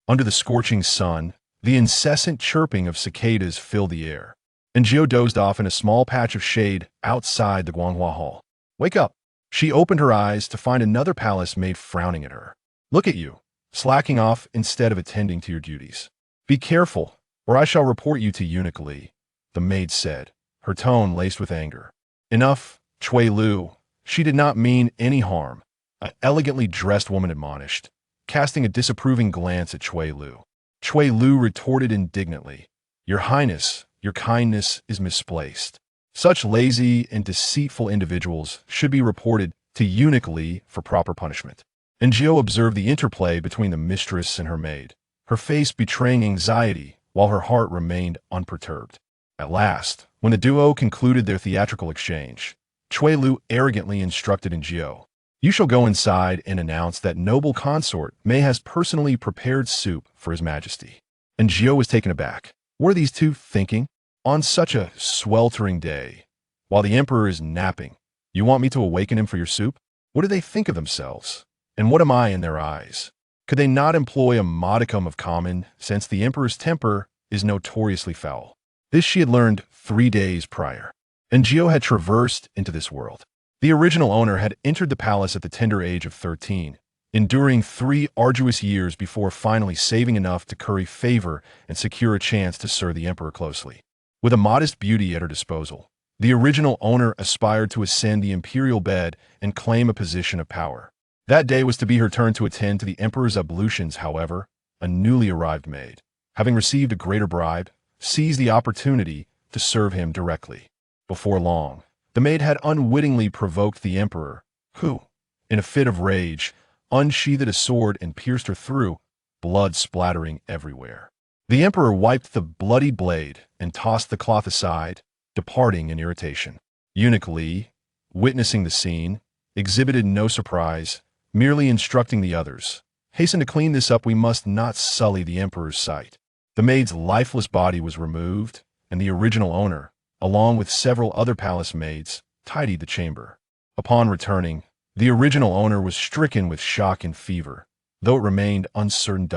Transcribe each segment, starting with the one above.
Under the scorching sun, the incessant chirping of cicadas filled the air, and Jiao dozed off in a small patch of shade outside the Guanghua Hall. Wake up! She opened her eyes to find another palace maid frowning at her. Look at you, slacking off instead of attending to your duties. Be careful, or I shall report you to Eunuch Li, the maid said, her tone laced with anger. Enough, Cui Lu. She did not mean any harm, an elegantly dressed woman admonished, casting a disapproving glance at Cui Lu. Cui Lu retorted indignantly, Your Highness, your kindness is misplaced. Such lazy and deceitful individuals should be reported to Eunuch Li for proper punishment. And Jiao observed the interplay between the mistress and her maid, her face betraying anxiety while her heart remained unperturbed. At last, when the duo concluded their theatrical exchange, Cui Lu arrogantly instructed in Jiao, You shall go inside and announce that noble consort Mei has personally prepared soup for His Majesty. And Jiao was taken aback. What are these two thinking? On such a sweltering day, while the emperor is napping, you want me to awaken him for your soup? What do they think of themselves? And what am I in their eyes? Could they not employ a modicum of common, since the emperor's temper is notoriously foul? This she had learned 3 days prior, and Jiao had traversed into this world. The original owner had entered the palace at the tender age of 13, enduring 3 arduous years before finally saving enough to curry favor and secure a chance to serve the emperor closely. With a modest beauty at her disposal, the original owner aspired to ascend the imperial bed and claim a position of power. That day was to be her turn to attend to the emperor's ablutions. However, a newly arrived maid, having received a greater bribe, seized the opportunity to serve him directly. Before long, the maid had unwittingly provoked the emperor, who, in a fit of rage, unsheathed a sword and pierced her through, blood splattering everywhere. The emperor wiped the bloody blade and tossed the cloth aside, departing in irritation. Eunuch Li, witnessing the scene, exhibited no surprise, merely instructing the others, Hasten to clean this up, we must not sully the emperor's sight. The maid's lifeless body was removed, and the original owner, along with several other palace maids, tidied the chamber. Upon returning, the original owner was stricken with shock and fever, though it remained uncertain.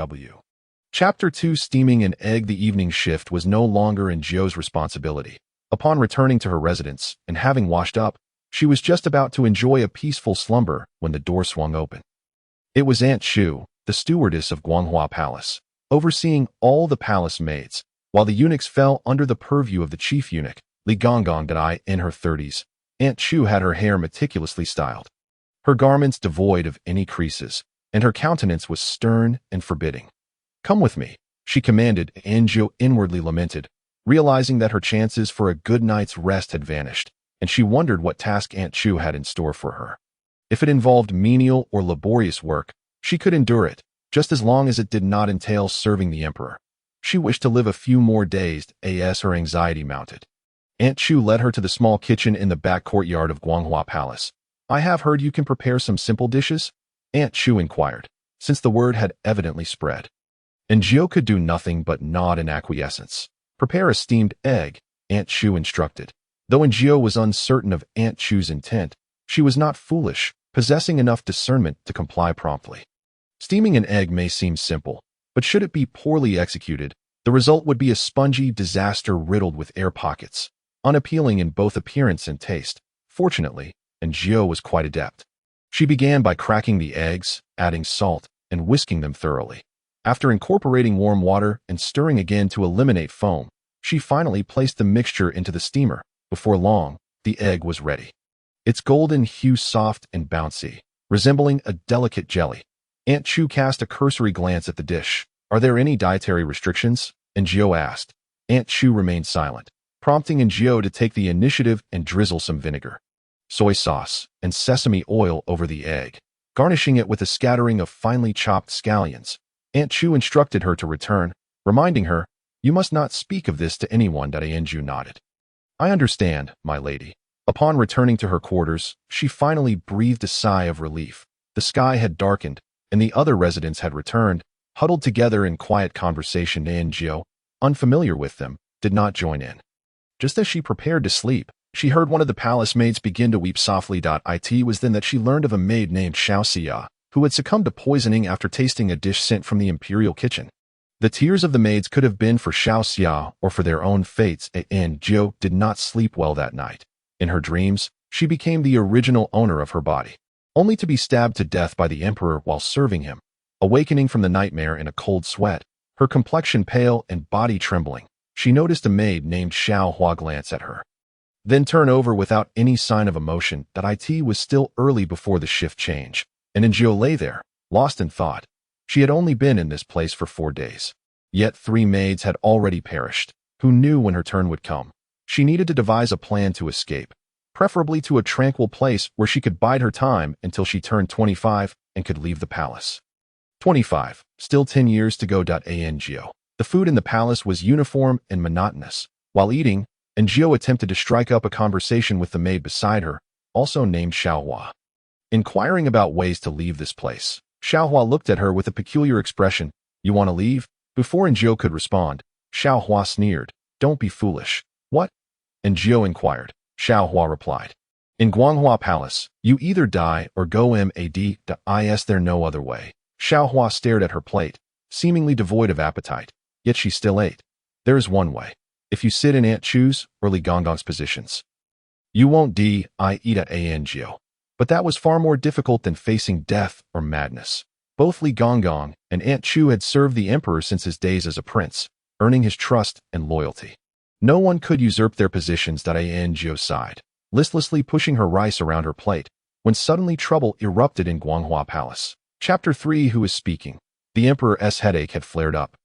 Chapter 2 Steaming an egg. The evening shift was no longer in Jiao's responsibility. Upon returning to her residence and having washed up, she was just about to enjoy a peaceful slumber when the door swung open. It was Aunt Chu, the stewardess of Guanghua Palace, overseeing all the palace maids, while the eunuchs fell under the purview of the chief eunuch, Li Gonggong. In her 30s, Aunt Chu had her hair meticulously styled, her garments devoid of any creases, and her countenance was stern and forbidding. Come with me, she commanded, and Jiao inwardly lamented, realizing that her chances for a good night's rest had vanished, and she wondered what task Aunt Chu had in store for her. If it involved menial or laborious work, she could endure it, just as long as it did not entail serving the emperor. She wished to live a few more days as her anxiety mounted. Aunt Chu led her to the small kitchen in the back courtyard of Guanghua Palace. I have heard you can prepare some simple dishes? Aunt Chu inquired, since the word had evidently spread. And Jiao could do nothing but nod in acquiescence. Prepare a steamed egg, Aunt Chu instructed. Though Jiao was uncertain of Aunt Chu's intent, she was not foolish, possessing enough discernment to comply promptly. Steaming an egg may seem simple, but should it be poorly executed, the result would be a spongy disaster riddled with air pockets, unappealing in both appearance and taste. Fortunately, and Jiao was quite adept. She began by cracking the eggs, adding salt, and whisking them thoroughly. After incorporating warm water and stirring again to eliminate foam, she finally placed the mixture into the steamer. Before long, the egg was ready. Its golden hue soft and bouncy, resembling a delicate jelly. Aunt Chu cast a cursory glance at the dish. Are there any dietary restrictions? And Jiao asked. Aunt Chu remained silent, prompting Jiao to take the initiative and drizzle some vinegar, soy sauce, and sesame oil over the egg, garnishing it with a scattering of finely chopped scallions. Aunt Chu instructed her to return, reminding her, You must not speak of this to anyone. Aunt Chu nodded. I understand, my lady. Upon returning to her quarters, she finally breathed a sigh of relief. The sky had darkened, and the other residents had returned, huddled together in quiet conversation. And Jiao, unfamiliar with them, did not join in. Just as she prepared to sleep, she heard one of the palace maids begin to weep softly. It was then that she learned of a maid named Xiao Xia, who had succumbed to poisoning after tasting a dish sent from the imperial kitchen. The tears of the maids could have been for Xiao Xia or for their own fates, and Jiu did not sleep well that night. In her dreams, she became the original owner of her body, only to be stabbed to death by the emperor while serving him. Awakening from the nightmare in a cold sweat, her complexion pale and body trembling, she noticed a maid named Xiao Hua glance at her, then turn over without any sign of emotion. That it was still early before the shift change, and Enjio lay there, lost in thought. She had only been in this place for 4 days. Yet 3 maids had already perished. Who knew when her turn would come? She needed to devise a plan to escape, preferably to a tranquil place where she could bide her time until she turned 25 and could leave the palace. 25. Still 10 years to go. Enjio. The food in the palace was uniform and monotonous. While eating, Enjio attempted to strike up a conversation with the maid beside her, also named Xiaohua, inquiring about ways to leave this place. Xiaohua looked at her with a peculiar expression. You want to leave? Before Enjio could respond, Xiaohua sneered. Don't be foolish. What? Enjio inquired. Xiaohua replied. In Guanghua Palace, you either die or go mad. Is there no other way? Xiaohua stared at her plate, seemingly devoid of appetite, yet she still ate. There is one way. If you sit in Aunt Chu's or Li Gonggong's positions, you won't eat Enjio. But that was far more difficult than facing death or madness. Both Li Gonggong and Aunt Chu had served the emperor since his days as a prince, earning his trust and loyalty. No one could usurp their positions. Enjio sighed, listlessly pushing her rice around her plate, when suddenly trouble erupted in Guanghua Palace. Chapter 3. Who is speaking? The emperor's headache had flared up,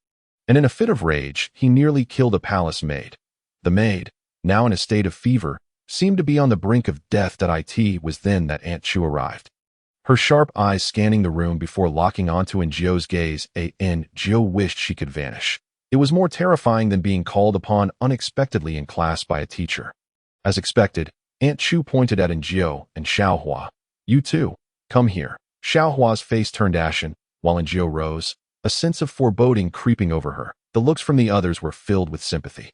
and in a fit of rage, he nearly killed a palace maid. The maid, now in a state of fever, seemed to be on the brink of death. It was then that Aunt Chu arrived, her sharp eyes scanning the room before locking onto Enjio's gaze. Enjio wished she could vanish. It was more terrifying than being called upon unexpectedly in class by a teacher. As expected, Aunt Chu pointed at Enjio and Xiaohua. You too, come here. Xiaohua's face turned ashen, while Enjio rose, a sense of foreboding creeping over her. The looks from the others were filled with sympathy.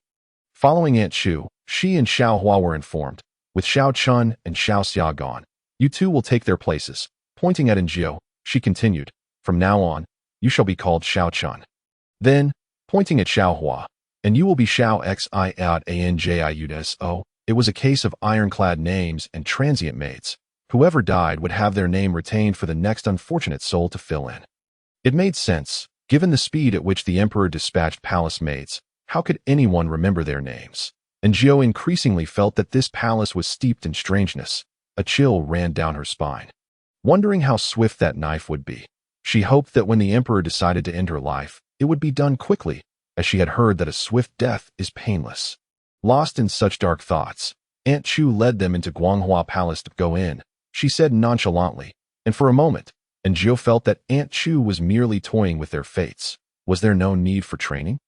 Following Aunt Chu, she and Xiaohua were informed. With Xiao Chun and Xiao Xia gone, you two will take their places. Pointing at Enjio, she continued, from now on, you shall be called Xiao Chun. Then, pointing at Xiaohua, and you will be Xiao Xianjiuso. It was a case of ironclad names and transient maids. Whoever died would have their name retained for the next unfortunate soul to fill in. It made sense, given the speed at which the emperor dispatched palace maids. How could anyone remember their names? Enjio increasingly felt that this palace was steeped in strangeness. A chill ran down her spine. Wondering how swift that knife would be, she hoped that when the emperor decided to end her life, it would be done quickly, as she had heard that a swift death is painless. Lost in such dark thoughts, Aunt Chu led them into Guanghua Palace to go in. She said nonchalantly, and for a moment, Enjio felt that Aunt Chu was merely toying with their fates. Was there no need for training?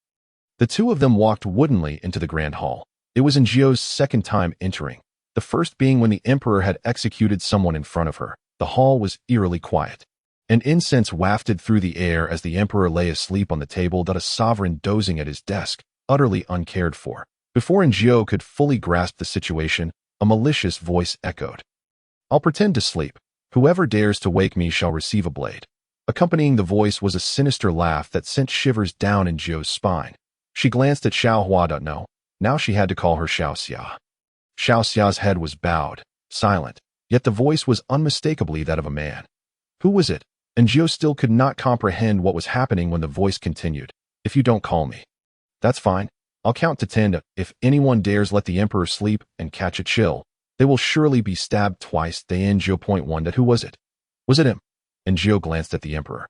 The two of them walked woodenly into the grand hall. It was Enjio's second time entering, the first being when the emperor had executed someone in front of her. The hall was eerily quiet, and incense wafted through the air as the emperor lay asleep on the table. A sovereign dozing at his desk, utterly uncared for. Before Enjio could fully grasp the situation, a malicious voice echoed. I'll pretend to sleep. Whoever dares to wake me shall receive a blade. Accompanying the voice was a sinister laugh that sent shivers down Enjio's spine. She glanced at Xiaohua. No, now she had to call her Xiao Xia. Xiao Xia's head was bowed, silent, yet the voice was unmistakably that of a man. Who was it? Enjio still could not comprehend what was happening when the voice continued. If you don't call me. That's fine. I'll count to 10. If anyone dares let the emperor sleep and catch a chill, they will surely be stabbed twice. Enjio point 1. Who was it? Was it him? Enjio glanced at the emperor,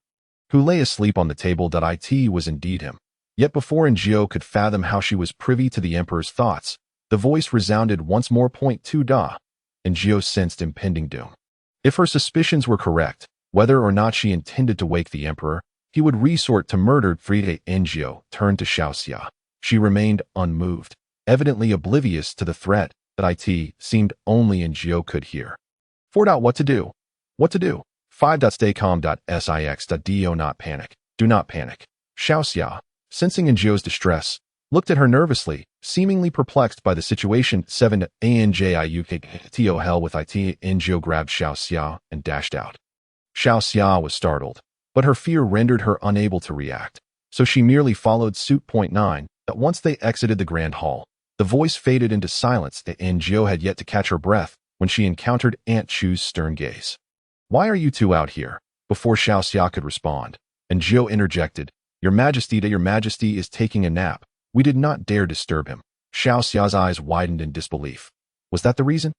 who lay asleep on the table. It was indeed him. Yet before Enjio could fathom how she was privy to the emperor's thoughts, the voice resounded once more. Point 2. Enjio sensed impending doom. If her suspicions were correct, whether or not she intended to wake the emperor, he would resort to murder. Enjio turned to Xiao Xia. She remained unmoved, evidently oblivious to the threat that it seemed only Enjio could hear. 4. What to do? What to do? 5. Stay calm. Do not panic. Do not panic. Xiao Xia, sensing Enjio's distress, looked at her nervously, seemingly perplexed by the situation. 7. Anjiu hell with it. Enjio grabbed Xiao Xia and dashed out. Xiao Xia was startled, but her fear rendered her unable to react. so she merely followed suit. Point 9. That once they exited the grand hall, the voice faded into silence, and Jiao had yet to catch her breath when she encountered Aunt Chu's stern gaze. "Why are you two out here?" Before Xiaoxia could respond, and Jiao interjected, Your Majesty is taking a nap. We did not dare disturb him." Xiaoxia's eyes widened in disbelief. Was that the reason?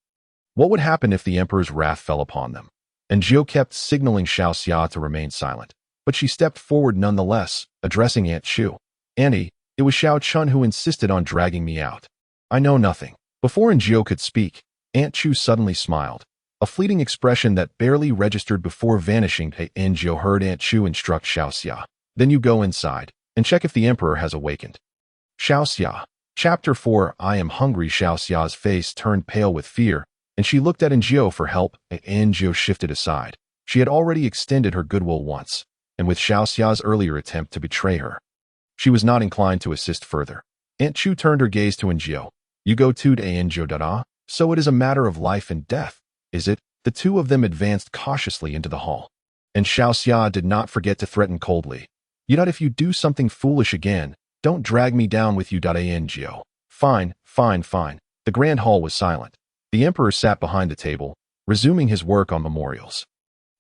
What would happen if the emperor's wrath fell upon them? And Jiao kept signaling Xiaoxia to remain silent, but she stepped forward nonetheless, addressing Aunt Chu. "Auntie, it was Xiao Chun who insisted on dragging me out. I know nothing." Before Jiao could speak, Aunt Chu suddenly smiled, a fleeting expression that barely registered before vanishing. Jiao heard Aunt Chu instruct Xiaoxia, "Then you go inside and check if the emperor has awakened." Xiaoxia. Chapter 4. I am hungry. Xiaoxia's face turned pale with fear, and she looked at Jiao for help. Jiao shifted aside. She had already extended her goodwill once, and with Xiaoxia's earlier attempt to betray her, she was not inclined to assist further. Aunt Chu turned her gaze to Jiao. "You go too, Jiao Dada? So it is a matter of life and death, is it?" The two of them advanced cautiously into the hall, and Xiaoxia did not forget to threaten coldly. "Yet if you do something foolish again, don't drag me down with you." Jiao. Fine. The grand hall was silent. The emperor sat behind the table, resuming his work on memorials.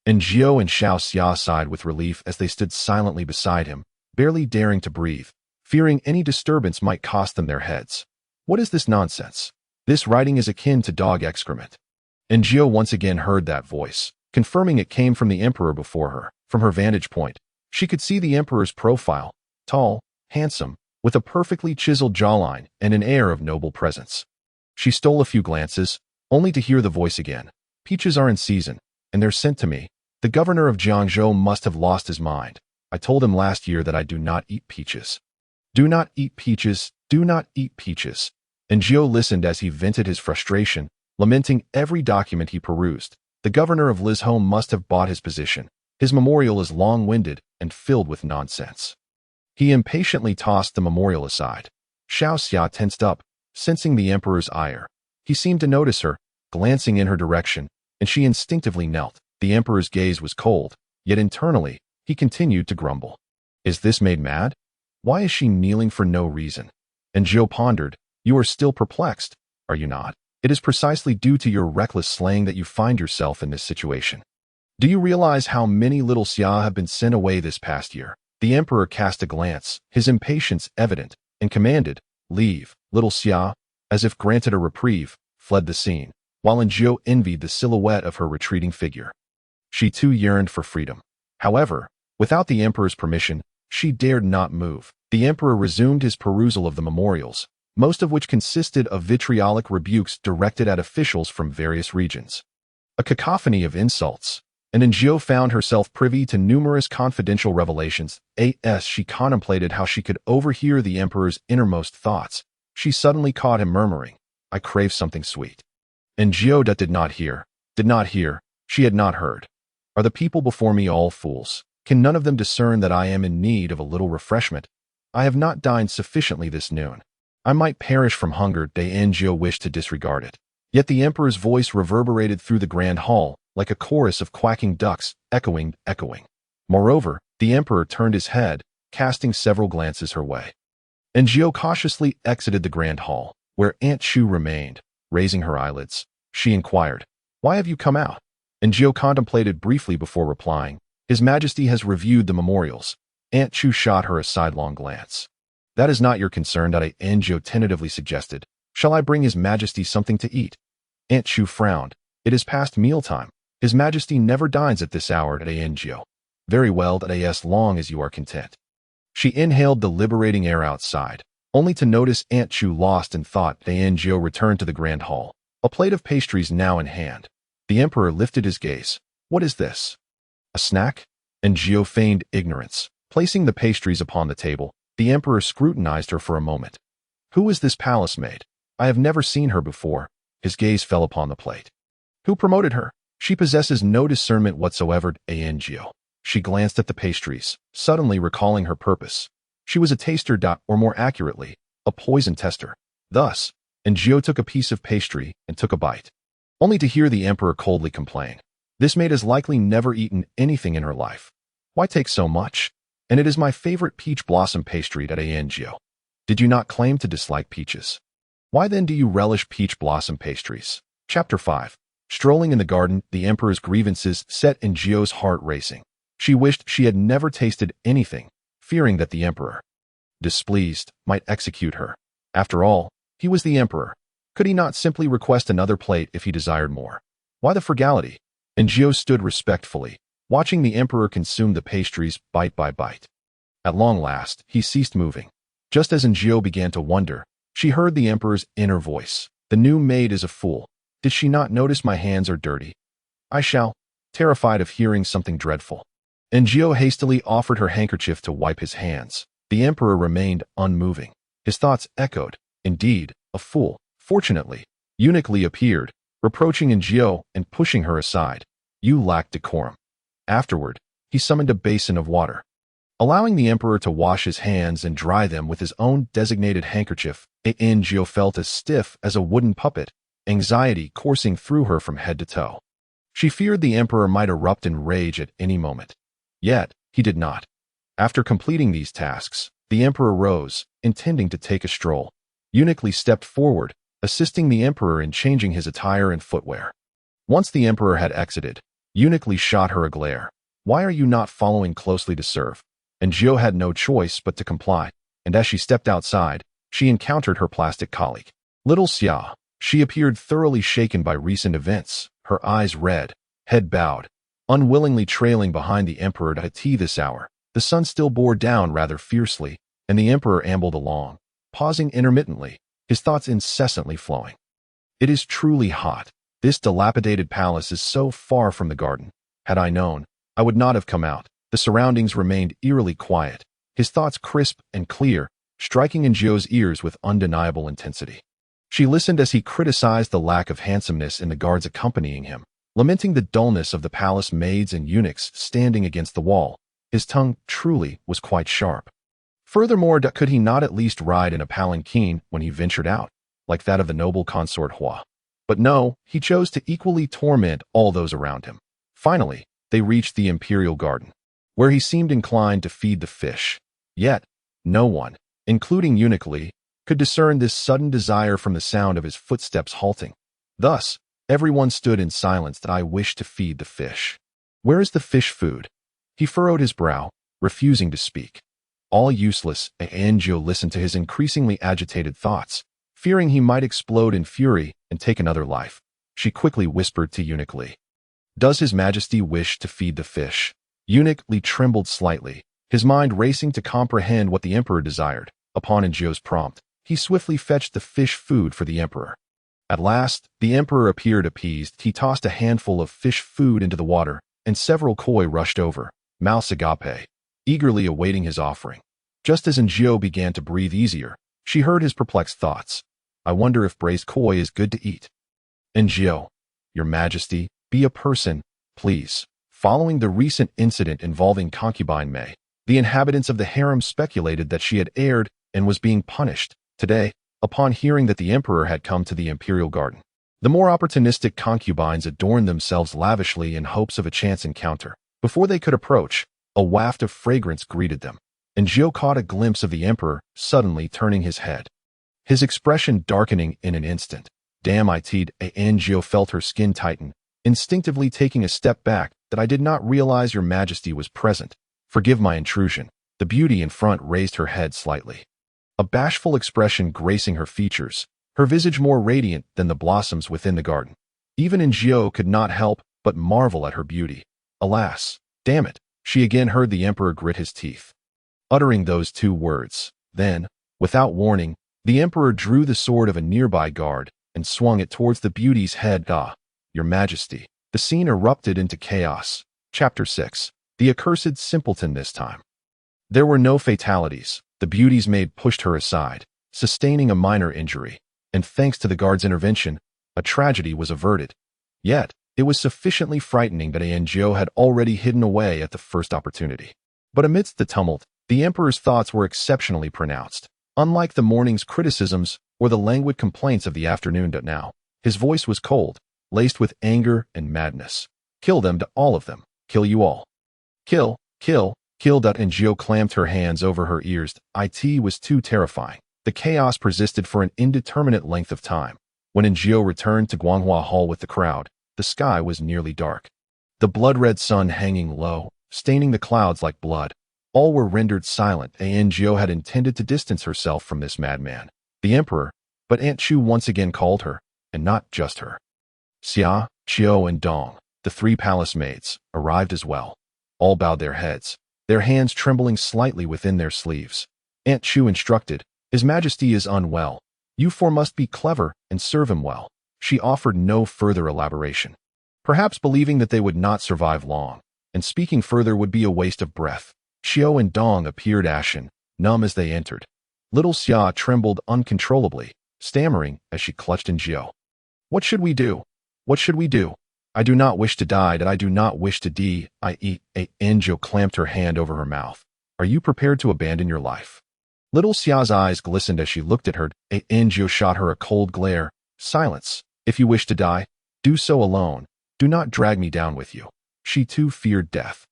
And Jiao and Xiaoxia sighed with relief as they stood silently beside him, barely daring to breathe, fearing any disturbance might cost them their heads. What is this nonsense? This writing is akin to dog excrement. And Jiao once again heard that voice, confirming it came from the emperor before her. From her vantage point, she could see the emperor's profile, tall, handsome, with a perfectly chiseled jawline and an air of noble presence. She stole a few glances, only to hear the voice again. "Peaches are in season, and they're sent to me. The governor of Jiangzhou must have lost his mind. I told him last year that I do not eat peaches. Do not eat peaches, do not eat peaches." And Jiao listened as he vented his frustration, lamenting every document he perused. The governor of Lizhou must have bought his position. His memorial is long-winded and filled with nonsense. He impatiently tossed the memorial aside. Xiaoxia tensed up, sensing the emperor's ire. He seemed to notice her, glancing in her direction, and she instinctively knelt. The emperor's gaze was cold, yet internally, he continued to grumble. Is this maid mad? Why is she kneeling for no reason? And Jiao pondered, "You are still perplexed, are you not? It is precisely due to your reckless slaying that you find yourself in this situation. Do you realize how many little Xia have been sent away this past year?" The emperor cast a glance, his impatience evident, and commanded, "Leave, little Xia," as if granted a reprieve, fled the scene, while Jiao envied the silhouette of her retreating figure. She too yearned for freedom. However, without the emperor's permission, she dared not move. The emperor resumed his perusal of the memorials, most of which consisted of vitriolic rebukes directed at officials from various regions. A cacophony of insults, and Jiao found herself privy to numerous confidential revelations. As she contemplated how she could overhear the emperor's innermost thoughts, she suddenly caught him murmuring, "I crave something sweet." And Jiao did not hear, she had not heard. Are the people before me all fools? Can none of them discern that I am in need of a little refreshment? I have not dined sufficiently this noon. I might perish from hunger. Jiao wished to disregard it. Yet the emperor's voice reverberated through the grand hall, like a chorus of quacking ducks, echoing. Moreover, the emperor turned his head, casting several glances her way. And Jiao cautiously exited the grand hall, where Aunt Chu remained, raising her eyelids. She inquired, "Why have you come out?" And Jiao contemplated briefly before replying, "His Majesty has reviewed the memorials." Aunt Chu shot her a sidelong glance. "That is not your concern." Jiao tentatively suggested, "Shall I bring His Majesty something to eat?" Aunt Chu frowned. "It is past mealtime. His Majesty never dines at this hour." Jiao. "Very well, as long as you are content." She inhaled the liberating air outside, only to notice Aunt Chu lost in thought. Jiao returned to the grand hall, a plate of pastries now in hand. The emperor lifted his gaze. "What is this? A snack?" And Jiao feigned ignorance. Placing the pastries upon the table, the emperor scrutinized her for a moment. "Who is this palace maid? I have never seen her before." His gaze fell upon the plate. "Who promoted her? She possesses no discernment whatsoever." Jiao. She glanced at the pastries, suddenly recalling her purpose. She was a taster. Or more accurately, a poison tester. Thus, and Jiao took a piece of pastry and took a bite, only to hear the emperor coldly complain. "This maid has likely never eaten anything in her life. Why take so much?" and it is my favorite peach blossom pastry at Angio. Did you not claim to dislike peaches? Why then do you relish peach blossom pastries? Chapter 5. Strolling in the garden, the emperor's grievances set Angio's heart racing. She wished she had never tasted anything, fearing that the emperor, displeased, might execute her. After all, he was the emperor. Could he not simply request another plate if he desired more? Why the frugality? Angio stood respectfully, watching the emperor consume the pastries bite by bite. At long last, he ceased moving. Just as Angio began to wonder, she heard the emperor's inner voice. The new maid is a fool. Did she not notice my hands are dirty? I shall, terrified of hearing something dreadful. Angio hastily offered her handkerchief to wipe his hands. The emperor remained unmoving. His thoughts echoed. Indeed, a fool. Fortunately, Eunuch Li appeared, reproaching Angio and pushing her aside. You lack decorum. Afterward, he summoned a basin of water. Allowing the emperor to wash his hands and dry them with his own designated handkerchief, Angio felt as stiff as a wooden puppet, anxiety coursing through her from head to toe. She feared the emperor might erupt in rage at any moment. Yet, he did not. After completing these tasks, the emperor rose, intending to take a stroll. Eunuch Li stepped forward, assisting the emperor in changing his attire and footwear. Once the emperor had exited, Eunuch Li shot her a glare. Why are you not following closely to serve? Angio had no choice but to comply, and as she stepped outside, she encountered her plastic colleague. Little Xia. She appeared thoroughly shaken by recent events, her eyes red, head bowed, unwillingly trailing behind the emperor at tea this hour. The sun still bore down rather fiercely, and the emperor ambled along, pausing intermittently, his thoughts incessantly flowing. It is truly hot. This dilapidated palace is so far from the garden. Had I known, I would not have come out. The surroundings remained eerily quiet, his thoughts crisp and clear, striking Angio's ears with undeniable intensity. She listened as he criticized the lack of handsomeness in the guards accompanying him, lamenting the dullness of the palace maids and eunuchs standing against the wall. His tongue, truly, was quite sharp. Furthermore, could he not at least ride in a palanquin when he ventured out, like that of the noble consort Hua? But no, he chose to equally torment all those around him. Finally, they reached the imperial garden, where he seemed inclined to feed the fish. Yet, no one, including Eunuch Li, could discern this sudden desire from the sound of his footsteps halting. Thus, everyone stood in silence that I wished to feed the fish. Where is the fish food? He furrowed his brow, refusing to speak. All useless, Angio listened to his increasingly agitated thoughts, fearing he might explode in fury and take another life. She quickly whispered to Eunuch Li. Does His Majesty wish to feed the fish? Eunuch Li trembled slightly, his mind racing to comprehend what the emperor desired. Upon Angio's prompt, he swiftly fetched the fish food for the emperor. At last, the emperor appeared appeased. He tossed a handful of fish food into the water, and several koi rushed over, mouths agape, eagerly awaiting his offering. Just as Angio began to breathe easier, she heard his perplexed thoughts. I wonder if braised koi is good to eat. Angio, Your Majesty, be a person, please. Following the recent incident involving concubine Mei, the inhabitants of the harem speculated that she had erred and was being punished. Today, upon hearing that the emperor had come to the imperial garden, the more opportunistic concubines adorned themselves lavishly in hopes of a chance encounter. Before they could approach, a waft of fragrance greeted them, and Angio caught a glimpse of the emperor suddenly turning his head, his expression darkening in an instant. Damn it, Angio felt her skin tighten, instinctively taking a step back. That I did not realize Your Majesty was present. Forgive my intrusion. The beauty in front raised her head slightly, a bashful expression gracing her features, her visage more radiant than the blossoms within the garden. Even Angio could not help but marvel at her beauty. Alas, damn it, she again heard the emperor grit his teeth, uttering those two words. Then, without warning, the emperor drew the sword of a nearby guard and swung it towards the beauty's head. Ah, Your Majesty. The scene erupted into chaos. Chapter 6. The accursed simpleton this time. There were no fatalities. The beauty's maid pushed her aside, sustaining a minor injury, and thanks to the guard's intervention, a tragedy was averted. Yet, it was sufficiently frightening that Angio had already hidden away at the first opportunity. But amidst the tumult, the emperor's thoughts were exceptionally pronounced. Unlike the morning's criticisms or the languid complaints of the afternoon, now, his voice was cold, laced with anger and madness. Kill them, all of them. Kill you all. Kill, kill, Killed and Gio clamped her hands over her ears. It was too terrifying. The chaos persisted for an indeterminate length of time. When Ngio returned to Guanghua Hall with the crowd, the sky was nearly dark. The blood-red sun hanging low, staining the clouds like blood. All were rendered silent. Ngio had intended to distance herself from this madman, the emperor, but Aunt Chu once again called her, and not just her. Xia, Qiu, and Dong, the three palace maids, arrived as well. All bowed their heads, their hands trembling slightly within their sleeves. Aunt Chu instructed, "His Majesty is unwell. You four must be clever and serve him well." She offered no further elaboration, perhaps believing that they would not survive long, and speaking further would be a waste of breath. Qiu and Dong appeared ashen, numb as they entered. Little Xia trembled uncontrollably, stammering as she clutched Ngio. "What should we do? What should we do? I do not wish to die, that I do not wish to die." Ngio clamped her hand over her mouth. "Are you prepared to abandon your life?" Little Xia's eyes glistened as she looked at her. Ngio shot her a cold glare. "Silence. If you wish to die, do so alone. Do not drag me down with you." She too feared death.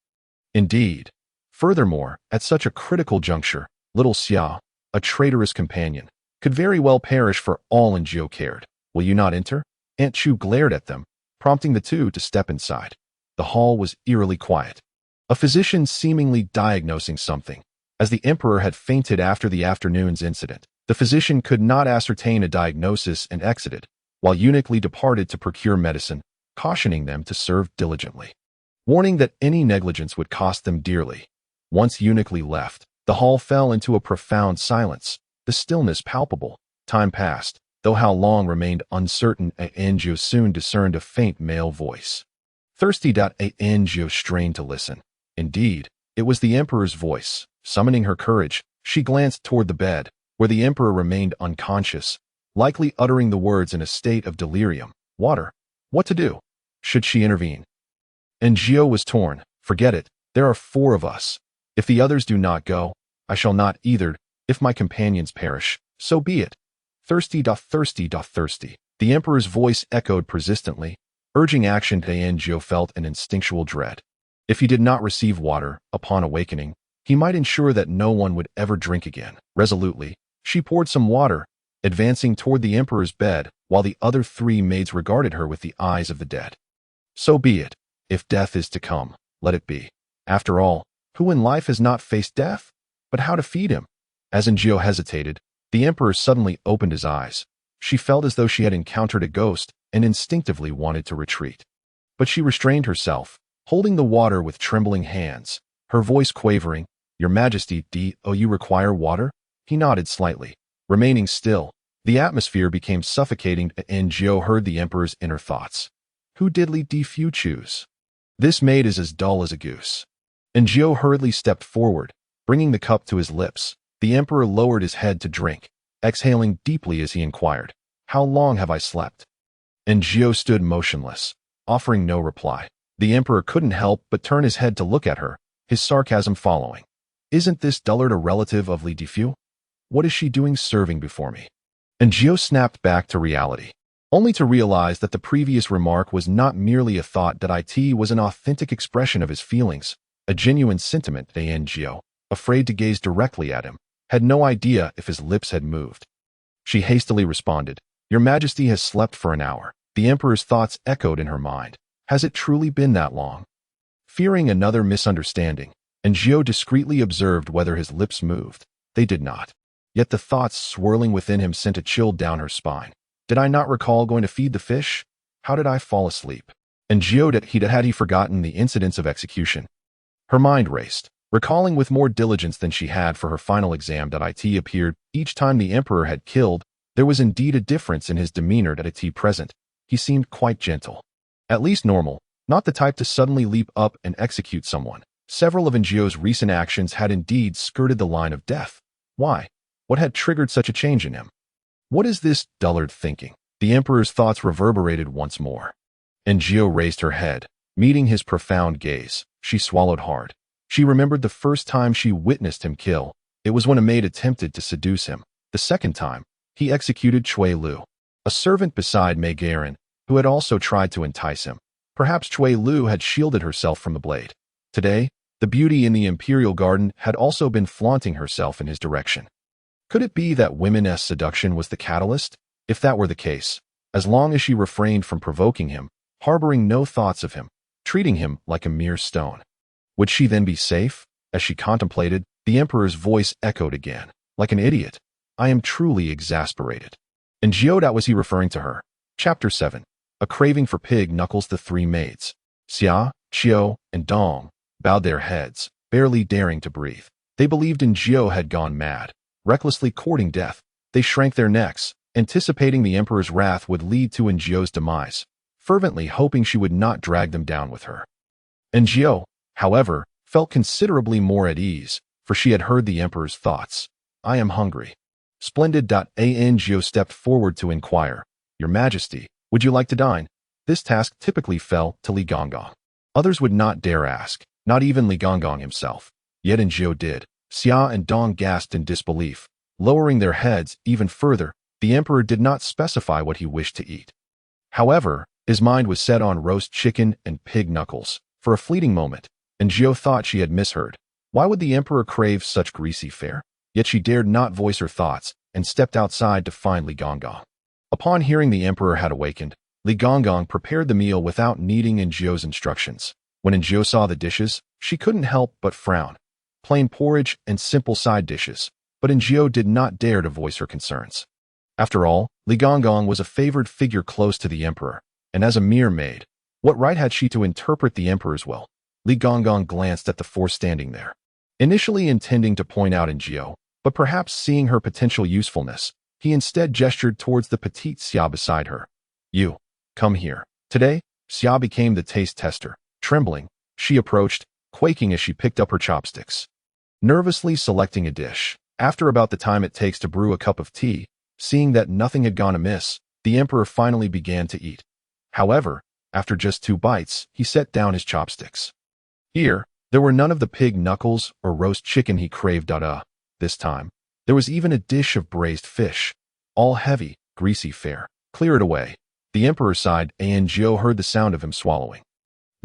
Indeed. Furthermore, at such a critical juncture, little Xia, a traitorous companion, could very well perish for all Ngio cared. "Will you not enter?" Aunt Chu glared at them, prompting the two to step inside. The hall was eerily quiet. A physician seemingly diagnosing something. As the emperor had fainted after the afternoon's incident, the physician could not ascertain a diagnosis and exited, while Eunuch departed to procure medicine, cautioning them to serve diligently, warning that any negligence would cost them dearly. Once Eunuch left, the hall fell into a profound silence, the stillness palpable. Time passed, though how long remained uncertain. Ngio soon discerned a faint male voice. Thirsty. Ngio strained to listen. Indeed, it was the emperor's voice. Summoning her courage, she glanced toward the bed, where the emperor remained unconscious, likely uttering the words in a state of delirium. Water. What to do? Should she intervene? Ngio was torn. Forget it. There are four of us. If the others do not go, I shall not either. If my companions perish, so be it. Thirsty. Thirsty. The emperor's voice echoed persistently, urging action. Ngio felt an instinctual dread. If he did not receive water, upon awakening, he might ensure that no one would ever drink again. Resolutely, she poured some water, advancing toward the emperor's bed, while the other three maids regarded her with the eyes of the dead. So be it. If death is to come, let it be. After all, who in life has not faced death? But how to feed him? As Ngio hesitated, the emperor suddenly opened his eyes. She felt as though she had encountered a ghost and instinctively wanted to retreat. But she restrained herself, holding the water with trembling hands, her voice quavering. "Your Majesty, do you require water?" He nodded slightly. Remaining still, the atmosphere became suffocating. Ngio heard the emperor's inner thoughts. "Who diddly few choose? This maid is as dull as a goose." Ngio hurriedly stepped forward, bringing the cup to his lips. The emperor lowered his head to drink, exhaling deeply as he inquired, "How long have I slept?" Ngio stood motionless, offering no reply. The emperor couldn't help but turn his head to look at her, his sarcasm following. "Isn't this dullard a relative of Li Difu? What is she doing serving before me?" Ngio snapped back to reality, only to realize that the previous remark was not merely a thought. That it was an authentic expression of his feelings, a genuine sentiment. Ngio, afraid to gaze directly at him, had no idea if his lips had moved. She hastily responded, "Your Majesty has slept for an hour." The emperor's thoughts echoed in her mind. Has it truly been that long? Fearing another misunderstanding, Ngio discreetly observed whether his lips moved. They did not. Yet the thoughts swirling within him sent a chill down her spine. Did I not recall going to feed the fish? How did I fall asleep? Ngio had he forgotten the incidents of execution? Her mind raced, recalling with more diligence than she had for her final exam. It appeared each time the emperor had killed, there was indeed a difference in his demeanor. At present, he seemed quite gentle. At least normal, not the type to suddenly leap up and execute someone. Several of Ngio's recent actions had indeed skirted the line of death. Why? What had triggered such a change in him? What is this dullard thinking? The emperor's thoughts reverberated once more. Ngio raised her head, meeting his profound gaze. She swallowed hard. She remembered the first time she witnessed him kill. It was when a maid attempted to seduce him. The second time, he executed Chui Lu, a servant beside Mei Garen, who had also tried to entice him. Perhaps Chui Lu had shielded herself from the blade. Today, The beauty in the imperial garden had also been flaunting herself in his direction. Could it be that women's seduction was the catalyst? If that were the case, as long as she refrained from provoking him, harboring no thoughts of him, treating him like a mere stone, would she then be safe? As she contemplated, the emperor's voice echoed again. Like an idiot. I am truly exasperated. And Geodat was he referring to her? Chapter 7. A craving for pig knuckles. The three maids, Xia, Qiu, and Dong, bowed their heads, barely daring to breathe. They believed in Jiao had gone mad, recklessly courting death. They shrank their necks, anticipating the emperor's wrath would lead to Jiao's demise, fervently hoping she would not drag them down with her. And Jiao, however, felt considerably more at ease, for she had heard the emperor's thoughts. I am hungry. Splendid. Jiao stepped forward to inquire, Your Majesty, would you like to dine? This task typically fell to Li Gonggong. Others would not dare ask, not even Li Gonggong himself. Yet Jiao did. Xia and Dong gasped in disbelief. Lowering their heads even further, the emperor did not specify what he wished to eat. However, his mind was set on roast chicken and pig knuckles. For a fleeting moment, and Jiao thought she had misheard. Why would the emperor crave such greasy fare? Yet she dared not voice her thoughts, and stepped outside to find Li Gonggong. Upon hearing the emperor had awakened, Li Gonggong prepared the meal without needing Jiao's instructions. When Jiao saw the dishes, she couldn't help but frown. Plain porridge and simple side dishes, but Jiao did not dare to voice her concerns. After all, Li Gonggong was a favored figure close to the emperor, and as a mere maid, what right had she to interpret the emperor's will? Li Gonggong glanced at the four standing there, initially intending to point out Jiao, but perhaps seeing her potential usefulness, he instead gestured towards the petite Xia beside her. You, come here. Today, Xia became the taste tester. Trembling, she approached, quaking as she picked up her chopsticks. Nervously selecting a dish. After about the time it takes to brew a cup of tea, seeing that nothing had gone amiss, the emperor finally began to eat. However, after just 2 bites, he set down his chopsticks. Here, there were none of the pig knuckles or roast chicken he craved. This time, there was even a dish of braised fish. All heavy, greasy fare. Clear it away. The emperor sighed, and Jiao heard the sound of him swallowing.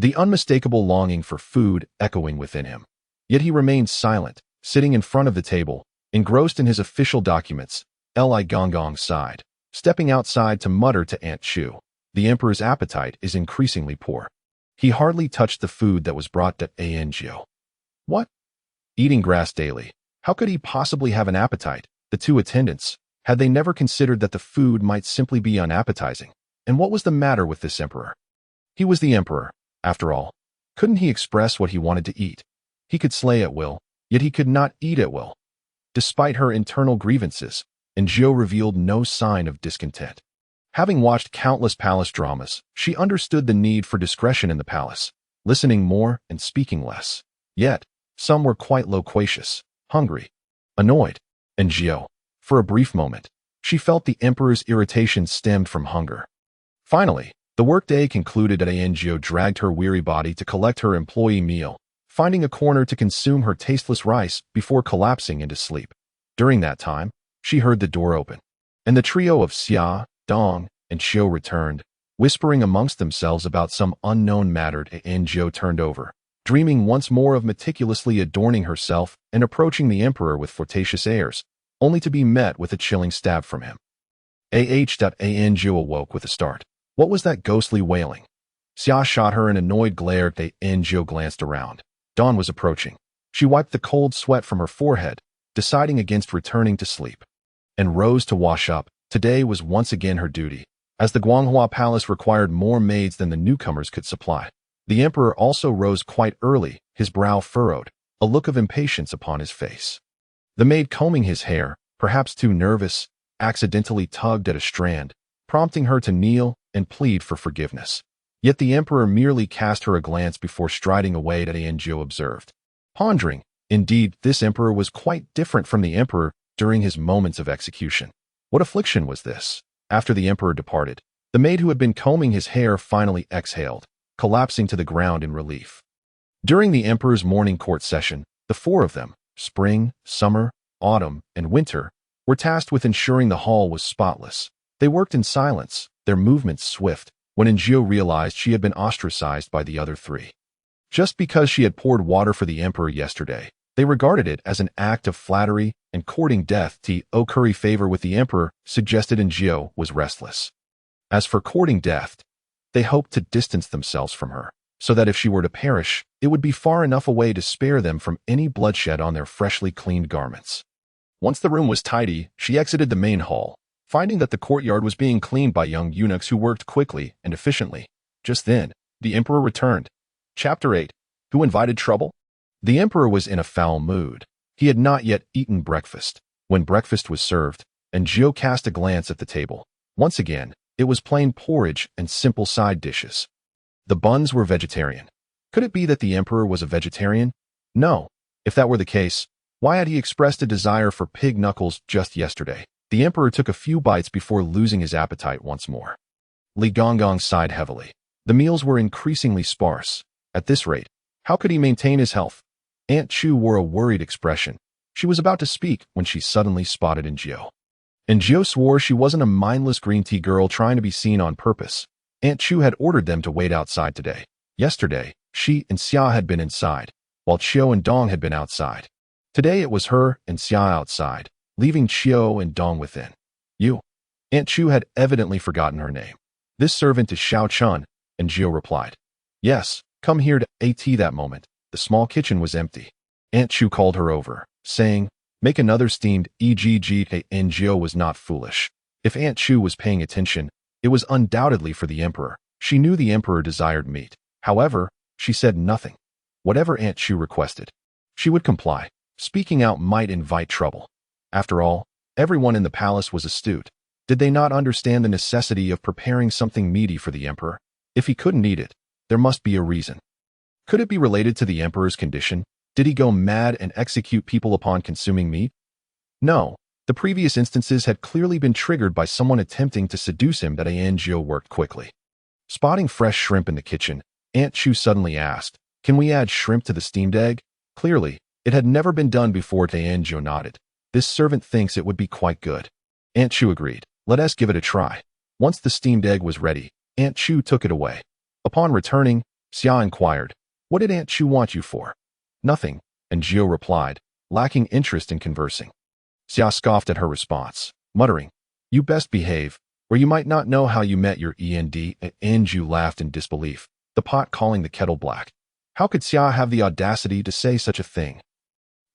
The unmistakable longing for food echoing within him. Yet he remained silent, sitting in front of the table, engrossed in his official documents. Li Gonggong sighed, stepping outside to mutter to Aunt Chu. The emperor's appetite is increasingly poor. He hardly touched the food that was brought to Jiao. What? Eating grass daily. How could he possibly have an appetite? The 2 attendants, had they never considered that the food might simply be unappetizing? And what was the matter with this emperor? He was the emperor, after all. Couldn't he express what he wanted to eat? He could slay at will, yet he could not eat at will. Despite her internal grievances, Jiao revealed no sign of discontent. Having watched countless palace dramas, she understood the need for discretion in the palace, listening more and speaking less. Yet, some were quite loquacious, hungry, annoyed. And Jiao, for a brief moment, she felt the emperor's irritation stemmed from hunger. Finally, the workday concluded and Jiao dragged her weary body to collect her employee meal, finding a corner to consume her tasteless rice before collapsing into sleep. During that time, she heard the door open, and the trio of Xia, Dong, and Qiu returned, whispering amongst themselves about some unknown matter. Jiao turned over, dreaming once more of meticulously adorning herself and approaching the emperor with flirtatious airs, only to be met with a chilling stab from him. Jiao awoke with a start. What was that ghostly wailing? Xia shot her an annoyed glare. Jiao glanced around. Dawn was approaching. She wiped the cold sweat from her forehead, deciding against returning to sleep, and rose to wash up. Today was once again her duty, as the Guanghua Palace required more maids than the newcomers could supply. The emperor also rose quite early, his brow furrowed, a look of impatience upon his face. The maid combing his hair, perhaps too nervous, accidentally tugged at a strand, prompting her to kneel and plead for forgiveness. Yet the emperor merely cast her a glance before striding away. Jiao observed, pondering. Indeed, this emperor was quite different from the emperor during his moments of execution. What affliction was this? After the emperor departed, the maid who had been combing his hair finally exhaled, collapsing to the ground in relief. During the emperor's morning court session, the 4 of them, spring, summer, autumn, and winter, were tasked with ensuring the hall was spotless. They worked in silence, their movements swift, when Jiao realized she had been ostracized by the other 3. Just because she had poured water for the emperor yesterday, they regarded it as an act of flattery and courting death to curry favor with the emperor suggested, and Jiao was restless. As for courting death, they hoped to distance themselves from her, so that if she were to perish, it would be far enough away to spare them from any bloodshed on their freshly cleaned garments. Once the room was tidy, she exited the main hall, finding that the courtyard was being cleaned by young eunuchs who worked quickly and efficiently. Just then, the emperor returned. Chapter 8. Who invited trouble? The emperor was in a foul mood. He had not yet eaten breakfast. When breakfast was served, and Jiao cast a glance at the table. Once again, it was plain porridge and simple side dishes. The buns were vegetarian. Could it be that the emperor was a vegetarian? No. If that were the case, why had he expressed a desire for pig knuckles just yesterday? The emperor took a few bites before losing his appetite once more. Li Gonggong sighed heavily. The meals were increasingly sparse. At this rate, how could he maintain his health? Aunt Chu wore a worried expression. She was about to speak when she suddenly spotted Jiao. And Jiao swore she wasn't a mindless green tea girl trying to be seen on purpose. Aunt Chu had ordered them to wait outside today. Yesterday, she and Xia had been inside, while Qiu and Dong had been outside. Today it was her and Xia outside, leaving Qiu and Dong within. You. Aunt Chu had evidently forgotten her name. This servant is Xiao Chun, and Jiao replied. Yes, come here to at that moment. The small kitchen was empty. Aunt Chu called her over, saying, make another steamed egg, and Jiao was not foolish. If Aunt Chu was paying attention, it was undoubtedly for the emperor. She knew the emperor desired meat. However, she said nothing. Whatever Aunt Chu requested, she would comply. Speaking out might invite trouble. After all, everyone in the palace was astute. Did they not understand the necessity of preparing something meaty for the emperor? If he couldn't eat it, there must be a reason. Could it be related to the emperor's condition? Did he go mad and execute people upon consuming meat? No, the previous instances had clearly been triggered by someone attempting to seduce him. That Aunt Jiao worked quickly. Spotting fresh shrimp in the kitchen, Aunt Chu suddenly asked, can we add shrimp to the steamed egg? Clearly, it had never been done before. Aunt Jiao nodded. This servant thinks it would be quite good. Aunt Chu agreed. Let us give it a try. Once the steamed egg was ready, Aunt Chu took it away. Upon returning, Xia inquired, what did Aunt Chu want you for? Nothing, and Jiao replied, lacking interest in conversing. Xia scoffed at her response, muttering, you best behave, or you might not know how you met your end. And Jiao laughed in disbelief, the pot calling the kettle black. How could Xia have the audacity to say such a thing?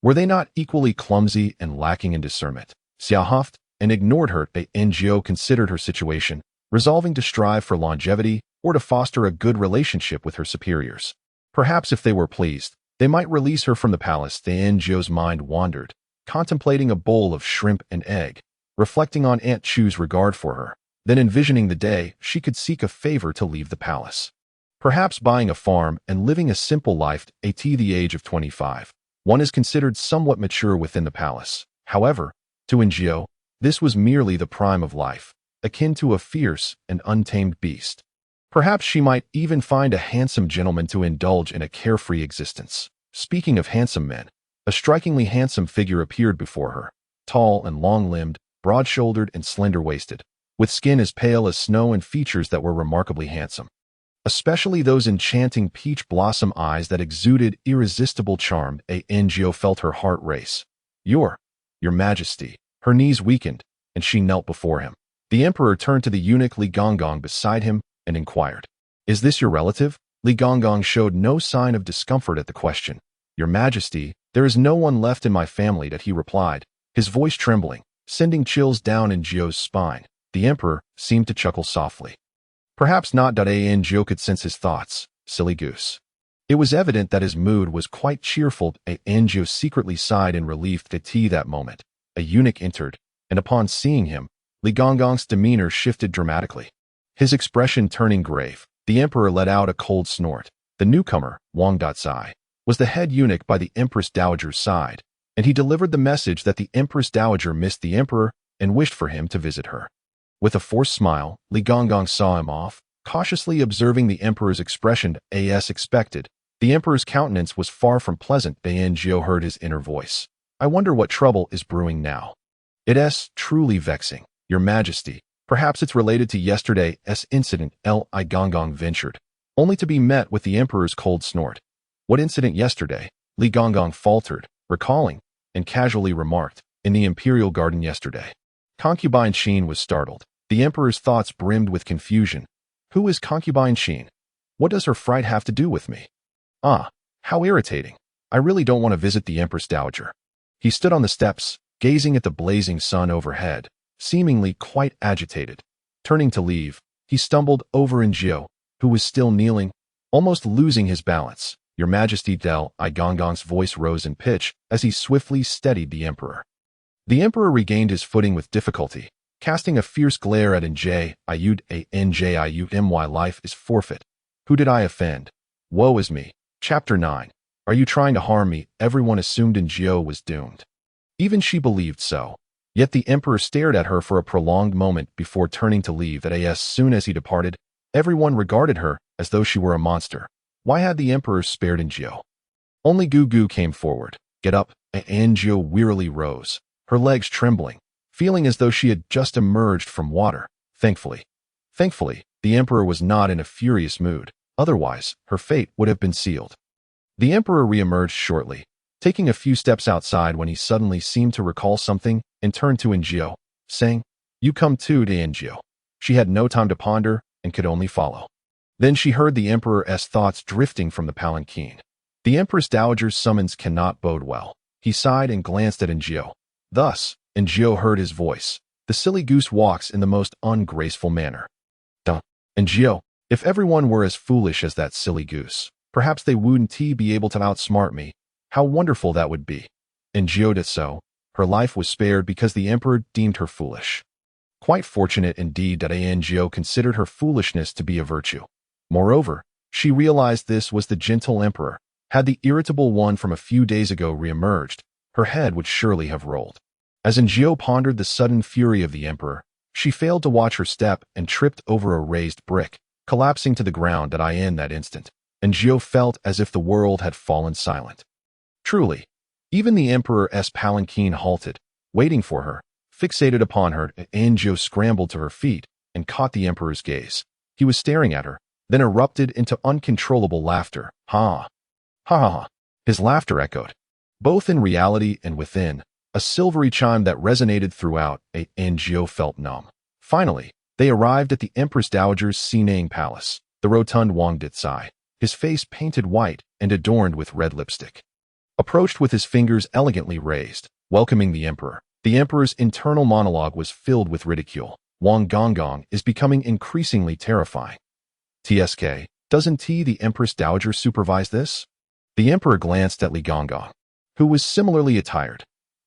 Were they not equally clumsy and lacking in discernment? Xia huffed and ignored her. And Jiao considered her situation, resolving to strive for longevity or to foster a good relationship with her superiors. Perhaps if they were pleased, they might release her from the palace. And Jiao's mind wandered, contemplating a bowl of shrimp and egg, reflecting on Aunt Chu's regard for her, then envisioning the day she could seek a favor to leave the palace. Perhaps buying a farm and living a simple life at the age of 25. One is considered somewhat mature within the palace. However, to Jiao, this was merely the prime of life, akin to a fierce and untamed beast. Perhaps she might even find a handsome gentleman to indulge in a carefree existence. Speaking of handsome men, a strikingly handsome figure appeared before her, tall and long-limbed, broad-shouldered and slender-waisted, with skin as pale as snow and features that were remarkably handsome. Especially those enchanting peach blossom eyes that exuded irresistible charm. Aunt Jiao felt her heart race. Your Majesty. Her knees weakened, and she knelt before him. The emperor turned to the eunuch Li Gonggong beside him and inquired, is this your relative? Li Gonggong showed no sign of discomfort at the question. Your Majesty, there is no one left in my family, that he replied, his voice trembling, sending chills down Jiao's spine. The emperor seemed to chuckle softly. Perhaps not. Aunt Jiao could sense his thoughts. Silly goose. It was evident that his mood was quite cheerful. Aunt Jiao secretly sighed in relief at that moment. A eunuch entered, and upon seeing him, Li Gonggong's demeanor shifted dramatically. His expression turning grave, the emperor let out a cold snort. The newcomer, Wang Datsai, was the head eunuch by the Empress Dowager's side, and he delivered the message that the Empress Dowager missed the emperor and wished for him to visit her. With a forced smile, Li Gonggong saw him off, cautiously observing the emperor's expression. As expected, the emperor's countenance was far from pleasant. Aunt Jiao heard his inner voice. I wonder what trouble is brewing now. It's truly vexing, Your Majesty. Perhaps it's related to yesterday's incident. Li Gonggong ventured, only to be met with the emperor's cold snort. What incident yesterday? Li Gonggong faltered, recalling, and casually remarked, in the imperial garden yesterday. Concubine Xin was startled. The emperor's thoughts brimmed with confusion. Who is concubine Xin? What does her fright have to do with me? Ah, how irritating. I really don't want to visit the Empress Dowager. He stood on the steps, gazing at the blazing sun overhead, seemingly quite agitated. Turning to leave, he stumbled over Njio, who was still kneeling, almost losing his balance. Your Majesty, Li Gonggong's voice rose in pitch as he swiftly steadied the emperor. The emperor regained his footing with difficulty, casting a fierce glare at Njiumy. Life is forfeit. Who did I offend? Woe is me. Chapter 9. Are you trying to harm me? Everyone assumed Njio was doomed. Even she believed so. Yet the emperor stared at her for a prolonged moment before turning to leave. As soon as he departed, everyone regarded her as though she were a monster. Why had the emperor spared Njio? Only Gugu came forward. Get up. Njio wearily rose, her legs trembling, feeling as though she had just emerged from water. Thankfully, the emperor was not in a furious mood. Otherwise, her fate would have been sealed. The emperor reemerged shortly, taking a few steps outside when he suddenly seemed to recall something and turned to Njio, saying, You come too, Njio. She had no time to ponder and could only follow. Then she heard the emperor's thoughts drifting from the palanquin. The Empress Dowager's summons cannot bode well. He sighed and glanced at Njio. Thus, Njio heard his voice. The silly goose walks in the most ungraceful manner. Njio, if everyone were as foolish as that silly goose, perhaps they wouldn't be able to outsmart me. How wonderful that would be. Njio did so. Her life was spared because the emperor deemed her foolish. Quite fortunate indeed that Njio considered her foolishness to be a virtue. Moreover, she realized this was the gentle emperor. Had the irritable one from a few days ago reemerged, her head would surely have rolled. As Njio pondered the sudden fury of the emperor, she failed to watch her step and tripped over a raised brick, collapsing to the ground in that instant. Njio felt as if the world had fallen silent. Truly, even the emperor's palanquin halted, waiting for her. Fixated upon her, Njio scrambled to her feet and caught the emperor's gaze. He was staring at her, then erupted into uncontrollable laughter. Ha! Ha ha ha! His laughter echoed, both in reality and within, a silvery chime that resonated throughout. Njio felt numb. Finally, they arrived at the Empress Dowager's Sinang Palace, the rotund Wang Ditsai, his face painted white and adorned with red lipstick. Approached with his fingers elegantly raised, welcoming the emperor. The emperor's internal monologue was filled with ridicule. Wang Gonggong is becoming increasingly terrifying. TSK, doesn't the Empress Dowager supervise this? The emperor glanced at Li Gonggong, who was similarly attired.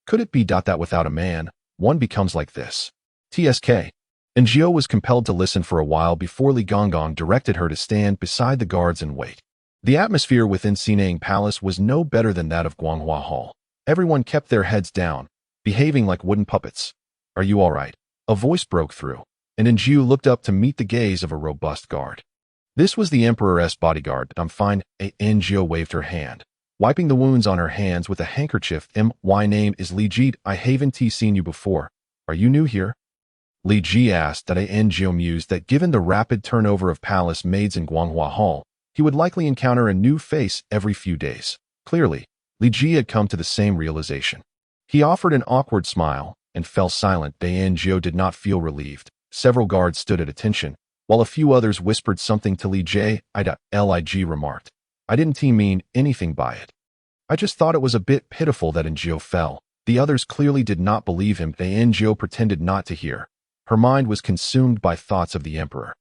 Could it be that without a man, one becomes like this? TSK. Njio was compelled to listen for a while before Li Gonggong directed her to stand beside the guards and wait. The atmosphere within Sinang Palace was no better than that of Guanghua Hall. Everyone kept their heads down, behaving like wooden puppets. Are you all right? A voice broke through, and Njio looked up to meet the gaze of a robust guard. This was the emperor's bodyguard. I'm fine. Njio waved her hand, wiping the wounds on her hands with a handkerchief. My name is Li Ji. I haven't seen you before. Are you new here? Li Ji asked. Njio mused that given the rapid turnover of palace maids in Guanghua Hall, he would likely encounter a new face every few days. Clearly, Li Ji had come to the same realization. He offered an awkward smile and fell silent. Njio did not feel relieved. Several guards stood at attention, while a few others whispered something to Li Ji. Lig remarked, I didn't mean anything by it. I just thought it was a bit pitiful that Njio fell. The others clearly did not believe him. Njio pretended not to hear. Her mind was consumed by thoughts of the emperor.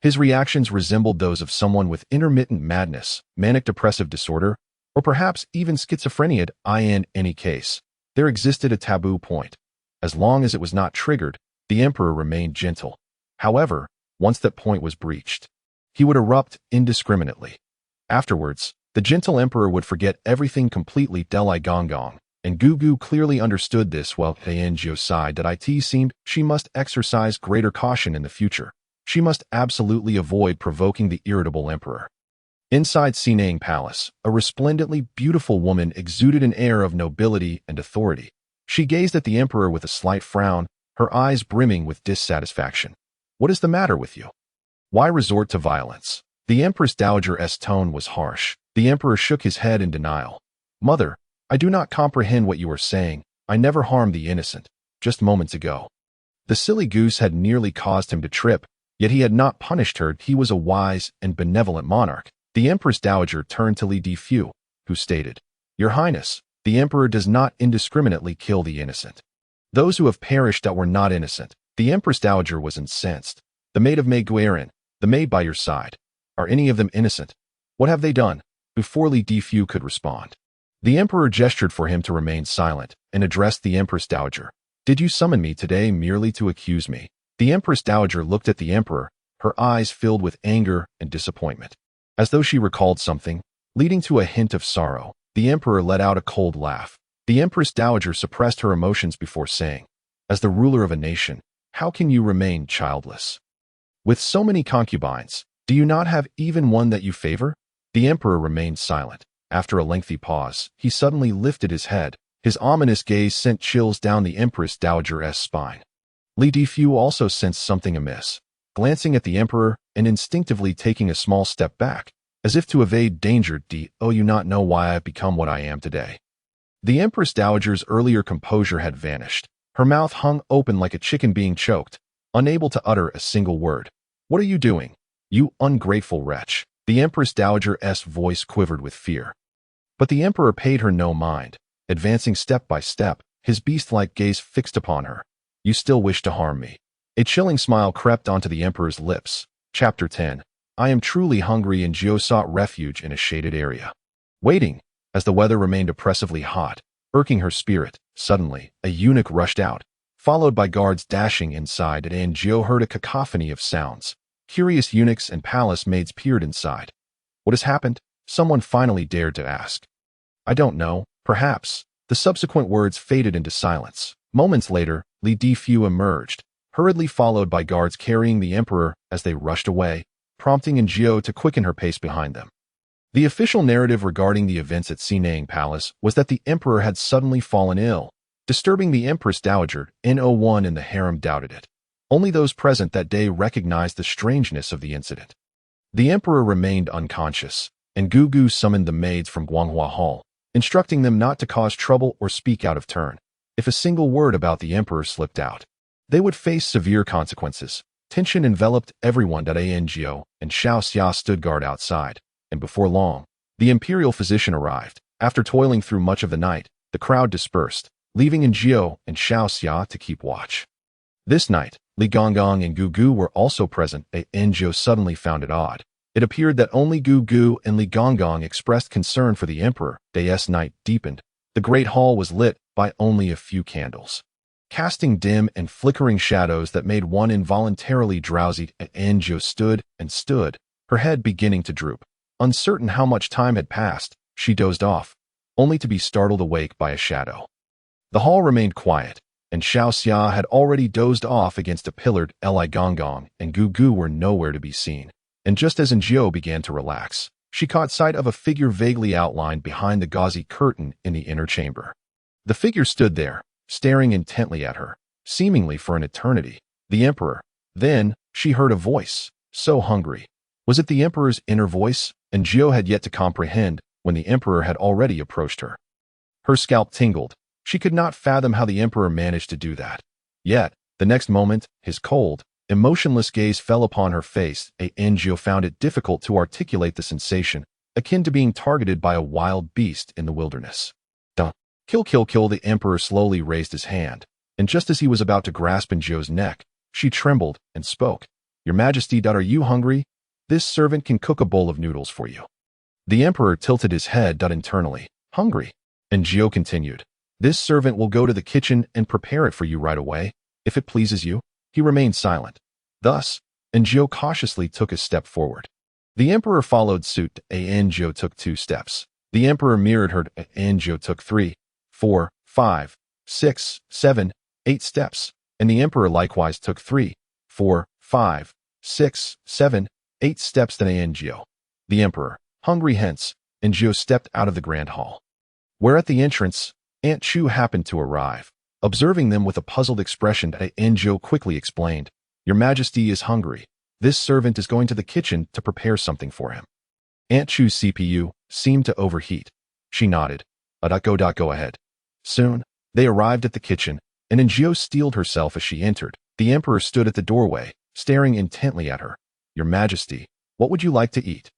His reactions resembled those of someone with intermittent madness, manic depressive disorder, or perhaps even schizophrenia. In any case, there existed a taboo point. As long as it was not triggered, the emperor remained gentle. However, once that point was breached, he would erupt indiscriminately. Afterwards, the gentle emperor would forget everything completely. Li Gonggong and Gugu clearly understood this while Njio sighed that it seemed she must exercise greater caution in the future. She must absolutely avoid provoking the irritable emperor. Inside Sinang Palace, a resplendently beautiful woman exuded an air of nobility and authority. She gazed at the emperor with a slight frown, her eyes brimming with dissatisfaction. What is the matter with you? Why resort to violence? The Empress Dowager's tone was harsh. The emperor shook his head in denial. Mother, I do not comprehend what you are saying. I never harmed the innocent, just moments ago. The silly goose had nearly caused him to trip, yet he had not punished her. He was a wise and benevolent monarch. The Empress Dowager turned to Li Defu, who stated, Your Highness, the emperor does not indiscriminately kill the innocent. Those who have perished that were not innocent. The Empress Dowager was incensed. The maid of Mei Guerin, the maid by your side. Are any of them innocent? What have they done? Before Li Defu could respond, the emperor gestured for him to remain silent and addressed the Empress Dowager. Did you summon me today merely to accuse me? The Empress Dowager looked at the emperor, her eyes filled with anger and disappointment. As though she recalled something, leading to a hint of sorrow, the emperor let out a cold laugh. The Empress Dowager suppressed her emotions before saying, As the ruler of a nation, how can you remain childless? With so many concubines, do you not have even one that you favor? The emperor remained silent. After a lengthy pause, he suddenly lifted his head. His ominous gaze sent chills down the Empress Dowager's spine. Li Defu also sensed something amiss, glancing at the emperor and instinctively taking a small step back, as if to evade danger. Do you not know why I've become what I am today? The Empress Dowager's earlier composure had vanished. Her mouth hung open like a chicken being choked, unable to utter a single word. What are you doing, you ungrateful wretch? The Empress Dowager's voice quivered with fear. But the emperor paid her no mind, advancing step by step, his beast-like gaze fixed upon her. You still wish to harm me. A chilling smile crept onto the emperor's lips. Chapter 10. I am truly hungry, and Jiao sought refuge in a shaded area. Waiting, as the weather remained oppressively hot, irking her spirit, suddenly, a eunuch rushed out, followed by guards dashing inside, and Jiao heard a cacophony of sounds. Curious eunuchs and palace maids peered inside. What has happened? Someone finally dared to ask. I don't know, perhaps. The subsequent words faded into silence. Moments later, Li Defu emerged, hurriedly followed by guards carrying the emperor as they rushed away, prompting Jiao to quicken her pace behind them. The official narrative regarding the events at Sinang Palace was that the emperor had suddenly fallen ill, disturbing the Empress Dowager. No one in the harem doubted it. Only those present that day recognized the strangeness of the incident. The emperor remained unconscious, and Gugu summoned the maids from Guanghua Hall, instructing them not to cause trouble or speak out of turn. If a single word about the emperor slipped out, they would face severe consequences. Tension enveloped everyone. Jiao and Xiao Xia stood guard outside, and before long, the imperial physician arrived. After toiling through much of the night, the crowd dispersed, leaving Jiao and Xiao Xia to keep watch. This night, Li Gonggong and Gugu were also present. Jiao suddenly found it odd. It appeared that only Gugu and Li Gonggong expressed concern for the emperor. Day's night deepened. The great hall was lit by only a few candles, casting dim and flickering shadows that made one involuntarily drowsy. Jiao stood and stood, her head beginning to droop. Uncertain how much time had passed, she dozed off, only to be startled awake by a shadow. The hall remained quiet, and Xiao Xia had already dozed off against a pillar. Li Gonggong and Gugu were nowhere to be seen. And just as Jiao began to relax, she caught sight of a figure vaguely outlined behind the gauzy curtain in the inner chamber. The figure stood there, staring intently at her, seemingly for an eternity. The emperor. Then, she heard a voice. So hungry. Was it the emperor's inner voice? And Jiao had yet to comprehend when the emperor had already approached her. Her scalp tingled. She could not fathom how the emperor managed to do that. Yet, the next moment, his cold, emotionless gaze fell upon her face. Jiao found it difficult to articulate the sensation, akin to being targeted by a wild beast in the wilderness. Kill, kill, kill. The emperor slowly raised his hand, and just as he was about to grasp Jiao's neck, she trembled and spoke. Your Majesty, are you hungry? This servant can cook a bowl of noodles for you. The emperor tilted his head internally. Hungry? And Jiao continued. This servant will go to the kitchen and prepare it for you right away, if it pleases you. He remained silent. Thus, Jiao cautiously took a step forward. The emperor followed suit. Jiao took 2 steps. The emperor mirrored her. Jiao took 3, 4, 5, 6, 7, 8 steps, and the emperor likewise took 3, 4, 5, 6, 7, 8 steps. Then Jiao, the emperor, hungry hence, and Jiao stepped out of the grand hall. Where at the entrance, Aunt Chu happened to arrive. Observing them with a puzzled expression, Jiao quickly explained, Your Majesty is hungry. This servant is going to the kitchen to prepare something for him. Aunt Chu's CPU seemed to overheat. She nodded. Go ahead. Soon, they arrived at the kitchen, and Enjio steeled herself as she entered. The emperor stood at the doorway, staring intently at her. Your Majesty, what would you like to eat?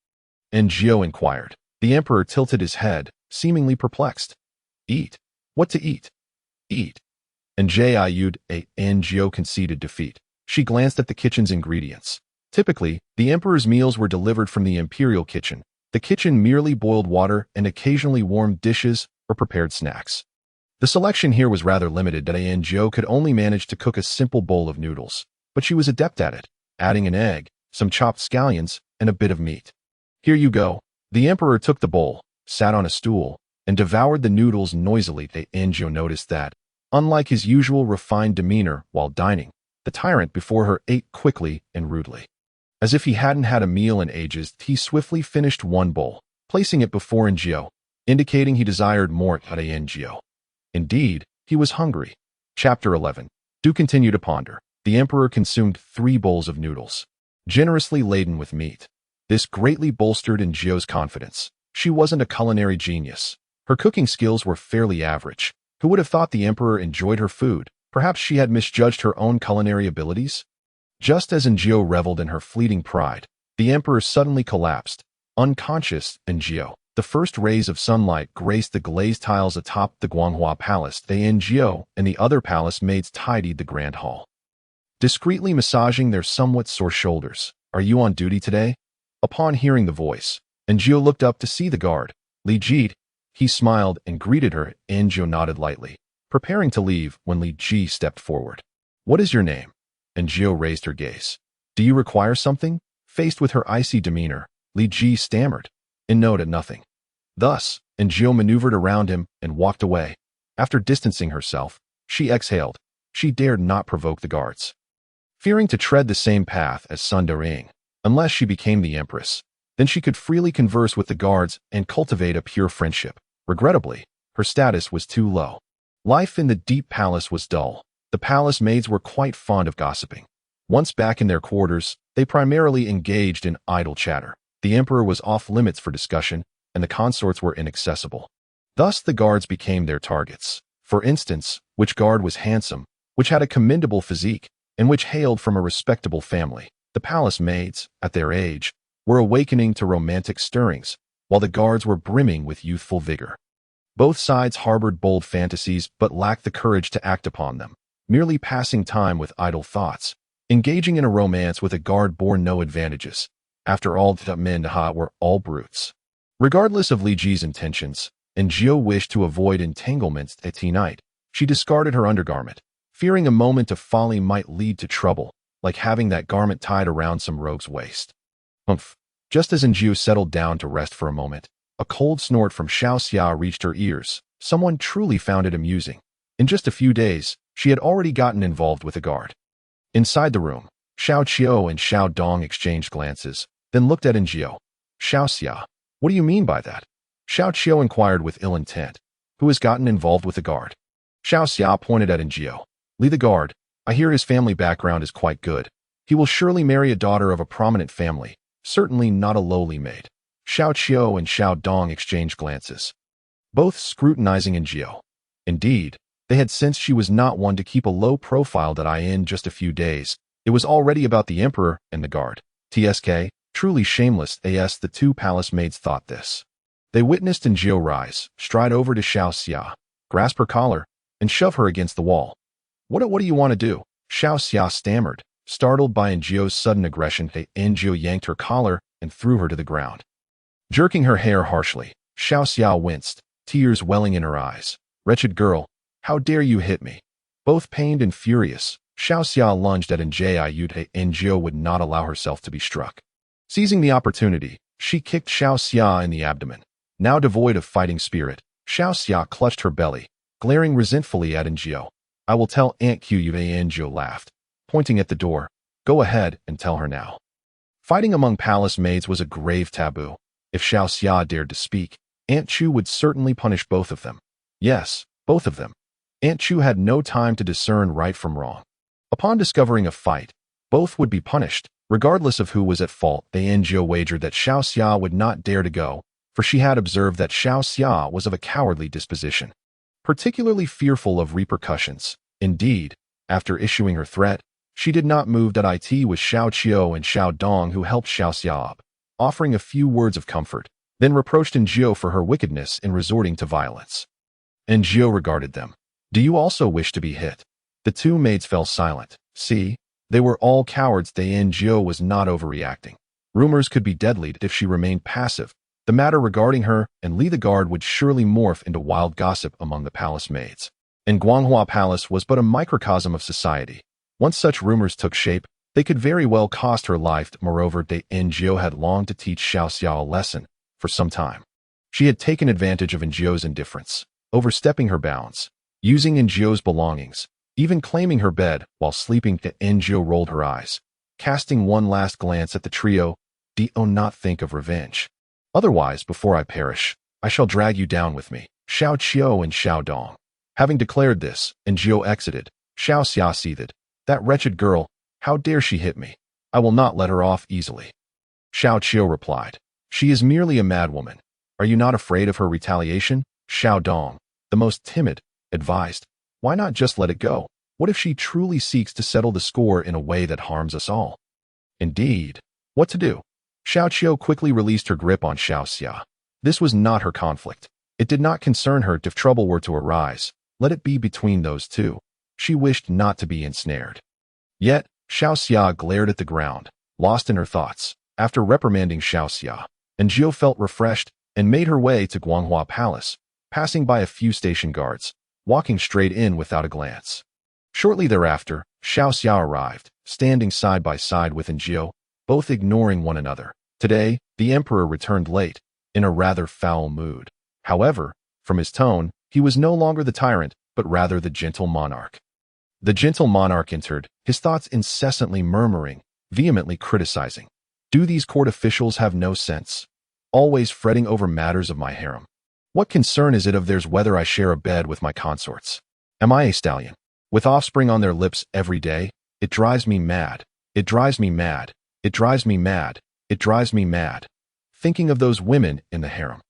Enjio inquired. The emperor tilted his head, seemingly perplexed. Eat? What to eat? Eat. Enjio conceded defeat. She glanced at the kitchen's ingredients. Typically, the emperor's meals were delivered from the imperial kitchen. The kitchen merely boiled water and occasionally warmed dishes or prepared snacks. The selection here was rather limited, that Enjio could only manage to cook a simple bowl of noodles, but she was adept at it, adding an egg, some chopped scallions, and a bit of meat. Here you go. The emperor took the bowl, sat on a stool, and devoured the noodles noisily. Enjio noticed that, unlike his usual refined demeanor while dining, the tyrant before her ate quickly and rudely. As if he hadn't had a meal in ages, he swiftly finished one bowl, placing it before Enjio, indicating he desired more. Enjio. Indeed, he was hungry. Chapter 11. Do continue to ponder. The emperor consumed 3 bowls of noodles, generously laden with meat. This greatly bolstered Enjio's confidence. She wasn't a culinary genius. Her cooking skills were fairly average. Who would have thought the emperor enjoyed her food? Perhaps she had misjudged her own culinary abilities? Just as Enjio reveled in her fleeting pride, the emperor suddenly collapsed. Unconscious, Enjio. The first rays of sunlight graced the glazed tiles atop the Guanghua Palace. Enjio and the other palace maids tidied the grand hall, discreetly massaging their somewhat sore shoulders. Are you on duty today? Upon hearing the voice, Enjio looked up to see the guard, Li Ji. He smiled and greeted her. Enjio nodded lightly, preparing to leave when Li Ji stepped forward. What is your name? Enjio raised her gaze. Do you require something? Faced with her icy demeanor, Li Ji stammered, and noted nothing. Thus, Enjio maneuvered around him and walked away. After distancing herself, she exhaled. She dared not provoke the guards, fearing to tread the same path as Sun Daring. Unless she became the empress, then she could freely converse with the guards and cultivate a pure friendship. Regrettably, her status was too low. Life in the deep palace was dull. The palace maids were quite fond of gossiping. Once back in their quarters, they primarily engaged in idle chatter. The emperor was off limits for discussion, and the consorts were inaccessible. Thus the guards became their targets. For instance, which guard was handsome, which had a commendable physique, and which hailed from a respectable family. The palace maids, at their age, were awakening to romantic stirrings, while the guards were brimming with youthful vigor. Both sides harbored bold fantasies but lacked the courage to act upon them, merely passing time with idle thoughts. Engaging in a romance with a guard bore no advantages. After all, the men were all brutes. Regardless of Li Ji's intentions, Enjio wished to avoid entanglements at night. She discarded her undergarment, fearing a moment of folly might lead to trouble, like having that garment tied around some rogue's waist. Humph. Just as Enjio settled down to rest for a moment, a cold snort from Xiao Xia reached her ears. Someone truly found it amusing. In just a few days, she had already gotten involved with a guard. Inside the room, Xiao Qiu and Xiao Dong exchanged glances, then looked at Enjio. Xiao Xia, what do you mean by that? Xiao Qiu inquired with ill intent. Who has gotten involved with a guard? Xiao Xia pointed at Enjio. Li the guard. I hear his family background is quite good. He will surely marry a daughter of a prominent family, certainly not a lowly maid. Xiao Qiu and Xiao Dong exchanged glances, both scrutinizing Enjio. Indeed, they had sensed she was not one to keep a low profile. In just a few days, it was already about the emperor and the guard. TSK, truly shameless. As the 2 palace maids thought this, they witnessed Enjio rise, stride over to Xiao Xia, grasp her collar, and shove her against the wall. What do you want to do? Xiao Xia stammered, startled by Enjio's sudden aggression. Enjio yanked her collar and threw her to the ground. Jerking her hair harshly, Xiao Xia winced, tears welling in her eyes. Wretched girl, how dare you hit me? Both pained and furious, Xiao Xia lunged at Enjio. Enjio would not allow herself to be struck. Seizing the opportunity, she kicked Xiao Xia in the abdomen. Now devoid of fighting spirit, Xiao Xia clutched her belly, glaring resentfully at Enjio. I will tell Aunt Qiu. Enjio laughed, pointing at the door. Go ahead and tell her now. Fighting among palace maids was a grave taboo. If Xiao Xia dared to speak, Aunt Chu would certainly punish both of them. Yes, both of them. Aunt Chu had no time to discern right from wrong. Upon discovering a fight, both would be punished. Regardless of who was at fault, Enjo wagered that Xiao Xia would not dare to go, for she had observed that Xiao Xia was of a cowardly disposition, particularly fearful of repercussions. Indeed, after issuing her threat, she did not move. It was Xiao Qiu and Xiao Dong who helped Xiao Xia up, offering a few words of comfort, then reproached Enjo for her wickedness in resorting to violence. Enjo regarded them. Do you also wish to be hit? The two maids fell silent. See, they were all cowards. Enjo was not overreacting. Rumors could be deadly if she remained passive. The matter regarding her and Li the guard would surely morph into wild gossip among the palace maids. And Guanghua Palace was but a microcosm of society. Once such rumors took shape, they could very well cost her life. Moreover, Enjo had longed to teach Xiao Xia a lesson for some time. She had taken advantage of Enjo's indifference, overstepping her bounds, using Enjo's belongings, even claiming her bed while sleeping. Enjo rolled her eyes, casting one last glance at the trio. Do not think of revenge. Otherwise, before I perish, I shall drag you down with me. Xiao Qiu and Xiao Dong. Having declared this, Enjo exited. Xiao Xia seethed. That wretched girl, how dare she hit me? I will not let her off easily. Xiao Qiu replied. She is merely a madwoman. Are you not afraid of her retaliation? Xiao Dong, the most timid, advised. Why not just let it go? What if she truly seeks to settle the score in a way that harms us all? Indeed. What to do? Xiao Qiu quickly released her grip on Xiao Xia. This was not her conflict. It did not concern her if trouble were to arise. Let it be between those two. She wished not to be ensnared. Yet, Xiao Xia glared at the ground, lost in her thoughts. After reprimanding Xiao Xia, Enjo felt refreshed and made her way to Guanghua Palace, passing by a few station guards, walking straight in without a glance. Shortly thereafter, Xiao Xia arrived, standing side by side with Enjo, both ignoring one another. Today, the emperor returned late, in a rather foul mood. However, from his tone, he was no longer the tyrant, but rather the gentle monarch. The gentle monarch entered, his thoughts incessantly murmuring, vehemently criticizing. Do these court officials have no sense? Always fretting over matters of my harem. What concern is it of theirs whether I share a bed with my consorts? Am I a stallion? With offspring on their lips every day, it drives me mad. It drives me mad. It drives me mad. It drives me mad. Thinking of those women in the harem.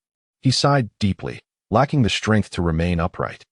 He sighed deeply, lacking the strength to remain upright.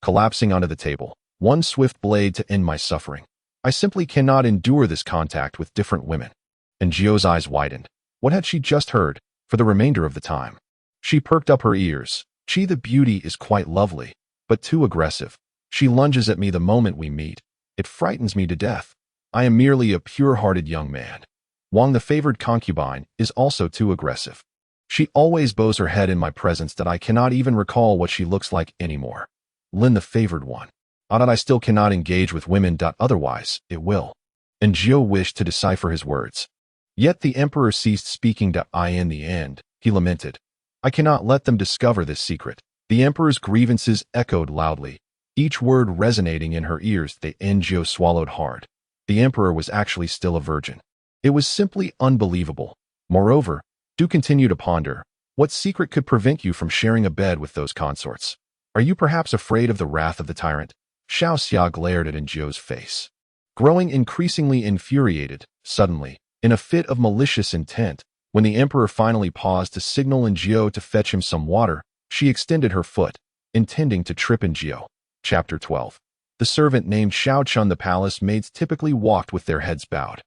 Collapsing onto the table, one swift blade to end my suffering. I simply cannot endure this contact with different women. And Gio's eyes widened. What had she just heard? For the remainder of the time, she perked up her ears. She the beauty is quite lovely, but too aggressive. She lunges at me the moment we meet. It frightens me to death. I am merely a pure-hearted young man. Wang the favored concubine is also too aggressive. She always bows her head in my presence that I cannot even recall what she looks like anymore. Lin the favored one. I still cannot engage with women. Otherwise, it will. And Gio wished to decipher his words. Yet the emperor ceased speaking. In the end, he lamented. I cannot let them discover this secret. The emperor's grievances echoed loudly, each word resonating in her ears. Gio swallowed hard. The emperor was actually still a virgin. It was simply unbelievable. Moreover, do continue to ponder. What secret could prevent you from sharing a bed with those consorts? Are you perhaps afraid of the wrath of the tyrant? Xiao Xia glared at Enjo's face. Growing increasingly infuriated, suddenly, in a fit of malicious intent, when the emperor finally paused to signal Enjo to fetch him some water, she extended her foot, intending to trip Enjo. Chapter 12. The servant named Xiao Chun. The palace maids typically walked with their heads bowed.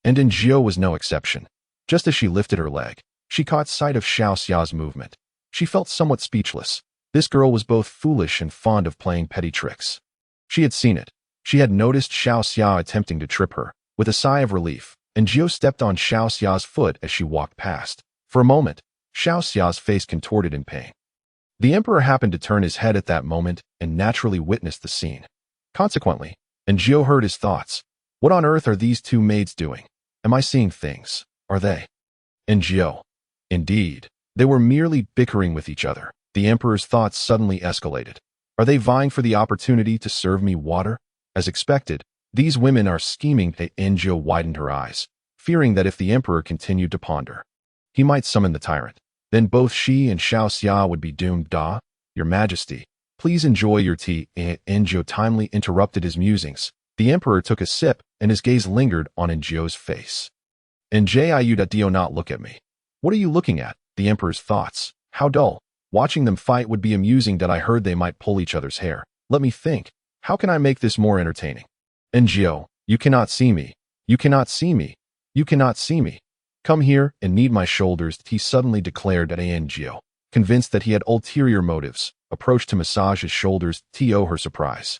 And Enjo was no exception. Just as she lifted her leg, she caught sight of Xiao Xia's movement. She felt somewhat speechless. This girl was both foolish and fond of playing petty tricks. She had seen it. She had noticed Xiao Xia attempting to trip her. With a sigh of relief, Enjo stepped on Xiao Xia's foot as she walked past. For a moment, Xiao Xia's face contorted in pain. The emperor happened to turn his head at that moment and naturally witnessed the scene. Consequently, Enjo heard his thoughts. What on earth are these two maids doing? Am I seeing things? Are they? Enjo. Indeed, they were merely bickering with each other. The emperor's thoughts suddenly escalated. Are they vying for the opportunity to serve me water? As expected, these women are scheming. Enjo widened her eyes, fearing that if the emperor continued to ponder, he might summon the tyrant. Then both she and Xiao Xia would be doomed. Your Majesty, please enjoy your tea. Enjo timely interrupted his musings. The emperor took a sip, and his gaze lingered on Enjo's face. And Jiu not look at me. What are you looking at? The emperor's thoughts. How dull. Watching them fight would be amusing that I heard they might pull each other's hair. Let me think. How can I make this more entertaining? And you cannot see me. You cannot see me. You cannot see me. Come here and knead my shoulders, he suddenly declared at Angio. Convinced that he had ulterior motives, approached to massage his shoulders to her surprise.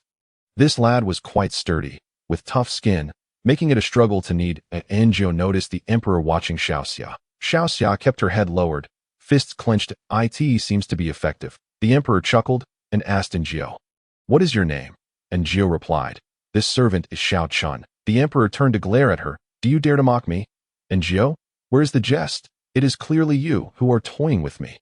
This lad was quite sturdy, with tough skin, making it a struggle to knead. Angio noticed the emperor watching Xiaoxia. Xiaoxia kept her head lowered, fists clenched. It seems to be effective. The emperor chuckled and asked Angio, "What is your name?" Angio replied, "This servant is Xiao Chun." The emperor turned to glare at her. "Do you dare to mock me?" Angio, where is the jest? It is clearly you who are toying with me.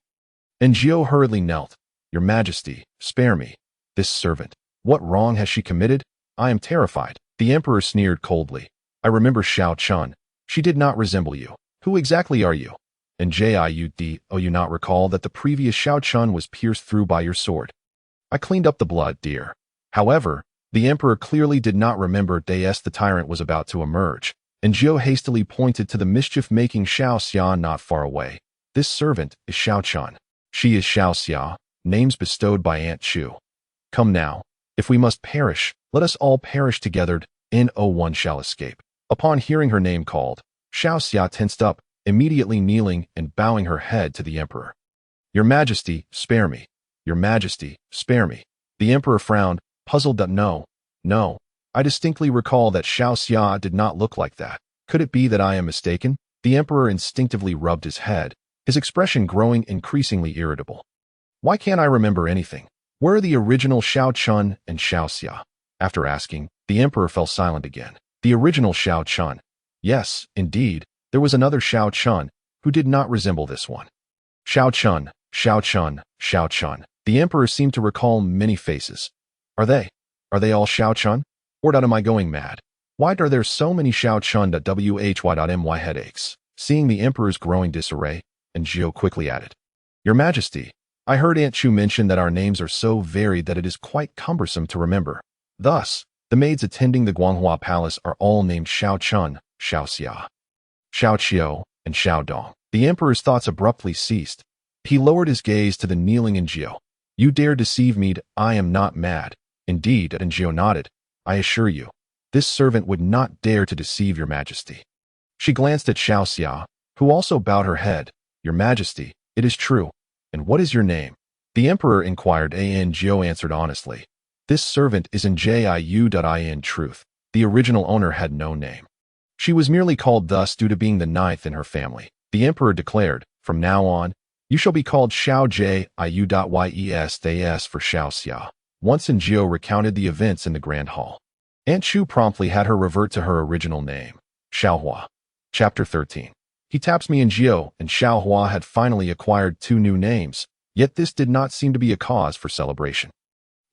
Angio hurriedly knelt. Your Majesty, spare me. This servant. What wrong has she committed? I am terrified. The emperor sneered coldly. I remember Xiao Chun. She did not resemble you. Who exactly are you? And you not recall that the previous Xiao Chun was pierced through by your sword? I cleaned up the blood, dear. However, the emperor clearly did not remember the tyrant was about to emerge, and Jiu hastily pointed to the mischief-making Xiao Xia not far away. This servant is Xiao Chun. She is Xiao Xia, names bestowed by Aunt Chu. Come now. If we must perish, let us all perish together. No one shall escape. Upon hearing her name called, Xiao Xia tensed up, immediately kneeling and bowing her head to the emperor. Your Majesty, spare me. Your Majesty, spare me. The emperor frowned, puzzled that no, I distinctly recall that Xiao Xia did not look like that. Could it be that I am mistaken? The emperor instinctively rubbed his head, his expression growing increasingly irritable. Why can't I remember anything? Where are the original Xiao Chun and Xiao Xia? After asking, the emperor fell silent again. The original Xiao Chun. Yes, indeed, there was another Xiao Chun, who did not resemble this one. Xiao Chun, Xiao Chun, Xiao Chun. The emperor seemed to recall many faces. Are they all Xiao Chun? Or am I going mad? Why are there so many Xiao Chun? Why headaches? Seeing the emperor's growing disarray, Angio quickly added, Your Majesty, I heard Aunt Chu mention that our names are so varied that it is quite cumbersome to remember. Thus, the maids attending the Guanghua Palace are all named Xiao Chun, Xiao Xia, Xiao Qiu, and Xiao Dong. The emperor's thoughts abruptly ceased. He lowered his gaze to the kneeling Angio. You dare deceive me? I am not mad. Indeed, Angio nodded. I assure you, this servant would not dare to deceive your Majesty. She glanced at Xiao Xia, who also bowed her head. Your Majesty, it is true. And what is your name? The emperor inquired. Angio answered honestly. This servant is in truth. The original owner had no name. She was merely called thus due to being the ninth in her family. The emperor declared, from now on, you shall be called Xiao Jiu for Xiao Xia. Once Angio recounted the events in the Grand Hall. Aunt Chu promptly had her revert to her original name, Xiaohua. Chapter 13. He taps me. Angio and Xiaohua had finally acquired two new names, yet this did not seem to be a cause for celebration.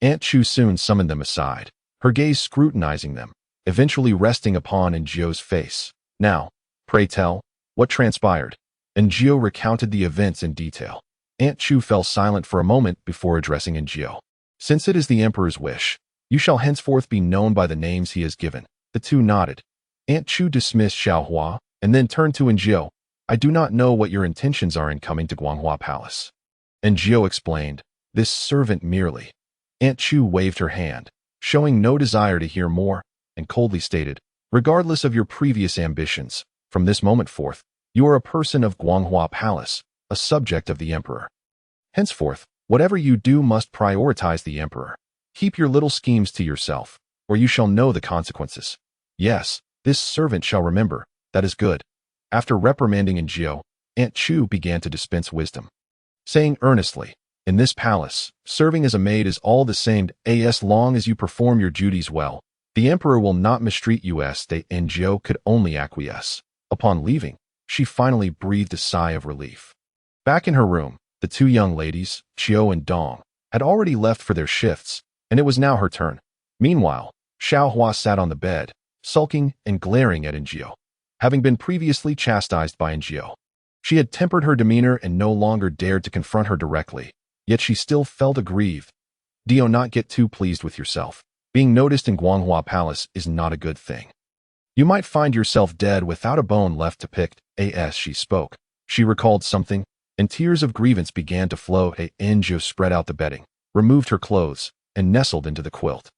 Aunt Chu soon summoned them aside, her gaze scrutinizing them, eventually resting upon Angio's face. Now, pray tell, what transpired? Angio recounted the events in detail. Aunt Chu fell silent for a moment before addressing Angio. Since it is the emperor's wish, you shall henceforth be known by the names he has given. The two nodded. Aunt Chu dismissed Xiaohua and then turned to Angio. I do not know what your intentions are in coming to Guanghua Palace. Angio explained, this servant merely. Aunt Chu waved her hand, showing no desire to hear more, and coldly stated, regardless of your previous ambitions, from this moment forth, you are a person of Guanghua Palace, a subject of the emperor. Henceforth, whatever you do must prioritize the emperor. Keep your little schemes to yourself, or you shall know the consequences. Yes, this servant shall remember. That is good. After reprimanding Angio, Aunt Chu began to dispense wisdom, saying earnestly, in this palace, serving as a maid is all the same as long as you perform your duties well. The emperor will not mistreat you. Angio could only acquiesce. Upon leaving, she finally breathed a sigh of relief. Back in her room, the two young ladies, Qiu and Dong, had already left for their shifts, and it was now her turn. Meanwhile, Xiaohua sat on the bed, sulking and glaring at Angio. Having been previously chastised by Angio, she had tempered her demeanor and no longer dared to confront her directly, yet she still felt aggrieved. Do not get too pleased with yourself. Being noticed in Guanghua Palace is not a good thing. You might find yourself dead without a bone left to pick. As she spoke, she recalled something, and tears of grievance began to flow. Anjo spread out the bedding, removed her clothes, and nestled into the quilt.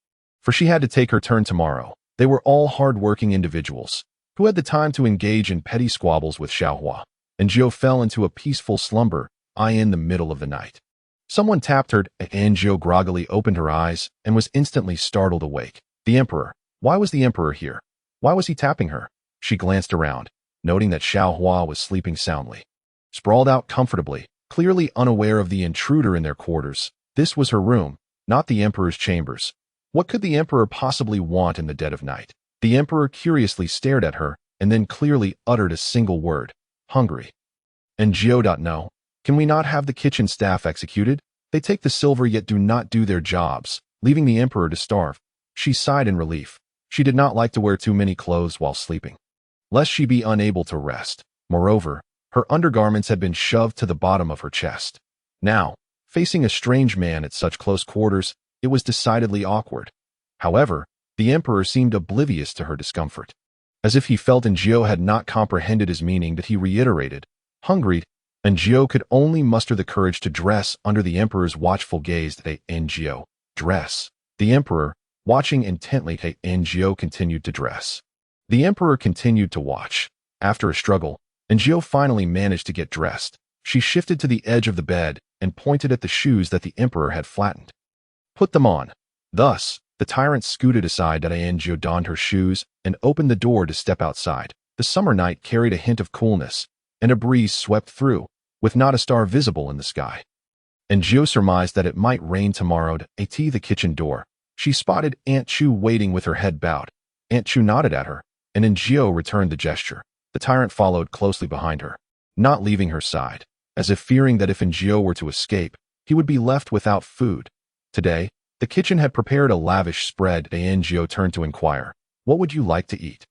For she had to take her turn tomorrow. They were all hard-working individuals who had the time to engage in petty squabbles with Xiaohua, and Zhou fell into a peaceful slumber in the middle of the night. Someone tapped her, and Zhou groggily opened her eyes and was instantly startled awake. The Emperor. Why was the Emperor here? Why was he tapping her? She glanced around, noting that Xiaohua was sleeping soundly, sprawled out comfortably, clearly unaware of the intruder in their quarters. This was her room, not the Emperor's chambers. What could the Emperor possibly want in the dead of night? The Emperor curiously stared at her and then clearly uttered a single word: hungry. And Zhou, no. Can we not have the kitchen staff executed? They take the silver yet do not do their jobs, leaving the Emperor to starve. She sighed in relief. She did not like to wear too many clothes while sleeping, lest she be unable to rest. Moreover, her undergarments had been shoved to the bottom of her chest. Now, facing a strange man at such close quarters, it was decidedly awkward. However, the Emperor seemed oblivious to her discomfort. As if he felt and Zhou had not comprehended his meaning, that he reiterated, hungry, and Zhou could only muster the courage to dress under the Emperor's watchful gaze. Zhou, dress. The Emperor, watching intently, Zhou continued to dress. The Emperor continued to watch. After a struggle, Zhou finally managed to get dressed. She shifted to the edge of the bed and pointed at the shoes that the Emperor had flattened. Put them on. Thus, the tyrant scooted aside. Zhou donned her shoes and opened the door to step outside. The summer night carried a hint of coolness, and a breeze swept through, with not a star visible in the sky. And Zhou surmised that it might rain tomorrow. At the kitchen door, she spotted Aunt Chu waiting with her head bowed. Aunt Chu nodded at her, and Zhou returned the gesture. The tyrant followed closely behind her, not leaving her side, as if fearing that if Zhou were to escape, he would be left without food. Today, the kitchen had prepared a lavish spread. Zhou turned to inquire, what would you like to eat?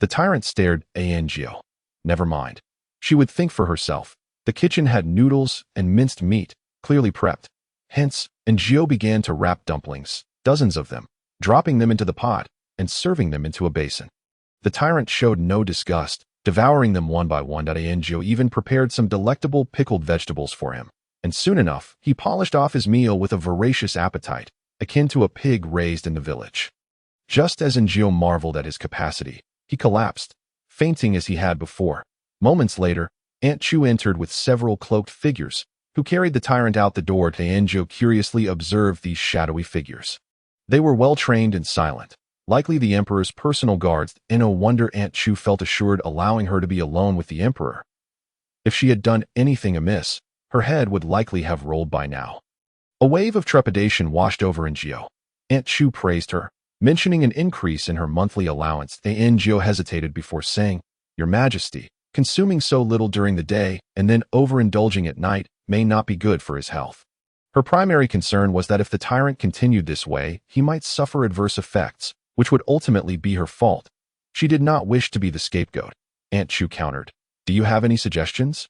The tyrant stared. Zhou. Never mind. She would think for herself. The kitchen had noodles and minced meat, clearly prepped. Hence, Zhou began to wrap dumplings, dozens of them, dropping them into the pot and serving them into a basin. The tyrant showed no disgust, devouring them one by one. Zhou even prepared some delectable pickled vegetables for him, and soon enough, he polished off his meal with a voracious appetite, akin to a pig raised in the village. Just as Zhou marveled at his capacity, he collapsed, fainting as he had before. Moments later, Aunt Chu entered with several cloaked figures, who carried the tyrant out the door. Zhou curiously observed these shadowy figures. They were well-trained and silent, likely the Emperor's personal guards. No wonder Aunt Chu felt assured, allowing her to be alone with the Emperor. If she had done anything amiss, her head would likely have rolled by now. A wave of trepidation washed over Zhou. Aunt Chu praised her, mentioning an increase in her monthly allowance. Zhou hesitated before saying, Your Majesty, consuming so little during the day and then overindulging at night may not be good for his health. Her primary concern was that if the tyrant continued this way, he might suffer adverse effects, which would ultimately be her fault. She did not wish to be the scapegoat. Aunt Chu countered, Do you have any suggestions?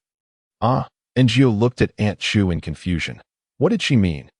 Zhou looked at Aunt Chu in confusion. What did she mean?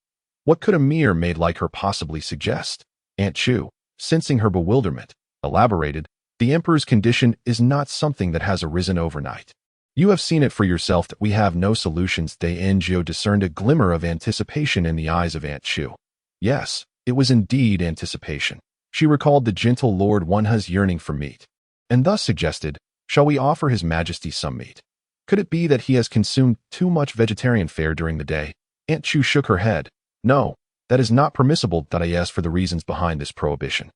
What could a mere maid like her possibly suggest? Aunt Chu, sensing her bewilderment, elaborated, The Emperor's condition is not something that has arisen overnight. You have seen it for yourself that we have no solutions. Zhou discerned a glimmer of anticipation in the eyes of Aunt Chu. Yes, it was indeed anticipation. She recalled the gentle Lord Wenhe's yearning for meat, and thus suggested, Shall we offer His Majesty some meat? Could it be that he has consumed too much vegetarian fare during the day? Aunt Chu shook her head. No, that is not permissible. I asked for the reasons behind this prohibition.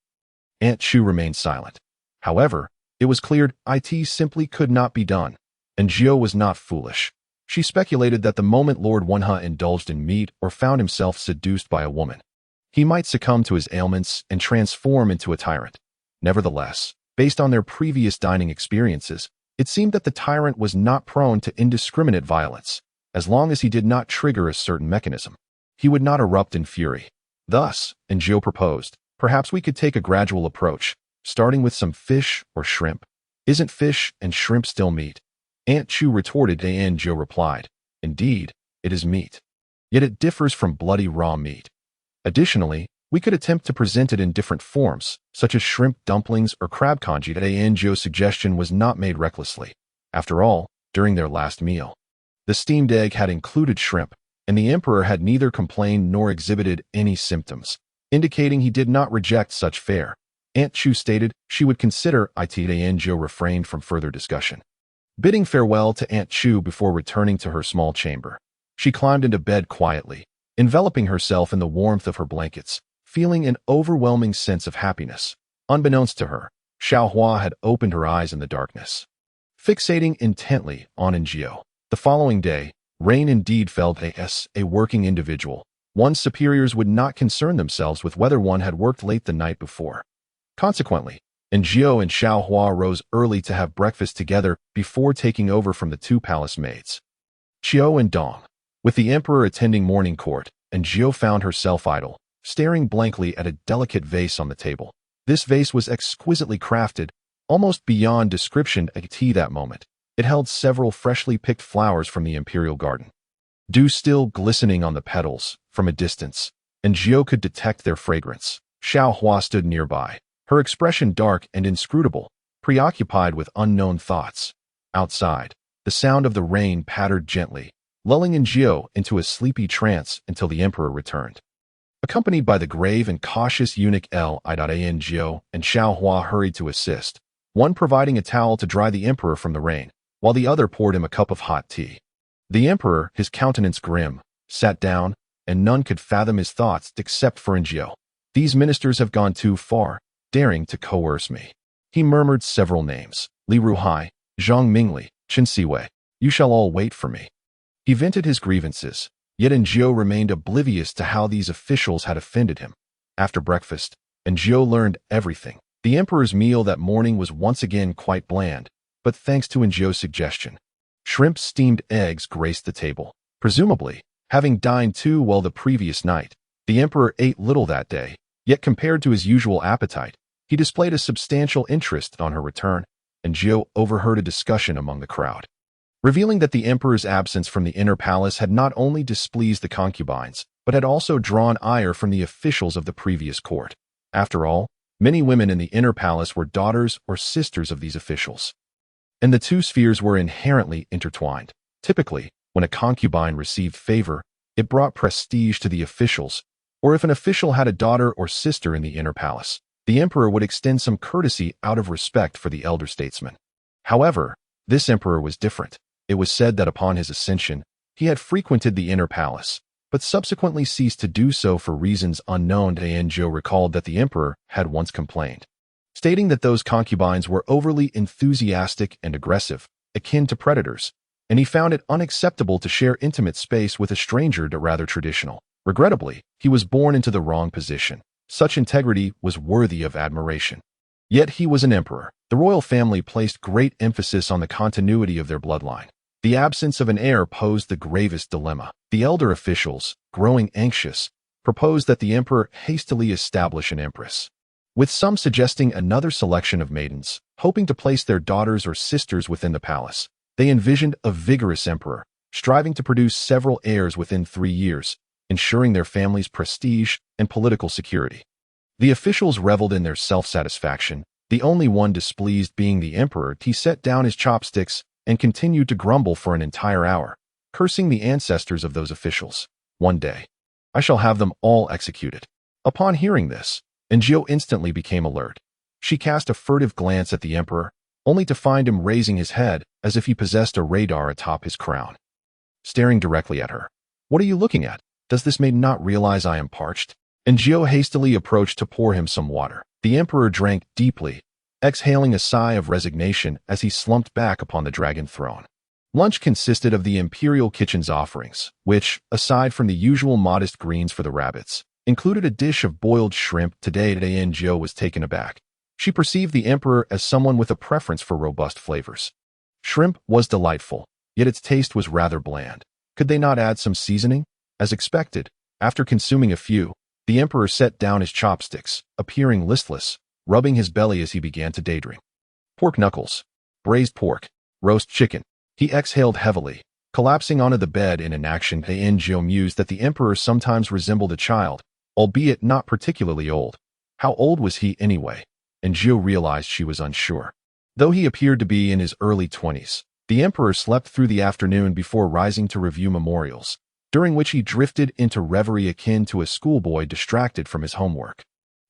Aunt Chu remained silent. However, it was clear it simply could not be done, and Zhou was not foolish. She speculated that the moment Lord Wenhe indulged in meat or found himself seduced by a woman, he might succumb to his ailments and transform into a tyrant. Nevertheless, based on their previous dining experiences, it seemed that the tyrant was not prone to indiscriminate violence. As long as he did not trigger a certain mechanism, he would not erupt in fury. Thus, Zhou proposed, perhaps we could take a gradual approach, starting with some fish or shrimp. Isn't fish and shrimp still meat? Aunt Chu retorted, and Zhou replied, Indeed, it is meat. Yet it differs from bloody raw meat. Additionally, We could attempt to present it in different forms, such as shrimp dumplings or crab congee. Anjo's suggestion was not made recklessly. After all, during their last meal, the steamed egg had included shrimp, and the emperor had neither complained nor exhibited any symptoms, indicating he did not reject such fare. Aunt Chu stated she would consider it. Anjo refrained from further discussion. Bidding farewell to Aunt Chu before returning to her small chamber, she climbed into bed quietly, enveloping herself in the warmth of her blankets, feeling an overwhelming sense of happiness. Unbeknownst to her, Xiaohua had opened her eyes in the darkness, fixating intently on Anjio. The following day, Rain indeed felt as a working individual. One's superiors would not concern themselves with whether one had worked late the night before. Consequently, Anjio and Xiaohua rose early to have breakfast together before taking over from the two palace maids, Qiu and Dong. With the emperor attending morning court, Anjio found herself idle, staring blankly at a delicate vase on the table. This vase was exquisitely crafted, almost beyond description. At that moment, it held several freshly picked flowers from the imperial garden. Dew still glistening on the petals from a distance, Anjio could detect their fragrance. Xiaohua stood nearby, her expression dark and inscrutable, preoccupied with unknown thoughts. Outside, the sound of the rain pattered gently, lulling Anjio into a sleepy trance until the emperor returned. Accompanied by the grave and cautious eunuch Anjio and Xiaohua hurried to assist, one providing a towel to dry the emperor from the rain, while the other poured him a cup of hot tea. The emperor, his countenance grim, sat down, and none could fathom his thoughts except for Anjio. These ministers have gone too far, daring to coerce me. He murmured several names: Li Ruhai, Zhang Mingli, Chen Siwei. You shall all wait for me. He vented his grievances, yet Anjio remained oblivious to how these officials had offended him. After breakfast, Anjio learned everything. The emperor's meal that morning was once again quite bland, but thanks to Anjio's suggestion, shrimp steamed eggs graced the table. Presumably, having dined too well the previous night, the emperor ate little that day, yet compared to his usual appetite, he displayed a substantial interest on her return. Anjio overheard a discussion among the crowd, revealing that the emperor's absence from the inner palace had not only displeased the concubines, but had also drawn ire from the officials of the previous court. After all, many women in the inner palace were daughters or sisters of these officials, and the two spheres were inherently intertwined. Typically, when a concubine received favor, it brought prestige to the officials, or if an official had a daughter or sister in the inner palace, the emperor would extend some courtesy out of respect for the elder statesman. However, this emperor was different. It was said that upon his ascension, he had frequented the inner palace, but subsequently ceased to do so for reasons unknown. Anjio recalled that the emperor had once complained, stating that those concubines were overly enthusiastic and aggressive, akin to predators, and he found it unacceptable to share intimate space with a stranger. Rather traditional. Regrettably, he was born into the wrong position. Such integrity was worthy of admiration. Yet he was an emperor. The royal family placed great emphasis on the continuity of their bloodline. The absence of an heir posed the gravest dilemma. The elder officials, growing anxious, proposed that the emperor hastily establish an empress, with some suggesting another selection of maidens, hoping to place their daughters or sisters within the palace. They envisioned a vigorous emperor, striving to produce several heirs within 3 years, ensuring their family's prestige and political security. The officials reveled in their self-satisfaction, the only one displeased being the emperor. He set down his chopsticks and continued to grumble for an entire hour, cursing the ancestors of those officials. One day, I shall have them all executed. Upon hearing this, Anjio instantly became alert. She cast a furtive glance at the emperor, only to find him raising his head as if he possessed a radar atop his crown, staring directly at her. What are you looking at? Does this maid not realize I am parched? Anjio hastily approached to pour him some water. The emperor drank deeply, exhaling a sigh of resignation as he slumped back upon the dragon throne. Lunch consisted of the imperial kitchen's offerings, which, aside from the usual modest greens for the rabbits, included a dish of boiled shrimp. Today, Anjio was taken aback. She perceived the emperor as someone with a preference for robust flavors. Shrimp was delightful, yet its taste was rather bland. Could they not add some seasoning? As expected, after consuming a few, the emperor set down his chopsticks, appearing listless, rubbing his belly as he began to daydream. Pork knuckles, braised pork, roast chicken. He exhaled heavily, collapsing onto the bed in inaction. Anjio mused that the emperor sometimes resembled a child, albeit not particularly old. How old was he anyway? And Zhou realized she was unsure. Though he appeared to be in his early 20s, the emperor slept through the afternoon before rising to review memorials, during which he drifted into reverie akin to a schoolboy distracted from his homework.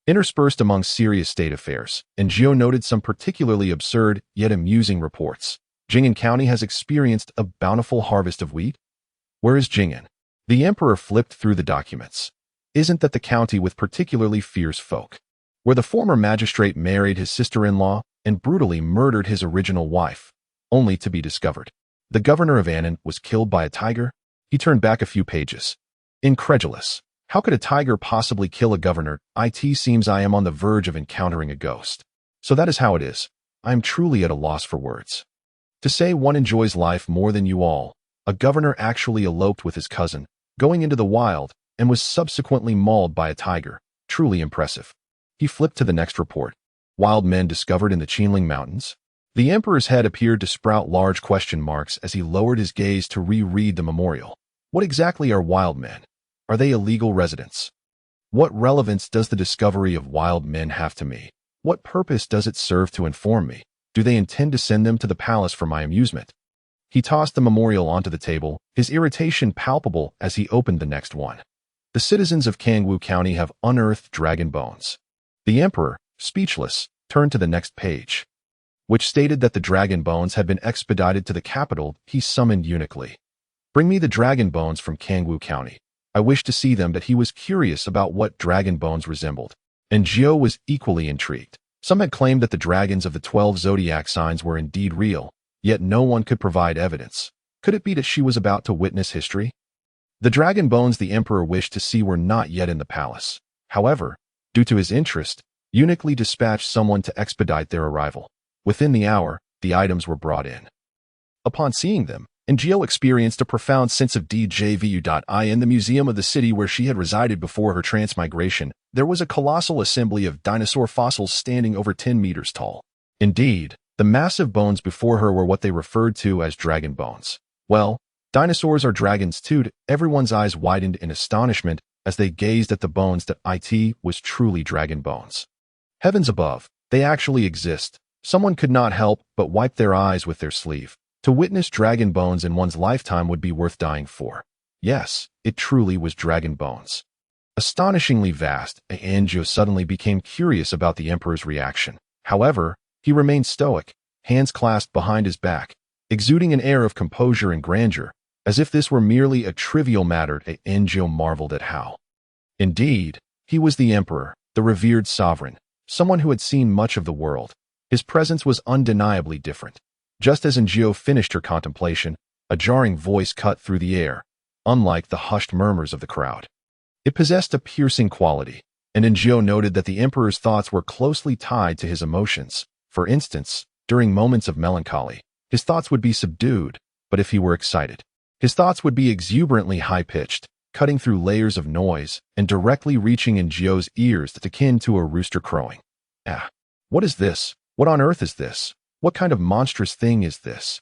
Interspersed among serious state affairs, and Zhou noted some particularly absurd yet amusing reports. Jing'an County has experienced a bountiful harvest of wheat. Where is Jing'an? The emperor flipped through the documents. Isn't that the county with particularly fierce folk? Where the former magistrate married his sister-in-law and brutally murdered his original wife, only to be discovered. The governor of Annan was killed by a tiger? He turned back a few pages. Incredulous. How could a tiger possibly kill a governor? It seems I am on the verge of encountering a ghost. So that is how it is. I am truly at a loss for words. To say one enjoys life more than you all, a governor actually eloped with his cousin, going into the wild, and was subsequently mauled by a tiger. Truly impressive. He flipped to the next report. Wild men discovered in the Qinling Mountains? The emperor's head appeared to sprout large question marks as he lowered his gaze to reread the memorial. What exactly are wild men? Are they illegal residents? What relevance does the discovery of wild men have to me? What purpose does it serve to inform me? Do they intend to send them to the palace for my amusement? He tossed the memorial onto the table, his irritation palpable as he opened the next one. The citizens of Kangwu County have unearthed dragon bones. The emperor, speechless, turned to the next page, which stated that the dragon bones had been expedited to the capital. He summoned eunuchly. Bring me the dragon bones from Kangwu County. I wish to see them. That he was curious about what dragon bones resembled, and Zhou was equally intrigued. Some had claimed that the dragons of the 12 zodiac signs were indeed real, yet no one could provide evidence. Could it be that she was about to witness history? The dragon bones the emperor wished to see were not yet in the palace. However, due to his interest, eunuchly dispatched someone to expedite their arrival. Within the hour, the items were brought in. Upon seeing them, Geo experienced a profound sense of deja vu. In the museum of the city where she had resided before her transmigration, there was a colossal assembly of dinosaur fossils standing over 10 meters tall. Indeed, the massive bones before her were what they referred to as dragon bones. Well, dinosaurs are dragons too. Everyone's eyes widened in astonishment as they gazed at the bones. That it was truly dragon bones. Heavens above, they actually exist. Someone could not help but wipe their eyes with their sleeve. To witness dragon bones in one's lifetime would be worth dying for. Yes, it truly was dragon bones. Astonishingly vast, Anjo suddenly became curious about the emperor's reaction. However, he remained stoic, hands clasped behind his back, exuding an air of composure and grandeur, as if this were merely a trivial matter. Anjo marveled at how. Indeed, he was the emperor, the revered sovereign, someone who had seen much of the world. His presence was undeniably different. Just as Njio finished her contemplation, a jarring voice cut through the air, unlike the hushed murmurs of the crowd. It possessed a piercing quality, and Njio noted that the emperor's thoughts were closely tied to his emotions. For instance, during moments of melancholy, his thoughts would be subdued, but if he were excited, his thoughts would be exuberantly high-pitched, cutting through layers of noise and directly reaching Njio's ears that's akin to a rooster crowing. Ah, what is this? What on earth is this? What kind of monstrous thing is this?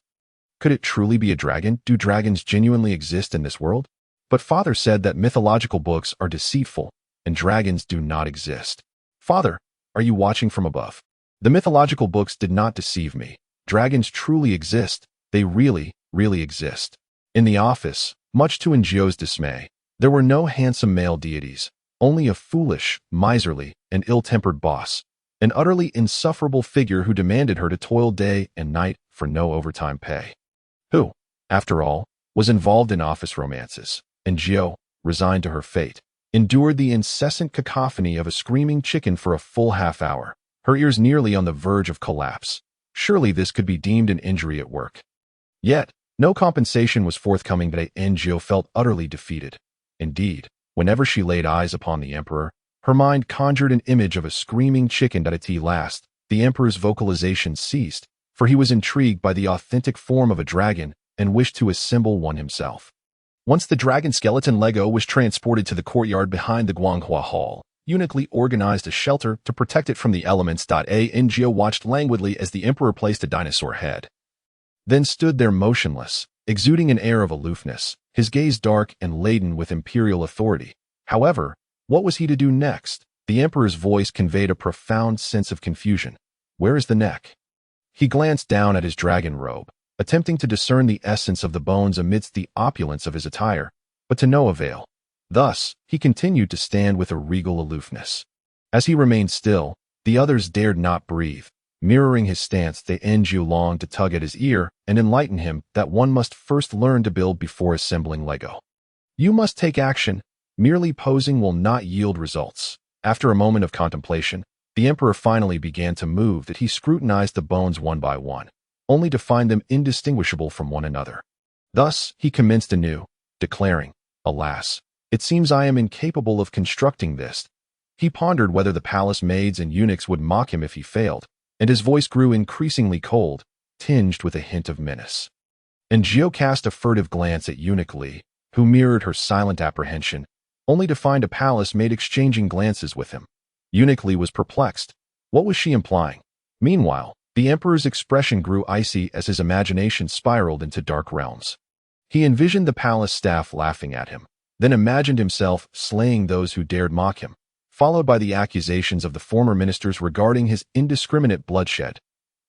Could it truly be a dragon? Do dragons genuinely exist in this world? But Father said that mythological books are deceitful, and dragons do not exist. Father, are you watching from above? The mythological books did not deceive me. Dragons truly exist. They really, really exist. In the office, much to Njio's dismay, there were no handsome male deities, only a foolish, miserly, and ill-tempered boss. An utterly insufferable figure who demanded her to toil day and night for no overtime pay. Who, after all, was involved in office romances, and Njio, resigned to her fate, endured the incessant cacophony of a screaming chicken for a full half hour, her ears nearly on the verge of collapse. Surely this could be deemed an injury at work. Yet, no compensation was forthcoming today, and Njio felt utterly defeated. Indeed, whenever she laid eyes upon the emperor, her mind conjured an image of a screaming chicken. At last, the emperor's vocalization ceased, for he was intrigued by the authentic form of a dragon and wished to assemble one himself. Once the dragon skeleton Lego was transported to the courtyard behind the Guanghua Hall, eunuchly organized a shelter to protect it from the elements. Njio watched languidly as the emperor placed a dinosaur head, then stood there motionless, exuding an air of aloofness, his gaze dark and laden with imperial authority. However, What was he to do next? The emperor's voice conveyed a profound sense of confusion. Where is the neck? He glanced down at his dragon robe, attempting to discern the essence of the bones amidst the opulence of his attire, but to no avail. Thus, he continued to stand with a regal aloofness. As he remained still, the others dared not breathe. Mirroring his stance, Enju longed to tug at his ear and enlighten him that one must first learn to build before assembling Lego. You must take action. Merely posing will not yield results. After a moment of contemplation, the emperor finally began to move that he scrutinized the bones one by one, only to find them indistinguishable from one another. Thus, he commenced anew, declaring, "Alas, it seems I am incapable of constructing this." He pondered whether the palace maids and eunuchs would mock him if he failed, and his voice grew increasingly cold, tinged with a hint of menace. And Gio cast a furtive glance at Eunuch Li, who mirrored her silent apprehension, only to find a palace maid exchanging glances with him. Eunuch Li was perplexed. What was she implying? Meanwhile, the emperor's expression grew icy as his imagination spiraled into dark realms. He envisioned the palace staff laughing at him, then imagined himself slaying those who dared mock him, followed by the accusations of the former ministers regarding his indiscriminate bloodshed.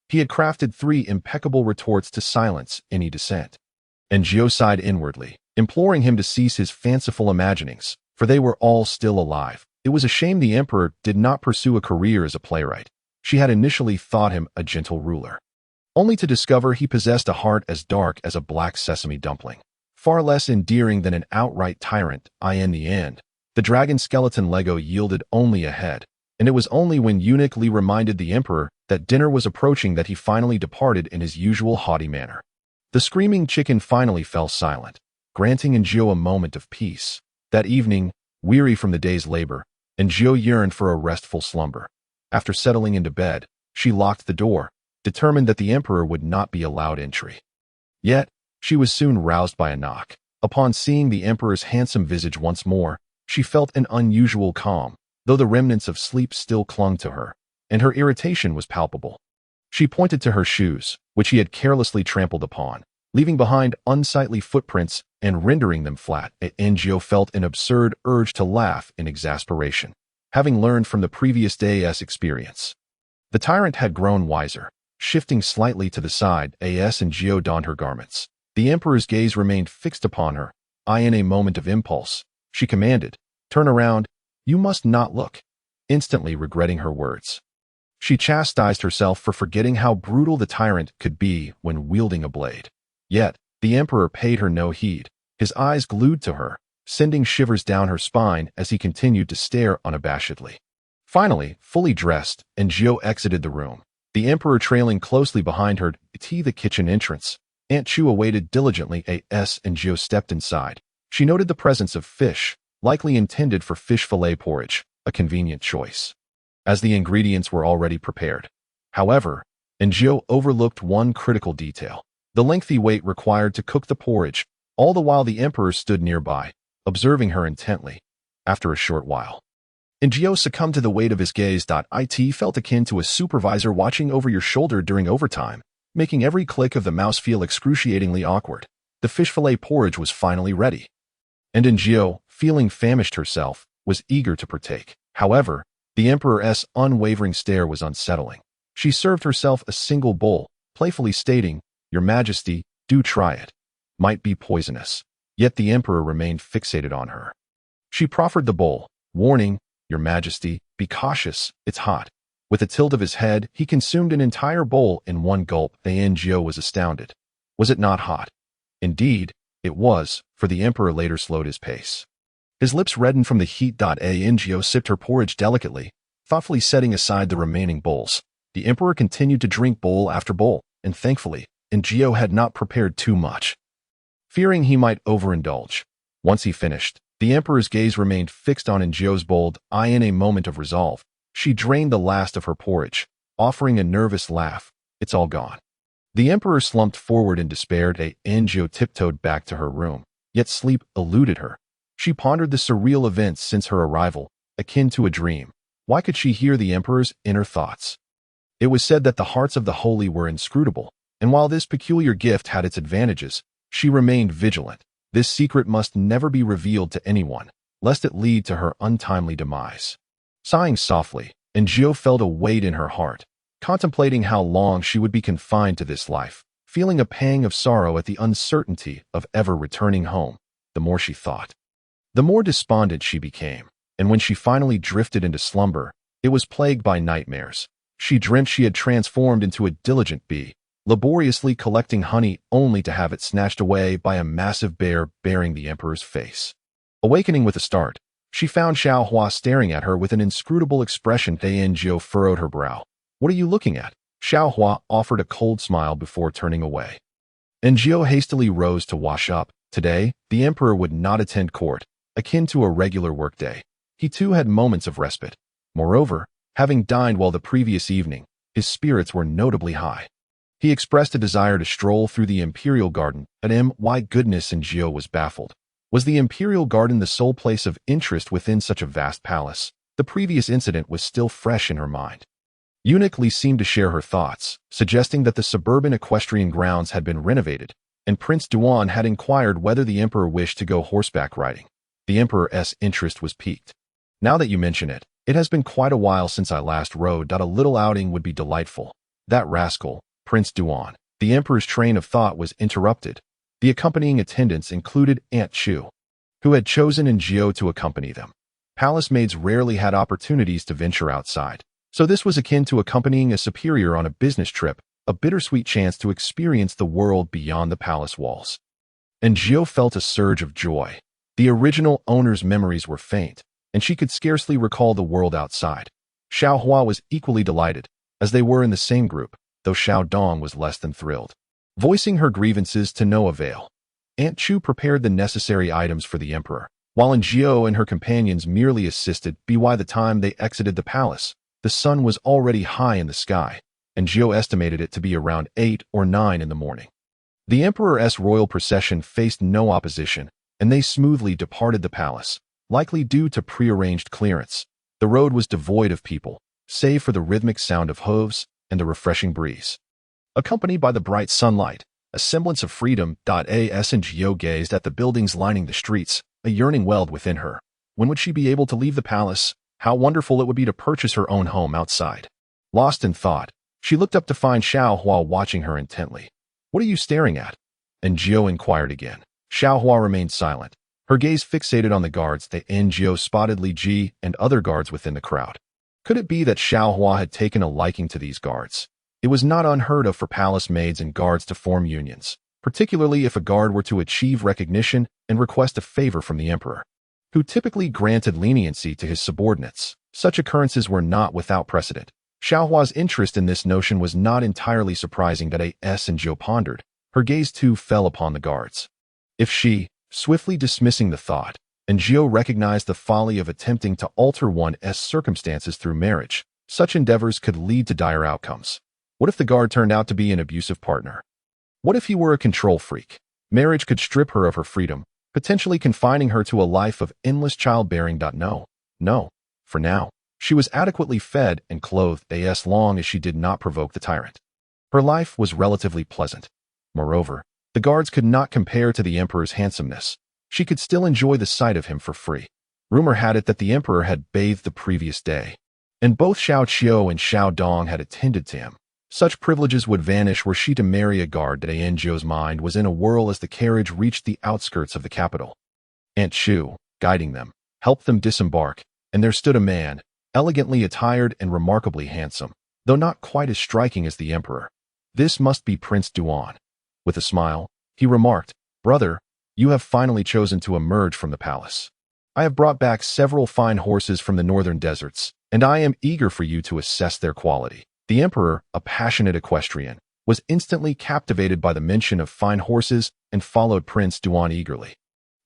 He had crafted 3 impeccable retorts to silence any dissent. And Gio sighed inwardly, imploring him to cease his fanciful imaginings, for they were all still alive. It was a shame the emperor did not pursue a career as a playwright. She had initially thought him a gentle ruler, only to discover he possessed a heart as dark as a black sesame dumpling, far less endearing than an outright tyrant. In the end, the dragon skeleton Lego yielded only a head, and it was only when Eunuch Li reminded the emperor that dinner was approaching that he finally departed in his usual haughty manner. The screaming chicken finally fell silent, granting Enjio a moment of peace. That evening, weary from the day's labor, Enjio yearned for a restful slumber. After settling into bed, she locked the door, determined that the emperor would not be allowed entry. Yet, she was soon roused by a knock. Upon seeing the emperor's handsome visage once more, she felt an unusual calm, though the remnants of sleep still clung to her, and her irritation was palpable. She pointed to her shoes, which he had carelessly trampled upon, leaving behind unsightly footprints and rendering them flat. Enjio felt an absurd urge to laugh in exasperation, having learned from the previous day's experience. The tyrant had grown wiser, shifting slightly to the side as Enjio donned her garments. The emperor's gaze remained fixed upon her. In a moment of impulse, she commanded, "Turn around, you must not look," instantly regretting her words. She chastised herself for forgetting how brutal the tyrant could be when wielding a blade. Yet, the emperor paid her no heed, his eyes glued to her, sending shivers down her spine as he continued to stare unabashedly. Finally, fully dressed, Enjio exited the room, the emperor trailing closely behind her to the kitchen entrance. Aunt Chu awaited diligently as Enjio stepped inside. She noted the presence of fish, likely intended for fish fillet porridge, a convenient choice, as the ingredients were already prepared. However, Enjio overlooked one critical detail: the lengthy wait required to cook the porridge. All the while the emperor stood nearby, observing her intently. After a short while, Enjio succumbed to the weight of his gaze. It felt akin to a supervisor watching over your shoulder during overtime, making every click of the mouse feel excruciatingly awkward. The fish fillet porridge was finally ready, and Enjio, feeling famished herself, was eager to partake. However, the emperor's unwavering stare was unsettling. She served herself a single bowl, playfully stating, "Your Majesty, do try it. Might be poisonous." Yet the emperor remained fixated on her. She proffered the bowl, warning, "Your Majesty, be cautious, it's hot." With a tilt of his head, he consumed an entire bowl in one gulp. Enjio was astounded. Was it not hot? Indeed, it was, for the emperor later slowed his pace. His lips reddened from the heat. Enjio sipped her porridge delicately, thoughtfully setting aside the remaining bowls. The emperor continued to drink bowl after bowl, and thankfully, Enjio had not prepared too much, fearing he might overindulge. Once he finished, the emperor's gaze remained fixed on Enjio's bowl. In a moment of resolve, she drained the last of her porridge, offering a nervous laugh. "It's all gone." The emperor slumped forward in despair. Enjio tiptoed back to her room, yet sleep eluded her. She pondered the surreal events since her arrival, akin to a dream. Why could she hear the emperor's inner thoughts? It was said that the hearts of the holy were inscrutable, and while this peculiar gift had its advantages, she remained vigilant. This secret must never be revealed to anyone. lest it lead to her untimely demise. Sighing softly, Jiao felt a weight in her heart, contemplating how long she would be confined to this life, feeling a pang of sorrow at the uncertainty of ever returning home. The more she thought, the more despondent she became, and when she finally drifted into slumber, it was plagued by nightmares. She dreamt she had transformed into a diligent bee, laboriously collecting honey only to have it snatched away by a massive bear bearing the emperor's face. Awakening with a start, she found Xiao Hua staring at her with an inscrutable expression. Jiao furrowed her brow. "What are you looking at?" Xiao Hua offered a cold smile before turning away. Jiao hastily rose to wash up. Today, the emperor would not attend court, akin to a regular workday. He too had moments of respite. Moreover, having dined well the previous evening, his spirits were notably high. He expressed a desire to stroll through the imperial garden. My goodness, Jiao was baffled. Was the imperial garden the sole place of interest within such a vast palace? The previous incident was still fresh in her mind. Eunuch Li seemed to share her thoughts, suggesting that the suburban equestrian grounds had been renovated, and Prince Duan had inquired whether the emperor wished to go horseback riding. The emperor's interest was piqued. "Now that you mention it, it has been quite a while since I last rode. A little outing would be delightful." That rascal, Prince Duan. The emperor's train of thought was interrupted. The accompanying attendants included Aunt Chu, who had chosen Jiao to accompany them. Palace maids rarely had opportunities to venture outside, so this was akin to accompanying a superior on a business trip, a bittersweet chance to experience the world beyond the palace walls. Jiao felt a surge of joy. The original owner's memories were faint, and she could scarcely recall the world outside. Xiao Hua was equally delighted, as they were in the same group, though Xiao Dong was less than thrilled. Voicing her grievances to no avail, Aunt Chu prepared the necessary items for the emperor, while Jiao and her companions merely assisted. By the time they exited the palace, the sun was already high in the sky, and Jiao estimated it to be around 8 or 9 in the morning. The emperor's royal procession faced no opposition, and they smoothly departed the palace, likely due to prearranged clearance. The road was devoid of people, save for the rhythmic sound of hooves and the refreshing breeze. Accompanied by the bright sunlight, a semblance of freedom. Jiao gazed at the buildings lining the streets, a yearning welled within her. When would she be able to leave the palace? How wonderful it would be to purchase her own home outside. Lost in thought, she looked up to find Xiao Hua watching her intently. "What are you staring at?" Jiao inquired again. Xiao Hua remained silent, her gaze fixated on the guards. Jiao spotted Li Ji and other guards within the crowd. Could it be that Xiao Hua had taken a liking to these guards? It was not unheard of for palace maids and guards to form unions, particularly if a guard were to achieve recognition and request a favor from the emperor, who typically granted leniency to his subordinates. Such occurrences were not without precedent. Xiao Hua's interest in this notion was not entirely surprising. Jiao pondered. Her gaze too fell upon the guards. If she, swiftly dismissing the thought, Jiao recognized the folly of attempting to alter one's circumstances through marriage, such endeavors could lead to dire outcomes. What if the guard turned out to be an abusive partner? What if he were a control freak? Marriage could strip her of her freedom, potentially confining her to a life of endless childbearing. No. For now, she was adequately fed and clothed as long as she did not provoke the tyrant. Her life was relatively pleasant. Moreover, the guards could not compare to the emperor's handsomeness. She could still enjoy the sight of him for free. Rumor had it that the emperor had bathed the previous day, and both Xiao Qiu and Xiao Dong had attended to him. Such privileges would vanish were she to marry a guard. Jiao's mind was in a whirl as the carriage reached the outskirts of the capital. Aunt Chu, guiding them, helped them disembark, and there stood a man, elegantly attired and remarkably handsome, though not quite as striking as the emperor. This must be Prince Duan. With a smile, he remarked, "Brother, you have finally chosen to emerge from the palace. I have brought back several fine horses from the northern deserts, and I am eager for you to assess their quality." The emperor, a passionate equestrian, was instantly captivated by the mention of fine horses and followed Prince Duan eagerly.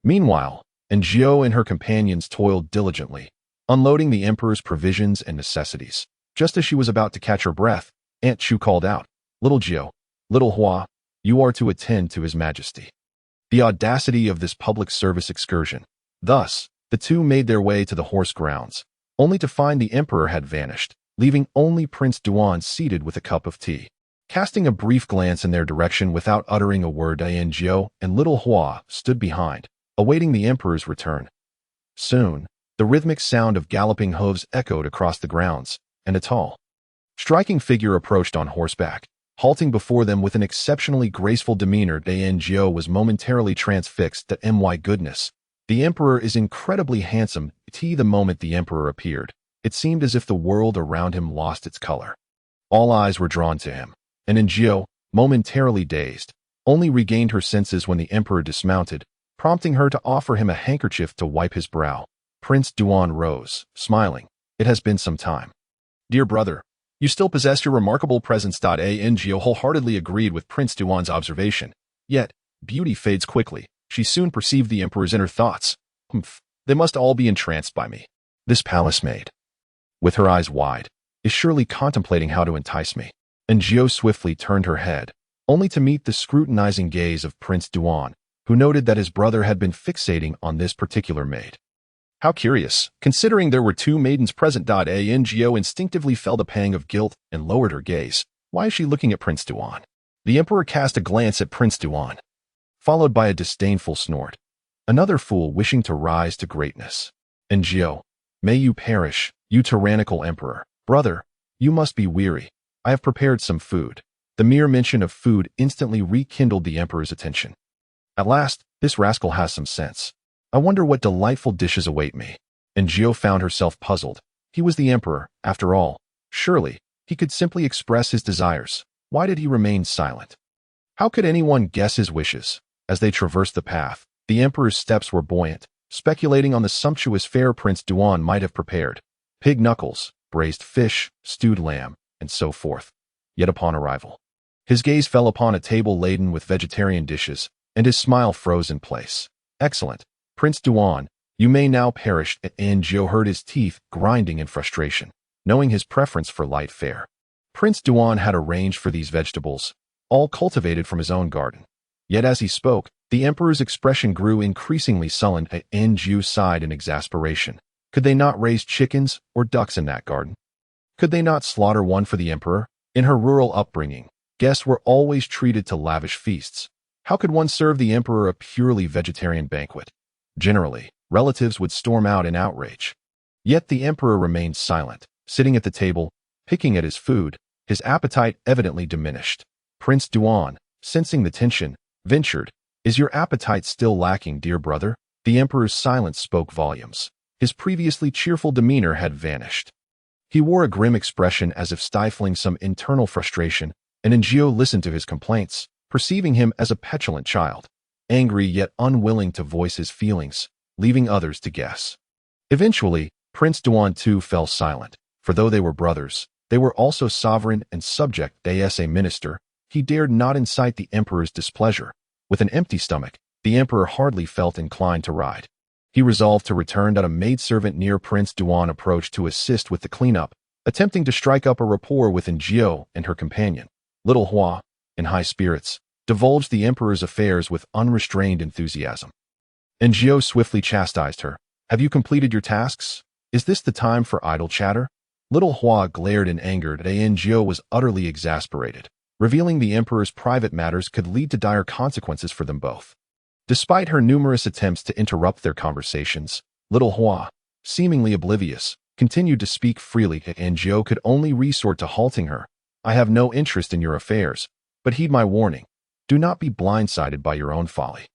Meanwhile, Jiao and her companions toiled diligently, unloading the emperor's provisions and necessities. Just as she was about to catch her breath, Aunt Chu called out, "Little Jiao, little Hua, you are to attend to His Majesty." The audacity of this public service excursion. Thus, the two made their way to the horse grounds, only to find the emperor had vanished, leaving only Prince Duan seated with a cup of tea. Casting a brief glance in their direction without uttering a word, Jiao and little Hua stood behind, awaiting the emperor's return. Soon, the rhythmic sound of galloping hooves echoed across the grounds, and a tall, striking figure approached on horseback, halting before them with an exceptionally graceful demeanor. Jiao was momentarily transfixed that my goodness, the emperor is incredibly handsome. The moment the emperor appeared, it seemed as if the world around him lost its color. All eyes were drawn to him, and Jiao, momentarily dazed, only regained her senses when the emperor dismounted, prompting her to offer him a handkerchief to wipe his brow. Prince Duan rose, smiling. It has been some time. Dear brother, you still possess your remarkable presence. Jiao wholeheartedly agreed with Prince Duan's observation. Yet, beauty fades quickly. She soon perceived the emperor's inner thoughts. They must all be entranced by me. This palace maid, with her eyes wide, is surely contemplating how to entice me. And Jiao swiftly turned her head, only to meet the scrutinizing gaze of Prince Duan, who noted that his brother had been fixating on this particular maid. How curious, considering there were two maidens present. Jiao instinctively felt a pang of guilt and lowered her gaze. Why is she looking at Prince Duan? The emperor cast a glance at Prince Duan, followed by a disdainful snort. Another fool wishing to rise to greatness. And Jiao, may you perish, you tyrannical emperor. Brother, you must be weary. I have prepared some food. The mere mention of food instantly rekindled the emperor's attention. At last, this rascal has some sense. I wonder what delightful dishes await me. And Jiao found herself puzzled. He was the emperor, after all. Surely, he could simply express his desires. Why did he remain silent? How could anyone guess his wishes? As they traversed the path, the emperor's steps were buoyant, speculating on the sumptuous fare Prince Duan might have prepared. Pig knuckles, braised fish, stewed lamb, and so forth. Yet upon arrival, his gaze fell upon a table laden with vegetarian dishes, and his smile froze in place. Excellent. Prince Duan, you may now perish. And Jiao heard his teeth grinding in frustration, knowing his preference for light fare. Prince Duan had arranged for these vegetables, all cultivated from his own garden. Yet as he spoke, the emperor's expression grew increasingly sullen. And Jiao sighed in exasperation. Could they not raise chickens or ducks in that garden? Could they not slaughter one for the emperor? In her rural upbringing, guests were always treated to lavish feasts. How could one serve the emperor a purely vegetarian banquet? Generally, relatives would storm out in outrage. Yet the emperor remained silent, sitting at the table, picking at his food, his appetite evidently diminished. Prince Duan, sensing the tension, ventured, "Is your appetite still lacking, dear brother?" The emperor's silence spoke volumes. His previously cheerful demeanor had vanished. He wore a grim expression as if stifling some internal frustration, and Jiao listened to his complaints, perceiving him as a petulant child, angry yet unwilling to voice his feelings, leaving others to guess. Eventually, Prince Duan too fell silent, for though they were brothers, they were also sovereign and subject. As a minister, he dared not incite the emperor's displeasure. With an empty stomach, the emperor hardly felt inclined to ride. He resolved to return. A maidservant near Prince Duan approached to assist with the cleanup, attempting to strike up a rapport with Jiao and her companion. Little Hua, in high spirits, divulged the emperor's affairs with unrestrained enthusiasm. And Jiao swiftly chastised her. Have you completed your tasks? Is this the time for idle chatter? Little Hua glared in anger. And Jiao was utterly exasperated. Revealing the emperor's private matters could lead to dire consequences for them both. Despite her numerous attempts to interrupt their conversations, Little Hua, seemingly oblivious, continued to speak freely, and Jiao could only resort to halting her. I have no interest in your affairs, but heed my warning. Do not be blindsided by your own folly.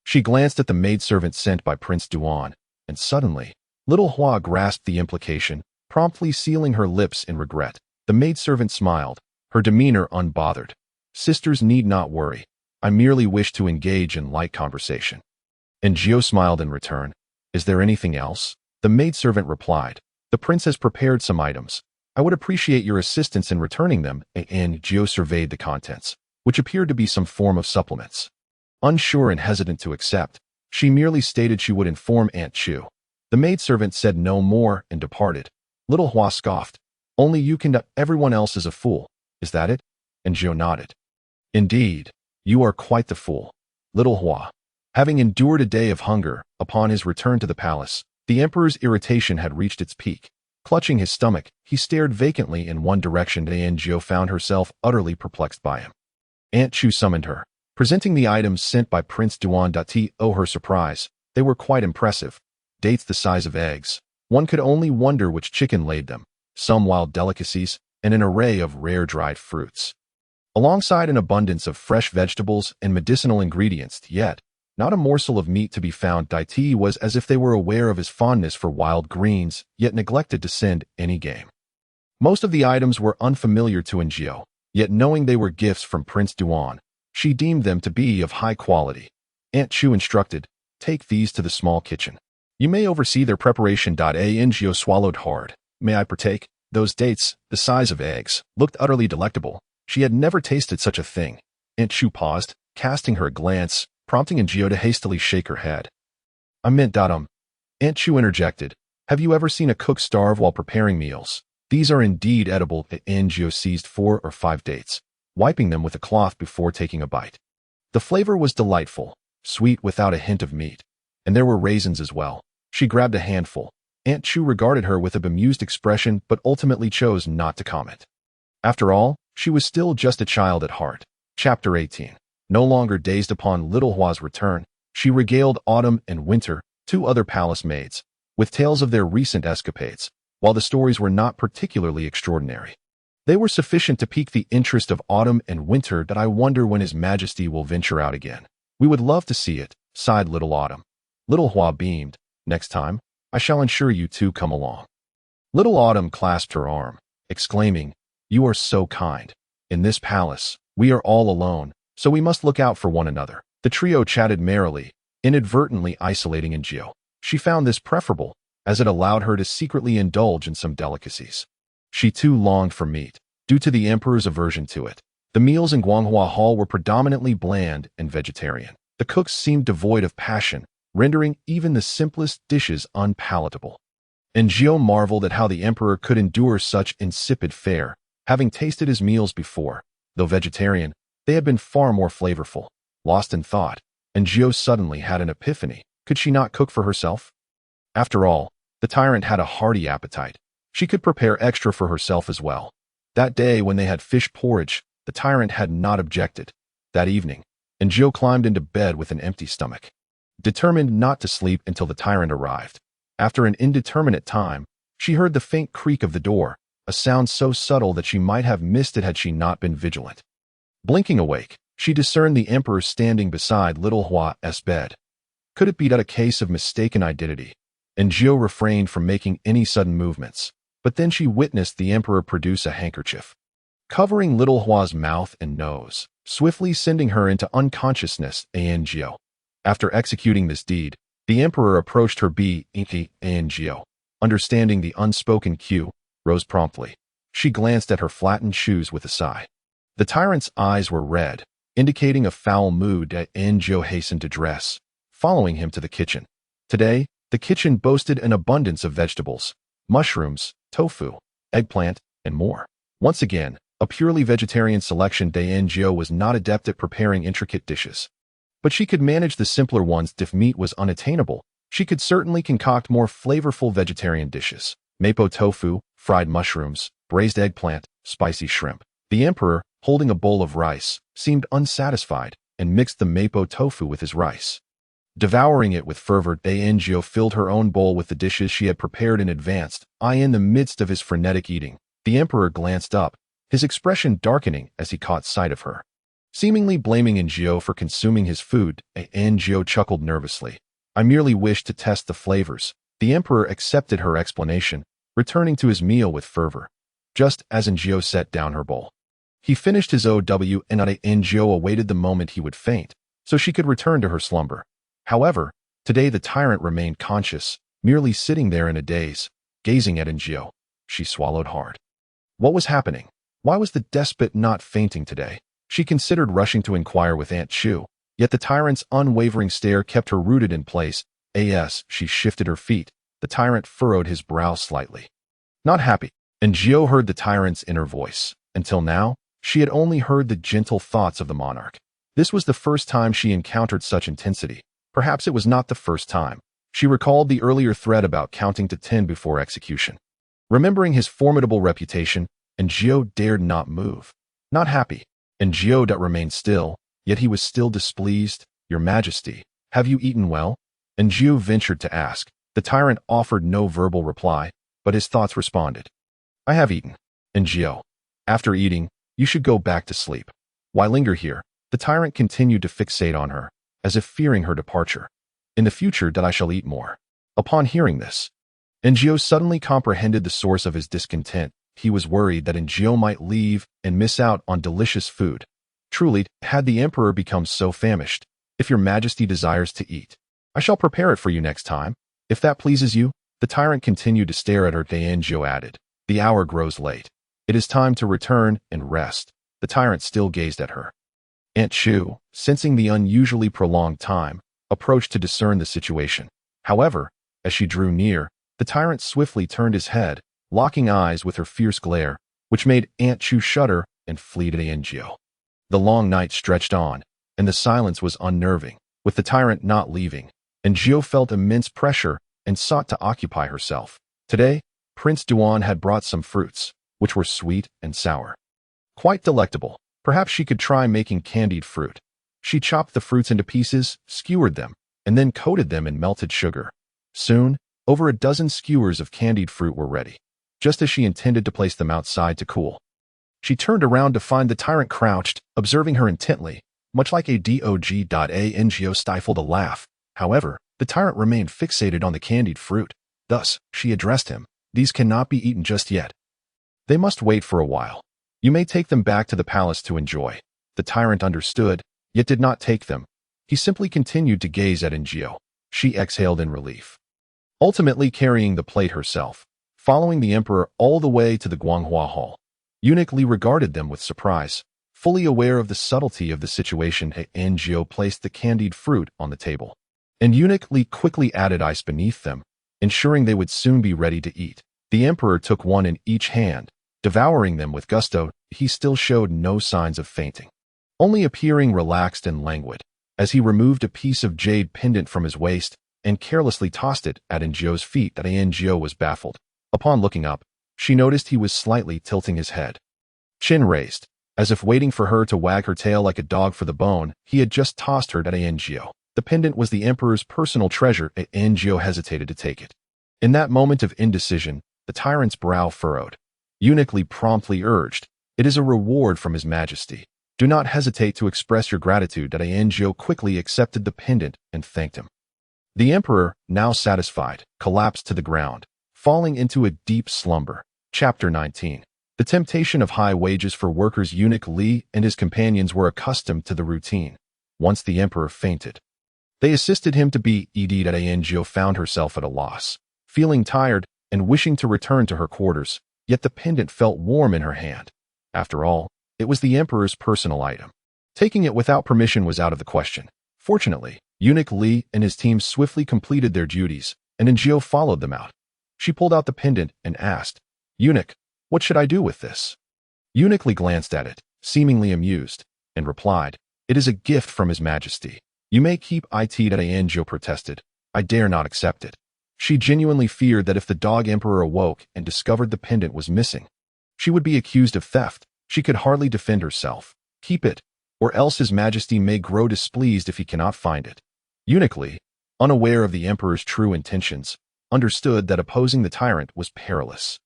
She glanced at the maidservant sent by Prince Duan, and suddenly, Little Hua grasped the implication, promptly sealing her lips in regret. The maidservant smiled, her demeanor unbothered. Sisters need not worry. I merely wish to engage in light conversation. And Jiao smiled in return. Is there anything else? The maidservant replied. The prince has prepared some items. I would appreciate your assistance in returning them. And Jiao surveyed the contents, which appeared to be some form of supplements. Unsure and hesitant to accept, she merely stated she would inform Aunt Chu. The maidservant said no more and departed. Little Hua scoffed. Only you can. Everyone else is a fool. Is that it? And Jiao nodded. Indeed. You are quite the fool. Little Hua, having endured a day of hunger, upon his return to the palace, the emperor's irritation had reached its peak. Clutching his stomach, he stared vacantly in one direction, and Jiao found herself utterly perplexed by him. Aunt Chu summoned her, presenting the items sent by Prince Duan. To her surprise, they were quite impressive. dates the size of eggs. One could only wonder which chicken laid them, some wild delicacies, and an array of rare dried fruits. Alongside an abundance of fresh vegetables and medicinal ingredients, yet not a morsel of meat to be found. Daiti was as if they were aware of his fondness for wild greens, yet neglected to send any game. Most of the items were unfamiliar to Njio, yet knowing they were gifts from Prince Duan, she deemed them to be of high quality. Aunt Chu instructed, "Take these to the small kitchen. You may oversee their preparation." Njio swallowed hard. "May I partake?" Those dates, the size of eggs, looked utterly delectable. She had never tasted such a thing. Aunt Chu paused, casting her a glance, prompting Njio to hastily shake her head. "I meant, Aunt Chu interjected. "Have you ever seen a cook starve while preparing meals? These are indeed edible." Njio seized 4 or 5 dates, wiping them with a cloth before taking a bite. The flavor was delightful, sweet without a hint of meat, and there were raisins as well. She grabbed a handful. Aunt Chu regarded her with a bemused expression but ultimately chose not to comment. After all, she was still just a child at heart. Chapter 18. No longer dazed upon Little Hua's return, she regaled Autumn and Winter, 2 other palace maids, with tales of their recent escapades. While the stories were not particularly extraordinary, they were sufficient to pique the interest of Autumn and Winter. "That I wonder when His Majesty will venture out again. We would love to see it," sighed Little Autumn. Little Hua beamed. "Next time, I shall ensure you 2 come along." Little Autumn clasped her arm, exclaiming, "You are so kind. In this palace, we are all alone, so we must look out for one another." The trio chatted merrily, inadvertently isolating Njio. She found this preferable, as it allowed her to secretly indulge in some delicacies. She too longed for meat, due to the emperor's aversion to it. The meals in Guanghua Hall were predominantly bland and vegetarian. The cooks seemed devoid of passion, rendering even the simplest dishes unpalatable. Njio marveled at how the emperor could endure such insipid fare, having tasted his meals before. Though vegetarian, they had been far more flavorful. Lost in thought, Njio suddenly had an epiphany. Could she not cook for herself? After all, the tyrant had a hearty appetite. She could prepare extra for herself as well. That day when they had fish porridge, the tyrant had not objected. That evening, Njio climbed into bed with an empty stomach, determined not to sleep until the tyrant arrived. After an indeterminate time, she heard the faint creak of the door, a sound so subtle that she might have missed it had she not been vigilant. Blinking awake, she discerned the emperor standing beside Little Hua's bed. Could it be that a case of mistaken identity? Njio refrained from making any sudden movements, but then she witnessed the emperor produce a handkerchief, covering Little Hua's mouth and nose, swiftly sending her into unconsciousness. Njio. After executing this deed, the emperor approached her. Njio, understanding the unspoken cue, rose promptly. She glanced at her flattened shoes with a sigh. The tyrant's eyes were red, indicating a foul mood. Njio hastened to dress, following him to the kitchen. Today, the kitchen boasted an abundance of vegetables, mushrooms, tofu, eggplant, and more. Once again, a purely vegetarian selection. Njio was not adept at preparing intricate dishes, but she could manage the simpler ones. If meat was unattainable, she could certainly concoct more flavorful vegetarian dishes. Mapo tofu, fried mushrooms, braised eggplant, spicy shrimp. The emperor, holding a bowl of rice, seemed unsatisfied and mixed the mapo tofu with his rice, devouring it with fervor. Njio filled her own bowl with the dishes she had prepared in advance. In the midst of his frenetic eating, the emperor glanced up, his expression darkening as he caught sight of her. Seemingly blaming Njio for consuming his food, Njio chuckled nervously. "I merely wished to test the flavors." The emperor accepted her explanation, returning to his meal with fervor. Just as Njio set down her bowl, he finished his OW, and Njio awaited the moment he would faint, so she could return to her slumber. However, today the tyrant remained conscious, merely sitting there in a daze, gazing at Njio. She swallowed hard. What was happening? Why was the despot not fainting today? She considered rushing to inquire with Aunt Chu, yet the tyrant's unwavering stare kept her rooted in place. As she shifted her feet, the tyrant furrowed his brow slightly. Not happy. Njio heard the tyrant's inner voice. Until now, she had only heard the gentle thoughts of the monarch. This was the first time she encountered such intensity. Perhaps it was not the first time. She recalled the earlier threat about counting to 10 before execution. Remembering his formidable reputation, Njio dared not move. Not happy. Njio remained still, yet he was still displeased. "Your Majesty, have you eaten well?" Njio ventured to ask, The tyrant offered no verbal reply, but his thoughts responded. I have eaten. And Gio, after eating, you should go back to sleep. Why linger here? The tyrant continued to fixate on her, as if fearing her departure. In the future that I shall eat more. Upon hearing this, Ngio suddenly comprehended the source of his discontent. He was worried that Ngio might leave and miss out on delicious food. Truly, had the emperor become so famished, if your majesty desires to eat, I shall prepare it for you next time. If that pleases you. The tyrant continued to stare at her. Ngio added, the hour grows late. It is time to return and rest. The tyrant still gazed at her. Aunt Chu, sensing the unusually prolonged time, approached to discern the situation. However, as she drew near, the tyrant swiftly turned his head, locking eyes with her fierce glare, which made Aunt Chu shudder and flee to Ngio. The long night stretched on, and the silence was unnerving. With the tyrant not leaving, Ngio felt immense pressure and sought to occupy herself. Today, Prince Duan had brought some fruits, which were sweet and sour. Quite delectable. Perhaps she could try making candied fruit. She chopped the fruits into pieces, skewered them, and then coated them in melted sugar. Soon, over a dozen skewers of candied fruit were ready, just as she intended to place them outside to cool. She turned around to find the tyrant crouched, observing her intently, much like a dog. Ngio stifled a laugh. However, the tyrant remained fixated on the candied fruit. Thus, she addressed him. These cannot be eaten just yet. They must wait for a while. You may take them back to the palace to enjoy. The tyrant understood, yet did not take them. He simply continued to gaze at Ngio. She exhaled in relief. Ultimately carrying the plate herself, following the emperor all the way to the Guanghua Hall. Eunuch Li regarded them with surprise. Fully aware of the subtlety of the situation, Ngio placed the candied fruit on the table. And Eunuch Li quickly added ice beneath them, ensuring they would soon be ready to eat. The emperor took one in each hand, devouring them with gusto. He still showed no signs of fainting, only appearing relaxed and languid, as he removed a piece of jade pendant from his waist and carelessly tossed it at Ngio's feet. That Ngio was baffled. Upon looking up, she noticed he was slightly tilting his head, chin raised, as if waiting for her to wag her tail like a dog for the bone he had just tossed her. At Ngio, the pendant was the emperor's personal treasure. Ngio hesitated to take it. In that moment of indecision, the tyrant's brow furrowed. Eunuch Li promptly urged, it is a reward from his majesty. Do not hesitate to express your gratitude. Ngio quickly accepted the pendant and thanked him. The emperor, now satisfied, collapsed to the ground, falling into a deep slumber. Chapter 19. The temptation of high wages for workers. Eunuch Li and his companions were accustomed to the routine. Once the emperor fainted, they assisted him to be ED'd. Ngio found herself at a loss, feeling tired and wishing to return to her quarters, yet the pendant felt warm in her hand. After all, it was the emperor's personal item. Taking it without permission was out of the question. Fortunately, Eunuch Li and his team swiftly completed their duties, and Ngio followed them out. She pulled out the pendant and asked, Eunuch, what should I do with this? Eunuch Li glanced at it, seemingly amused, and replied, it is a gift from his majesty. You may keep it. Ngio protested, I dare not accept it. She genuinely feared that if the dog emperor awoke and discovered the pendant was missing, she would be accused of theft. She could hardly defend herself. Keep it, or else his majesty may grow displeased if he cannot find it. Eunuch Li, unaware of the emperor's true intentions, understood that opposing the tyrant was perilous.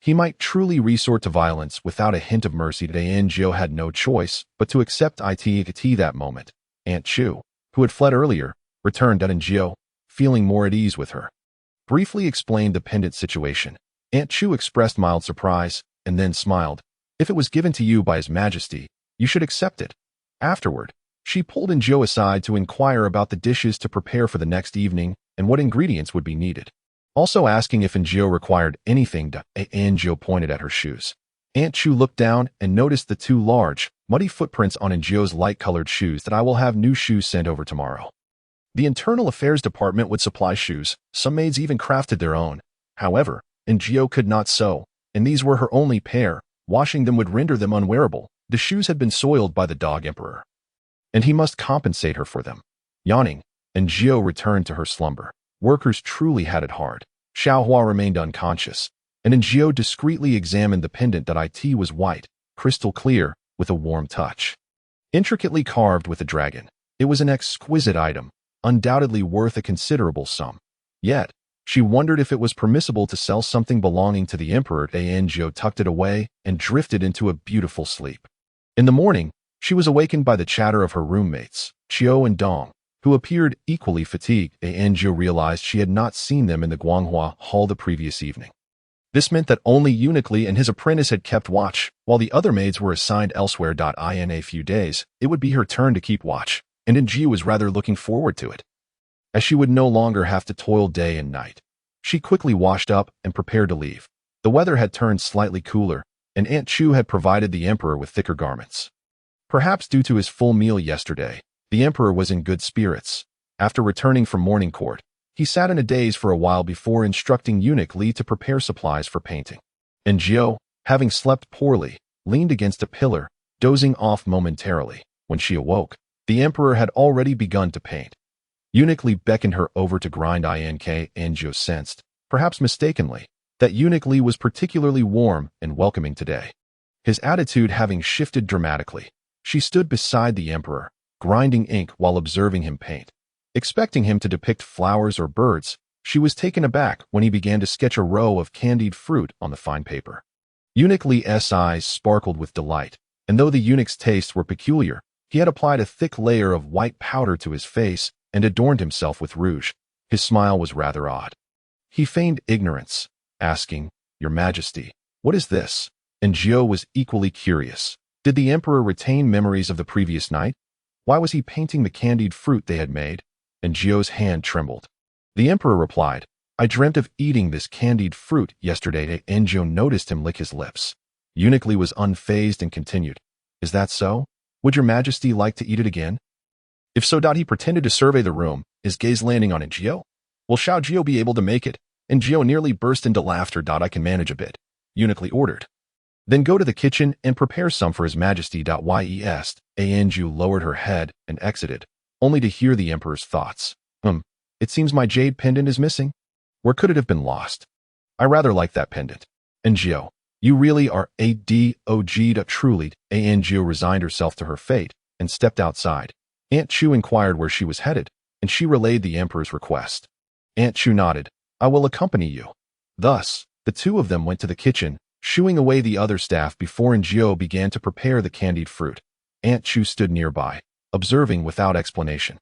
He might truly resort to violence without a hint of mercy. Ngio had no choice but to accept it. That moment, Aunt Chu, who had fled earlier, returned. Ngio, feeling more at ease with her, briefly explained the pendant situation. Aunt Chu expressed mild surprise and then smiled. If it was given to you by his majesty, you should accept it. Afterward, she pulled Ngio aside to inquire about the dishes to prepare for the next evening and what ingredients would be needed. Also asking if Ngio required anything. Ngio pointed at her shoes. Aunt Chu looked down and noticed the two large, muddy footprints on Ngio's light-colored shoes. That I will have new shoes sent over tomorrow. The Internal Affairs Department would supply shoes. Some maids even crafted their own. However, Ngio could not sew, and these were her only pair. Washing them would render them unwearable. The shoes had been soiled by the dog emperor, and he must compensate her for them. Yawning, Ngio returned to her slumber. Workers truly had it hard. Xiaohua remained unconscious, and Ngio discreetly examined the pendant. It was white, crystal clear, with a warm touch. Intricately carved with a dragon, it was an exquisite item, undoubtedly worth a considerable sum. Yet, She wondered if it was permissible to sell something belonging to the emperor. Anjo tucked it away and drifted into a beautiful sleep. In the morning, she was awakened by the chatter of her roommates, Chio and Dong, who appeared equally fatigued. Anjo realized she had not seen them in the Guanghua Hall the previous evening. This meant that only Uniquely and his apprentice had kept watch, while the other maids were assigned elsewhere. In a few days, it would be her turn to keep watch, and Anjo was rather looking forward to it, as she would no longer have to toil day and night. She quickly washed up and prepared to leave. The weather had turned slightly cooler, and Aunt Chu had provided the emperor with thicker garments. Perhaps due to his full meal yesterday, the emperor was in good spirits. After returning from morning court, he sat in a daze for a while before instructing Eunuch Li to prepare supplies for painting. And Jiao, having slept poorly, leaned against a pillar, dozing off momentarily. When she awoke, the emperor had already begun to paint. Eunuch Li beckoned her over to grind ink, and Jiao sensed, perhaps mistakenly, that Eunuch Li was particularly warm and welcoming today. His attitude having shifted dramatically, she stood beside the emperor, grinding ink while observing him paint. Expecting him to depict flowers or birds, she was taken aback when he began to sketch a row of candied fruit on the fine paper. Eunuch Li's eyes sparkled with delight, and though the eunuch's tastes were peculiar, he had applied a thick layer of white powder to his face and adorned himself with rouge. His smile was rather odd. He feigned ignorance, asking, "Your Majesty, what is this?" And Jiao was equally curious. Did the emperor retain memories of the previous night? Why was he painting the candied fruit they had made? And Jiao's hand trembled. The emperor replied, "I dreamt of eating this candied fruit yesterday." And Jiao noticed him lick his lips. Eunuch Li was unfazed and continued, "Is that so? Would your Majesty like to eat it again?" If so, he pretended to survey the room, his gaze landing on Jiao. "Will Xiao Jiao be able to make it?" And Jiao nearly burst into laughter. "I can manage a bit," Eunuch Li ordered. "Then go to the kitchen and prepare some for his Majesty." Yes. Anju lowered her head and exited, only to hear the emperor's thoughts. It seems my jade pendant is missing. Where could it have been lost? I rather like that pendant." And Jiao, "You really are a dog." Truly, Anju resigned herself to her fate and stepped outside. Aunt Chu inquired where she was headed, and she relayed the emperor's request. Aunt Chu nodded. "I will accompany you." Thus, the two of them went to the kitchen, shooing away the other staff before Jiao began to prepare the candied fruit. Aunt Chu stood nearby, observing without explanation,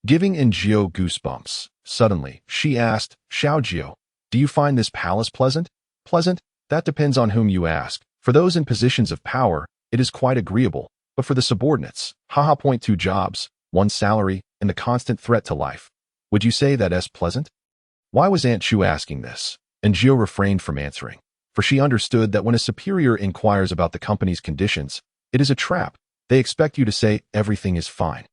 giving Jiao goosebumps. Suddenly, she asked, "Xiao Jiao, do you find this palace pleasant?" "Pleasant? That depends on whom you ask. For those in positions of power, it is quite agreeable, but for the subordinates, 2 jobs, 1 salary, and the constant threat to life. Would you say that is pleasant?" Why was Aunt Chu asking this? And Jiao refrained from answering, for she understood that when a superior inquires about the company's conditions, it is a trap. They expect you to say everything is fine,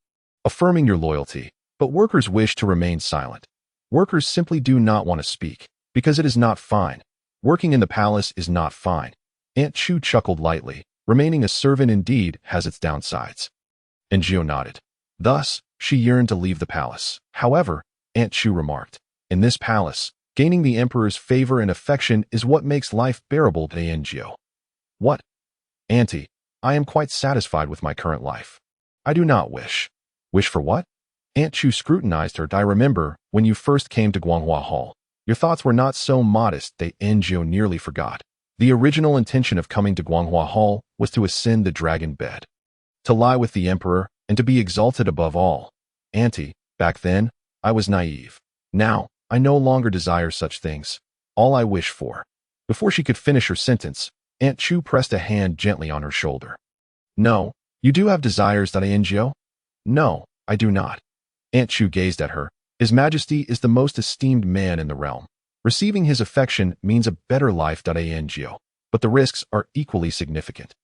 affirming your loyalty, but workers wish to remain silent. Workers simply do not want to speak, because it is not fine. Working in the palace is not fine. Aunt Chu chuckled lightly. Remaining a servant indeed has its downsides. And Jiao nodded. Thus, she yearned to leave the palace. However, Aunt Chu remarked, "In this palace, gaining the emperor's favor and affection is what makes life bearable." And Jiao, "What? Auntie, I am quite satisfied with my current life. I do not wish." "Wish for what?" Aunt Chu scrutinized her. "I remember when you first came to Guanghua Hall. Your thoughts were not so modest." And Jiao nearly forgot. The original intention of coming to Guanghua Hall was to ascend the dragon bed, to lie with the emperor, and to be exalted above all. Auntie, back then, I was naive. Now, I no longer desire such things. All I wish for. Before she could finish her sentence, Aunt Chu pressed a hand gently on her shoulder. "No, you do have desires, Jiao?" "No, I do not." Aunt Chu gazed at her. "His Majesty is the most esteemed man in the realm. Receiving his affection means a better life. Jiao, but the risks are equally significant.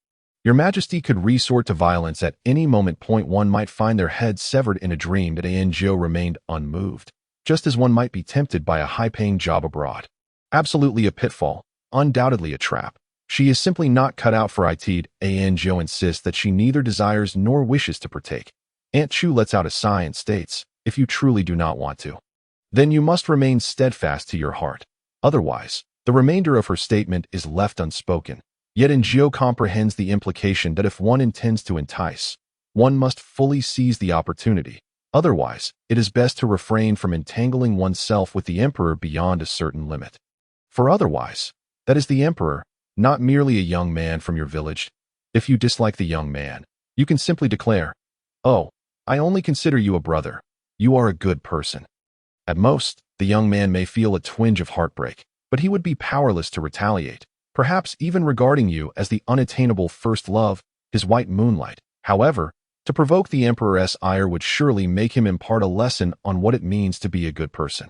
Your Majesty could resort to violence at any moment. One might find their heads severed in a dream." Jiao remained unmoved, just as one might be tempted by a high-paying job abroad. Absolutely a pitfall, undoubtedly a trap. She is simply not cut out for it. Jiao insists that she neither desires nor wishes to partake. Aunt Chu lets out a sigh and states, "If you truly do not want to, then you must remain steadfast to your heart. Otherwise, the remainder of her statement is left unspoken. Yet Jiao comprehends the implication that if one intends to entice, one must fully seize the opportunity. Otherwise, it is best to refrain from entangling oneself with the emperor beyond a certain limit. For otherwise, that is the emperor, not merely a young man from your village. If you dislike the young man, you can simply declare, "Oh, I only consider you a brother. You are a good person." At most, the young man may feel a twinge of heartbreak, but he would be powerless to retaliate, perhaps even regarding you as the unattainable first love, his white moonlight. However, to provoke the emperor's ire would surely make him impart a lesson on what it means to be a good person.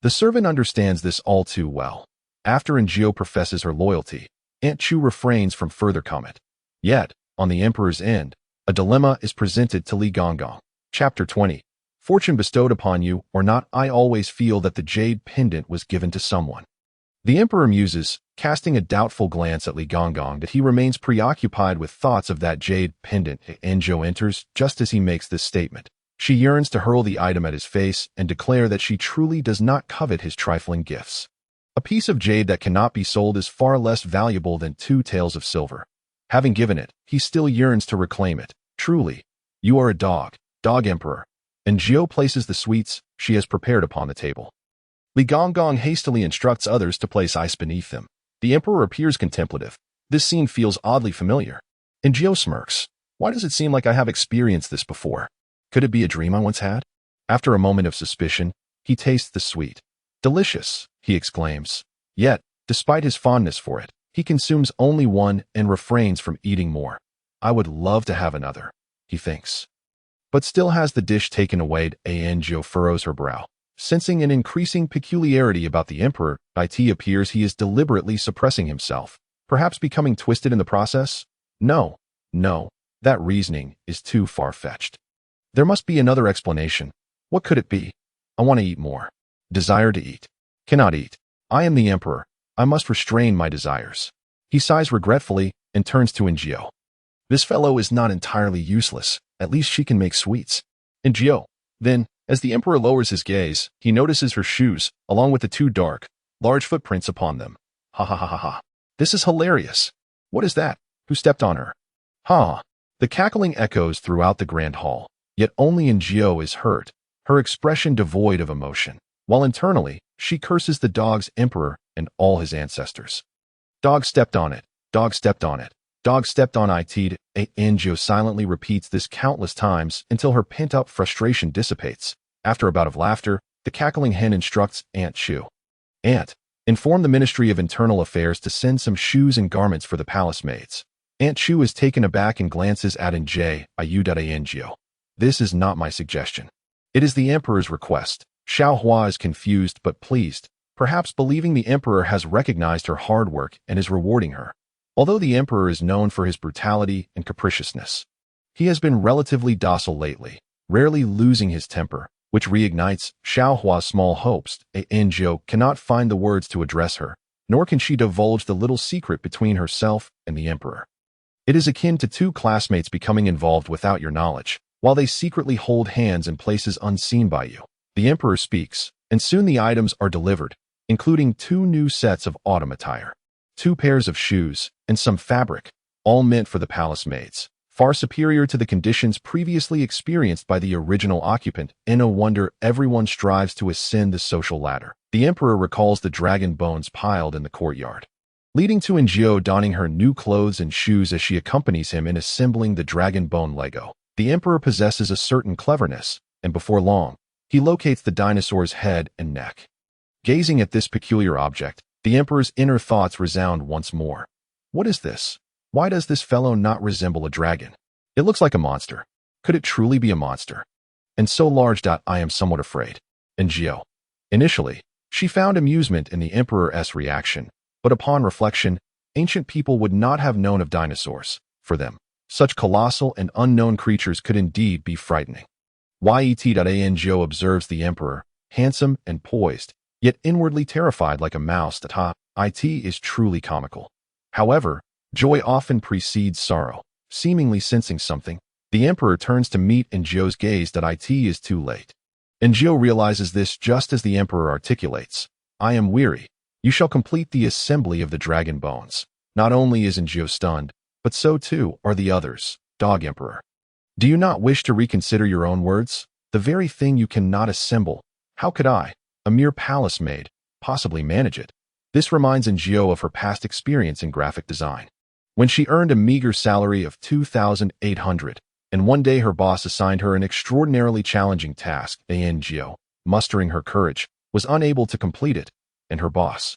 The servant understands this all too well. After Njio professes her loyalty, Aunt Chu refrains from further comment. Yet, on the emperor's end, a dilemma is presented to Li Gonggong. Chapter 20. Fortune bestowed upon you or not, I always feel that the jade pendant was given to someone. The emperor muses, casting a doubtful glance at Li Gonggong, that he remains preoccupied with thoughts of that jade pendant. Njio enters just as he makes this statement. She yearns to hurl the item at his face and declare that she truly does not covet his trifling gifts. A piece of jade that cannot be sold is far less valuable than 2 taels of silver. Having given it, he still yearns to reclaim it. Truly, you are a dog emperor. Njio places the sweets she has prepared upon the table. Li Gonggong hastily instructs others to place ice beneath them. The emperor appears contemplative. This scene feels oddly familiar. Njio smirks. Why does it seem like I have experienced this before? Could it be a dream I once had? After a moment of suspicion, he tastes the sweet. Delicious, he exclaims. Yet, despite his fondness for it, he consumes only one and refrains from eating more. I would love to have another, he thinks. But still has the dish taken away. Njio furrows her brow. Sensing an increasing peculiarity about the emperor, it appears he is deliberately suppressing himself, perhaps becoming twisted in the process? No, that reasoning is too far-fetched. There must be another explanation. What could it be? I want to eat more. Desire to eat. Cannot eat. I am the emperor. I must restrain my desires. He sighs regretfully and turns to Njio. This fellow is not entirely useless. At least she can make sweets. Njio. Then, as the emperor lowers his gaze, he notices her shoes, along with the 2 dark, large footprints upon them. Ha ha ha ha ha. This is hilarious. What is that? Who stepped on her? Ha! The cackling echoes throughout the grand hall, yet only Njio is hurt, her expression devoid of emotion, while internally, she curses the dog's emperor and all his ancestors. Dog stepped on it. Dog stepped on it. Dog stepped on it. Njio silently repeats this countless times until her pent-up frustration dissipates. After a bout of laughter, the cackling hen instructs Aunt Chu. Aunt, inform the Ministry of Internal Affairs to send some shoes and garments for the palace maids. Aunt Chu is taken aback and glances at Njio. This is not my suggestion. It is the emperor's request. Xiao Hua is confused but pleased, perhaps believing the emperor has recognized her hard work and is rewarding her. Although the emperor is known for his brutality and capriciousness, he has been relatively docile lately, rarely losing his temper, which reignites Xiao Hua's small hopes. Njio cannot find the words to address her, nor can she divulge the little secret between herself and the emperor. It is akin to 2 classmates becoming involved without your knowledge, while they secretly hold hands in places unseen by you. The emperor speaks, and soon the items are delivered, including 2 new sets of autumn attire, 2 pairs of shoes, and some fabric, all meant for the palace maids, far superior to the conditions previously experienced by the original occupant. No wonder everyone strives to ascend the social ladder. The emperor recalls the dragon bones piled in the courtyard, leading to Njio donning her new clothes and shoes as she accompanies him in assembling the dragon bone Lego. The emperor possesses a certain cleverness, and before long, he locates the dinosaur's head and neck. Gazing at this peculiar object, the emperor's inner thoughts resound once more. What is this? Why does this fellow not resemble a dragon? It looks like a monster. Could it truly be a monster? And so large that I am somewhat afraid. Njio. Initially, she found amusement in the emperor's reaction, but upon reflection, ancient people would not have known of dinosaurs. For them, such colossal and unknown creatures could indeed be frightening. Njio observes the emperor, handsome and poised, yet inwardly terrified like a mouse. It is truly comical. However, joy often precedes sorrow. Seemingly sensing something, the emperor turns to meet Njio's gaze. It is too late. Njio realizes this just as the emperor articulates, I am weary. You shall complete the assembly of the dragon bones. Not only is Njio stunned, but so too are the others. Dog emperor. Do you not wish to reconsider your own words? The very thing you cannot assemble. How could I, a mere palace maid, possibly manage it? This reminds Njio of her past experience in graphic design. When she earned a meager salary of 2,800, and one day her boss assigned her an extraordinarily challenging task, Njio, mustering her courage, was unable to complete it, and her boss,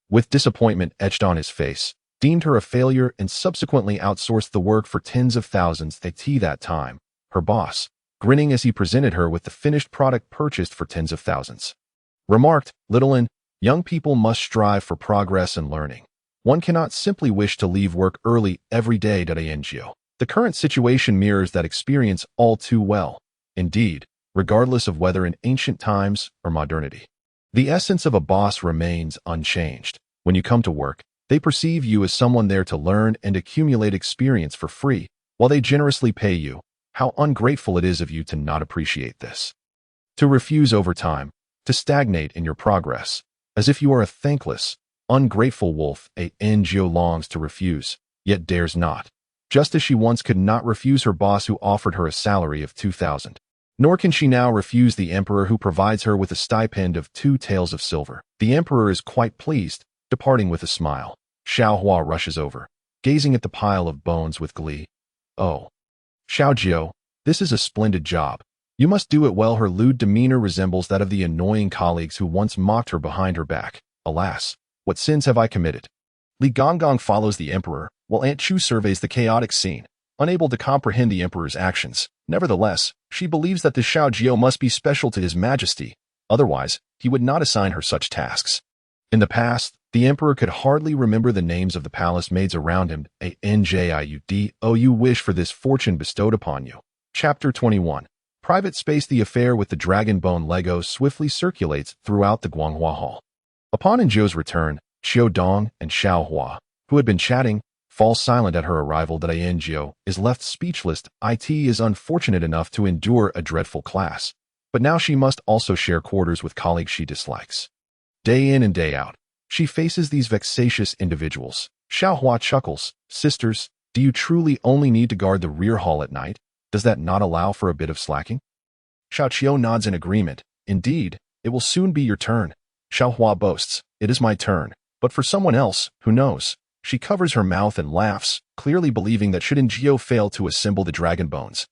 with disappointment etched on his face, deemed her a failure and subsequently outsourced the work for tens of thousands that time. Her boss, grinning as he presented her with the finished product purchased for tens of thousands, remarked, "Little young people must strive for progress and learning. One cannot simply wish to leave work early every day." Njio. The current situation mirrors that experience all too well. Indeed, regardless of whether in ancient times or modernity, the essence of a boss remains unchanged. When you come to work, they perceive you as someone there to learn and accumulate experience for free, while they generously pay you. How ungrateful it is of you to not appreciate this. To refuse overtime, to stagnate in your progress, as if you are a thankless, ungrateful wolf. Njio longs to refuse, yet dares not. Just as she once could not refuse her boss who offered her a salary of 2,000. Nor can she now refuse the emperor who provides her with a stipend of 2 taels of silver. The emperor is quite pleased, departing with a smile. Xiaohua rushes over, gazing at the pile of bones with glee. "Oh, Xiaojiu, this is a splendid job. You must do it well." Her lewd demeanor resembles that of the annoying colleagues who once mocked her behind her back. Alas, what sins have I committed? Li Gonggong follows the emperor, while Aunt Chu surveys the chaotic scene, unable to comprehend the emperor's actions. Nevertheless, she believes that the Xiaojiu must be special to his majesty, otherwise he would not assign her such tasks. In the past, the emperor could hardly remember the names of the palace maids around him. Anjiud, you wish for this fortune bestowed upon you. Chapter 21. Private space. The affair with the dragon bone Legos swiftly circulates throughout the Guanghua Hall. Upon Njio's return, Xiao Dong and Xiaohua, who had been chatting, fall silent at her arrival. Njio is left speechless. It is unfortunate enough to endure a dreadful class, but now she must also share quarters with colleagues she dislikes. Day in and day out, she faces these vexatious individuals. Xiaohua chuckles. "Sisters, do you truly only need to guard the rear hall at night? Does that not allow for a bit of slacking?" Xiaoqiu nods in agreement. "Indeed, it will soon be your turn." Xiaohua boasts, "It is my turn, but for someone else, who knows?" She covers her mouth and laughs, clearly believing that should Njio fail to assemble the dragon bones,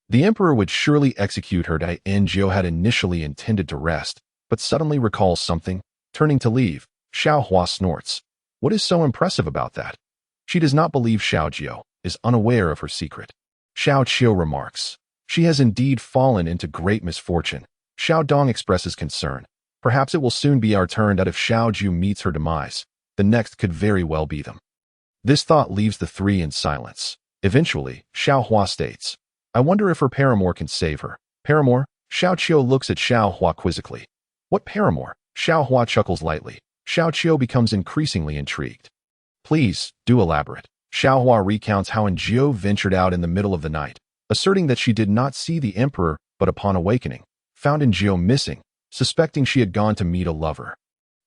the emperor would surely execute her. Njio had initially intended to rest, but suddenly recalls something. Turning to leave, Xiaohua snorts. What is so impressive about that? She does not believe Xiaojiu is unaware of her secret. Xiaoqiu remarks, "She has indeed fallen into great misfortune." Xiao Dong expresses concern. "Perhaps it will soon be our turn. That if Xiaojiu meets her demise, the next could very well be them." This thought leaves the three in silence. Eventually, Xiaohua states, "I wonder if her paramour can save her." "Paramour?" Xiaoqiu looks at Xiaohua quizzically. "What paramour?" Xiaohua chuckles lightly. Xiaoqiu becomes increasingly intrigued. "Please, do elaborate." Xiaohua recounts how Njio ventured out in the middle of the night, asserting that she did not see the emperor, but upon awakening, found Njio missing, suspecting she had gone to meet a lover.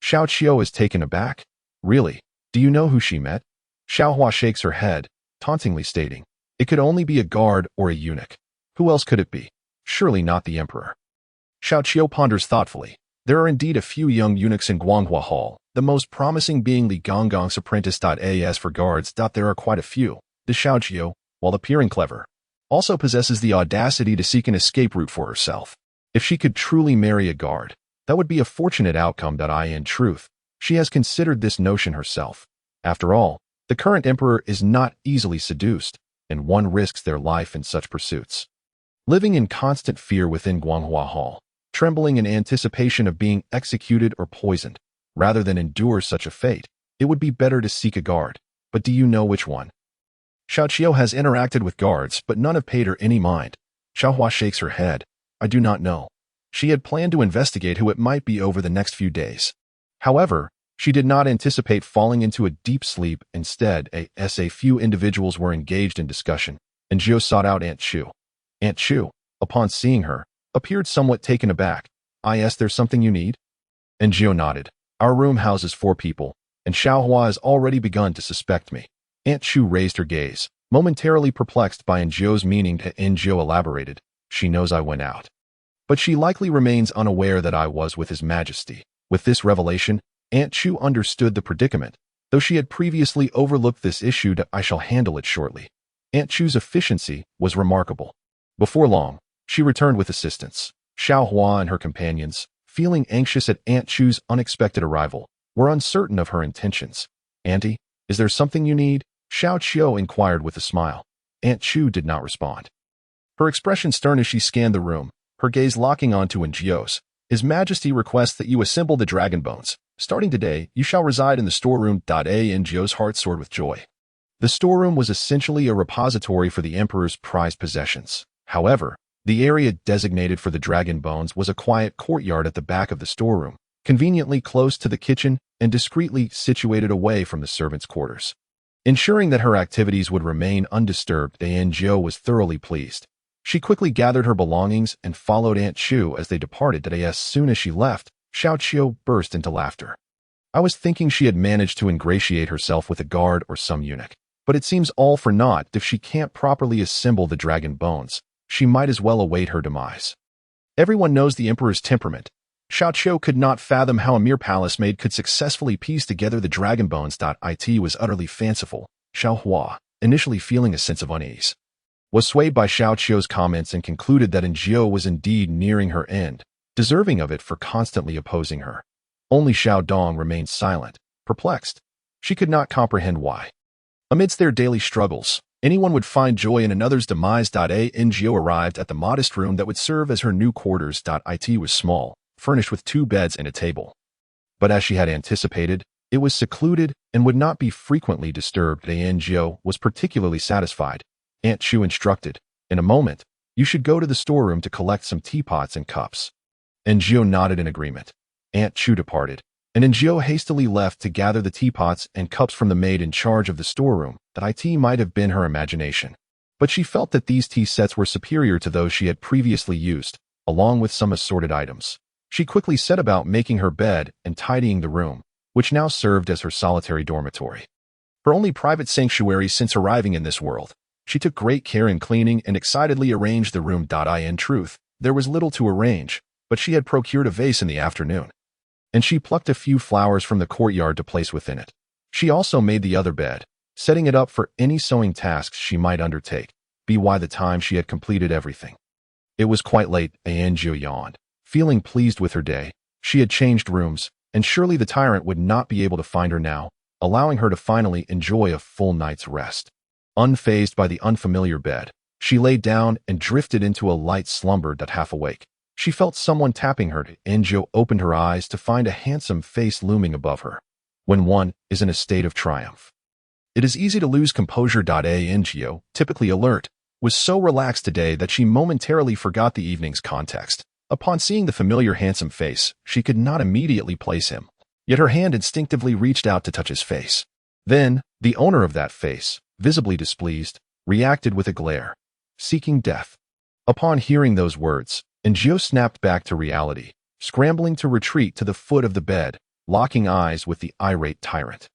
Xiaoqiu is taken aback. "Really? Do you know who she met?" Xiaohua shakes her head, tauntingly stating, "It could only be a guard or a eunuch. Who else could it be? Surely not the emperor." Xiaoqiu ponders thoughtfully. There are indeed a few young eunuchs in Guanghua Hall, the most promising being Li Gonggong's apprentice. As for guards, there are quite a few. The Xiaoqiu, while appearing clever, also possesses the audacity to seek an escape route for herself. If she could truly marry a guard, that would be a fortunate outcome. In truth, she has considered this notion herself. After all, the current emperor is not easily seduced, and one risks their life in such pursuits. Living in constant fear within Guanghua Hall, trembling in anticipation of being executed or poisoned, rather than endure such a fate, it would be better to seek a guard. But do you know which one? Xiaoqiu has interacted with guards, but none have paid her any mind. Xiaohua shakes her head. "I do not know." She had planned to investigate who it might be over the next few days. However, she did not anticipate falling into a deep sleep. Instead, a few individuals were engaged in discussion, and Njio sought out Aunt Chu. Aunt Chu, upon seeing her, appeared somewhat taken aback. "There's something you need?" And Njio nodded. "Our room houses 4 people, and Xiaohua has already begun to suspect me." Aunt Chu raised her gaze, momentarily perplexed by Njio's meaning. Njio elaborated, "She knows I went out." but she likely remains unaware that I was with His Majesty. With this revelation, Aunt Chu understood the predicament. Though she had previously overlooked this issue, I shall handle it shortly. Aunt Chu's efficiency was remarkable. Before long, she returned with assistance. Xiao Hua and her companions, feeling anxious at Aunt Chu's unexpected arrival, were uncertain of her intentions. "Auntie, is there something you need?" Xiao Qiu inquired with a smile. Aunt Chu did not respond. Her expression stern as she scanned the room, her gaze locking onto Njio's. "His Majesty requests that you assemble the dragon bones. Starting today, you shall reside in the storeroom." Njio's heart soared with joy. The storeroom was essentially a repository for the Emperor's prized possessions. However, the area designated for the dragon bones was a quiet courtyard at the back of the storeroom, conveniently close to the kitchen and discreetly situated away from the servants' quarters. Ensuring that her activities would remain undisturbed, Njio was thoroughly pleased. She quickly gathered her belongings and followed Aunt Chu as they departed. As soon as she left, Xiao Qiu burst into laughter. I was thinking she had managed to ingratiate herself with a guard or some eunuch. But it seems all for naught. If she can't properly assemble the dragon bones, she might as well await her demise. Everyone knows the Emperor's temperament. Xiao Qiu could not fathom how a mere palace maid could successfully piece together the dragon bones. It was utterly fanciful. Xiao Hua, initially feeling a sense of unease, was swayed by Xiao Qiu's comments and concluded that Njio was indeed nearing her end, deserving of it for constantly opposing her. Only Xiao Dong remained silent, perplexed. She could not comprehend why. Amidst their daily struggles, anyone would find joy in another's demise. Njio arrived at the modest room that would serve as her new quarters. It was small, furnished with 2 beds and a table. But as she had anticipated, it was secluded and would not be frequently disturbed. Njio was particularly satisfied. Aunt Chu instructed, "In a moment, you should go to the storeroom to collect some teapots and cups." Njio nodded in agreement. Aunt Chu departed, and Njio hastily left to gather the teapots and cups from the maid in charge of the storeroom. It might have been her imagination, but she felt that these tea sets were superior to those she had previously used, along with some assorted items. She quickly set about making her bed and tidying the room, which now served as her solitary dormitory. Her only private sanctuary since arriving in this world. She took great care in cleaning and excitedly arranged the room. In truth, there was little to arrange, but she had procured a vase in the afternoon, and she plucked a few flowers from the courtyard to place within it. She also made the other bed, setting it up for any sewing tasks she might undertake. By the time she had completed everything, it was quite late. Njio yawned, feeling pleased with her day. She had changed rooms, and surely the tyrant would not be able to find her now, allowing her to finally enjoy a full night's rest. Unfazed by the unfamiliar bed, she lay down and drifted into a light slumber. Half awake, she felt someone tapping her. Njio opened her eyes to find a handsome face looming above her. When one is in a state of triumph, it is easy to lose composure. Njio, typically alert, was so relaxed today that she momentarily forgot the evening's context. Upon seeing the familiar handsome face, she could not immediately place him, yet her hand instinctively reached out to touch his face. Then, the owner of that face, visibly displeased, reacted with a glare, seeking death. Upon hearing those words, Njio snapped back to reality, scrambling to retreat to the foot of the bed, locking eyes with the irate tyrant.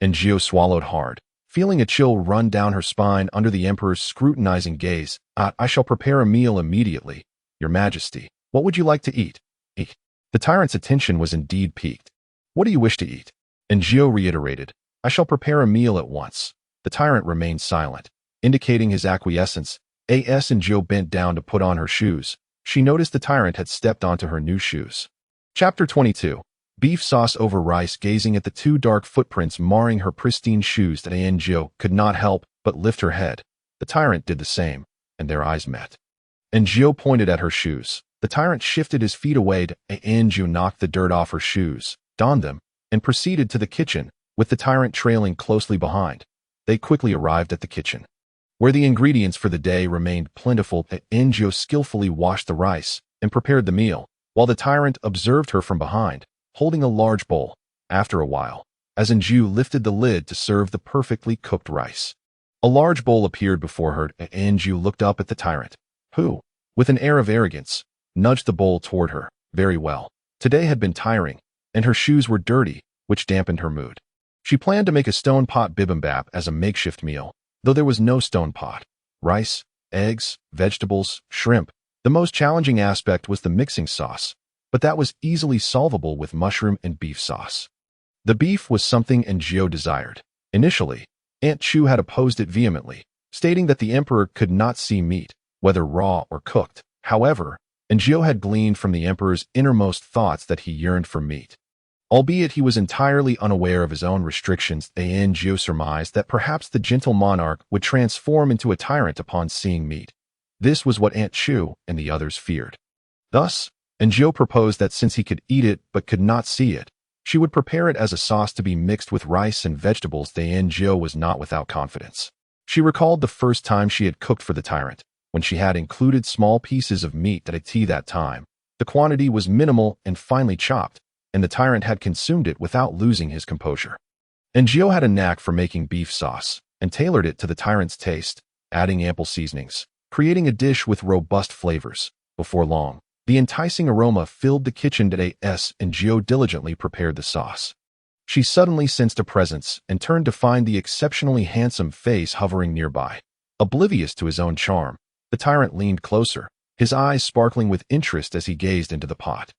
Njio swallowed hard, feeling a chill run down her spine under the Emperor's scrutinizing gaze. "I shall prepare a meal immediately, Your Majesty. What would you like to eat?" The tyrant's attention was indeed piqued. "What do you wish to eat?" Njio reiterated, "I shall prepare a meal at once." The tyrant remained silent, indicating his acquiescence. Njio bent down to put on her shoes. She noticed the tyrant had stepped onto her new shoes. Chapter 22. Beef sauce over rice. Gazing at the 2 dark footprints marring her pristine shoes, Njio could not help but lift her head. The tyrant did the same, and their eyes met. Njio pointed at her shoes. The tyrant shifted his feet away. Njio knocked the dirt off her shoes, donned them, and proceeded to the kitchen, with the tyrant trailing closely behind. They quickly arrived at the kitchen, where the ingredients for the day remained plentiful. Njio skillfully washed the rice and prepared the meal, while the tyrant observed her from behind, holding a large bowl. After a while, as Njio lifted the lid to serve the perfectly cooked rice, a large bowl appeared before her. Njio looked up at the tyrant, who, with an air of arrogance, nudged the bowl toward her. Very well. Today had been tiring, and her shoes were dirty, which dampened her mood. She planned to make a stone pot bibimbap as a makeshift meal, though there was no stone pot. Rice, eggs, vegetables, shrimp, The most challenging aspect was the mixing sauce, but that was easily solvable with mushroom and beef sauce. The beef was something Gio desired. Initially, Aunt Chu had opposed it vehemently, stating that the emperor could not see meat, whether raw or cooked. However, Gio had gleaned from the emperor's innermost thoughts that he yearned for meat. Albeit he was entirely unaware of his own restrictions, Gio surmised that perhaps the gentle monarch would transform into a tyrant upon seeing meat. This was what Aunt Chu and the others feared. Thus, Gio proposed that since he could eat it but could not see it, she would prepare it as a sauce to be mixed with rice and vegetables. Gio was not without confidence. She recalled the first time she had cooked for the tyrant, when she had included small pieces of meat at a tea that time. The quantity was minimal and finely chopped, and the tyrant had consumed it without losing his composure. Gio had a knack for making beef sauce, and tailored it to the tyrant's taste, adding ample seasonings, creating a dish with robust flavors. Before long, the enticing aroma filled the kitchen and Gio diligently prepared the sauce. She suddenly sensed a presence and turned to find the exceptionally handsome face hovering nearby. Oblivious to his own charm, the tyrant leaned closer, his eyes sparkling with interest as he gazed into the pot.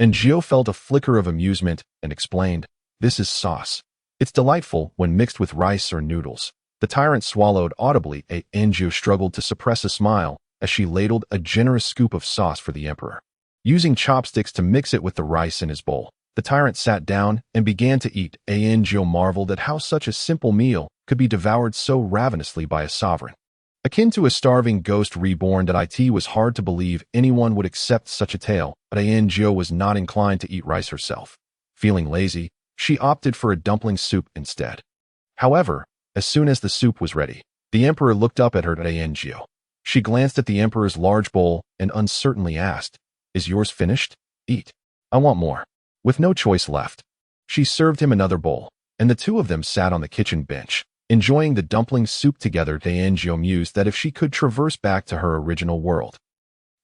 Gio felt a flicker of amusement and explained, "This is sauce. It's delightful when mixed with rice or noodles." The tyrant swallowed audibly, and Gio struggled to suppress a smile as she ladled a generous scoop of sauce for the emperor. Using chopsticks to mix it with the rice in his bowl, the tyrant sat down and began to eat. Gio marveled at how such a simple meal could be devoured so ravenously by a sovereign. Akin to a starving ghost reborn, it was hard to believe anyone would accept such a tale, but Gio was not inclined to eat rice herself. Feeling lazy, she opted for a dumpling soup instead. However, as soon as the soup was ready, the emperor looked up at her Gio. She glanced at the emperor's large bowl and uncertainly asked, "Is yours finished? Eat. I want more." With no choice left, she served him another bowl, and the two of them sat on the kitchen bench, enjoying the dumpling soup together. Gio mused that if she could traverse back to her original world,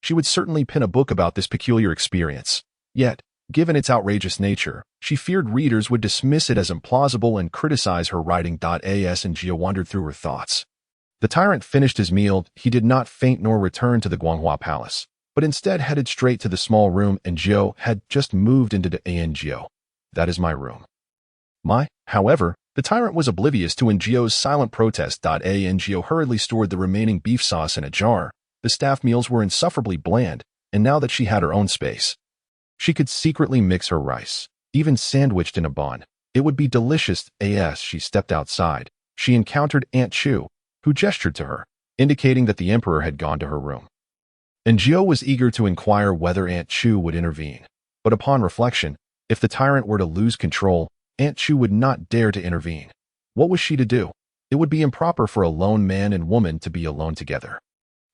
she would certainly pen a book about this peculiar experience. Yet, given its outrageous nature, she feared readers would dismiss it as implausible and criticize her writing. Gio wandered through her thoughts. The tyrant finished his meal. He did not faint nor return to the Guanghua Palace, but instead headed straight to the small room Gio had just moved into. Gio, "That is my room." However, the tyrant was oblivious to Gio's silent protest. Gio hurriedly stored the remaining beef sauce in a jar. The staff meals were insufferably bland, and now that she had her own space, she could secretly mix her rice, even sandwiched in a bun. It would be delicious. As she stepped outside, she encountered Aunt Chu, who gestured to her, indicating that the emperor had gone to her room. Gio was eager to inquire whether Aunt Chu would intervene, but upon reflection, if the tyrant were to lose control, Aunt Chu would not dare to intervene. What was she to do? It would be improper for a lone man and woman to be alone together.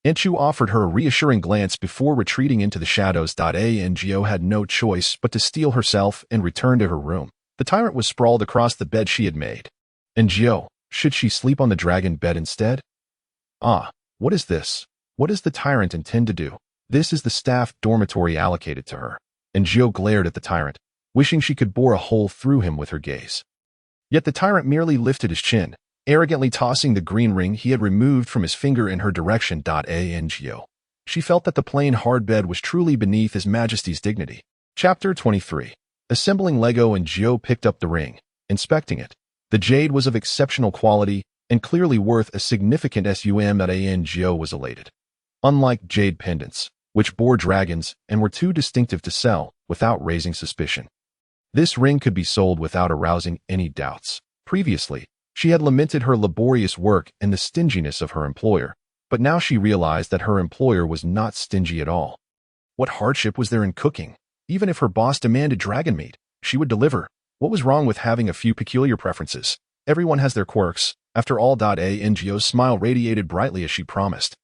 Aunt Chu offered her a reassuring glance before retreating into the shadows. Gio had no choice but to steel herself and return to her room. The tyrant was sprawled across the bed she had made. Gio, should she sleep on the dragon bed instead? What is this? What does the tyrant intend to do? This is the staff dormitory allocated to her. Gio glared at the tyrant, wishing she could bore a hole through him with her gaze. Yet the tyrant merely lifted his chin, arrogantly tossing the green ring he had removed from his finger in her direction. Gio. She felt that the plain hard bed was truly beneath His Majesty's dignity. Chapter 23. Assembling Lego. Gio picked up the ring, inspecting it. The jade was of exceptional quality and clearly worth a significant sum. Gio was elated. Unlike jade pendants, which bore dragons and were too distinctive to sell without raising suspicion, this ring could be sold without arousing any doubts. Previously, she had lamented her laborious work and the stinginess of her employer, but now she realized that her employer was not stingy at all. What hardship was there in cooking? Even if her boss demanded dragon meat, she would deliver. What was wrong with having a few peculiar preferences? Everyone has their quirks. After all. Gio's smile radiated brightly as she promised.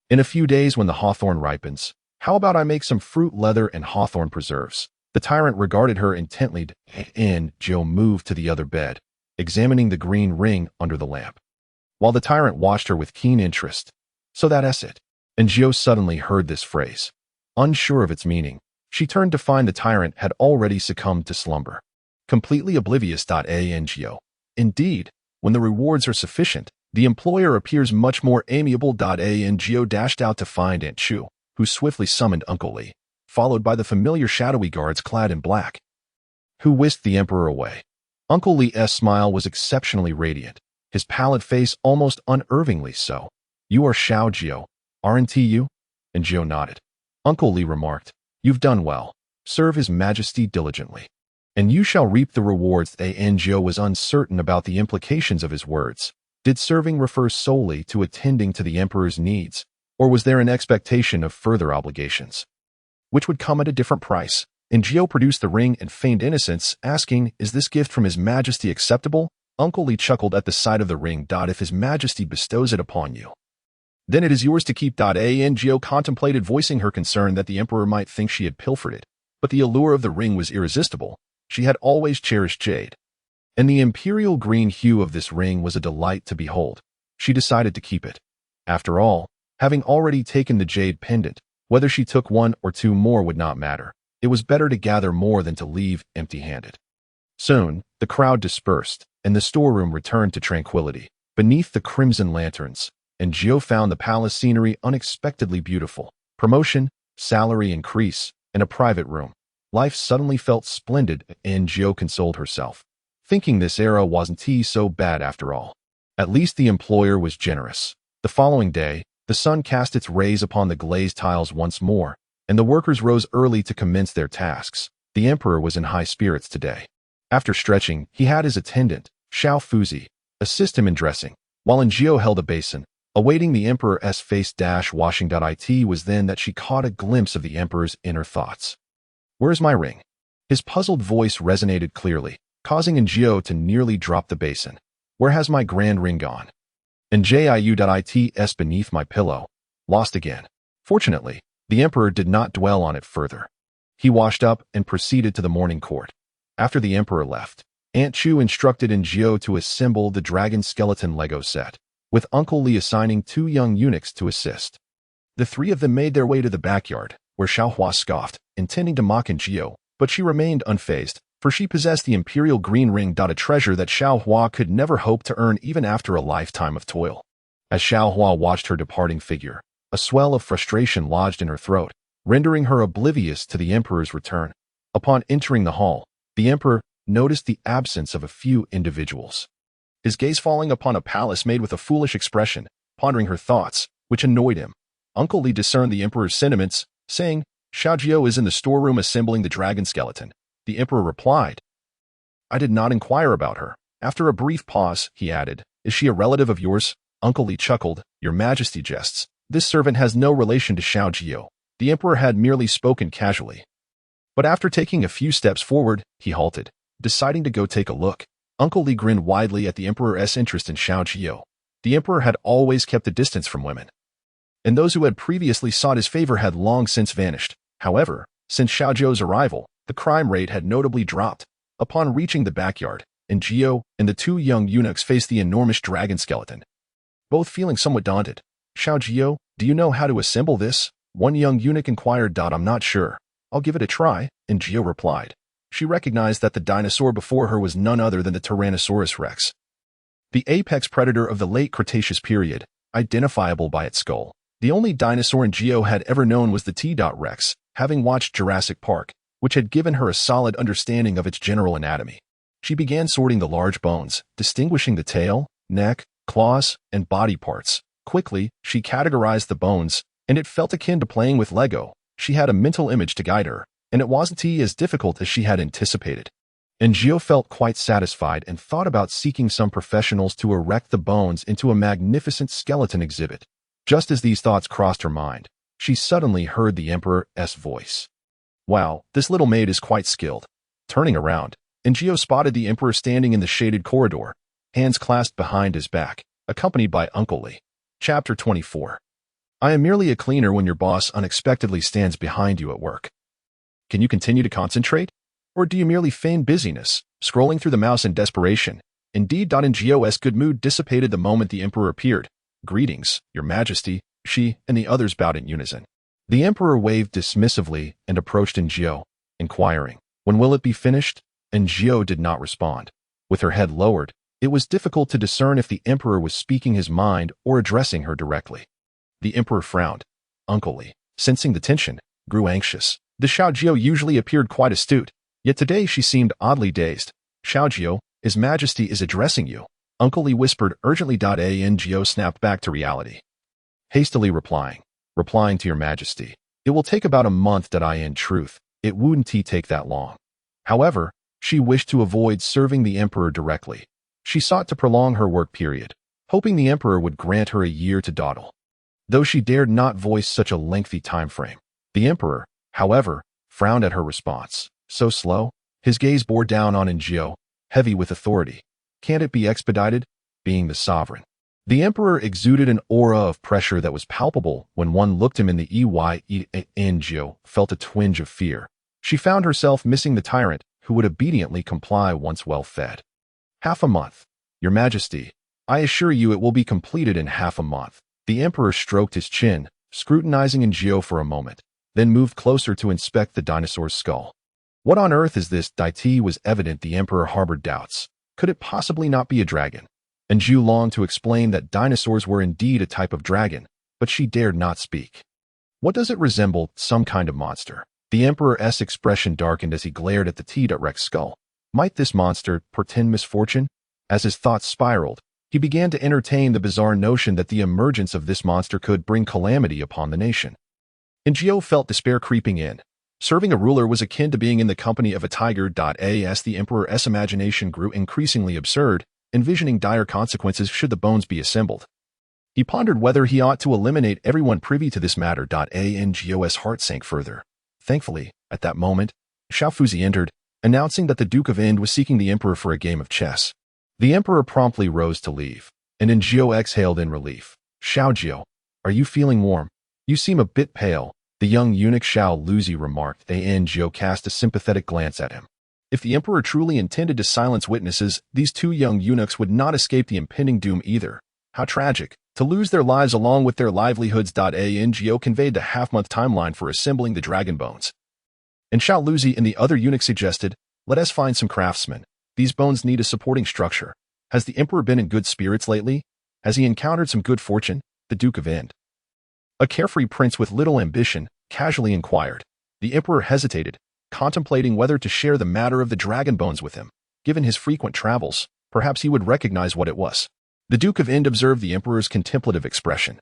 In a few days when the hawthorn ripens, how about I make some fruit leather and hawthorn preserves? The tyrant regarded her intently. Gio moved to the other bed, examining the green ring under the lamp, while the tyrant watched her with keen interest. "So that's it." Gio suddenly heard this phrase. Unsure of its meaning, she turned to find the tyrant had already succumbed to slumber. Completely oblivious. Gio. Indeed, when the rewards are sufficient, the employer appears much more amiable. Gio dashed out to find Aunt Chu, who swiftly summoned Uncle Li, followed by the familiar shadowy guards clad in black, who whisked the emperor away. Uncle Li's smile was exceptionally radiant, his pallid face almost unnervingly so. "You are Xiao Jiao, aren't you?" And Jiao nodded. Uncle Li remarked, "You've done well. Serve His Majesty diligently, and you shall reap the rewards." And Jiao was uncertain about the implications of his words. Did serving refer solely to attending to the emperor's needs, or was there an expectation of further obligations, which would come at a different price? And Jiao produced the ring and feigned innocence, asking, "Is this gift from His Majesty acceptable?" Uncle Li chuckled at the sight of the ring. "If His Majesty bestows it upon you, then it is yours to keep." And Jiao contemplated voicing her concern that the emperor might think she had pilfered it, but the allure of the ring was irresistible. She had always cherished jade, and the imperial green hue of this ring was a delight to behold. She decided to keep it. After all, having already taken the jade pendant, whether she took one or two more would not matter. It was better to gather more than to leave empty-handed. Soon, the crowd dispersed, and the storeroom returned to tranquility. Beneath the crimson lanterns, and Jiao found the palace scenery unexpectedly beautiful. Promotion, salary increase, and a private room. Life suddenly felt splendid, and Jiao consoled herself, thinking this era wasn't so bad after all. At least the employer was generous. The following day, the sun cast its rays upon the glazed tiles once more, and the workers rose early to commence their tasks. The emperor was in high spirits today. After stretching, he had his attendant, Xiao Fuzi, assist him in dressing, while Jiao held a basin, awaiting the emperor's face-washing. It was then that she caught a glimpse of the emperor's inner thoughts. "Where's my ring?" His puzzled voice resonated clearly, causing Jiao to nearly drop the basin. "Where has my grand ring gone?" "And it's beneath my pillow. Lost again." Fortunately, the emperor did not dwell on it further. He washed up and proceeded to the morning court. After the emperor left, Aunt Chu instructed Jiao to assemble the dragon skeleton Lego set, with Uncle Li assigning 2 young eunuchs to assist. The 3 of them made their way to the backyard, where Xiaohua scoffed, intending to mock Jiao, but she remained unfazed, for she possessed the imperial green ring. A treasure that Xiaohua could never hope to earn even after a lifetime of toil. As Xiaohua watched her departing figure, a swell of frustration lodged in her throat, rendering her oblivious to the emperor's return. Upon entering the hall, the emperor noticed the absence of a few individuals. His gaze falling upon a palace made with a foolish expression, pondering her thoughts, which annoyed him. Uncle Li discerned the emperor's sentiments, saying, "Xiao Jiao is in the storeroom assembling the dragon skeleton." The emperor replied, "I did not inquire about her." After a brief pause, he added, "Is she a relative of yours?" Uncle Li chuckled, "Your Majesty jests. This servant has no relation to Xiao Jiao." The emperor had merely spoken casually, but after taking a few steps forward, he halted, deciding to go take a look. Uncle Li grinned widely at the emperor's interest in Xiao Jiao. The emperor had always kept a distance from women, and those who had previously sought his favor had long since vanished. However, since Xiao Jiao's arrival, the crime rate had notably dropped. Upon reaching the backyard, Jiao and the 2 young eunuchs faced the enormous dragon skeleton, both feeling somewhat daunted. "Xiao Jiao, do you know how to assemble this?" one young eunuch inquired. "I'm not sure. I'll give it a try," Jiao replied. She recognized that the dinosaur before her was none other than the Tyrannosaurus rex, the apex predator of the late Cretaceous period, identifiable by its skull. The only dinosaur Jiao had ever known was the T-Rex, having watched Jurassic Park, which had given her a solid understanding of its general anatomy. She began sorting the large bones, distinguishing the tail, neck, claws, and body parts. Quickly, she categorized the bones, and it felt akin to playing with Lego. She had a mental image to guide her, and it wasn't as difficult as she had anticipated. Jiao felt quite satisfied and thought about seeking some professionals to erect the bones into a magnificent skeleton exhibit. Just as these thoughts crossed her mind, she suddenly heard the emperor's voice. "Wow, this little maid is quite skilled." Turning around, Jiao spotted the emperor standing in the shaded corridor, hands clasped behind his back, accompanied by Uncle Li. Chapter 24. I am merely a cleaner when your boss unexpectedly stands behind you at work. Can you continue to concentrate? Or do you merely feign busyness, scrolling through the mouse in desperation? Indeed, Jiao's good mood dissipated the moment the emperor appeared. "Greetings, Your Majesty," she and the others bowed in unison. The emperor waved dismissively and approached Jiao, inquiring, "When will it be finished?" Jiao did not respond. With her head lowered, it was difficult to discern if the emperor was speaking his mind or addressing her directly. The emperor frowned. "Uncle Li, sensing the tension, grew anxious. The Xiaojiao usually appeared quite astute, yet today she seemed oddly dazed. Xiaojiao, His Majesty is addressing you. Uncle Li whispered urgently. Angio snapped back to reality, hastily replying to your Majesty. It will take about a month. In truth, it wouldn't take that long. However, she wished to avoid serving the emperor directly. She sought to prolong her work period, hoping the emperor would grant her a year to dawdle. Though she dared not voice such a lengthy time frame, the emperor, however, frowned at her response. So slow? His gaze bore down on Angio, heavy with authority. Can't it be expedited? Being the sovereign. The emperor exuded an aura of pressure that was palpable when one looked him in the eye. Angio felt a twinge of fear. She found herself missing the tyrant who would obediently comply once well fed. Half a month. Your Majesty, I assure you it will be completed in half a month. The emperor stroked his chin, scrutinizing Angio for a moment, then moved closer to inspect the dinosaur's skull. What on earth is this? It was evident the emperor harbored doubts. Could it possibly not be a dragon? Angio longed to explain that dinosaurs were indeed a type of dragon, but she dared not speak. What does it resemble? Some kind of monster. The emperor's expression darkened as he glared at the T-Rex skull. Might this monster portend misfortune? As his thoughts spiraled, he began to entertain the bizarre notion that the emergence of this monster could bring calamity upon the nation. Angio felt despair creeping in. Serving a ruler was akin to being in the company of a tiger. As the emperor's imagination grew increasingly absurd, envisioning dire consequences should the bones be assembled. He pondered whether he ought to eliminate everyone privy to this matter. Angio's heart sank further. Thankfully, at that moment, Xiao Fuzi entered, announcing that the Duke of Ind was seeking the emperor for a game of chess. The emperor promptly rose to leave, and Angio exhaled in relief. Xiaojiao, are you feeling warm? You seem a bit pale, the young eunuch Xiao Luzi remarked. Angio cast a sympathetic glance at him. If the emperor truly intended to silence witnesses, these two young eunuchs would not escape the impending doom either. How tragic, to lose their lives along with their livelihoods. Angio conveyed the half-month timeline for assembling the dragon bones. And Xiao Luzi and the other eunuch suggested, let us find some craftsmen. These bones need a supporting structure. Has the emperor been in good spirits lately? Has he encountered some good fortune? The Duke of Ind, a carefree prince with little ambition, casually inquired. The emperor hesitated, contemplating whether to share the matter of the dragon bones with him. Given his frequent travels, perhaps he would recognize what it was. The Duke of Ind observed the emperor's contemplative expression,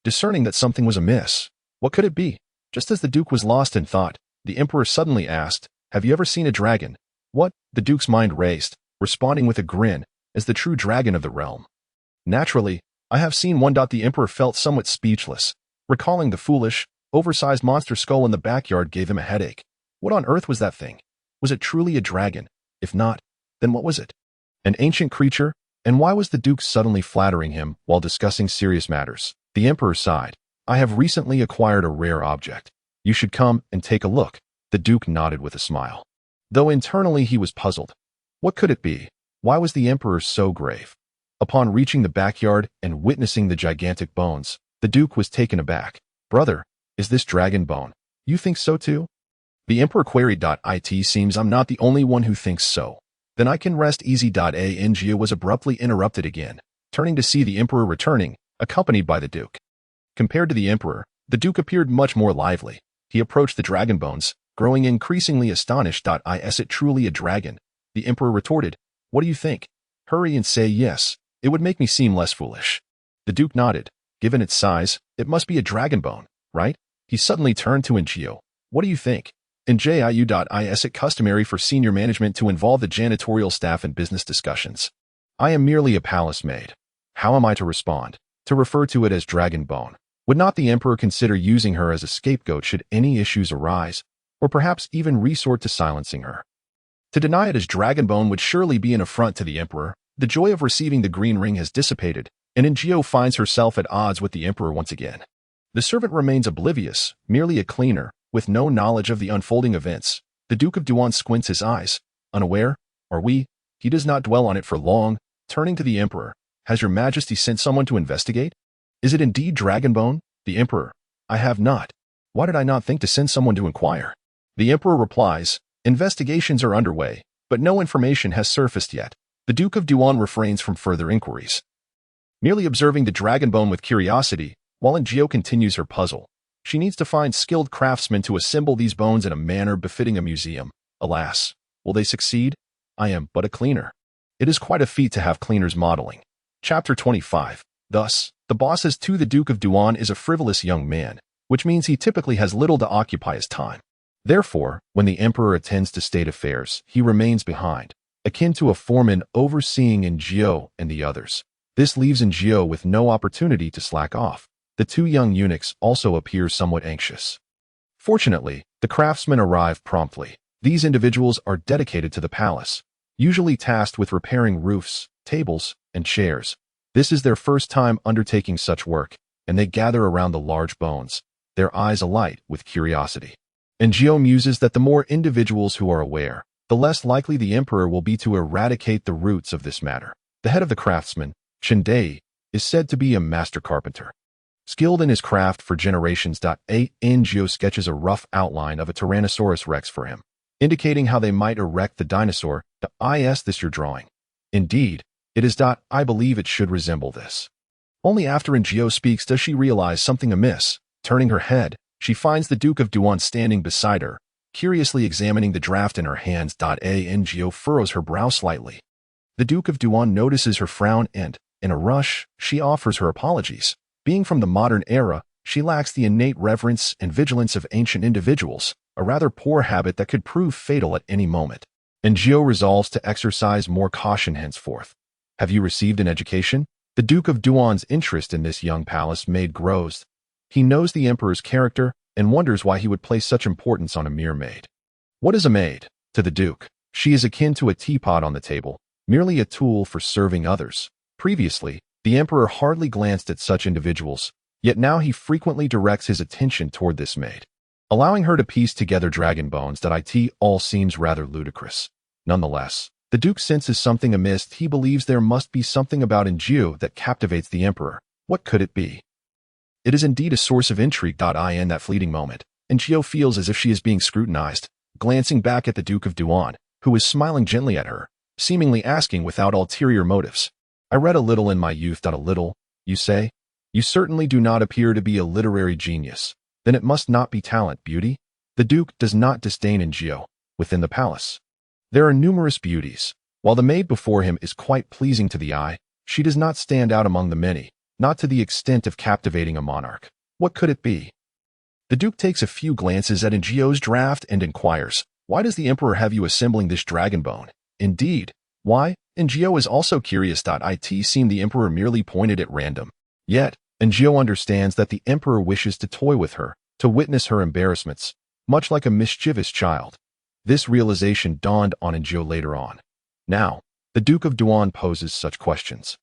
discerning that something was amiss. What could it be? Just as the duke was lost in thought, the emperor suddenly asked, have you ever seen a dragon? What? The duke's mind raced, responding with a grin, as the true dragon of the realm. Naturally, I have seen one. The emperor felt somewhat speechless. Recalling the foolish, oversized monster skull in the backyard gave him a headache. What on earth was that thing? Was it truly a dragon? If not, then what was it? An ancient creature? And why was the duke suddenly flattering him while discussing serious matters? The emperor sighed. I have recently acquired a rare object. You should come and take a look. The duke nodded with a smile, though internally he was puzzled. What could it be? Why was the emperor so grave? Upon reaching the backyard and witnessing the gigantic bones, the duke was taken aback. Brother, is this dragon bone? You think so too? The emperor queried. It seems I'm not the only one who thinks so. Then I can rest easy. Angio was abruptly interrupted again, turning to see the emperor returning, accompanied by the duke. Compared to the emperor, the duke appeared much more lively. He approached the dragon bones, growing increasingly astonished. Is it truly a dragon? The emperor retorted. What do you think? Hurry and say yes. It would make me seem less foolish. The duke nodded. Given its size, it must be a dragon bone, right? He suddenly turned to Angio. What do you think? In Is it customary for senior management to involve the janitorial staff in business discussions? I am merely a palace maid. How am I to respond? To refer to it as dragon bone? Would not the emperor consider using her as a scapegoat should any issues arise, or perhaps even resort to silencing her? To deny it as dragon bone would surely be an affront to the emperor. The joy of receiving the green ring has dissipated, and Angio finds herself at odds with the emperor once again. The servant remains oblivious, merely a cleaner, with no knowledge of the unfolding events. The Duke of Duan squints his eyes. Unaware? Are we? He does not dwell on it for long, turning to the emperor. Has your majesty sent someone to investigate? Is it indeed dragon bone? The emperor. I have not. Why did I not think to send someone to inquire? The emperor replies, investigations are underway, but no information has surfaced yet. The Duke of Duan refrains from further inquiries, merely observing the dragon bone with curiosity, while Angio continues her puzzle. She needs to find skilled craftsmen to assemble these bones in a manner befitting a museum. Alas, will they succeed? I am but a cleaner. It is quite a feat to have cleaners modeling. Chapter 25. Thus, the bosses to the Duke of Duan is a frivolous young man, which means he typically has little to occupy his time. Therefore, when the emperor attends to state affairs, he remains behind, akin to a foreman overseeing Njio and the others. This leaves Njio with no opportunity to slack off. The two young eunuchs also appear somewhat anxious. Fortunately, the craftsmen arrive promptly. These individuals are dedicated to the palace, usually tasked with repairing roofs, tables, and chairs. This is their first time undertaking such work, and they gather around the large bones, their eyes alight with curiosity. Njio muses that the more individuals who are aware, the less likely the emperor will be to eradicate the roots of this matter. The head of the craftsmen, Shindei, is said to be a master carpenter. Skilled in his craft for generations. Njio sketches a rough outline of a Tyrannosaurus Rex for him, indicating how they might erect the dinosaur. Is this your drawing? Indeed, it is. I believe it should resemble this. Only after Njio speaks does she realize something amiss. Turning her head, she finds the Duke of Duan standing beside her, curiously examining the draft in her hands. Njio furrows her brow slightly. The Duke of Duan notices her frown and, in a rush, she offers her apologies. Being from the modern era, she lacks the innate reverence and vigilance of ancient individuals, a rather poor habit that could prove fatal at any moment. Njio resolves to exercise more caution henceforth. Have you received an education? The Duke of Duan's interest in this young palace maid grows. He knows the emperor's character and wonders why he would place such importance on a mere maid. What is a maid? To the Duke, she is akin to a teapot on the table, merely a tool for serving others. Previously, the emperor hardly glanced at such individuals, yet now he frequently directs his attention toward this maid. Allowing her to piece together dragon bones. It all seems rather ludicrous. Nonetheless, the Duke senses something amiss. He believes there must be something about Njio that captivates the emperor. What could it be? It is indeed a source of intrigue. In that fleeting moment, Njio feels as if she is being scrutinized, glancing back at the Duke of Duan, who is smiling gently at her, seemingly asking without ulterior motives. I read a little in my youth. A little, you say? You certainly do not appear to be a literary genius. Then it must not be talent, beauty? The Duke does not disdain Njio. Within the palace, there are numerous beauties. While the maid before him is quite pleasing to the eye, she does not stand out among the many, not to the extent of captivating a monarch. What could it be? The Duke takes a few glances at Njio's draft and inquires, why does the emperor have you assembling this dragon bone? Indeed, why? Njio is also curious. It seemed the emperor merely pointed at random. Yet, Njio understands that the emperor wishes to toy with her, to witness her embarrassments, much like a mischievous child. This realization dawned on Njio later on. Now, the Duke of Duan poses such questions.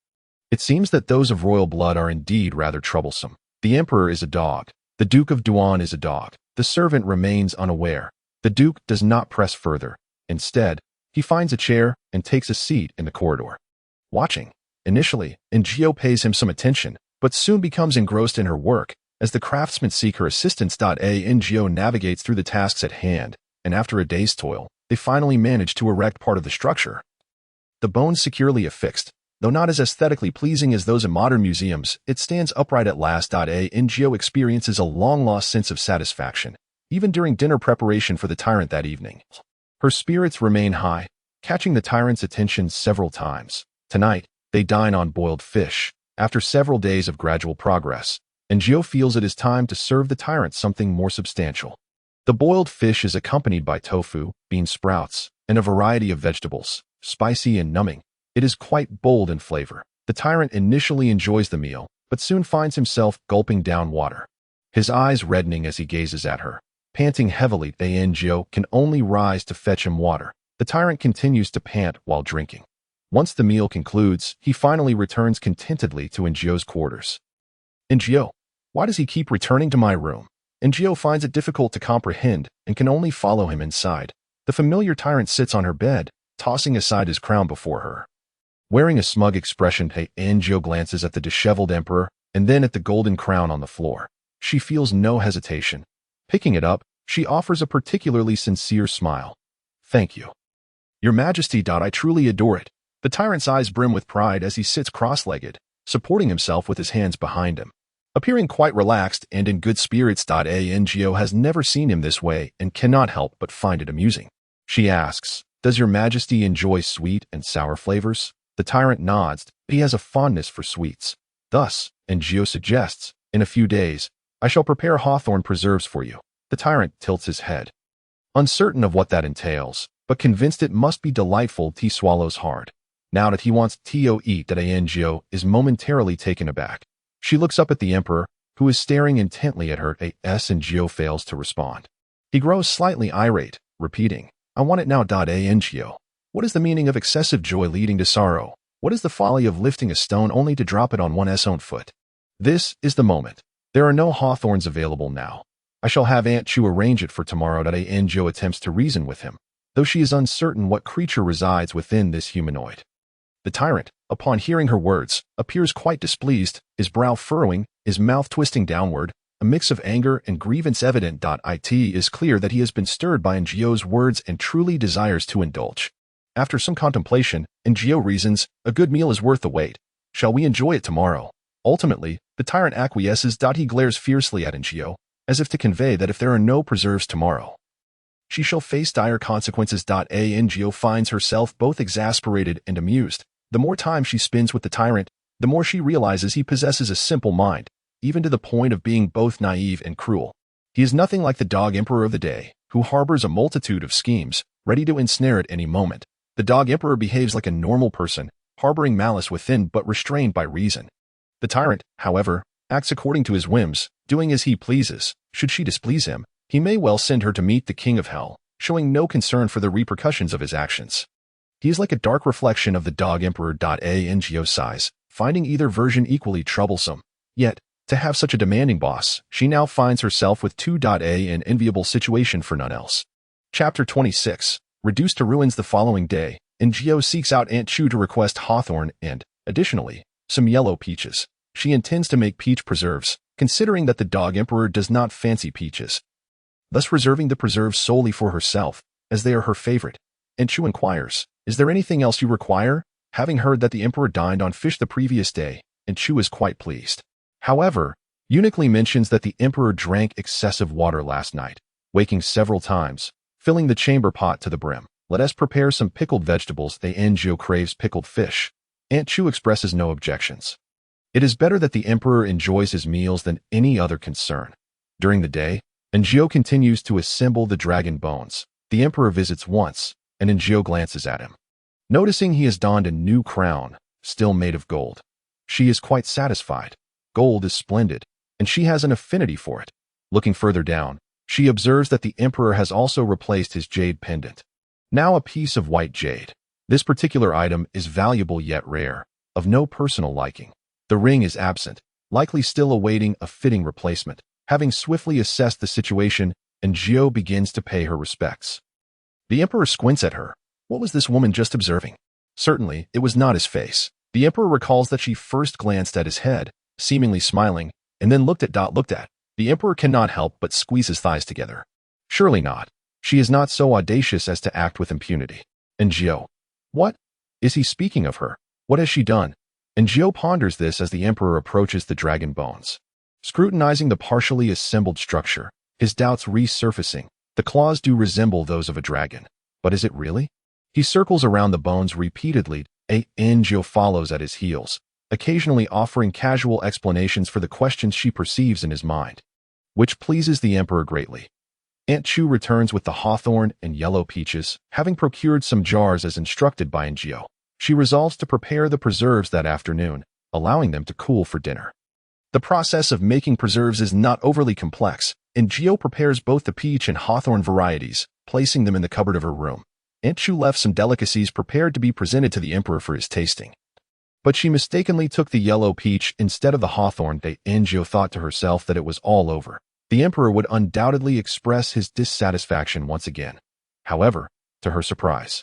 It seems that those of royal blood are indeed rather troublesome. The emperor is a dog. The Duke of Duan is a dog. The servant remains unaware. The Duke does not press further. Instead, he finds a chair and takes a seat in the corridor. Watching. Initially, Njio pays him some attention, but soon becomes engrossed in her work. As the craftsmen seek her assistance. Njio navigates through the tasks at hand, and after a day's toil, they finally manage to erect part of the structure. The bones securely affixed, though not as aesthetically pleasing as those in modern museums, it stands upright at last. Njio experiences a long-lost sense of satisfaction, even during dinner preparation for the tyrant that evening. Her spirits remain high, catching the tyrant's attention several times. Tonight, they dine on boiled fish. After several days of gradual progress, Njio feels it is time to serve the tyrant something more substantial. The boiled fish is accompanied by tofu, bean sprouts, and a variety of vegetables, spicy and numbing. It is quite bold in flavor. The tyrant initially enjoys the meal, but soon finds himself gulping down water, his eyes reddening as he gazes at her. Panting heavily, Njio can only rise to fetch him water. The tyrant continues to pant while drinking. Once the meal concludes, he finally returns contentedly to Njio's quarters. Njio, why does he keep returning to my room? Njio finds it difficult to comprehend and can only follow him inside. The familiar tyrant sits on her bed, tossing aside his crown before her. Wearing a smug expression, Njio glances at the disheveled emperor and then at the golden crown on the floor. She feels no hesitation. Picking it up, she offers a particularly sincere smile. Thank you. Your Majesty. I truly adore it. The tyrant's eyes brim with pride as he sits cross-legged, supporting himself with his hands behind him. Appearing quite relaxed and in good spirits, Angio has never seen him this way and cannot help but find it amusing. She asks, "Does your majesty enjoy sweet and sour flavors?" The tyrant nods, but he has a fondness for sweets. Thus, Angio suggests, "In a few days, I shall prepare hawthorn preserves for you." The tyrant tilts his head, uncertain of what that entails, but convinced it must be delightful. He swallows hard. Now that he wants to eat, that Angio is momentarily taken aback. She looks up at the emperor, who is staring intently at her. Angio fails to respond. He grows slightly irate, repeating, "I want it now. Angio. What is the meaning of excessive joy leading to sorrow? What is the folly of lifting a stone only to drop it on one's own foot? This is the moment. There are no hawthorns available now. I shall have Aunt Chu arrange it for tomorrow." Angio attempts to reason with him, though she is uncertain what creature resides within this humanoid. The tyrant, upon hearing her words, appears quite displeased, his brow furrowing, his mouth twisting downward, a mix of anger and grievance evident. It is clear that he has been stirred by Angio's words and truly desires to indulge. After some contemplation, Angio reasons, "A good meal is worth the wait. Shall we enjoy it tomorrow?" Ultimately, the tyrant acquiesces. He glares fiercely at Angio, as if to convey that if there are no preserves tomorrow, she shall face dire consequences. Angio finds herself both exasperated and amused. The more time she spends with the tyrant, the more she realizes he possesses a simple mind, even to the point of being both naive and cruel. He is nothing like the dog emperor of the day, who harbors a multitude of schemes, ready to ensnare at any moment. The dog emperor behaves like a normal person, harboring malice within but restrained by reason. The tyrant, however, acts according to his whims, doing as he pleases. Should she displease him, he may well send her to meet the king of hell, showing no concern for the repercussions of his actions. He is like a dark reflection of the dog emperor. Angio sighs, finding either version equally troublesome. Yet, to have such a demanding boss, she now finds herself with an enviable situation for none else. Chapter 26. Reduced to ruins. The following day, Angio seeks out Aunt Chu to request hawthorn and, additionally, some yellow peaches. She intends to make peach preserves, considering that the dog emperor does not fancy peaches, thus reserving the preserves solely for herself, as they are her favorite. Aunt Chu inquires, "Is there anything else you require?" Having heard that the emperor dined on fish the previous day, Aunt Chu is quite pleased. However, uniquely mentions that the emperor drank excessive water last night, waking several times, filling the chamber pot to the brim. "Let us prepare some pickled vegetables." Angio craves pickled fish. Aunt Chu expresses no objections. It is better that the emperor enjoys his meals than any other concern. During the day, Angio continues to assemble the dragon bones. The emperor visits once, and Angio glances at him. Noticing he has donned a new crown, still made of gold, she is quite satisfied. Gold is splendid, and she has an affinity for it. Looking further down, she observes that the emperor has also replaced his jade pendant. Now a piece of white jade. This particular item is valuable yet rare, of no personal liking. The ring is absent, likely still awaiting a fitting replacement. Having swiftly assessed the situation, Angio begins to pay her respects. The emperor squints at her. What was this woman just observing? Certainly, it was not his face. The emperor recalls that she first glanced at his head, seemingly smiling, and then looked at. The emperor cannot help but squeeze his thighs together. Surely not. She is not so audacious as to act with impunity. Angio. What? Is he speaking of her? What has she done? Angio ponders this as the emperor approaches the dragon bones. Scrutinizing the partially assembled structure, his doubts resurfacing. The claws do resemble those of a dragon. But is it really? He circles around the bones repeatedly. Angio follows at his heels, occasionally offering casual explanations for the questions she perceives in his mind, which pleases the emperor greatly. Aunt Chu returns with the hawthorn and yellow peaches, having procured some jars as instructed by Angio. She resolves to prepare the preserves that afternoon, allowing them to cool for dinner. The process of making preserves is not overly complex. Angio prepares both the peach and hawthorn varieties, placing them in the cupboard of her room. Aunt Chu left some delicacies prepared to be presented to the emperor for his tasting. But she mistakenly took the yellow peach instead of the hawthorn. Angio thought to herself that it was all over. The emperor would undoubtedly express his dissatisfaction once again. However, to her surprise,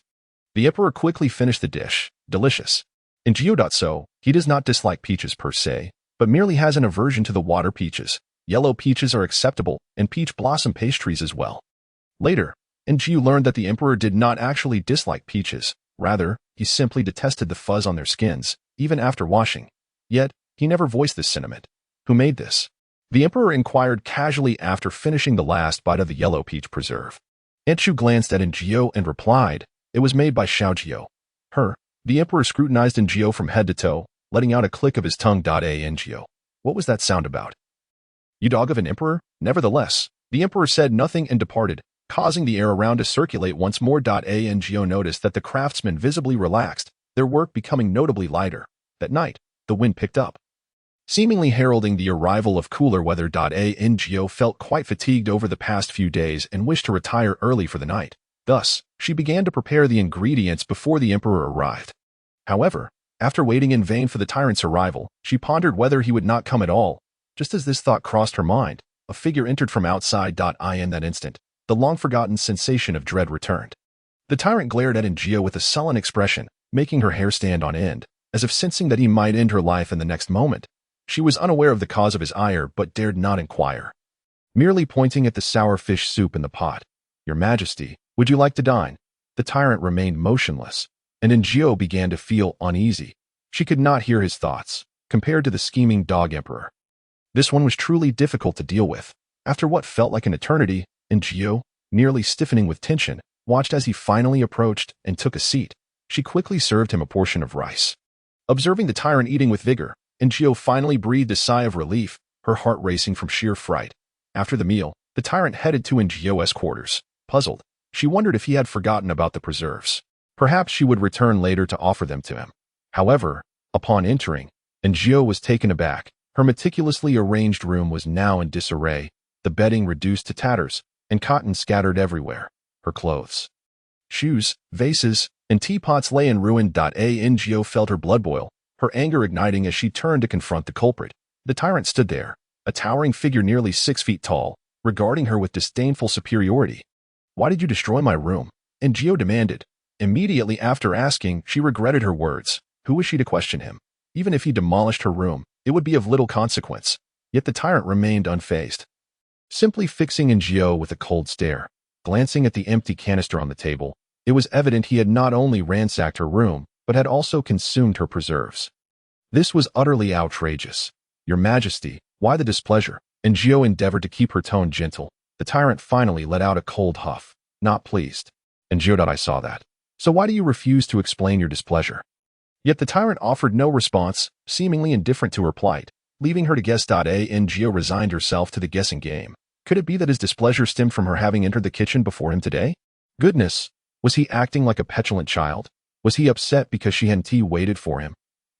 the emperor quickly finished the dish. Delicious. Angio. He does not dislike peaches per se, but merely has an aversion to the water peaches. Yellow peaches are acceptable, and peach blossom pastries as well. Later, Angio learned that the emperor did not actually dislike peaches. Rather, he simply detested the fuzz on their skins, even after washing. Yet, he never voiced this sentiment. Who made this? The emperor inquired casually after finishing the last bite of the yellow peach preserve. Enchu glanced at Njio and replied, "It was made by Xiaojio." Her. The emperor scrutinized Njio from head to toe, letting out a click of his tongue. Njio. What was that sound about? You dog of an emperor? Nevertheless, the emperor said nothing and departed, causing the air around to circulate once more. Njio noticed that the craftsmen visibly relaxed, their work becoming notably lighter. That night, the wind picked up, seemingly heralding the arrival of cooler weather. Njio felt quite fatigued over the past few days and wished to retire early for the night. Thus, she began to prepare the ingredients before the emperor arrived. However, after waiting in vain for the tyrant's arrival, she pondered whether he would not come at all. Just as this thought crossed her mind, a figure entered from outside. In that instant, the long-forgotten sensation of dread returned. The tyrant glared at Njio with a sullen expression, making her hair stand on end, as if sensing that he might end her life in the next moment. She was unaware of the cause of his ire but dared not inquire, merely pointing at the sour fish soup in the pot. "Your Majesty, would you like to dine?" The tyrant remained motionless, and Njio began to feel uneasy. She could not hear his thoughts, compared to the scheming dog emperor. This one was truly difficult to deal with. After what felt like an eternity, Njio, nearly stiffening with tension, watched as he finally approached and took a seat. She quickly served him a portion of rice. Observing the tyrant eating with vigor, Njio finally breathed a sigh of relief, her heart racing from sheer fright. After the meal, the tyrant headed to Njio's quarters. Puzzled, she wondered if he had forgotten about the preserves. Perhaps she would return later to offer them to him. However, upon entering, Njio was taken aback. Her meticulously arranged room was now in disarray, the bedding reduced to tatters, and cotton scattered everywhere. Her clothes, shoes, vases, and teapots lay in ruin. Njio felt her blood boil, her anger igniting as she turned to confront the culprit. The tyrant stood there, a towering figure nearly 6 feet tall, regarding her with disdainful superiority. "Why did you destroy my room?" Njio demanded. Immediately after asking, she regretted her words. Who was she to question him? Even if he demolished her room, it would be of little consequence. Yet the tyrant remained unfazed, simply fixing Njio with a cold stare. Glancing at the empty canister on the table, it was evident he had not only ransacked her room, but had also consumed her preserves. This was utterly outrageous. "Your Majesty, why the displeasure?" Njio endeavored to keep her tone gentle. The tyrant finally let out a cold huff. "Not pleased." Njio, I saw that. So why do you refuse to explain your displeasure?" Yet the tyrant offered no response, seemingly indifferent to her plight, leaving her to guess. Njio resigned herself to the guessing game. Could it be that his displeasure stemmed from her having entered the kitchen before him today? Goodness, was he acting like a petulant child? Was he upset because she hadn't waited for him?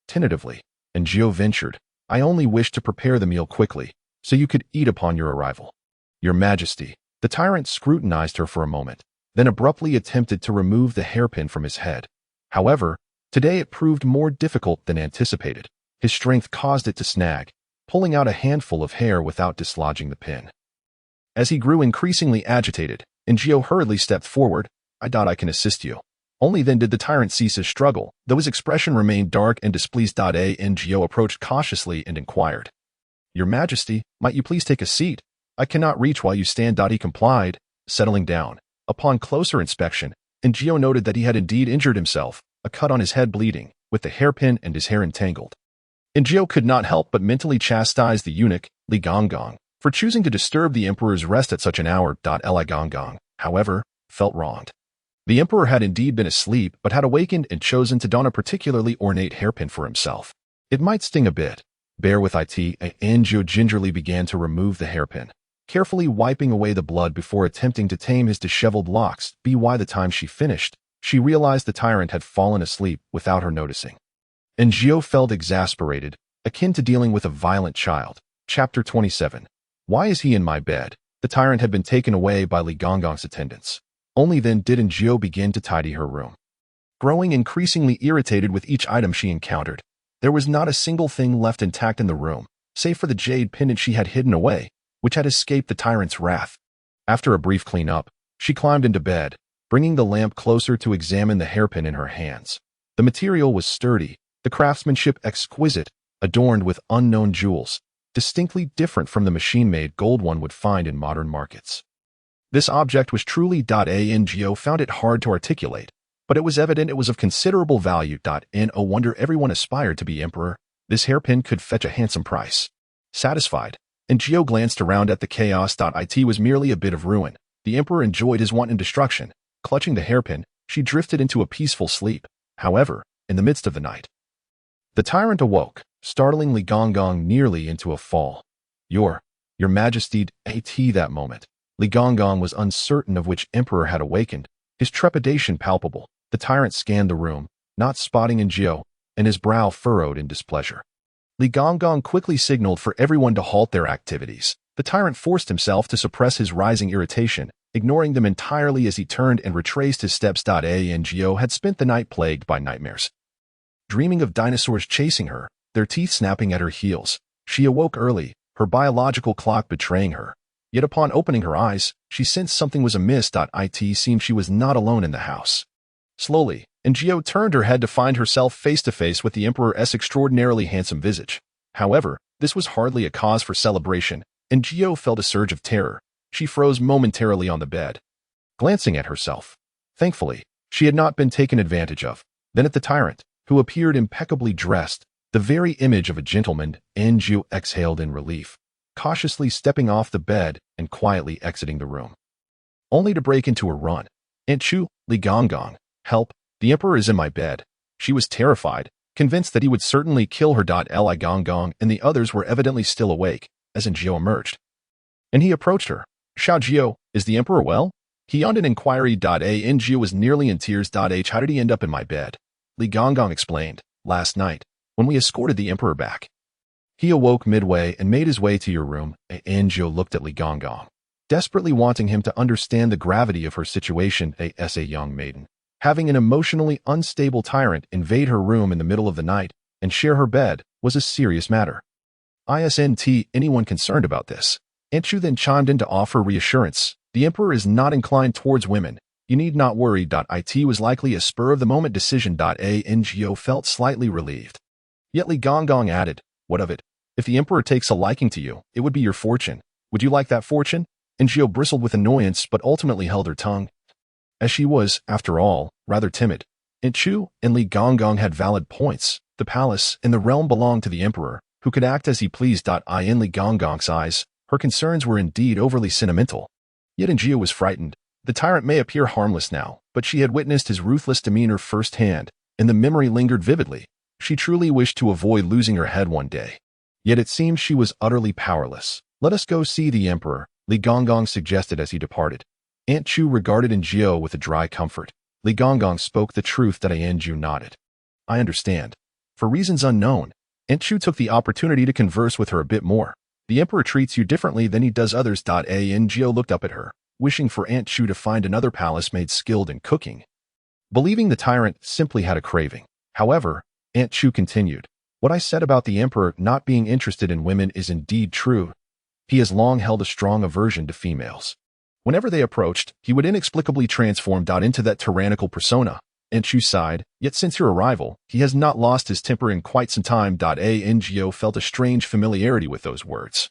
Tentatively, Njio ventured, "I only wished to prepare the meal quickly, so you could eat upon your arrival." "Your Majesty." The tyrant scrutinized her for a moment, then abruptly attempted to remove the hairpin from his head. However, today it proved more difficult than anticipated. His strength caused it to snag, pulling out a handful of hair without dislodging the pin. As he grew increasingly agitated, Njio hurriedly stepped forward. I can assist you." Only then did the tyrant cease his struggle, though his expression remained dark and displeased. Njio approached cautiously and inquired, "Your Majesty, might you please take a seat? I cannot reach while you stand." He complied, settling down. Upon closer inspection, Njio noted that he had indeed injured himself, a cut on his head bleeding, with the hairpin and his hair entangled. Njio could not help but mentally chastise the eunuch, Li Gonggong, for choosing to disturb the emperor's rest at such an hour. Li Gonggong, however, felt wronged. The emperor had indeed been asleep but had awakened and chosen to don a particularly ornate hairpin for himself. It might sting a bit. Bear with it. Njio gingerly began to remove the hairpin, carefully wiping away the blood before attempting to tame his disheveled locks. By the time she finished, she realized the tyrant had fallen asleep without her noticing. Njio felt exasperated, akin to dealing with a violent child. Chapter 27. Why is he in my bed? The tyrant had been taken away by Li Gonggong's attendants. Only then did Njio begin to tidy her room. Growing increasingly irritated with each item she encountered, there was not a single thing left intact in the room, save for the jade pendant she had hidden away, which had escaped the tyrant's wrath. After a brief cleanup, she climbed into bed, bringing the lamp closer to examine the hairpin in her hands. The material was sturdy, the craftsmanship exquisite, adorned with unknown jewels, distinctly different from the machine-made gold one would find in modern markets. This object was truly Njio found it hard to articulate, but it was evident it was of considerable value. No wonder everyone aspired to be emperor. This hairpin could fetch a handsome price. Satisfied, and Geo glanced around at the chaos. It was merely a bit of ruin. The Emperor enjoyed his wanton destruction. Clutching the hairpin, she drifted into a peaceful sleep. However, in the midst of the night, the tyrant awoke, startling Li Gongong nearly into a fall. Your Majesty, at that moment, Li Gongong was uncertain of which emperor had awakened, his trepidation palpable. The tyrant scanned the room, not spotting Geo, and his brow furrowed in displeasure. Li Gongong quickly signaled for everyone to halt their activities. The tyrant forced himself to suppress his rising irritation, ignoring them entirely as he turned and retraced his steps. Geo had spent the night plagued by nightmares, dreaming of dinosaurs chasing her, their teeth snapping at her heels. She awoke early, her biological clock betraying her. Yet upon opening her eyes, she sensed something was amiss. It seemed she was not alone in the house. Slowly, Geo turned her head to find herself face-to-face with the Emperor's extraordinarily handsome visage. However, this was hardly a cause for celebration, and Geo felt a surge of terror. She froze momentarily on the bed, glancing at herself. Thankfully, she had not been taken advantage of. Then at the tyrant, who appeared impeccably dressed, the very image of a gentleman. Geo exhaled in relief, cautiously stepping off the bed and quietly exiting the room, only to break into a run. "Aunt Chu, Li Gongong, help, the Emperor is in my bed." She was terrified, convinced that he would certainly kill her. Li Gongong and the others were evidently still awake, as Geo emerged, and he approached her. "Xiao Geo, is the Emperor well?" He yawned an inquiry. Geo was nearly in tears. How did he end up in my bed? Li Gongong explained. "Last night, when we escorted the Emperor back, he awoke midway and made his way to your room." Geo looked at Li Gongong, desperately wanting him to understand the gravity of her situation. As a young maiden, having an emotionally unstable tyrant invade her room in the middle of the night and share her bed was a serious matter. Isn't anyone concerned about this? Aunt Chu then chimed in to offer reassurance. "The Emperor is not inclined towards women. You need not worry." It was likely a spur-of-the-moment decision. Geo felt slightly relieved. Yet Li Gongong added, "What of it? If the Emperor takes a liking to you, it would be your fortune. Would you like that fortune?" Geo bristled with annoyance but ultimately held her tongue, as she was, after all, rather timid. Aunt Chu and Li Gongong had valid points. The palace and the realm belonged to the Emperor, who could act as he pleased. In Li Gongong's eyes, her concerns were indeed overly sentimental. Yet Geo was frightened. The tyrant may appear harmless now, but she had witnessed his ruthless demeanor firsthand, and the memory lingered vividly. She truly wished to avoid losing her head one day. Yet it seemed she was utterly powerless. "Let us go see the Emperor," Li Gongong suggested as he departed. Aunt Chu regarded Geo with a dry comfort. Li Gongong spoke the truth. Geo nodded. "I understand." For reasons unknown, Aunt Chu took the opportunity to converse with her a bit more. "The Emperor treats you differently than he does others." Geo looked up at her, wishing for Aunt Chu to find another palace maid skilled in cooking, believing the tyrant simply had a craving. However, Aunt Chu continued, "What I said about the Emperor not being interested in women is indeed true. He has long held a strong aversion to females. Whenever they approached, he would inexplicably transform into that tyrannical persona." Aunt Chu sighed, "Yet since your arrival, he has not lost his temper in quite some time." Geo felt a strange familiarity with those words,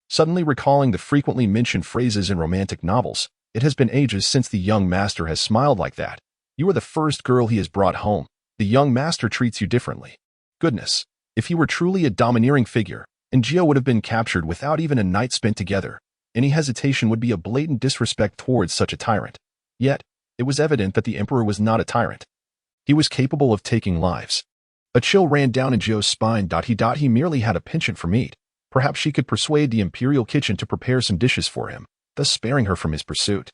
suddenly recalling the frequently mentioned phrases in romantic novels. It has been ages since the young master has smiled like that. You are the first girl he has brought home. The young master treats you differently. Goodness, if he were truly a domineering figure, Geo would have been captured without even a night spent together. Any hesitation would be a blatant disrespect towards such a tyrant. Yet, it was evident that the Emperor was not a tyrant. He was capable of taking lives. A chill ran down Geo's spine. He merely had a penchant for meat. Perhaps she could persuade the Imperial kitchen to prepare some dishes for him, thus sparing her from his pursuit.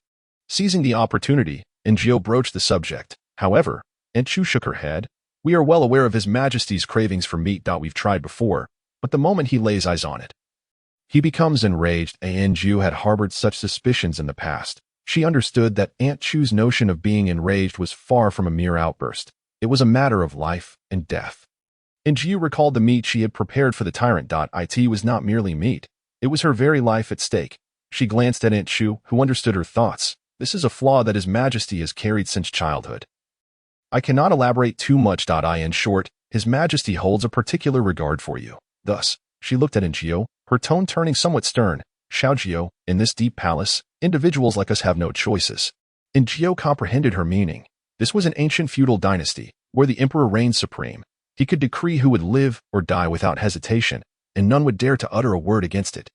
Seizing the opportunity, Geo broached the subject. However, Aunt Chu shook her head. "We are well aware of His Majesty's cravings for meat. We've tried before, but the moment he lays eyes on it, he becomes enraged." Geo had harbored such suspicions in the past. She understood that Aunt Chu's notion of being enraged was far from a mere outburst. It was a matter of life and death. Geo recalled the meat she had prepared for the tyrant. It was not merely meat. It was her very life at stake. She glanced at Aunt Chu, who understood her thoughts. "This is a flaw that His Majesty has carried since childhood. I cannot elaborate too much. In short, His Majesty holds a particular regard for you." Thus, she looked at Geo, her tone turning somewhat stern. "Xiao Geo, in this deep palace, individuals like us have no choices." Geo comprehended her meaning. This was an ancient feudal dynasty, where the Emperor reigned supreme. He could decree who would live or die without hesitation, and none would dare to utter a word against it.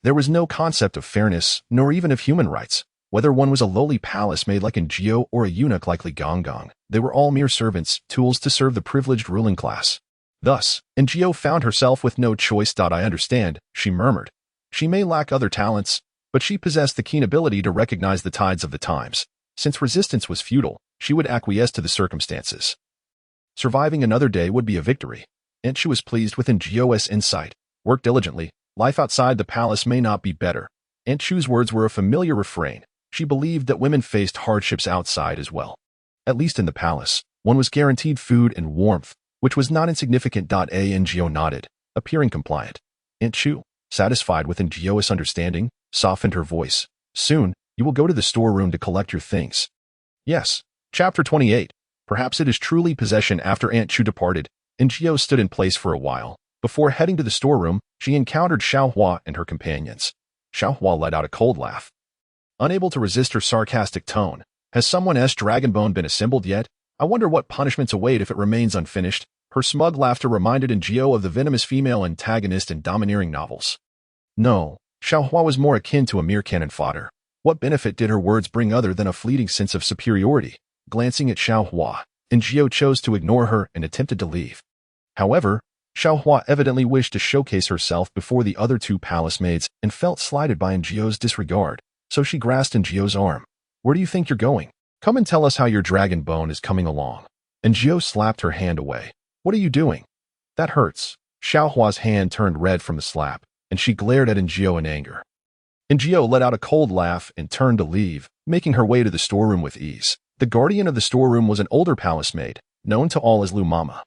There was no concept of fairness, nor even of human rights. Whether one was a lowly palace maid like Geo or a eunuch like Li Gonggong, they were all mere servants, tools to serve the privileged ruling class. Thus, Geo found herself with no choice. I understand, she murmured. She may lack other talents, but she possessed the keen ability to recognize the tides of the times. Since resistance was futile, she would acquiesce to the circumstances. Surviving another day would be a victory, and she was pleased with Geo's insight. Work diligently. Life outside the palace may not be better. Aunt Chu's words were a familiar refrain. She believed that women faced hardships outside as well. At least in the palace, one was guaranteed food and warmth, which was not insignificant. Geo nodded, appearing compliant. Aunt Chu, satisfied with Geo's understanding, softened her voice. Soon, you will go to the storeroom to collect your things. Yes. Chapter 28. Perhaps it is truly possession. After Aunt Chu departed, Geo stood in place for a while. Before heading to the storeroom, she encountered Xiaohua and her companions. Xiaohua let out a cold laugh. Unable to resist her sarcastic tone, has someone's dragon bone been assembled yet? I wonder what punishments await if it remains unfinished. Her smug laughter reminded Geo of the venomous female antagonist in domineering novels. No, Xiaohua was more akin to a mere cannon fodder. What benefit did her words bring other than a fleeting sense of superiority? Glancing at Xiaohua, Geo chose to ignore her and attempted to leave. However, Xiaohua evidently wished to showcase herself before the other two palace maids and felt slighted by Geo's disregard, so she grasped Geo's arm. Where do you think you're going? Come and tell us how your dragon bone is coming along. Geo slapped her hand away. What are you doing? That hurts. Xiaohua's hand turned red from the slap, and she glared at Geo in anger. Geo let out a cold laugh and turned to leave, making her way to the storeroom with ease. The guardian of the storeroom was an older palace maid, known to all as Lu Mama.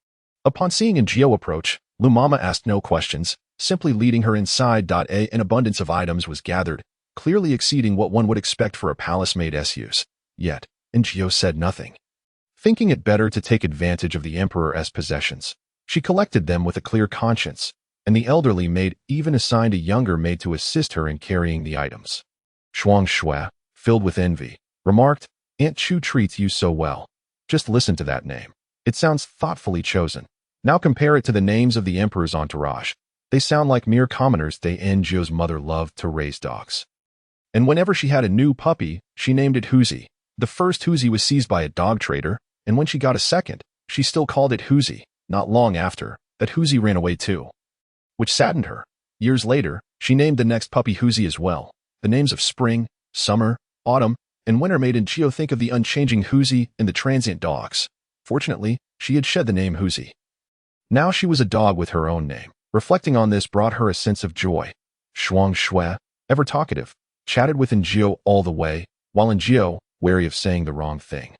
Upon seeing Geo approach, Lu Mama asked no questions, simply leading her inside. An abundance of items was gathered, clearly exceeding what one would expect for a palace maid's use. Yet, Geo said nothing. Thinking it better to take advantage of the emperor's possessions, she collected them with a clear conscience, and the elderly maid even assigned a younger maid to assist her in carrying the items. Shuang Shui, filled with envy, remarked, Aunt Chu treats you so well. Just listen to that name. It sounds thoughtfully chosen. Now compare it to the names of the emperor's entourage. They sound like mere commoners. Geo's mother loved to raise dogs. And whenever she had a new puppy, she named it Huzi. The first Huzi was seized by a dog trader, and when she got a second, she still called it Huzi. Not long after, that Huzi ran away too, which saddened her. Years later, she named the next puppy Huzi as well. The names of spring, summer, autumn, and winter made Geo think of the unchanging Huzi and the transient dogs. Fortunately, she had shed the name Huzi. Now she was a dog with her own name. Reflecting on this brought her a sense of joy. Shuang Shui, ever talkative, chatted with Geo all the way, while Geo, wary of saying the wrong thing,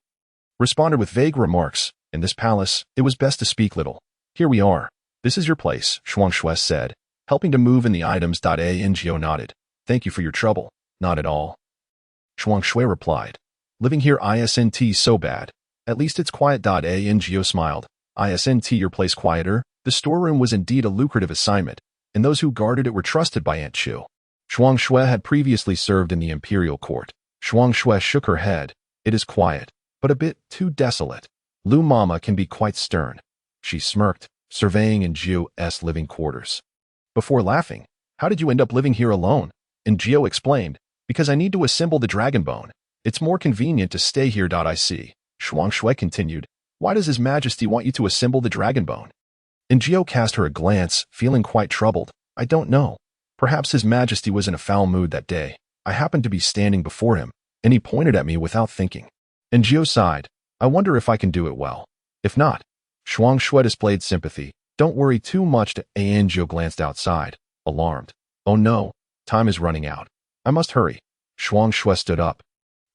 responded with vague remarks. In this palace, it was best to speak little. Here we are. This is your place, Shuang Shui said, helping to move in the items. Geo nodded. Thank you for your trouble. Not at all. Shuang Shui replied. Living here isn't so bad. At least it's quiet. Geo smiled. Isn't your place quieter? The storeroom was indeed a lucrative assignment, and those who guarded it were trusted by Aunt Chu. Shuang Shui had previously served in the imperial court. Shuang Shui shook her head. It is quiet, but a bit too desolate. Lu Mama can be quite stern. She smirked, surveying Geo's living quarters. Before laughing, how did you end up living here alone? Geo explained, because I need to assemble the dragon bone. It's more convenient to stay here. I see. Shuang Shui continued. Why does His Majesty want you to assemble the dragon bone? Geo cast her a glance, feeling quite troubled. I don't know. Perhaps His Majesty was in a foul mood that day. I happened to be standing before him, and he pointed at me without thinking. Geo sighed. I wonder if I can do it well. If not, Shuang Shui displayed sympathy. Don't worry too much. Geo glanced outside, alarmed. Oh no, time is running out. I must hurry. Shuang Shui stood up,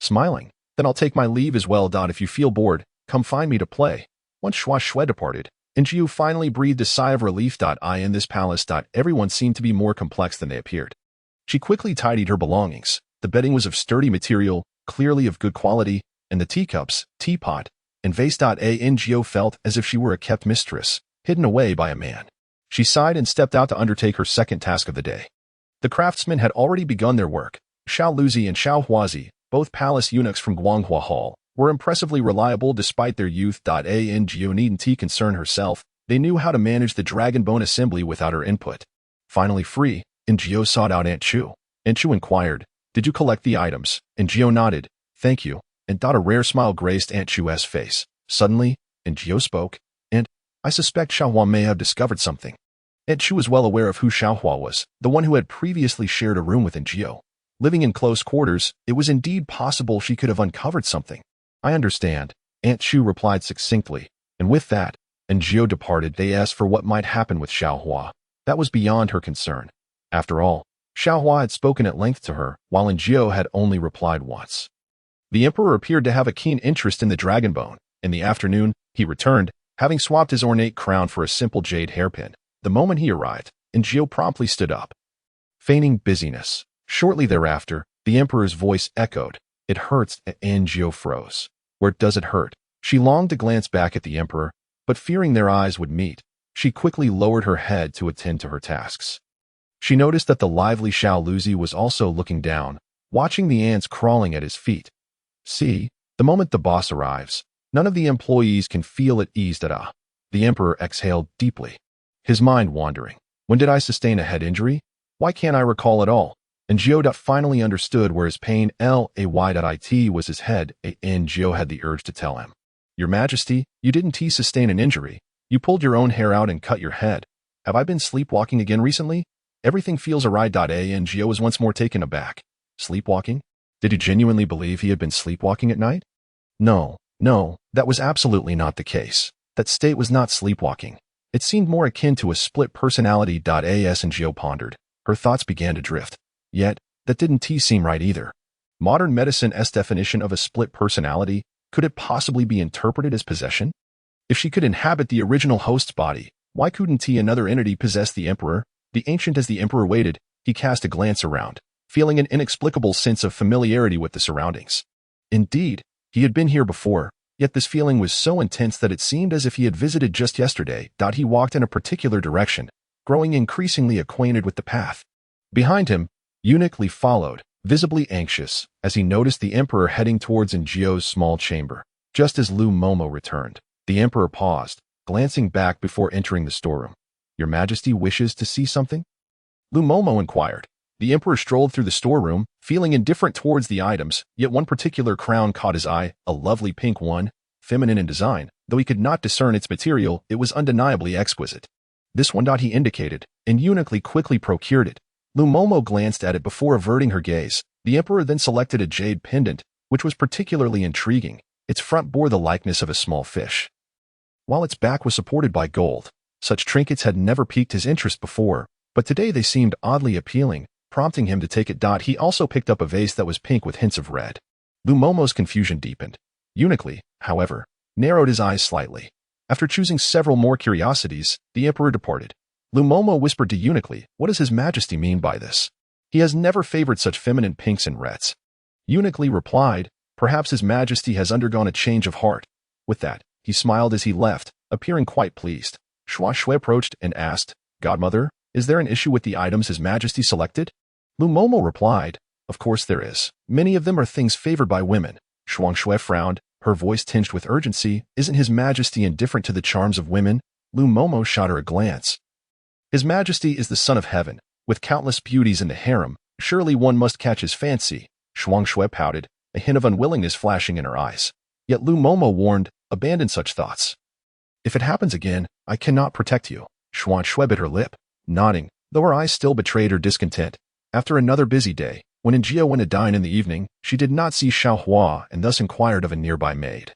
smiling. Then I'll take my leave as well. If you feel bored, come find me to play. Once Shuang Shui departed, Geo finally breathed a sigh of relief. In this palace. Everyone seemed to be more complex than they appeared. She quickly tidied her belongings. The bedding was of sturdy material, clearly of good quality, and the teacups, teapot, and vase. Geo felt as if she were a kept mistress, hidden away by a man. She sighed and stepped out to undertake her second task of the day. The craftsmen had already begun their work. Xiao Luzi and Xiao Huazi, both palace eunuchs from Guanghua Hall, were impressively reliable despite their youth. Geo needn't concern herself. They knew how to manage the dragon bone assembly without her input. Finally free, and Gio sought out Aunt Chu. Aunt Chu inquired, "Did you collect the items?" And Gio nodded, "Thank you," and a rare smile graced Aunt Chu's face. Suddenly, and Gio spoke, "And I suspect Xiaohua may have discovered something." Aunt Chu was well aware of who Xiaohua was, the one who had previously shared a room with Gio. Living in close quarters, it was indeed possible she could have uncovered something. "I understand," Aunt Chu replied succinctly, and with that, and Gio departed. They asked for what might happen with Xiaohua. That was beyond her concern. After all, Xiaohua had spoken at length to her, while Gio had only replied once. The emperor appeared to have a keen interest in the dragon bone. In the afternoon, he returned, having swapped his ornate crown for a simple jade hairpin. The moment he arrived, Gio promptly stood up, feigning busyness. Shortly thereafter, the emperor's voice echoed, "It hurts," and Gio froze. "Where does it hurt?" She longed to glance back at the emperor, but fearing their eyes would meet, she quickly lowered her head to attend to her tasks. She noticed that the lively Xiao Luzi was also looking down, watching the ants crawling at his feet. See, the moment the boss arrives, none of the employees can feel at ease. The emperor exhaled deeply, his mind wandering. When did I sustain a head injury? Why can't I recall it all? And Gio finally understood where his pain lay was his head, and Gio had the urge to tell him, "Your Majesty, you didn't sustain an injury. You pulled your own hair out and cut your head. Have I been sleepwalking again recently? Everything feels awry." And Gio was once more taken aback. Sleepwalking? Did he genuinely believe he had been sleepwalking at night? No, that was absolutely not the case. That state was not sleepwalking. It seemed more akin to a split personality. And Gio pondered. Her thoughts began to drift. Yet, that didn't seem right either. Modern medicine's definition of a split personality, could it possibly be interpreted as possession? If she could inhabit the original host's body, why couldn't another entity possess the emperor? The ancient as the emperor waited, he cast a glance around, feeling an inexplicable sense of familiarity with the surroundings. Indeed, he had been here before, yet this feeling was so intense that it seemed as if he had visited just yesterday. He walked in a particular direction, growing increasingly acquainted with the path. Behind him, Eunuch Li followed, visibly anxious, as he noticed the emperor heading towards Gio's small chamber. Just as Lu Momo returned, the emperor paused, glancing back before entering the storeroom. "Your Majesty wishes to see something?" Lu Momo inquired. The emperor strolled through the storeroom, feeling indifferent towards the items, yet one particular crown caught his eye, a lovely pink one, feminine in design. Though he could not discern its material, it was undeniably exquisite. "This one," he indicated, and Eunuch Li quickly procured it. Lu Momo glanced at it before averting her gaze. The emperor then selected a jade pendant, which was particularly intriguing. Its front bore the likeness of a small fish, while its back was supported by gold. Such trinkets had never piqued his interest before, but today they seemed oddly appealing, prompting him to take it. He also picked up a vase that was pink with hints of red. Lu Momo's confusion deepened. Eunuch Li, however, narrowed his eyes slightly. After choosing several more curiosities, the emperor departed. Lu Momo whispered to Eunuch Li, "What does His Majesty mean by this? He has never favored such feminine pinks and reds." Eunuch Li replied, "Perhaps His Majesty has undergone a change of heart." With that, he smiled as he left, appearing quite pleased. Xua Shui approached and asked, "Godmother, is there an issue with the items His Majesty selected?" Lu Momo replied, "Of course there is. Many of them are things favored by women." Xuang Shui frowned, her voice tinged with urgency. "Isn't His Majesty indifferent to the charms of women?" Lu Momo shot her a glance. "His Majesty is the Son of Heaven, with countless beauties in the harem. Surely one must catch his fancy." Xuang Shui pouted, a hint of unwillingness flashing in her eyes. Yet Lu Momo warned, "Abandon such thoughts. If it happens again, I cannot protect you." Xuan Shui bit her lip, nodding, though her eyes still betrayed her discontent. After another busy day, when Gio went to dine in the evening, she did not see Xiaohua and thus inquired of a nearby maid.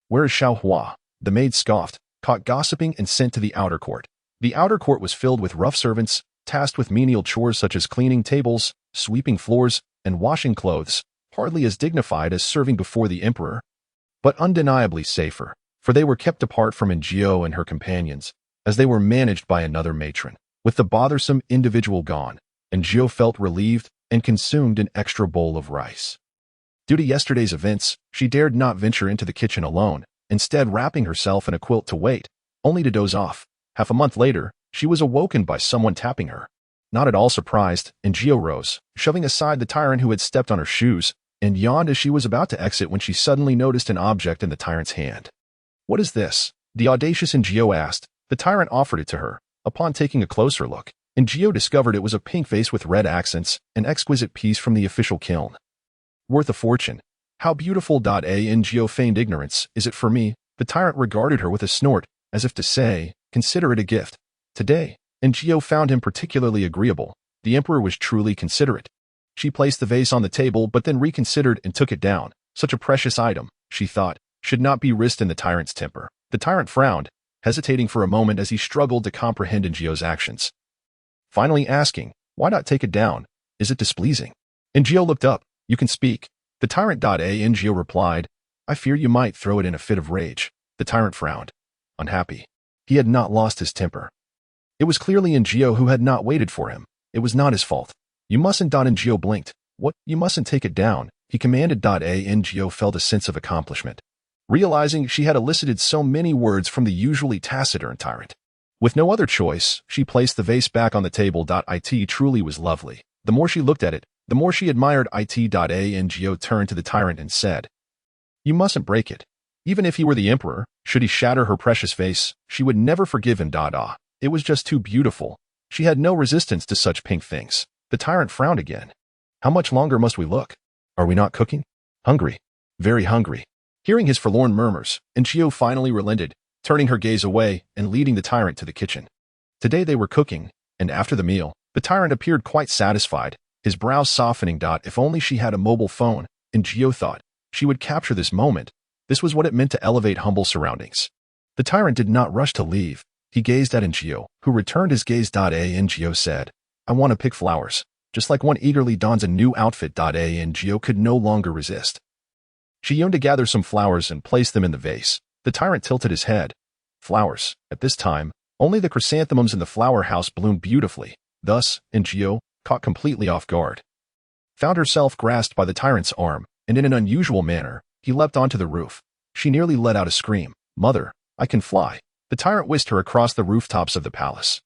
"Where is Xiaohua?" The maid scoffed, caught gossiping and sent to the outer court. The outer court was filled with rough servants, tasked with menial chores such as cleaning tables, sweeping floors, and washing clothes, hardly as dignified as serving before the emperor, but undeniably safer, for they were kept apart from Gio and her companions, as they were managed by another matron. With the bothersome individual gone, Gio felt relieved and consumed an extra bowl of rice. Due to yesterday's events, she dared not venture into the kitchen alone, instead wrapping herself in a quilt to wait, only to doze off. Half a month later, she was awoken by someone tapping her. Not at all surprised, Gio rose, shoving aside the tyrant who had stepped on her shoes, and yawned as she was about to exit when she suddenly noticed an object in the tyrant's hand. "What is this?" the audacious Gio asked. The tyrant offered it to her. Upon taking a closer look, and Gio discovered it was a pink vase with red accents, an exquisite piece from the official kiln. Worth a fortune. How beautiful. Gio feigned ignorance. Is it for me? The tyrant regarded her with a snort, as if to say, consider it a gift. Today, and Gio found him particularly agreeable. The emperor was truly considerate. She placed the vase on the table but then reconsidered and took it down. Such a precious item, she thought, should not be risked in the tyrant's temper. The tyrant frowned, hesitating for a moment as he struggled to comprehend Gio's actions. Finally asking, why not take it down? Is it displeasing? Gio looked up. You can speak. The tyrant. Gio replied, I fear you might throw it in a fit of rage. The tyrant frowned. Unhappy. He had not lost his temper. It was clearly Gio who had not waited for him. It was not his fault. You mustn't. Gio blinked. What? You mustn't take it down, he commanded. Gio felt a sense of accomplishment, realizing she had elicited so many words from the usually taciturn tyrant. With no other choice, she placed the vase back on the table. It truly was lovely. The more she looked at it, the more she admired it. Gio turned to the tyrant and said, You mustn't break it. Even if he were the emperor, should he shatter her precious vase, she would never forgive him. It was just too beautiful. She had no resistance to such pink things. The tyrant frowned again. How much longer must we look? Are we not cooking? Hungry. Very hungry. Hearing his forlorn murmurs, Gio finally relented, turning her gaze away and leading the tyrant to the kitchen. Today they were cooking, and after the meal, the tyrant appeared quite satisfied, his brows softening. If only she had a mobile phone, Gio thought, she would capture this moment. This was what it meant to elevate humble surroundings. The tyrant did not rush to leave. He gazed at Gio, who returned his gaze. Gio said, I want to pick flowers, just like one eagerly dons a new outfit. Gio could no longer resist. She yearned to gather some flowers and place them in the vase. The tyrant tilted his head. Flowers. At this time, only the chrysanthemums in the flower house bloomed beautifully. Thus, Gio, caught completely off guard, found herself grasped by the tyrant's arm, and in an unusual manner, he leapt onto the roof. She nearly let out a scream. Mother, I can fly. The tyrant whisked her across the rooftops of the palace,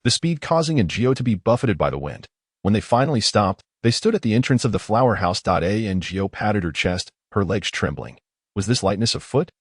the speed causing Gio to be buffeted by the wind. When they finally stopped, they stood at the entrance of the flower house. Gio patted her chest, her legs trembling. Was this lightness of foot?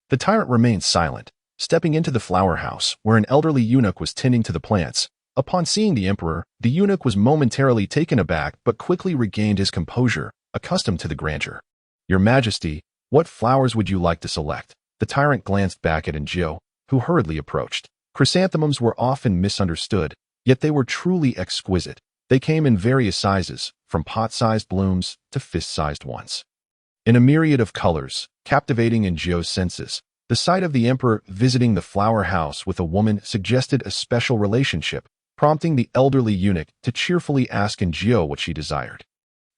The tyrant remained silent, stepping into the flower house, where an elderly eunuch was tending to the plants. Upon seeing the emperor, the eunuch was momentarily taken aback but quickly regained his composure, accustomed to the grandeur. Your Majesty, what flowers would you like to select? The tyrant glanced back at Gio, who hurriedly approached. Chrysanthemums were often misunderstood, yet they were truly exquisite. They came in various sizes, from pot-sized blooms to fist-sized ones, in a myriad of colors, captivating Gio's senses. The sight of the emperor visiting the flower house with a woman suggested a special relationship, prompting the elderly eunuch to cheerfully ask Gio what she desired.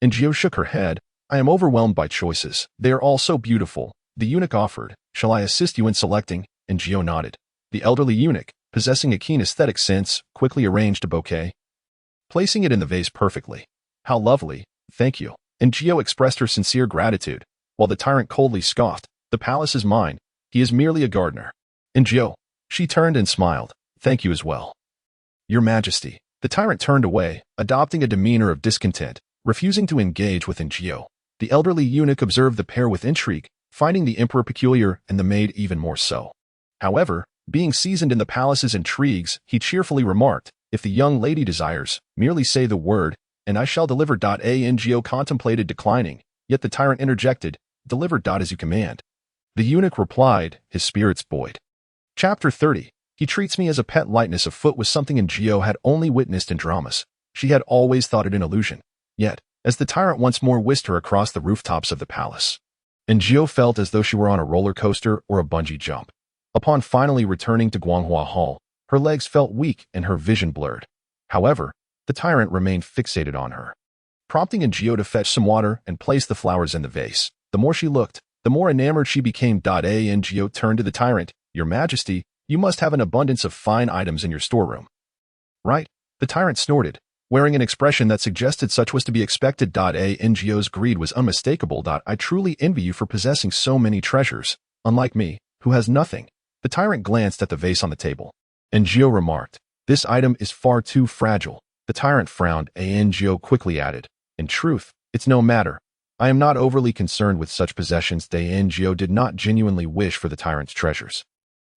Gio shook her head. I am overwhelmed by choices. They are all so beautiful. The eunuch offered, Shall I assist you in selecting? Gio nodded. The elderly eunuch, possessing a keen aesthetic sense, quickly arranged a bouquet, placing it in the vase perfectly. How lovely. Thank you. Gio expressed her sincere gratitude, while the tyrant coldly scoffed. The palace is mine. He is merely a gardener. Gio. She turned and smiled. Thank you as well. Your Majesty. The tyrant turned away, adopting a demeanor of discontent, refusing to engage with Gio. The elderly eunuch observed the pair with intrigue, finding the emperor peculiar and the maid even more so. However, being seasoned in the palace's intrigues, he cheerfully remarked, If the young lady desires, merely say the word, and I shall deliver. Gio contemplated declining, yet the tyrant interjected, Deliver. As you command. The eunuch replied, his spirits buoyed. Chapter 30. He treats me as a pet. Lightness of foot was something Gio had only witnessed in dramas. She had always thought it an illusion. Yet, as the tyrant once more whisked her across the rooftops of the palace, Gio felt as though she were on a roller coaster or a bungee jump. Upon finally returning to Guanghua Hall, her legs felt weak and her vision blurred. However, the tyrant remained fixated on her, prompting Gio to fetch some water and place the flowers in the vase. The more she looked, the more enamored she became. Gio turned to the tyrant. Your Majesty, you must have an abundance of fine items in your storeroom. Right? The tyrant snorted, wearing an expression that suggested such was to be expected. Gio's greed was unmistakable. I truly envy you for possessing so many treasures, unlike me, who has nothing. The tyrant glanced at the vase on the table. Gio remarked, This item is far too fragile. The tyrant frowned. Gio quickly added, In truth, it's no matter. I am not overly concerned with such possessions. Gio did not genuinely wish for the tyrant's treasures.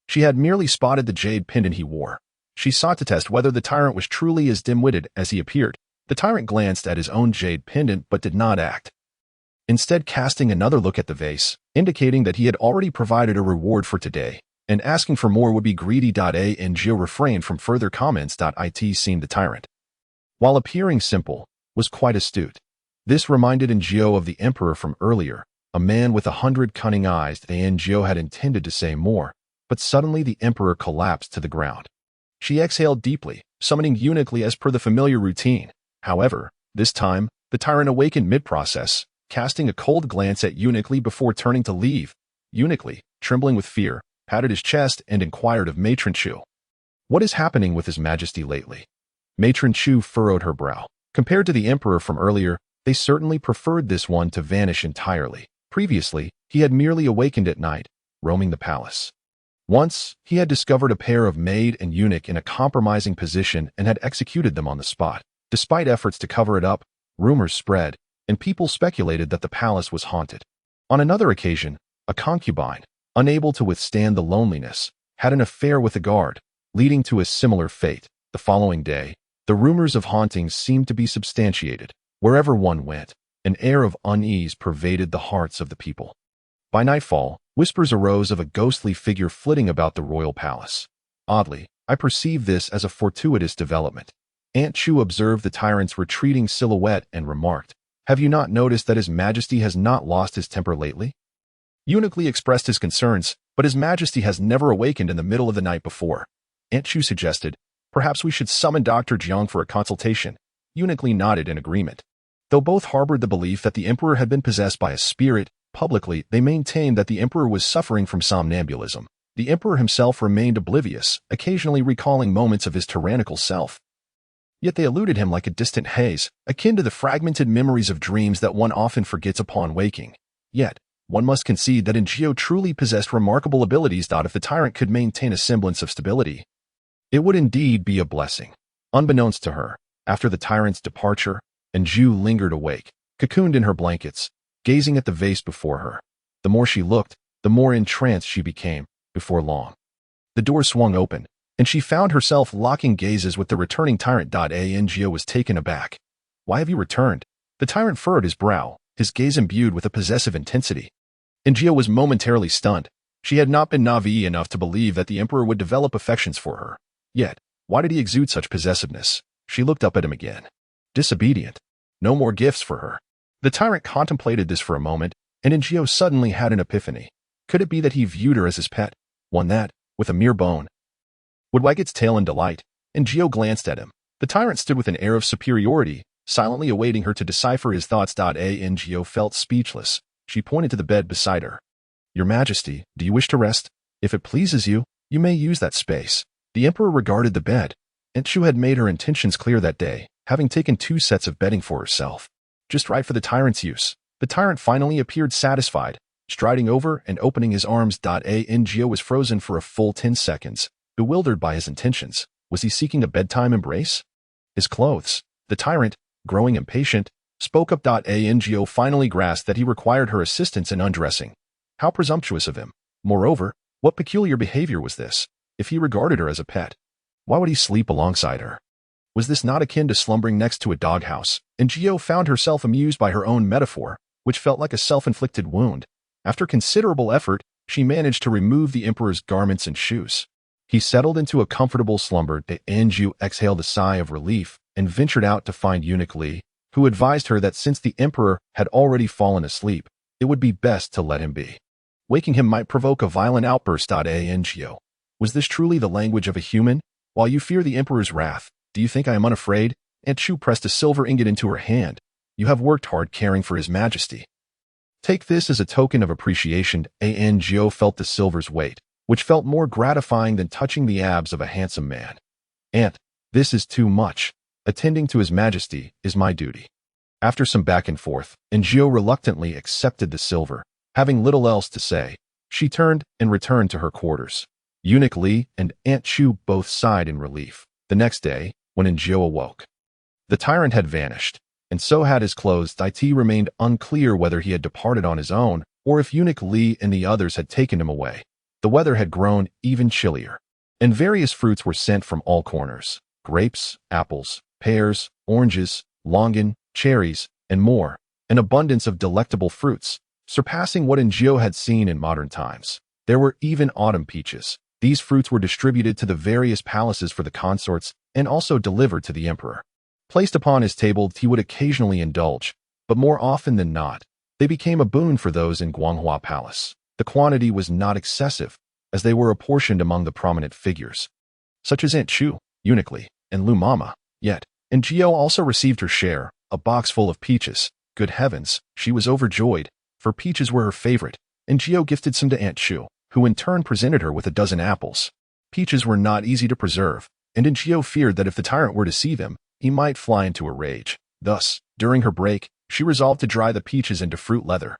She had merely spotted the jade pendant he wore. She sought to test whether the tyrant was truly as dim-witted as he appeared. The tyrant glanced at his own jade pendant but did not act, instead casting another look at the vase, indicating that he had already provided a reward for today, and asking for more would be greedy. And Gio refrained from further comments. It seemed the tyrant, while appearing simple, was quite astute. This reminded Gio of the emperor from earlier, a man with 100 cunning eyes. And Gio had intended to say more, but suddenly the emperor collapsed to the ground. She exhaled deeply, summoning Eunuch Lee as per the familiar routine. However, this time, the tyrant awakened mid-process, casting a cold glance at Eunuch Lee before turning to leave. Eunuch Lee, trembling with fear, patted his chest and inquired of Matron Chu, "What is happening with His Majesty lately?" Matron Chu furrowed her brow. Compared to the emperor from earlier, they certainly preferred this one to vanish entirely. Previously, he had merely awakened at night, roaming the palace. Once, he had discovered a pair of maid and eunuch in a compromising position and had executed them on the spot. Despite efforts to cover it up, rumors spread, and people speculated that the palace was haunted. On another occasion, a concubine, unable to withstand the loneliness, had an affair with a guard, leading to a similar fate. The following day, the rumors of hauntings seemed to be substantiated. Wherever one went, an air of unease pervaded the hearts of the people. By nightfall, whispers arose of a ghostly figure flitting about the royal palace. Oddly, I perceived this as a fortuitous development. Aunt Chu observed the tyrant's retreating silhouette and remarked, "Have you not noticed that His Majesty has not lost his temper lately?" Eunuch Lee expressed his concerns, but His Majesty has never awakened in the middle of the night before. Aunt Chu suggested, "Perhaps we should summon Dr. Jiang for a consultation." Eunuch Lee nodded in agreement. Though both harbored the belief that the emperor had been possessed by a spirit, publicly they maintained that the emperor was suffering from somnambulism. The emperor himself remained oblivious, occasionally recalling moments of his tyrannical self. Yet they eluded him like a distant haze, akin to the fragmented memories of dreams that one often forgets upon waking. Yet, one must concede that Gio truly possessed remarkable abilities. If the tyrant could maintain a semblance of stability, it would indeed be a blessing. Unbeknownst to her, after the tyrant's departure, Gio lingered awake, cocooned in her blankets, gazing at the vase before her. The more she looked, the more entranced she became. Before long, the door swung open, and she found herself locking gazes with the returning tyrant. Gio was taken aback. "Why have you returned?" The tyrant furrowed his brow, his gaze imbued with a possessive intensity. Gio was momentarily stunned. She had not been naive enough to believe that the emperor would develop affections for her. Yet, why did he exude such possessiveness? She looked up at him again. Disobedient. No more gifts for her. The tyrant contemplated this for a moment, and Gio suddenly had an epiphany. Could it be that he viewed her as his pet, one that, with a mere bone, would wag its tail in delight? Gio glanced at him. The tyrant stood with an air of superiority, silently awaiting her to decipher his thoughts. Gio felt speechless. She pointed to the bed beside her. "Your Majesty, do you wish to rest? If it pleases you, you may use that space." The emperor regarded the bed. Aunt Chu had made her intentions clear that day, having taken 2 sets of bedding for herself. Just right for the tyrant's use. The tyrant finally appeared satisfied, striding over and opening his arms. Gio was frozen for a full 10 seconds, bewildered by his intentions. Was he seeking a bedtime embrace? His clothes. The tyrant, growing impatient, spoke up. Gio finally grasped that he required her assistance in undressing. How presumptuous of him. Moreover, what peculiar behavior was this? If he regarded her as a pet, why would he sleep alongside her? Was this not akin to slumbering next to a doghouse? Gio found herself amused by her own metaphor, which felt like a self-inflicted wound. After considerable effort, she managed to remove the emperor's garments and shoes. He settled into a comfortable slumber. Gio exhaled a sigh of relief and ventured out to find Eunuch Lee, who advised her that since the emperor had already fallen asleep, it would be best to let him be. Waking him might provoke a violent outburst. Gio. Was this truly the language of a human? While you fear the emperor's wrath, do you think I am unafraid? Aunt Chu pressed a silver ingot into her hand. You have worked hard caring for His Majesty. Take this as a token of appreciation. Gio felt the silver's weight, which felt more gratifying than touching the abs of a handsome man. Aunt, this is too much. Attending to His Majesty is my duty. After some back and forth, Gio reluctantly accepted the silver. Having little else to say, she turned and returned to her quarters. Eunuch Lee and Aunt Chu both sighed in relief. The next day, when Gio awoke, the tyrant had vanished, and so had his clothes. It remained unclear whether he had departed on his own, or if Eunuch Lee and the others had taken him away. The weather had grown even chillier. and various fruits were sent from all corners: grapes, apples, pears, oranges, longan, cherries, and more, an abundance of delectable fruits, surpassing what Njio had seen in modern times. There were even autumn peaches. These fruits were distributed to the various palaces for the consorts and also delivered to the emperor. Placed upon his table, he would occasionally indulge, but more often than not, they became a boon for those in Guanghua Palace. The quantity was not excessive, as they were apportioned among the prominent figures, such as Aunt Chu, uniquely, and Lu Mama. Yet, Njio also received her share, a box full of peaches. Good heavens, she was overjoyed, for peaches were her favorite. Njio gifted some to Aunt Chu, who in turn presented her with a dozen apples. Peaches were not easy to preserve, and Njio feared that if the tyrant were to see them, he might fly into a rage. Thus, during her break, she resolved to dry the peaches into fruit leather.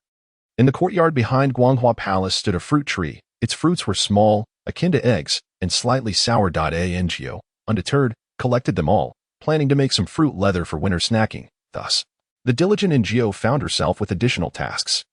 In the courtyard behind Guanghua Palace stood a fruit tree. Its fruits were small, akin to eggs, and slightly sour. Njio, undeterred, collected them all, planning to make some fruit leather for winter snacking. Thus, the diligent Njio found herself with additional tasks.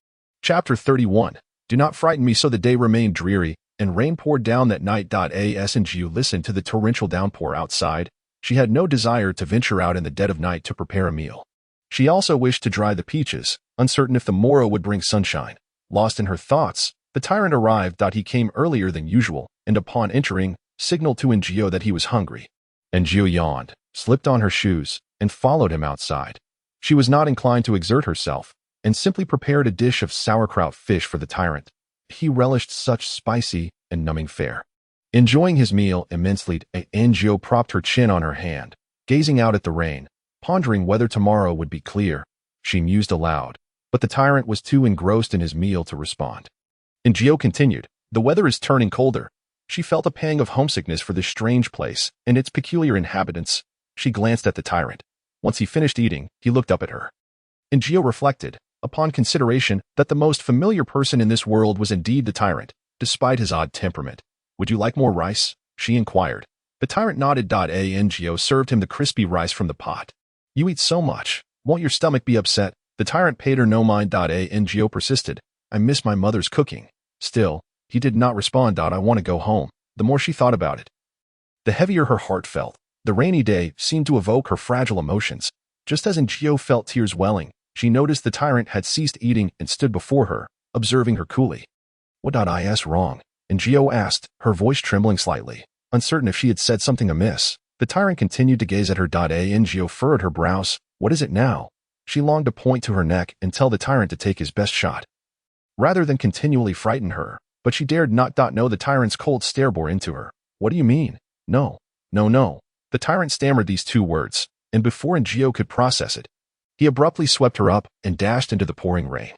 Chapter 31. Do not frighten me. So the day remained dreary, and rain poured down that night. As Njio listened to the torrential downpour outside, she had no desire to venture out in the dead of night to prepare a meal. She also wished to dry the peaches, uncertain if the morrow would bring sunshine. Lost in her thoughts, the tyrant arrived. He came earlier than usual, and upon entering, signaled to Njio that he was hungry. Njio yawned, slipped on her shoes, and followed him outside. She was not inclined to exert herself, and simply prepared a dish of sauerkraut fish for the tyrant. He relished such spicy and numbing fare. Enjoying his meal immensely, Njio propped her chin on her hand, gazing out at the rain, pondering whether tomorrow would be clear. She mused aloud, but the tyrant was too engrossed in his meal to respond. Njio continued, "The weather is turning colder." She felt a pang of homesickness for this strange place and its peculiar inhabitants. She glanced at the tyrant. Once he finished eating, he looked up at her. Njio reflected, upon consideration, that the most familiar person in this world was indeed the tyrant, despite his odd temperament. "Would you like more rice?" she inquired. The tyrant nodded. Njio served him the crispy rice from the pot. "You eat so much. Won't your stomach be upset?" The tyrant paid her no mind. Njio persisted. "I miss my mother's cooking." Still, he did not respond. "I want to go home." The more she thought about it, the heavier her heart felt. The rainy day seemed to evoke her fragile emotions. Just as Njio felt tears welling, she noticed the tyrant had ceased eating and stood before her, observing her coolly. "What is wrong?" Njio asked, her voice trembling slightly, uncertain if she had said something amiss. The tyrant continued to gaze at her. Njio furrowed her brows. "What is it now?" She longed to point to her neck and tell the tyrant to take his best shot, rather than continually frighten her, but she dared not. No, the tyrant's cold stare bore into her. "What do you mean?" No. The tyrant stammered these two words, and before Njio could process it, he abruptly swept her up and dashed into the pouring rain.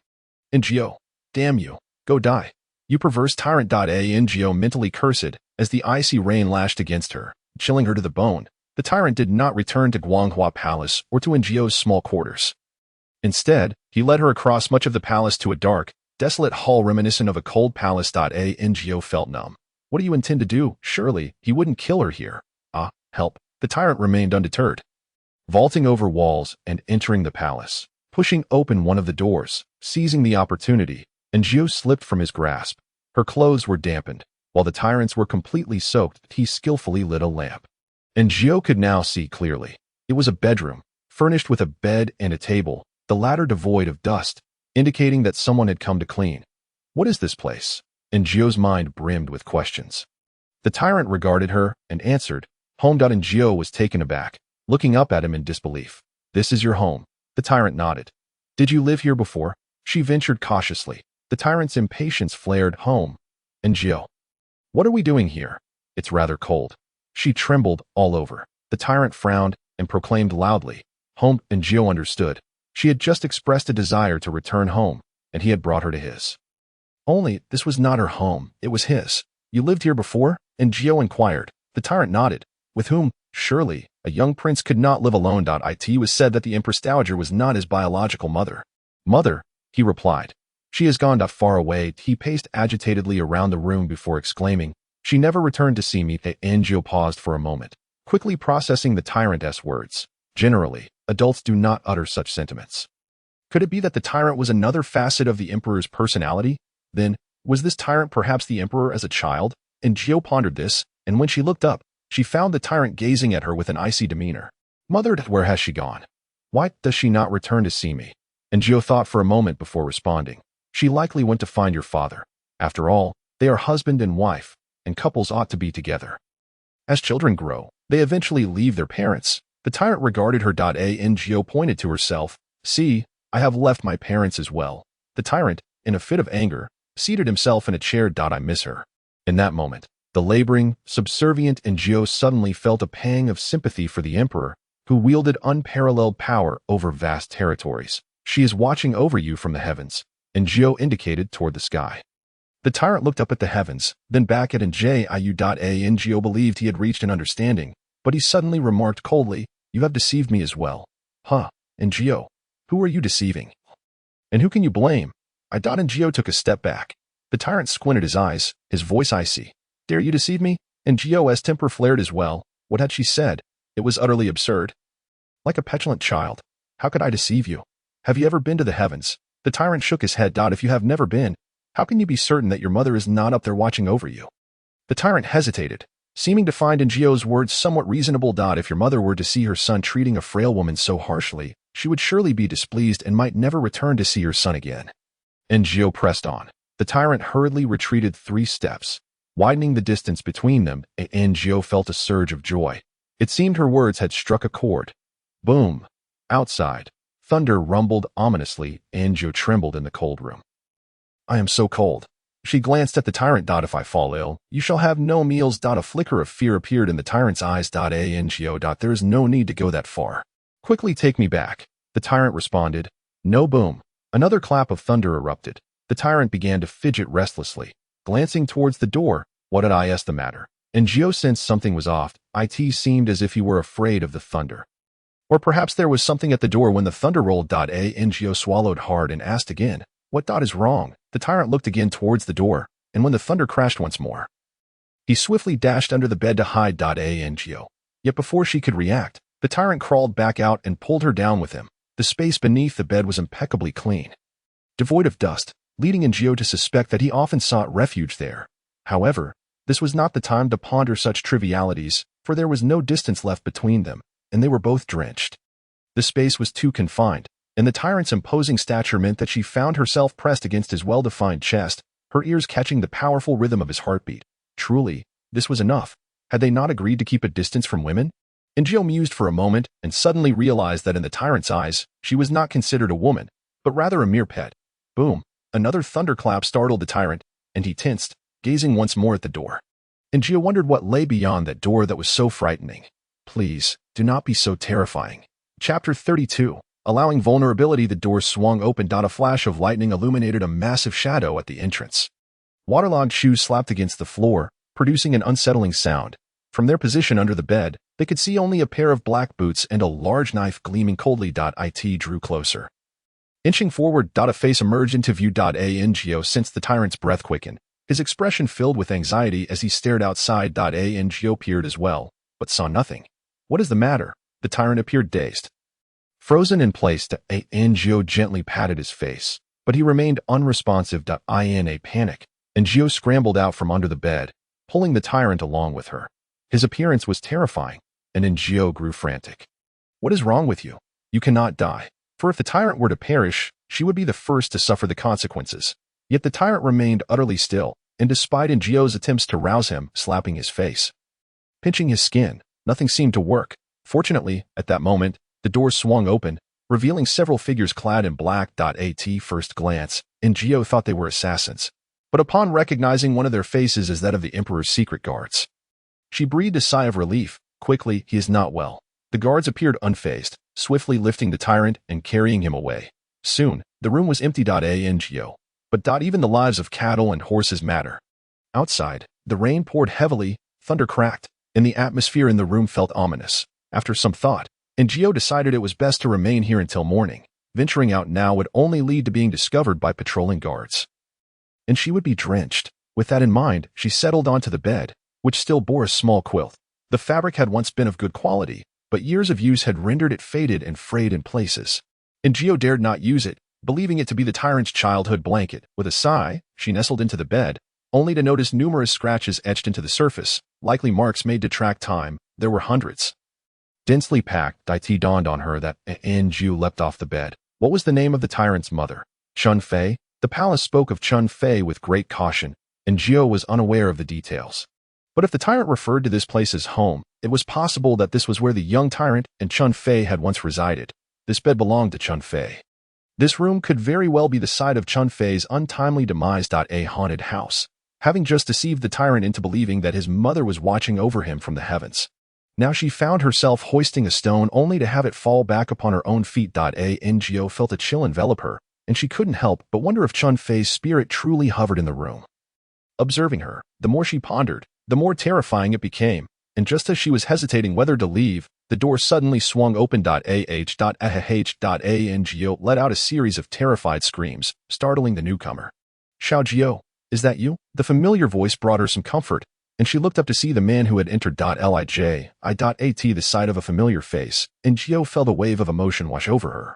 "Njio, damn you, go die. You perverse tyrant." Njio mentally cursed as the icy rain lashed against her, chilling her to the bone. The tyrant did not return to Guanghua Palace or to Njio's small quarters. Instead, he led her across much of the palace to a dark, desolate hall reminiscent of a cold palace. Njio felt numb. What do you intend to do? Surely, he wouldn't kill her here. Help. The tyrant remained undeterred, vaulting over walls and entering the palace, pushing open one of the doors, seizing the opportunity. Njio slipped from his grasp. Her clothes were dampened, while the tyrant's were completely soaked. He skillfully lit a lamp. Njio could now see clearly. It was a bedroom, furnished with a bed and a table, the latter devoid of dust, indicating that someone had come to clean. What is this place? Njio's mind brimmed with questions. The tyrant regarded her and answered, "Home." Njio was taken aback, looking up at him in disbelief. "This is your home." The tyrant nodded. "Did you live here before?" She ventured cautiously. The tyrant's impatience flared. "Home." "Njio, what are we doing here?" "It's rather cold." She trembled all over. The tyrant frowned and proclaimed loudly, "Home." Njio understood. She had just expressed a desire to return home, and he had brought her to his. Only, this was not her home, it was his. "You lived here before?" Njio inquired. The tyrant nodded. "With whom?" "Surely, a young prince could not live alone." It was said that the Empress Dowager was not his biological mother. "Mother," he replied. "She has gone far away." He paced agitatedly around the room before exclaiming, "She never returned to see me." Njio paused for a moment, quickly processing the tyrant's words. Generally, adults do not utter such sentiments. Could it be that the tyrant was another facet of the emperor's personality? Then, was this tyrant perhaps the emperor as a child? Njio pondered this, and when she looked up, she found the tyrant gazing at her with an icy demeanor. Mother, where has she gone? Why does she not return to see me? And Gio thought for a moment before responding. She likely went to find your father. After all, they are husband and wife, and couples ought to be together. As children grow, they eventually leave their parents. The tyrant regarded her. And Gio pointed to herself. See, I have left my parents as well. The tyrant, in a fit of anger, seated himself in a chair. I miss her. In that moment, the laboring, subservient Gio suddenly felt a pang of sympathy for the emperor, who wielded unparalleled power over vast territories. She is watching over you from the heavens, and Gio indicated toward the sky. The tyrant looked up at the heavens, then back at Njiu. Gio believed he had reached an understanding, but he suddenly remarked coldly, you have deceived me as well. Huh, Njiu, who are you deceiving? And who can you blame? Njiu took a step back. The tyrant squinted his eyes, his voice icy. Dare you deceive me? Njio's temper flared as well. What had she said? It was utterly absurd. Like a petulant child. How could I deceive you? Have you ever been to the heavens? The tyrant shook his head. If you have never been, how can you be certain that your mother is not up there watching over you? The tyrant hesitated, seeming to find Njio's words somewhat reasonable. If your mother were to see her son treating a frail woman so harshly, she would surely be displeased and might never return to see her son again. Njio pressed on. The tyrant hurriedly retreated 3 steps, widening the distance between them, and Njio felt a surge of joy. It seemed her words had struck a chord. Boom! Outside, thunder rumbled ominously, and Njio trembled in the cold room. I am so cold. She glanced at the tyrant. If I fall ill, you shall have no meals. A flicker of fear appeared in the tyrant's eyes. Njio. There is no need to go that far. Quickly take me back. The tyrant responded. No. Boom. Another clap of thunder erupted. The tyrant began to fidget restlessly, glancing towards the door. What had I asked the matter? Njio sensed something was off. It seemed as if he were afraid of the thunder. Or perhaps there was something at the door when the thunder rolled. Njio swallowed hard and asked again. What is wrong? The tyrant looked again towards the door, and when the thunder crashed once more, he swiftly dashed under the bed to hide. Njio. Yet before she could react, the tyrant crawled back out and pulled her down with him. The space beneath the bed was impeccably clean, devoid of dust, leading Njio to suspect that he often sought refuge there. However, this was not the time to ponder such trivialities, for there was no distance left between them, and they were both drenched. The space was too confined, and the tyrant's imposing stature meant that she found herself pressed against his well-defined chest, her ears catching the powerful rhythm of his heartbeat. Truly, this was enough. Had they not agreed to keep a distance from women? Njio mused for a moment and suddenly realized that in the tyrant's eyes, she was not considered a woman, but rather a mere pet. Boom! Another thunderclap startled the tyrant, and he tensed, gazing once more at the door. Njio wondered what lay beyond that door that was so frightening. Please, do not be so terrifying. Chapter 32. Allowing vulnerability. The door swung open. A flash of lightning illuminated a massive shadow at the entrance. Waterlogged shoes slapped against the floor, producing an unsettling sound. From their position under the bed, they could see only a pair of black boots and a large knife gleaming coldly. It drew closer. Inching forward. A face emerged into view. Njio sensed the tyrant's breath quicken, his expression filled with anxiety as he stared outside. Njio peered as well, but saw nothing. What is the matter? The tyrant appeared dazed. Frozen in place. Njio gently patted his face, but he remained unresponsive. In a panic, Njio scrambled out from under the bed, pulling the tyrant along with her. His appearance was terrifying, and Njio grew frantic. What is wrong with you? You cannot die. For if the tyrant were to perish, she would be the first to suffer the consequences. Yet the tyrant remained utterly still, and despite Njio's attempts to rouse him, slapping his face, pinching his skin, nothing seemed to work. Fortunately, at that moment, the door swung open, revealing several figures clad in black. At first glance, Njio thought they were assassins, but upon recognizing one of their faces as that of the Emperor's secret guards, she breathed a sigh of relief. Quickly, he is not well. The guards appeared unfazed, swiftly lifting the tyrant and carrying him away. Soon, the room was empty. Njio. But even the lives of cattle and horses matter. Outside, the rain poured heavily, thunder cracked, and the atmosphere in the room felt ominous. After some thought, Njio decided it was best to remain here until morning. Venturing out now would only lead to being discovered by patrolling guards, and she would be drenched. With that in mind, she settled onto the bed, which still bore a small quilt. The fabric had once been of good quality, but years of use had rendered it faded and frayed in places. Njio dared not use it, believing it to be the tyrant's childhood blanket. With a sigh, she nestled into the bed, only to notice numerous scratches etched into the surface, likely marks made to track time. There were hundreds. Densely packed, it dawned on her that Jiu leapt off the bed. What was the name of the tyrant's mother? Chun Fei? The palace spoke of Chun Fei with great caution, and Jiu was unaware of the details. But if the tyrant referred to this place as home, it was possible that this was where the young tyrant and Chun Fei had once resided. This bed belonged to Chun Fei. This room could very well be the site of Chun Fei's untimely demise. A haunted house, having just deceived the tyrant into believing that his mother was watching over him from the heavens. Now she found herself hoisting a stone only to have it fall back upon her own feet. Ngo felt a chill envelop her, and she couldn't help but wonder if Chun Fei's spirit truly hovered in the room. Observing her, the more she pondered, the more terrifying it became, and just as she was hesitating whether to leave, the door suddenly swung open. Ngo let out a series of terrified screams, startling the newcomer. Xiao Jiao, is that you? The familiar voice brought her some comfort, and she looked up to see the man who had entered. Lij. The sight of a familiar face, and Jiao felt a wave of emotion wash over her.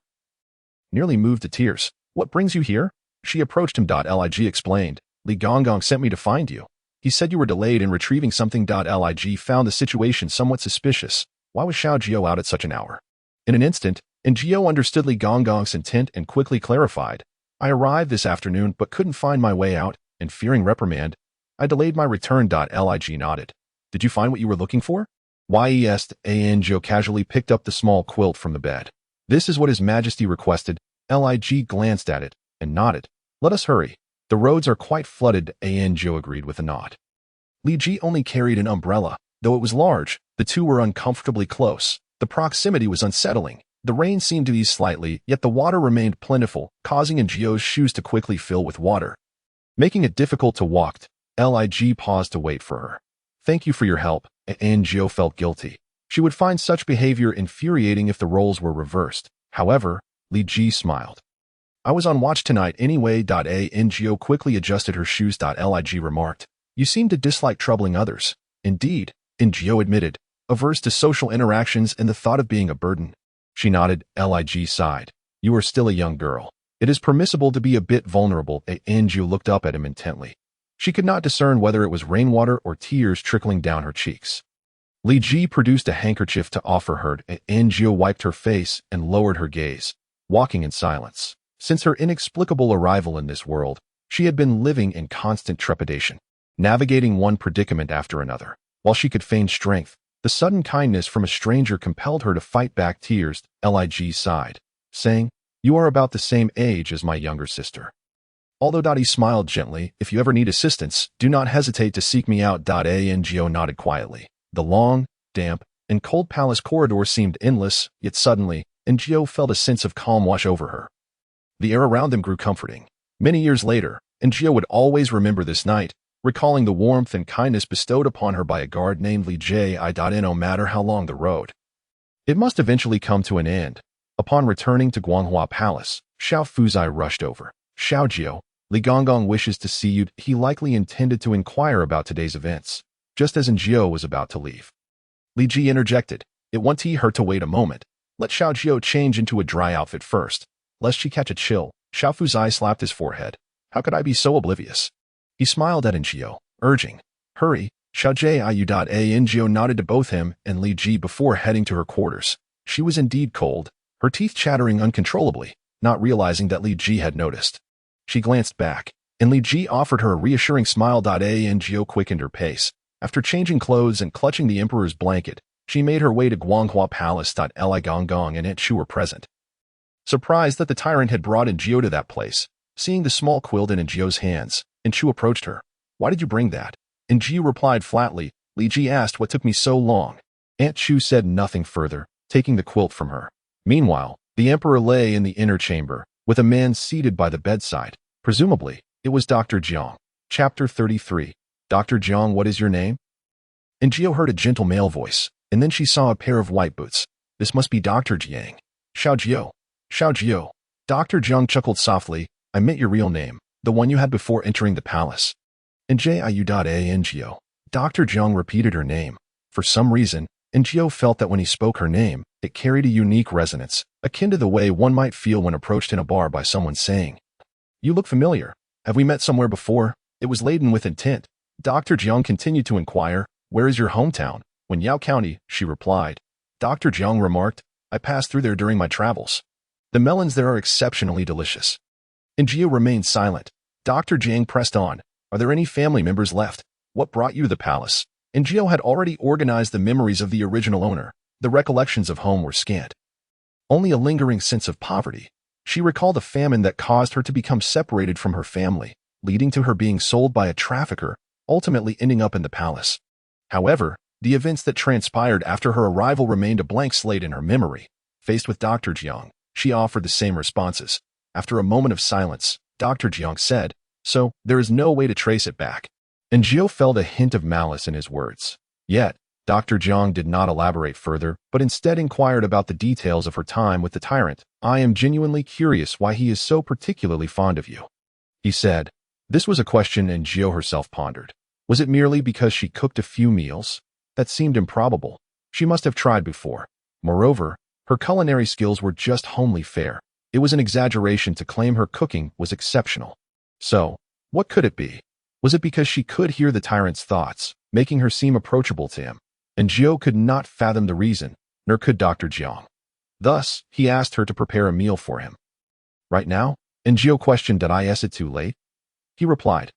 Nearly moved to tears. What brings you here? She approached him. Lig explained. Li Gonggong sent me to find you. He said you were delayed in retrieving something. Lig found the situation somewhat suspicious. Why was Xiao Jiao out at such an hour? In an instant, Jiao understood Li Gonggong's intent and quickly clarified. I arrived this afternoon but couldn't find my way out, and fearing reprimand, I delayed my return. Lig nodded. Did you find what you were looking for? Yes. Jiao casually picked up the small quilt from the bed. This is what His Majesty requested. Lig glanced at it and nodded. Let us hurry. The roads are quite flooded. Jiao agreed with a nod. Li Ji only carried an umbrella. Though it was large, the two were uncomfortably close. The proximity was unsettling. The rain seemed to ease slightly, yet the water remained plentiful, causing Jiao's shoes to quickly fill with water, making it difficult to walk. Lig paused to wait for her. Thank you for your help. Jiao felt guilty. She would find such behavior infuriating if the roles were reversed. However, Li Ji smiled. I was on watch tonight anyway. Jiao quickly adjusted her shoes. Lig remarked. You seem to dislike troubling others. Indeed, Jiao admitted, averse to social interactions and the thought of being a burden. She nodded. Lig sighed. You are still a young girl. It is permissible to be a bit vulnerable. Jiao looked up at him intently. She could not discern whether it was rainwater or tears trickling down her cheeks. Li Ji produced a handkerchief to offer her. Jiao wiped her face and lowered her gaze, walking in silence. Since her inexplicable arrival in this world, she had been living in constant trepidation, navigating one predicament after another. While she could feign strength, the sudden kindness from a stranger compelled her to fight back tears. Lig sighed, saying, You are about the same age as my younger sister. Although he smiled gently, if you ever need assistance, do not hesitate to seek me out. Jiao nodded quietly. The long, damp, and cold palace corridor seemed endless, yet suddenly, Jiao felt a sense of calm wash over her. The air around them grew comforting. Many years later, Jiao would always remember this night, recalling the warmth and kindness bestowed upon her by a guard named Li Ji. No matter how long the road, it must eventually come to an end. Upon returning to Guanghua Palace, Xiao Fuzai rushed over. Xiao Jiao, Li Gonggong wishes to see you. He likely intended to inquire about today's events, just as Jiao was about to leave. Li Ji interjected. It wanted her to wait a moment. Let Xiao Jiao change into a dry outfit first, lest she catch a chill. Xiao Fuzai slapped his forehead. How could I be so oblivious? He smiled at Jiao, urging, Hurry, Xiao Jiao. Jiao nodded to both him and Li Ji before heading to her quarters. She was indeed cold, her teeth chattering uncontrollably, not realizing that Li Ji had noticed. She glanced back, and Li Ji offered her a reassuring smile. Jiao quickened her pace. After changing clothes and clutching the emperor's blanket, she made her way to Guanghua Palace. Li Gonggong and Aunt Shu were present. Surprised that the tyrant had brought Jiao to that place, seeing the small quilt in Jiao's hands, Aunt Shu approached her. Why did you bring that? Jiao replied flatly. Li Ji asked what took me so long. Aunt Shu said nothing further, taking the quilt from her. Meanwhile, the emperor lay in the inner chamber, with a man seated by the bedside. Presumably, it was Dr. Jiang. Chapter 33. Dr. Jiang, what is your name? Jiao heard a gentle male voice, and then she saw a pair of white boots. This must be Dr. Jiang. Xiao Jiao. Xiao Jiao. Dr. Jiang chuckled softly. I meant your real name, the one you had before entering the palace. Jiao. Dr. Jiang repeated her name. For some reason, Jiao felt that when he spoke her name, it carried a unique resonance, akin to the way one might feel when approached in a bar by someone saying, You look familiar. Have we met somewhere before? It was laden with intent. Dr. Jiang continued to inquire, "Where is your hometown?" "When Yao County," she replied. Dr. Jiang remarked, "I passed through there during my travels. The melons there are exceptionally delicious." Njio remained silent. Dr. Jiang pressed on, "Are there any family members left? What brought you to the palace?" Njio had already organized the memories of the original owner. The recollections of home were scant. Only a lingering sense of poverty. She recalled a famine that caused her to become separated from her family, leading to her being sold by a trafficker, ultimately ending up in the palace. However, the events that transpired after her arrival remained a blank slate in her memory. Faced with Dr. Jiang, she offered the same responses. After a moment of silence, Dr. Jiang said, "So, there is no way to trace it back." Njio felt a hint of malice in his words. Yet, Dr. Jiang did not elaborate further, but instead inquired about the details of her time with the tyrant. "I am genuinely curious why he is so particularly fond of you," he said. This was a question Njio herself pondered. Was it merely because she cooked a few meals? That seemed improbable. She must have tried before. Moreover, her culinary skills were just homely fare. It was an exaggeration to claim her cooking was exceptional. So, what could it be? Was it because she could hear the tyrant's thoughts, making her seem approachable to him? Njio could not fathom the reason, nor could Dr. Jiang. Thus, he asked her to prepare a meal for him. "Right now?" Njio questioned, "Did I ask it too late?" He replied,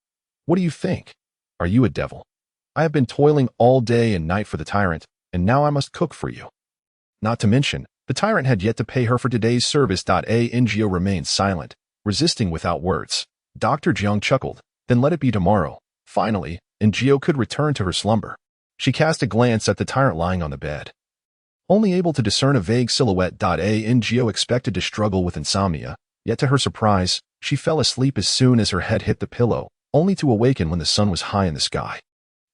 "What do you think? Are you a devil? I have been toiling all day and night for the tyrant, and now I must cook for you." Not to mention, the tyrant had yet to pay her for today's service. Njio remained silent, resisting without words. Dr. Jiang chuckled, "Then let it be tomorrow." Finally, Njio could return to her slumber. She cast a glance at the tyrant lying on the bed. Only able to discern a vague silhouette. Njio expected to struggle with insomnia, yet to her surprise, she fell asleep as soon as her head hit the pillow, only to awaken when the sun was high in the sky.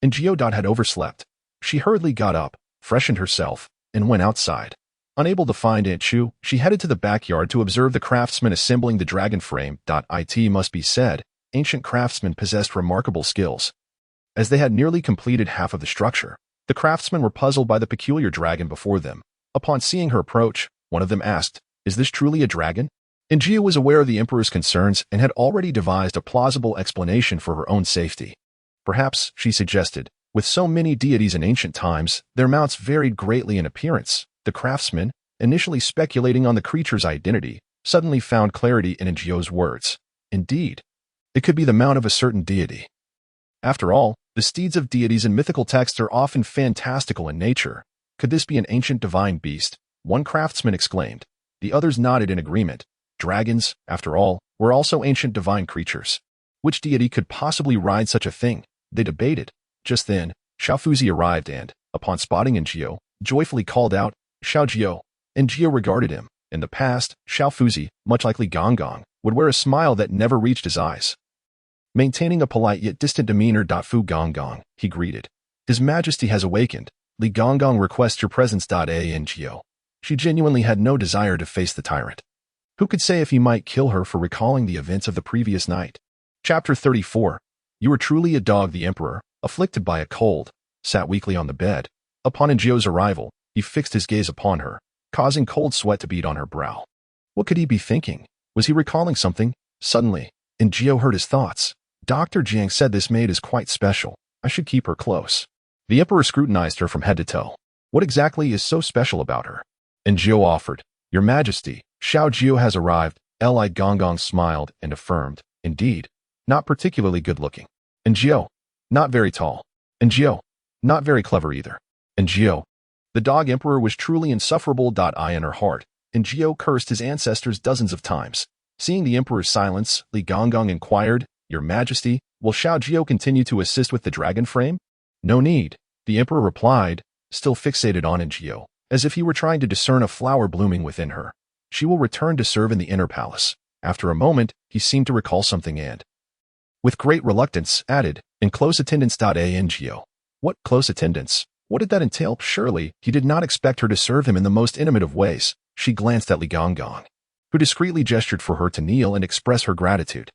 Njio had overslept. She hurriedly got up, freshened herself, and went outside. Unable to find Aunt Chu, she headed to the backyard to observe the craftsmen assembling the dragon frame. It must be said, ancient craftsmen possessed remarkable skills. As they had nearly completed half of the structure, the craftsmen were puzzled by the peculiar dragon before them. Upon seeing her approach, one of them asked, "Is this truly a dragon?" Njio was aware of the emperor's concerns and had already devised a plausible explanation for her own safety. Perhaps, she suggested, with so many deities in ancient times, their mounts varied greatly in appearance. The craftsman, initially speculating on the creature's identity, suddenly found clarity in Njio's words. Indeed, it could be the mount of a certain deity. After all, the steeds of deities in mythical texts are often fantastical in nature. Could this be an ancient divine beast? One craftsman exclaimed. The others nodded in agreement. Dragons, after all, were also ancient divine creatures. Which deity could possibly ride such a thing? They debated. Just then, Xiaofuzi arrived and, upon spotting Njio, joyfully called out, "Xiaojio." Njio regarded him. In the past, Xiaofuzi, much like Li Gonggong, would wear a smile that never reached his eyes. Maintaining a polite yet distant demeanor. "Fu Gonggong," he greeted. "His Majesty has awakened. Li Gonggong requests your presence. Njio. She genuinely had no desire to face the tyrant. Who could say if he might kill her for recalling the events of the previous night? Chapter 34. You were truly a dog. The emperor, afflicted by a cold, sat weakly on the bed. Upon Njio's arrival, he fixed his gaze upon her, causing cold sweat to bead on her brow. What could he be thinking? Was he recalling something? Suddenly, Njio heard his thoughts. Dr. Jiang said this maid is quite special. I should keep her close. The emperor scrutinized her from head to toe. What exactly is so special about her? Njio offered, "Your Majesty, Xiaojio has arrived." Li Gonggong smiled and affirmed, "Indeed, not particularly good-looking. Njio, not very tall. Njio, not very clever either. Njio." The dog emperor was truly insufferable. In her heart, Njio cursed his ancestors dozens of times. Seeing the emperor's silence, Li Gonggong inquired, "Your Majesty, will Xiaojio continue to assist with the dragon frame?" "No need," the emperor replied, still fixated on Njio, as if he were trying to discern a flower blooming within her. "She will return to serve in the inner palace." After a moment, he seemed to recall something and, with great reluctance, added, "In close attendance. Njio." What close attendance? What did that entail? Surely, he did not expect her to serve him in the most intimate of ways. She glanced at Li Gonggong, who discreetly gestured for her to kneel and express her gratitude.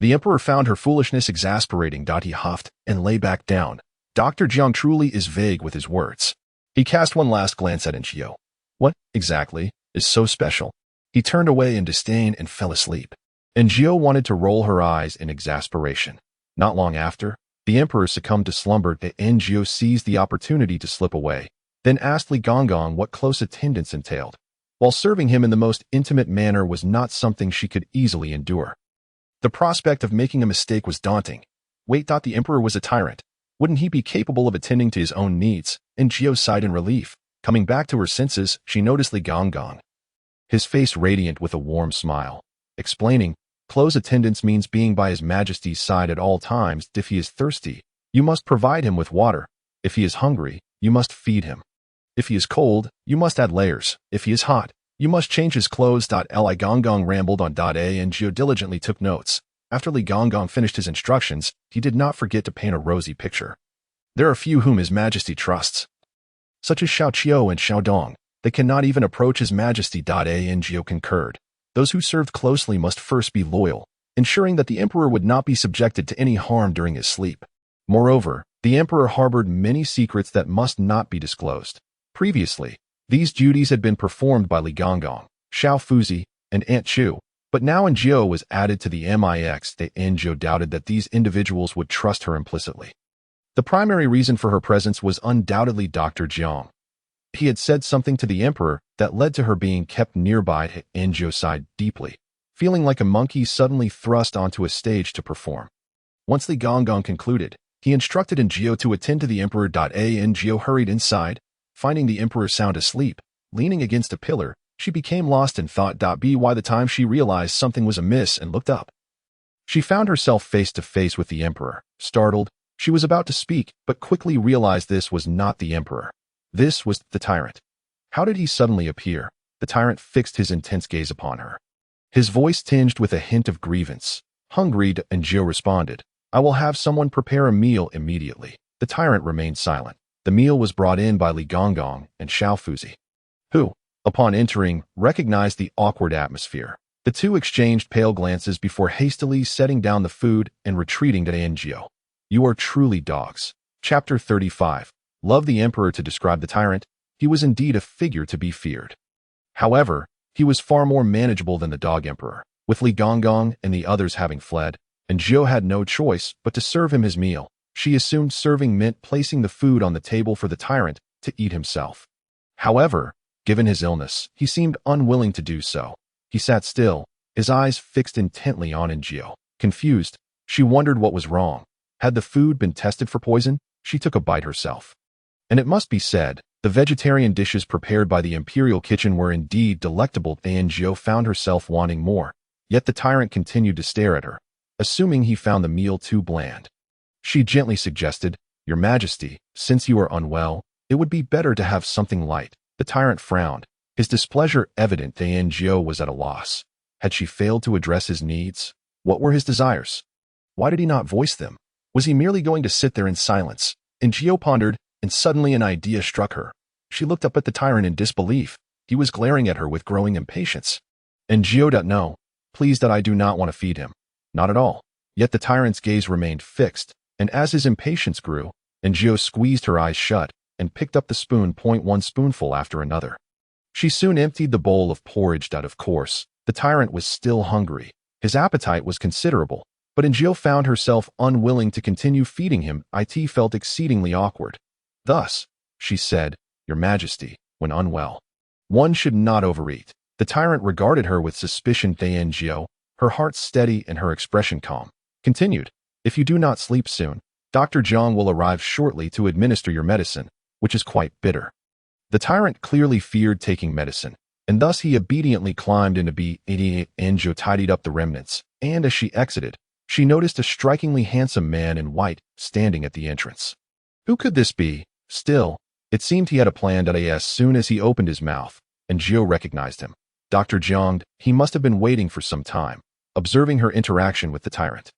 The emperor found her foolishness exasperating. He huffed and lay back down. Dr. Jiang truly is vague with his words. He cast one last glance at Njio. What, exactly, is so special? He turned away in disdain and fell asleep. Njio wanted to roll her eyes in exasperation. Not long after, the emperor succumbed to slumber. The Ngo seized the opportunity to slip away, then asked Li Gongong what close attendance entailed. While serving him in the most intimate manner was not something she could easily endure. The prospect of making a mistake was daunting. Wait thought the emperor was a tyrant. Wouldn't he be capable of attending to his own needs? Ngo sighed in relief. Coming back to her senses, she noticed Li Gongong, his face radiant with a warm smile, explaining, close attendance means being by His Majesty's side at all times. If he is thirsty, you must provide him with water. If he is hungry, you must feed him. If he is cold, you must add layers. If he is hot, you must change his clothes. Li Gongong rambled on. Ngo diligently took notes. After Li Gongong finished his instructions, he did not forget to paint a rosy picture. There are few whom His Majesty trusts, such as Xiao Qiu and Xiao Dong. They cannot even approach His Majesty. Ngo concurred. Those who served closely must first be loyal, ensuring that the emperor would not be subjected to any harm during his sleep. Moreover, the emperor harbored many secrets that must not be disclosed. Previously, these duties had been performed by Li Gongong, Xiao Fuzi, and Aunt Chu, but now Ngo was added to the mix. Ngo doubted that these individuals would trust her implicitly. The primary reason for her presence was undoubtedly Dr. Jiang. He had said something to the emperor that led to her being kept nearby. Ngo sighed deeply, feeling like a monkey suddenly thrust onto a stage to perform. Once Li Gongong concluded, he instructed Ngo to attend to the emperor. Ngo hurried inside. Finding the emperor sound asleep, leaning against a pillar, she became lost in thought. By the time she realized something was amiss and looked up, she found herself face to face with the emperor. Startled, she was about to speak, but quickly realized this was not the emperor. This was the tyrant. How did he suddenly appear? The tyrant fixed his intense gaze upon her, his voice tinged with a hint of grievance. Hungry, Ngo responded, I will have someone prepare a meal immediately. The tyrant remained silent. The meal was brought in by Li Gongong and Xiao Fuzi, who, upon entering, recognized the awkward atmosphere. The two exchanged pale glances before hastily setting down the food and retreating to Ngo. You are truly dogs. Chapter 35. Love the emperor. To describe the tyrant, he was indeed a figure to be feared. However, he was far more manageable than the dog emperor. With Li Gongong and the others having fled, Ngo had no choice but to serve him his meal. She assumed serving meant placing the food on the table for the tyrant to eat himself. However, given his illness, he seemed unwilling to do so. He sat still, his eyes fixed intently on Ngo. Confused, she wondered what was wrong. Had the food been tested for poison? She took a bite herself. And it must be said, the vegetarian dishes prepared by the imperial kitchen were indeed delectable. Ngo found herself wanting more, yet the tyrant continued to stare at her, assuming he found the meal too bland. She gently suggested, Your Majesty, since you are unwell, it would be better to have something light. The tyrant frowned, his displeasure evident. Ngo was at a loss. Had she failed to address his needs? What were his desires? Why did he not voice them? Was he merely going to sit there in silence? Ngo pondered, and suddenly an idea struck her. She looked up at the tyrant in disbelief. He was glaring at her with growing impatience. Ngo, no, please, I do not want to feed him. Not at all. Yet the tyrant's gaze remained fixed, and as his impatience grew, Ngo squeezed her eyes shut and picked up the spoon. One spoonful after another. She soon emptied the bowl of porridge. Of course, the tyrant was still hungry. His appetite was considerable, but Ngo found herself unwilling to continue feeding him. It felt exceedingly awkward. Thus, she said, Your Majesty, when unwell, one should not overeat. The tyrant regarded her with suspicion. Ngo, her heart steady and her expression calm, continued, If you do not sleep soon, Dr. Jiang will arrive shortly to administer your medicine, which is quite bitter. The tyrant clearly feared taking medicine, and thus he obediently climbed into B88. Ngo tidied up the remnants, and as she exited, she noticed a strikingly handsome man in white standing at the entrance. Who could this be? Still, it seemed he had a plan. As soon as he opened his mouth, Ngo recognized him. Dr. Jiang, he must have been waiting for some time, observing her interaction with the tyrant.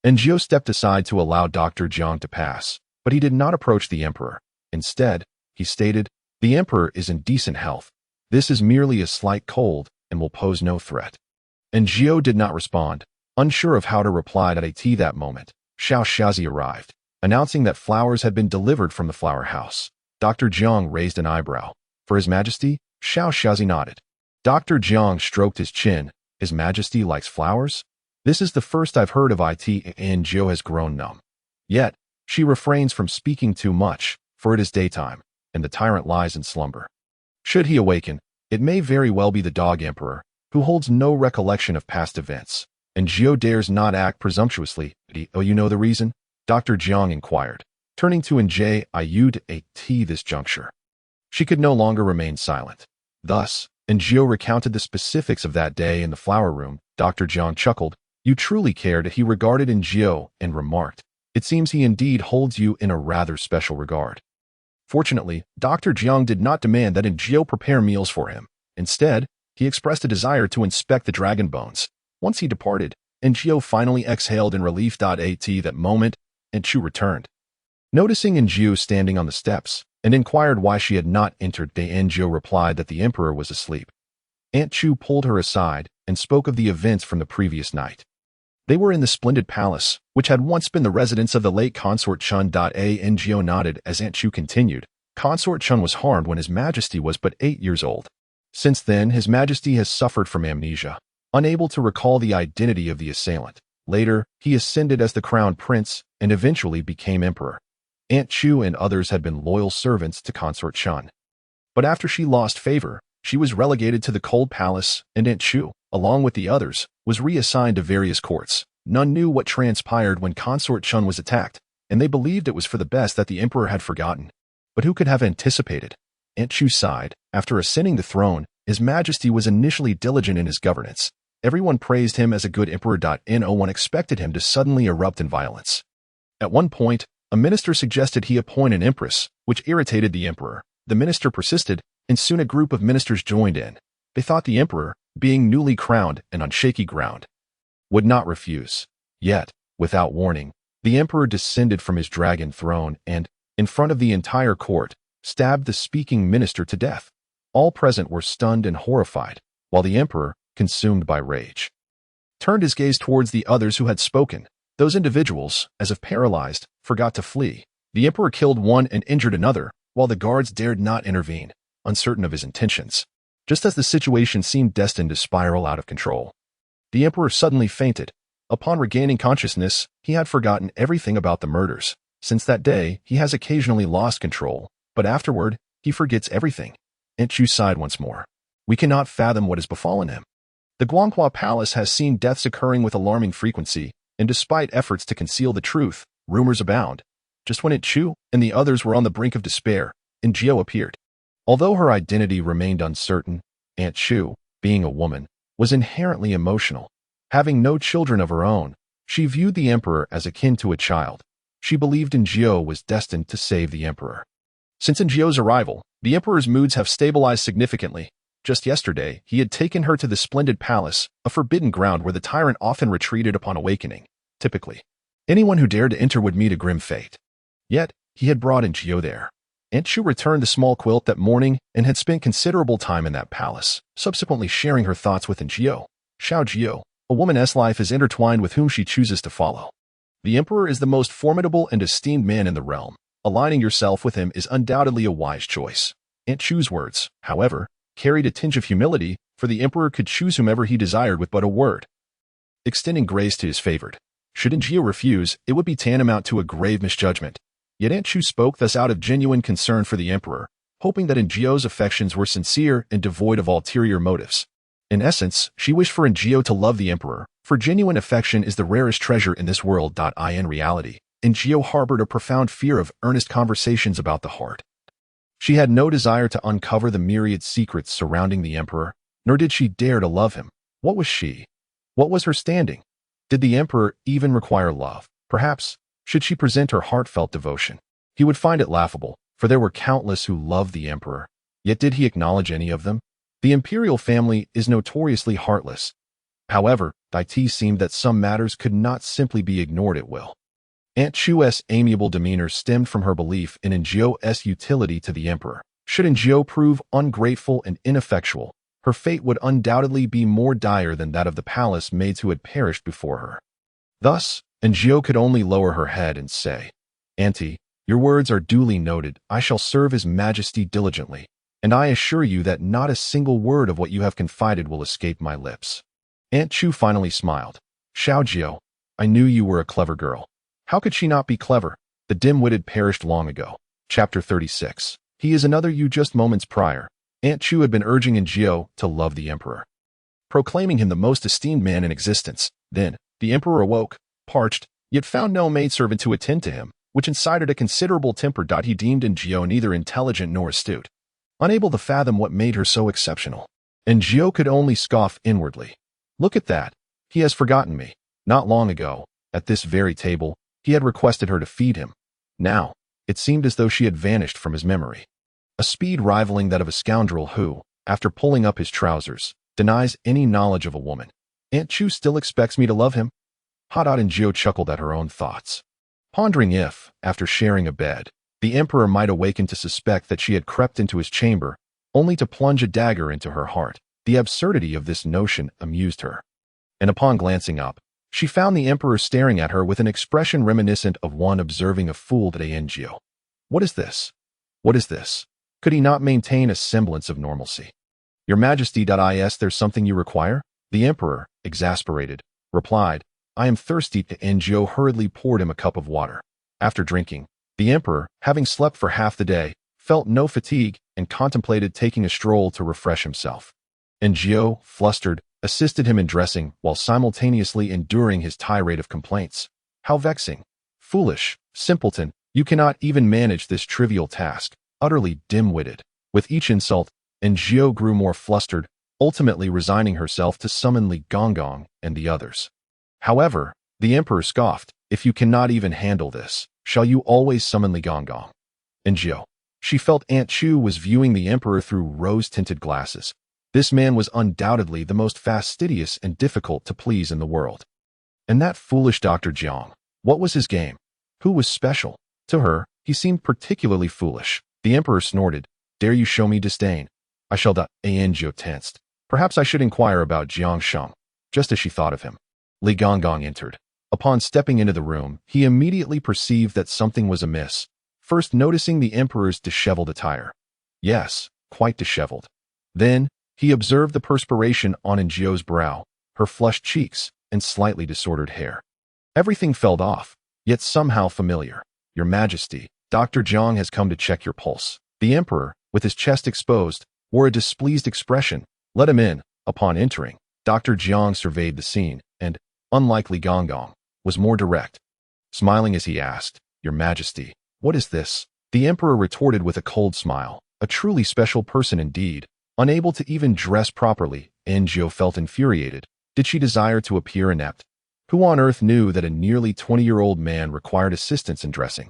Ngo stepped aside to allow Dr. Jiang to pass, but he did not approach the emperor. Instead, he stated, The emperor is in decent health. This is merely a slight cold and will pose no threat. Ngo did not respond, unsure of how to reply. At that moment, Xiao Shazi arrived, announcing that flowers had been delivered from the flower house. Dr. Jiang raised an eyebrow. For His Majesty? Xiao Shazi nodded. Dr. Jiang stroked his chin. His Majesty likes flowers? This is the first I've heard of it, and Jiao has grown numb. Yet, she refrains from speaking too much, for it is daytime, and the tyrant lies in slumber. Should he awaken, it may very well be the Dog Emperor, who holds no recollection of past events, and Jiao dares not act presumptuously. Oh, you know the reason? Dr. Jiang inquired, turning to Njiao at this juncture. She could no longer remain silent. Thus, Njiao recounted the specifics of that day in the flower room. Dr. Jiang chuckled. You truly cared. He regarded Njiao and remarked, it seems he indeed holds you in a rather special regard. Fortunately, Dr. Jiang did not demand that Njiao prepare meals for him. Instead, he expressed a desire to inspect the dragon bones. Once he departed, Njiao finally exhaled in relief. At that moment, Chu returned. Noticing Njiao standing on the steps, and inquired why she had not entered. Njiao replied that the emperor was asleep. Aunt Chu pulled her aside and spoke of the events from the previous night. They were in the splendid palace, which had once been the residence of the late Consort Chun. Njiao nodded as Aunt Chu continued. Consort Chun was harmed when His Majesty was but 8 years old. Since then, His Majesty has suffered from amnesia, unable to recall the identity of the assailant. Later, he ascended as the crown prince and eventually became emperor. Aunt Chu and others had been loyal servants to Consort Chun. But after she lost favor, she was relegated to the cold palace, and Aunt Chu, along with the others, was reassigned to various courts. None knew what transpired when Consort Chun was attacked, and they believed it was for the best that the emperor had forgotten. But who could have anticipated? Aunt Chu sighed. After ascending the throne, His Majesty was initially diligent in his governance. Everyone praised him as a good emperor. No one expected him to suddenly erupt in violence. At one point, a minister suggested he appoint an empress, which irritated the emperor. The minister persisted, and soon a group of ministers joined in. They thought the emperor, being newly crowned and on shaky ground, would not refuse. Yet, without warning, the emperor descended from his dragon throne and, in front of the entire court, stabbed the speaking minister to death. All present were stunned and horrified, while the emperor, consumed by rage, turned his gaze towards the others who had spoken. Those individuals, as if paralyzed, forgot to flee. The emperor killed one and injured another, while the guards dared not intervene, uncertain of his intentions. Just as the situation seemed destined to spiral out of control, the emperor suddenly fainted. Upon regaining consciousness, he had forgotten everything about the murders. Since that day, he has occasionally lost control, but afterward, he forgets everything. Aunt Chu sighed once more. We cannot fathom what has befallen him. The Guanghua Palace has seen deaths occurring with alarming frequency, and despite efforts to conceal the truth, rumors abound. Just when Aunt Chu and the others were on the brink of despair, Njiao appeared. Although her identity remained uncertain, Aunt Chu, being a woman, was inherently emotional. Having no children of her own, she viewed the emperor as akin to a child. She believed Njiao was destined to save the emperor. Since Njiao's arrival, the emperor's moods have stabilized significantly. Just yesterday, he had taken her to the splendid palace, a forbidden ground where the tyrant often retreated upon awakening. Typically, anyone who dared to enter would meet a grim fate. Yet, he had brought Njiao there. Aunt Chu returned the small quilt that morning and had spent considerable time in that palace, subsequently sharing her thoughts with Njiao. Xiao Jiao, a woman's life is intertwined with whom she chooses to follow. The emperor is the most formidable and esteemed man in the realm. Aligning yourself with him is undoubtedly a wise choice. Aunt Chu's words, however, carried a tinge of humility, for the emperor could choose whomever he desired with but a word, extending grace to his favored. Should Njiao refuse, it would be tantamount to a grave misjudgment. Yet Aunt Chu spoke thus out of genuine concern for the emperor, hoping that Njiao's affections were sincere and devoid of ulterior motives. In essence, she wished for Njiao to love the emperor, for genuine affection is the rarest treasure in this world. In reality, Njiao harbored a profound fear of earnest conversations about the heart. She had no desire to uncover the myriad secrets surrounding the emperor, nor did she dare to love him. What was she? What was her standing? Did the emperor even require love? Perhaps, should she present her heartfelt devotion, he would find it laughable, for there were countless who loved the emperor. Yet did he acknowledge any of them? The imperial family is notoriously heartless. However, it seemed that some matters could not simply be ignored at will. Aunt Chu's amiable demeanor stemmed from her belief in Njiao's utility to the emperor. Should Njiao prove ungrateful and ineffectual, her fate would undoubtedly be more dire than that of the palace maids who had perished before her. Thus, Njiao could only lower her head and say, Auntie, your words are duly noted. I shall serve His Majesty diligently, and I assure you that not a single word of what you have confided will escape my lips. Aunt Chu finally smiled. Xiaojio, I knew you were a clever girl. How could she not be clever? The dim-witted perished long ago. Chapter 36. He is another you. Just moments prior, Aunt Chu had been urging Jio to love the emperor, proclaiming him the most esteemed man in existence. Then, the emperor awoke, parched, yet found no maidservant to attend to him, which incited a considerable temper. He deemed Jio neither intelligent nor astute, unable to fathom what made her so exceptional. And Jio could only scoff inwardly. Look at that. He has forgotten me. Not long ago, at this very table, he had requested her to feed him. Now, it seemed as though she had vanished from his memory. A speed rivaling that of a scoundrel who, after pulling up his trousers, denies any knowledge of a woman. Aunt Chu still expects me to love him? Hadat and Jio chuckled at her own thoughts, pondering if, after sharing a bed, the emperor might awaken to suspect that she had crept into his chamber, only to plunge a dagger into her heart. The absurdity of this notion amused her. And upon glancing up, she found the emperor staring at her with an expression reminiscent of one observing a fooled Jio. What is this? What is this? Could he not maintain a semblance of normalcy? Your Majesty, is there something you require? The emperor, exasperated, replied, I am thirsty. Jio hurriedly poured him a cup of water. After drinking, the emperor, having slept for half the day, felt no fatigue and contemplated taking a stroll to refresh himself. Jio, flustered, assisted him in dressing while simultaneously enduring his tirade of complaints. How vexing! Foolish, simpleton, you cannot even manage this trivial task. Utterly dim-witted. With each insult, Jio grew more flustered, ultimately resigning herself to summon Li Gonggong and the others. However, the emperor scoffed, if you cannot even handle this, shall you always summon Li Gonggong? Jio. She felt Aunt Chu was viewing the emperor through rose-tinted glasses. This man was undoubtedly the most fastidious and difficult to please in the world. And that foolish Dr. Jiang, what was his game? Who was special? To her, he seemed particularly foolish. The emperor snorted, dare you show me disdain? I shall die. Jio tensed. Perhaps I should inquire about Jiang Sheng. Just as she thought of him, Li Gonggong entered. Upon stepping into the room, he immediately perceived that something was amiss, first noticing the emperor's disheveled attire. Yes, quite disheveled. Then, he observed the perspiration on Jio's brow, her flushed cheeks, and slightly disordered hair. Everything felt off, yet somehow familiar. Your Majesty, Dr. Jiang has come to check your pulse. The emperor, with his chest exposed, wore a displeased expression. Let him in. Upon entering, Dr. Jiang surveyed the scene and, unlike Li Gonggong, was more direct. Smiling as he asked, Your Majesty, what is this? The emperor retorted with a cold smile. A truly special person indeed. Unable to even dress properly, Jio felt infuriated. Did she desire to appear inept? Who on earth knew that a nearly 20-year-old man required assistance in dressing?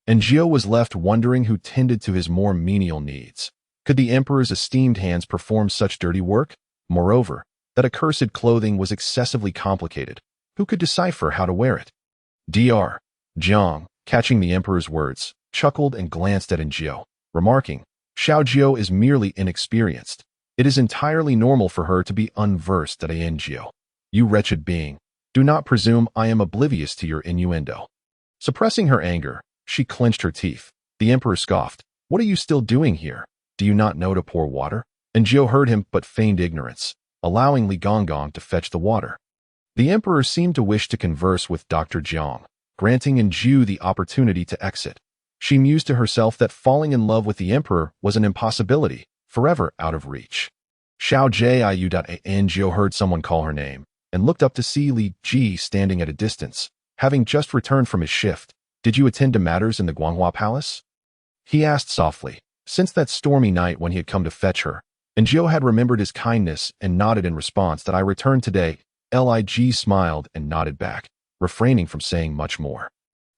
Jio was left wondering who tended to his more menial needs. Could the emperor's esteemed hands perform such dirty work? Moreover, that accursed clothing was excessively complicated. Who could decipher how to wear it? Dr. Jiang, catching the emperor's words, chuckled and glanced at Jio, remarking, Xiaojio is merely inexperienced. It is entirely normal for her to be unversed at Jio. You wretched being, do not presume I am oblivious to your innuendo. Suppressing her anger, she clenched her teeth. The emperor scoffed. What are you still doing here? Do you not know to pour water? Jio heard him but feigned ignorance, allowing Li Gonggong to fetch the water. The emperor seemed to wish to converse with Dr. Jiang, granting Jio the opportunity to exit. She mused to herself that falling in love with the emperor was an impossibility, forever out of reach. Xiao Jiu. Jio heard someone call her name, and looked up to see Li Ji standing at a distance, having just returned from his shift. Did you attend to matters in the Guanghua Palace? He asked softly. Since that stormy night when he had come to fetch her, Jio had remembered his kindness and nodded in response that I returned today. Lig smiled and nodded back, refraining from saying much more.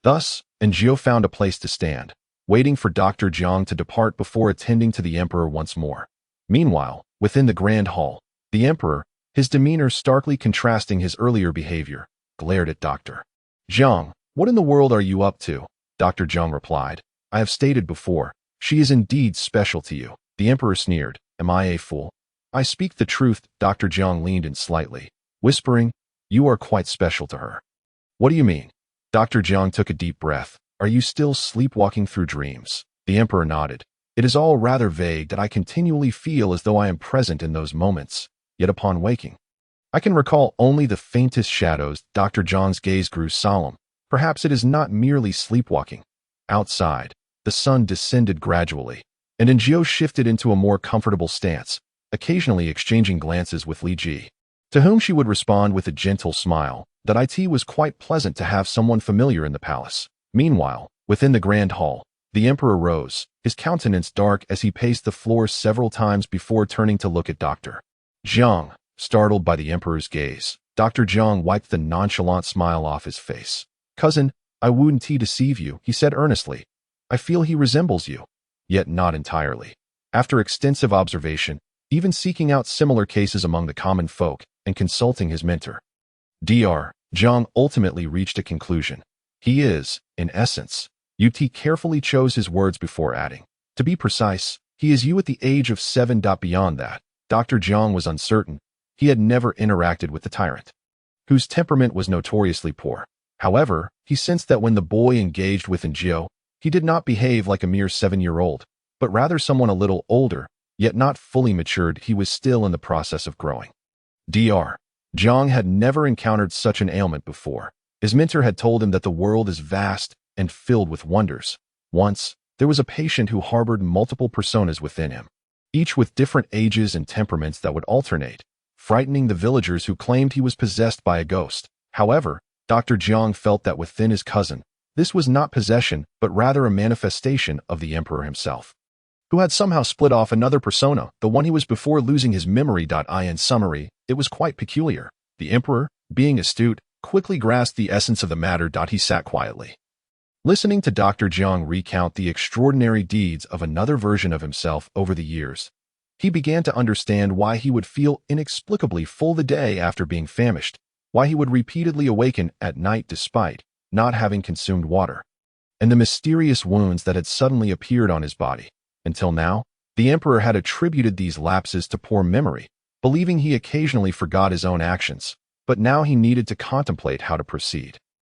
Thus, Jio found a place to stand, waiting for Dr. Jiang to depart before attending to the emperor once more. Meanwhile, within the grand hall, the emperor, his demeanor starkly contrasting his earlier behavior, glared at Dr. Jiang. What in the world are you up to? Dr. Jiang replied. I have stated before, she is indeed special to you. The emperor sneered. Am I a fool? I speak the truth. Dr. Jiang leaned in slightly, whispering, you are quite special to her. What do you mean? Dr. Jiang took a deep breath. Are you still sleepwalking through dreams? The emperor nodded. It is all rather vague that I continually feel as though I am present in those moments, yet upon waking, I can recall only the faintest shadows. Dr. Zhang's gaze grew solemn. Perhaps it is not merely sleepwalking. Outside, the sun descended gradually, and Enjio shifted into a more comfortable stance, occasionally exchanging glances with Li Ji, to whom she would respond with a gentle smile. That it was quite pleasant to have someone familiar in the palace. Meanwhile, within the grand hall, the emperor rose, his countenance dark as he paced the floor several times before turning to look at Dr. Zhang. Startled by the emperor's gaze, Dr. Zhang wiped the nonchalant smile off his face. "Cousin, I wouldn't deceive you," he said earnestly. "I feel he resembles you, yet not entirely." After extensive observation, even seeking out similar cases among the common folk, and consulting his mentor, Dr. Zhang ultimately reached a conclusion. "He is, in essence," Ut carefully chose his words before adding, "to be precise, he is you at the age of 7. Beyond that, Dr. Zhang was uncertain. He had never interacted with the tyrant, whose temperament was notoriously poor. However, he sensed that when the boy engaged with Enjio, he did not behave like a mere 7-year-old, but rather someone a little older, yet not fully matured. He was still in the process of growing. Dr. Zhang had never encountered such an ailment before. His mentor had told him that the world is vast and filled with wonders. Once, there was a patient who harbored multiple personas within him, each with different ages and temperaments that would alternate, frightening the villagers who claimed he was possessed by a ghost. However, Dr. Zhang felt that within his cousin, this was not possession, but rather a manifestation of the emperor himself, who had somehow split off another persona, the one he was before losing his memory. In summary, it was quite peculiar. The emperor, being astute, quickly grasped the essence of the matter. He sat quietly, listening to Dr. Zhang recount the extraordinary deeds of another version of himself over the years. He began to understand why he would feel inexplicably full the day after being famished, why he would repeatedly awaken at night despite not having consumed water, and the mysterious wounds that had suddenly appeared on his body. Until now, the emperor had attributed these lapses to poor memory, believing he occasionally forgot his own actions, but now he needed to contemplate how to proceed.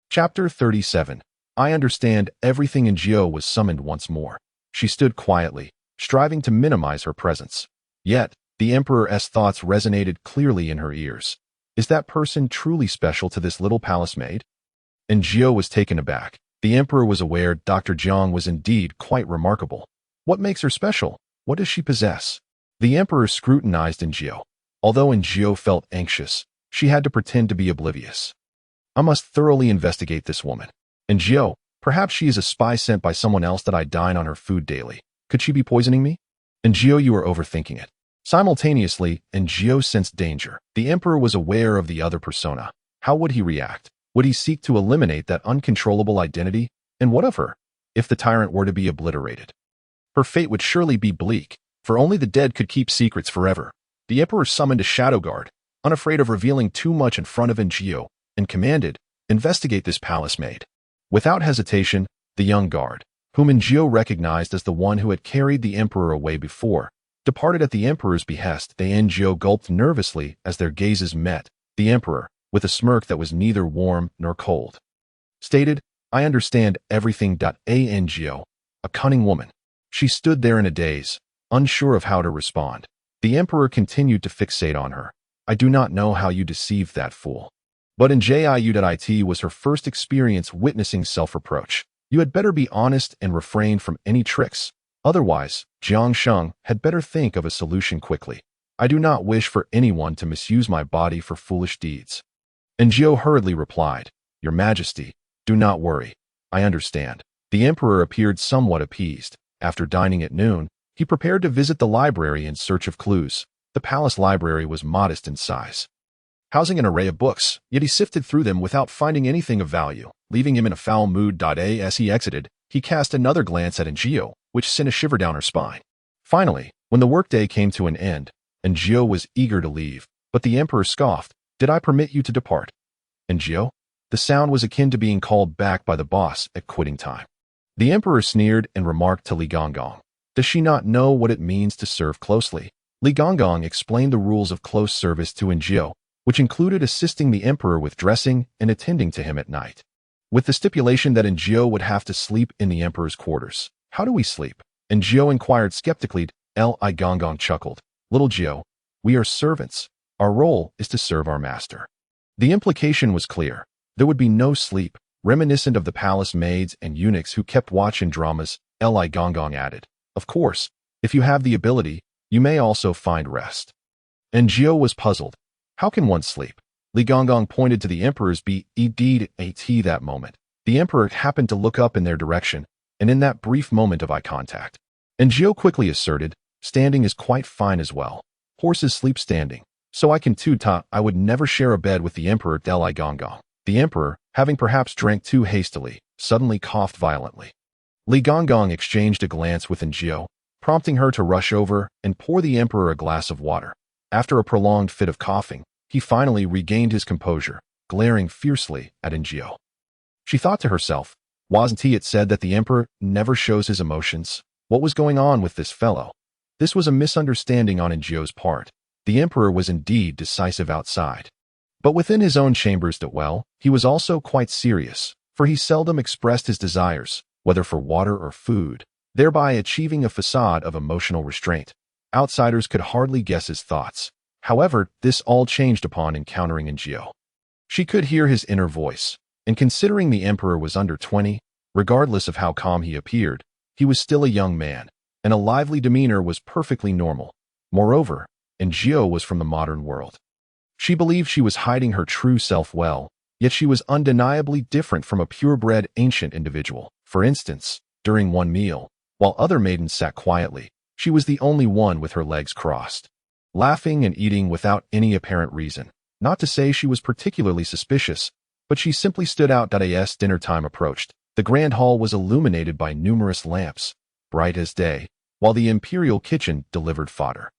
Chapter 37. I understand everything. Enjio was summoned once more. She stood quietly, striving to minimize her presence. Yet, the emperor's thoughts resonated clearly in her ears. Is that person truly special to this little palace maid? Enjio was taken aback. The emperor was aware Dr. Zhang was indeed quite remarkable. What makes her special? What does she possess? The emperor scrutinized Enjio. Although Enjio felt anxious, she had to pretend to be oblivious. I must thoroughly investigate this woman. Enjio, perhaps she is a spy sent by someone else that I dine on her food daily. Could she be poisoning me? Enjio, you are overthinking it. Simultaneously, Enjio sensed danger. The emperor was aware of the other persona. How would he react? Would he seek to eliminate that uncontrollable identity? And what of her, if the tyrant were to be obliterated? Her fate would surely be bleak, for only the dead could keep secrets forever. The emperor summoned a shadow guard, unafraid of revealing too much in front of Enjio, and commanded, "Investigate this palace maid." Without hesitation, the young guard, whom Enjio recognized as the one who had carried the emperor away before, departed at the emperor's behest. Enjio gulped nervously as their gazes met. The emperor, with a smirk that was neither warm nor cold, stated, "I understand everything." Enjio, a cunning woman. She stood there in a daze, unsure of how to respond. The emperor continued to fixate on her. "I do not know how you deceived that fool. But Enjiu. It was her first experience witnessing self-reproach. You had better be honest and refrain from any tricks. Otherwise, Jiang Sheng had better think of a solution quickly. I do not wish for anyone to misuse my body for foolish deeds." Enjio hurriedly replied, "Your Majesty, do not worry. I understand." The emperor appeared somewhat appeased. After dining at noon, he prepared to visit the library in search of clues. The palace library was modest in size, housing an array of books, yet he sifted through them without finding anything of value, leaving him in a foul mood. As he exited, he cast another glance at Enjio, which sent a shiver down her spine. Finally, when the workday came to an end, Enjio was eager to leave, but the emperor scoffed, "Did I permit you to depart?" Enjio? The sound was akin to being called back by the boss at quitting time. The emperor sneered and remarked to Li Gonggong, "Does she not know what it means to serve closely?" Li Gonggong explained the rules of close service to Enjio, which included assisting the emperor with dressing and attending to him at night, with the stipulation that Enjio would have to sleep in the emperor's quarters. "How do we sleep?" Enjio inquired skeptically. Li Gonggong chuckled, "Little Jio, we are servants. Our role is to serve our master. The implication was clear. There would be no sleep, reminiscent of the palace maids and eunuchs who kept watch in dramas, Li Gongong added. Of course, if you have the ability, you may also find rest. And Jiao was puzzled. How can one sleep? Li Gongong pointed to the emperor's BED that moment. The emperor happened to look up in their direction, and in that brief moment of eye contact. And Jiao quickly asserted, standing is quite fine as well. Horses sleep standing, so I can too. I would never share a bed with the emperor. Li Gongong. The emperor, having perhaps drank too hastily, suddenly coughed violently. Li Gongong exchanged a glance with Jiao, prompting her to rush over and pour the emperor a glass of water. After a prolonged fit of coughing, he finally regained his composure, glaring fiercely at Jiao. She thought to herself, wasn't it said that the emperor never shows his emotions? What was going on with this fellow? This was a misunderstanding on Jiao's part. The emperor was indeed decisive outside. But within his own chambers, he was also quite serious, for he seldom expressed his desires, whether for water or food, thereby achieving a facade of emotional restraint. Outsiders could hardly guess his thoughts. However, this all changed upon encountering Jiao. She could hear his inner voice, and considering the emperor was under 20, regardless of how calm he appeared, he was still a young man, and a lively demeanor was perfectly normal. Moreover, Jiao was from the modern world. She believed she was hiding her true self well, yet she was undeniably different from a purebred ancient individual. For instance, during one meal, while other maidens sat quietly, she was the only one with her legs crossed, laughing and eating without any apparent reason. Not to say she was particularly suspicious, but she simply stood out. As dinner time approached, the grand hall was illuminated by numerous lamps, bright as day, while the imperial kitchen delivered fodder.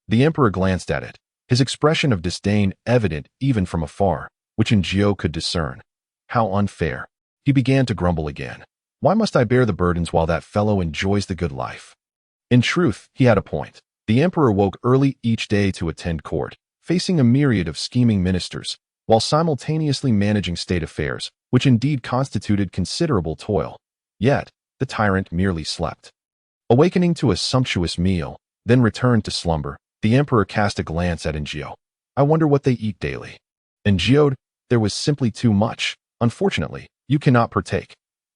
The emperor glanced at it, his expression of disdain evident even from afar, which Jiao could discern. How unfair. He began to grumble again. Why must I bear the burdens while that fellow enjoys the good life? In truth, he had a point. The emperor woke early each day to attend court, facing a myriad of scheming ministers, while simultaneously managing state affairs, which indeed constituted considerable toil. Yet, the tyrant merely slept. Awakening to a sumptuous meal, then returned to slumber, the emperor cast a glance at Jiao. I wonder what they eat daily. Jiao, there was simply too much. Unfortunately, you cannot partake.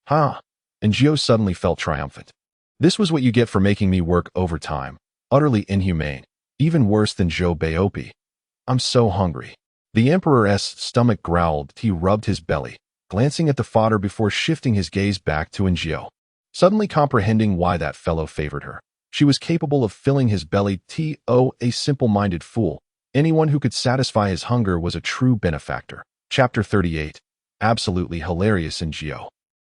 Jiao suddenly felt triumphant. This was what you get for making me work overtime. Utterly inhumane. Even worse than Zhou Baopi. I'm so hungry. The emperor's stomach growled. He rubbed his belly, glancing at the fodder before shifting his gaze back to Jiao. Suddenly comprehending why that fellow favored her. She was capable of filling his belly. A simple-minded fool. Anyone who could satisfy his hunger was a true benefactor. Chapter 38. Absolutely hilarious. Jiao,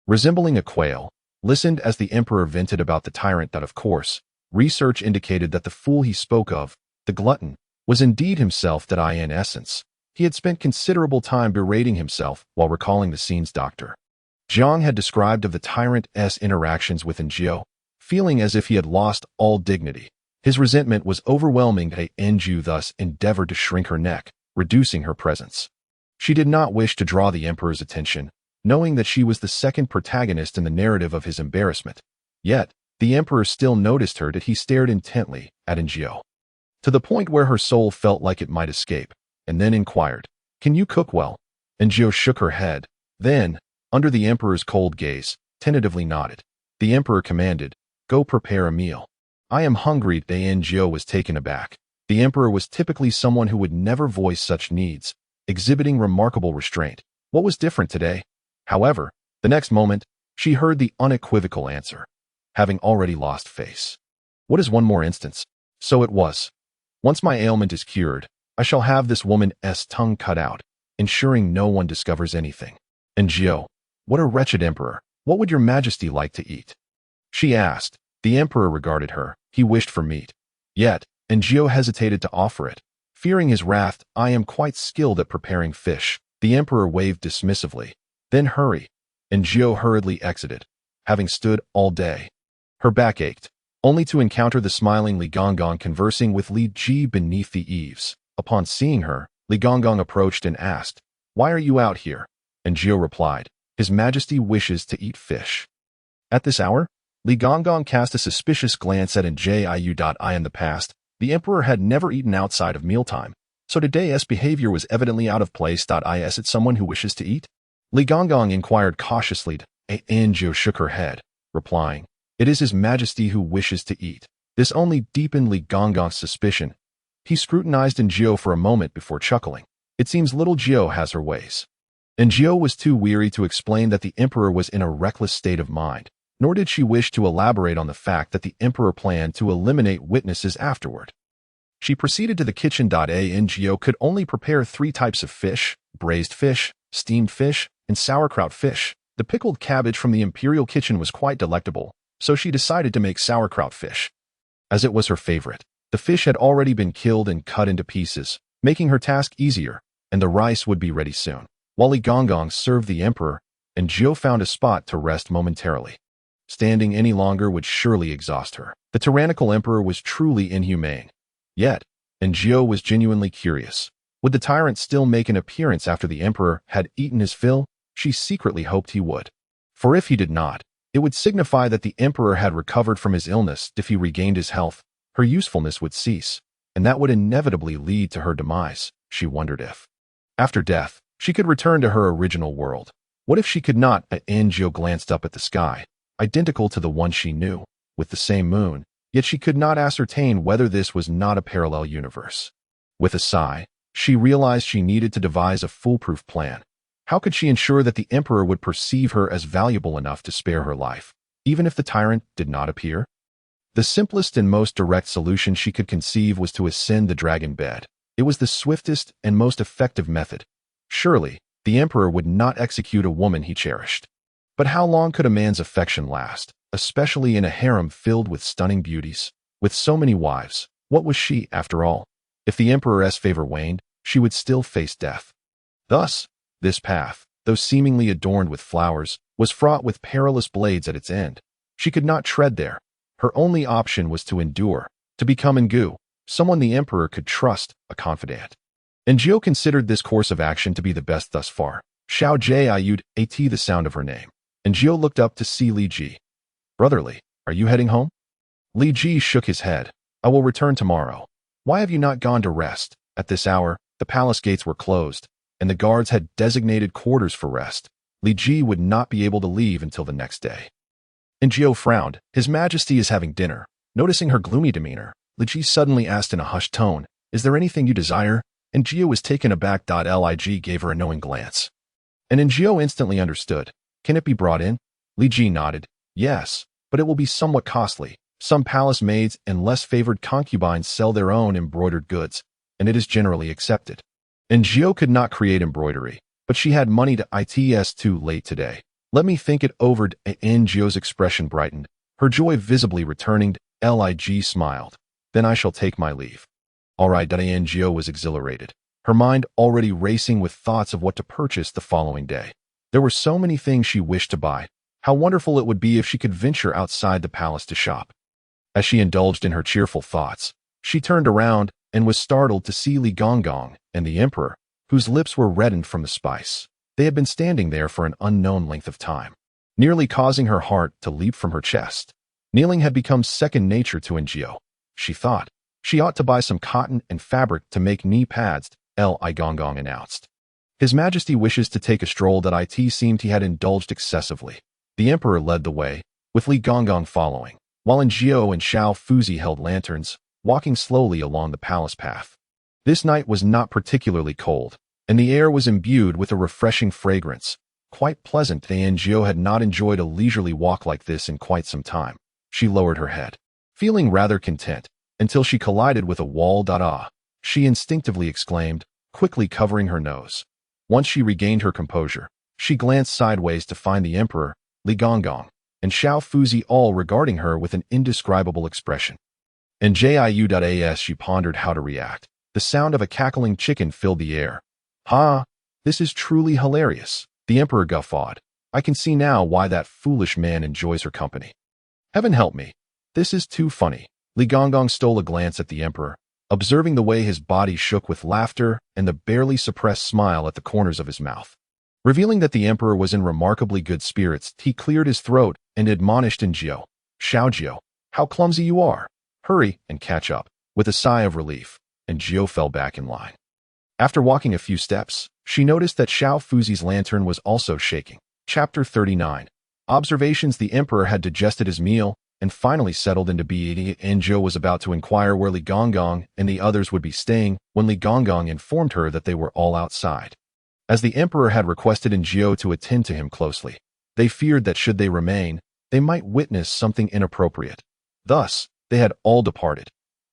resembling a quail, listened as the emperor vented about the tyrant. That of course, research indicated that the fool he spoke of, the glutton, was indeed himself. In essence, he had spent considerable time berating himself while recalling the scenes Dr. Zhang had described of the tyrant's interactions with Jiao, feeling as if he had lost all dignity. His resentment was overwhelming. Jiao thus endeavored to shrink her neck, reducing her presence. She did not wish to draw the emperor's attention, knowing that she was the second protagonist in the narrative of his embarrassment. Yet, the emperor still noticed her. He stared intently at Jiao, to the point where her soul felt like it might escape, and then inquired, "Can you cook well?" Jiao shook her head. Then, under the emperor's cold gaze, tentatively nodded. The emperor commanded, "Go prepare a meal." "I am hungry." Jiao was taken aback. The emperor was typically someone who would never voice such needs, exhibiting remarkable restraint. What was different today? However, the next moment, she heard the unequivocal answer, having already lost face. What is one more instance? So it was. Once my ailment is cured, I shall have this woman's tongue cut out, ensuring no one discovers anything. Jiao, what a wretched emperor. What would your majesty like to eat? She asked. The emperor regarded her. He wished for meat. Yet, Jiao hesitated to offer it, fearing his wrath. I am quite skilled at preparing fish. The emperor waved dismissively. Then hurry. Jiao hurriedly exited, having stood all day. Her back ached, only to encounter the smiling Li Gongong conversing with Li Ji beneath the eaves. Upon seeing her, Li Gongong approached and asked, "Why are you out here?" Jiao replied, "His Majesty wishes to eat fish." At this hour? Li Gongong cast a suspicious glance at Jiao. In the past, the emperor had never eaten outside of mealtime, So today's behavior was evidently out of place. Is it someone who wishes to eat? Li Gonggong inquired cautiously. Anjo shook her head, replying, "It is His Majesty who wishes to eat." This only deepened Li Gonggong's suspicion. He scrutinized Njio for a moment before chuckling. It seems little Jio has her ways. Njio was too weary to explain that the emperor was in a reckless state of mind, nor did she wish to elaborate on the fact that the emperor planned to eliminate witnesses afterward. She proceeded to the kitchen. Njio could only prepare 3 types of fish: braised fish, steamed fish, and sauerkraut fish. The pickled cabbage from the imperial kitchen was quite delectable, so she decided to make sauerkraut fish, as it was her favorite. The fish had already been killed and cut into pieces, making her task easier, and the rice would be ready soon. While Li Gonggong served the emperor, Njio found a spot to rest momentarily. Standing any longer would surely exhaust her. The tyrannical emperor was truly inhumane. Yet, Njio was genuinely curious. Would the tyrant still make an appearance after the emperor had eaten his fill? She secretly hoped he would. For if he did not, it would signify that the emperor had recovered from his illness. If he regained his health, her usefulness would cease, and that would inevitably lead to her demise. She wondered if, after death, she could return to her original world. What if she could not? Njio glanced up at the sky, identical to the one she knew, with the same moon, yet she could not ascertain whether this was not a parallel universe. With a sigh, she realized she needed to devise a foolproof plan. How could she ensure that the emperor would perceive her as valuable enough to spare her life, even if the tyrant did not appear? The simplest and most direct solution she could conceive was to ascend the dragon bed. It was the swiftest and most effective method. Surely, the emperor would not execute a woman he cherished. But how long could a man's affection last, especially in a harem filled with stunning beauties? With so many wives, what was she, after all? If the emperor's favor waned, she would still face death. Thus, this path, though seemingly adorned with flowers, was fraught with perilous blades at its end. She could not tread there. Her only option was to endure, to become Ngu, someone the emperor could trust, a confidant. Njio considered this course of action to be the best thus far. Xiao Jiayud at the sound of her name. Njio looked up to see Li Ji. "Brotherly, are you heading home?" Li Ji shook his head. "I will return tomorrow." "Why have you not gone to rest?" At this hour, the palace gates were closed, and the guards had designated quarters for rest. Li Ji would not be able to leave until the next day. Njio frowned. "His Majesty is having dinner." Noticing her gloomy demeanor, Li Ji suddenly asked in a hushed tone, "Is there anything you desire?" Njio was taken aback. Lig gave her a knowing glance. And Njio instantly understood. "Can it be brought in?" Li Ji nodded. "Yes, but it will be somewhat costly. Some palace maids and less favored concubines sell their own embroidered goods, and it is generally accepted." Njio could not create embroidery, but she had money to it's too late today. "Let me think it over." Njio's expression brightened, her joy visibly returning. Lig smiled. "Then I shall take my leave." All right. Njio was exhilarated, her mind already racing with thoughts of what to purchase the following day. There were so many things she wished to buy. How wonderful it would be if she could venture outside the palace to shop. As she indulged in her cheerful thoughts, she turned around and was startled to see Li Gonggong and the emperor, whose lips were reddened from the spice. They had been standing there for an unknown length of time, nearly causing her heart to leap from her chest. Kneeling had become second nature to Njio. She thought she ought to buy some cotton and fabric to make knee pads. Li Gonggong announced. "His Majesty wishes to take a stroll." It seemed he had indulged excessively. The emperor led the way, with Li Gonggong following, while Njio and Xiao Fuzi held lanterns, walking slowly along the palace path. This night was not particularly cold, and the air was imbued with a refreshing fragrance. Quite pleasant. Njio had not enjoyed a leisurely walk like this in quite some time. She lowered her head, feeling rather content, until she collided with a wall. Ah! She instinctively exclaimed, quickly covering her nose. Once she regained her composure, she glanced sideways to find the emperor, Li Gonggong, and Xiao Fuzi all regarding her with an indescribable expression. And Jiu.as she pondered how to react. The sound of a cackling chicken filled the air. "Ha! This is truly hilarious," the emperor guffawed. "I can see now why that foolish man enjoys her company. Heaven help me. This is too funny." Li Gonggong stole a glance at the emperor, observing the way his body shook with laughter and the barely suppressed smile at the corners of his mouth. Revealing that the emperor was in remarkably good spirits, he cleared his throat and admonished Njio. "Xiaojio, how clumsy you are. Hurry and catch up." With a sigh of relief, Njio fell back in line. After walking a few steps, she noticed that Xiao Fuzi's lantern was also shaking. Chapter 39. Observations. The emperor had digested his meal and finally settled into bed, and Zhou was about to inquire where Li Gonggong and the others would be staying when Li Gonggong informed her that they were all outside. As the emperor had requested Zhou to attend to him closely, they feared that should they remain, they might witness something inappropriate. Thus, they had all departed.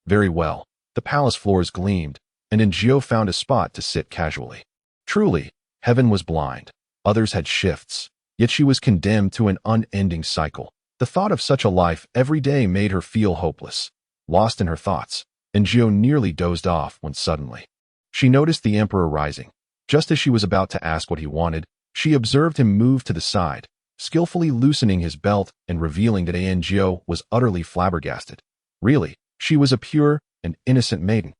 Very well, the palace floors gleamed, and Zhou found a spot to sit casually. Truly, heaven was blind. Others had shifts, yet she was condemned to an unending cycle. The thought of such a life every day made her feel hopeless. Lost in her thoughts, Zhou nearly dozed off when suddenly she noticed the emperor rising. Just as she was about to ask what he wanted, she observed him move to the side, skillfully loosening his belt and revealing that Zhou was utterly flabbergasted. Really, she was a pure and innocent maiden.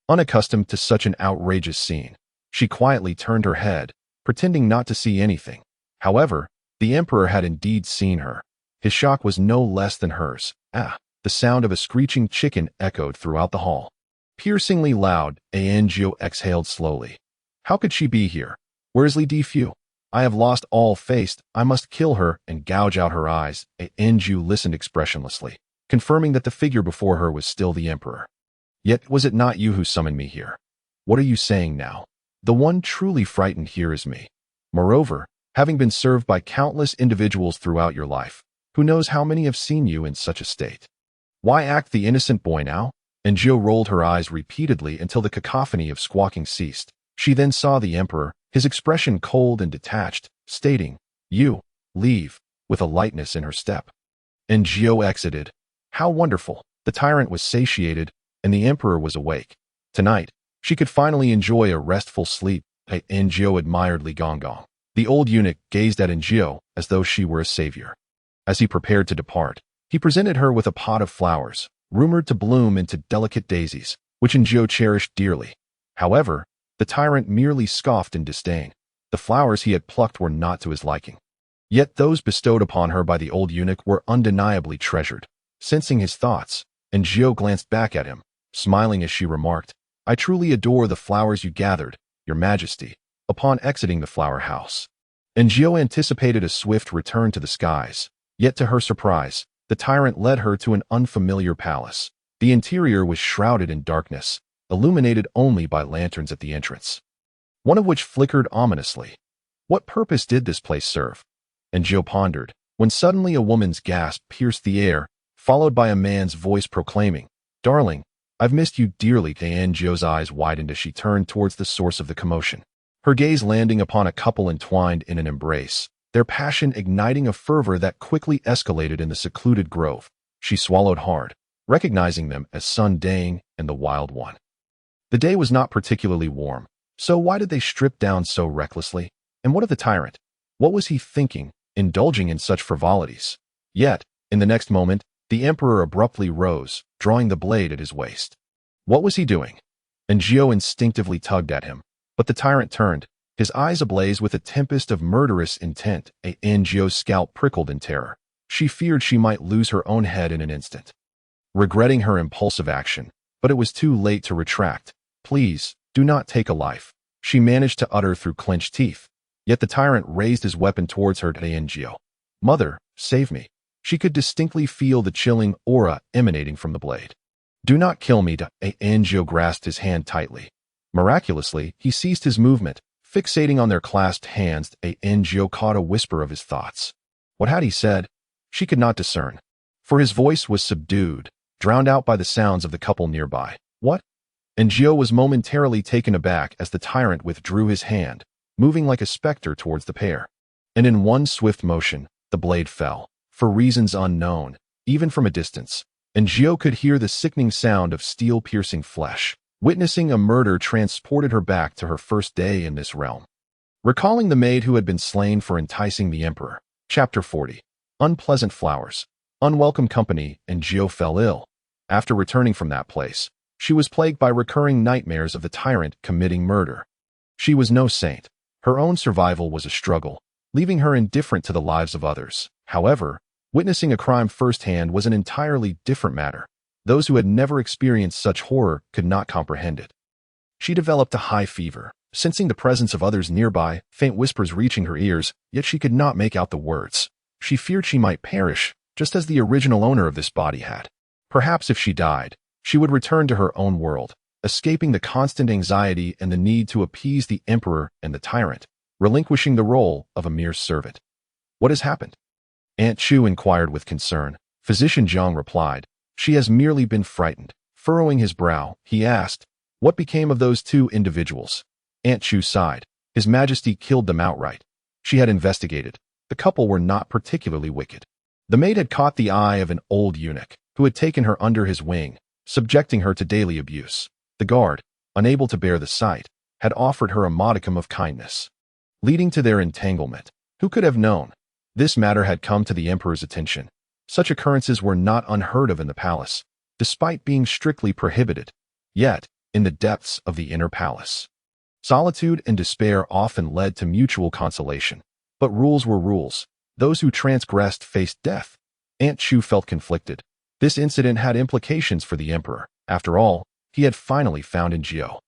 Unaccustomed to such an outrageous scene, she quietly turned her head, pretending not to see anything. However, the emperor had indeed seen her. His shock was no less than hers. Ah! The sound of a screeching chicken echoed throughout the hall. Piercingly loud, Zhou exhaled slowly. How could she be here? Where's Li Difu? I have lost all faith. I must kill her and gouge out her eyes. Zhou listened expressionlessly, confirming that the figure before her was still the emperor. Yet was it not you who summoned me here? What are you saying now? The one truly frightened here is me. Moreover, having been served by countless individuals throughout your life, who knows how many have seen you in such a state? Why act the innocent boy now? Zhou rolled her eyes repeatedly until the cacophony of squawking ceased. She then saw the emperor, his expression cold and detached, stating, "You, leave," with a lightness in her step. Zhou exited. How wonderful! The tyrant was satiated, and the emperor was awake. Tonight, she could finally enjoy a restful sleep. Zhou admired Li Gonggong. The old eunuch gazed at Zhou as though she were a savior. As he prepared to depart, he presented her with a pot of flowers, rumored to bloom into delicate daisies, which Zhou cherished dearly. However, the tyrant merely scoffed in disdain. The flowers he had plucked were not to his liking. Yet those bestowed upon her by the old eunuch were undeniably treasured. Sensing his thoughts, Zhou glanced back at him, smiling as she remarked, "I truly adore the flowers you gathered, Your Majesty," upon exiting the flower house. Zhou anticipated a swift return to the skies. Yet to her surprise, the tyrant led her to an unfamiliar palace. The interior was shrouded in darkness, illuminated only by lanterns at the entrance, one of which flickered ominously. What purpose did this place serve? Zhou pondered, when suddenly a woman's gasp pierced the air, followed by a man's voice proclaiming, "Darling, I've missed you dearly." Zhou's eyes widened as she turned towards the source of the commotion, her gaze landing upon a couple entwined in an embrace, their passion igniting a fervor that quickly escalated in the secluded grove. She swallowed hard, recognizing them as Sun Dang and the Wild One. The day was not particularly warm, so why did they strip down so recklessly? And what of the tyrant? What was he thinking, indulging in such frivolities? Yet, in the next moment, the emperor abruptly rose, drawing the blade at his waist. What was he doing? Zhou instinctively tugged at him, but the tyrant turned, his eyes ablaze with a tempest of murderous intent. Zhou's scalp prickled in terror. She feared she might lose her own head in an instant. Regretting her impulsive action, but it was too late to retract. "Please, do not take a life," she managed to utter through clenched teeth. Yet the tyrant raised his weapon towards her. Zhou, "Mother, save me." She could distinctly feel the chilling aura emanating from the blade. "Do not kill me." Zhou grasped his hand tightly. Miraculously, he ceased his movement, fixating on their clasped hands. Zhou caught a whisper of his thoughts. What had he said? She could not discern, for his voice was subdued, drowned out by the sounds of the couple nearby. What? Zhou was momentarily taken aback as the tyrant withdrew his hand, moving like a specter towards the pair. And in one swift motion, the blade fell, for reasons unknown, even from a distance. Zhou could hear the sickening sound of steel-piercing flesh. Witnessing a murder transported her back to her first day in this realm. Recalling the maid who had been slain for enticing the emperor. Chapter 40. Unpleasant flowers. Unwelcome company. Zhou fell ill. After returning from that place, she was plagued by recurring nightmares of the tyrant committing murder. She was no saint. Her own survival was a struggle, leaving her indifferent to the lives of others. However, witnessing a crime firsthand was an entirely different matter. Those who had never experienced such horror could not comprehend it. She developed a high fever, sensing the presence of others nearby, faint whispers reaching her ears, yet she could not make out the words. She feared she might perish, just as the original owner of this body had. Perhaps if she died, she would return to her own world, escaping the constant anxiety and the need to appease the emperor and the tyrant, relinquishing the role of a mere servant. What has happened? Aunt Chu inquired with concern. Physician Jiang replied, she has merely been frightened. Furrowing his brow, he asked, what became of those two individuals? Aunt Chu sighed. His Majesty killed them outright. She had investigated. The couple were not particularly wicked. The maid had caught the eye of an old eunuch, who had taken her under his wing, subjecting her to daily abuse. The guard, unable to bear the sight, had offered her a modicum of kindness, leading to their entanglement. Who could have known? This matter had come to the emperor's attention. Such occurrences were not unheard of in the palace, despite being strictly prohibited. Yet, in the depths of the inner palace, solitude and despair often led to mutual consolation. But rules were rules. Those who transgressed faced death. Aunt Chu felt conflicted. This incident had implications for the emperor. After all, he had finally found in Jiao.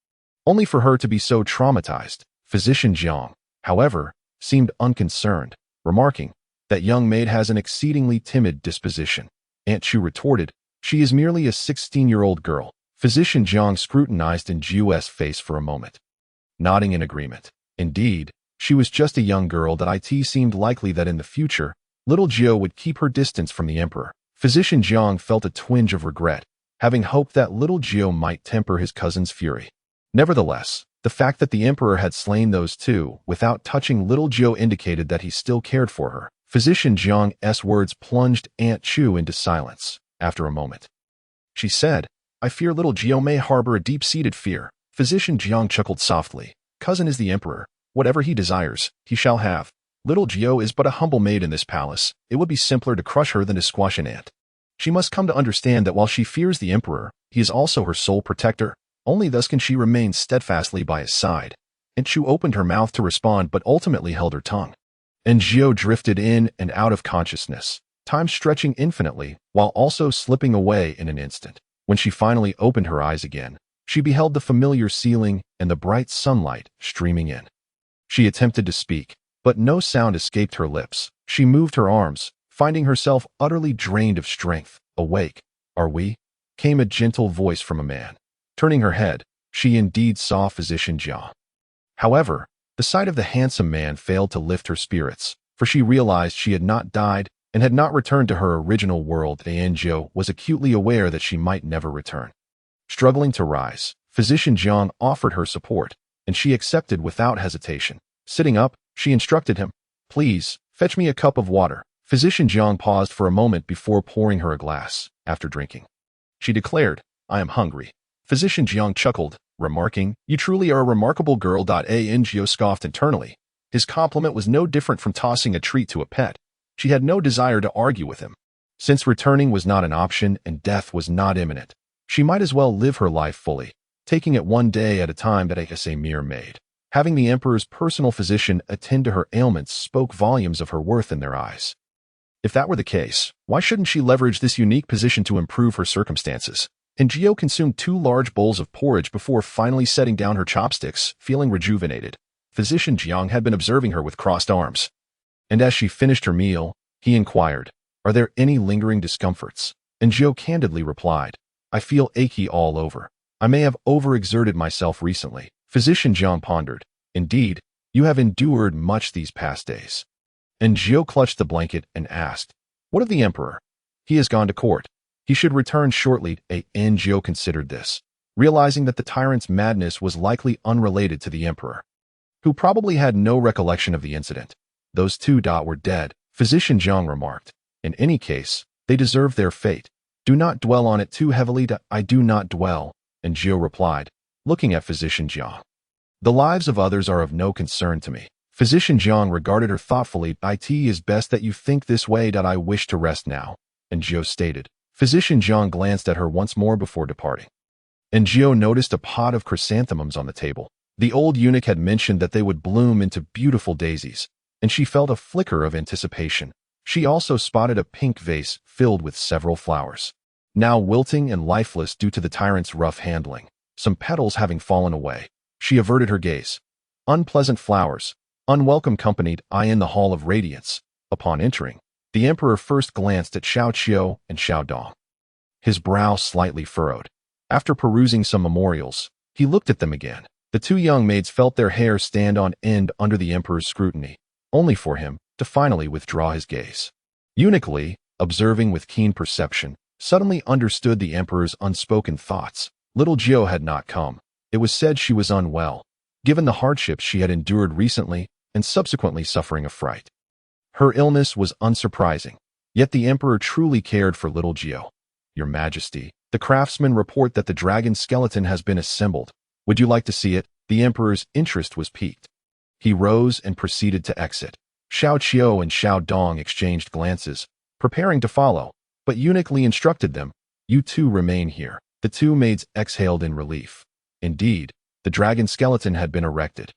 Only for her to be so traumatized. Physician Jiang, however, seemed unconcerned, remarking, that young maid has an exceedingly timid disposition. Aunt Chu retorted, she is merely a 16-year-old girl. Physician Jiang scrutinized in Jiu's face for a moment, nodding in agreement. Indeed, she was just a young girl that it seemed likely that in the future, little Jiu would keep her distance from the emperor. Physician Jiang felt a twinge of regret, having hoped that little Jiu might temper his cousin's fury. Nevertheless, the fact that the emperor had slain those two without touching little Jiu indicated that he still cared for her. Physician Jiang's words plunged Aunt Chu into silence. After a moment, she said, I fear little Jiu may harbor a deep-seated fear. Physician Jiang chuckled softly. Cousin is the emperor. Whatever he desires, he shall have. Little Jiu is but a humble maid in this palace. It would be simpler to crush her than to squash an ant. She must come to understand that while she fears the emperor, he is also her sole protector. Only thus can she remain steadfastly by his side. And Chu opened her mouth to respond but ultimately held her tongue. And Jiu drifted in and out of consciousness, time stretching infinitely while also slipping away in an instant. When she finally opened her eyes again, she beheld the familiar ceiling and the bright sunlight streaming in. She attempted to speak, but no sound escaped her lips. She moved her arms, finding herself utterly drained of strength. Awake, are we? Came a gentle voice from a man. Turning her head, she indeed saw Physician Jia. However, the sight of the handsome man failed to lift her spirits, for she realized she had not died and had not returned to her original world. Jiu was acutely aware that she might never return. Struggling to rise, Physician Jiang offered her support, and she accepted without hesitation. Sitting up, she instructed him, please, fetch me a cup of water. Physician Jiang paused for a moment before pouring her a glass. After drinking, she declared, I am hungry. Physician Jiang chuckled, remarking, you truly are a remarkable girl. Jiu scoffed internally. His compliment was no different from tossing a treat to a pet. She had no desire to argue with him. Since returning was not an option and death was not imminent, she might as well live her life fully, taking it one day at a time. As a mere maid, having the emperor's personal physician attend to her ailments spoke volumes of her worth in their eyes. If that were the case, why shouldn't she leverage this unique position to improve her circumstances? And Jiu consumed 2 large bowls of porridge before finally setting down her chopsticks, feeling rejuvenated. Physician Jiang had been observing her with crossed arms. And as she finished her meal, he inquired, are there any lingering discomforts? And Jiu candidly replied, I feel achy all over. I may have overexerted myself recently. Physician Jiang pondered, indeed, you have endured much these past days. And Jiu clutched the blanket and asked, what of the emperor? He has gone to court. He should return shortly. Jiu considered this, realizing that the tyrant's madness was likely unrelated to the emperor, who probably had no recollection of the incident. Those two were dead, Physician Jiang remarked. In any case, they deserve their fate. Do not dwell on it too heavily. I do not dwell, and Jiu replied, looking at Physician Jiang. The lives of others are of no concern to me. Physician Jiang regarded her thoughtfully. It is best that you think this way. I wish to rest now, and Jiu stated. Physician Jiang glanced at her once more before departing. And Jiu noticed a pot of chrysanthemums on the table. The old eunuch had mentioned that they would bloom into beautiful daisies, and she felt a flicker of anticipation. She also spotted a pink vase filled with several flowers, now wilting and lifeless due to the tyrant's rough handling. some petals having fallen away. She averted her gaze. Unpleasant flowers, unwelcome company in the Hall of Radiance. Upon entering, the emperor first glanced at Xiao Qiu and Xiao Dong. His brow slightly furrowed. After perusing some memorials, he looked at them again. The two young maids felt their hair stand on end under the emperor's scrutiny, only for him to finally withdraw his gaze. Eunuch Li, observing with keen perception, suddenly understood the emperor's unspoken thoughts. Little Jiao had not come. It was said she was unwell, given the hardships she had endured recently and subsequently suffering a fright. Her illness was unsurprising, yet the emperor truly cared for little Jiao. Your Majesty, the craftsmen report that the dragon skeleton has been assembled. Would you like to see it? The emperor's interest was piqued. He rose and proceeded to exit. Xiao Qiu and Xiao Dong exchanged glances, preparing to follow, but Eunuch Li instructed them, "You two remain here." The two maids exhaled in relief. Indeed, the dragon skeleton had been erected.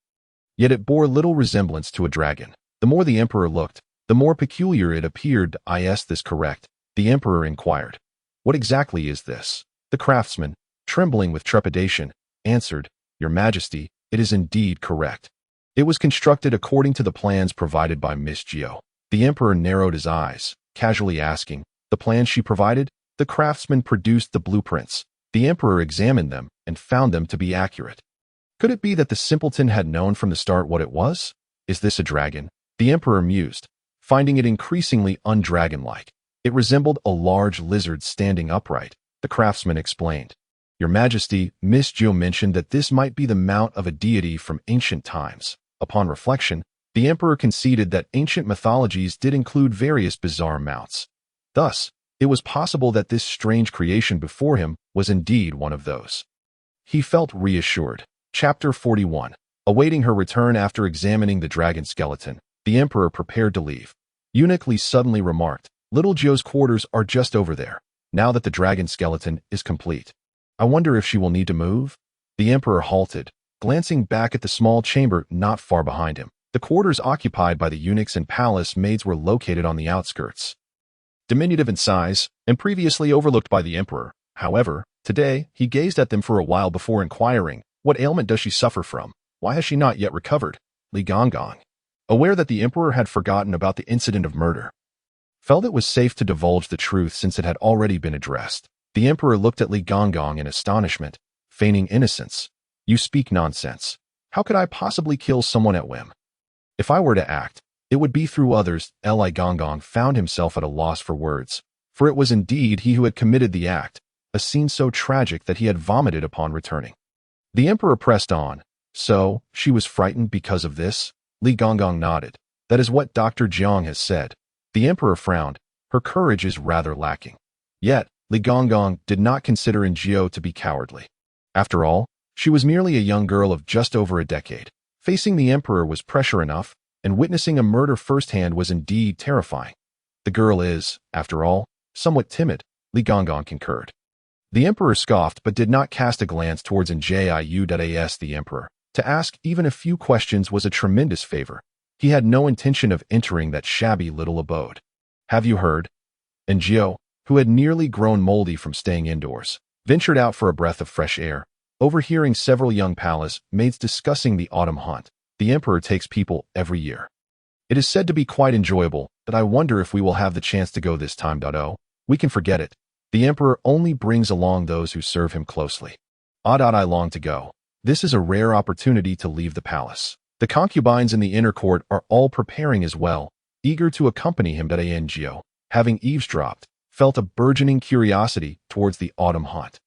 Yet it bore little resemblance to a dragon. The more the emperor looked, the more peculiar it appeared. Is this correct? The emperor inquired. What exactly is this? The craftsman, trembling with trepidation, answered, Your Majesty, it is indeed correct. It was constructed according to the plans provided by Miss Jiao. The emperor narrowed his eyes, casually asking, The plans she provided? The craftsman produced the blueprints. The emperor examined them and found them to be accurate. Could it be that the simpleton had known from the start what it was? Is this a dragon? The emperor mused, finding it increasingly undragon-like. It resembled a large lizard standing upright. The craftsman explained. Your Majesty, Miss Jiao mentioned that this might be the mount of a deity from ancient times. Upon reflection, the emperor conceded that ancient mythologies did include various bizarre mounts. Thus, it was possible that this strange creation before him was indeed one of those. He felt reassured. Chapter 41. Awaiting her return after examining the dragon skeleton, the emperor prepared to leave. Eunuch Li suddenly remarked, Little Jiao's quarters are just over there, now that the dragon skeleton is complete. I wonder if she will need to move? The emperor halted, glancing back at the small chamber not far behind him. The quarters occupied by the eunuchs and palace maids were located on the outskirts. Diminutive in size, and previously overlooked by the emperor. However, today, he gazed at them for a while before inquiring, What ailment does she suffer from? Why has she not yet recovered? Li Gonggong, aware that the emperor had forgotten about the incident of murder, felt it was safe to divulge the truth since it had already been addressed. The emperor looked at Li Gonggong in astonishment, feigning innocence. You speak nonsense. How could I possibly kill someone at whim? If I were to act, it would be through others. Li Gonggong found himself at a loss for words, for it was indeed he who had committed the act, a scene so tragic that he had vomited upon returning. The emperor pressed on. So, she was frightened because of this? Li Gonggong nodded. That is what Dr. Jiang has said. The emperor frowned. Her courage is rather lacking. Yet, Li Gonggong did not consider Jiao to be cowardly. After all, she was merely a young girl of just over a decade. Facing the emperor was pressure enough, and witnessing a murder firsthand was indeed terrifying. The girl is, after all, somewhat timid, Li Gonggong concurred. The emperor scoffed but did not cast a glance towards Njiu.as. The emperor. To ask even a few questions was a tremendous favor. He had no intention of entering that shabby little abode. Have you heard? Njiu, who had nearly grown moldy from staying indoors, ventured out for a breath of fresh air, overhearing several young palace maids discussing the autumn hunt the emperor takes people every year. It is said to be quite enjoyable, but I wonder if we will have the chance to go this time. We can forget it. The emperor only brings along those who serve him closely. I long to go. This is a rare opportunity to leave the palace. The concubines in the inner court are all preparing as well, eager to accompany him. Njiu, having eavesdropped, felt a burgeoning curiosity towards the autumn hunt.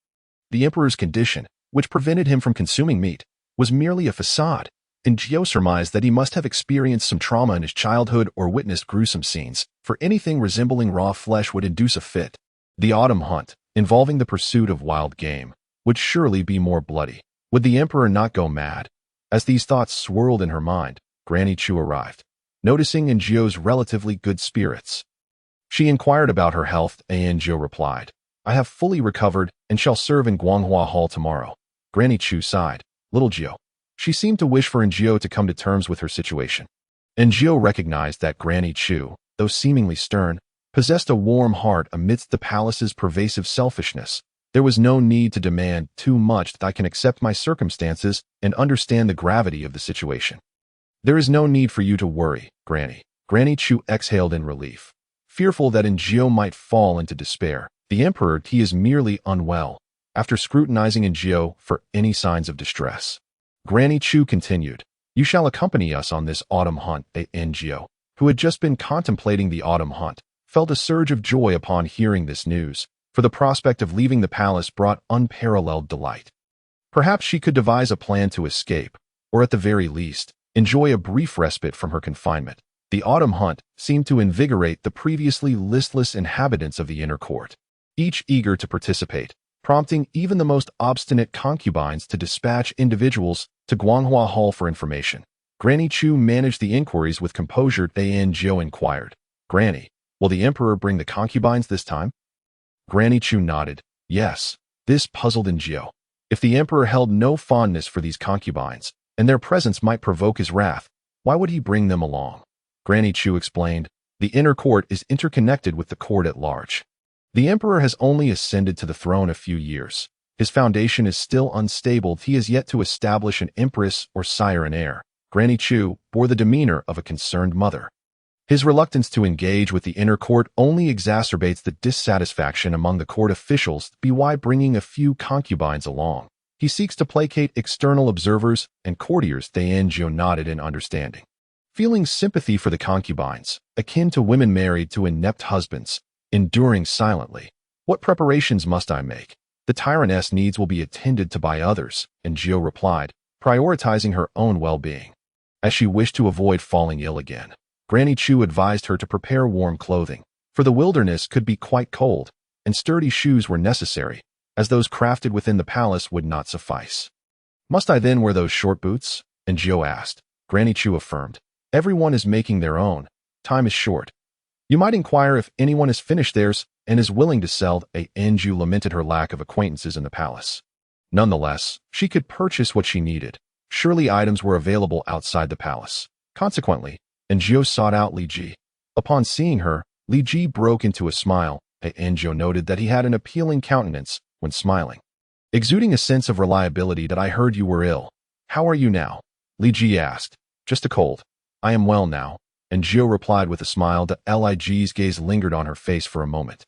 The emperor's condition, which prevented him from consuming meat, was merely a facade. Njiu surmised that he must have experienced some trauma in his childhood or witnessed gruesome scenes, for anything resembling raw flesh would induce a fit. The autumn hunt, involving the pursuit of wild game, would surely be more bloody. Would the emperor not go mad? As these thoughts swirled in her mind, Granny Chu arrived. Noticing Njiu's relatively good spirits, she inquired about her health. Njiu replied, I have fully recovered and shall serve in Guanghua Hall tomorrow. Granny Chu sighed. Little Jiao. She seemed to wish for Njiu to come to terms with her situation. Njiu recognized that Granny Chu, though seemingly stern, possessed a warm heart amidst the palace's pervasive selfishness. There was no need to demand too much that I can accept my circumstances and understand the gravity of the situation. There is no need for you to worry, Granny. Granny Chu exhaled in relief. Fearful that Njio might fall into despair, the Emperor he is merely unwell, after scrutinizing Njio for any signs of distress. Granny Chu continued, "You shall accompany us on this autumn hunt." Njio, who had just been contemplating the autumn hunt, felt a surge of joy upon hearing this news, for the prospect of leaving the palace brought unparalleled delight. Perhaps she could devise a plan to escape, or at the very least, enjoy a brief respite from her confinement. The autumn hunt seemed to invigorate the previously listless inhabitants of the inner court, each eager to participate, prompting even the most obstinate concubines to dispatch individuals to Guanghua Hall for information. Granny Chu managed the inquiries with composure. Njio inquired, "Granny, will the Emperor bring the concubines this time?" Granny Chu nodded, "Yes." This puzzled Njio. If the Emperor held no fondness for these concubines, and their presence might provoke his wrath, why would he bring them along? Granny Chu explained, "The inner court is interconnected with the court at large. The Emperor has only ascended to the throne a few years. His foundation is still unstable. He has yet to establish an empress or sire and heir." Granny Chu bore the demeanor of a concerned mother. His reluctance to engage with the inner court only exacerbates the dissatisfaction among the court officials by bringing a few concubines along. He seeks to placate external observers and courtiers. Njio nodded in understanding. Feeling sympathy for the concubines, akin to women married to inept husbands, enduring silently. "What preparations must I make? The tyrantess' needs will be attended to by others," Njio replied, prioritizing her own well-being. As she wished to avoid falling ill again, Granny Chu advised her to prepare warm clothing, for the wilderness could be quite cold, and sturdy shoes were necessary, as those crafted within the palace would not suffice. "Must I then wear those short boots?" Njio asked. Granny Chu affirmed, "Everyone is making their own. Time is short. You might inquire if anyone has finished theirs and is willing to sell." Njio lamented her lack of acquaintances in the palace. Nonetheless, she could purchase what she needed. Surely items were available outside the palace. Consequently, Njio sought out Li Ji. Upon seeing her, Li Ji broke into a smile. Njio noted that he had an appealing countenance when smiling, exuding a sense of reliability. "That I heard you were ill. How are you now?" Li Ji asked. "Just a cold. I am well now." Njio replied with a smile. Li Ji's gaze lingered on her face for a moment,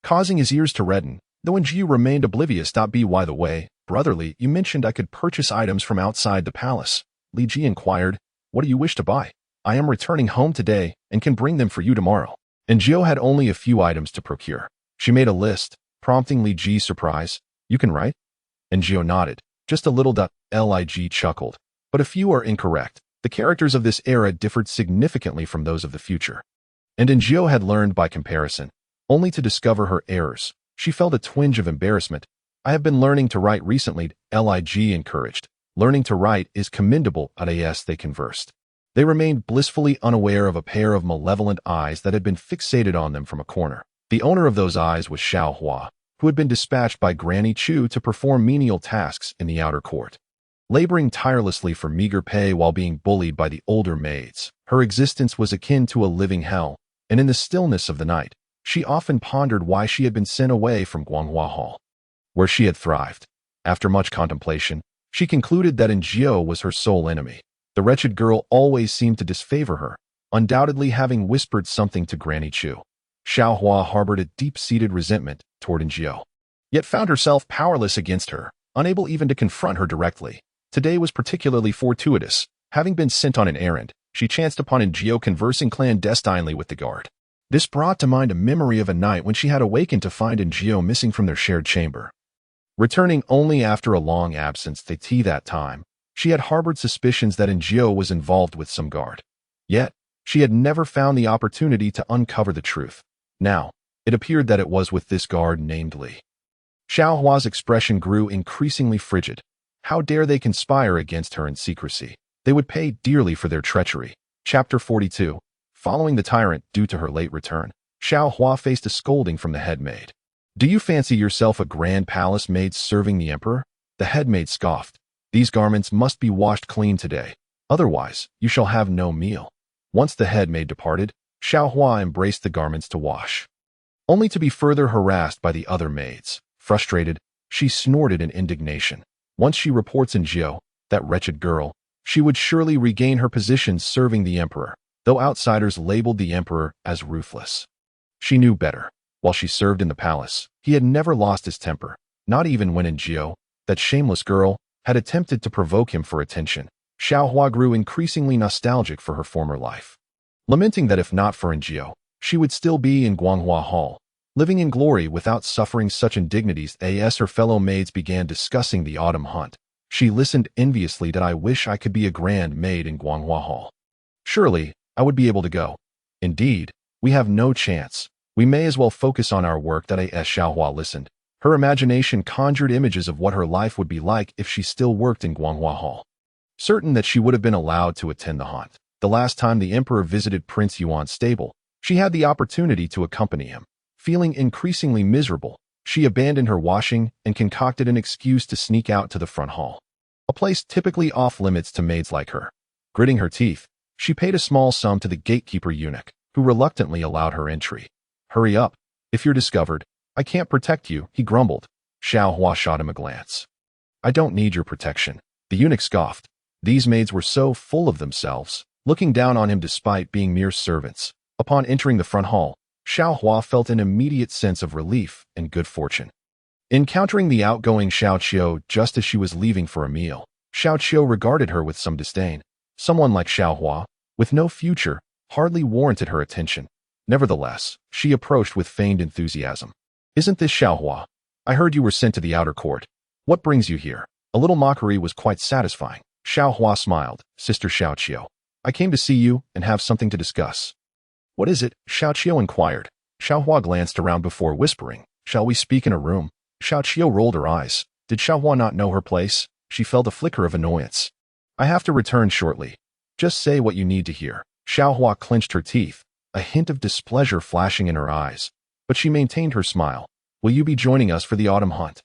causing his ears to redden, though Njio remained oblivious. "By the way, brotherly, you mentioned I could purchase items from outside the palace." Li Ji inquired, "What do you wish to buy?" "I am returning home today and can bring them for you tomorrow." Njio had only a few items to procure. She made a list, prompting Li Ji's surprise. "You can write?" Njio nodded. "Just a little." Li Ji chuckled. "But a few are incorrect. The characters of this era differed significantly from those of the future." And Njio had learned by comparison, only to discover her errors. She felt a twinge of embarrassment. "I have been learning to write recently," Lig encouraged. "Learning to write is commendable." As they conversed, they remained blissfully unaware of a pair of malevolent eyes that had been fixated on them from a corner. The owner of those eyes was Xiao Hua, who had been dispatched by Granny Chu to perform menial tasks in the outer court. Laboring tirelessly for meager pay while being bullied by the older maids, her existence was akin to a living hell, and in the stillness of the night, she often pondered why she had been sent away from Guanghua Hall, where she had thrived. After much contemplation, she concluded that Njio was her sole enemy. The wretched girl always seemed to disfavor her, undoubtedly having whispered something to Granny Chu. Xiao Hua harbored a deep-seated resentment toward Njio, yet found herself powerless against her, unable even to confront her directly. Today was particularly fortuitous. Having been sent on an errand, she chanced upon Njio conversing clandestinely with the guard. This brought to mind a memory of a night when she had awakened to find Njio missing from their shared chamber. Returning only after a long absence that time, she had harbored suspicions that Njio was involved with some guard. Yet, she had never found the opportunity to uncover the truth. Now, it appeared that it was with this guard named Li. Xiao Hua's expression grew increasingly frigid. How dare they conspire against her in secrecy? They would pay dearly for their treachery. Chapter 42. Following the tyrant due to her late return, Xiao Hua faced a scolding from the head maid. "Do you fancy yourself a grand palace maid serving the emperor?" The head maid scoffed. "These garments must be washed clean today. Otherwise, you shall have no meal." Once the head maid departed, Xiao Hua embraced the garments to wash, only to be further harassed by the other maids. Frustrated, she snorted in indignation. Once she reports Enjio, that wretched girl, she would surely regain her position serving the emperor, though outsiders labeled the emperor as ruthless. She knew better. While she served in the palace, he had never lost his temper, not even when Enjio, that shameless girl, had attempted to provoke him for attention. Xiaohua grew increasingly nostalgic for her former life, lamenting that if not for Enjio, she would still be in Guanghua Hall, living in glory without suffering such indignities. As her fellow maids began discussing the autumn hunt, she listened enviously. "That I wish I could be a grand maid in Guanghua Hall. Surely, I would be able to go. Indeed, we have no chance. We may as well focus on our work." That as Xiaohua listened, her imagination conjured images of what her life would be like if she still worked in Guanghua Hall. Certain that she would have been allowed to attend the hunt. The last time the emperor visited Prince Yuan's stable, she had the opportunity to accompany him. Feeling increasingly miserable, she abandoned her washing and concocted an excuse to sneak out to the front hall, a place typically off-limits to maids like her. Gritting her teeth, she paid a small sum to the gatekeeper eunuch, who reluctantly allowed her entry. "Hurry up. If you're discovered, I can't protect you," he grumbled. Xiaohua shot him a glance. "I don't need your protection," the eunuch scoffed. These maids were so full of themselves, looking down on him despite being mere servants. Upon entering the front hall, Xiaohua felt an immediate sense of relief and good fortune. Encountering the outgoing Xiao Qiu just as she was leaving for a meal, Xiao Qiu regarded her with some disdain. Someone like Xiaohua, with no future, hardly warranted her attention. Nevertheless, she approached with feigned enthusiasm. "Isn't this Xiaohua? I heard you were sent to the outer court. What brings you here?" A little mockery was quite satisfying. Xiaohua smiled. "Sister Xiao Qiu, I came to see you and have something to discuss." "What is it?" Xiao Qiu inquired. Xiaohua glanced around before whispering, "Shall we speak in a room?" Xiao Qiu rolled her eyes. Did Xiaohua not know her place? She felt a flicker of annoyance. "I have to return shortly. Just say what you need to hear." Xiaohua clenched her teeth, a hint of displeasure flashing in her eyes, but she maintained her smile. "Will you be joining us for the autumn hunt?"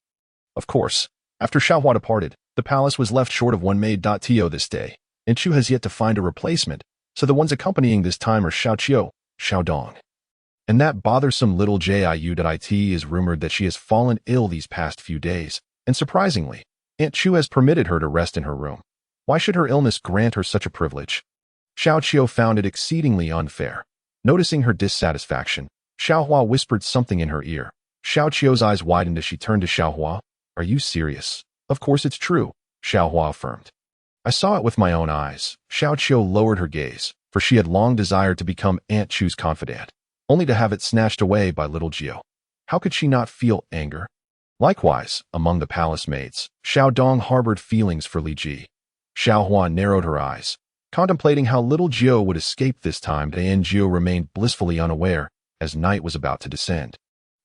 Of course. After Xiaohua departed, the palace was left short of one maid. To this day, and Chu has yet to find a replacement, so the ones accompanying this time are Xiao Qiu, Xiao Dong. And that bothersome little Jiu.it is rumored that she has fallen ill these past few days, and surprisingly, Aunt Chu has permitted her to rest in her room. Why should her illness grant her such a privilege? Xiao Qiu found it exceedingly unfair. Noticing her dissatisfaction, Xiaohua whispered something in her ear. Xiao Qiu's eyes widened as she turned to Xiaohua. "Are you serious?" "Of course it's true," Xiaohua affirmed. "I saw it with my own eyes." Xiao Qiu lowered her gaze, for she had long desired to become Aunt Chu's confidant, only to have it snatched away by little Jiu. How could she not feel anger? Likewise, among the palace maids, Xiao Dong harbored feelings for Li Ji. Xiaohua narrowed her eyes, contemplating how little Jiu would escape this time, and Jiu remained blissfully unaware as night was about to descend,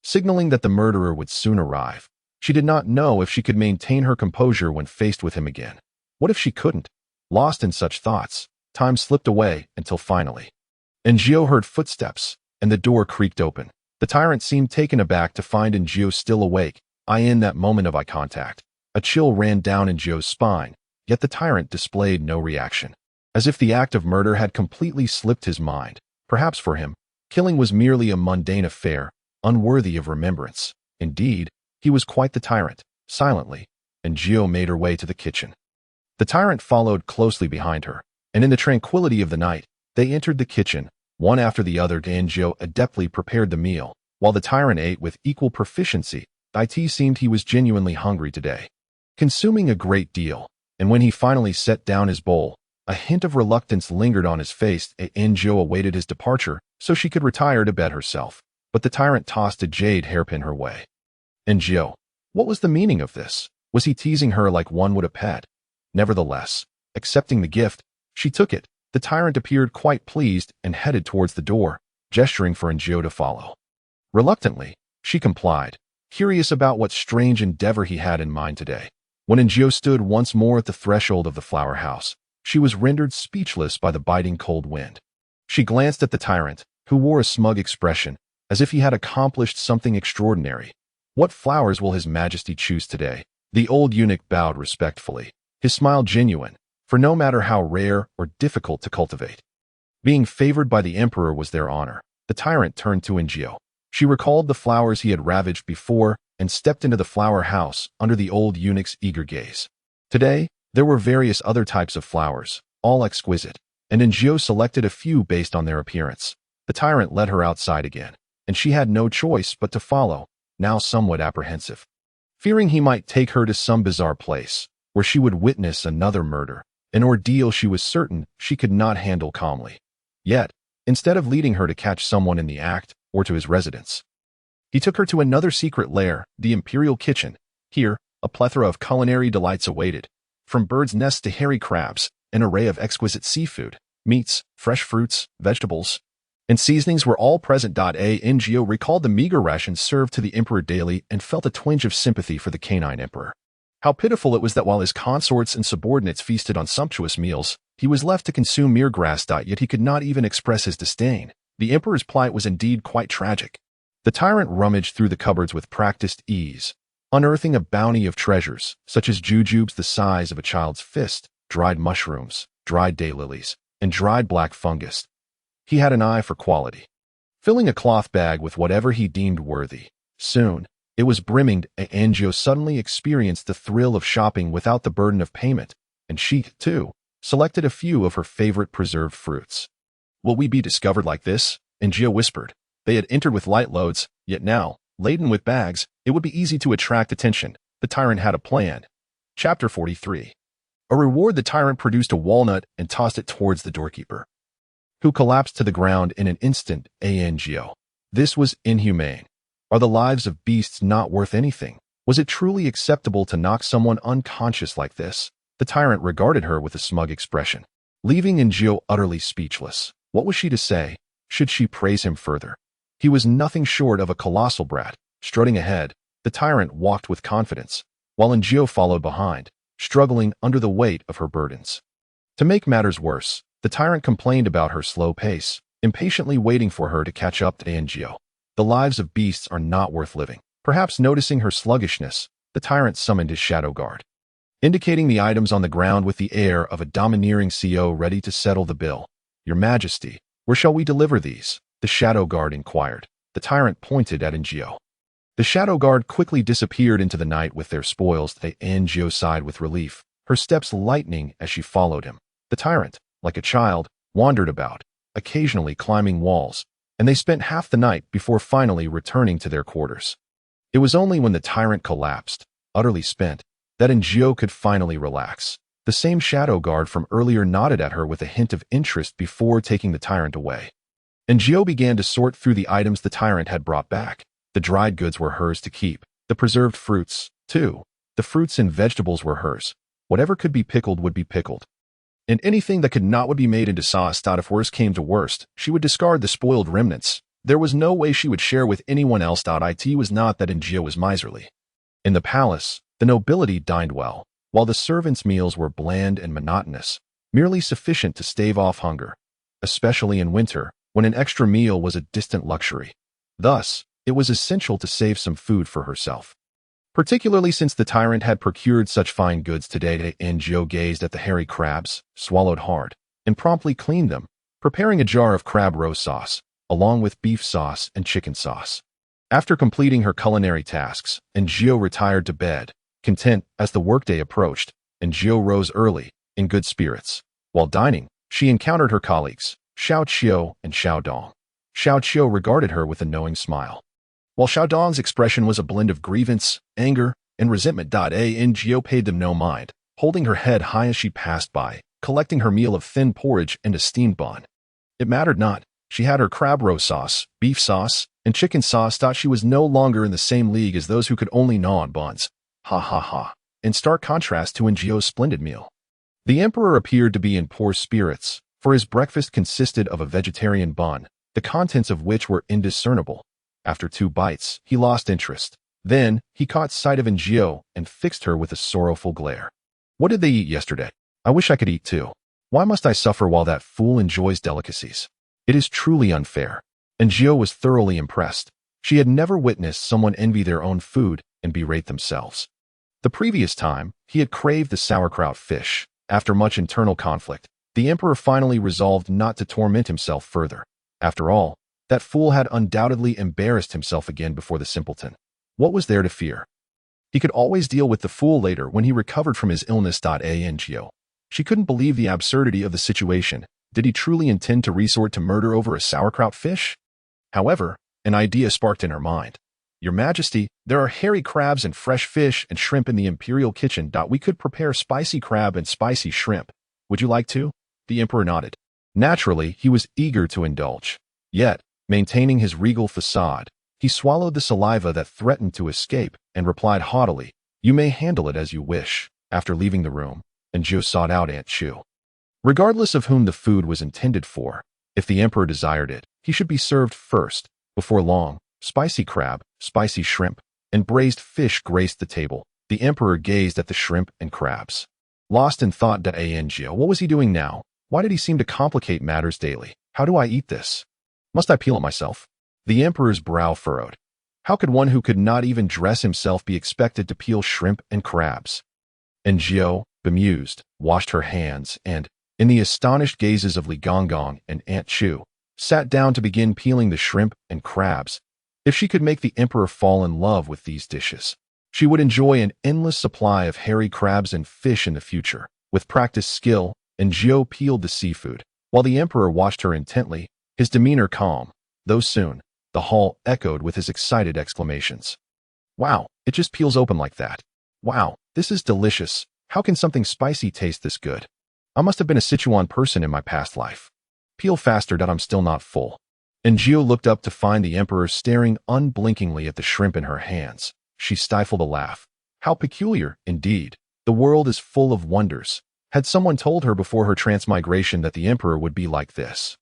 signaling that the murderer would soon arrive. She did not know if she could maintain her composure when faced with him again. What if she couldn't? Lost in such thoughts, time slipped away until finally, Enjio heard footsteps, and the door creaked open. The tyrant seemed taken aback to find Enjio still awake. In that moment of eye contact, a chill ran down Enjio's spine, yet the tyrant displayed no reaction, as if the act of murder had completely slipped his mind. Perhaps for him, killing was merely a mundane affair, unworthy of remembrance. Indeed, he was quite the tyrant. Silently, Enjio made her way to the kitchen. The tyrant followed closely behind her, and in the tranquility of the night, they entered the kitchen. One after the other, Enjio adeptly prepared the meal, while the tyrant ate with equal proficiency. It seemed he was genuinely hungry today, consuming a great deal, and when he finally set down his bowl, a hint of reluctance lingered on his face. Enjio awaited his departure so she could retire to bed herself, but the tyrant tossed a jade hairpin her way. Enjio, what was the meaning of this? Was he teasing her like one would a pet? Nevertheless, accepting the gift, she took it. The tyrant appeared quite pleased and headed towards the door, gesturing for Enjio to follow. Reluctantly, she complied, curious about what strange endeavor he had in mind today. When Enjio stood once more at the threshold of the flower house, she was rendered speechless by the biting cold wind. She glanced at the tyrant, who wore a smug expression, as if he had accomplished something extraordinary. What flowers will His Majesty choose today? The old eunuch bowed respectfully, his smile genuine, for no matter how rare or difficult to cultivate, being favored by the emperor was their honor. The tyrant turned to Enjio. She recalled the flowers he had ravaged before and stepped into the flower house under the old eunuch's eager gaze. Today, there were various other types of flowers, all exquisite, and Njio selected a few based on their appearance. The tyrant led her outside again, and she had no choice but to follow, now somewhat apprehensive. Fearing he might take her to some bizarre place, where she would witness another murder, an ordeal she was certain she could not handle calmly. Yet, instead of leading her to catch someone in the act or to his residence, he took her to another secret lair, the imperial kitchen. Here, a plethora of culinary delights awaited. From birds' nests to hairy crabs, an array of exquisite seafood, meats, fresh fruits, vegetables, and seasonings were all present. Njio recalled the meager rations served to the emperor daily and felt a twinge of sympathy for the canine emperor. How pitiful it was that while his consorts and subordinates feasted on sumptuous meals, he was left to consume mere grass. Yet he could not even express his disdain. The emperor's plight was indeed quite tragic. The tyrant rummaged through the cupboards with practiced ease, unearthing a bounty of treasures, such as jujubes the size of a child's fist, dried mushrooms, dried daylilies, and dried black fungus. He had an eye for quality. Filling a cloth bag with whatever he deemed worthy, soon, it was brimming. Njio suddenly experienced the thrill of shopping without the burden of payment, and she, too, selected a few of her favorite preserved fruits. "Will we be discovered like this?" Njio whispered. They had entered with light loads, yet now, laden with bags, it would be easy to attract attention. The tyrant had a plan. Chapter 43. A reward. The tyrant produced a walnut and tossed it towards the doorkeeper, who collapsed to the ground in an instant. Njio. This was inhumane. Are the lives of beasts not worth anything? Was it truly acceptable to knock someone unconscious like this? The tyrant regarded her with a smug expression, leaving Njio utterly speechless. What was she to say? Should she praise him further? He was nothing short of a colossal brat. Strutting ahead, the tyrant walked with confidence, while Njio followed behind, struggling under the weight of her burdens. To make matters worse, the tyrant complained about her slow pace, impatiently waiting for her to catch up to Njio. The lives of beasts are not worth living. Perhaps noticing her sluggishness, the tyrant summoned his shadow guard, indicating the items on the ground with the air of a domineering CO ready to settle the bill. "Your Majesty, where shall we deliver these?" the shadow guard inquired. The tyrant pointed at Njio. The shadow guard quickly disappeared into the night with their spoils. Njio sighed with relief, her steps lightening as she followed him. The tyrant, like a child, wandered about, occasionally climbing walls, and they spent half the night before finally returning to their quarters. It was only when the tyrant collapsed, utterly spent, that Njio could finally relax. The same shadow guard from earlier nodded at her with a hint of interest before taking the tyrant away. Njio began to sort through the items the tyrant had brought back. The dried goods were hers to keep. The preserved fruits, too. The fruits and vegetables were hers. Whatever could be pickled would be pickled. And anything that could not would be made into sauce. If worst came to worst, she would discard the spoiled remnants. There was no way she would share with anyone else. It was not that Njio was miserly. In the palace, the nobility dined well, while the servants' meals were bland and monotonous, merely sufficient to stave off hunger, especially in winter, when an extra meal was a distant luxury. Thus, it was essential to save some food for herself, particularly since the tyrant had procured such fine goods today. Njio gazed at the hairy crabs, swallowed hard, and promptly cleaned them, preparing a jar of crab roast sauce, along with beef sauce and chicken sauce. After completing her culinary tasks, Njio retired to bed, content. As the workday approached, Njio rose early, in good spirits. While dining, she encountered her colleagues, Xiao Qiu and Xiao Dong. Xiao Qiu regarded her with a knowing smile, while Xiao Dong's expression was a blend of grievance, anger, and resentment. Njio paid them no mind, holding her head high as she passed by, collecting her meal of thin porridge and a steamed bun. It mattered not. She had her crab roast sauce, beef sauce, and chicken sauce. She was no longer in the same league as those who could only gnaw on buns. Ha ha ha. In stark contrast to Njio's splendid meal, the emperor appeared to be in poor spirits, for his breakfast consisted of a vegetarian bun, the contents of which were indiscernible. After 2 bites, he lost interest. Then, he caught sight of Njio and fixed her with a sorrowful glare. "What did they eat yesterday? I wish I could eat too. Why must I suffer while that fool enjoys delicacies? It is truly unfair." Njio was thoroughly impressed. She had never witnessed someone envy their own food and berate themselves. The previous time, he had craved the sauerkraut fish. After much internal conflict, the emperor finally resolved not to torment himself further. After all, that fool had undoubtedly embarrassed himself again before the simpleton. What was there to fear? He could always deal with the fool later when he recovered from his illness. Angio. She couldn't believe the absurdity of the situation. Did he truly intend to resort to murder over a sauerkraut fish? However, an idea sparked in her mind. Your Majesty, there are hairy crabs and fresh fish and shrimp in the imperial kitchen. We could prepare spicy crab and spicy shrimp. Would you like to? The emperor nodded. Naturally, he was eager to indulge. Yet, maintaining his regal facade, he swallowed the saliva that threatened to escape and replied haughtily, "You may handle it as you wish." After leaving the room, Angio sought out Aunt Chu. Regardless of whom the food was intended for, if the emperor desired it, he should be served first. Before long, spicy crab, spicy shrimp, and braised fish graced the table. The emperor gazed at the shrimp and crabs. Lost in thought. Angio, what was he doing now? Why did he seem to complicate matters daily? How do I eat this? Must I peel it myself? The emperor's brow furrowed. How could one who could not even dress himself be expected to peel shrimp and crabs? Angio, bemused, washed her hands and, in the astonished gazes of Li Gongong and Aunt Chu, sat down to begin peeling the shrimp and crabs. If she could make the emperor fall in love with these dishes, she would enjoy an endless supply of hairy crabs and fish in the future. With practiced skill, Angio peeled the seafood, while the emperor watched her intently, his demeanor calm, though soon, the hall echoed with his excited exclamations. Wow, it just peels open like that. Wow, this is delicious. How can something spicy taste this good? I must have been a Sichuan person in my past life. Peel faster. I'm still not full. Angio looked up to find the emperor staring unblinkingly at the shrimp in her hands. She stifled a laugh. How peculiar, indeed. The world is full of wonders. Had someone told her before her transmigration that the emperor would be like this,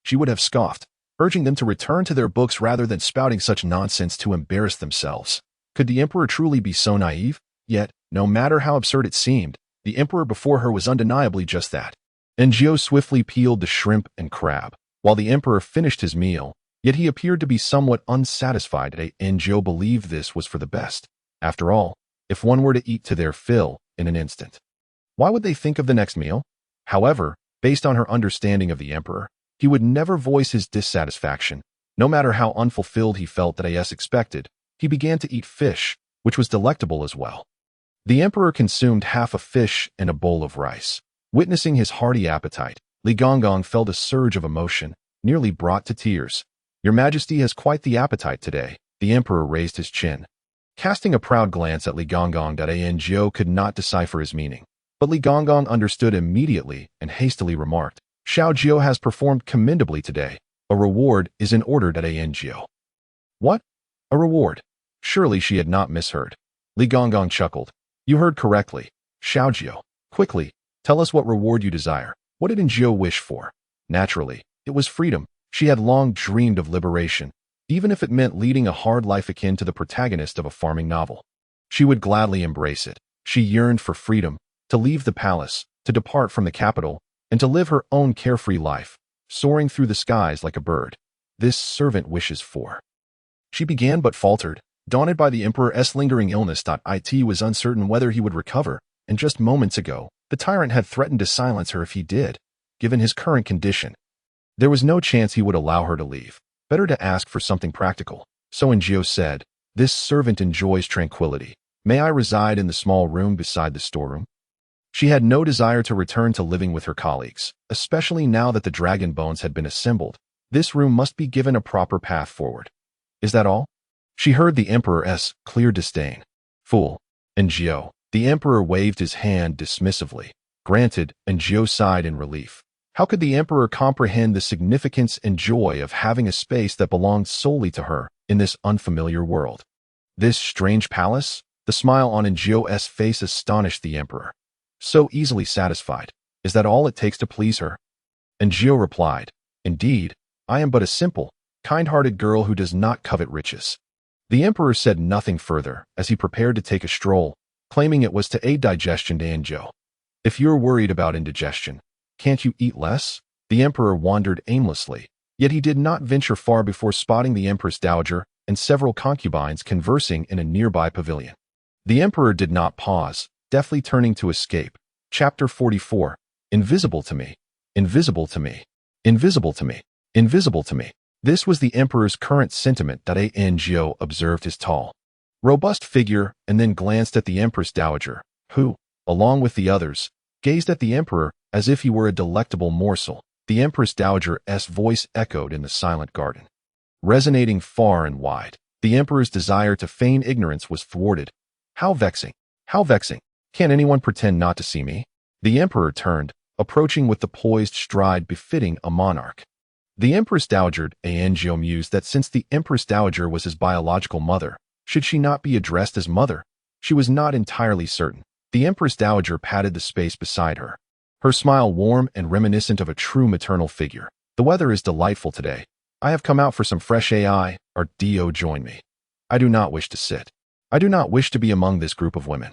she would have scoffed, urging them to return to their books rather than spouting such nonsense to embarrass themselves. Could the emperor truly be so naive? Yet, no matter how absurd it seemed, the emperor before her was undeniably just that. Angio swiftly peeled the shrimp and crab, while the emperor finished his meal, yet he appeared to be somewhat unsatisfied. Angio believed this was for the best. After all, if one were to eat to their fill in an instant, why would they think of the next meal? However, based on her understanding of the emperor, he would never voice his dissatisfaction. No matter how unfulfilled he felt that as expected, he began to eat fish, which was delectable as well. The emperor consumed half a fish and a bowl of rice. Witnessing his hearty appetite, Li Gongong felt a surge of emotion, nearly brought to tears. Your Majesty has quite the appetite today. The emperor raised his chin. Casting a proud glance at Li Gongong, Angio could not decipher his meaning. But Li Gongong understood immediately and hastily remarked, Xiao Jiao has performed commendably today. A reward is in order. Angio. What? A reward? Surely she had not misheard. Li Gongong chuckled. You heard correctly. Xiao Jiao. Quickly, tell us what reward you desire. What did Angio wish for? Naturally, it was freedom. She had long dreamed of liberation, even if it meant leading a hard life akin to the protagonist of a farming novel. She would gladly embrace it. She yearned for freedom, to leave the palace, to depart from the capital, and to live her own carefree life, soaring through the skies like a bird. This servant wishes for. She began but faltered, daunted by the emperor's lingering illness. It was uncertain whether he would recover, and just moments ago, the tyrant had threatened to silence her if he did. Given his current condition, there was no chance he would allow her to leave. Better to ask for something practical. So Angio said, This servant enjoys tranquility. May I reside in the small room beside the storeroom? She had no desire to return to living with her colleagues, especially now that the dragon bones had been assembled. This room must be given a proper path forward. Is that all? She heard the emperor's clear disdain. Fool. Angio. The emperor waved his hand dismissively. Granted, Angio sighed in relief. How could the emperor comprehend the significance and joy of having a space that belonged solely to her in this unfamiliar world? This strange palace? The smile on Angio's face astonished the emperor. So easily satisfied. Is that all it takes to please her? Angio replied, Indeed, I am but a simple, kind-hearted girl who does not covet riches. The emperor said nothing further as he prepared to take a stroll, claiming it was to aid digestion. Angio. If you're worried about indigestion, can't you eat less? The emperor wandered aimlessly, yet he did not venture far before spotting the empress dowager and several concubines conversing in a nearby pavilion. The emperor did not pause, deftly turning to escape. Chapter 44. Invisible to me. Invisible to me. Invisible to me. Invisible to me. This was the emperor's current sentiment. Angio observed his tall, robust figure and then glanced at the Empress Dowager, who, along with the others, gazed at the Emperor as if he were a delectable morsel. The Empress Dowager's voice echoed in the silent garden, resonating far and wide. The Emperor's desire to feign ignorance was thwarted. How vexing! How vexing! Can't anyone pretend not to see me? The Emperor turned, approaching with the poised stride befitting a monarch. The Empress Dowager Angio mused that since the Empress Dowager was his biological mother, should she not be addressed as mother? She was not entirely certain. The Empress Dowager patted the space beside her, her smile warm and reminiscent of a true maternal figure. The weather is delightful today. I have come out for some fresh air. Do join me. I do not wish to sit. I do not wish to be among this group of women.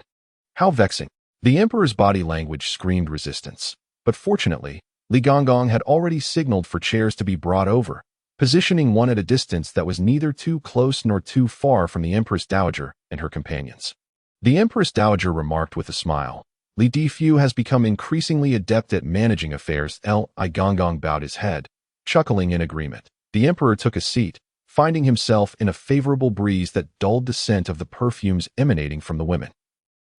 How vexing. The Emperor's body language screamed resistance, but fortunately, Li Gonggong had already signaled for chairs to be brought over, positioning one at a distance that was neither too close nor too far from the Empress Dowager and her companions. The Empress Dowager remarked with a smile, Li Difu has become increasingly adept at managing affairs. Li Gonggong bowed his head, chuckling in agreement. The Emperor took a seat, finding himself in a favorable breeze that dulled the scent of the perfumes emanating from the women.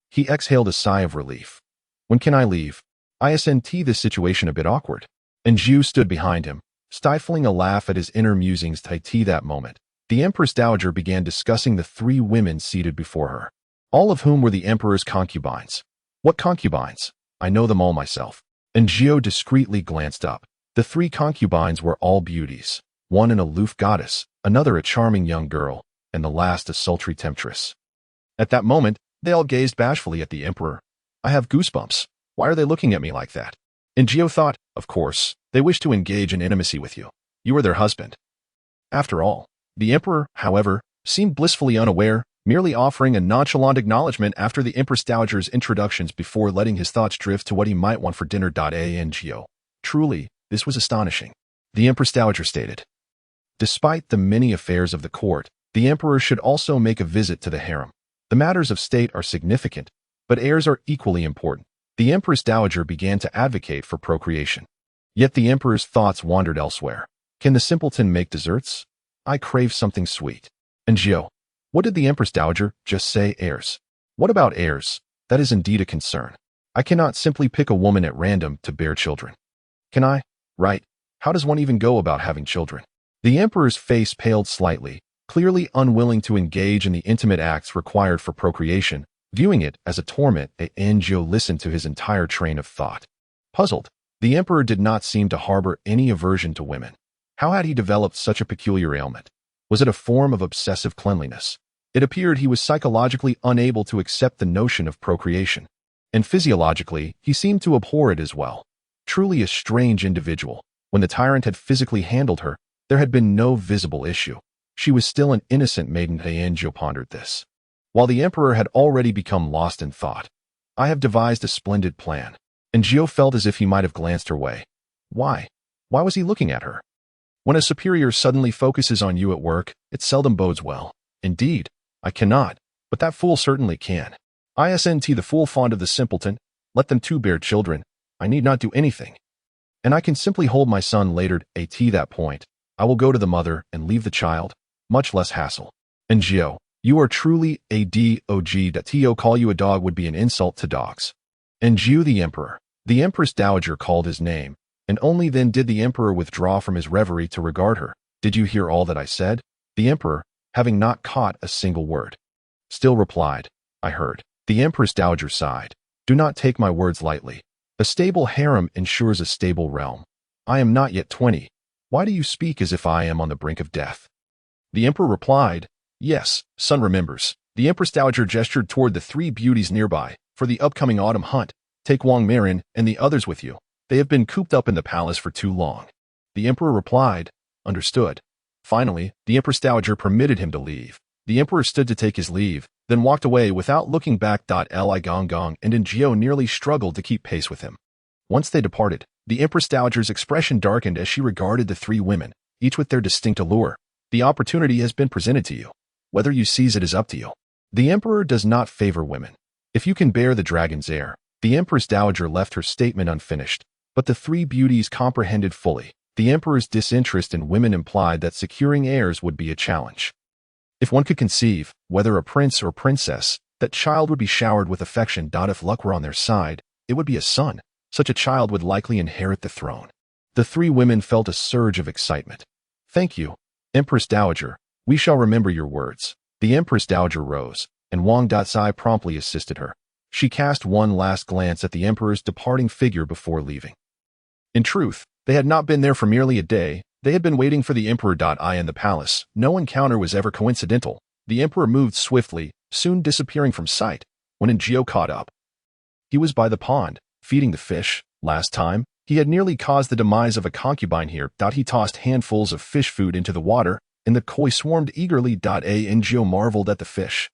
He exhaled a sigh of relief. When can I leave? Isn't this situation a bit awkward? And Zhu stood behind him, stifling a laugh at his inner musings. That moment, the Empress Dowager began discussing the three women seated before her, all of whom were the Emperor's concubines. What concubines? I know them all myself. And Zhu discreetly glanced up. The three concubines were all beauties, one an aloof goddess, another a charming young girl, and the last a sultry temptress. At that moment, they all gazed bashfully at the Emperor. I have goosebumps. Why are they looking at me like that? And Gio thought, of course, they wish to engage in intimacy with you. You are their husband. After all, the Emperor, however, seemed blissfully unaware, merely offering a nonchalant acknowledgement after the Empress Dowager's introductions before letting his thoughts drift to what he might want for dinner. And Gio. Truly, this was astonishing. The Empress Dowager stated. Despite the many affairs of the court, the Emperor should also make a visit to the harem. The matters of state are significant, but heirs are equally important. The Empress Dowager began to advocate for procreation. Yet the Emperor's thoughts wandered elsewhere. Can the simpleton make desserts? I crave something sweet. And Gio, what did the Empress Dowager just say? Heirs. What about heirs? That is indeed a concern. I cannot simply pick a woman at random to bear children. Can I? Right. How does one even go about having children? The Emperor's face paled slightly, clearly unwilling to engage in the intimate acts required for procreation, viewing it as a torment. Angio listened to his entire train of thought. Puzzled, the Emperor did not seem to harbor any aversion to women. How had he developed such a peculiar ailment? Was it a form of obsessive cleanliness? It appeared he was psychologically unable to accept the notion of procreation. And physiologically, he seemed to abhor it as well. Truly a strange individual. When the tyrant had physically handled her, there had been no visible issue. She was still an innocent maiden. Angio pondered this, while the Emperor had already become lost in thought. I have devised a splendid plan. And Gio felt as if he might have glanced her way. Why? Why was he looking at her? When a superior suddenly focuses on you at work, it seldom bodes well. Indeed, I cannot, but that fool certainly can. Isn't the fool fond of the simpleton? Let them two bear children. I need not do anything. And I can simply hold my son later. At that point, I will go to the mother and leave the child. Much less hassle. And Gio, you are truly a dog. To call you a dog would be an insult to dogs. And Zhu the Emperor. The Empress Dowager called his name, and only then did the Emperor withdraw from his reverie to regard her. Did you hear all that I said? The Emperor, having not caught a single word, still replied, I heard. The Empress Dowager sighed. Do not take my words lightly. A stable harem ensures a stable realm. I am not yet 20. Why do you speak as if I am on the brink of death? The Emperor replied, Yes, son remembers. The Empress Dowager gestured toward the three beauties nearby. For the upcoming autumn hunt, take Wang Marin and the others with you. They have been cooped up in the palace for too long. The Emperor replied, Understood. Finally, the Empress Dowager permitted him to leave. The Emperor stood to take his leave, then walked away without looking back. Li Gonggong and Gio nearly struggled to keep pace with him. Once they departed, the Empress Dowager's expression darkened as she regarded the three women, each with their distinct allure. The opportunity has been presented to you. Whether you seize it is up to you. The Emperor does not favor women. If you can bear the dragon's heir. The Empress Dowager left her statement unfinished, but the three beauties comprehended fully. The Emperor's disinterest in women implied that securing heirs would be a challenge. If one could conceive, whether a prince or princess, that child would be showered with affection. If luck were on their side, it would be a son. Such a child would likely inherit the throne. The three women felt a surge of excitement. Thank you, Empress Dowager. We shall remember your words. The Empress Dowager rose, and Wang Datsai promptly assisted her. She cast one last glance at the emperor's departing figure before leaving. In truth, they had not been there for merely a day. They had been waiting for the emperor. In the palace, no encounter was ever coincidental. The emperor moved swiftly, soon disappearing from sight. When Enjio caught up, he was by the pond, feeding the fish. Last time, he had nearly caused the demise of a concubine here. He tossed handfuls of fish food into the water, and the koi swarmed eagerly. Enjio marveled at the fish.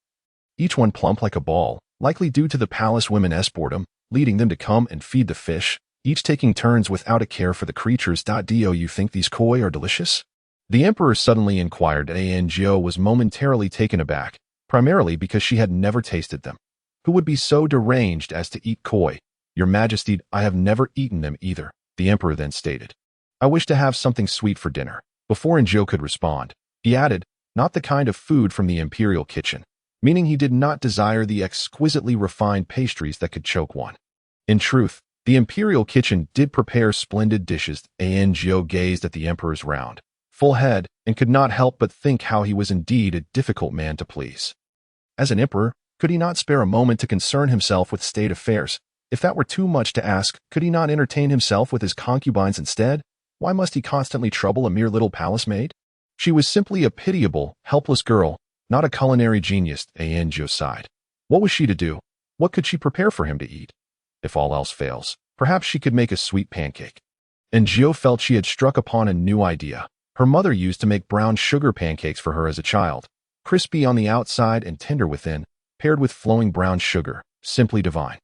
Each one plump like a ball, likely due to the palace women's boredom, leading them to come and feed the fish, each taking turns without a care for the creatures. Do you think these koi are delicious? The emperor suddenly inquired. Enjio was momentarily taken aback, primarily because she had never tasted them. Who would be so deranged as to eat koi? Your Majesty, I have never eaten them either, the emperor then stated. I wish to have something sweet for dinner. Before Enjio could respond, he added, not the kind of food from the imperial kitchen, meaning he did not desire the exquisitely refined pastries that could choke one. In truth, the imperial kitchen did prepare splendid dishes. Enjio gazed at the emperor's round, full head, and could not help but think how he was indeed a difficult man to please. As an emperor, could he not spare a moment to concern himself with state affairs? If that were too much to ask, could he not entertain himself with his concubines instead? Why must he constantly trouble a mere little palace maid? She was simply a pitiable, helpless girl, not a culinary genius. Enjio sighed. What was she to do? What could she prepare for him to eat? If all else fails, perhaps she could make a sweet pancake. Enjio felt she had struck upon a new idea. Her mother used to make brown sugar pancakes for her as a child, crispy on the outside and tender within, paired with flowing brown sugar, simply divine.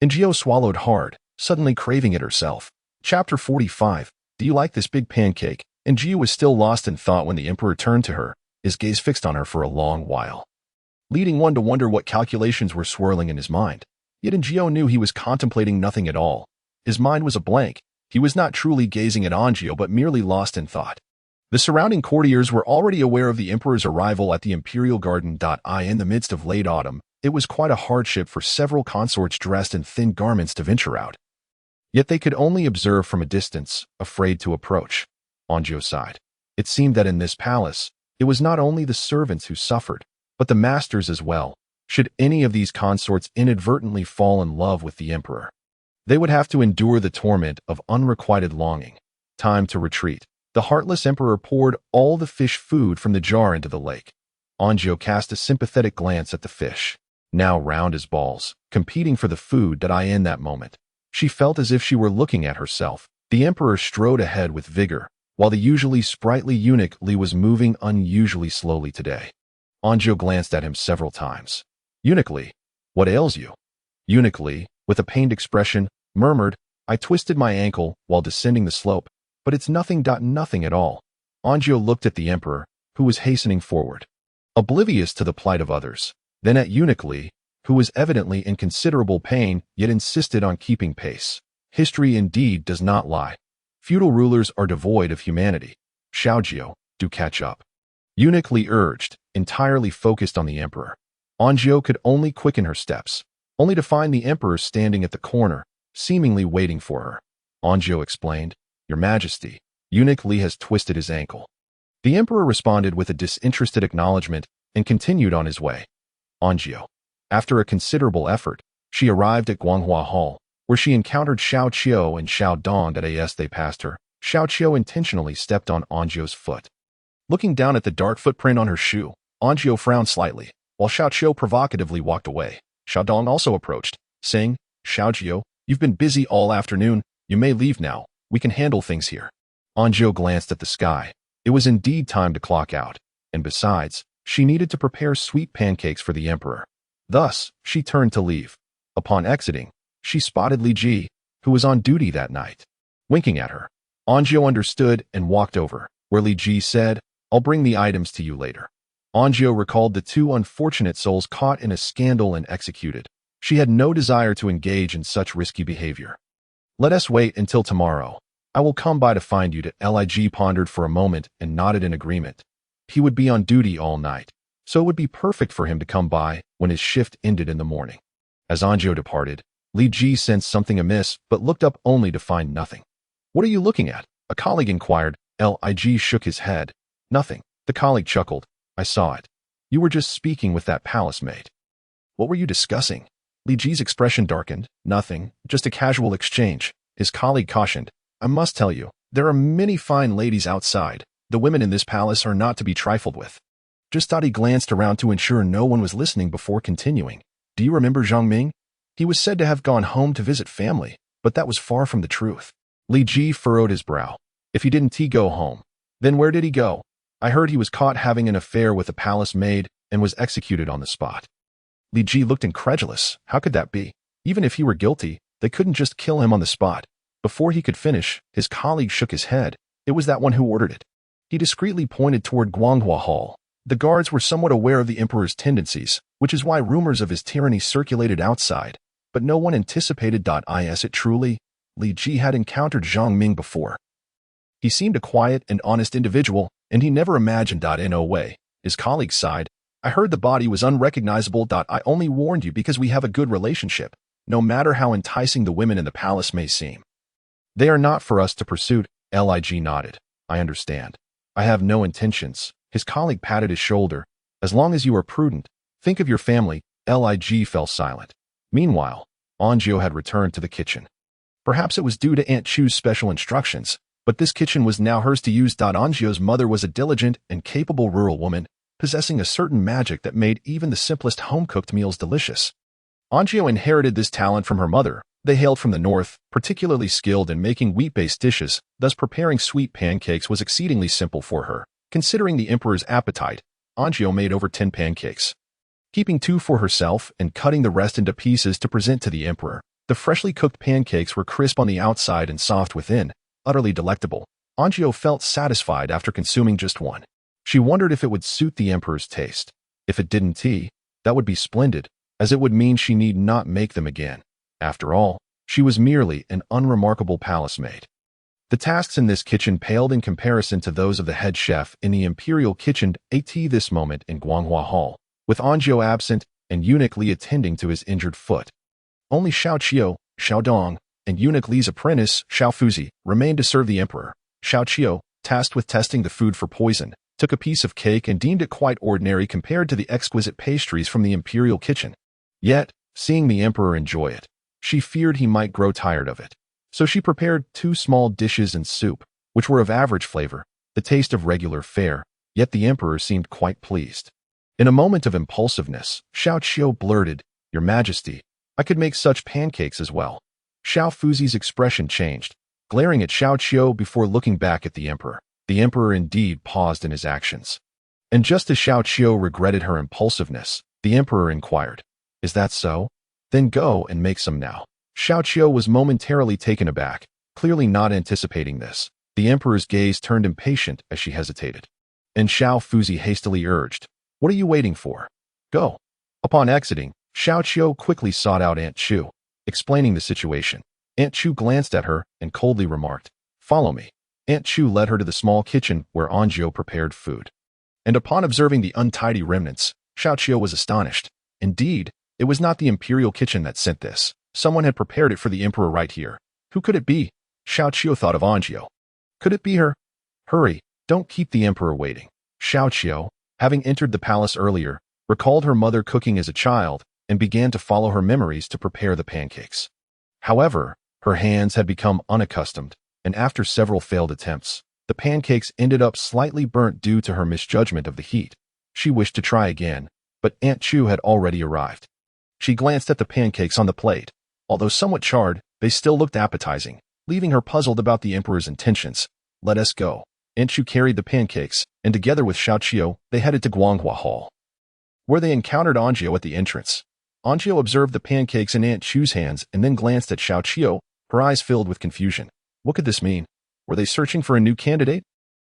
Enjio swallowed hard, suddenly craving it herself. Chapter 45. Do you like this big pancake? Enjio was still lost in thought when the emperor turned to her, his gaze fixed on her for a long while, leading one to wonder what calculations were swirling in his mind. Yet Enjio knew he was contemplating nothing at all. His mind was a blank. He was not truly gazing at Enjio but merely lost in thought. The surrounding courtiers were already aware of the emperor's arrival at the imperial garden. In the midst of late autumn, it was quite a hardship for several consorts dressed in thin garments to venture out. Yet they could only observe from a distance, afraid to approach. Enjio sighed. It seemed that in this palace, it was not only the servants who suffered, but the masters as well. Should any of these consorts inadvertently fall in love with the emperor, they would have to endure the torment of unrequited longing. Time to retreat. The heartless emperor poured all the fish food from the jar into the lake. Enjio cast a sympathetic glance at the fish, now round as balls, competing for the food. In that moment, she felt as if she were looking at herself. The emperor strode ahead with vigor, while the usually sprightly eunuch Li was moving unusually slowly today. Enjio glanced at him several times. Eunuch Li, what ails you? Eunuch Li, with a pained expression, murmured, I twisted my ankle while descending the slope, but it's nothing. Nothing at all. Enjio looked at the emperor, who was hastening forward, oblivious to the plight of others, then at Eunuch Li, who was evidently in considerable pain yet insisted on keeping pace. History indeed does not lie. Feudal rulers are devoid of humanity. Xiaojio, do catch up. Eunuch Li urged, entirely focused on the emperor. Enjio could only quicken her steps, only to find the emperor standing at the corner, seemingly waiting for her. Enjio explained, Your Majesty, Eunuch Li has twisted his ankle. The emperor responded with a disinterested acknowledgement and continued on his way. Enjio. After a considerable effort, she arrived at Guanghua Hall, where she encountered Xiao Qiu and Xiao Dong. As they passed her, Xiao Qiu intentionally stepped on Enjio's foot. Looking down at the dark footprint on her shoe, Enjio frowned slightly, while Xiao Qiu provocatively walked away. Xiao Dong also approached, saying, Xiaojio, you've been busy all afternoon, you may leave now, we can handle things here. Enjio glanced at the sky. It was indeed time to clock out, and besides, she needed to prepare sweet pancakes for the emperor. Thus, she turned to leave. Upon exiting, she spotted Li Ji, who was on duty that night. Winking at her, Enjio understood and walked over, where Li Ji said, I'll bring the items to you later. Enjio recalled the two unfortunate souls caught in a scandal and executed. She had no desire to engage in such risky behavior. Let us wait until tomorrow. I will come by to find you. Lig pondered for a moment and nodded in agreement. He would be on duty all night. so it would be perfect for him to come by when his shift ended in the morning. As Anjo departed, Li Ji sensed something amiss but looked up only to find nothing. "What are you looking at?" a colleague inquired. Lig shook his head. "Nothing." The colleague chuckled. "I saw it. You were just speaking with that palace maid." "What were you discussing?" Li Ji's expression darkened. "Nothing, just a casual exchange." His colleague cautioned. "I must tell you, there are many fine ladies outside. The women in this palace are not to be trifled with." Just thought he glanced around to ensure no one was listening before continuing. "Do you remember Zhang Ming? He was said to have gone home to visit family, but that was far from the truth." Li Ji furrowed his brow. "If he didn't go home, then where did he go?" "I heard he was caught having an affair with a palace maid and was executed on the spot." Li Ji looked incredulous. How could that be? Even if he were guilty, they couldn't just kill him on the spot. Before he could finish, his colleague shook his head. It was that one who ordered it. He discreetly pointed toward Guanghua Hall. The guards were somewhat aware of the emperor's tendencies, which is why rumors of his tyranny circulated outside, but no one anticipated is it truly? Li Ji had encountered Zhang Ming before. He seemed a quiet and honest individual, and he never imagined in no way. His colleague sighed. "I heard the body was unrecognizable. I only warned you because we have a good relationship, no matter how enticing the women in the palace may seem. They are not for us to pursue." Lig nodded. "I understand. I have no intentions." His colleague patted his shoulder. "As long as you are prudent, think of your family." Lig fell silent. Meanwhile, Anjo had returned to the kitchen. Perhaps it was due to Aunt Chu's special instructions, but this kitchen was now hers to use. Anjo's mother was a diligent and capable rural woman, possessing a certain magic that made even the simplest home-cooked meals delicious. Anjo inherited this talent from her mother. They hailed from the north, particularly skilled in making wheat-based dishes, thus preparing sweet pancakes was exceedingly simple for her. Considering the emperor's appetite, Anjo made over 10 pancakes, keeping 2 for herself and cutting the rest into pieces to present to the emperor. The freshly cooked pancakes were crisp on the outside and soft within, utterly delectable. Anjo felt satisfied after consuming just one. She wondered if it would suit the emperor's taste. If it didn't, that would be splendid, as it would mean she need not make them again. After all, she was merely an unremarkable palace maid. The tasks in this kitchen paled in comparison to those of the head chef in the imperial kitchen. This moment in Guanghua Hall, with Anjo absent and eunuch Li attending to his injured foot. Only Xiao Qiu, Xiao Dong, and eunuch Li's apprentice, Xiao Fuzi, remained to serve the emperor. Xiao Qiu, tasked with testing the food for poison, took a piece of cake and deemed it quite ordinary compared to the exquisite pastries from the imperial kitchen. Yet, seeing the emperor enjoy it, she feared he might grow tired of it. So she prepared 2 small dishes and soup, which were of average flavor, the taste of regular fare, yet the emperor seemed quite pleased. In a moment of impulsiveness, Xiao Qiu blurted, "Your Majesty, I could make such pancakes as well." Xiao Fuzi's expression changed, glaring at Xiao Qiu before looking back at the emperor. The emperor indeed paused in his actions. And just as Xiao Qiu regretted her impulsiveness, the emperor inquired, "Is that so? Then go and make some now." Xiao Qiu was momentarily taken aback, clearly not anticipating this. The emperor's gaze turned impatient as she hesitated. And Xiao Fuzi hastily urged, "What are you waiting for? Go." Upon exiting, Xiao Qiu quickly sought out Aunt Chu, explaining the situation. Aunt Chu glanced at her and coldly remarked, "Follow me." Aunt Chu led her to the small kitchen where Anjo prepared food. And upon observing the untidy remnants, Xiao Qiu was astonished. Indeed, it was not the imperial kitchen that sent this. Someone had prepared it for the emperor right here. Who could it be? Xiao Qiu thought of Anjo. Could it be her? Hurry, don't keep the emperor waiting. Xiao Qiu, having entered the palace earlier, recalled her mother cooking as a child and began to follow her memories to prepare the pancakes. However, her hands had become unaccustomed, and after several failed attempts, the pancakes ended up slightly burnt due to her misjudgment of the heat. She wished to try again, but Aunt Chu had already arrived. She glanced at the pancakes on the plate. Although somewhat charred, they still looked appetizing, leaving her puzzled about the emperor's intentions. "Let us go." Aunt Chu carried the pancakes, and together with Xiao Qiu, they headed to Guanghua Hall, where they encountered Anjo at the entrance. Anjo observed the pancakes in Aunt Chu's hands and then glanced at Xiao Qiu, her eyes filled with confusion. What could this mean? Were they searching for a new candidate?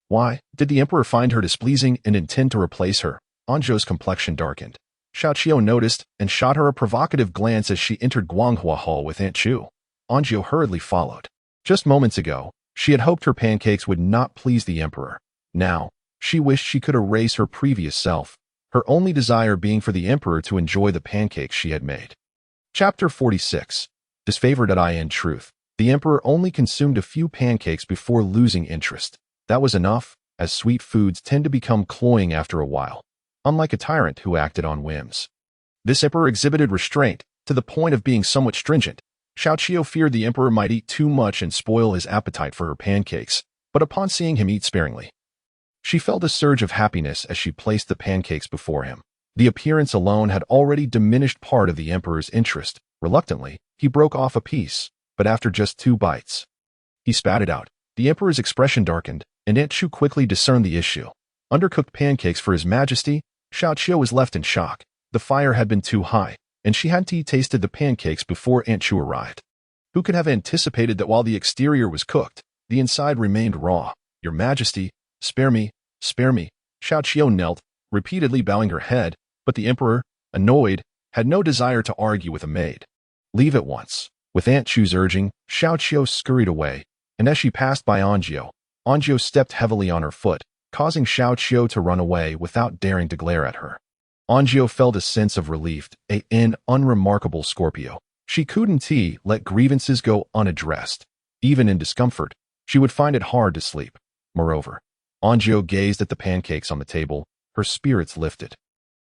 Why, did the emperor find her displeasing and intend to replace her? Anjo's complexion darkened. Xiao Qiu noticed and shot her a provocative glance as she entered Guanghua Hall with Aunt Chu. Anjo hurriedly followed. Just moments ago, she had hoped her pancakes would not please the emperor. Now, she wished she could erase her previous self. her only desire being for the emperor to enjoy the pancakes she had made. Chapter 46. Disfavored. In truth, the emperor only consumed a few pancakes before losing interest. That was enough, as sweet foods tend to become cloying after a while, unlike a tyrant who acted on whims. This emperor exhibited restraint, to the point of being somewhat stringent. Xiao Qiu feared the emperor might eat too much and spoil his appetite for her pancakes, but upon seeing him eat sparingly, she felt a surge of happiness as she placed the pancakes before him. The appearance alone had already diminished part of the emperor's interest. Reluctantly, he broke off a piece, but after just 2 bites, he spat it out. The emperor's expression darkened, and Aunt Chu quickly discerned the issue. Undercooked pancakes for His Majesty? Xiao Qiu was left in shock. The fire had been too high, and she hadn't tasted the pancakes before Aunt Chu arrived. Who could have anticipated that while the exterior was cooked, the inside remained raw? Your Majesty, spare me, spare me. Xiao Qiu knelt, repeatedly bowing her head, but the emperor, annoyed, had no desire to argue with a maid. Leave at once. With Aunt Chu's urging, Xiao Qiu scurried away, and as she passed by Anjio stepped heavily on her foot, causing Xiao Qiu to run away without daring to glare at her. Anjio felt a sense of relief, an unremarkable Scorpio. She couldn't let grievances go unaddressed. Even in discomfort, she would find it hard to sleep. Moreover, Anjio gazed at the pancakes on the table, her spirits lifted.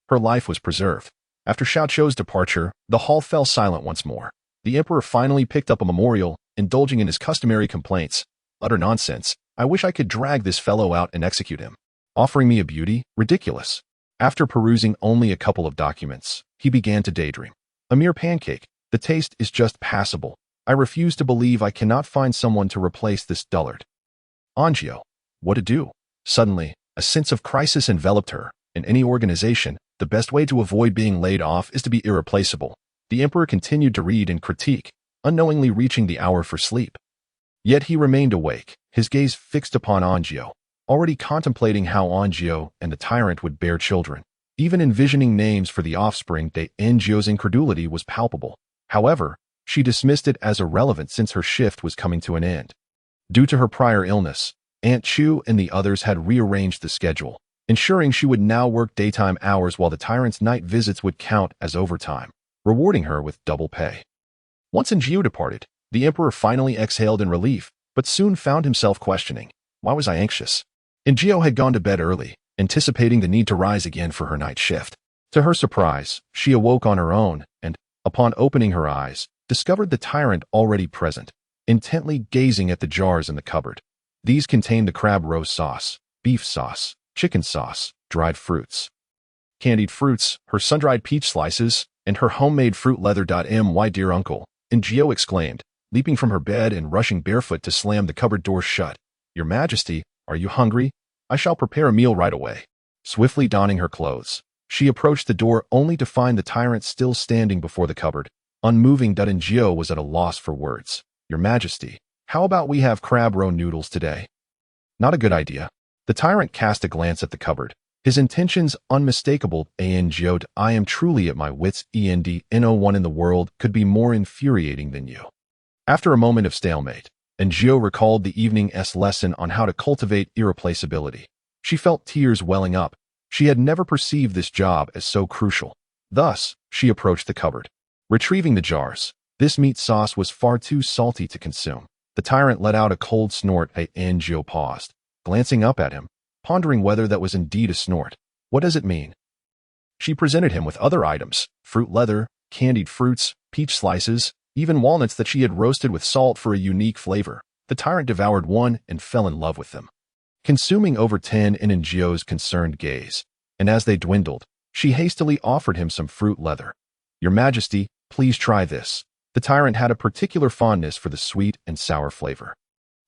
Her life was preserved. After Xiao Qiu's departure, the hall fell silent once more. The emperor finally picked up a memorial, indulging in his customary complaints. Utter nonsense. I wish I could drag this fellow out and execute him. Offering me a beauty? Ridiculous. After perusing only a couple of documents, he began to daydream. A mere pancake. The taste is just passable. I refuse to believe I cannot find someone to replace this dullard. Anjio. What to do? Suddenly, a sense of crisis enveloped her. In any organization, the best way to avoid being laid off is to be irreplaceable. The emperor continued to read and critique, unknowingly reaching the hour for sleep. Yet he remained awake, his gaze fixed upon Anjio, already contemplating how Anjio and the tyrant would bear children. Even envisioning names for the offspring, Anjio's incredulity was palpable. However, she dismissed it as irrelevant since her shift was coming to an end. Due to her prior illness, Aunt Chu and the others had rearranged the schedule, ensuring she would now work daytime hours while the tyrant's night visits would count as overtime, rewarding her with double pay. Once Anjio departed, the emperor finally exhaled in relief, but soon found himself questioning, why was I anxious? Anjio had gone to bed early, anticipating the need to rise again for her night shift. To her surprise, she awoke on her own and, upon opening her eyes, discovered the tyrant already present, intently gazing at the jars in the cupboard. These contained the crab roast sauce, beef sauce, chicken sauce, dried fruits, candied fruits, her sun-dried peach slices, and her homemade fruit leather. My dear uncle, Anjio exclaimed, leaping from her bed and rushing barefoot to slam the cupboard door shut. Your Majesty, are you hungry? I shall prepare a meal right away. Swiftly donning her clothes, she approached the door only to find the tyrant still standing before the cupboard. Unmoving, Anjio was at a loss for words. Your Majesty, how about we have crab roe noodles today? Not a good idea. The tyrant cast a glance at the cupboard, his intentions unmistakable. Anjio, I am truly at my wits' end. No one in the world could be more infuriating than you. After a moment of stalemate, Anjio recalled the evening's lesson on how to cultivate irreplaceability. She felt tears welling up. She had never perceived this job as so crucial. Thus, she approached the cupboard. Retrieving the jars, this meat sauce was far too salty to consume. The tyrant let out a cold snort. Anjio paused, glancing up at him, pondering whether that was indeed a snort. What does it mean? She presented him with other items, fruit leather, candied fruits, peach slices, even walnuts that she had roasted with salt for a unique flavor. The tyrant devoured one and fell in love with them, consuming over 10 in Anjio's concerned gaze. And as they dwindled, she hastily offered him some fruit leather. Your Majesty, please try this. The tyrant had a particular fondness for the sweet and sour flavor.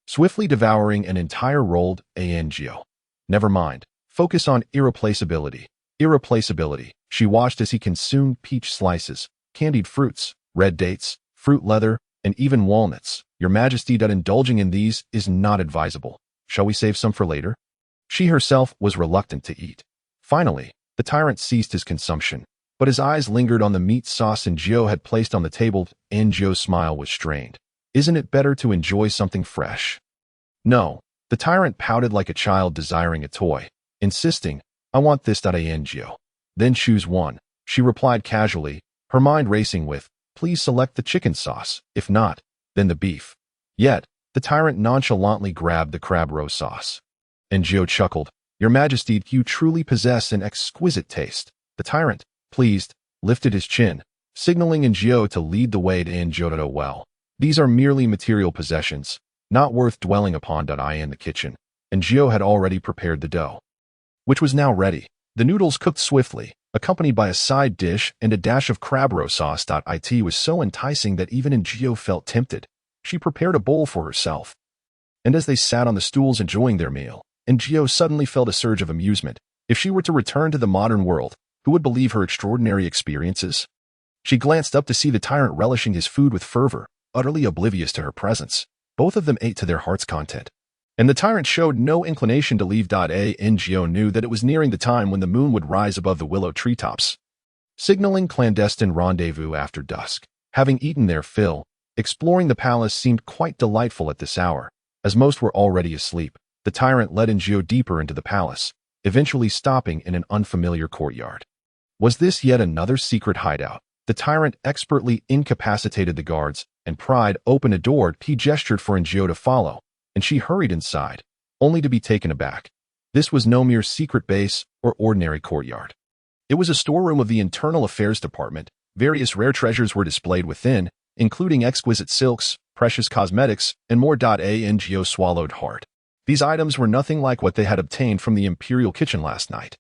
Swiftly devouring an entire rolled Anjio. Never mind. Focus on irreplaceability. Irreplaceability. She watched as he consumed peach slices, candied fruits, red dates, fruit leather, and even walnuts. Your Majesty, indulging in these is not advisable. Shall we save some for later? She herself was reluctant to eat. Finally, the tyrant ceased his consumption, but his eyes lingered on the meat sauce Anjio had placed on the table. Anjio's smile was strained. Isn't it better to enjoy something fresh? No. The tyrant pouted like a child desiring a toy, insisting, I want this. Anjio Then choose one, she replied casually, her mind racing with, please select the chicken sauce, if not, then the beef. Yet, the tyrant nonchalantly grabbed the crab roe sauce. And Gio chuckled, Your Majesty, you truly possess an exquisite taste. The tyrant, pleased, lifted his chin, signaling Gio to lead the way to Njororo well. These are merely material possessions, not worth dwelling upon. I in the kitchen, and Gio had already prepared the dough, which was now ready. The noodles cooked swiftly, accompanied by a side dish and a dash of crab roe sauce. It was so enticing that even Gio felt tempted. She prepared a bowl for herself. And as they sat on the stools enjoying their meal, Gio suddenly felt a surge of amusement. If she were to return to the modern world, who would believe her extraordinary experiences? She glanced up to see the tyrant relishing his food with fervor, utterly oblivious to her presence. Both of them ate to their heart's content. And the tyrant showed no inclination to leave. Gio knew that it was nearing the time when the moon would rise above the willow treetops, signaling clandestine rendezvous after dusk. Having eaten their fill, exploring the palace seemed quite delightful at this hour. As most were already asleep, the tyrant led Gio deeper into the palace, eventually stopping in an unfamiliar courtyard. Was this yet another secret hideout? The tyrant expertly incapacitated the guards and pried open a door. He gestured for Gio to follow, and she hurried inside, only to be taken aback. This was no mere secret base or ordinary courtyard. It was a storeroom of the Internal Affairs Department. Various rare treasures were displayed within, including exquisite silks, precious cosmetics, and more. Gio swallowed hard. These items were nothing like what they had obtained from the Imperial kitchen last night.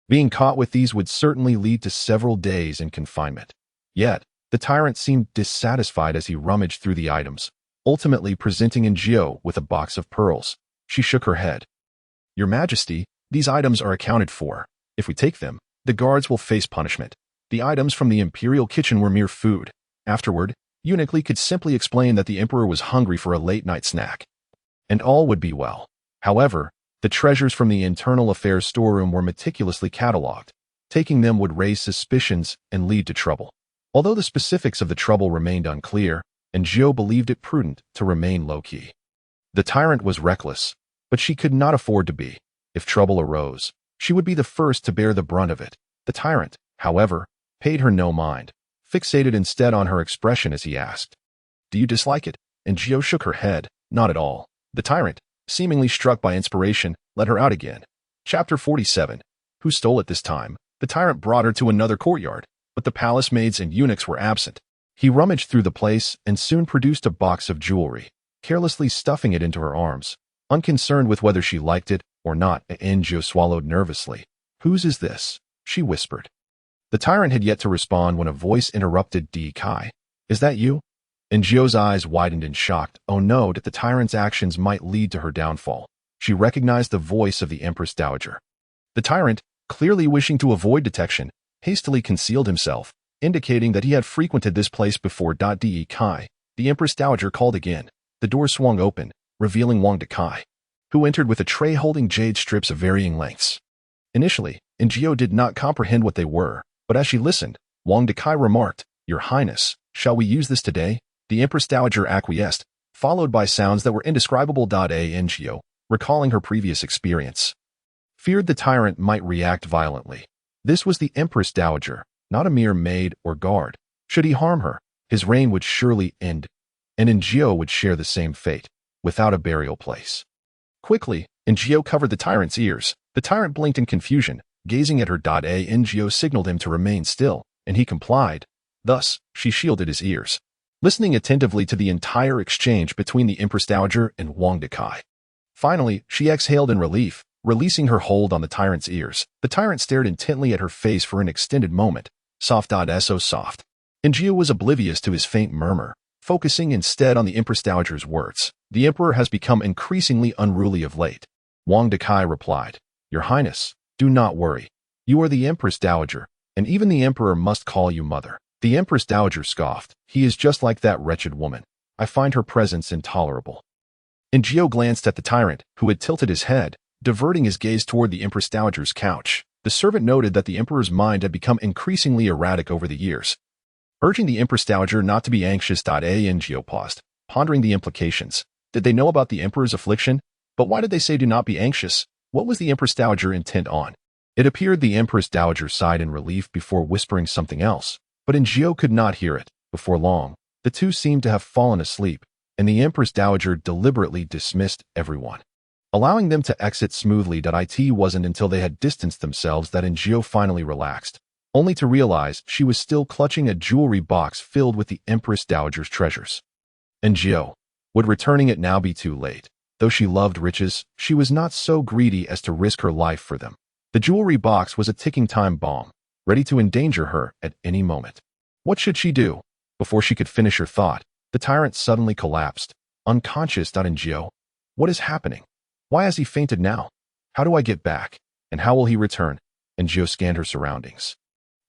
Being caught with these would certainly lead to several days in confinement. Yet, the tyrant seemed dissatisfied as he rummaged through the items, ultimately presenting Gio with a box of pearls. She shook her head. Your Majesty, these items are accounted for. If we take them, the guards will face punishment. The items from the Imperial kitchen were mere food. Afterward, Eunuchly could simply explain that the Emperor was hungry for a late-night snack, and all would be well. However, the treasures from the Internal Affairs storeroom were meticulously catalogued. Taking them would raise suspicions and lead to trouble. Although the specifics of the trouble remained unclear, Gio believed it prudent to remain low-key. The tyrant was reckless, but she could not afford to be. If trouble arose, she would be the first to bear the brunt of it. The tyrant, however, paid her no mind, fixated instead on her expression as he asked, Do you dislike it? And Gio shook her head, Not at all. The tyrant, seemingly struck by inspiration, let her out again. Chapter 47. Who stole it this time? The tyrant brought her to another courtyard, but the palace maids and eunuchs were absent. He rummaged through the place and soon produced a box of jewelry, carelessly stuffing it into her arms, unconcerned with whether she liked it or not. Gio swallowed nervously. Whose is this? She whispered. The tyrant had yet to respond when a voice interrupted. Kai, is that you? And Gio's eyes widened in shock. Oh no, that the tyrant's actions might lead to her downfall. She recognized the voice of the Empress Dowager. The tyrant, clearly wishing to avoid detection, hastily concealed himself, indicating that he had frequented this place before. Kai, the Empress Dowager called again. The door swung open, revealing Wang Dekai, who entered with a tray holding jade strips of varying lengths. Initially, Gio did not comprehend what they were, but as she listened, Wang Dekai remarked, Your Highness, shall we use this today? The Empress Dowager acquiesced, followed by sounds that were indescribable. Gio, recalling her previous experience, feared the tyrant might react violently. This was the Empress Dowager, not a mere maid or guard. Should he harm her, his reign would surely end, and Gio would share the same fate, without a burial place. Quickly, Gio covered the tyrant's ears. The tyrant blinked in confusion, gazing at her. Gio signaled him to remain still, and he complied. Thus, she shielded his ears, listening attentively to the entire exchange between the Empress Dowager and Wang Dekai. Finally, she exhaled in relief, releasing her hold on the tyrant's ears. The tyrant stared intently at her face for an extended moment. Soft. So soft. Gio was oblivious to his faint murmur, focusing instead on the Empress Dowager's words. The Emperor has become increasingly unruly of late. Wang Dekai replied, Your Highness, do not worry. You are the Empress Dowager, and even the Emperor must call you mother. The Empress Dowager scoffed. He is just like that wretched woman. I find her presence intolerable. Gio glanced at the tyrant, who had tilted his head, diverting his gaze toward the Empress Dowager's couch. The servant noted that the Emperor's mind had become increasingly erratic over the years, urging the Empress Dowager not to be anxious. Gio paused, pondering the implications. Did they know about the Emperor's affliction? But why did they say do not be anxious? What was the Empress Dowager intent on? It appeared the Empress Dowager sighed in relief before whispering something else, but Enjio could not hear it. Before long, the two seemed to have fallen asleep, and the Empress Dowager deliberately dismissed everyone, allowing them to exit smoothly. It wasn't until they had distanced themselves that Enjio finally relaxed, only to realize she was still clutching a jewelry box filled with the Empress Dowager's treasures. Enjio, would returning it now be too late? Though she loved riches, she was not so greedy as to risk her life for them. The jewelry box was a ticking time bomb, ready to endanger her at any moment. What should she do? Before she could finish her thought, the tyrant suddenly collapsed, unconscious. Enjio, what is happening? Why has he fainted now? How do I get back? And how will he return? Enjio scanned her surroundings,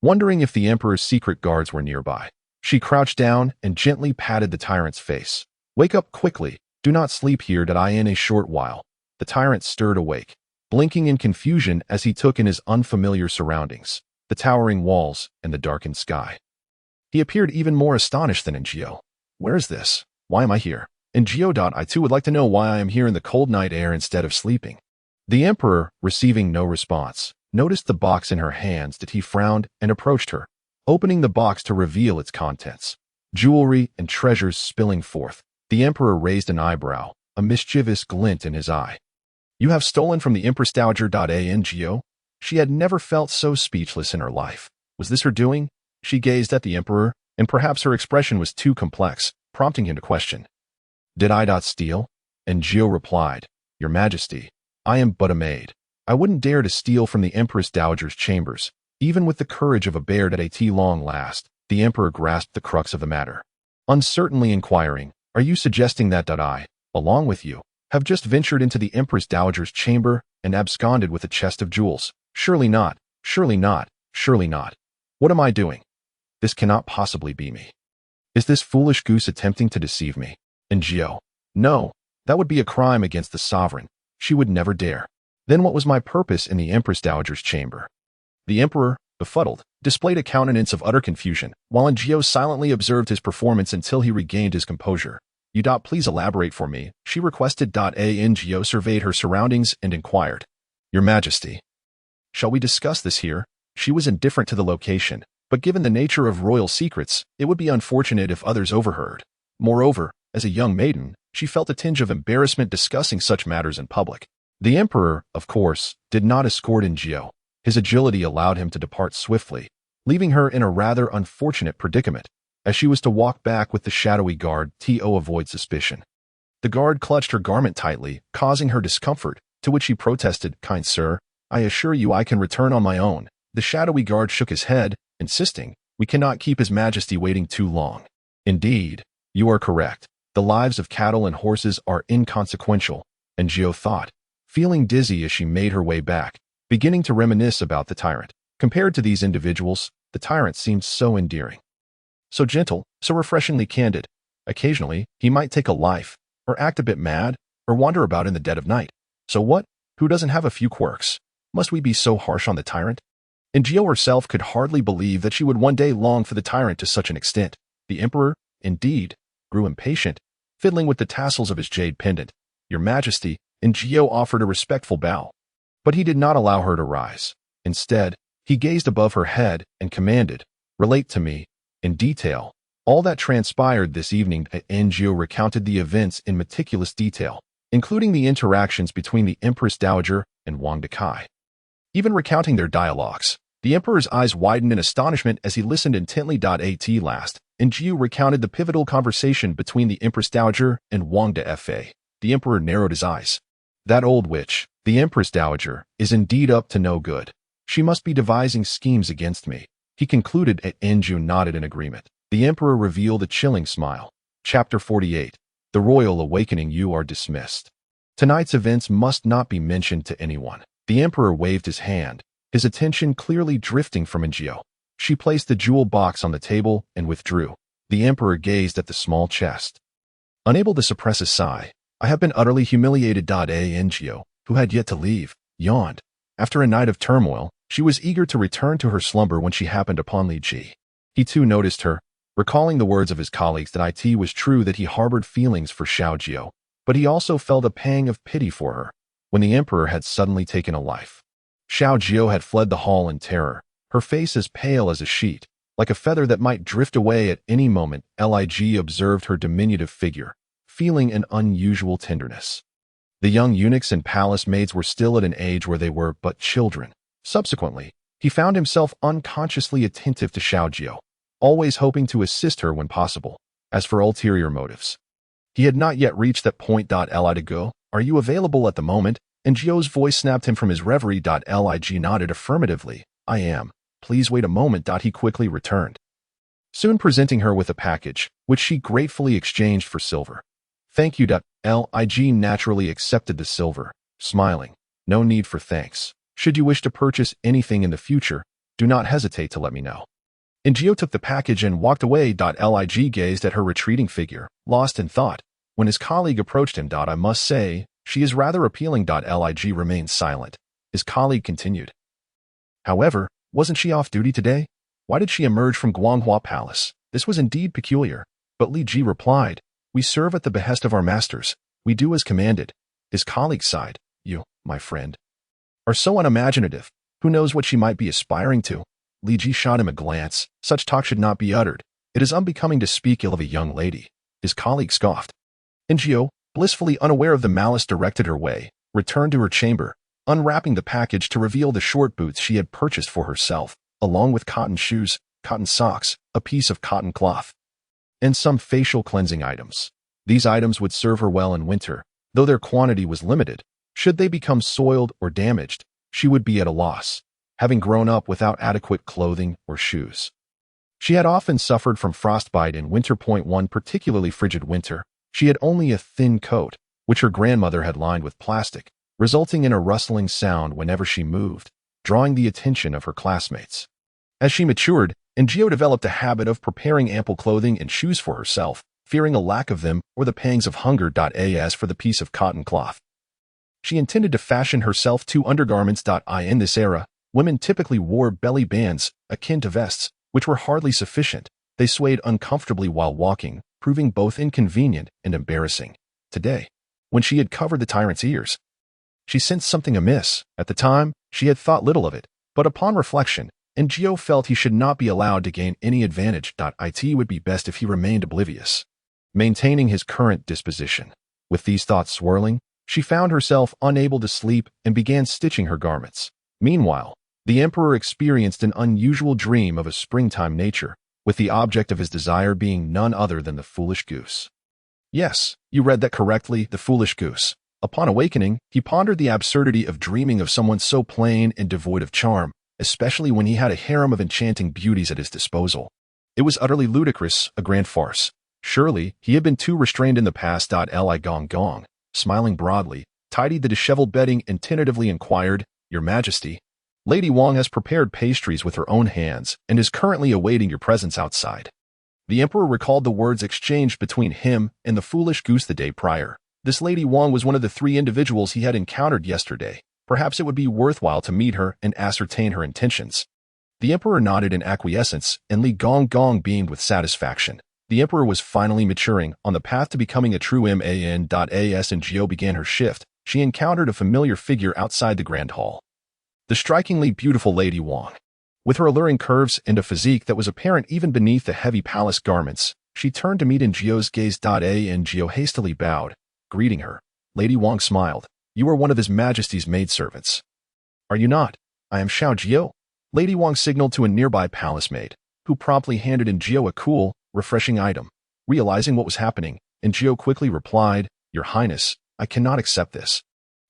wondering if the Emperor's secret guards were nearby. She crouched down and gently patted the tyrant's face. Wake up quickly. Do not sleep here. In a short while, the tyrant stirred awake, blinking in confusion as he took in his unfamiliar surroundings, the towering walls and the darkened sky. He appeared even more astonished than Enjio. Where is this? Why am I here? Enjio. I too would like to know why I am here in the cold night air instead of sleeping. The Emperor, receiving no response, noticed the box in her hands. He frowned and approached her, opening the box to reveal its contents. Jewelry and treasures spilling forth. The Emperor raised an eyebrow, a mischievous glint in his eye. You have stolen from the Empress Dowager. Enjio. She had never felt so speechless in her life. Was this her doing? She gazed at the Emperor, and perhaps her expression was too complex, prompting him to question. Did I steal? Enjio replied, Your Majesty, I am but a maid. I wouldn't dare to steal from the Empress Dowager's chambers, even with the courage of a bear. At long last, the Emperor grasped the crux of the matter, uncertainly inquiring, Are you suggesting that I, along with you, have just ventured into the Empress Dowager's chamber and absconded with a chest of jewels? Surely not, surely not, surely not. What am I doing? This cannot possibly be me. Is this foolish goose attempting to deceive me? Enjio. No, that would be a crime against the sovereign. She would never dare. Then what was my purpose in the Empress Dowager's chamber? The Emperor, befuddled, displayed a countenance of utter confusion, while Enjio silently observed his performance until he regained his composure. You please elaborate for me, she requested. Enjio surveyed her surroundings and inquired. Your Majesty. Shall we discuss this here? She was indifferent to the location, but given the nature of royal secrets, it would be unfortunate if others overheard. Moreover, as a young maiden, she felt a tinge of embarrassment discussing such matters in public. The Emperor, of course, did not escort Enjio. His agility allowed him to depart swiftly, leaving her in a rather unfortunate predicament, as she was to walk back with the shadowy guard to avoid suspicion. The guard clutched her garment tightly, causing her discomfort, to which she protested, Kind sir, I assure you I can return on my own. The shadowy guard shook his head, insisting, We cannot keep His Majesty waiting too long. Indeed, you are correct. The lives of cattle and horses are inconsequential, Enjio thought, feeling dizzy as she made her way back, beginning to reminisce about the tyrant. Compared to these individuals, the tyrant seemed so endearing. So gentle, so refreshingly candid. Occasionally, he might take a life, or act a bit mad, or wander about in the dead of night. So what? Who doesn't have a few quirks? Must we be so harsh on the tyrant? Enjio herself could hardly believe that she would one day long for the tyrant to such an extent. The Emperor, indeed, grew impatient, fiddling with the tassels of his jade pendant. Your Majesty, Enjio offered a respectful bow. But he did not allow her to rise. Instead, he gazed above her head and commanded, Relate to me, in detail, all that transpired this evening. Enjio recounted the events in meticulous detail, including the interactions between the Empress Dowager and Wang Dekai. Even recounting their dialogues, the Emperor's eyes widened in astonishment as he listened intently. At last, Enjio recounted the pivotal conversation between the Empress Dowager and Wang Defa. The Emperor narrowed his eyes. That old witch, the Empress Dowager, is indeed up to no good. She must be devising schemes against me. He concluded. Enjio nodded in agreement. The Emperor revealed a chilling smile. Chapter 48. The Royal Awakening. You are dismissed. Tonight's events must not be mentioned to anyone. The Emperor waved his hand, his attention clearly drifting from Enjio. She placed the jewel box on the table and withdrew. The Emperor gazed at the small chest. Unable to suppress a sigh, I have been utterly humiliated. Enjio, who had yet to leave, yawned. After a night of turmoil, she was eager to return to her slumber when she happened upon Li Ji. He too noticed her, recalling the words of his colleagues that it was true that he harbored feelings for Xiaojio, but he also felt a pang of pity for her, when the Emperor had suddenly taken a life. Xiao Jiao had fled the hall in terror, her face as pale as a sheet, like a feather that might drift away at any moment. Lig observed her diminutive figure, feeling an unusual tenderness. The young eunuchs and palace maids were still at an age where they were but children. Subsequently, he found himself unconsciously attentive to Xiao Jiao, always hoping to assist her when possible. As for ulterior motives, he had not yet reached that point. Lig, are you available at the moment? And Jiao's voice snapped him from his reverie. Lig nodded affirmatively. I am. Please wait a moment. He quickly returned, soon presenting her with a package, which she gratefully exchanged for silver. Thank you. Lig naturally accepted the silver, smiling. No need for thanks. Should you wish to purchase anything in the future, do not hesitate to let me know. And Jiao took the package and walked away. Lig gazed at her retreating figure, lost in thought, when his colleague approached him. I must say, she is rather appealing. Lig remained silent. His colleague continued. However, wasn't she off duty today? Why did she emerge from Guanghua Palace? This was indeed peculiar. But Li Ji replied, we serve at the behest of our masters. We do as commanded. His colleague sighed. You, my friend, are so unimaginative. Who knows what she might be aspiring to? Li Ji shot him a glance. Such talk should not be uttered. It is unbecoming to speak ill of a young lady. His colleague scoffed. And Jiao, blissfully unaware of the malice directed her way, returned to her chamber, unwrapping the package to reveal the short boots she had purchased for herself, along with cotton shoes, cotton socks, a piece of cotton cloth, and some facial cleansing items. These items would serve her well in winter, though their quantity was limited. Should they become soiled or damaged, she would be at a loss, having grown up without adequate clothing or shoes. She had often suffered from frostbite in winter. One particularly frigid winter, she had only a thin coat, which her grandmother had lined with plastic, resulting in a rustling sound whenever she moved, drawing the attention of her classmates. As she matured, Jiao developed a habit of preparing ample clothing and shoes for herself, fearing a lack of them or the pangs of hunger. As for the piece of cotton cloth, she intended to fashion herself 2 undergarments. In this era, women typically wore belly bands, akin to vests, which were hardly sufficient. They swayed uncomfortably while walking, proving both inconvenient and embarrassing. Today, when she had covered the tyrant's ears, she sensed something amiss. At the time, she had thought little of it, but upon reflection, Jiao felt he should not be allowed to gain any advantage. It would be best if he remained oblivious, maintaining his current disposition. With these thoughts swirling, she found herself unable to sleep and began stitching her garments. Meanwhile, the emperor experienced an unusual dream of a springtime nature, with the object of his desire being none other than the foolish goose. Yes, you read that correctly, the foolish goose. Upon awakening, he pondered the absurdity of dreaming of someone so plain and devoid of charm, especially when he had a harem of enchanting beauties at his disposal. It was utterly ludicrous, a grand farce. Surely, he had been too restrained in the past. Li Gong, smiling broadly, tidied the disheveled bedding and tentatively inquired, Your Majesty, Lady Wang has prepared pastries with her own hands and is currently awaiting your presence outside. The emperor recalled the words exchanged between him and the foolish goose the day prior. This Lady Wang was one of the 3 individuals he had encountered yesterday. Perhaps it would be worthwhile to meet her and ascertain her intentions. The emperor nodded in acquiescence, and Li Gong beamed with satisfaction. The emperor was finally maturing, on the path to becoming a true man. As Jiao began her shift, she encountered a familiar figure outside the grand hall. The strikingly beautiful Lady Wang. With her alluring curves and a physique that was apparent even beneath the heavy palace garments, she turned to meet Jiao's gaze. Jiao hastily bowed, greeting her. Lady Wang smiled. You are one of His Majesty's maidservants. Are you not? I am Xiao Jiao. Lady Wang signaled to a nearby palace maid, who promptly handed Jiao a cool, refreshing item. Realizing what was happening, Jiao quickly replied, Your Highness, I cannot accept this.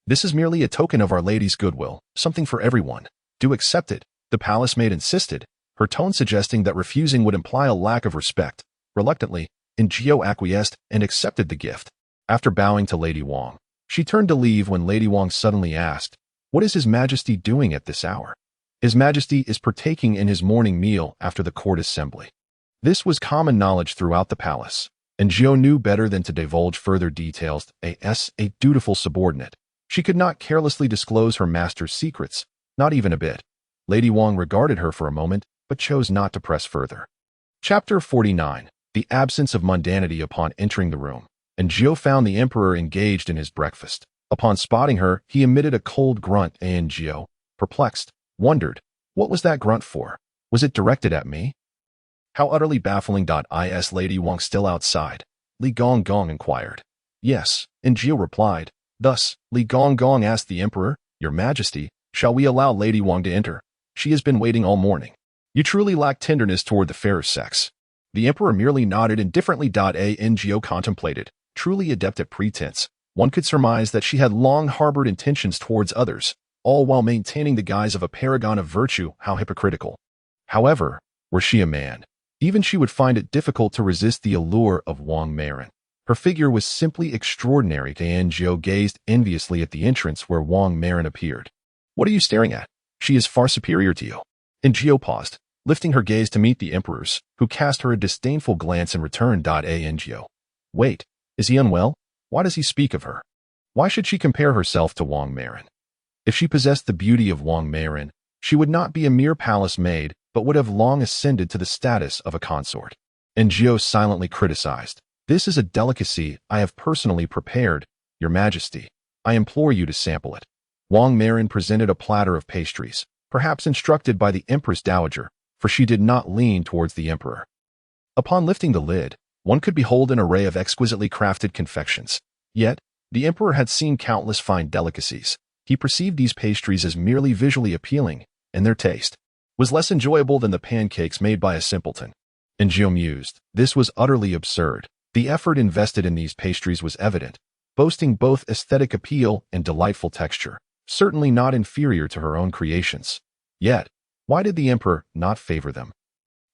This is merely a token of Our Lady's goodwill, something for everyone. Do accept it, the palace maid insisted, her tone suggesting that refusing would imply a lack of respect. Reluctantly, Jiao acquiesced and accepted the gift. After bowing to Lady Wang, she turned to leave when Lady Wang suddenly asked, What is His Majesty doing at this hour? His Majesty is partaking in his morning meal after the court assembly. This was common knowledge throughout the palace, and Jiao knew better than to divulge further details. As a dutiful subordinate, she could not carelessly disclose her master's secrets, not even a bit. Lady Wang regarded her for a moment, but chose not to press further. Chapter 49. The absence of mundanity. Upon entering the room, Jiao found the emperor engaged in his breakfast. Upon spotting her, he emitted a cold grunt. Jiao, perplexed, wondered, what was that grunt for? Was it directed at me? How utterly baffling. Is Lady Wang still outside? Li Gong inquired. Yes, and Jiao replied. Thus, Li Gong asked the emperor, Your Majesty, shall we allow Lady Wang to enter? She has been waiting all morning. You truly lack tenderness toward the fairer sex. The emperor merely nodded indifferently. Jiao contemplated, truly adept at pretense. One could surmise that she had long harbored intentions towards others, all while maintaining the guise of a paragon of virtue. How hypocritical. However, were she a man, even she would find it difficult to resist the allure of Wang Marin. Her figure was simply extraordinary. Jiao gazed enviously at the entrance where Wang Marin appeared. What are you staring at? She is far superior to you. And Jiao paused, lifting her gaze to meet the emperor's, who cast her a disdainful glance in return. Jiao. Wait, is he unwell? Why does he speak of her? Why should she compare herself to Wang Marin? If she possessed the beauty of Wang Marin, she would not be a mere palace maid, but would have long ascended to the status of a consort. And Jiao silently criticized. This is a delicacy I have personally prepared, Your Majesty. I implore you to sample it. Wang Marin presented a platter of pastries, perhaps instructed by the Empress Dowager, for she did not lean towards the emperor. Upon lifting the lid, one could behold an array of exquisitely crafted confections. Yet, the emperor had seen countless fine delicacies. He perceived these pastries as merely visually appealing, and their taste was less enjoyable than the pancakes made by a simpleton. And Jiao mused, this was utterly absurd. The effort invested in these pastries was evident, boasting both aesthetic appeal and delightful texture, certainly not inferior to her own creations. Yet, why did the emperor not favor them?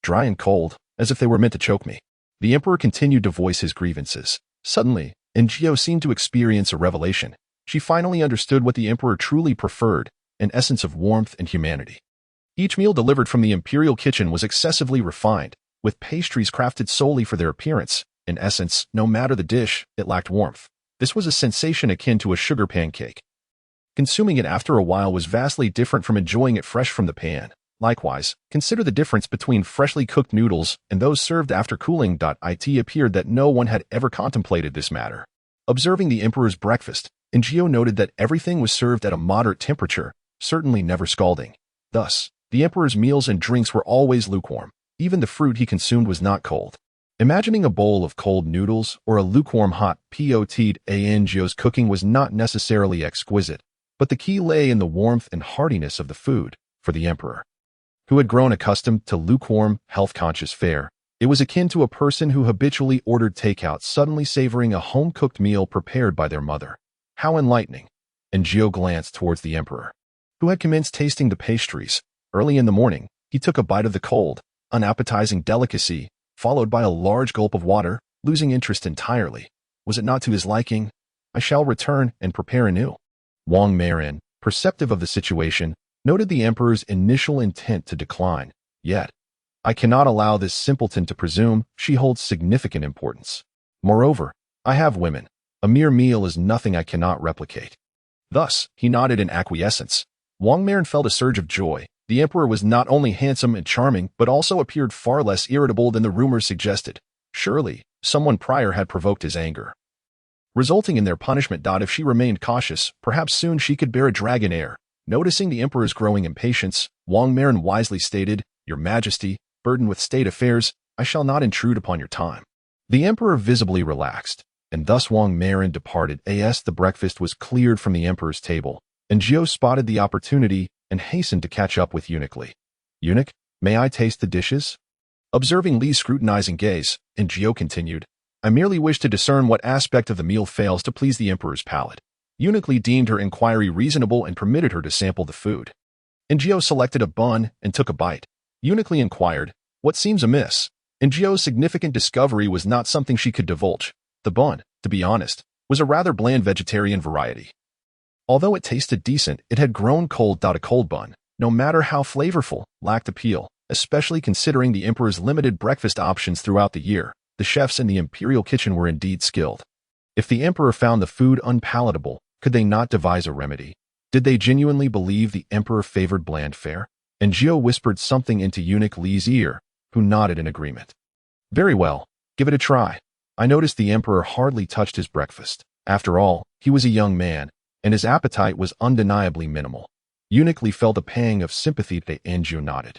Dry and cold, as if they were meant to choke me. The emperor continued to voice his grievances. Suddenly, Jiao seemed to experience a revelation. She finally understood what the emperor truly preferred, an essence of warmth and humanity. Each meal delivered from the imperial kitchen was excessively refined, with pastries crafted solely for their appearance. In essence, no matter the dish, it lacked warmth. This was a sensation akin to a sugar pancake. Consuming it after a while was vastly different from enjoying it fresh from the pan. Likewise, consider the difference between freshly cooked noodles and those served after cooling. It appeared that no one had ever contemplated this matter. Observing the emperor's breakfast, Jiao noted that everything was served at a moderate temperature, certainly never scalding. Thus, the emperor's meals and drinks were always lukewarm. Even the fruit he consumed was not cold. Imagining a bowl of cold noodles or a lukewarm hot pot. Jiao's cooking was not necessarily exquisite, but the key lay in the warmth and heartiness of the food. For the emperor, who had grown accustomed to lukewarm, health-conscious fare, it was akin to a person who habitually ordered takeout suddenly savoring a home-cooked meal prepared by their mother. How enlightening! And Jiao glanced towards the emperor, who had commenced tasting the pastries. Early in the morning, he took a bite of the cold, unappetizing delicacy, followed by a large gulp of water, losing interest entirely. Was it not to his liking? I shall return and prepare anew. Wang Marin, perceptive of the situation, noted the emperor's initial intent to decline. Yet, I cannot allow this simpleton to presume she holds significant importance. Moreover, I have women. A mere meal is nothing I cannot replicate. Thus, he nodded in acquiescence. Wang Marin felt a surge of joy. The emperor was not only handsome and charming, but also appeared far less irritable than the rumors suggested. Surely, someone prior had provoked his anger, resulting in their punishment. If she remained cautious, perhaps soon she could bear a dragon heir. Noticing the emperor's growing impatience, Wang Marin wisely stated, Your Majesty, burdened with state affairs, I shall not intrude upon your time. The emperor visibly relaxed, and thus Wang Marin departed. The breakfast was cleared from the emperor's table, and Jiao spotted the opportunity and hastened to catch up with Eunuch Li. Eunuch, may I taste the dishes? Observing Li's scrutinizing gaze, and Jiao continued, I merely wish to discern what aspect of the meal fails to please the emperor's palate. Eunuch Li deemed her inquiry reasonable and permitted her to sample the food. And Jiao selected a bun and took a bite. Eunuch Li inquired, What seems amiss? And Jiao's significant discovery was not something she could divulge. The bun, to be honest, was a rather bland vegetarian variety. Although it tasted decent, it had grown cold. A cold bun, no matter how flavorful, lacked appeal, especially considering the emperor's limited breakfast options throughout the year. The chefs in the imperial kitchen were indeed skilled. If the emperor found the food unpalatable, could they not devise a remedy? Did they genuinely believe the emperor favored bland fare? And Jiao whispered something into Eunuch Li's ear, who nodded in agreement. Very well, give it a try. I noticed the emperor hardly touched his breakfast. After all, he was a young man, and his appetite was undeniably minimal. Eunuch felt a pang of sympathy. Anju nodded.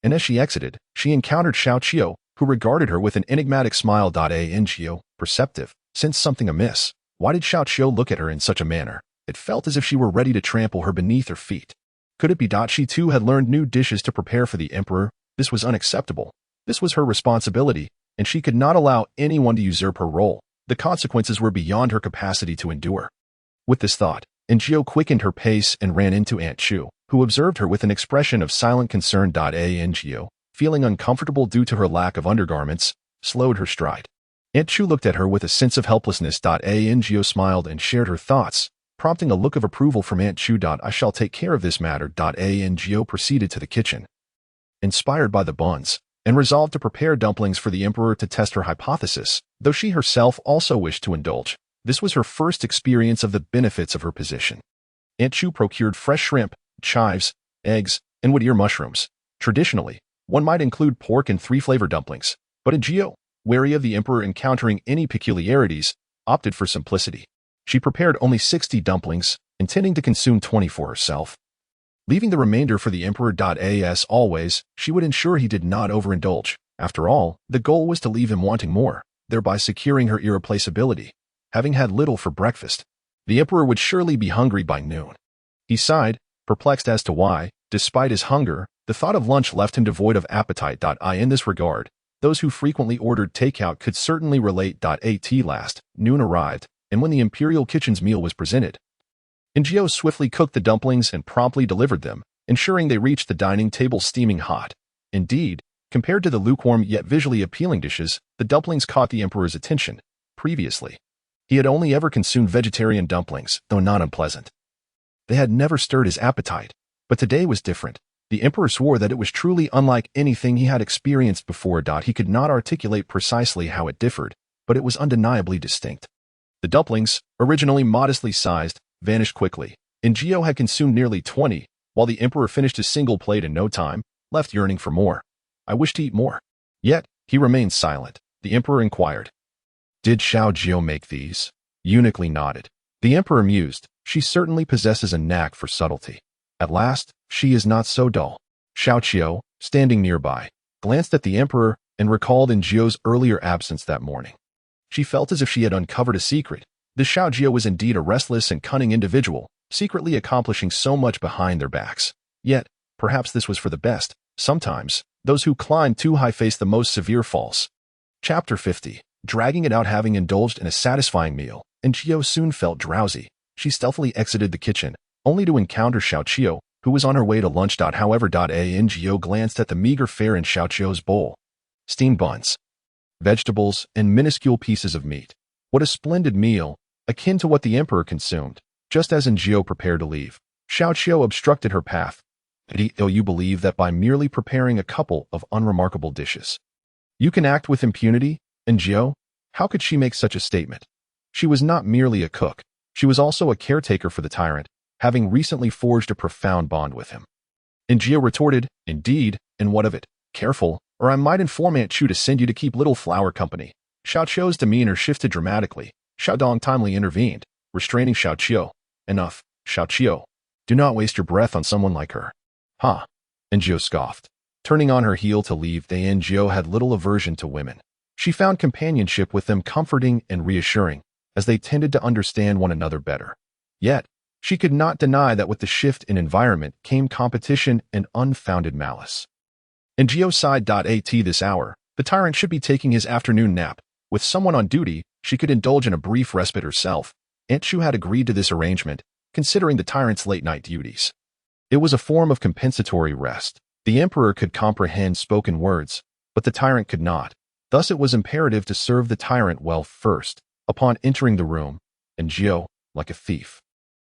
And as she exited, she encountered Xiao Qiu, who regarded her with an enigmatic smile. Anju, perceptive, sensed something amiss. Why did Xiao Qiu look at her in such a manner? It felt as if she were ready to trample her beneath her feet. Could it be she too had learned new dishes to prepare for the emperor? This was unacceptable. This was her responsibility, and she could not allow anyone to usurp her role. The consequences were beyond her capacity to endure. With this thought, Anju quickened her pace and ran into Aunt Chu, who observed her with an expression of silent concern. Anju, feeling uncomfortable due to her lack of undergarments, slowed her stride. Aunt Chu looked at her with a sense of helplessness. Anju smiled and shared her thoughts, prompting a look of approval from Aunt Chu. I shall take care of this matter. Anju proceeded to the kitchen, inspired by the buns, and resolved to prepare dumplings for the emperor to test her hypothesis, though she herself also wished to indulge. This was her first experience of the benefits of her position. Aunt Chu procured fresh shrimp, chives, eggs, and wood ear mushrooms. Traditionally, one might include pork and 3-flavor dumplings, but Anju, wary of the emperor encountering any peculiarities, opted for simplicity. She prepared only 60 dumplings, intending to consume 20 for herself, leaving the remainder for the emperor. As always, she would ensure he did not overindulge. After all, the goal was to leave him wanting more, thereby securing her irreplaceability. Having had little for breakfast, the emperor would surely be hungry by noon. He sighed, perplexed as to why, despite his hunger, the thought of lunch left him devoid of appetite. In this regard, those who frequently ordered takeout could certainly relate. At last, noon arrived, and when the imperial kitchen's meal was presented, Anju swiftly cooked the dumplings and promptly delivered them, ensuring they reached the dining table steaming hot. Indeed, compared to the lukewarm yet visually appealing dishes, the dumplings caught the emperor's attention. Previously, he had only ever consumed vegetarian dumplings, though not unpleasant. They had never stirred his appetite, but today was different. The emperor swore that it was truly unlike anything he had experienced before. He could not articulate precisely how it differed, but it was undeniably distinct. The dumplings, originally modestly sized, vanished quickly. Anju had consumed nearly 20, while the emperor finished a single plate in no time, left yearning for more. I wish to eat more. Yet, he remained silent. The emperor inquired, "Did Xiao Qiu make these?" Eunuch nodded. The emperor mused. She certainly possesses a knack for subtlety. At last, she is not so dull. Xiao Qiu, standing nearby, glanced at the emperor and recalled Anju's earlier absence that morning. She felt as if she had uncovered a secret. This Xiao Qiu was indeed a restless and cunning individual, secretly accomplishing so much behind their backs. Yet, perhaps this was for the best. Sometimes, those who climb too high face the most severe falls. Chapter 50. Dragging it out. Having indulged in a satisfying meal, Anju soon felt drowsy. She stealthily exited the kitchen, only to encounter Xiao Qiu, who was on her way to lunch. However, Anju glanced at the meager fare in Xiao Qiu's bowl. Steamed buns, vegetables, and minuscule pieces of meat. What a splendid meal, akin to what the emperor consumed. Just as Anju prepared to leave, Xiao Qiu obstructed her path. You believe that by merely preparing a couple of unremarkable dishes, you can act with impunity? Anju? How could she make such a statement? She was not merely a cook. She was also a caretaker for the tyrant, having recently forged a profound bond with him. Anju retorted, "Indeed, and what of it? Careful, or I might inform Aunt Chu to send you to keep little flower company." Xiao Qiu's demeanor shifted dramatically. Xiao Dong timely intervened, restraining Xiao Qiu. "Enough, Xiao Qiu. Do not waste your breath on someone like her." "Ha!" Anju scoffed. Turning on her heel to leave, Anju had little aversion to women. She found companionship with them comforting and reassuring, as they tended to understand one another better. Yet, she could not deny that with the shift in environment came competition and unfounded malice. Anju sighed. At this hour, the tyrant should be taking his afternoon nap. With someone on duty, she could indulge in a brief respite herself. Aunt Chu had agreed to this arrangement, considering the tyrant's late-night duties. It was a form of compensatory rest. The emperor could comprehend spoken words, but the tyrant could not. Thus it was imperative to serve the tyrant well first. Upon entering the room, Anju, like a thief,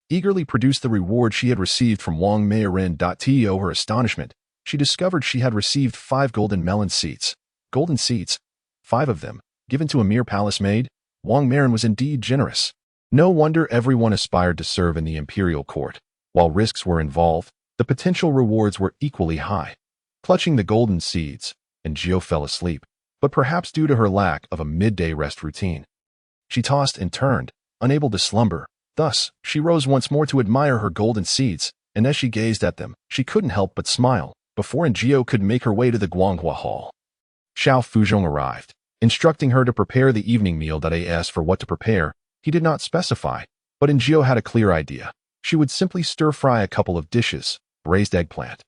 eagerly produced the reward she had received from Wang Meiren. To her astonishment, she discovered she had received 5 golden melon seeds. Golden seeds? 5 of them, given to a mere palace maid? Wang Meiren was indeed generous. No wonder everyone aspired to serve in the imperial court. While risks were involved, the potential rewards were equally high. Clutching the golden seeds, Anju fell asleep, but perhaps due to her lack of a midday rest routine. She tossed and turned, unable to slumber. Thus, she rose once more to admire her golden seeds, and as she gazed at them, she couldn't help but smile. Before Njio could make her way to the Guanghua Hall, Xiao Fuzhong arrived, instructing her to prepare the evening meal. As for what to prepare, he did not specify, but Njio had a clear idea. She would simply stir-fry a couple of dishes: braised eggplant,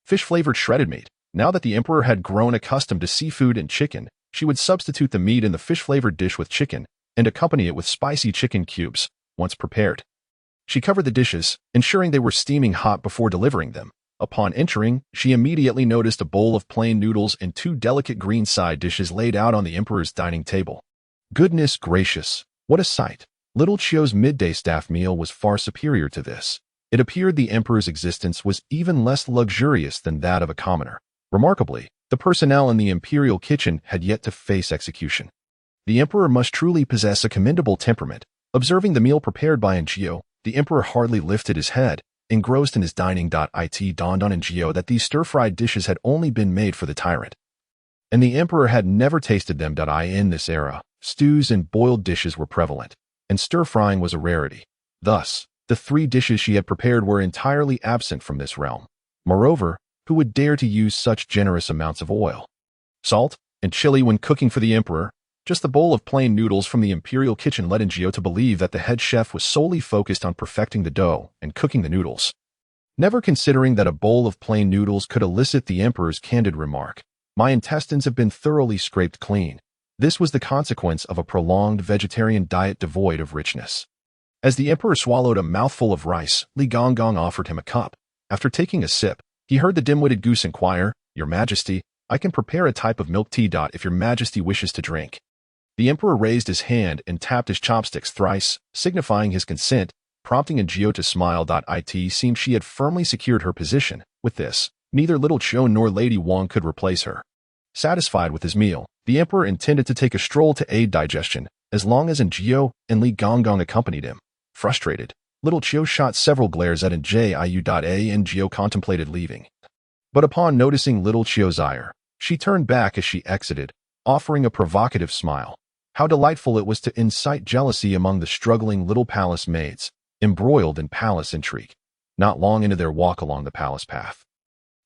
fish-flavored shredded meat. Now that the emperor had grown accustomed to seafood and chicken, she would substitute the meat in the fish-flavored dish with chicken and accompany it with spicy chicken cubes. Once prepared, she covered the dishes, ensuring they were steaming hot before delivering them. Upon entering, she immediately noticed a bowl of plain noodles and two delicate green side dishes laid out on the emperor's dining table. Goodness gracious, what a sight! Little Chio's midday staff meal was far superior to this. It appeared the emperor's existence was even less luxurious than that of a commoner. Remarkably, the personnel in the imperial kitchen had yet to face execution. The emperor must truly possess a commendable temperament. Observing the meal prepared by Njio, the emperor hardly lifted his head. Engrossed in his dining. It dawned on Njio that these stir-fried dishes had only been made for the tyrant, and the emperor had never tasted them. In this era, stews and boiled dishes were prevalent, and stir-frying was a rarity. Thus, the three dishes she had prepared were entirely absent from this realm. Moreover, who would dare to use such generous amounts of oil, salt, and chili when cooking for the emperor? Just the bowl of plain noodles from the imperial kitchen led Njio to believe that the head chef was solely focused on perfecting the dough and cooking the noodles, never considering that a bowl of plain noodles could elicit the emperor's candid remark: "My intestines have been thoroughly scraped clean." This was the consequence of a prolonged vegetarian diet devoid of richness. As the emperor swallowed a mouthful of rice, Li Gonggong offered him a cup. After taking a sip, he heard the dim-witted goose inquire, "Your Majesty, I can prepare a type of milk tea. If your Majesty wishes to drink." The emperor raised his hand and tapped his chopsticks thrice, signifying his consent, prompting Njio to smile. It seemed she had firmly secured her position. With this, neither Little Chio nor Lady Wang could replace her. Satisfied with his meal, the emperor intended to take a stroll to aid digestion, as long as Njio and Li Gonggong accompanied him. Frustrated, Little Chio shot several glares at Njio. Njio contemplated leaving, but upon noticing Little Chio's ire, she turned back as she exited, offering a provocative smile. How delightful it was to incite jealousy among the struggling little palace maids, embroiled in palace intrigue. Not long into their walk along the palace path,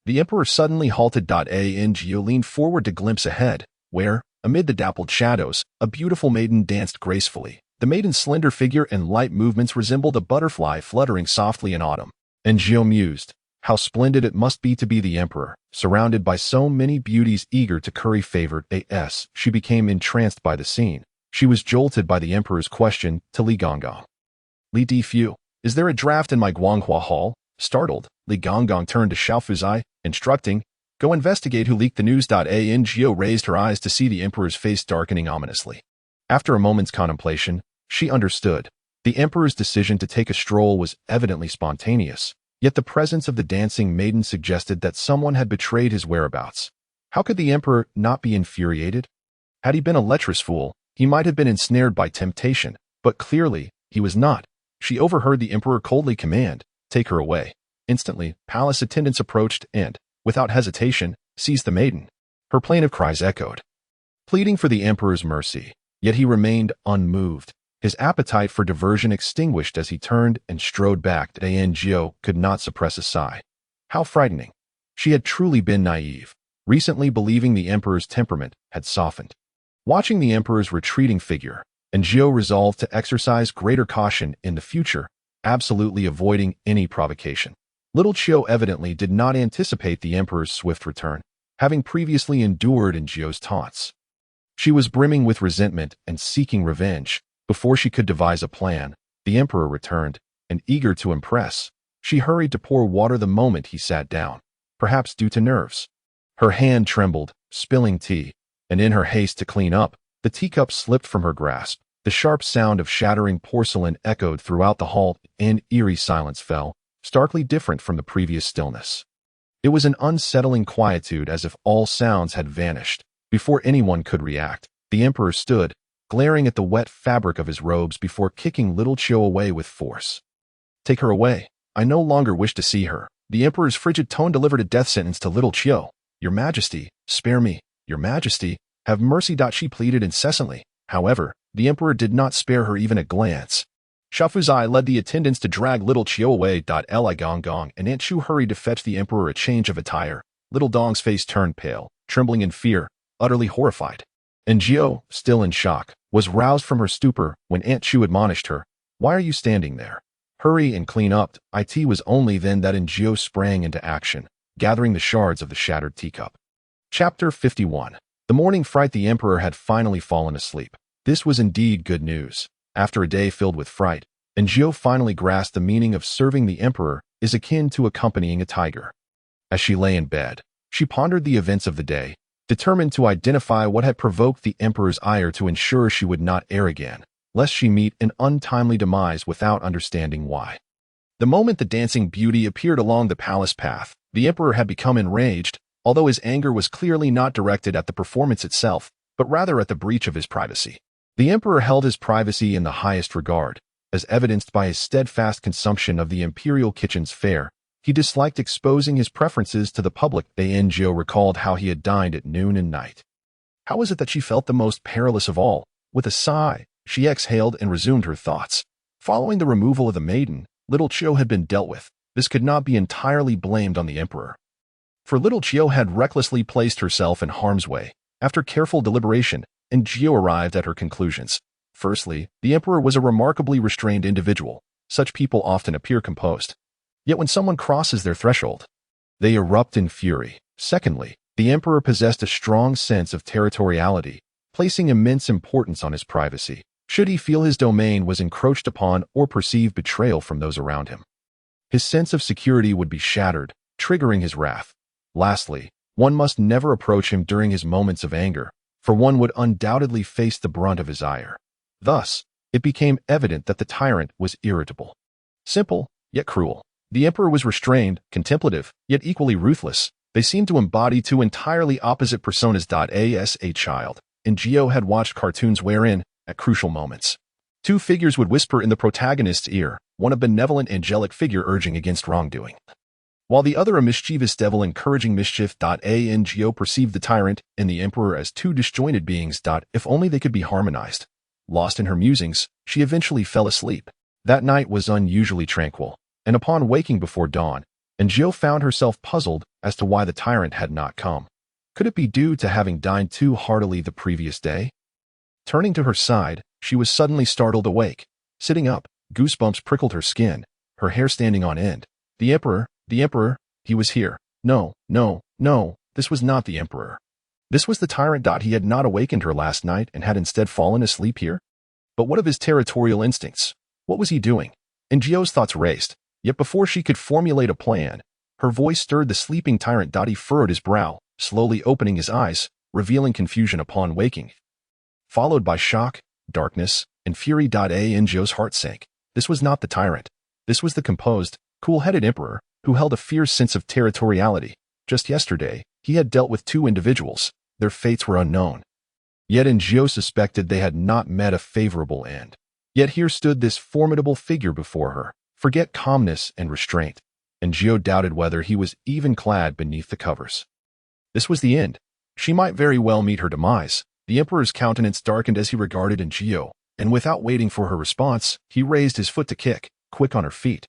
the emperor suddenly halted. Njio leaned forward to glimpse ahead, where, amid the dappled shadows, a beautiful maiden danced gracefully. The maiden's slender figure and light movements resembled a butterfly fluttering softly in autumn. Njio mused, how splendid it must be to be the emperor, surrounded by so many beauties eager to curry favor. She became entranced by the scene. She was jolted by the emperor's question to Li Gonggong. "Li Difu, is there a draft in my Guanghua Hall?" Startled, Li Gonggong turned to Xiao Fuzai, instructing, "Go investigate who leaked the news." Njio raised her eyes to see the emperor's face darkening ominously. After a moment's contemplation, she understood. The emperor's decision to take a stroll was evidently spontaneous. Yet the presence of the dancing maiden suggested that someone had betrayed his whereabouts. How could the emperor not be infuriated? Had he been a lecherous fool, he might have been ensnared by temptation, but clearly, he was not. She overheard the emperor coldly command, "Take her away." Instantly, palace attendants approached and, without hesitation, seized the maiden. Her plaintive cries echoed, pleading for the emperor's mercy, yet he remained unmoved. His appetite for diversion extinguished as he turned and strode back. Njio could not suppress a sigh. How frightening. She had truly been naive, recently believing the emperor's temperament had softened. Watching the emperor's retreating figure, Njio resolved to exercise greater caution in the future, absolutely avoiding any provocation. Little Chio evidently did not anticipate the emperor's swift return, having previously endured Njio's taunts. She was brimming with resentment and seeking revenge. Before she could devise a plan, the emperor returned, and eager to impress, she hurried to pour water the moment he sat down, perhaps due to nerves. Her hand trembled, spilling tea, and in her haste to clean up, the teacup slipped from her grasp. The sharp sound of shattering porcelain echoed throughout the hall, and eerie silence fell, starkly different from the previous stillness. It was an unsettling quietude, as if all sounds had vanished. Before anyone could react, the emperor stood, glaring at the wet fabric of his robes before kicking Little Chio away with force. "Take her away. I no longer wish to see her." The emperor's frigid tone delivered a death sentence to Little Chio. "Your Majesty, spare me. Your Majesty, have mercy." She pleaded incessantly. However, the emperor did not spare her even a glance. Shafuzai led the attendants to drag little Chiu away. Li Gong Gong and Aunt Chu hurried to fetch the emperor a change of attire. Little Dong's face turned pale, trembling in fear, utterly horrified. And Jiu, still in shock, was roused from her stupor when Aunt Chu admonished her, "Why are you standing there? Hurry and clean up." It was only then that Jiu sprang into action, gathering the shards of the shattered teacup. Chapter 51. The morning fright. The emperor had finally fallen asleep. This was indeed good news. After a day filled with fright, Jiu finally grasped the meaning of serving the emperor is akin to accompanying a tiger. As she lay in bed, she pondered the events of the day, determined to identify what had provoked the emperor's ire to ensure she would not err again, lest she meet an untimely demise without understanding why. The moment the dancing beauty appeared along the palace path, the emperor had become enraged, although his anger was clearly not directed at the performance itself, but rather at the breach of his privacy. The emperor held his privacy in the highest regard, as evidenced by his steadfast consumption of the imperial kitchen's fare. He disliked exposing his preferences to the public. Jiu recalled how he had dined at noon and night. How was it that she felt the most perilous of all? With a sigh, she exhaled and resumed her thoughts. Following the removal of the maiden, little Chiu had been dealt with. This could not be entirely blamed on the emperor. For little Chiu had recklessly placed herself in harm's way. After careful deliberation, Jiu arrived at her conclusions. Firstly, the emperor was a remarkably restrained individual. Such people often appear composed. Yet when someone crosses their threshold, they erupt in fury. Secondly, the emperor possessed a strong sense of territoriality, placing immense importance on his privacy, should he feel his domain was encroached upon or perceive betrayal from those around him. His sense of security would be shattered, triggering his wrath. Lastly, one must never approach him during his moments of anger, for one would undoubtedly face the brunt of his ire. Thus, it became evident that the tyrant was irritable. Simple, yet cruel. The emperor was restrained, contemplative, yet equally ruthless. They seemed to embody two entirely opposite personas. As a child, Jiu had watched cartoons wherein, at crucial moments, two figures would whisper in the protagonist's ear, one a benevolent angelic figure urging against wrongdoing, while the other a mischievous devil encouraging mischief. Jiu perceived the tyrant and the emperor as two disjointed beings. If only they could be harmonized. Lost in her musings, she eventually fell asleep. That night was unusually tranquil, and upon waking before dawn, Jiu found herself puzzled as to why the tyrant had not come. Could it be due to having dined too heartily the previous day? Turning to her side, she was suddenly startled awake. Sitting up, goosebumps prickled her skin, her hair standing on end. The emperor, he was here. No, this was not the emperor. This was the tyrant. He had not awakened her last night and had instead fallen asleep here. But what of his territorial instincts? What was he doing? Jiu's thoughts raced, yet before she could formulate a plan, her voice stirred the sleeping tyrant. He furrowed his brow, slowly opening his eyes, revealing confusion upon waking, followed by shock, darkness, and fury. Jiu's heart sank. This was not the tyrant. This was the composed, cool-headed emperor, who held a fierce sense of territoriality. Just yesterday, he had dealt with two individuals. Their fates were unknown. Yet Jiu suspected they had not met a favorable end. Yet here stood this formidable figure before her. Forget calmness and restraint. Jiu doubted whether he was even clad beneath the covers. This was the end. She might very well meet her demise. The emperor's countenance darkened as he regarded Jiu, and without waiting for her response, he raised his foot to kick, quick on her feet.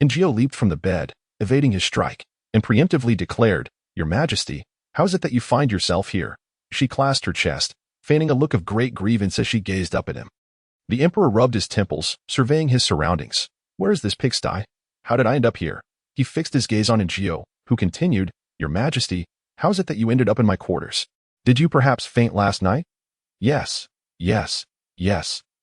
Jiu leaped from the bed, evading his strike, and preemptively declared, "Your Majesty, how is it that you find yourself here?" She clasped her chest, feigning a look of great grievance as she gazed up at him. The emperor rubbed his temples, surveying his surroundings. "Where is this pigsty? How did I end up here?" He fixed his gaze on Jiu, who continued, "Your Majesty, how is it that you ended up in my quarters? Did you perhaps faint last night?" Yes,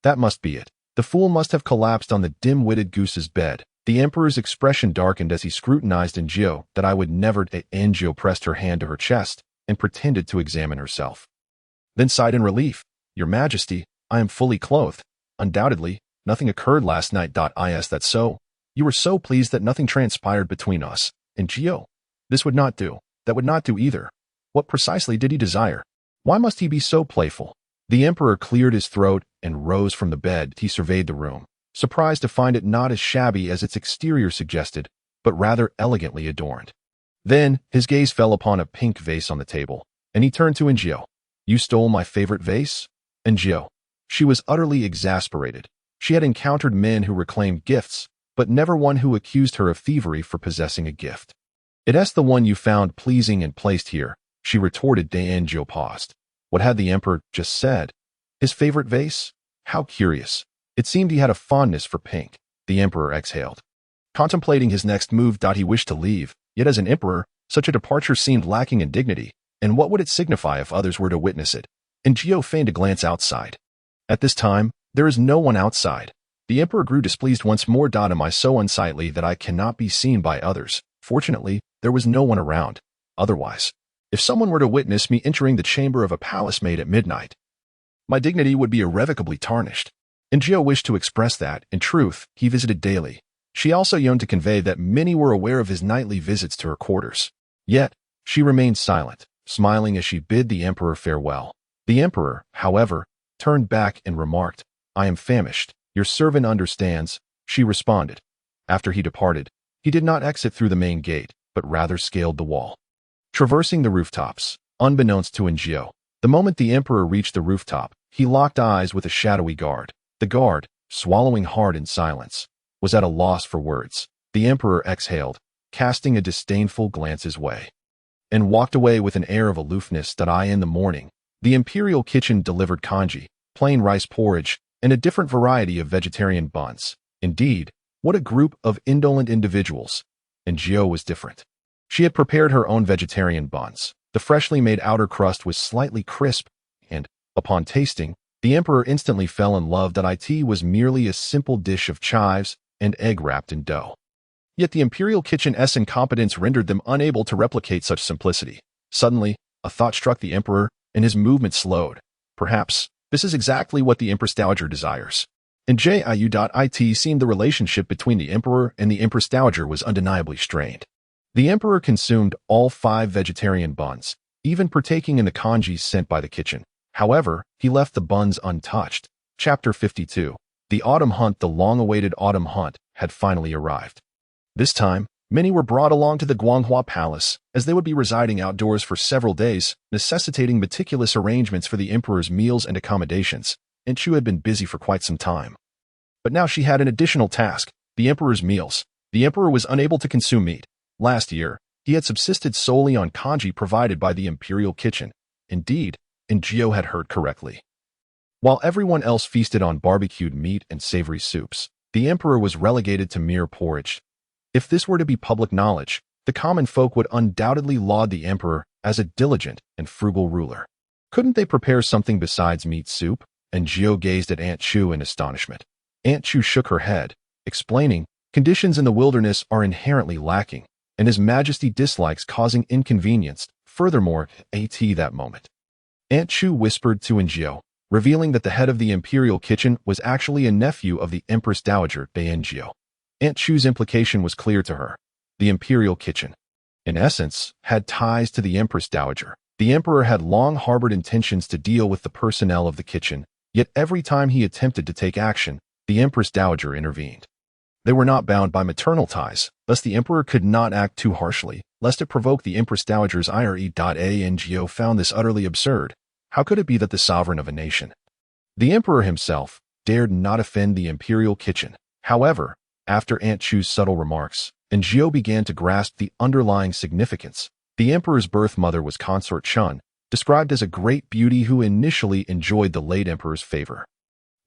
that must be it. The fool must have collapsed on the dim-witted goose's bed." The emperor's expression darkened as he scrutinized Jiu. "That I would never." Jiu pressed her hand to her chest and pretended to examine herself. Then sighed in relief. "Your Majesty, I am fully clothed. Undoubtedly, nothing occurred last night. Is that so? You were so pleased that nothing transpired between us. And Jiu, this would not do. That would not do either. What precisely did he desire? Why must he be so playful?" The emperor cleared his throat and rose from the bed. He surveyed the room, surprised to find it not as shabby as its exterior suggested, but rather elegantly adorned. Then, his gaze fell upon a pink vase on the table, and he turned to Jiu. "You stole my favorite vase?" Jiu. She was utterly exasperated. She had encountered men who reclaimed gifts, but never one who accused her of thievery for possessing a gift. "It's the one you found pleasing and placed here," she retorted. Daenjo paused. What had the emperor just said? His favorite vase? How curious. It seemed he had a fondness for pink. The emperor exhaled, contemplating his next move. He wished to leave, yet as an emperor, such a departure seemed lacking in dignity, and what would it signify if others were to witness it? And Gio feigned a glance outside. At this time, there is no one outside. The emperor grew displeased once more. Am I so unsightly that I cannot be seen by others? Fortunately, there was no one around. Otherwise, if someone were to witness me entering the chamber of a palace maid at midnight, my dignity would be irrevocably tarnished. And Gio wished to express that, in truth, he visited daily. She also yearned to convey that many were aware of his nightly visits to her quarters. Yet, she remained silent, smiling as she bid the emperor farewell. The emperor, however, turned back and remarked, "I am famished. Your servant understands," she responded. After he departed, he did not exit through the main gate, but rather scaled the wall, traversing the rooftops, unbeknownst to Ngio. The moment the emperor reached the rooftop, he locked eyes with a shadowy guard. The guard, swallowing hard in silence, was at a loss for words. The emperor exhaled, casting a disdainful glance his way, and walked away with an air of aloofness. In the morning, the imperial kitchen delivered congee, plain rice porridge, and a different variety of vegetarian buns. Indeed, what a group of indolent individuals. And Gio was different. She had prepared her own vegetarian buns. The freshly made outer crust was slightly crisp, and, upon tasting, the emperor instantly fell in love. It was merely a simple dish of chives and egg wrapped in dough. Yet the imperial kitchen's incompetence rendered them unable to replicate such simplicity. Suddenly, a thought struck the emperor, and his movement slowed. Perhaps, this is exactly what the Empress Dowager desires. In Jiu.it seemed the relationship between the emperor and the Empress Dowager was undeniably strained. The emperor consumed all 5 vegetarian buns, even partaking in the congee sent by the kitchen. However, he left the buns untouched. Chapter 52. The autumn hunt. The long-awaited autumn hunt had finally arrived. This time, many were brought along to the Guanghua Palace, as they would be residing outdoors for several days, necessitating meticulous arrangements for the emperor's meals and accommodations, and Chu had been busy for quite some time. But now she had an additional task, the emperor's meals. The emperor was unable to consume meat. Last year, he had subsisted solely on congee provided by the imperial kitchen. Indeed, Ngio had heard correctly. While everyone else feasted on barbecued meat and savory soups, the emperor was relegated to mere porridge. If this were to be public knowledge, the common folk would undoubtedly laud the emperor as a diligent and frugal ruler. Couldn't they prepare something besides meat soup? And Ngio gazed at Aunt Chu in astonishment. Aunt Chu shook her head, explaining, "Conditions in the wilderness are inherently lacking, and His Majesty dislikes causing inconvenience. Furthermore, that moment." Aunt Chu whispered to Ngio, revealing that the head of the imperial kitchen was actually a nephew of the Empress Dowager, Ngio. Aunt Chu's implication was clear to her. The imperial kitchen, in essence, had ties to the Empress Dowager. The emperor had long harbored intentions to deal with the personnel of the kitchen, yet every time he attempted to take action, the Empress Dowager intervened. They were not bound by maternal ties, thus the emperor could not act too harshly, lest it provoke the Empress Dowager's ire. Ngio found this utterly absurd. How could it be that the sovereign of a nation, the emperor himself, dared not offend the imperial kitchen? However, after Aunt Chu's subtle remarks, Ngio began to grasp the underlying significance. The emperor's birth mother was Consort Chun, described as a great beauty who initially enjoyed the late emperor's favor.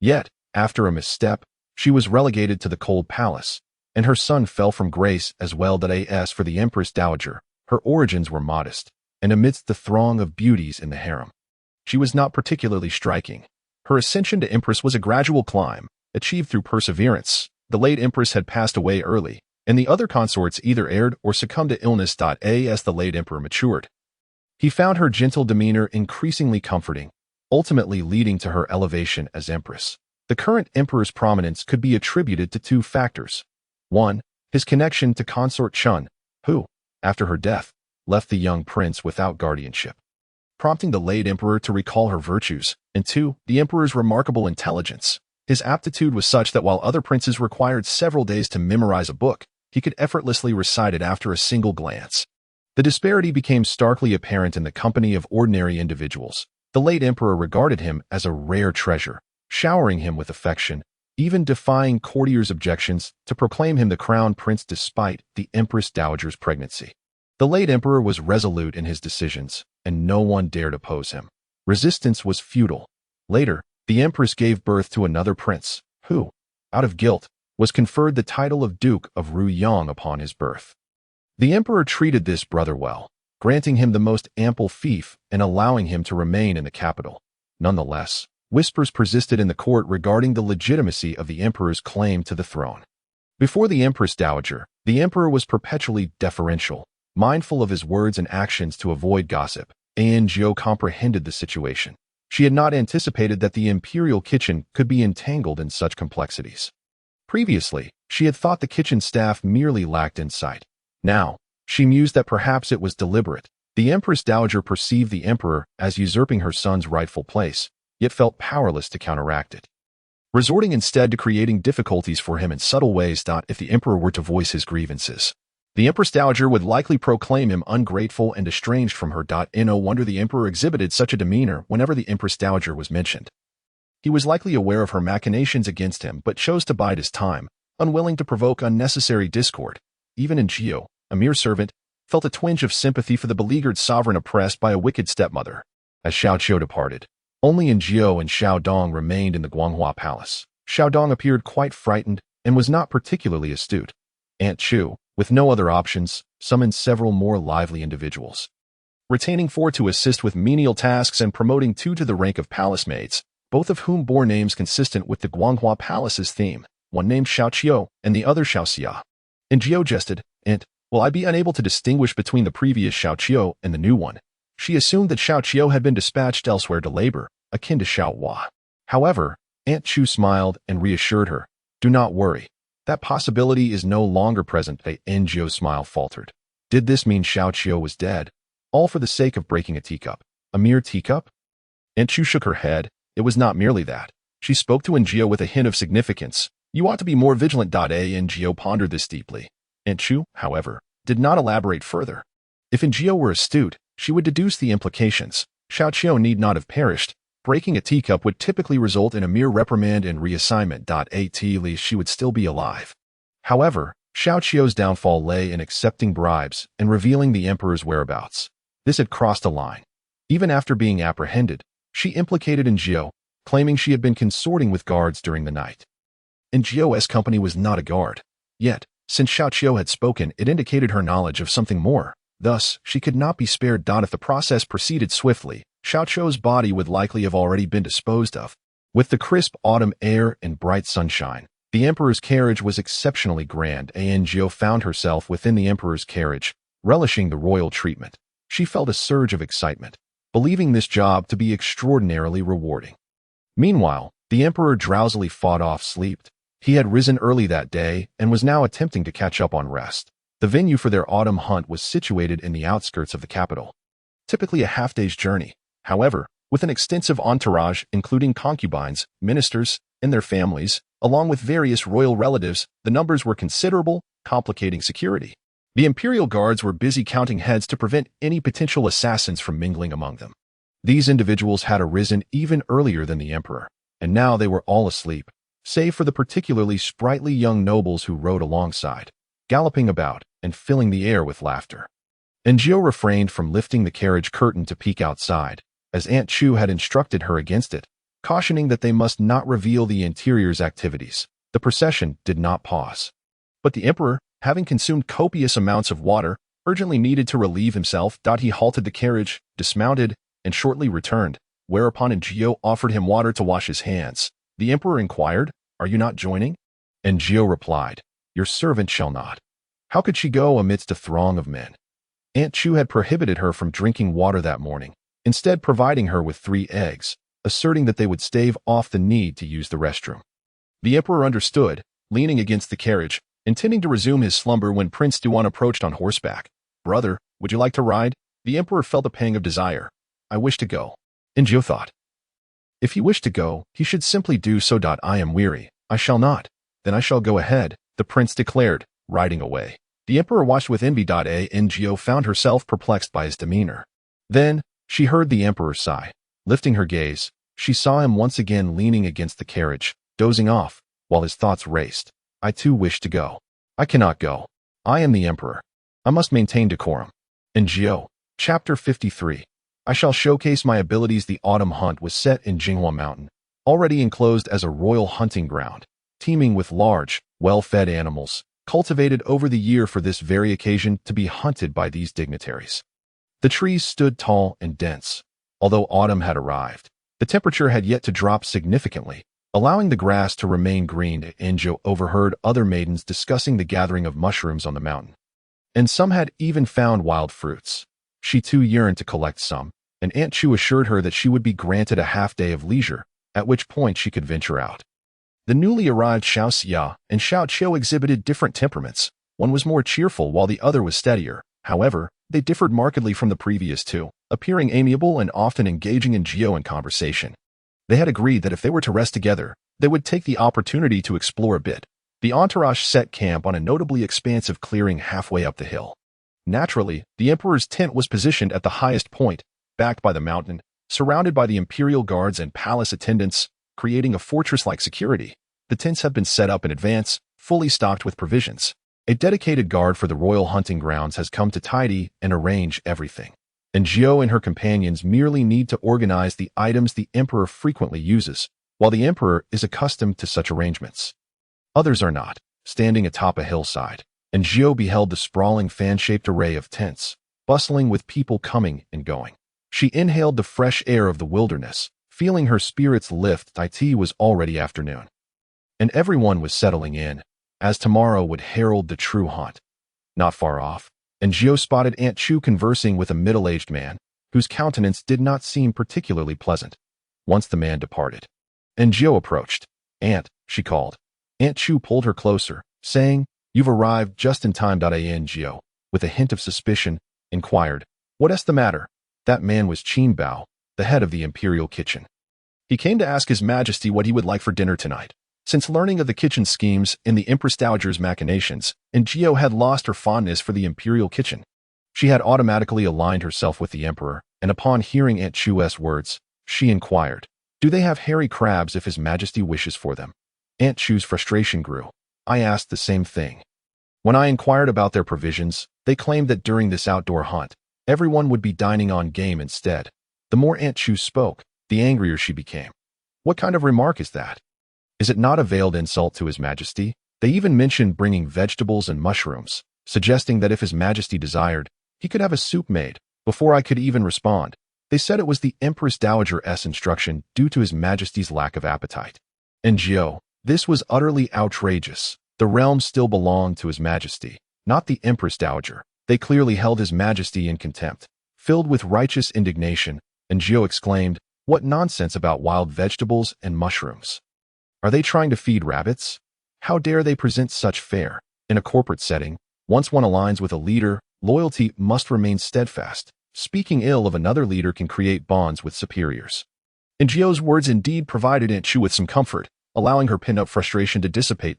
Yet, after a misstep, she was relegated to the cold palace, and her son fell from grace as well. As for the Empress Dowager, her origins were modest, and amidst the throng of beauties in the harem, she was not particularly striking. Her ascension to empress was a gradual climb, achieved through perseverance. The late empress had passed away early, and the other consorts either erred or succumbed to illness. As the late emperor matured, he found her gentle demeanor increasingly comforting, ultimately leading to her elevation as empress. The current emperor's prominence could be attributed to 2 factors. 1, his connection to Consort Chun, who, after her death, left the young prince without guardianship, prompting the late emperor to recall her virtues, and 2, the emperor's remarkable intelligence. His aptitude was such that while other princes required several days to memorize a book, he could effortlessly recite it after a single glance. The disparity became starkly apparent in the company of ordinary individuals. The late emperor regarded him as a rare treasure, showering him with affection, even defying courtiers' objections to proclaim him the crown prince despite the Empress Dowager's pregnancy. The late emperor was resolute in his decisions, and no one dared oppose him. Resistance was futile. Later, the empress gave birth to another prince, who, out of guilt, was conferred the title of Duke of Ruyang upon his birth. The emperor treated this brother well, granting him the most ample fief and allowing him to remain in the capital. Nonetheless, whispers persisted in the court regarding the legitimacy of the emperor's claim to the throne. Before the Empress Dowager, the emperor was perpetually deferential, mindful of his words and actions to avoid gossip. Jiao comprehended the situation. She had not anticipated that the imperial kitchen could be entangled in such complexities. Previously, she had thought the kitchen staff merely lacked insight. Now, she mused that perhaps it was deliberate. The Empress Dowager perceived the emperor as usurping her son's rightful place, yet felt powerless to counteract it, resorting instead to creating difficulties for him in subtle ways. If the emperor were to voice his grievances, the Empress Dowager would likely proclaim him ungrateful and estranged from her. No wonder the emperor exhibited such a demeanor whenever the Empress Dowager was mentioned. He was likely aware of her machinations against him but chose to bide his time, unwilling to provoke unnecessary discord. Even Jiao, a mere servant, felt a twinge of sympathy for the beleaguered sovereign oppressed by a wicked stepmother. As Xiao Qiu departed, only Jiao and Xiao Dong remained in the Guanghua Palace. Xiao Dong appeared quite frightened and was not particularly astute. Aunt Chu, with no other options, summoned several more lively individuals, retaining 4 to assist with menial tasks and promoting 2 to the rank of palace maids, both of whom bore names consistent with the Guanghua Palace's theme, one named Xiao Qiu and the other Xiao Xia. Jiao jested, "Aunt, will I be unable to distinguish between the previous Xiao Qiu and the new one?" She assumed that Xiao Qiu had been dispatched elsewhere to labor, akin to Xiao Hua. However, Aunt Chu smiled and reassured her, "Do not worry. That possibility is no longer present." Jiao's smile faltered. Did this mean Xiao Qiu was dead? All for the sake of breaking a teacup? A mere teacup? Aunt Chu shook her head. It was not merely that. She spoke to Jiao with a hint of significance. "You ought to be more vigilant." Jiao pondered this deeply. Aunt Chu, however, did not elaborate further. If Jiao were astute, she would deduce the implications. Xiao Qiu need not have perished. Breaking a teacup would typically result in a mere reprimand and reassignment. At least she would still be alive. However, Xiao Qiu's downfall lay in accepting bribes and revealing the emperor's whereabouts. This had crossed a line. Even after being apprehended, she implicated Jiao, claiming she had been consorting with guards during the night. Jiao's company was not a guard. Yet, since Xiao Qiu had spoken, it indicated her knowledge of something more. Thus, she could not be spared. If the process proceeded swiftly, Xiao Qiu's body would likely have already been disposed of. With the crisp autumn air and bright sunshine, the emperor's carriage was exceptionally grand. Jiao found herself within the emperor's carriage, relishing the royal treatment. She felt a surge of excitement, believing this job to be extraordinarily rewarding. Meanwhile, the emperor drowsily fought off sleep. He had risen early that day and was now attempting to catch up on rest. The venue for their autumn hunt was situated in the outskirts of the capital. Typically a half-day's journey. However, with an extensive entourage including concubines, ministers, and their families, along with various royal relatives, the numbers were considerable, complicating security. The imperial guards were busy counting heads to prevent any potential assassins from mingling among them. These individuals had arisen even earlier than the emperor, and now they were all asleep, save for the particularly sprightly young nobles who rode alongside, galloping about and filling the air with laughter. Jiao refrained from lifting the carriage curtain to peek outside, as Aunt Chu had instructed her against it, cautioning that they must not reveal the interior's activities. The procession did not pause. But the emperor, having consumed copious amounts of water, urgently needed to relieve himself. He halted the carriage, dismounted, and shortly returned, whereupon Jiao offered him water to wash his hands. The emperor inquired, "Are you not joining?" Jiao replied, "Your servant shall not." How could she go amidst a throng of men? Aunt Chu had prohibited her from drinking water that morning, instead providing her with 3 eggs, asserting that they would stave off the need to use the restroom. The emperor understood, leaning against the carriage, intending to resume his slumber when Prince Duan approached on horseback. "Brother, would you like to ride?" The emperor felt a pang of desire. "I wish to go." Jiao thought, if he wished to go, he should simply do so. "I am weary. I shall not." "Then I shall go ahead," the prince declared, riding away. The emperor watched with envy. Jiao found herself perplexed by his demeanor. Then, she heard the emperor sigh. Lifting her gaze, she saw him once again leaning against the carriage, dozing off, while his thoughts raced. I too wish to go. I cannot go. I am the emperor. I must maintain decorum. In Jiao, Chapter 53. I shall showcase my abilities. The autumn hunt was set in Jinghua Mountain, already enclosed as a royal hunting ground, teeming with large, well-fed animals, cultivated over the year for this very occasion to be hunted by these dignitaries. The trees stood tall and dense. Although autumn had arrived, the temperature had yet to drop significantly, allowing the grass to remain green. Enjo overheard other maidens discussing the gathering of mushrooms on the mountain, and some had even found wild fruits. She too yearned to collect some, and Aunt Chu assured her that she would be granted a half-day of leisure, at which point she could venture out. The newly arrived Xiao Xia and Xiao Qiu exhibited different temperaments. One was more cheerful while the other was steadier. However, they differed markedly from the previous two, appearing amiable and often engaging in Jiao and conversation. They had agreed that if they were to rest together, they would take the opportunity to explore a bit. The entourage set camp on a notably expansive clearing halfway up the hill. Naturally, the emperor's tent was positioned at the highest point, backed by the mountain, surrounded by the imperial guards and palace attendants, creating a fortress-like security. The tents have been set up in advance, fully stocked with provisions. A dedicated guard for the royal hunting grounds has come to tidy and arrange everything. And Jiao and her companions merely need to organize the items the emperor frequently uses, while the emperor is accustomed to such arrangements. Others are not, standing atop a hillside, and Jiao beheld the sprawling fan-shaped array of tents, bustling with people coming and going. She inhaled the fresh air of the wilderness, feeling her spirits lift. It was already afternoon, and everyone was settling in, as tomorrow would herald the true hunt. Not far off, and Jiao spotted Aunt Chu conversing with a middle-aged man, whose countenance did not seem particularly pleasant. Once the man departed, and Jiao approached. "Aunt," she called. Aunt Chu pulled her closer, saying, "You've arrived just in time." Jiao, with a hint of suspicion, inquired, "What's the matter?" That man was Qin Bao, the head of the imperial kitchen. He came to ask His Majesty what he would like for dinner tonight. Since learning of the kitchen schemes and the Empress Dowager's machinations, and Jiao had lost her fondness for the imperial kitchen. She had automatically aligned herself with the emperor, and upon hearing Aunt Chu's words, she inquired, "Do they have hairy crabs if His Majesty wishes for them?" Aunt Chu's frustration grew. "I asked the same thing. When I inquired about their provisions, they claimed that during this outdoor hunt, everyone would be dining on game instead." The more Aunt Chu spoke, the angrier she became. What kind of remark is that? Is it not a veiled insult to His Majesty? They even mentioned bringing vegetables and mushrooms, suggesting that if His Majesty desired, he could have a soup made. Before I could even respond, they said it was the Empress Dowager's instruction due to His Majesty's lack of appetite. And Jiao, this was utterly outrageous. The realm still belonged to His Majesty, not the Empress Dowager. They clearly held His Majesty in contempt. Filled with righteous indignation, and Jiao exclaimed, "What nonsense about wild vegetables and mushrooms? Are they trying to feed rabbits? How dare they present such fare? In a corporate setting, once one aligns with a leader, loyalty must remain steadfast. Speaking ill of another leader can create bonds with superiors." And Jiao's words indeed provided Aunt Chu with some comfort, allowing her pent-up frustration to dissipate.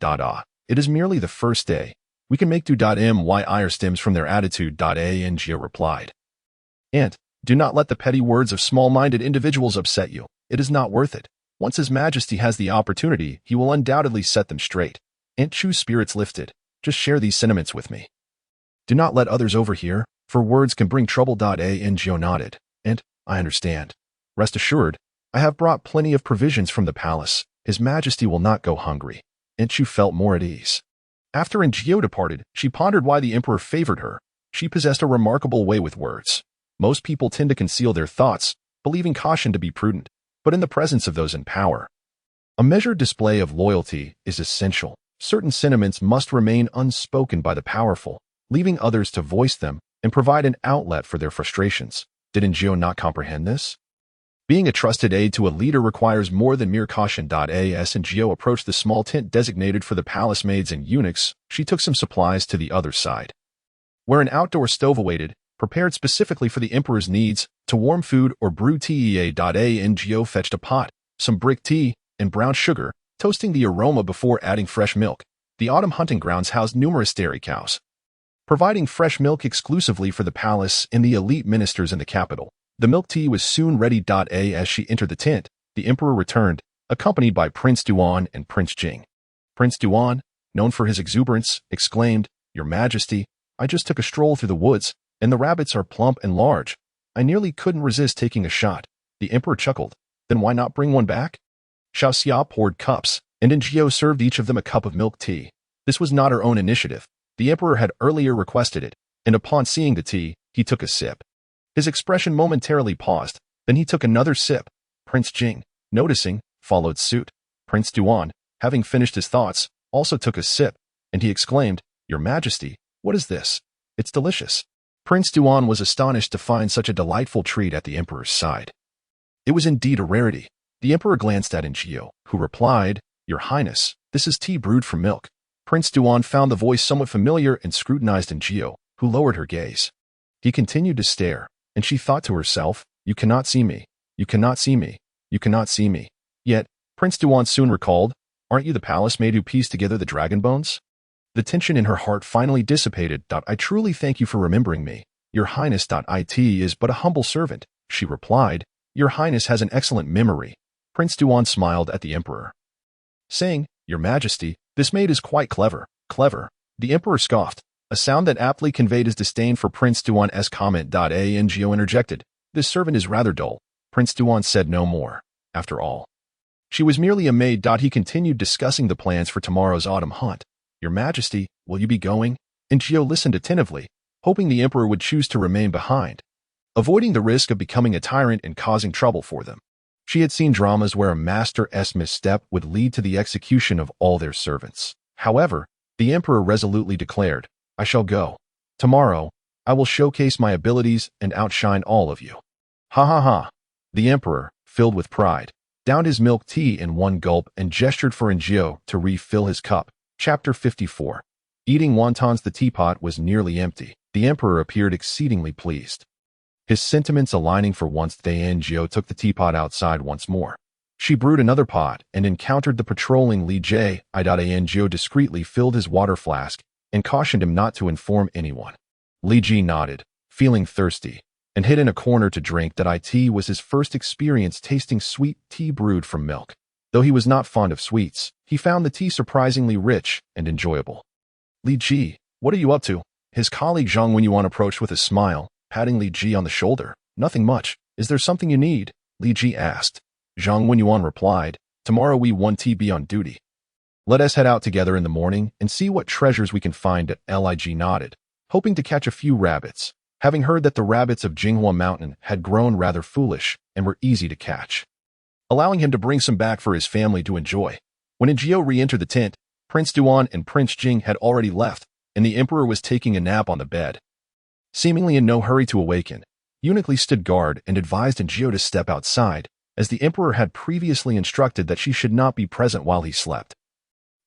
It is merely the first day. We can make do. My ire stems from their attitude. And Jiao replied, "Aunt, do not let the petty words of small-minded individuals upset you. It is not worth it. Once His Majesty has the opportunity, he will undoubtedly set them straight." Aunt Chu's spirits lifted. "Just share these sentiments with me. Do not let others overhear, for words can bring trouble." And Jiao nodded. "And I understand. Rest assured, I have brought plenty of provisions from the palace. His Majesty will not go hungry." Aunt Chu felt more at ease. After Jiao departed, she pondered why the emperor favored her. She possessed a remarkable way with words. Most people tend to conceal their thoughts, believing caution to be prudent, but in the presence of those in power, a measured display of loyalty is essential. Certain sentiments must remain unspoken by the powerful, leaving others to voice them and provide an outlet for their frustrations. Did Jiao not comprehend this? Being a trusted aide to a leader requires more than mere caution. As Jiao approached the small tent designated for the palace maids and eunuchs, she took some supplies to the other side, where an outdoor stove awaited, prepared specifically for the emperor's needs, to warm food or brew tea. And Jiao fetched a pot, some brick tea, and brown sugar, toasting the aroma before adding fresh milk. The autumn hunting grounds housed numerous dairy cows, providing fresh milk exclusively for the palace and the elite ministers in the capital. The milk tea was soon ready. As she entered the tent, the emperor returned, accompanied by Prince Duan and Prince Jing. Prince Duan, known for his exuberance, exclaimed, "Your Majesty, I just took a stroll through the woods, and the rabbits are plump and large. I nearly couldn't resist taking a shot." The emperor chuckled. "Then why not bring one back?" Xiao Xia poured cups, and Njio served each of them a cup of milk tea. This was not her own initiative. The emperor had earlier requested it, and upon seeing the tea, he took a sip. His expression momentarily paused, then he took another sip. Prince Jing, noticing, followed suit. Prince Duan, having finished his thoughts, also took a sip, and he exclaimed, "Your Majesty, what is this? It's delicious." Prince Duan was astonished to find such a delightful treat at the emperor's side. It was indeed a rarity. The emperor glanced at Njio, who replied, "Your Highness, this is tea brewed from milk." Prince Duan found the voice somewhat familiar and scrutinized Njio, who lowered her gaze. He continued to stare, and she thought to herself, "You cannot see me. You cannot see me. You cannot see me." Yet, Prince Duan soon recalled, "Aren't you the palace maid who pieced together the dragon bones?" The tension in her heart finally dissipated. "I truly thank you for remembering me. Your Highness. It is but a humble servant," she replied. "Your Highness has an excellent memory." Prince Duan smiled at the emperor, saying, "Your Majesty, this maid is quite clever." Clever. The emperor scoffed, a sound that aptly conveyed his disdain for Prince Duan's comment. Ngo interjected, "This servant is rather dull." Prince Duan said no more. After all, she was merely a maid. He continued discussing the plans for tomorrow's autumn hunt. "Your Majesty, will you be going?" Ngo listened attentively, hoping the emperor would choose to remain behind, avoiding the risk of becoming a tyrant and causing trouble for them. She had seen dramas where a master's misstep would lead to the execution of all their servants. However, the emperor resolutely declared, "I shall go. Tomorrow, I will showcase my abilities and outshine all of you." Ha ha ha. The emperor, filled with pride, downed his milk tea in one gulp and gestured for Njio to refill his cup. Chapter 54. Eating wontons. The teapot was nearly empty. The emperor appeared exceedingly pleased. His sentiments aligning for once, Njio took the teapot outside once more. She brewed another pot and encountered the patrolling Li Jie. Njio discreetly filled his water flask and cautioned him not to inform anyone. Li Jie nodded, feeling thirsty, and hid in a corner to drink. It was his first experience tasting sweet tea brewed from milk. Though he was not fond of sweets, he found the tea surprisingly rich and enjoyable. "Li Jie, what are you up to?" His colleague Zhang Wenyuan approached with a smile, patting Li Jie on the shoulder. "Nothing much. Is there something you need?" Li Jie asked. Zhang Wenyuan replied, "Tomorrow we want to be on duty. Let us head out together in the morning and see what treasures we can find." Lig nodded, hoping to catch a few rabbits, having heard that the rabbits of Jinghua Mountain had grown rather foolish and were easy to catch, allowing him to bring some back for his family to enjoy. When Njio re-entered the tent, Prince Duan and Prince Jing had already left, and the emperor was taking a nap on the bed. Seemingly in no hurry to awaken, Eunuch Li stood guard and advised Njio to step outside, as the emperor had previously instructed that she should not be present while he slept.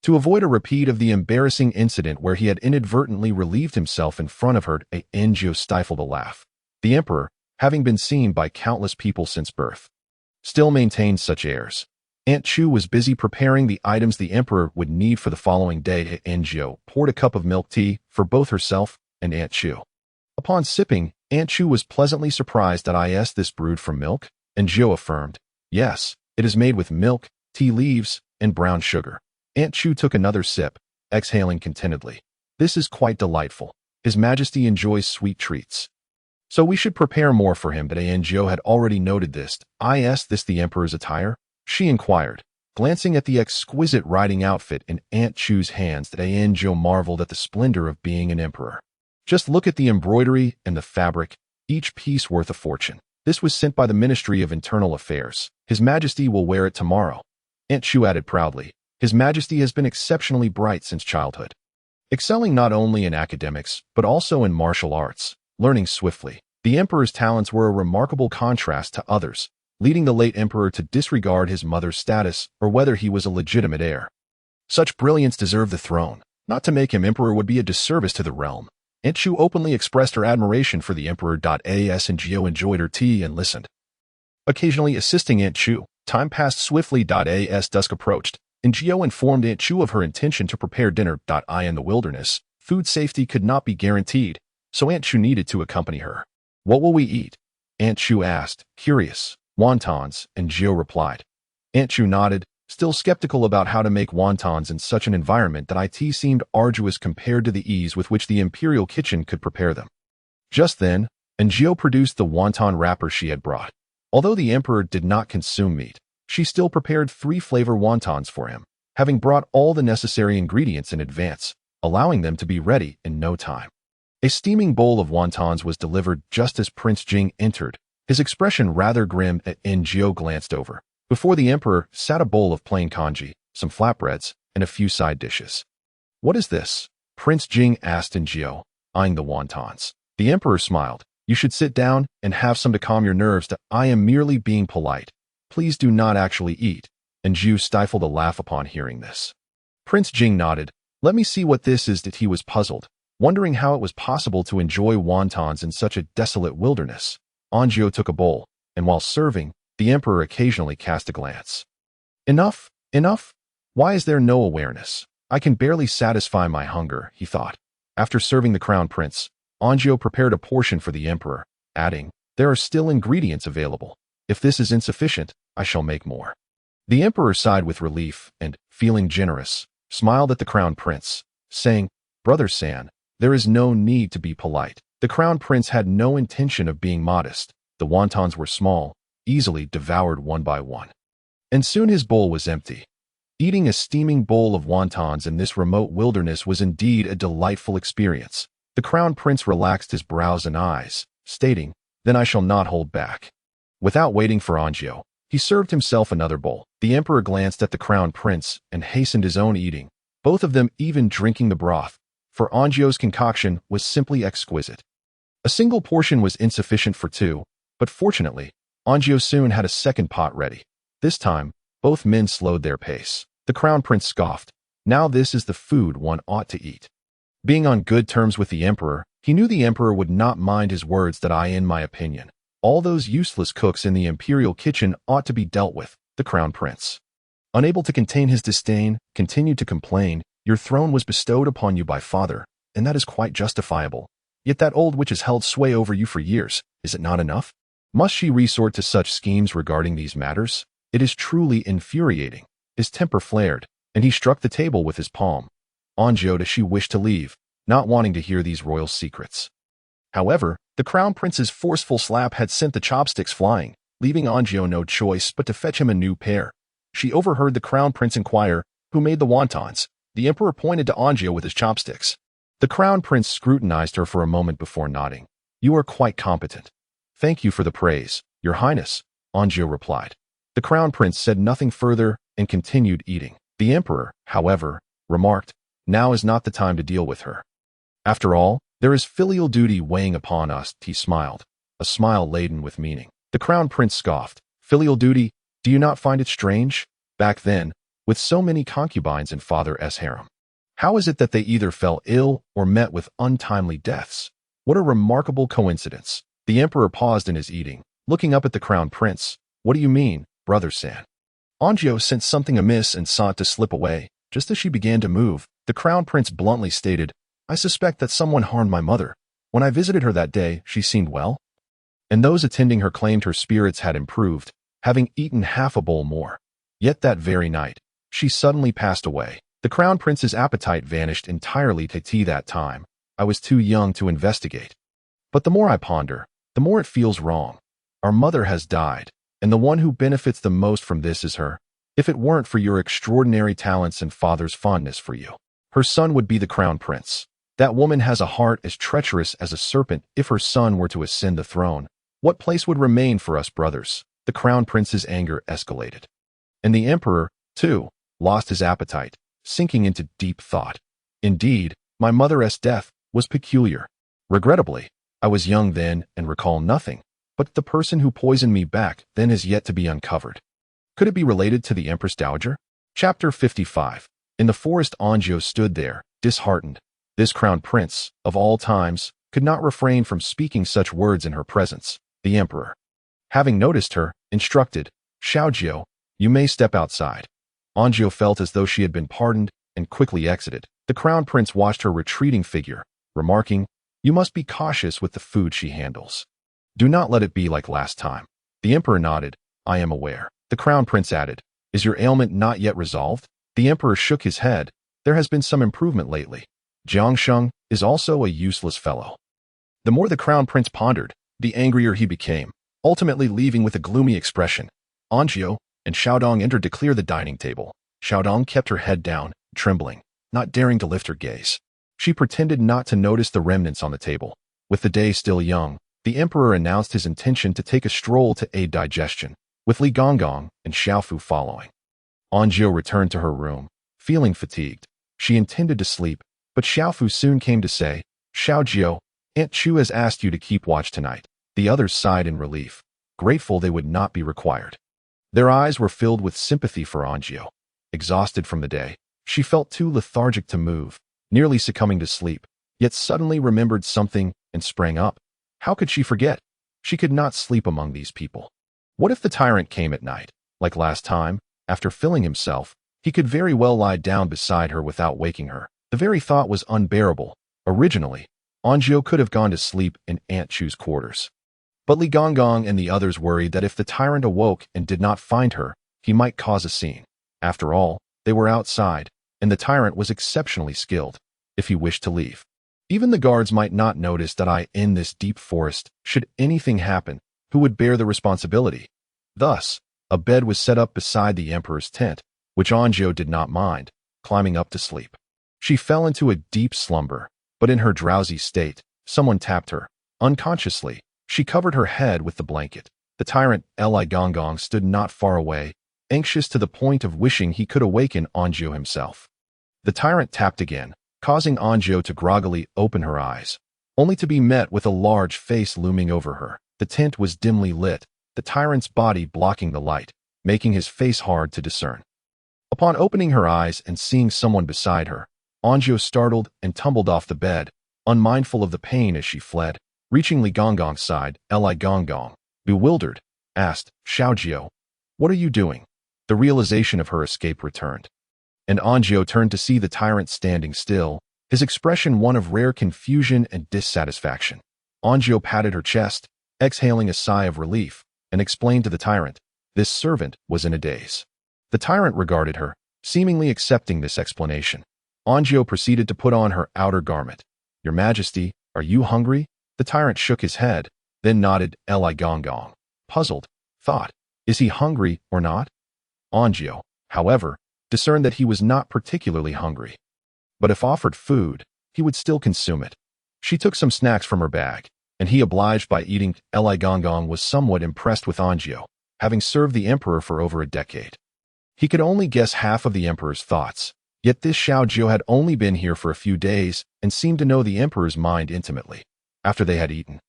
To avoid a repeat of the embarrassing incident where he had inadvertently relieved himself in front of her, Njio stifled a laugh. The emperor, having been seen by countless people since birth, still maintained such airs. Aunt Chu was busy preparing the items the emperor would need for the following day. Njio poured a cup of milk tea for both herself and Aunt Chu. Upon sipping, Aunt Chu was pleasantly surprised. Is this brewed from milk? Njio affirmed, "Yes, it is made with milk, tea leaves, and brown sugar." Aunt Chu took another sip, exhaling contentedly. "This is quite delightful. His Majesty enjoys sweet treats, so we should prepare more for him." Njio had already noted this. "Is this the emperor's attire?" she inquired, glancing at the exquisite riding outfit in Aunt Chu's hands. Njio marveled at the splendor of being an emperor. "Just look at the embroidery and the fabric, each piece worth a fortune. This was sent by the Ministry of Internal Affairs. His Majesty will wear it tomorrow." Aunt Chu added proudly, "His Majesty has been exceptionally bright since childhood, excelling not only in academics, but also in martial arts, learning swiftly. The emperor's talents were a remarkable contrast to others, leading the late emperor to disregard his mother's status or whether he was a legitimate heir. Such brilliance deserved the throne. Not to make him emperor would be a disservice to the realm." Aunt Chu openly expressed her admiration for the emperor. Njio enjoyed her tea and listened, occasionally assisting Aunt Chu. Time passed swiftly. As dusk approached, Njio informed Aunt Chu of her intention to prepare dinner. In the wilderness, food safety could not be guaranteed, so Aunt Chu needed to accompany her. "What will we eat?" Aunt Chu asked, curious. "Wontons," Njio replied. Aunt Chu nodded, still skeptical about how to make wontons in such an environment that it seemed arduous compared to the ease with which the imperial kitchen could prepare them. Just then, Anjou produced the wonton wrapper she had brought. Although the emperor did not consume meat, she still prepared 3 flavor wontons for him, having brought all the necessary ingredients in advance, allowing them to be ready in no time. A steaming bowl of wontons was delivered just as Prince Jing entered, his expression rather grim as Anjou glanced over. Before the emperor sat a bowl of plain congee, some flatbreads, and a few side dishes. "What is this?" Prince Jing asked Anjou, eyeing the wontons. The emperor smiled. "You should sit down and have some to calm your nerves. I am merely being polite. Please do not actually eat." Anjou stifled a laugh upon hearing this. Prince Jing nodded. "Let me see what this is." That he was puzzled, wondering how it was possible to enjoy wontons in such a desolate wilderness. Anjou took a bowl, and while serving, the emperor occasionally cast a glance. Enough, enough. Why is there no awareness? I can barely satisfy my hunger, he thought. After serving the crown prince, Anjou prepared a portion for the emperor, adding, "There are still ingredients available. If this is insufficient, I shall make more." The emperor sighed with relief and, feeling generous, smiled at the crown prince, saying, "Brother San, there is no need to be polite." The crown prince had no intention of being modest. The wontons were small, easily devoured one by one. And soon his bowl was empty. Eating a steaming bowl of wontons in this remote wilderness was indeed a delightful experience. The crown prince relaxed his brows and eyes, stating, "Then I shall not hold back." Without waiting for Anjou, he served himself another bowl. The emperor glanced at the crown prince and hastened his own eating, both of them even drinking the broth, for Anjou's concoction was simply exquisite. A single portion was insufficient for 2, but fortunately, Anjou soon had a second pot ready. This time, both men slowed their pace. The crown prince scoffed. "Now this is the food one ought to eat." Being on good terms with the emperor, he knew the emperor would not mind his words that in my opinion, all those useless cooks in the imperial kitchen ought to be dealt with. The crown prince, unable to contain his disdain, continued to complain, "Your throne was bestowed upon you by father, and that is quite justifiable. Yet that old witch has held sway over you for years. Is it not enough? Must she resort to such schemes regarding these matters? It is truly infuriating." His temper flared, and he struck the table with his palm. Anjou she wished to leave, not wanting to hear these royal secrets. However, the crown prince's forceful slap had sent the chopsticks flying, leaving Anjou no choice but to fetch him a new pair. She overheard the crown prince inquire, "Who made the wontons?" The emperor pointed to Anjou with his chopsticks. The crown prince scrutinized her for a moment before nodding. "You are quite competent." "Thank you for the praise, Your Highness," Anjou replied. The crown prince said nothing further and continued eating. The emperor, however, remarked, "Now is not the time to deal with her. After all, there is filial duty weighing upon us." He smiled, a smile laden with meaning. The crown prince scoffed. "Filial duty? Do you not find it strange? Back then, with so many concubines in father's harem, how is it that they either fell ill or met with untimely deaths? What a remarkable coincidence." The emperor paused in his eating, looking up at the crown prince. "What do you mean, Brother San?" Anjou sensed something amiss and sought to slip away. Just as she began to move, the crown prince bluntly stated, "I suspect that someone harmed my mother. When I visited her that day, she seemed well, and those attending her claimed her spirits had improved, having eaten half a bowl more. Yet that very night, she suddenly passed away." The crown prince's appetite vanished entirely to tea that time. "I was too young to investigate. But the more I ponder, the more it feels wrong. Our mother has died, and the one who benefits the most from this is her. If it weren't for your extraordinary talents and father's fondness for you, her son would be the crown prince. That woman has a heart as treacherous as a serpent. If her son were to ascend the throne, what place would remain for us brothers?" The crown prince's anger escalated. And the emperor, too, lost his appetite, sinking into deep thought. "Indeed, my mother's death was peculiar. Regrettably, I was young then and recall nothing, but the person who poisoned me back then is yet to be uncovered. Could it be related to the Empress Dowager?" Chapter 55. In the forest, Anjou stood there, disheartened. This crown prince, of all times, could not refrain from speaking such words in her presence. The emperor, having noticed her, instructed, "Xiaojiu, you may step outside." Anjou felt as though she had been pardoned and quickly exited. The crown prince watched her retreating figure, remarking, "You must be cautious with the food she handles. Do not let it be like last time." The emperor nodded. "I am aware." The crown prince added, Is your ailment not yet resolved? The emperor shook his head. There has been some improvement lately. Jiangsheng is also a useless fellow. The more the crown prince pondered, the angrier he became, ultimately leaving with a gloomy expression. Anjiu and Xiaodong entered to clear the dining table. Xiaodong kept her head down, trembling, not daring to lift her gaze. She pretended not to notice the remnants on the table. With the day still young, the emperor announced his intention to take a stroll to aid digestion, with Li Gonggong and Xiaofu following. Anjiu returned to her room, feeling fatigued. She intended to sleep, but Xiaofu soon came to say, Xiaojiu, Aunt Chu has asked you to keep watch tonight. The others sighed in relief, grateful they would not be required. Their eyes were filled with sympathy for Anjiu. Exhausted from the day, she felt too lethargic to move, nearly succumbing to sleep, yet suddenly remembered something and sprang up. How could she forget? She could not sleep among these people. What if the tyrant came at night? Like last time, after filling himself, he could very well lie down beside her without waking her. The very thought was unbearable. Originally, Anjiu could have gone to sleep in Aunt Chu's quarters. But Li Gonggong and the others worried that if the tyrant awoke and did not find her, he might cause a scene. After all, they were outside, and the tyrant was exceptionally skilled, if he wished to leave. Even the guards might not notice that I in this deep forest. Should anything happen, who would bear the responsibility? Thus, a bed was set up beside the emperor's tent, which Anjiu did not mind, climbing up to sleep. She fell into a deep slumber, but in her drowsy state, someone tapped her. Unconsciously, she covered her head with the blanket. The tyrant, Li Gonggong, stood not far away, anxious to the point of wishing he could awaken Anjiu himself. The tyrant tapped again, causing Anjiu to groggily open her eyes, only to be met with a large face looming over her. The tent was dimly lit, the tyrant's body blocking the light, making his face hard to discern. Upon opening her eyes and seeing someone beside her, Anjiu startled and tumbled off the bed, unmindful of the pain as she fled. Reaching Li Gonggong's side, Li Gonggong, bewildered, asked, Xiaojiu, what are you doing? The realization of her escape returned, and Anjiu turned to see the tyrant standing still, his expression one of rare confusion and dissatisfaction. Anjiu patted her chest, exhaling a sigh of relief, and explained to the tyrant, this servant was in a daze. The tyrant regarded her, seemingly accepting this explanation. Anjiu proceeded to put on her outer garment. Your Majesty, are you hungry? The tyrant shook his head, then nodded. Li Gonggong, puzzled, thought, is he hungry or not? Anjiu, however, discerned that he was not particularly hungry. But if offered food, he would still consume it. She took some snacks from her bag, and he obliged by eating. Li Gonggong was somewhat impressed with Anjiu, having served the emperor for over a decade. He could only guess half of the emperor's thoughts, yet this Xiaojiu had only been here for a few days and seemed to know the emperor's mind intimately. After they had eaten,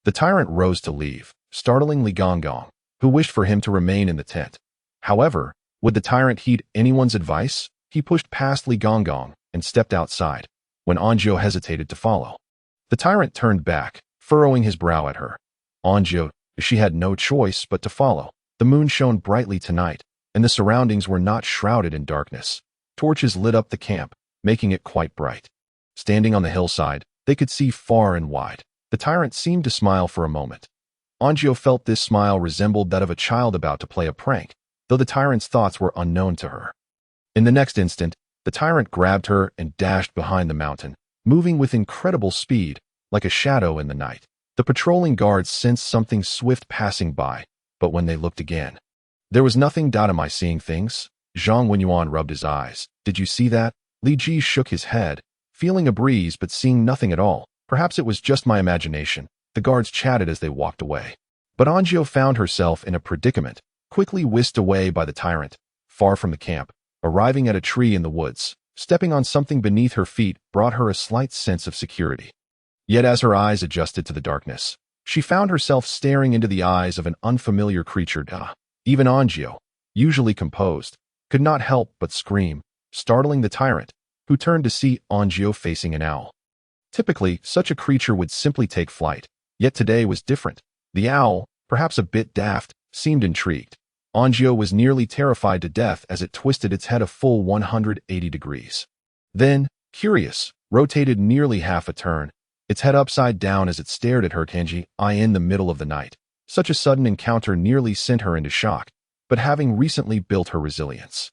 the tyrant rose to leave, startling Li Gonggong, who wished for him to remain in the tent. However, would the tyrant heed anyone's advice? He pushed past Li Gonggong and stepped outside, when Anjiu hesitated to follow. The tyrant turned back, furrowing his brow at her. Anjiu, she had no choice but to follow. The moon shone brightly tonight, and the surroundings were not shrouded in darkness. Torches lit up the camp, making it quite bright. Standing on the hillside, they could see far and wide. The tyrant seemed to smile for a moment. Anjiu felt this smile resembled that of a child about to play a prank, though the tyrant's thoughts were unknown to her. In the next instant, the tyrant grabbed her and dashed behind the mountain, moving with incredible speed, like a shadow in the night. The patrolling guards sensed something swift passing by, but when they looked again, there was nothing. Am I seeing things? Zhang Wenyuan rubbed his eyes. Did you see that? Li Ji shook his head, feeling a breeze but seeing nothing at all. Perhaps it was just my imagination. The guards chatted as they walked away. But Anjiu found herself in a predicament, quickly whisked away by the tyrant, far from the camp, arriving at a tree in the woods. Stepping on something beneath her feet brought her a slight sense of security. Yet as her eyes adjusted to the darkness, she found herself staring into the eyes of an unfamiliar creature. Even Anjiu, usually composed, could not help but scream, startling the tyrant, who turned to see Anjiu facing an owl. Typically, such a creature would simply take flight, yet today was different. The owl, perhaps a bit daft, seemed intrigued. Anjiu was nearly terrified to death as it twisted its head a full 180 degrees. Then, curious, rotated nearly half a turn, its head upside down as it stared at her. Kenji, in the middle of the night. Such a sudden encounter nearly sent her into shock. but having recently built her resilience.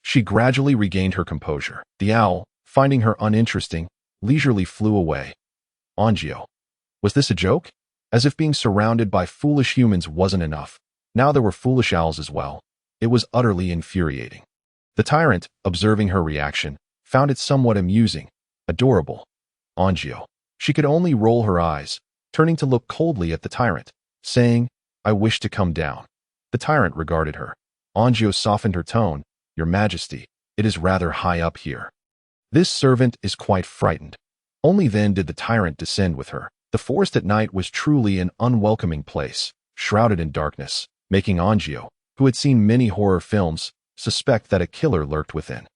She gradually regained her composure. The owl, finding her uninteresting, leisurely flew away. Angio. Was this a joke? As if being surrounded by foolish humans wasn't enough. Now there were foolish owls as well. It was utterly infuriating. The tyrant, observing her reaction, found it somewhat amusing, adorable. Angio. She could only roll her eyes, turning to look coldly at the tyrant, saying, I wish to come down. The tyrant regarded her. Angio softened her tone. Your Majesty, it is rather high up here. This servant is quite frightened. Only then did the tyrant descend with her. The forest at night was truly an unwelcoming place, shrouded in darkness, making Angio, who had seen many horror films, suspect that a killer lurked within.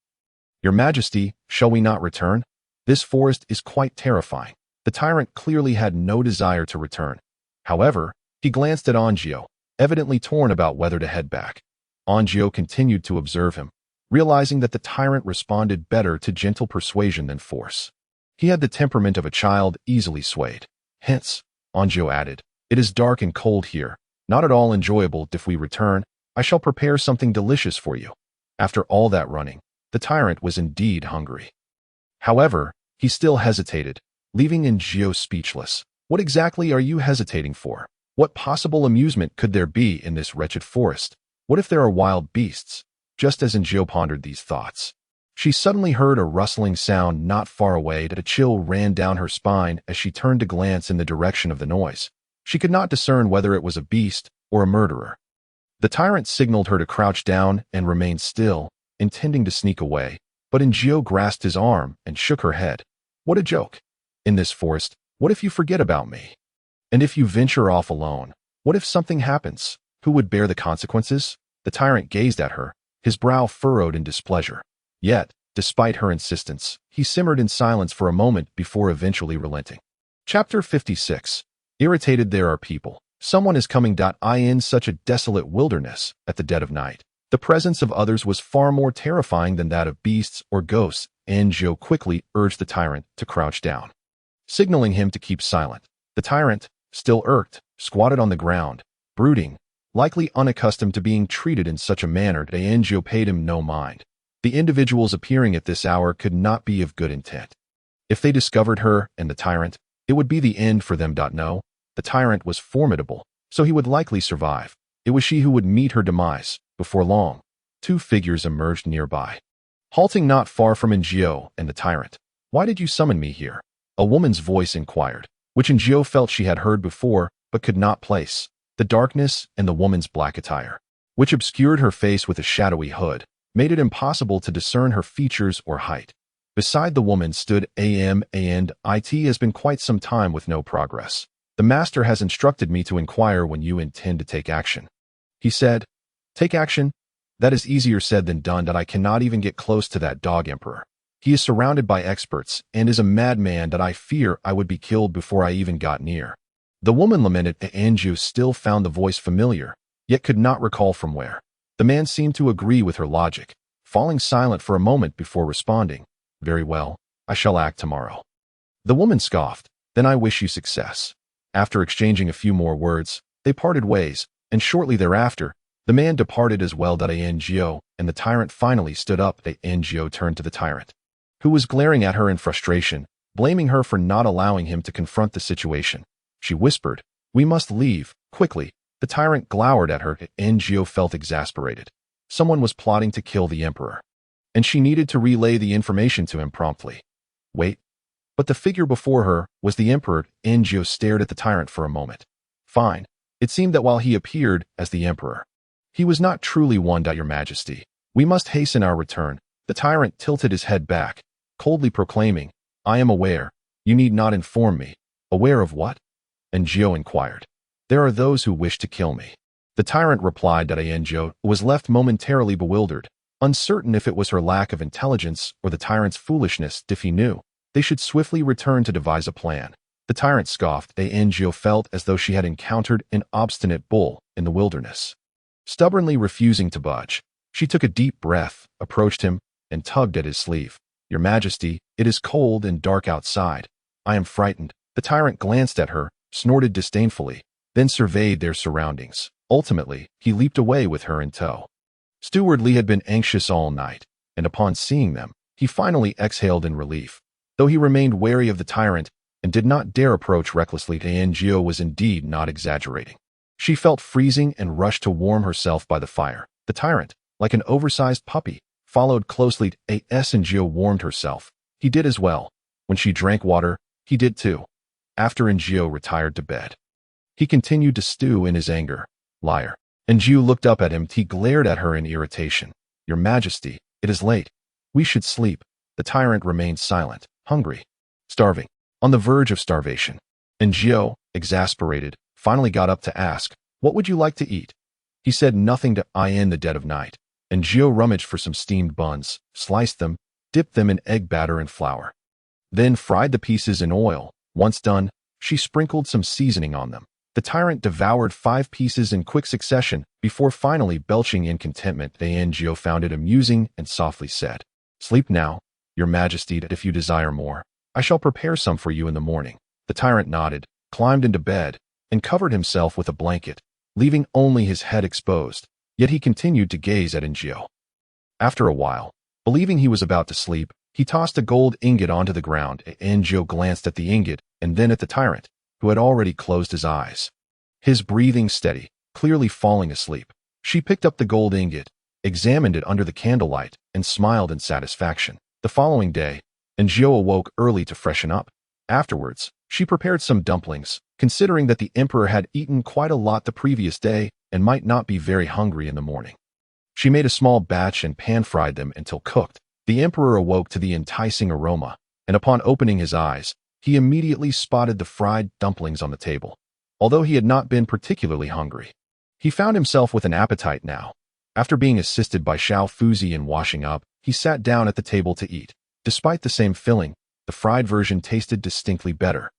Your Majesty, shall we not return? This forest is quite terrifying. The tyrant clearly had no desire to return. However, he glanced at Angio, evidently torn about whether to head back. Angio continued to observe him, realizing that the tyrant responded better to gentle persuasion than force. He had the temperament of a child easily swayed. Hence, Angio added, it is dark and cold here, not at all enjoyable. If we return, I shall prepare something delicious for you. After all that running, the tyrant was indeed hungry. However, he still hesitated, leaving Angio speechless. What exactly are you hesitating for? What possible amusement could there be in this wretched forest? What if there are wild beasts? Just as Angio pondered these thoughts, she suddenly heard a rustling sound not far away that a chill ran down her spine as she turned to glance in the direction of the noise. She could not discern whether it was a beast or a murderer. The tyrant signaled her to crouch down and remain still, intending to sneak away, but Angio grasped his arm and shook her head. What a joke! In this forest, what if you forget about me? And if you venture off alone, what if something happens? Who would bear the consequences? The tyrant gazed at her, his brow furrowed in displeasure. Yet, despite her insistence, he simmered in silence for a moment before eventually relenting. Chapter 56. Irritated. There are people. Someone is coming. In such a desolate wilderness, at the dead of night, the presence of others was far more terrifying than that of beasts or ghosts. Angio quickly urged the tyrant to crouch down, signaling him to keep silent. The tyrant, still irked, squatted on the ground, brooding, likely unaccustomed to being treated in such a manner. Angio paid him no mind. The individuals appearing at this hour could not be of good intent. If they discovered her and the tyrant, it would be the end for them. No, the tyrant was formidable, so he would likely survive. It was she who would meet her demise. Before long, two figures emerged nearby, halting not far from Angio and the tyrant. Why did you summon me here? A woman's voice inquired, which Angio felt she had heard before but could not place. The darkness and the woman's black attire, which obscured her face with a shadowy hood, made it impossible to discern her features or height. Beside the woman stood and it has been quite some time with no progress. The master has instructed me to inquire when you intend to take action. He said, take action? That is easier said than done. I cannot even get close to that dog emperor. He is surrounded by experts and is a madman that I fear I would be killed before I even got near. The woman lamented. Angio still found the voice familiar, yet could not recall from where. The man seemed to agree with her logic, falling silent for a moment before responding. Very well, I shall act tomorrow. The woman scoffed. Then I wish you success. After exchanging a few more words, they parted ways, and shortly thereafter, the man departed as well. Angio and the tyrant finally stood up. Angio turned to the tyrant, who was glaring at her in frustration, blaming her for not allowing him to confront the situation. She whispered, we must leave, quickly. The tyrant glowered at her. Angio felt exasperated. Someone was plotting to kill the emperor, and she needed to relay the information to him promptly. Wait. But the figure before her was the emperor. Angio stared at the tyrant for a moment. Fine. It seemed that while he appeared as the emperor, he was not truly one. Your Majesty, we must hasten our return. The tyrant tilted his head back, coldly proclaiming, I am aware. You need not inform me. Aware of what? Angio inquired. There are those who wish to kill me. The tyrant replied. Angio was left momentarily bewildered, uncertain if it was her lack of intelligence or the tyrant's foolishness. If he knew, they should swiftly return to devise a plan. The tyrant scoffed. Angio felt as though she had encountered an obstinate bull in the wilderness, stubbornly refusing to budge. She took a deep breath, approached him, and tugged at his sleeve. Your Majesty, it is cold and dark outside. I am frightened. The tyrant glanced at her, snorted disdainfully, then surveyed their surroundings. Ultimately, he leaped away with her in tow. Steward Lee had been anxious all night, and upon seeing them, he finally exhaled in relief. Though he remained wary of the tyrant and did not dare approach recklessly, Jiao was indeed not exaggerating. She felt freezing and rushed to warm herself by the fire. The tyrant, like an oversized puppy, followed closely. Jiao warmed herself. He did as well. When she drank water, he did too. After Jiao retired to bed, he continued to stew in his anger. Liar. Jiao looked up at him. He glared at her in irritation. Your Majesty, it is late. We should sleep. The tyrant remained silent, hungry, starving, on the verge of starvation. Jiao, exasperated, finally got up to ask, what would you like to eat? He said nothing to in the dead of night. Jiao rummaged for some steamed buns, sliced them, dipped them in egg batter and flour. Then fried the pieces in oil. Once done, she sprinkled some seasoning on them. The tyrant devoured 5 pieces in quick succession before finally belching in contentment. Jiao found it amusing and softly said, sleep now, Your Majesty, that if you desire more, I shall prepare some for you in the morning. The tyrant nodded, climbed into bed, and covered himself with a blanket, leaving only his head exposed, yet he continued to gaze at Jiao. After a while, believing he was about to sleep, he tossed a gold ingot onto the ground. Jiao glanced at the ingot and then at the tyrant, who had already closed his eyes. His breathing steady, clearly falling asleep. She picked up the gold ingot, examined it under the candlelight, and smiled in satisfaction. The following day, Jiao awoke early to freshen up. Afterwards, she prepared some dumplings, considering that the emperor had eaten quite a lot the previous day and might not be very hungry in the morning. She made a small batch and pan-fried them until cooked. The emperor awoke to the enticing aroma, and upon opening his eyes, he immediately spotted the fried dumplings on the table. Although he had not been particularly hungry, he found himself with an appetite now. After being assisted by Xiao Fuzi in washing up, he sat down at the table to eat. Despite the same filling, the fried version tasted distinctly better.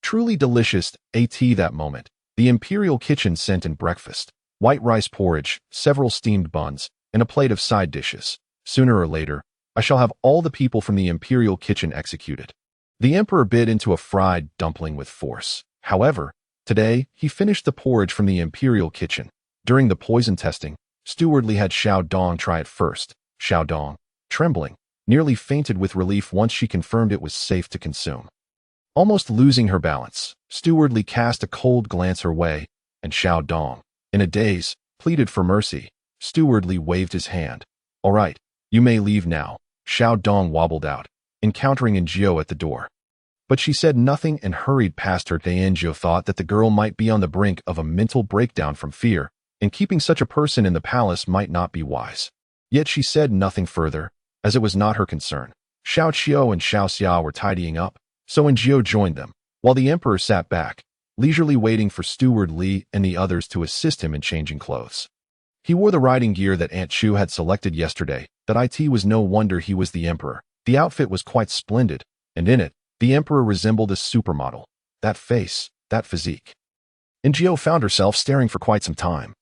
Truly delicious. That moment, the imperial kitchen sent in breakfast, white rice porridge, several steamed buns, and a plate of side dishes. Sooner or later, I shall have all the people from the imperial kitchen executed. The emperor bit into a fried dumpling with force. However, today, he finished the porridge from the imperial kitchen. During the poison testing, Steward Lee had Xiao Dong try it first. Xiao Dong, trembling, nearly fainted with relief once she confirmed it was safe to consume. Almost losing her balance, Steward Lee cast a cold glance her way, and Xiao Dong, in a daze, pleaded for mercy. Steward Lee waved his hand. All right, you may leave now. Xiao Dong wobbled out, encountering Jiao at the door. But she said nothing and hurried past her. Jiao thought that the girl might be on the brink of a mental breakdown from fear, and keeping such a person in the palace might not be wise. Yet she said nothing further, as it was not her concern. Xiao Qiao and Xiao Xia were tidying up, so Jiao joined them, while the emperor sat back, leisurely waiting for Steward Lee and the others to assist him in changing clothes. He wore the riding gear that Aunt Chu had selected yesterday. That was no wonder he was the emperor. The outfit was quite splendid, and in it, the emperor resembled a supermodel. That face, that physique. Jiao found herself staring for quite some time.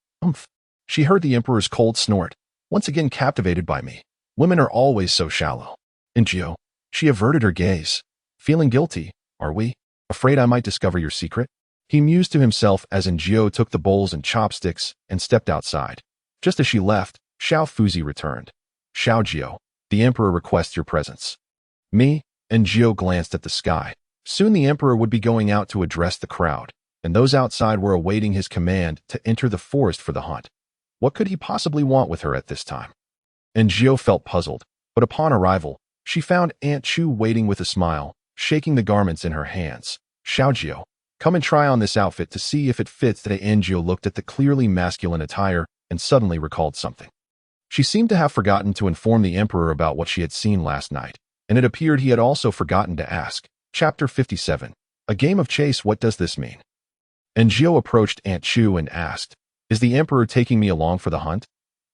She heard the emperor's cold snort, once again captivated by me. Women are always so shallow. Jiao, she averted her gaze. Feeling guilty, are we? Afraid I might discover your secret? He mused to himself as Jiao took the bowls and chopsticks and stepped outside. Just as she left, Xiao Fuzi returned. Xiao Jiao, the emperor requests your presence. Me? Jiao glanced at the sky. Soon the emperor would be going out to address the crowd, and those outside were awaiting his command to enter the forest for the hunt. What could he possibly want with her at this time? Jiao felt puzzled, but upon arrival, she found Aunt Chu waiting with a smile, shaking the garments in her hands. Xiao Jiao, come and try on this outfit to see if it fits. Jiao looked at the clearly masculine attire and suddenly recalled something. She seemed to have forgotten to inform the emperor about what she had seen last night, and it appeared he had also forgotten to ask. Chapter 57. A game of chase. What does this mean? Jiao approached Aunt Chu and asked, is the emperor taking me along for the hunt?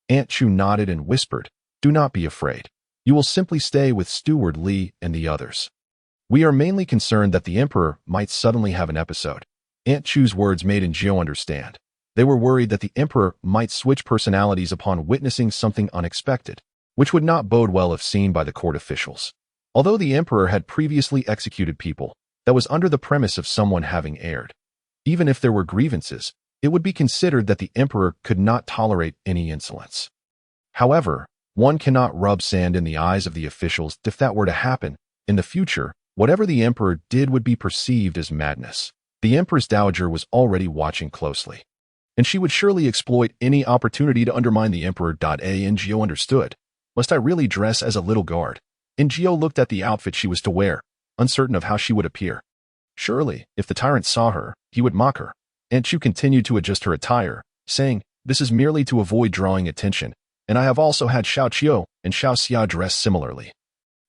Aunt Chu nodded and whispered, do not be afraid. You will simply stay with Steward Lee and the others. We are mainly concerned that the emperor might suddenly have an episode. Aunt Chu's words made Jiao understand. They were worried that the emperor might switch personalities upon witnessing something unexpected, which would not bode well if seen by the court officials. Although the emperor had previously executed people, that was under the premise of someone having erred. Even if there were grievances, it would be considered that the emperor could not tolerate any insolence. However, one cannot rub sand in the eyes of the officials. If that were to happen, in the future, whatever the emperor did would be perceived as madness. The empress dowager was already watching closely, and she would surely exploit any opportunity to undermine the emperor. Ngo understood. Must I really dress as a little guard? Ngo looked at the outfit she was to wear, uncertain of how she would appear. Surely, if the tyrant saw her, he would mock her. And Chu continued to adjust her attire, saying, "This is merely to avoid drawing attention, and I have also had Xiao Qiu and Xiao Xia dress similarly.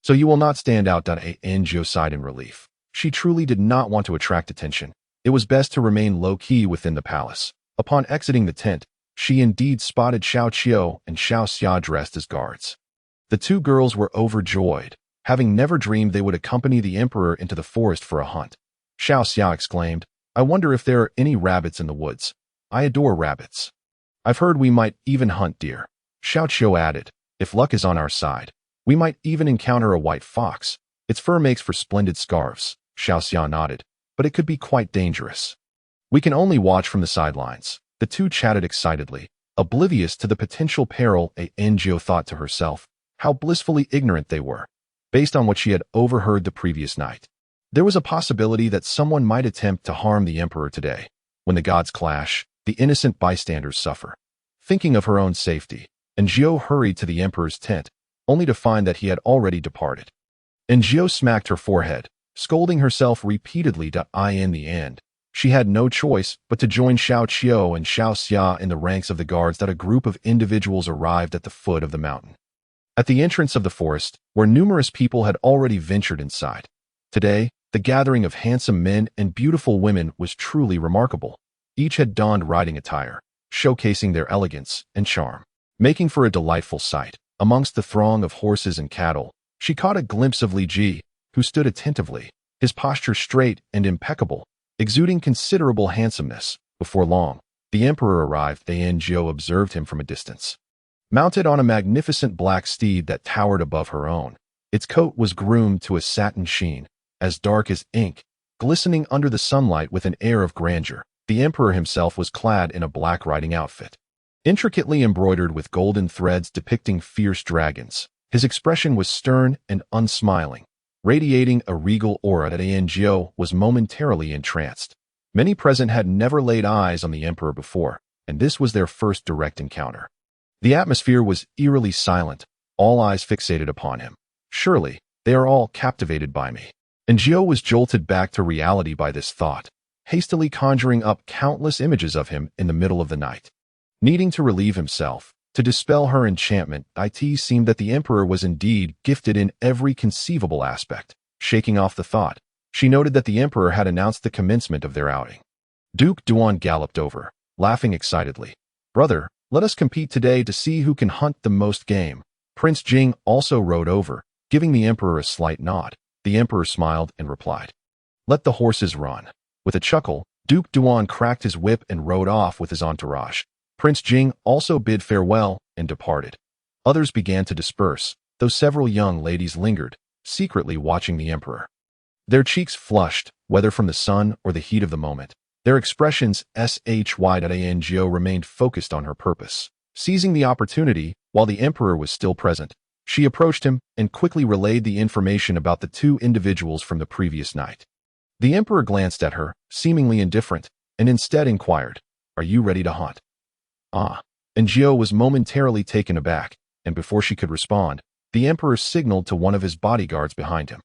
So you will not stand out." Ngo sighed in relief. She truly did not want to attract attention. It was best to remain low-key within the palace. Upon exiting the tent, she indeed spotted Xiao Qiu and Xiao Xia dressed as guards. The two girls were overjoyed, having never dreamed they would accompany the emperor into the forest for a hunt. Xiao Xia exclaimed, "I wonder if there are any rabbits in the woods. I adore rabbits. I've heard we might even hunt deer." Xiao Qiu added, "If luck is on our side, we might even encounter a white fox. Its fur makes for splendid scarves." Xiao Xia nodded, "But it could be quite dangerous. We can only watch from the sidelines." The two chatted excitedly, oblivious to the potential peril. Ngo thought to herself, how blissfully ignorant they were, based on what she had overheard the previous night. There was a possibility that someone might attempt to harm the emperor today. When the gods clash, the innocent bystanders suffer. Thinking of her own safety, Ngo hurried to the emperor's tent, only to find that he had already departed. Ngo smacked her forehead, scolding herself repeatedly. In the end, she had no choice but to join Xiao Qiu and Xiao Xia in the ranks of the guards. A group of individuals arrived at the foot of the mountain, at the entrance of the forest, where numerous people had already ventured inside. Today, the gathering of handsome men and beautiful women was truly remarkable. Each had donned riding attire, showcasing their elegance and charm, making for a delightful sight. Amongst the throng of horses and cattle, she caught a glimpse of Li Ji, who stood attentively, his posture straight and impeccable, exuding considerable handsomeness. Before long, the emperor arrived. Ngo observed him from a distance, mounted on a magnificent black steed that towered above her own. Its coat was groomed to a satin sheen, as dark as ink, glistening under the sunlight with an air of grandeur. The emperor himself was clad in a black riding outfit, intricately embroidered with golden threads depicting fierce dragons. His expression was stern and unsmiling, radiating a regal aura. Ngo was momentarily entranced. Many present had never laid eyes on the emperor before, and this was their first direct encounter. The atmosphere was eerily silent, all eyes fixated upon him. Surely, they are all captivated by me. Ngo was jolted back to reality by this thought, hastily conjuring up countless images of him in the middle of the night. Needing to relieve himself, to dispel her enchantment, it seemed that the emperor was indeed gifted in every conceivable aspect. Shaking off the thought, she noted that the emperor had announced the commencement of their outing. Duke Duan galloped over, laughing excitedly. "Brother, let us compete today to see who can hunt the most game." Prince Jing also rode over, giving the emperor a slight nod. The emperor smiled and replied, "Let the horses run." With a chuckle, Duke Duan cracked his whip and rode off with his entourage. Prince Jing also bid farewell and departed. Others began to disperse, though several young ladies lingered, secretly watching the emperor. Their cheeks flushed, whether from the sun or the heat of the moment. Their expressions Ngo remained focused on her purpose. Seizing the opportunity, while the emperor was still present, she approached him and quickly relayed the information about the two individuals from the previous night. The emperor glanced at her, seemingly indifferent, and instead inquired, "Are you ready to hunt?" Ngo was momentarily taken aback, and before she could respond, the emperor signaled to one of his bodyguards behind him.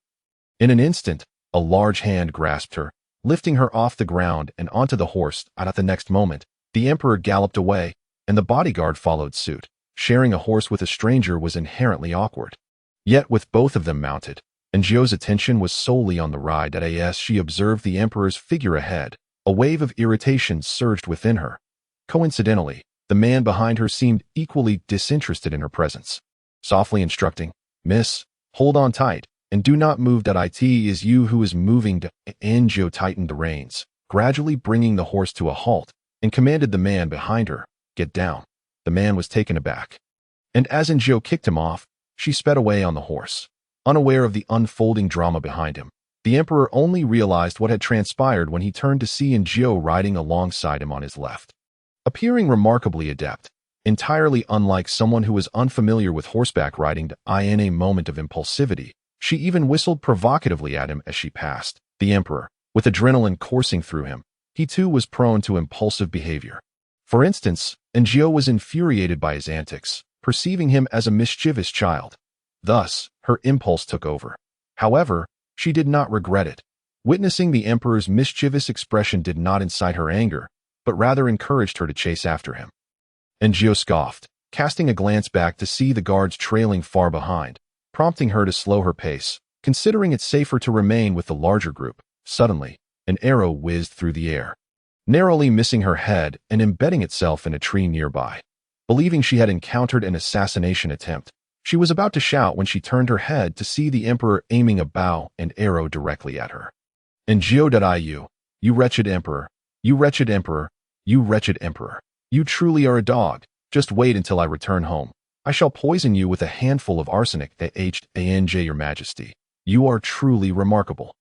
In an instant, a large hand grasped her, lifting her off the ground and onto the horse. At the next moment, the emperor galloped away, and the bodyguard followed suit. Sharing a horse with a stranger was inherently awkward. Yet with both of them mounted, Ngo's attention was solely on the ride. As she observed the emperor's figure ahead, a wave of irritation surged within her. Coincidentally, the man behind her seemed equally disinterested in her presence. Softly instructing, "Miss, hold on tight, and do not move. It is you who is moving." Ngo tightened the reins, gradually bringing the horse to a halt, and commanded the man behind her, "Get down." The man was taken aback, and as Ngo kicked him off, she sped away on the horse. Unaware of the unfolding drama behind him, the emperor only realized what had transpired when he turned to see Ngo riding alongside him on his left. appearing remarkably adept, entirely unlike someone who was unfamiliar with horseback riding. In a moment of impulsivity, she even whistled provocatively at him as she passed. The Emperor, with adrenaline coursing through him, he too was prone to impulsive behavior. For instance, Ngo was infuriated by his antics, perceiving him as a mischievous child. Thus, her impulse took over. However, she did not regret it. Witnessing the Emperor's mischievous expression did not incite her anger, but rather encouraged her to chase after him. Ngo scoffed, casting a glance back to see the guards trailing far behind, prompting her to slow her pace, considering it safer to remain with the larger group. Suddenly, an arrow whizzed through the air, narrowly missing her head and embedding itself in a tree nearby. Believing she had encountered an assassination attempt, she was about to shout when she turned her head to see the Emperor aiming a bow and arrow directly at her. Ngo, you wretched Emperor, you wretched Emperor, you wretched Emperor. You truly are a dog. Just wait until I return home. I shall poison you with a handful of arsenic. Your Majesty. You are truly remarkable.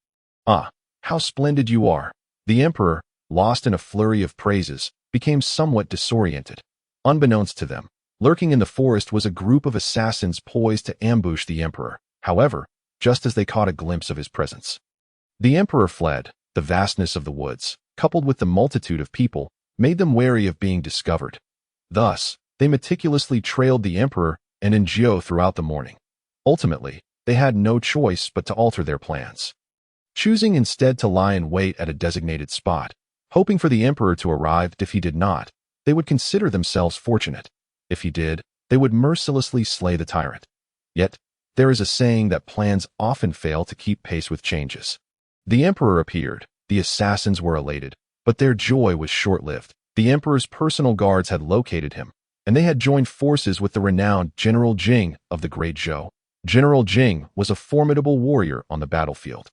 Ah, how splendid you are. The Emperor, lost in a flurry of praises, became somewhat disoriented. Unbeknownst to them, lurking in the forest was a group of assassins poised to ambush the Emperor. However, just as they caught a glimpse of his presence, the Emperor fled. The vastness of the woods, coupled with the multitude of people, made them wary of being discovered. Thus, they meticulously trailed the Emperor and Ngo throughout the morning. Ultimately, they had no choice but to alter their plans, choosing instead to lie in wait at a designated spot, hoping for the Emperor to arrive. If he did not, they would consider themselves fortunate. If he did, they would mercilessly slay the tyrant. Yet, there is a saying that plans often fail to keep pace with changes. The Emperor appeared. The assassins were elated, but their joy was short-lived. The Emperor's personal guards had located him, and they had joined forces with the renowned General Jing of the Great Zhou. General Jing was a formidable warrior on the battlefield,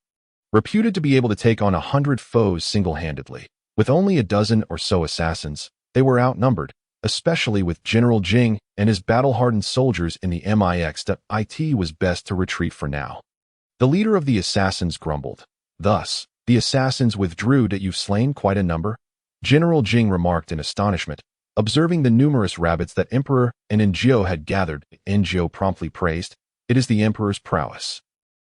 reputed to be able to take on 100 foes single-handedly. With only a dozen or so assassins, they were outnumbered, especially with General Jing and his battle-hardened soldiers in the mix. It was best to retreat for now. The leader of the assassins grumbled. Thus, the assassins withdrew. You've slain quite a number? General Jing remarked in astonishment, observing the numerous rabbits that Emperor and Ngo had gathered. Ngo promptly praised, it is the Emperor's prowess.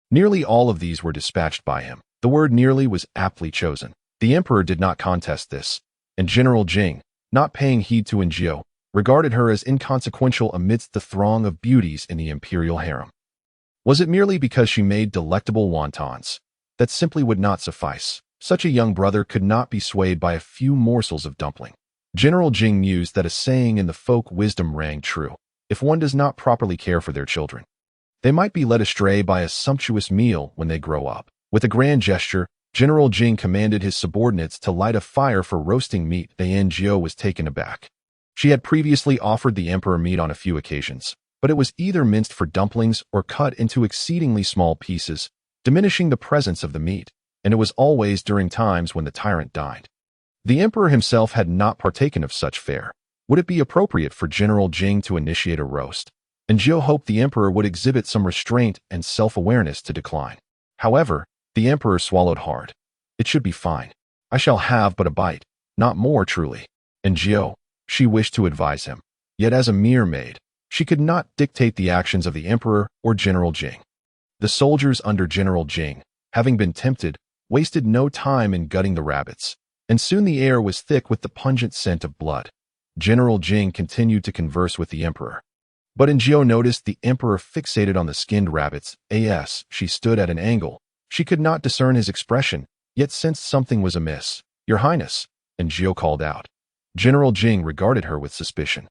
Nearly all of these were dispatched by him. The word nearly was aptly chosen. The Emperor did not contest this, and General Jing, not paying heed to Ngo, regarded her as inconsequential amidst the throng of beauties in the imperial harem. Was it merely because she made delectable wontons? That simply would not suffice. Such a young brother could not be swayed by a few morsels of dumpling. General Jing mused that a saying in the folk wisdom rang true. If one does not properly care for their children, they might be led astray by a sumptuous meal when they grow up. With a grand gesture, General Jing commanded his subordinates to light a fire for roasting meat. Ngo was taken aback. She had previously offered the Emperor meat on a few occasions, but it was either minced for dumplings or cut into exceedingly small pieces, diminishing the presence of the meat, and it was always during times when the tyrant dined. The Emperor himself had not partaken of such fare. Would it be appropriate for General Jing to initiate a roast? Ngo hoped the Emperor would exhibit some restraint and self-awareness to decline. However, the Emperor swallowed hard. It should be fine. I shall have but a bite, not more truly. Ngo, she wished to advise him. Yet as a mere maid, she could not dictate the actions of the Emperor or General Jing. The soldiers under General Jing, having been tempted, wasted no time in gutting the rabbits, and soon the air was thick with the pungent scent of blood. General Jing continued to converse with the Emperor, but Ngo noticed the Emperor fixated on the skinned rabbits. As she stood at an angle, she could not discern his expression, yet sensed something was amiss. Your Highness, Ngo called out. General Jing regarded her with suspicion.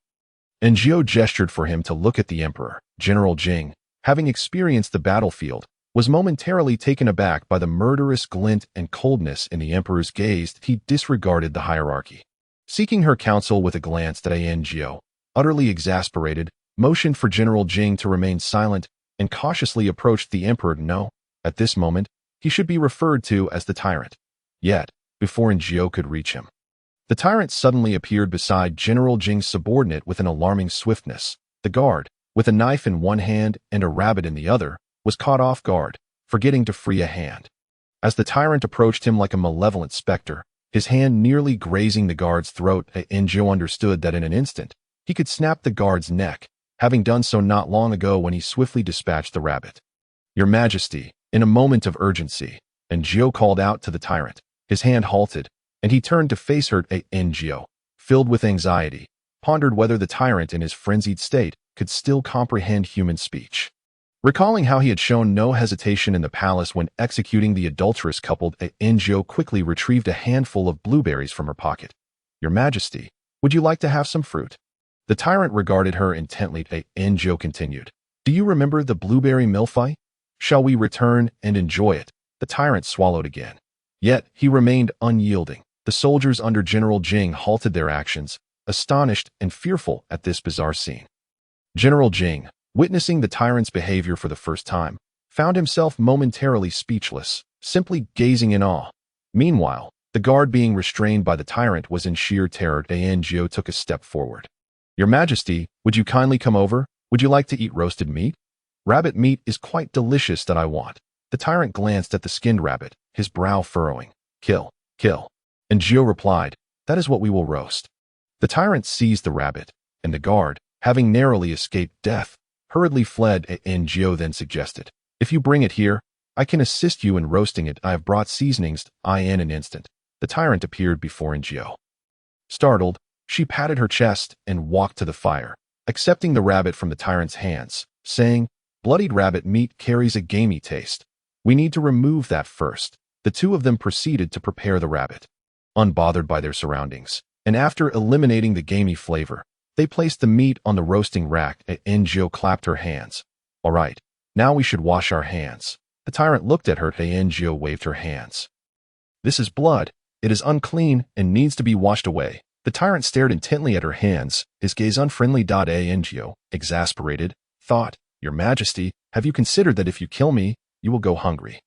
Ngo gestured for him to look at the Emperor. General Jing, having experienced the battlefield, was momentarily taken aback by the murderous glint and coldness in the Emperor's gaze. He disregarded the hierarchy. Seeking her counsel with a glance at Ngo, utterly exasperated, motioned for General Jing to remain silent and cautiously approached the Emperor. No, at this moment, he should be referred to as the tyrant. Yet, before Ngo could reach him, the tyrant suddenly appeared beside General Jing's subordinate with an alarming swiftness. The guard, with a knife in one hand and a rabbit in the other, was caught off guard, forgetting to free a hand. As the tyrant approached him like a malevolent specter, his hand nearly grazing the guard's throat, and Joe understood that in an instant, he could snap the guard's neck, having done so not long ago when he swiftly dispatched the rabbit. "Your Majesty," in a moment of urgency, and Joe called out to the tyrant. His hand halted, and he turned to face her, and Joe, filled with anxiety, pondered whether the tyrant in his frenzied state could still comprehend human speech. Recalling how he had shown no hesitation in the palace when executing the adulterous couple, Joe quickly retrieved a handful of blueberries from her pocket. "Your Majesty, would you like to have some fruit?" The tyrant regarded her intently, and Joe continued. "Do you remember the blueberry mill fight? Shall we return and enjoy it?" The tyrant swallowed again. Yet he remained unyielding. The soldiers under General Jing halted their actions, astonished and fearful at this bizarre scene. General Jing, witnessing the tyrant's behavior for the first time, found himself momentarily speechless, simply gazing in awe. Meanwhile, the guard being restrained by the tyrant was in sheer terror, and Joe took a step forward. "Your Majesty, would you kindly come over? Would you like to eat roasted meat? Rabbit meat is quite delicious that I want." The tyrant glanced at the skinned rabbit, his brow furrowing. "Kill, kill." And Joe replied, "That is what we will roast." The tyrant seized the rabbit, and the guard, having narrowly escaped death, hurriedly fled, and Joe then suggested, "If you bring it here, I can assist you in roasting it. I have brought seasonings in an instant." The tyrant appeared before Joe. Startled, she patted her chest and walked to the fire, accepting the rabbit from the tyrant's hands, saying, "Bloodied rabbit meat carries a gamey taste. We need to remove that first." The two of them proceeded to prepare the rabbit. Unbothered by their surroundings, and after eliminating the gamey flavor, they placed the meat on the roasting rack, and Joe clapped her hands. "All right, now we should wash our hands." The tyrant looked at her, and Joe waved her hands. "This is blood. It is unclean and needs to be washed away." The tyrant stared intently at her hands, his gaze unfriendly. And Joe, exasperated, thought, "Your Majesty, have you considered that if you kill me, you will go hungry?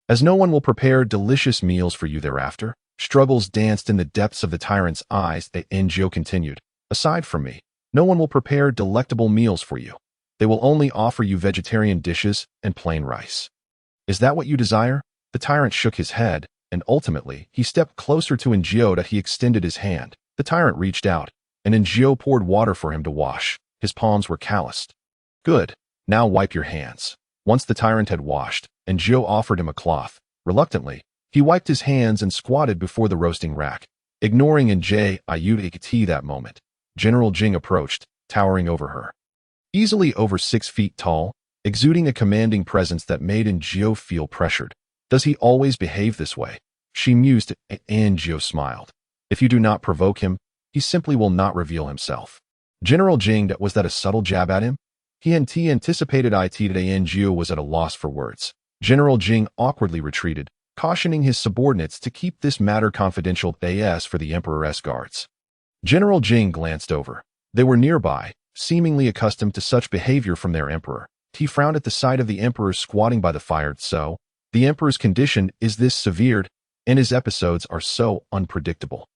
As no one will prepare delicious meals for you thereafter?" Struggles danced in the depths of the tyrant's eyes, and Joe continued, "Aside from me, no one will prepare delectable meals for you. They will only offer you vegetarian dishes and plain rice. Is that what you desire?" The tyrant shook his head, and ultimately, he stepped closer to Joe. He extended his hand. The tyrant reached out, and Joe poured water for him to wash. His palms were calloused. "Good. Now wipe your hands." Once the tyrant had washed, and Joe offered him a cloth. Reluctantly, he wiped his hands and squatted before the roasting rack, ignoring J.I.U.T. that moment. General Jing approached, towering over her. Easily over 6 feet tall, exuding a commanding presence that made Joe feel pressured. "Does he always behave this way?" she mused, and Joe smiled. "If you do not provoke him, he simply will not reveal himself." General Jing, was that a subtle jab at him? He anticipated it today, and Joe was at a loss for words. General Jing awkwardly retreated, cautioning his subordinates to keep this matter confidential for the Emperor's guards. General Jing glanced over. They were nearby, seemingly accustomed to such behavior from their emperor. He frowned at the sight of the emperor squatting by the fire. "So, the emperor's condition is this severe, and his episodes are so unpredictable.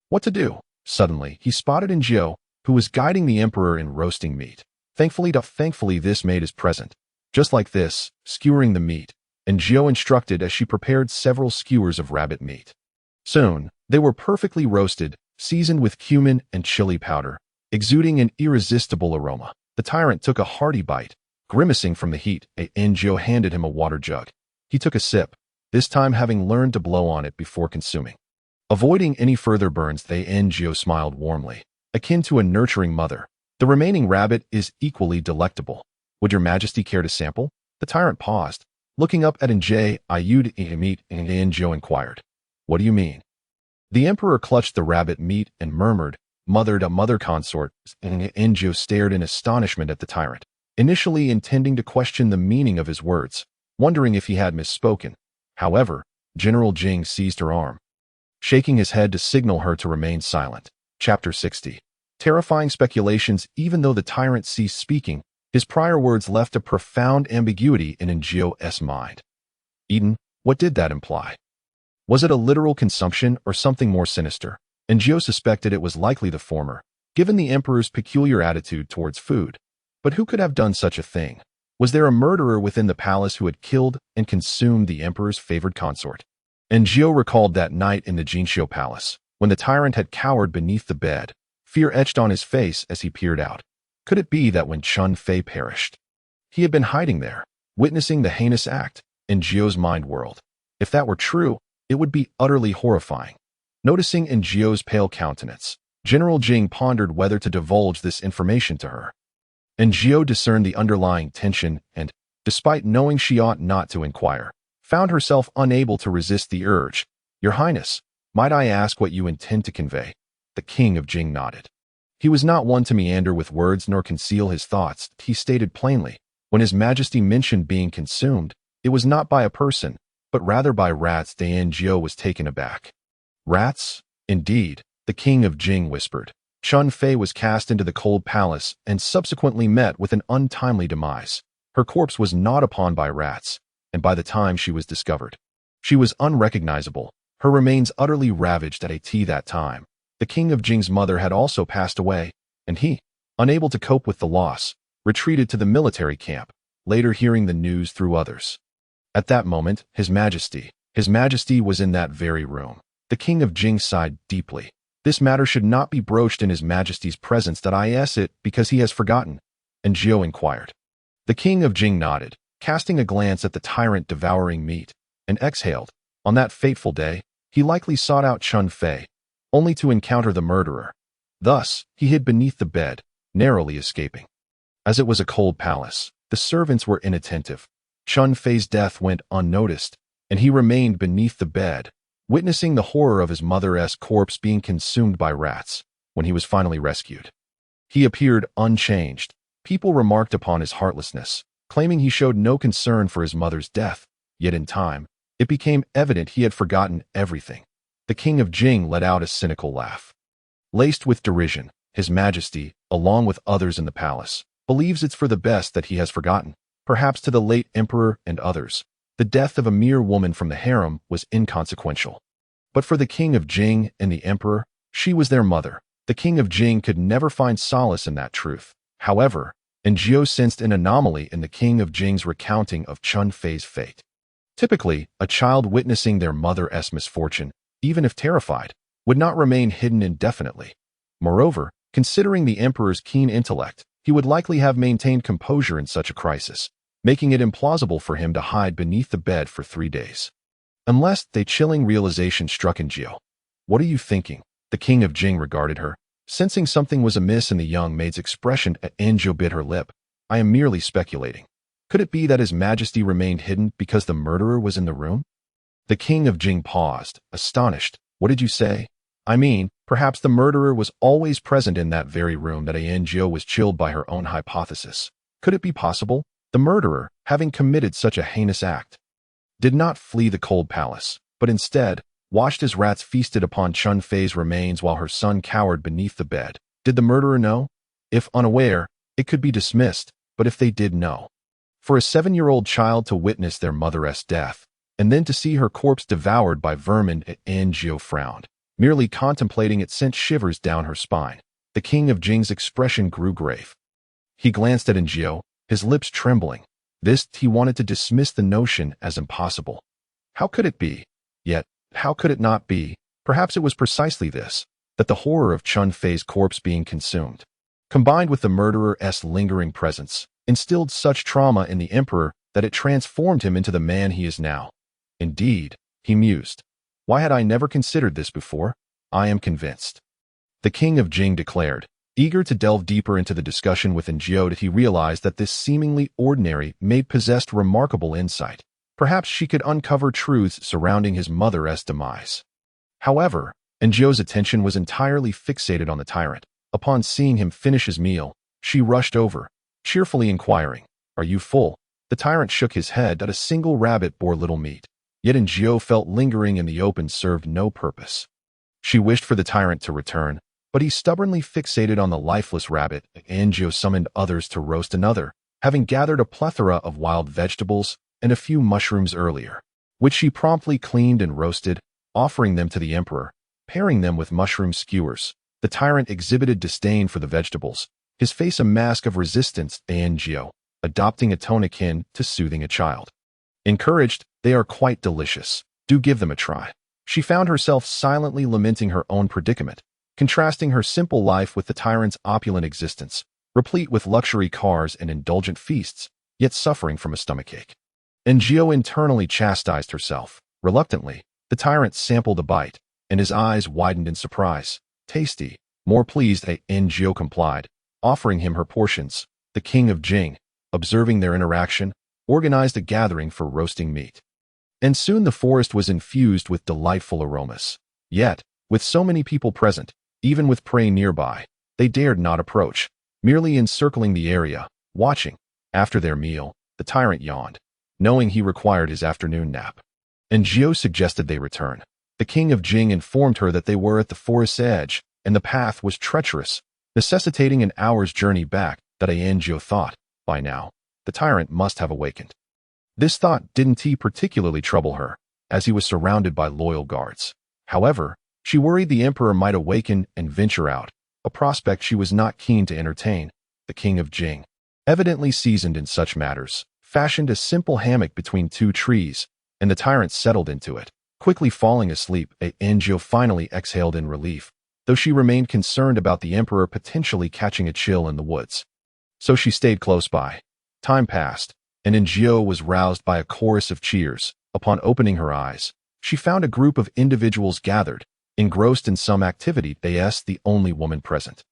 What to do?" Suddenly, he spotted Joe, who was guiding the emperor in roasting meat. Thankfully this maid is present. Just like this, skewering the meat, and Joe instructed as she prepared several skewers of rabbit meat. Soon, they were perfectly roasted, seasoned with cumin and chili powder, exuding an irresistible aroma. The tyrant took a hearty bite, grimacing from the heat, and Joe handed him a water jug. He took a sip, this time having learned to blow on it before consuming. Avoiding any further burns, Joe smiled warmly, akin to a nurturing mother. "The remaining rabbit is equally delectable. Would your Majesty care to sample?" The tyrant paused, looking up at J.I.U.T. meat, and Joe inquired, "What do you mean?" The emperor clutched the rabbit meat and murmured, "Mother consort," and Joe stared in astonishment at the tyrant, initially intending to question the meaning of his words, wondering if he had misspoken. However, General Jing seized her arm, shaking his head to signal her to remain silent. Chapter 60. Terrifying speculations. Even though the tyrant ceased speaking, his prior words left a profound ambiguity in Joe's mind. Eaten? What did that imply? Was it a literal consumption or something more sinister? And Joe suspected it was likely the former, given the emperor's peculiar attitude towards food. But who could have done such a thing? Was there a murderer within the palace who had killed and consumed the emperor's favored consort? And Jiao recalled that night in the Jinxiu Palace, when the tyrant had cowered beneath the bed, fear etched on his face as he peered out. Could it be that when Chun Fei perished, he had been hiding there, witnessing the heinous act in Jiao's mind world? If that were true, it would be utterly horrifying. Noticing in Jiao's pale countenance, General Jing pondered whether to divulge this information to her. And Jiao discerned the underlying tension and, despite knowing she ought not to inquire, found herself unable to resist the urge. Your Highness, might I ask what you intend to convey? The king of Jing nodded. He was not one to meander with words nor conceal his thoughts. He stated plainly, when His Majesty mentioned being consumed, it was not by a person, but rather by rats. Dan Jiao was taken aback. Rats? Indeed, the king of Jing whispered. Chun Fei was cast into the cold palace and subsequently met with an untimely demise. Her corpse was gnawed upon by rats, and by the time she was discovered, she was unrecognizable, her remains utterly ravaged at that time. The king of Jing's mother had also passed away, and he, unable to cope with the loss, retreated to the military camp, later hearing the news through others. At that moment, His Majesty was in that very room. The king of Jing sighed deeply. This matter should not be broached in His Majesty's presence. That is it because he has forgotten? And Jiao inquired. The king of Jing nodded, casting a glance at the tyrant devouring meat, and exhaled. On that fateful day, he likely sought out Chun Fei, only to encounter the murderer. Thus, he hid beneath the bed, narrowly escaping. As it was a cold palace, the servants were inattentive. Chun Fei's death went unnoticed, and he remained beneath the bed, witnessing the horror of his mother's corpse being consumed by rats. When he was finally rescued, he appeared unchanged. People remarked upon his heartlessness, claiming he showed no concern for his mother's death. Yet in time, it became evident he had forgotten everything. The king of Jing let out a cynical laugh. Laced with derision, His Majesty, along with others in the palace, believes it's for the best that he has forgotten. Perhaps to the late emperor and others, the death of a mere woman from the harem was inconsequential. But for the king of Jing and the emperor, she was their mother. The king of Jing could never find solace in that truth. However, and Jiao sensed an anomaly in the king of Jing's recounting of Chun Fei's fate. Typically, a child witnessing their mother's misfortune, even if terrified, would not remain hidden indefinitely. Moreover, considering the emperor's keen intellect, he would likely have maintained composure in such a crisis, making it implausible for him to hide beneath the bed for 3 days. Unless the chilling realization struck in Jiao. What are you thinking? The king of Jing regarded her, sensing something was amiss in the young maid's expression. Jiao bit her lip. I am merely speculating. Could it be that His Majesty remained hidden because the murderer was in the room? The king of Jing paused, astonished. What did you say? I mean, perhaps the murderer was always present in that very room. That Jiao was chilled by her own hypothesis. Could it be possible? The murderer, having committed such a heinous act, did not flee the cold palace, but instead watched as rats feasted upon Chun Fei's remains while her son cowered beneath the bed. Did the murderer know? If unaware, it could be dismissed, but if they did know, for a 7-year-old child to witness their mother's death, and then to see her corpse devoured by vermin, Jiao frowned. Merely contemplating it sent shivers down her spine. The king of Jing's expression grew grave. He glanced at Jiao, his lips trembling. He wanted to dismiss the notion as impossible. How could it be? Yet, how could it not be? Perhaps it was precisely this, that the horror of Chun Fei's corpse being consumed, combined with the murderer's lingering presence, instilled such trauma in the emperor that it transformed him into the man he is now. Indeed, he mused. Why had I never considered this before? I am convinced. The king of Jing declared, eager to delve deeper into the discussion within Jiao. He realized that this seemingly ordinary maid possessed remarkable insight. Perhaps she could uncover truths surrounding his mother's demise. However, Jiao's attention was entirely fixated on the tyrant. Upon seeing him finish his meal, she rushed over, cheerfully inquiring, Are you full? The tyrant shook his head that a single rabbit bore little meat. Yet Jiao felt lingering in the open served no purpose. She wished for the tyrant to return, but he stubbornly fixated on the lifeless rabbit. Jiao summoned others to roast another, having gathered a plethora of wild vegetables and a few mushrooms earlier, which she promptly cleaned and roasted, offering them to the emperor, pairing them with mushroom skewers. The tyrant exhibited disdain for the vegetables, his face a mask of resistance. Jiao, adopting a tone akin to soothing a child. Encouraged, they are quite delicious. Do give them a try. She found herself silently lamenting her own predicament, contrasting her simple life with the tyrant's opulent existence, replete with luxury cars and indulgent feasts, yet suffering from a stomachache. And Gio internally chastised herself. Reluctantly, the tyrant sampled a bite, and his eyes widened in surprise. Tasty. More pleased, Gio complied, offering him her portions. The king of Jing, observing their interaction, organized a gathering for roasting meat. And soon the forest was infused with delightful aromas. Yet, with so many people present, even with prey nearby, they dared not approach, merely encircling the area, watching. After their meal, the tyrant yawned, knowing he required his afternoon nap. And Gio suggested they return. The king of Jing informed her that they were at the forest's edge, and the path was treacherous, necessitating an hour's journey back. That Gio thought, by now, the tyrant must have awakened. This thought didn't particularly trouble her, as he was surrounded by loyal guards. However, she worried the emperor might awaken and venture out, a prospect she was not keen to entertain. The king of Jing, evidently seasoned in such matters, fashioned a simple hammock between two trees, and the tyrant settled into it, quickly falling asleep. Gio finally exhaled in relief, though she remained concerned about the emperor potentially catching a chill in the woods. So she stayed close by. Time passed, and Gio was roused by a chorus of cheers. Upon opening her eyes, she found a group of individuals gathered, engrossed in some activity. The only woman present.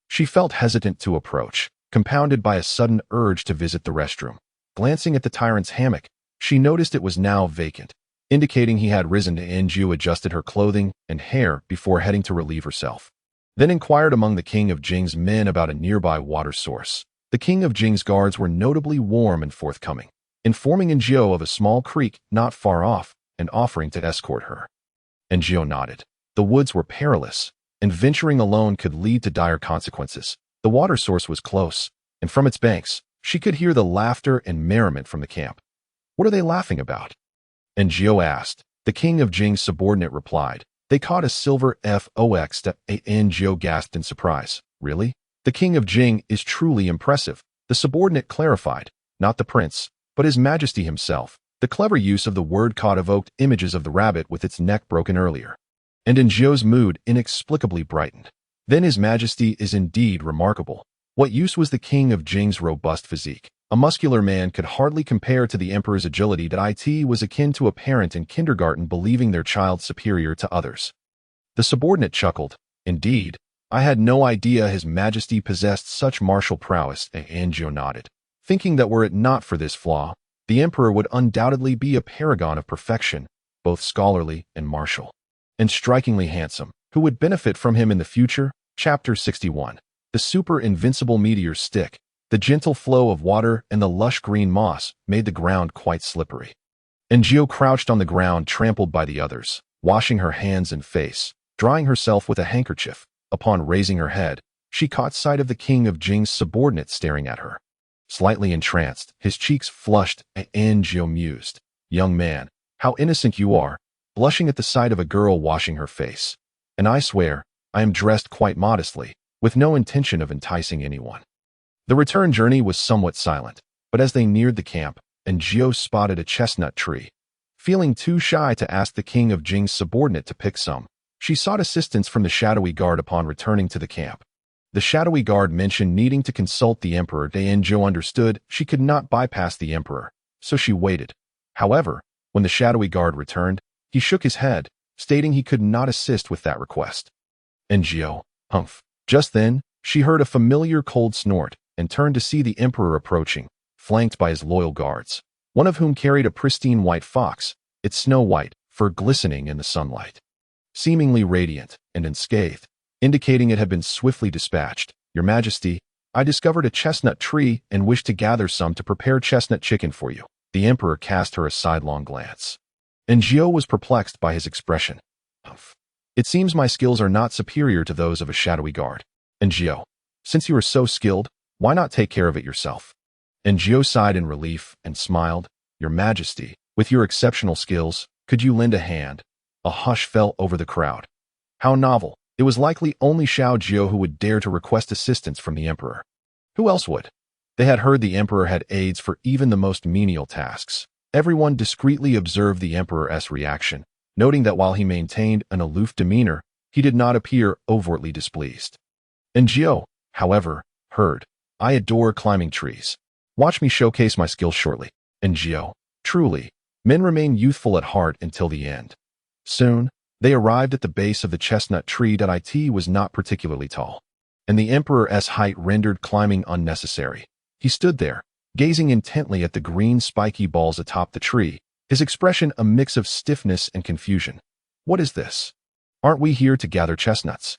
She felt hesitant to approach, compounded by a sudden urge to visit the restroom. Glancing at the tyrant's hammock, she noticed it was now vacant, indicating he had risen. Gio adjusted her clothing and hair before heading to relieve herself. Then inquired among the king of Jing's men about a nearby water source. The king of Jing's guards were notably warm and forthcoming, informing Gio of a small creek not far off and offering to escort her. Gio nodded. The woods were perilous, and venturing alone could lead to dire consequences. The water source was close, and from its banks, she could hear the laughter and merriment from the camp. What are they laughing about? Gio asked. The king of Jing's subordinate replied. They caught a silver fox. Gio gasped in surprise. Really? The king of Jing is truly impressive, the subordinate clarified, not the prince, but his majesty himself. The clever use of the word caught evoked images of the rabbit with its neck broken earlier. And Gio's mood inexplicably brightened. Then his majesty is indeed remarkable. What use was the king of Jing's robust physique? A muscular man could hardly compare to the emperor's agility. It was akin to a parent in kindergarten believing their child superior to others. The subordinate chuckled. Indeed, I had no idea His Majesty possessed such martial prowess. Gio nodded, thinking that were it not for this flaw, the emperor would undoubtedly be a paragon of perfection, both scholarly and martial, and strikingly handsome. Who would benefit from him in the future? Chapter 61. The super invincible meteor stick, the gentle flow of water and the lush green moss made the ground quite slippery. Gio crouched on the ground trampled by the others, washing her hands and face, drying herself with a handkerchief. Upon raising her head, she caught sight of the king of Jing's subordinate staring at her. Slightly entranced, his cheeks flushed, Gio mused. Young man, how innocent you are, blushing at the sight of a girl washing her face. And I swear, I am dressed quite modestly, with no intention of enticing anyone. The return journey was somewhat silent, but as they neared the camp, Gio spotted a chestnut tree. Feeling too shy to ask the king of Jing's subordinate to pick some, she sought assistance from the shadowy guard upon returning to the camp. The shadowy guard mentioned needing to consult the emperor. Gio understood she could not bypass the emperor, so she waited. However, when the shadowy guard returned, he shook his head, stating he could not assist with that request. Gio, humph. Just then, she heard a familiar cold snort and turned to see the emperor approaching, flanked by his loyal guards, one of whom carried a pristine white fox, its snow white fur glistening in the sunlight, seemingly radiant and unscathed, indicating it had been swiftly dispatched. Your Majesty, I discovered a chestnut tree and wish to gather some to prepare chestnut chicken for you. The emperor cast her a sidelong glance. Gio was perplexed by his expression. Humph. It seems my skills are not superior to those of a shadowy guard. Gio, since you are so skilled, why not take care of it yourself? Gio sighed in relief and smiled. Your Majesty, with your exceptional skills, could you lend a hand? A hush fell over the crowd. How novel. It was likely only Xiao Jiao who would dare to request assistance from the emperor. Who else would? They had heard the emperor had aides for even the most menial tasks. Everyone discreetly observed the emperor's reaction, noting that while he maintained an aloof demeanor, he did not appear overtly displeased. And Gio, however, heard, "I adore climbing trees. Watch me showcase my skills shortly." And Gio, truly, men remain youthful at heart until the end. Soon, they arrived at the base of the chestnut tree. It was not particularly tall, and the emperor's height rendered climbing unnecessary. He stood there, gazing intently at the green spiky balls atop the tree, his expression a mix of stiffness and confusion. "What is this? Aren't we here to gather chestnuts?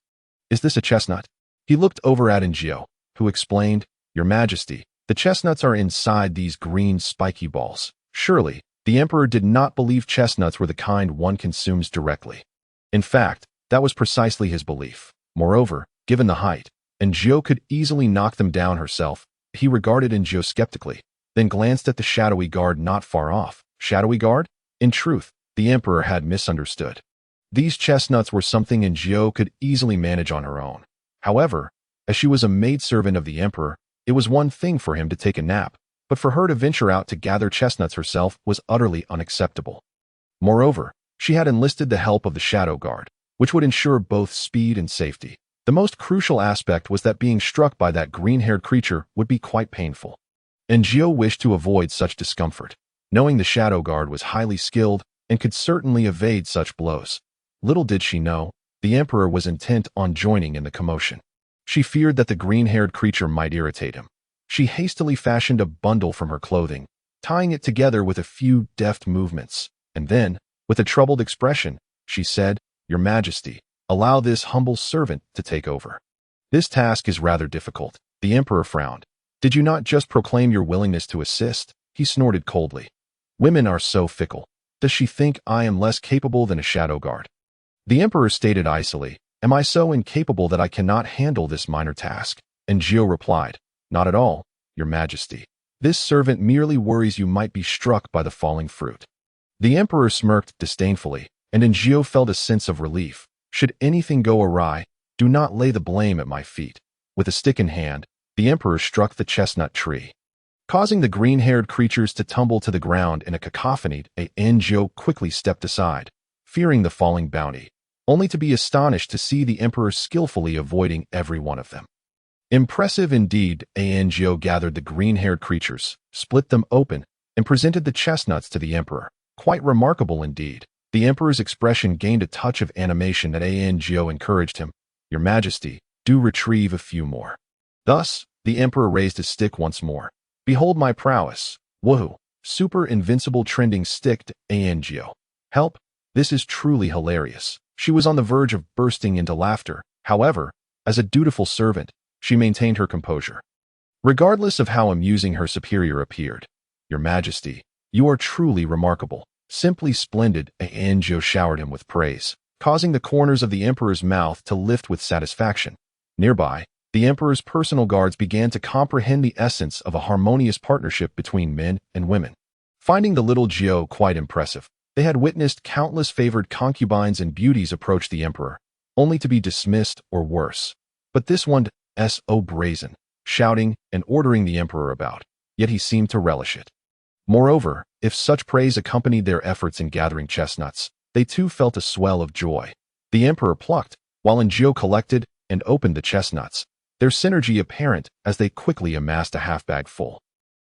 Is this a chestnut?" He looked over at Ngio, who explained, "Your Majesty, the chestnuts are inside these green spiky balls." Surely, the emperor did not believe chestnuts were the kind one consumes directly. In fact, that was precisely his belief. Moreover, given the height, Ngio could easily knock them down herself. He regarded Ngio skeptically, then glanced at the shadowy guard not far off. Shadowy guard? In truth, the emperor had misunderstood. These chestnuts were something Ngio could easily manage on her own. However, as she was a maidservant of the emperor, it was one thing for him to take a nap, but for her to venture out to gather chestnuts herself was utterly unacceptable. Moreover, she had enlisted the help of the shadow guard, which would ensure both speed and safety. The most crucial aspect was that being struck by that green-haired creature would be quite painful. Ngio wished to avoid such discomfort, knowing the shadow guard was highly skilled and could certainly evade such blows. Little did she know, the emperor was intent on joining in the commotion. She feared that the green-haired creature might irritate him. She hastily fashioned a bundle from her clothing, tying it together with a few deft movements, and then, with a troubled expression, she said, "Your Majesty, allow this humble servant to take over. This task is rather difficult." The emperor frowned. "Did you not just proclaim your willingness to assist?" He snorted coldly. "Women are so fickle. Does she think I am less capable than a shadow guard?" The emperor stated icily, "Am I so incapable that I cannot handle this minor task?" And Ngio replied, "Not at all, Your Majesty. This servant merely worries you might be struck by the falling fruit." The emperor smirked disdainfully, and Ngio felt a sense of relief. "Should anything go awry, do not lay the blame at my feet." With a stick in hand, the emperor struck the chestnut tree, causing the green-haired creatures to tumble to the ground in a cacophony. Ngio quickly stepped aside, fearing the falling bounty, only to be astonished to see the emperor skillfully avoiding every one of them. Impressive indeed. Ngio gathered the green-haired creatures, split them open, and presented the chestnuts to the emperor. Quite remarkable indeed. The emperor's expression gained a touch of animation that Ngio encouraged him. "Your Majesty, do retrieve a few more." Thus, the emperor raised his stick once more. "Behold my prowess. Woohoo! Super invincible trending stick." Ngio, "Help! This is truly hilarious." She was on the verge of bursting into laughter. However, as a dutiful servant, she maintained her composure, regardless of how amusing her superior appeared. "Your Majesty, you are truly remarkable. Simply splendid." Ngio showered him with praise, causing the corners of the emperor's mouth to lift with satisfaction. Nearby, the emperor's personal guards began to comprehend the essence of a harmonious partnership between men and women. Finding the little Gio quite impressive, they had witnessed countless favored concubines and beauties approach the emperor, only to be dismissed or worse. But this one so brazen, shouting and ordering the emperor about, yet he seemed to relish it. Moreover, if such praise accompanied their efforts in gathering chestnuts, they too felt a swell of joy. The emperor plucked, while Ngio collected and opened the chestnuts, their synergy apparent as they quickly amassed a half-bag full.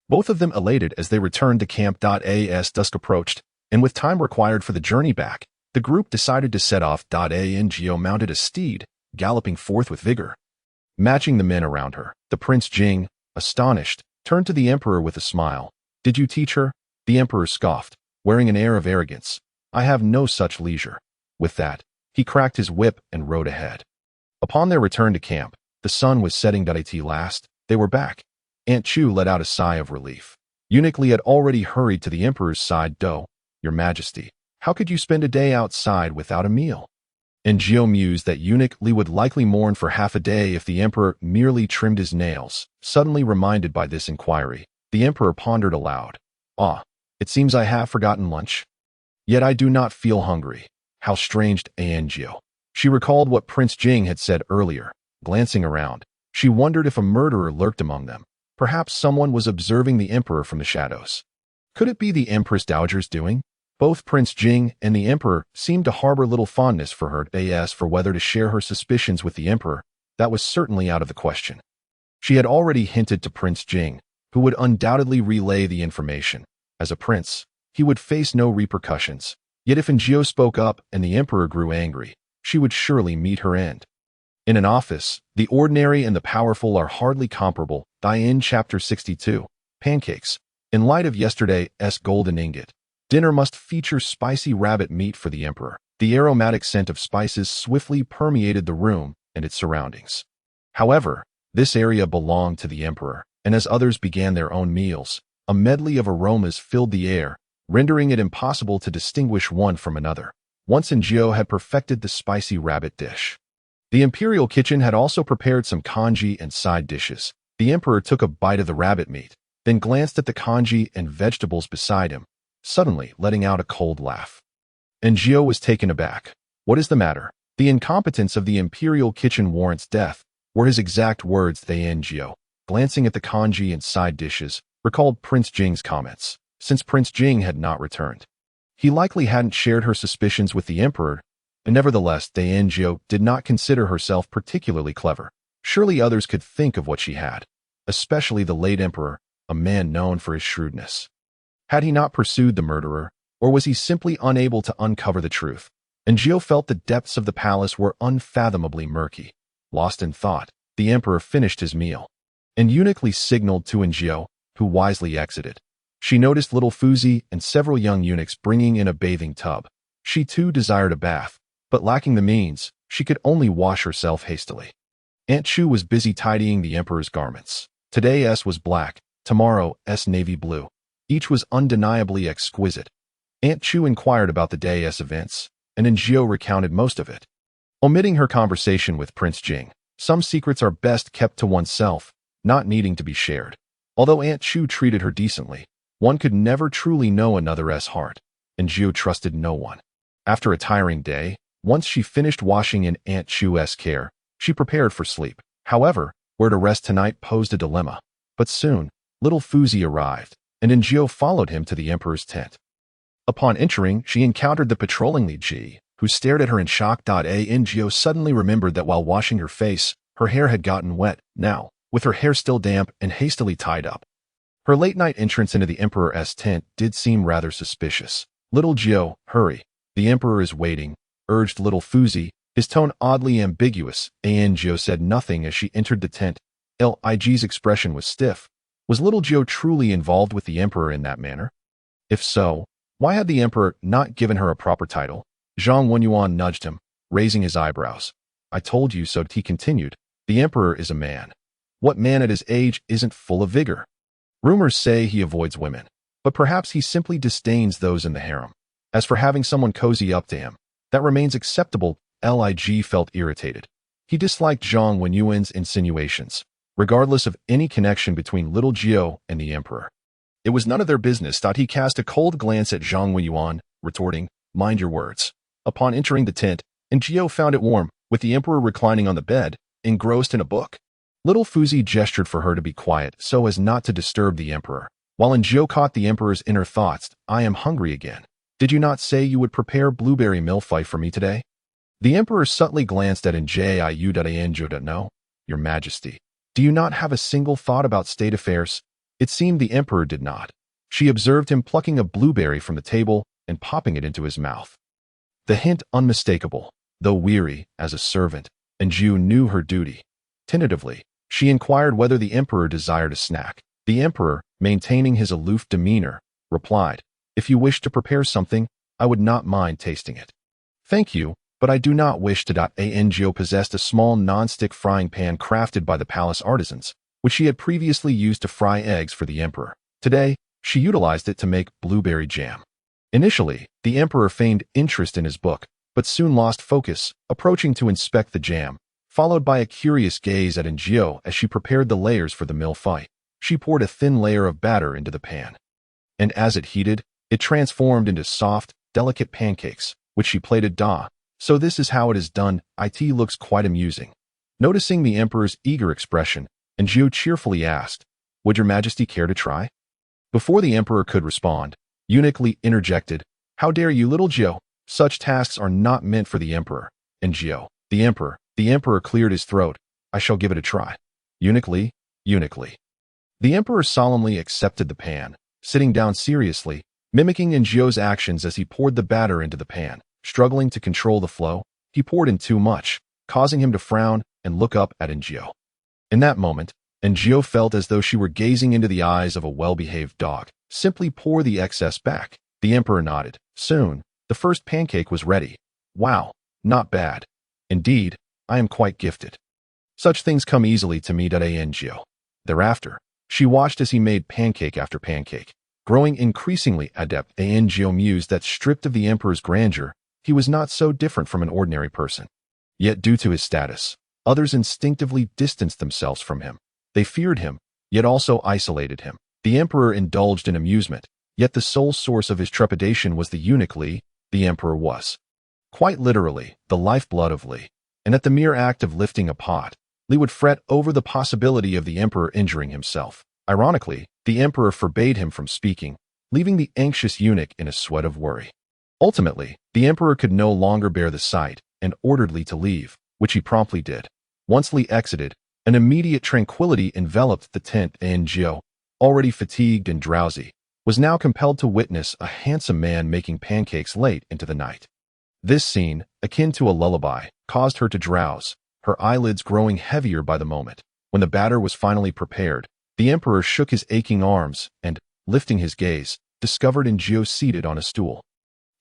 Both of them elated as they returned to camp. As dusk approached, and with time required for the journey back, the group decided to set off. Ngio mounted a steed, galloping forth with vigor, matching the men around her. The Prince Jing, astonished, turned to the emperor with a smile. "Did you teach her?" The emperor scoffed, wearing an air of arrogance. "I have no such leisure." With that, he cracked his whip and rode ahead. Upon their return to camp, the sun was setting. At last, they were back. Aunt Chu let out a sigh of relief. Eunuch Li had already hurried to the emperor's side. "Your Majesty, how could you spend a day outside without a meal?" Ngio mused that Eunuch Li would likely mourn for half a day if the emperor merely trimmed his nails. Suddenly reminded by this inquiry, the emperor pondered aloud. "Ah, it seems I have forgotten lunch. Yet I do not feel hungry. How strange." Ngio. She recalled what Prince Jing had said earlier. Glancing around, she wondered if a murderer lurked among them. Perhaps someone was observing the emperor from the shadows. Could it be the Empress Dowager's doing? Both Prince Jing and the Emperor seemed to harbor little fondness for her. As for whether to share her suspicions with the Emperor, that was certainly out of the question. She had already hinted to Prince Jing, who would undoubtedly relay the information. As a prince, he would face no repercussions. Yet if Enjio spoke up and the Emperor grew angry, she would surely meet her end. In an office, the ordinary and the powerful are hardly comparable. In Chapter 62, Pancakes. In light of yesterday's golden ingot, dinner must feature spicy rabbit meat for the Emperor. The aromatic scent of spices swiftly permeated the room and its surroundings. However, this area belonged to the Emperor, and as others began their own meals, a medley of aromas filled the air, rendering it impossible to distinguish one from another. Once Enjio had perfected the spicy rabbit dish. The imperial kitchen had also prepared some congee and side dishes. The Emperor took a bite of the rabbit meat, then glanced at the congee and vegetables beside him, suddenly letting out a cold laugh. Enjio was taken aback. "What is the matter? The incompetence of the imperial kitchen warrants death," were his exact words. Enjio, glancing at the congee and side dishes, recalled Prince Jing's comments. Since Prince Jing had not returned, he likely hadn't shared her suspicions with the Emperor, and nevertheless, Enjio did not consider herself particularly clever. Surely others could think of what she had, especially the late Emperor, a man known for his shrewdness. Had he not pursued the murderer, or was he simply unable to uncover the truth? Enjio felt the depths of the palace were unfathomably murky. Lost in thought, the Emperor finished his meal, and eunuchly signaled to Enjio, who wisely exited. She noticed little Fuzi and several young eunuchs bringing in a bathing tub. She too desired a bath, but lacking the means, she could only wash herself hastily. Aunt Chu was busy tidying the Emperor's garments. Today's was black, tomorrow's navy blue. Each was undeniably exquisite. Aunt Chu inquired about the day's events, and Enjio recounted most of it. Omitting her conversation with Prince Jing, some secrets are best kept to oneself, not needing to be shared. Although Aunt Chu treated her decently, one could never truly know another's heart. Enjio trusted no one. After a tiring day, once she finished washing in Aunt Chu's care, she prepared for sleep. However, where to rest tonight posed a dilemma. But soon, little Fuzi arrived, and Enjio followed him to the Emperor's tent. Upon entering, she encountered the patrolling Li Ji, who stared at her in shock. Enjio suddenly remembered that while washing her face, her hair had gotten wet. Now, with her hair still damp and hastily tied up, her late-night entrance into the Emperor's tent did seem rather suspicious. "Little Jio, hurry. The Emperor is waiting," urged little Fuzi, his tone oddly ambiguous. Enjio said nothing as she entered the tent. Li's expression was stiff. Was little Jio truly involved with the Emperor in that manner? If so, why had the Emperor not given her a proper title? Zhang Wenyuan nudged him, raising his eyebrows. "I told you so," he continued. "The Emperor is a man. What man at his age isn't full of vigor? Rumors say he avoids women, but perhaps he simply disdains those in the harem. As for having someone cozy up to him, that remains acceptable." Lig felt irritated. He disliked Zhang Wenyuan's insinuations, regardless of any connection between little Jio and the Emperor. It was none of their business. He cast a cold glance at Zhang Wenyuan, retorting, "Mind your words." Upon entering the tent, Enjio found it warm, with the Emperor reclining on the bed, engrossed in a book. Little Fuzi gestured for her to be quiet so as not to disturb the Emperor, while Enjio caught the Emperor's inner thoughts. "I am hungry again. Did you not say you would prepare blueberry millefeuille for me today?" The Emperor subtly glanced at Enjio. "No, Your Majesty. Do you not have a single thought about state affairs?" It seemed the Emperor did not. She observed him plucking a blueberry from the table and popping it into his mouth. The hint unmistakable, though weary, as a servant, Enjio knew her duty. Tentatively, she inquired whether the Emperor desired a snack. The Emperor, maintaining his aloof demeanor, replied, "If you wish to prepare something, I would not mind tasting it." "Thank you, but I do not wish to." Enjio possessed a small non-stick frying pan crafted by the palace artisans, which she had previously used to fry eggs for the Emperor. Today, she utilized it to make blueberry jam. Initially, the Emperor feigned interest in his book, but soon lost focus, approaching to inspect the jam, followed by a curious gaze at Enjio as she prepared the layers for the millefeuille. She poured a thin layer of batter into the pan, and as it heated, it transformed into soft, delicate pancakes, which she plated. "So this is how it is done." It looks quite amusing. Noticing the Emperor's eager expression, Enjio cheerfully asked, "Would Your Majesty care to try?" Before the emperor could respond, Eunuch Li interjected, "How dare you, little Jiao? Such tasks are not meant for the emperor." And Jiao, the emperor cleared his throat. "I shall give it a try." Eunuch Li. The emperor solemnly accepted the pan, sitting down seriously, mimicking Jiao's actions as he poured the batter into the pan. Struggling to control the flow, he poured in too much, causing him to frown and look up at Jiao. In that moment, Jiao felt as though she were gazing into the eyes of a well-behaved dog. "Simply pour the excess back." The emperor nodded. Soon, the first pancake was ready. "Wow, not bad. Indeed, I am quite gifted. Such things come easily to me." Jiao. Thereafter, she watched as he made pancake after pancake. Growing increasingly adept, Jiao mused that stripped of the emperor's grandeur, he was not so different from an ordinary person. Yet due to his status, others instinctively distanced themselves from him. They feared him, yet also isolated him. The emperor indulged in amusement, yet the sole source of his trepidation was the eunuch Li. The emperor was, quite literally, the lifeblood of Li, and at the mere act of lifting a pot, Li would fret over the possibility of the emperor injuring himself. Ironically, the emperor forbade him from speaking, leaving the anxious eunuch in a sweat of worry. Ultimately, the emperor could no longer bear the sight and ordered Li to leave, which he promptly did. Once Li exited, an immediate tranquility enveloped the tent, and Jiao, already fatigued and drowsy, was now compelled to witness a handsome man making pancakes late into the night. This scene, akin to a lullaby, caused her to drowse, her eyelids growing heavier by the moment. When the batter was finally prepared, the emperor shook his aching arms and, lifting his gaze, discovered Jiao seated on a stool.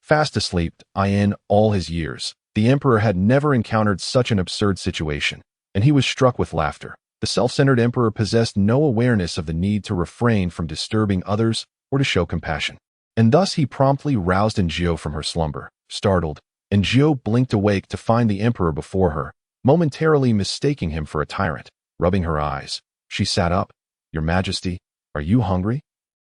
Fast asleep, in all his years, the emperor had never encountered such an absurd situation, and he was struck with laughter. The self-centered emperor possessed no awareness of the need to refrain from disturbing others or to show compassion. And thus he promptly roused Jiao from her slumber. Startled, Jiao blinked awake to find the emperor before her, momentarily mistaking him for a tyrant. Rubbing her eyes, she sat up. "Your Majesty, are you hungry?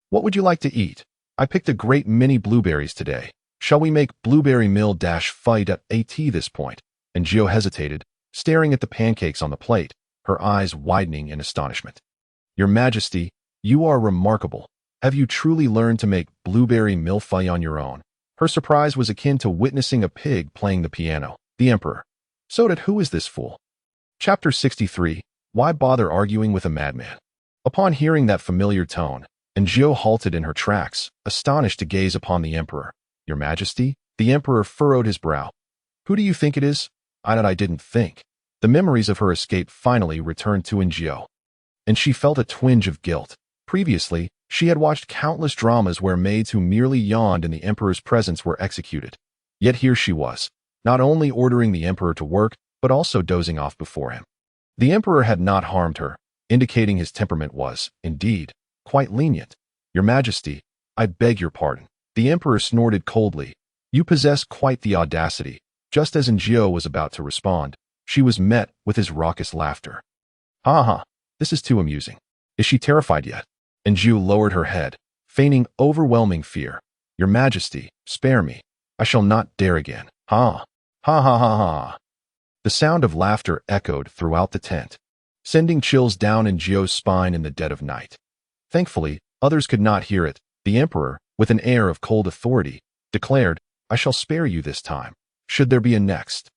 What would you like to eat? I picked a great many blueberries today. Shall we make blueberry mill-fight at this point?" And Jiao hesitated, staring at the pancakes on the plate, her eyes widening in astonishment. "Your Majesty, you are remarkable. Have you truly learned to make blueberry mill-fight on your own?" Her surprise was akin to witnessing a pig playing the piano. The emperor. So did who is this fool? Chapter 63. Why bother arguing with a madman? Upon hearing that familiar tone, Jiao halted in her tracks, astonished to gaze upon the emperor. "Your Majesty?" The emperor furrowed his brow. "Who do you think it is?" I didn't think." The memories of her escape finally returned to Jiao, and she felt a twinge of guilt. Previously, she had watched countless dramas where maids who merely yawned in the emperor's presence were executed. Yet here she was, not only ordering the emperor to work, but also dozing off before him. The emperor had not harmed her, indicating his temperament was, indeed, quite lenient. "Your Majesty, I beg your pardon." The emperor snorted coldly. "You possess quite the audacity." Just as Jiao was about to respond, she was met with his raucous laughter. "Ha ha, this is too amusing. Is she terrified yet?" And Jiao lowered her head, feigning overwhelming fear. "Your Majesty, spare me. I shall not dare again." "Ha! Ha ha ha ha!" The sound of laughter echoed throughout the tent, sending chills down Jiao's spine in the dead of night. Thankfully, others could not hear it. The emperor, with an air of cold authority, declared, "I shall spare you this time. Should there be a next,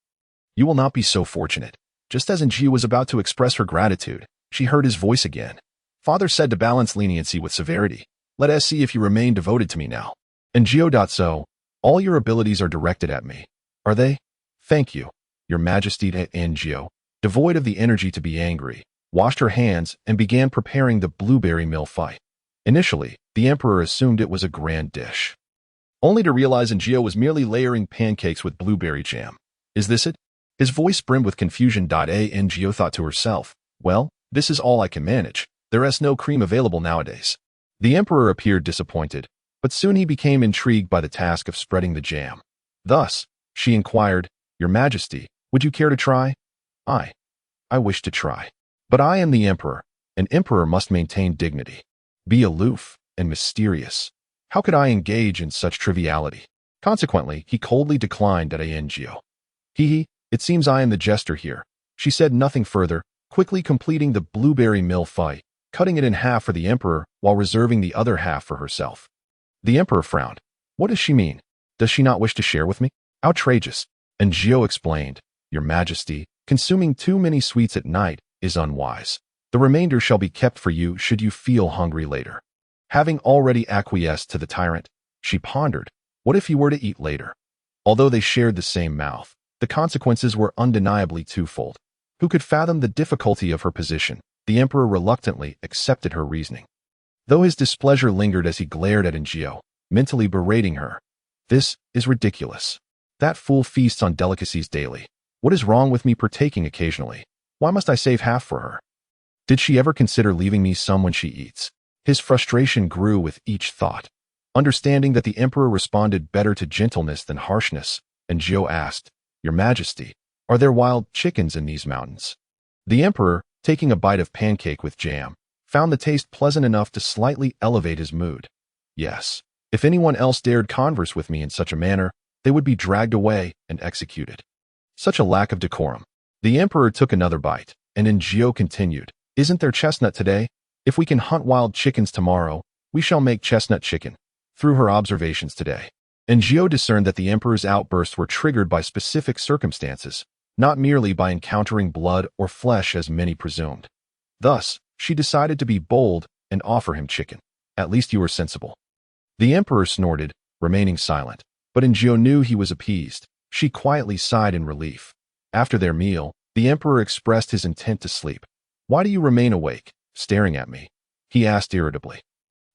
you will not be so fortunate." Just as Jiao was about to express her gratitude, she heard his voice again. "Father said to balance leniency with severity. Let us see if you remain devoted to me now." And Jiao. "So, all your abilities are directed at me, are they?" "Thank you, Your Majesty." And Jiao, devoid of the energy to be angry, washed her hands and began preparing the blueberry mill-fight. Initially, the emperor assumed it was a grand dish, only to realize Jiao was merely layering pancakes with blueberry jam. "Is this it?" His voice brimmed with confusion. And Jiao thought to herself, "Well, this is all I can manage. There is no cream available nowadays." The emperor appeared disappointed, but soon he became intrigued by the task of spreading the jam. Thus, she inquired, "Your Majesty, would you care to try?" I wish to try. But I am the emperor. An emperor must maintain dignity, be aloof and mysterious. How could I engage in such triviality?" Consequently, he coldly declined Jiao. It seems I am the jester here." She said nothing further, quickly completing the blueberry mill-fight, cutting it in half for the emperor while reserving the other half for herself. The emperor frowned. What does she mean? Does she not wish to share with me? Outrageous. And Jiao explained, Your Majesty, consuming too many sweets at night is unwise. The remainder shall be kept for you should you feel hungry later. Having already acquiesced to the tyrant, she pondered, what if he were to eat later? Although they shared the same mouth, the consequences were undeniably twofold. Who could fathom the difficulty of her position? The emperor reluctantly accepted her reasoning. Though his displeasure lingered as he glared at Jiao, mentally berating her. This is ridiculous. That fool feasts on delicacies daily. What is wrong with me partaking occasionally? Why must I save half for her? Did she ever consider leaving me some when she eats? His frustration grew with each thought. Understanding that the emperor responded better to gentleness than harshness, and Jiao asked, Your Majesty, are there wild chickens in these mountains? The emperor, taking a bite of pancake with jam, found the taste pleasant enough to slightly elevate his mood. Yes, if anyone else dared converse with me in such a manner, they would be dragged away and executed. Such a lack of decorum. The emperor took another bite, and Jiao continued, Isn't there chestnut today? If we can hunt wild chickens tomorrow, we shall make chestnut chicken. Through her observations today, Jiao discerned that the emperor's outbursts were triggered by specific circumstances, not merely by encountering blood or flesh as many presumed. Thus, she decided to be bold and offer him chicken. At least you were sensible. The emperor snorted, remaining silent, but Jiao knew he was appeased. She quietly sighed in relief. After their meal, the emperor expressed his intent to sleep. Why do you remain awake, staring at me? He asked irritably.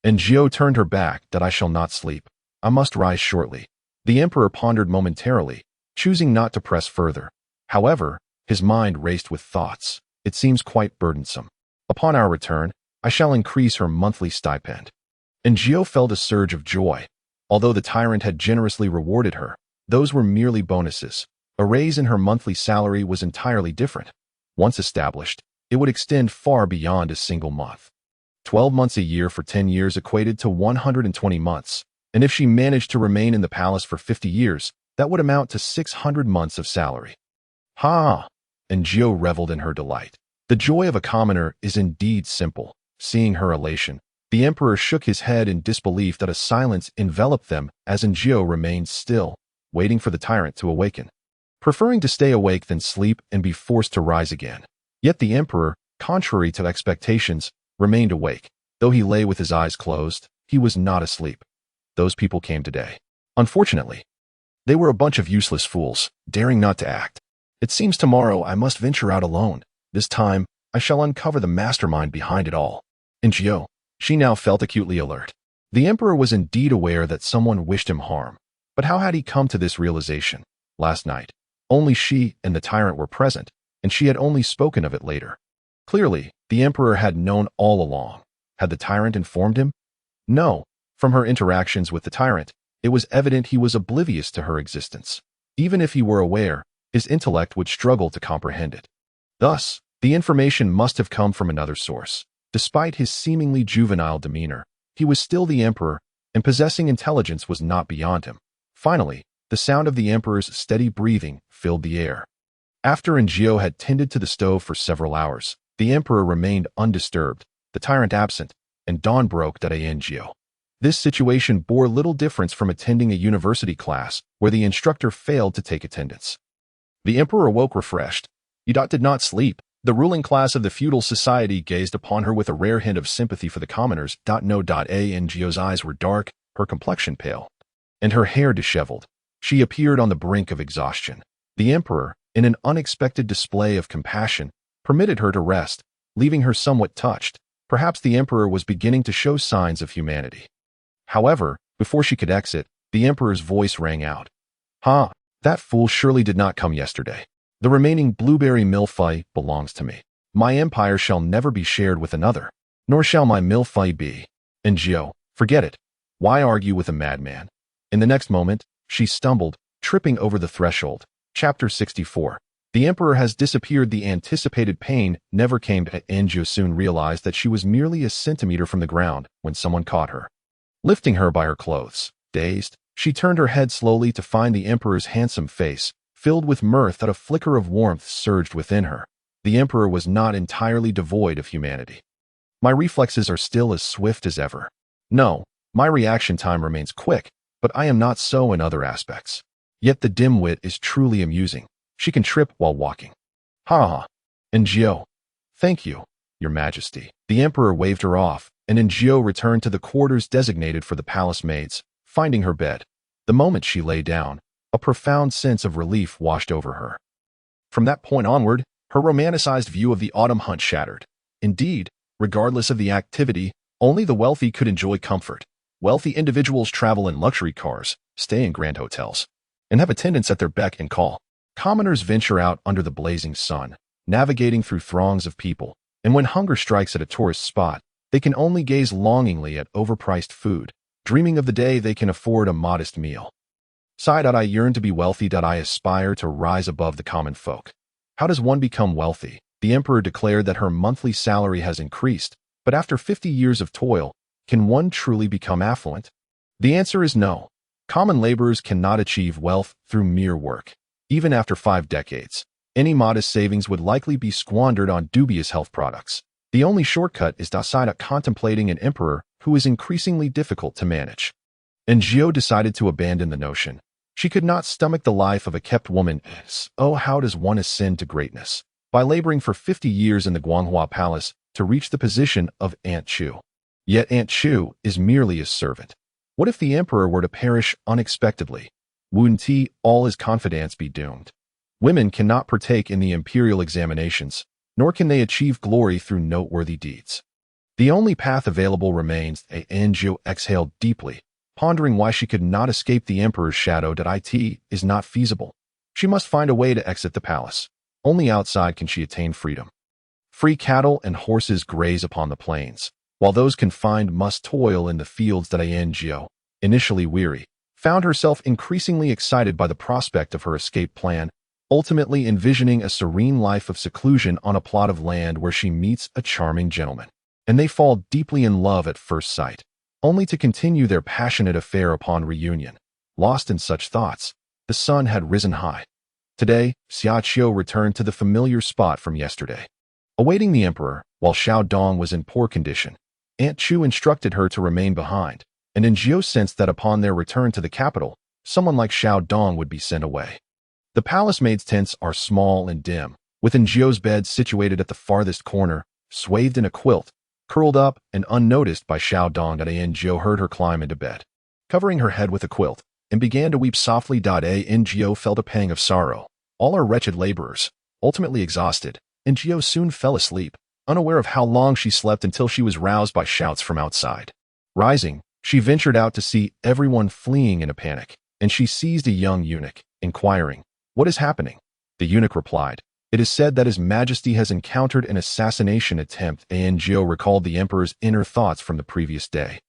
Jiao turned her back, that I shall not sleep. I must rise shortly. The emperor pondered momentarily, choosing not to press further. However, his mind raced with thoughts. It seems quite burdensome. Upon our return, I shall increase her monthly stipend. Jiao felt a surge of joy. Although the tyrant had generously rewarded her, those were merely bonuses. A raise in her monthly salary was entirely different. Once established, it would extend far beyond a single month. 12 months a year for 10 years equated to 120 months, and if she managed to remain in the palace for 50 years, that would amount to 600 months of salary. Ha! And Jiao reveled in her delight. The joy of a commoner is indeed simple. Seeing her elation, the emperor shook his head in disbelief that a silence enveloped them as Jiao remained still, waiting for the tyrant to awaken. Preferring to stay awake than sleep and be forced to rise again. Yet the emperor, contrary to expectations, remained awake. Though he lay with his eyes closed, he was not asleep. Those people came today. Unfortunately, they were a bunch of useless fools, daring not to act. It seems tomorrow I must venture out alone. This time, I shall uncover the mastermind behind it all. Jiao, she now felt acutely alert. The emperor was indeed aware that someone wished him harm. But how had he come to this realization? Last night, only she and the tyrant were present, and she had only spoken of it later. Clearly, the emperor had known all along. Had the tyrant informed him? No. From her interactions with the tyrant, it was evident he was oblivious to her existence. Even if he were aware, his intellect would struggle to comprehend it. Thus, the information must have come from another source. Despite his seemingly juvenile demeanor, he was still the emperor, and possessing intelligence was not beyond him. Finally, the sound of the emperor's steady breathing filled the air. After Jiao had tended to the stove for several hours, the emperor remained undisturbed, the tyrant absent, and dawn broke at Jiao. This situation bore little difference from attending a university class where the instructor failed to take attendance. The emperor awoke refreshed. He did not sleep. The ruling class of the feudal society gazed upon her with a rare hint of sympathy for the commoners. Jiao's eyes were dark, her complexion pale, and her hair disheveled. She appeared on the brink of exhaustion. The emperor, in an unexpected display of compassion, permitted her to rest, leaving her somewhat touched. Perhaps the emperor was beginning to show signs of humanity. However, before she could exit, the emperor's voice rang out. Ha! That fool surely did not come yesterday. The remaining blueberry millefeuille belongs to me. My empire shall never be shared with another, nor shall my millefeuille be. Jiao, forget it. Why argue with a madman? In the next moment, she stumbled, tripping over the threshold. Chapter 64. The emperor has disappeared. The anticipated pain never came. Jiao soon realized that she was merely a centimeter from the ground when someone caught her, lifting her by her clothes. Dazed, she turned her head slowly to find the emperor's handsome face, filled with mirth. That a flicker of warmth surged within her. The emperor was not entirely devoid of humanity. My reflexes are still as swift as ever. No, my reaction time remains quick, but I am not so in other aspects. Yet the dimwit is truly amusing. She can trip while walking. Ha ha. Njio. Thank you, Your Majesty. The Emperor waved her off, and Njio returned to the quarters designated for the palace maids, finding her bed. The moment she lay down, a profound sense of relief washed over her. From that point onward, her romanticized view of the autumn hunt shattered. Indeed, regardless of the activity, only the wealthy could enjoy comfort. Wealthy individuals travel in luxury cars, stay in grand hotels, and have attendants at their beck and call. Commoners venture out under the blazing sun, navigating through throngs of people, and when hunger strikes at a tourist spot, they can only gaze longingly at overpriced food, dreaming of the day they can afford a modest meal. I yearn to be wealthy. I aspire to rise above the common folk. How does one become wealthy? The Emperor declared that her monthly salary has increased, but after 50 years of toil, can one truly become affluent? The answer is no. Common laborers cannot achieve wealth through mere work. Even after 5 decades, any modest savings would likely be squandered on dubious health products. The only shortcut is Dasaida contemplating an emperor who is increasingly difficult to manage. Njio decided to abandon the notion. She could not stomach the life of a kept woman. Oh, how does one ascend to greatness? By laboring for 50 years in the Guanghua Palace to reach the position of Aunt Chu. Yet Aunt Chu is merely a servant. What if the emperor were to perish unexpectedly? Wouldn't all his confidants be doomed? Women cannot partake in the imperial examinations, nor can they achieve glory through noteworthy deeds. The only path available remains. Njio exhaled deeply, pondering why she could not escape the emperor's shadow. It is not feasible. She must find a way to exit the palace. Only outside can she attain freedom. Free cattle and horses graze upon the plains, while those confined must toil in the fields. Njio, initially weary, found herself increasingly excited by the prospect of her escape plan, ultimately envisioning a serene life of seclusion on a plot of land where she meets a charming gentleman, and they fall deeply in love at first sight, only to continue their passionate affair upon reunion. Lost in such thoughts, the sun had risen high. Today, Xiaqiu returned to the familiar spot from yesterday. Awaiting the emperor, while Xiao Dong was in poor condition, Aunt Chu instructed her to remain behind, and Njio sensed that upon their return to the capital, someone like Xiao Dong would be sent away. The palace maid's tents are small and dim, with Njio's bed situated at the farthest corner, swathed in a quilt, curled up and unnoticed by Xiao Dong. Njio heard her climb into bed, covering her head with a quilt, and began to weep softly. Njio felt a pang of sorrow. All are wretched laborers, ultimately exhausted. Njio soon fell asleep, unaware of how long she slept until she was roused by shouts from outside. Rising, she ventured out to see everyone fleeing in a panic, and she seized a young eunuch, inquiring, "What is happening?" The eunuch replied, "It is said that His Majesty has encountered an assassination attempt." Njio recalled the emperor's inner thoughts from the previous day.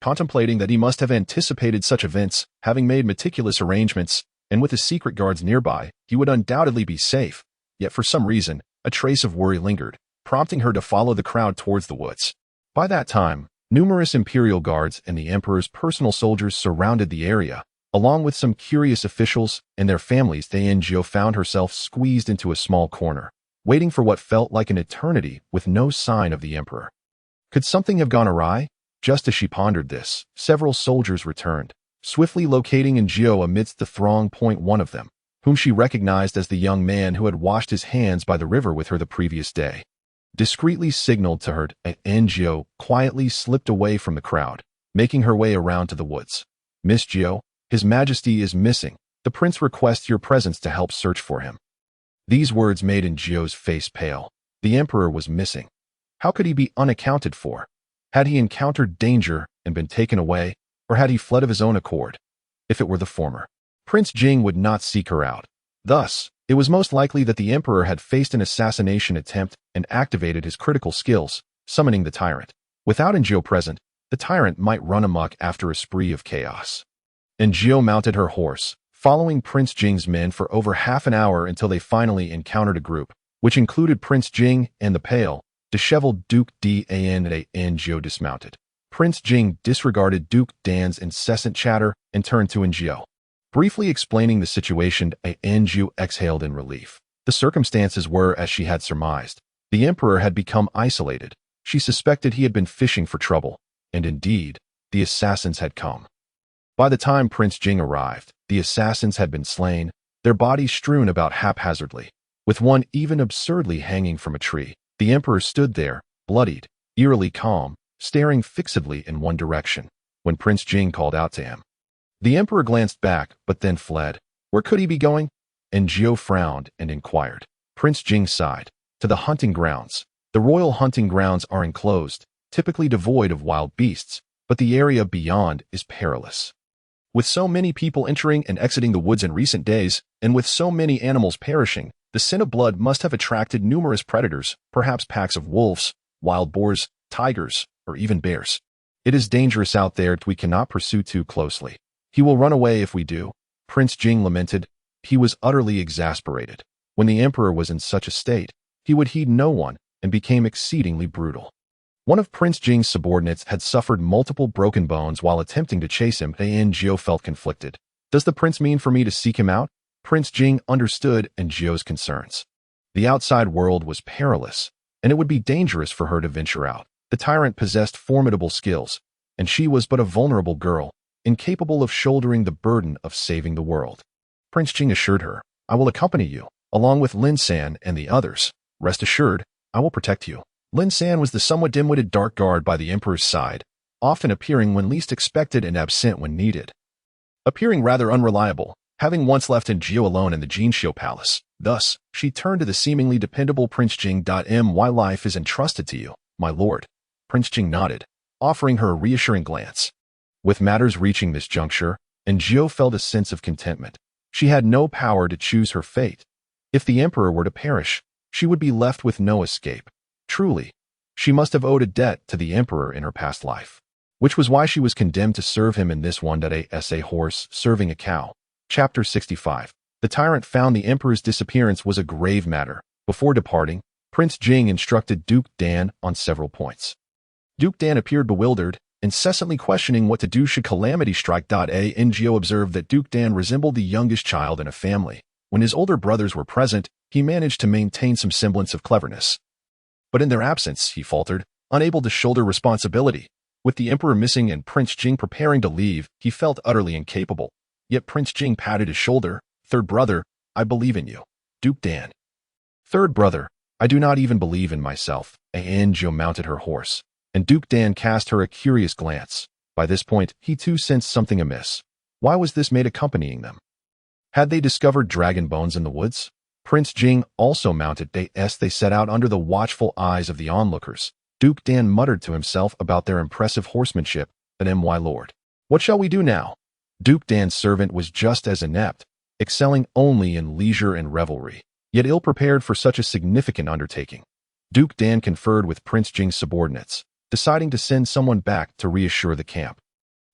Contemplating that he must have anticipated such events, having made meticulous arrangements, and with his secret guards nearby, he would undoubtedly be safe. Yet for some reason, a trace of worry lingered, prompting her to follow the crowd towards the woods. By that time, numerous imperial guards and the emperor's personal soldiers surrounded the area, along with some curious officials and their families. Njio found herself squeezed into a small corner, waiting for what felt like an eternity with no sign of the emperor. Could something have gone awry? Just as she pondered this, several soldiers returned, swiftly locating Njio amidst the throng. One of them, whom she recognized as the young man who had washed his hands by the river with her the previous day, discreetly signaled to her. Njio quietly slipped away from the crowd, making her way around to the woods. "Miss Jio, His Majesty is missing. The prince requests your presence to help search for him." These words made Njio's face pale. The emperor was missing. How could he be unaccounted for? Had he encountered danger and been taken away, or had he fled of his own accord? If it were the former, Prince Jing would not seek her out. Thus, it was most likely that the emperor had faced an assassination attempt and activated his critical skills, summoning the tyrant. Without Njio present, the tyrant might run amok after a spree of chaos. Njio mounted her horse, following Prince Jing's men for over half an hour until they finally encountered a group, which included Prince Jing and the pale, disheveled Duke Dan. Njio dismounted. Prince Jing disregarded Duke Dan's incessant chatter and turned to Njio. Briefly explaining the situation, Njio exhaled in relief. The circumstances were as she had surmised. The emperor had become isolated, She suspected he had been fishing for trouble, and indeed, the assassins had come. By the time Prince Jing arrived, the assassins had been slain, their bodies strewn about haphazardly, with one even absurdly hanging from a tree. The emperor stood there, bloodied, eerily calm, staring fixedly in one direction, when Prince Jing called out to him. The emperor glanced back, but then fled. Where could he be going? And Jiao frowned and inquired. Prince Jing sighed. To the hunting grounds. The royal hunting grounds are enclosed, typically devoid of wild beasts, but the area beyond is perilous. With so many people entering and exiting the woods in recent days, and with so many animals perishing, the sin of blood must have attracted numerous predators, perhaps packs of wolves, wild boars, tigers, or even bears. It is dangerous out there. We cannot pursue too closely. He will run away if we do, Prince Jing lamented. He was utterly exasperated. When the emperor was in such a state, he would heed no one and became exceedingly brutal. One of Prince Jing's subordinates had suffered multiple broken bones while attempting to chase him, and Jiao felt conflicted. Does the prince mean for me to seek him out? Prince Jing understood Jiao's concerns. The outside world was perilous, and it would be dangerous for her to venture out. The tyrant possessed formidable skills, and she was but a vulnerable girl, incapable of shouldering the burden of saving the world. Prince Jing assured her, I will accompany you, along with Lin San and the others. Rest assured, I will protect you. Lin San was the somewhat dim-witted dark guard by the emperor's side, often appearing when least expected and absent when needed. Appearing rather unreliable, having once left Jiao alone in the Jinxiu Palace. Thus, she turned to the seemingly dependable Prince Jing. My life is entrusted to you, my lord. Prince Jing nodded, offering her a reassuring glance. With matters reaching this juncture, Jiao felt a sense of contentment. She had no power to choose her fate. If the emperor were to perish, she would be left with no escape. Truly, she must have owed a debt to the emperor in her past life, which was why she was condemned to serve him in this one. As a horse serving a cow. Chapter 65. The tyrant found the emperor's disappearance was a grave matter. Before departing, Prince Jing instructed Duke Dan on several points. Duke Dan appeared bewildered, incessantly questioning what to do should calamity strike. Jiao observed that Duke Dan resembled the youngest child in a family. When his older brothers were present, he managed to maintain some semblance of cleverness. But in their absence, he faltered, unable to shoulder responsibility. With the emperor missing and Prince Jing preparing to leave, he felt utterly incapable. Yet Prince Jing patted his shoulder. Third brother, I believe in you. Duke Dan. Third brother, I do not even believe in myself. Jiao mounted her horse, and Duke Dan cast her a curious glance. By this point, he too sensed something amiss. Why was this maid accompanying them? Had they discovered dragon bones in the woods? Prince Jing also mounted. They set out under the watchful eyes of the onlookers. Duke Dan muttered to himself about their impressive horsemanship. My lord, what shall we do now? Duke Dan's servant was just as inept, excelling only in leisure and revelry, yet ill-prepared for such a significant undertaking. Duke Dan conferred with Prince Jing's subordinates, deciding to send someone back to reassure the camp,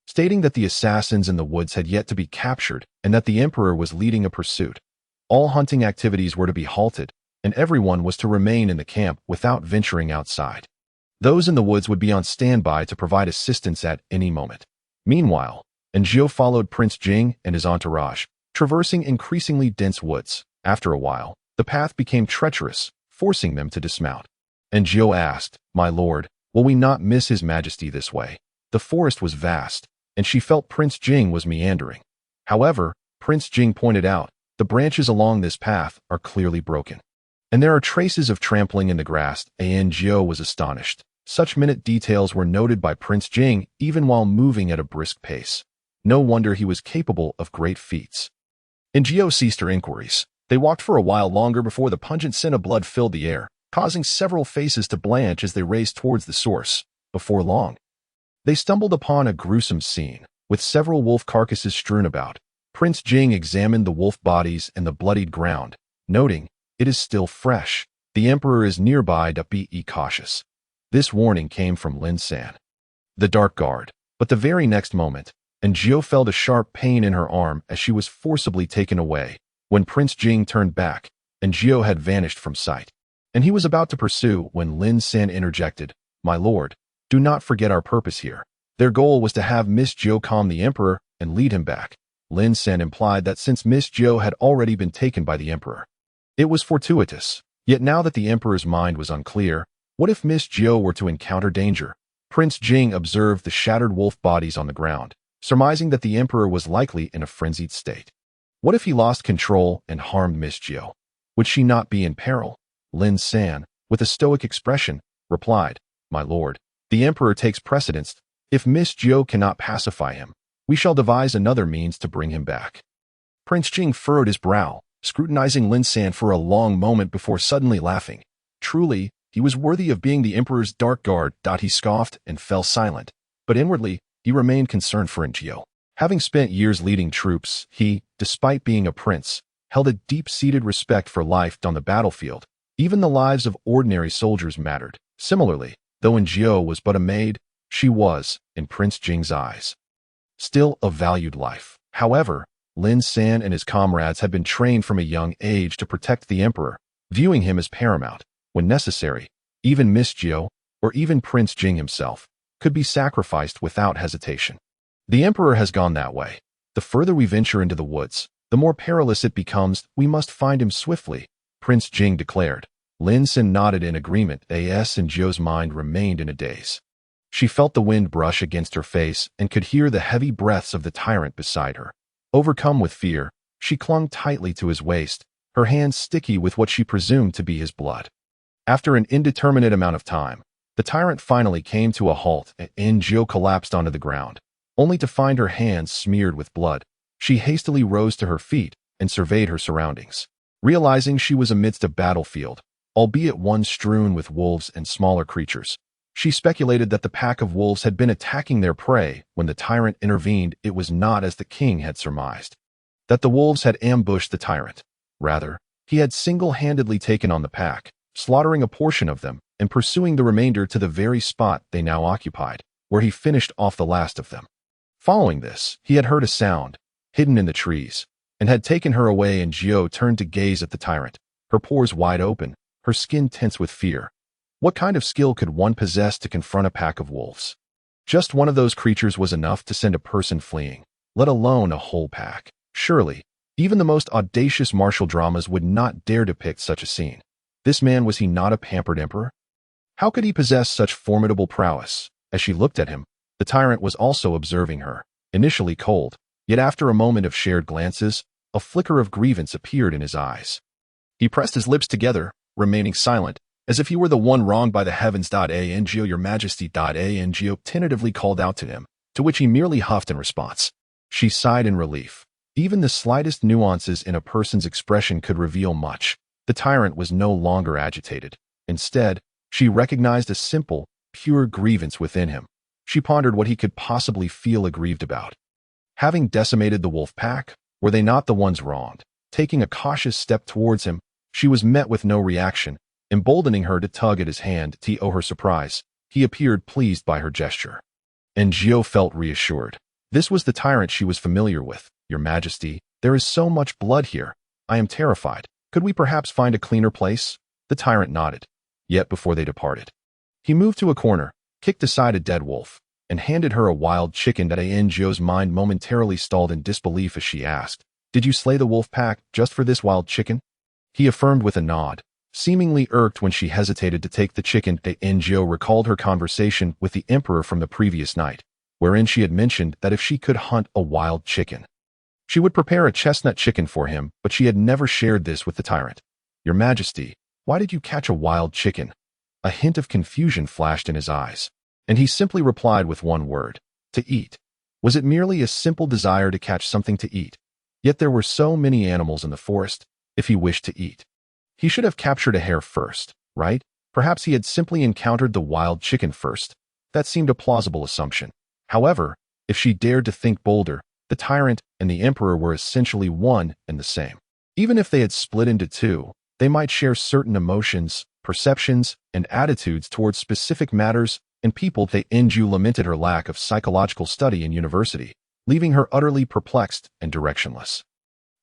stating that the assassins in the woods had yet to be captured and that the emperor was leading a pursuit. All hunting activities were to be halted, and everyone was to remain in the camp without venturing outside. Those in the woods would be on standby to provide assistance at any moment. Meanwhile, Jiao followed Prince Jing and his entourage, traversing increasingly dense woods. After a while, the path became treacherous, forcing them to dismount. Jiao asked, My lord, will we not miss His Majesty this way? The forest was vast, and she felt Prince Jing was meandering. However, Prince Jing pointed out, the branches along this path are clearly broken, and there are traces of trampling in the grass. Jiao was astonished. Such minute details were noted by Prince Jing even while moving at a brisk pace. No wonder he was capable of great feats. Jiao ceased her inquiries. They walked for a while longer before the pungent scent of blood filled the air, causing several faces to blanch as they raced towards the source. Before long, they stumbled upon a gruesome scene, with several wolf carcasses strewn about. Prince Jing examined the wolf bodies and the bloodied ground, noting, it is still fresh. The emperor is nearby. Be cautious. This warning came from Lin San, the dark guard. But the very next moment, Jiao felt a sharp pain in her arm as she was forcibly taken away. When Prince Jing turned back, Jiao had vanished from sight, and he was about to pursue when Lin San interjected, My lord, do not forget our purpose here. Their goal was to have Miss Jiao calm the emperor and lead him back. Lin San implied that since Miss Jiao had already been taken by the emperor, it was fortuitous. Yet now that the emperor's mind was unclear, What if Miss Jiao were to encounter danger? Prince Jing observed the shattered wolf bodies on the ground, surmising that the emperor was likely in a frenzied state. What if he lost control and harmed Miss Jiao? Would she not be in peril? Lin San, with a stoic expression, replied, "My lord, the emperor takes precedence. If Miss Jiao cannot pacify him, we shall devise another means to bring him back." Prince Jing furrowed his brow, scrutinizing Lin San for a long moment before suddenly laughing. Truly, he was worthy of being the emperor's dark guard. He scoffed and fell silent, but inwardly, he remained concerned for Jiao. Having spent years leading troops, he, despite being a prince, held a deep-seated respect for life on the battlefield. Even the lives of ordinary soldiers mattered. Similarly, though Jiao was but a maid, she was, in Prince Jing's eyes, still a valued life. However, Lin San and his comrades had been trained from a young age to protect the emperor, viewing him as paramount. When necessary, even Miss Jiao, or even Prince Jing himself, could be sacrificed without hesitation. The emperor has gone that way. The further we venture into the woods, the more perilous it becomes. We must find him swiftly, Prince Jing declared. Lin San nodded in agreement. And Jiao's mind remained in a daze. She felt the wind brush against her face and could hear the heavy breaths of the tyrant beside her. Overcome with fear, she clung tightly to his waist, her hands sticky with what she presumed to be his blood. After an indeterminate amount of time, the tyrant finally came to a halt and Jiao collapsed onto the ground, only to find her hands smeared with blood. She hastily rose to her feet and surveyed her surroundings. Realizing she was amidst a battlefield, albeit one strewn with wolves and smaller creatures, she speculated that the pack of wolves had been attacking their prey. When the tyrant intervened, it was not as the king had surmised, that the wolves had ambushed the tyrant. Rather, he had single-handedly taken on the pack, slaughtering a portion of them and pursuing the remainder to the very spot they now occupied, where he finished off the last of them. Following this, he had heard a sound, hidden in the trees, and had taken her away. And Jiao turned to gaze at the tyrant, her pores wide open, her skin tense with fear. What kind of skill could one possess to confront a pack of wolves? Just one of those creatures was enough to send a person fleeing, let alone a whole pack. Surely, even the most audacious martial dramas would not dare depict such a scene. This man, was he not a pampered emperor? How could he possess such formidable prowess? As she looked at him, the tyrant was also observing her, initially cold, yet after a moment of shared glances, a flicker of grievance appeared in his eyes. He pressed his lips together, remaining silent, as if he were the one wronged by the heavens. Jiao, your majesty. Jiao tentatively called out to him, to which he merely huffed in response. She sighed in relief. Even the slightest nuances in a person's expression could reveal much. The tyrant was no longer agitated. Instead, she recognized a simple, pure grievance within him. She pondered what he could possibly feel aggrieved about. Having decimated the wolf pack, were they not the ones wronged? Taking a cautious step towards him, she was met with no reaction, emboldening her to tug at his hand. To her surprise, he appeared pleased by her gesture. And Jiao felt reassured. This was the tyrant she was familiar with. Your Majesty, there is so much blood here. I am terrified. Could we perhaps find a cleaner place? The tyrant nodded. Yet before they departed, he moved to a corner, kicked aside a dead wolf, and handed her a wild chicken. Jiao's mind momentarily stalled in disbelief as she asked, "Did you slay the wolf pack just for this wild chicken?" He affirmed with a nod, seemingly irked when she hesitated to take the chicken. Jiao recalled her conversation with the emperor from the previous night, wherein she had mentioned that if she could hunt a wild chicken, she would prepare a chestnut chicken for him, but she had never shared this with the tyrant. Your Majesty, why did you catch a wild chicken? A hint of confusion flashed in his eyes, and he simply replied with one word, to eat. Was it merely a simple desire to catch something to eat? Yet there were so many animals in the forest. If he wished to eat, he should have captured a hare first, right? Perhaps he had simply encountered the wild chicken first. That seemed a plausible assumption. However, if she dared to think bolder, the tyrant and the emperor were essentially one and the same. Even if they had split into two, they might share certain emotions, perceptions, and attitudes towards specific matters and people. Jiao lamented her lack of psychological study in university, leaving her utterly perplexed and directionless.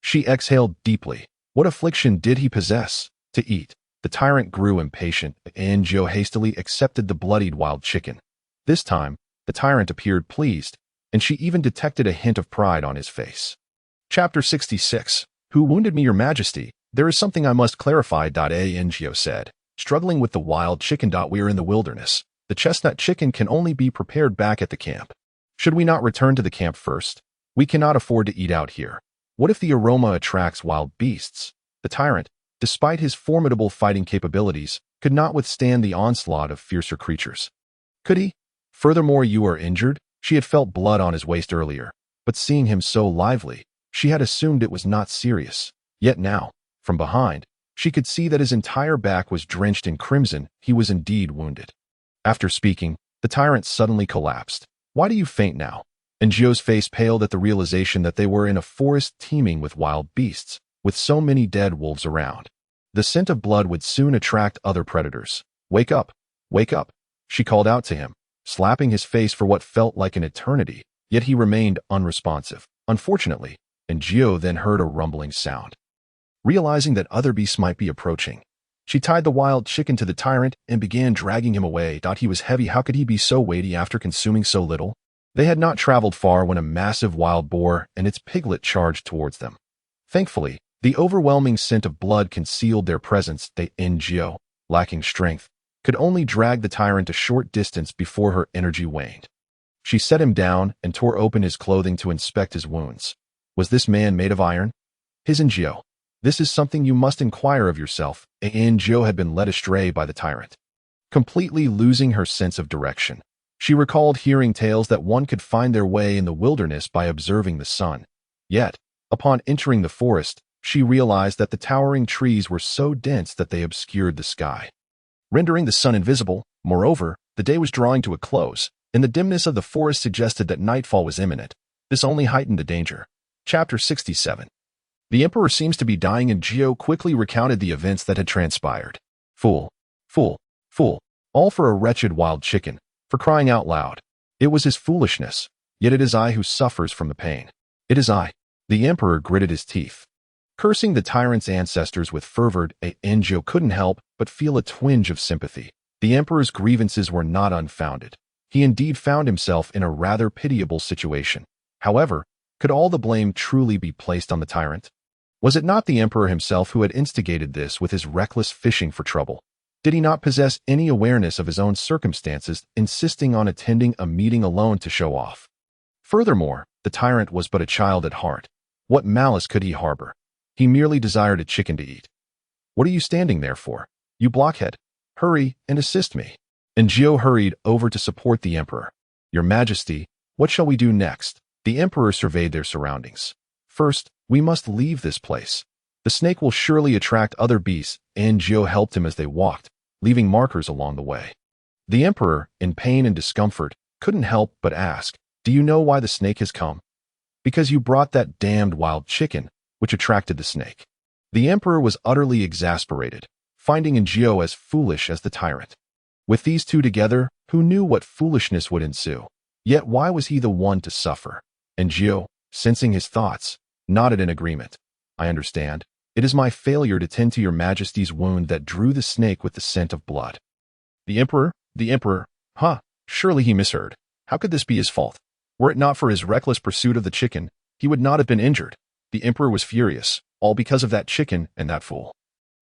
She exhaled deeply. What affliction did he possess? To eat. The tyrant grew impatient, and Jiao hastily accepted the bloodied wild chicken. This time, the tyrant appeared pleased, and she even detected a hint of pride on his face. Chapter 66. Who wounded me, Your Majesty? There is something I must clarify. Jiao said, struggling with the wild chicken. We are in the wilderness. The chestnut chicken can only be prepared back at the camp. Should we not return to the camp first? We cannot afford to eat out here. What if the aroma attracts wild beasts? The tyrant, despite his formidable fighting capabilities, could not withstand the onslaught of fiercer creatures. Could he? Furthermore, you are injured? She had felt blood on his waist earlier, but seeing him so lively, she had assumed it was not serious. Yet now, from behind, she could see that his entire back was drenched in crimson. He was indeed wounded. After speaking, the tyrant suddenly collapsed. Why do you faint now? And Gio's face paled at the realization that they were in a forest teeming with wild beasts, with so many dead wolves around. The scent of blood would soon attract other predators. Wake up! Wake up! She called out to him, slapping his face for what felt like an eternity, yet he remained unresponsive. Unfortunately, and Gio then heard a rumbling sound. Realizing that other beasts might be approaching, she tied the wild chicken to the tyrant and began dragging him away. He was heavy. How could he be so weighty after consuming so little? They had not traveled far when a massive wild boar and its piglet charged towards them. Thankfully, the overwhelming scent of blood concealed their presence. Gio, lacking strength, could only drag the tyrant a short distance before her energy waned. She set him down and tore open his clothing to inspect his wounds. Was this man made of iron? Gio, this is something you must inquire of yourself. Gio had been led astray by the tyrant. Completely losing her sense of direction, she recalled hearing tales that one could find their way in the wilderness by observing the sun. Yet, upon entering the forest, she realized that the towering trees were so dense that they obscured the sky, rendering the sun invisible. Moreover, the day was drawing to a close, and the dimness of the forest suggested that nightfall was imminent. This only heightened the danger. Chapter 67. The emperor seems to be dying, and Gio quickly recounted the events that had transpired. Fool, fool, fool, all for a wretched wild chicken, for crying out loud. It was his foolishness, yet it is I who suffers from the pain. It is I. The emperor gritted his teeth. Cursing the tyrant's ancestors with fervor, Gio couldn't help but feel a twinge of sympathy. The emperor's grievances were not unfounded. He indeed found himself in a rather pitiable situation. However, could all the blame truly be placed on the tyrant? Was it not the emperor himself who had instigated this with his reckless fishing for trouble? Did he not possess any awareness of his own circumstances, insisting on attending a meeting alone to show off? Furthermore, the tyrant was but a child at heart. What malice could he harbor? He merely desired a chicken to eat. What are you standing there for, you blockhead? Hurry and assist me. And Gio hurried over to support the emperor. Your Majesty, what shall we do next? The emperor surveyed their surroundings. First, we must leave this place. The snake will surely attract other beasts, and Gio helped him as they walked, leaving markers along the way. The emperor, in pain and discomfort, couldn't help but ask, do you know why the snake has come? Because you brought that damned wild chicken, which attracted the snake. The emperor was utterly exasperated, finding Gio as foolish as the tyrant. With these two together, who knew what foolishness would ensue? Yet why was he the one to suffer? And Gio, sensing his thoughts, nodded in agreement. I understand. It is my failure to tend to your Majesty's wound that drew the snake with the scent of blood. The emperor? Surely he misheard. How could this be his fault? Were it not for his reckless pursuit of the chicken, he would not have been injured. The emperor was furious, all because of that chicken and that fool.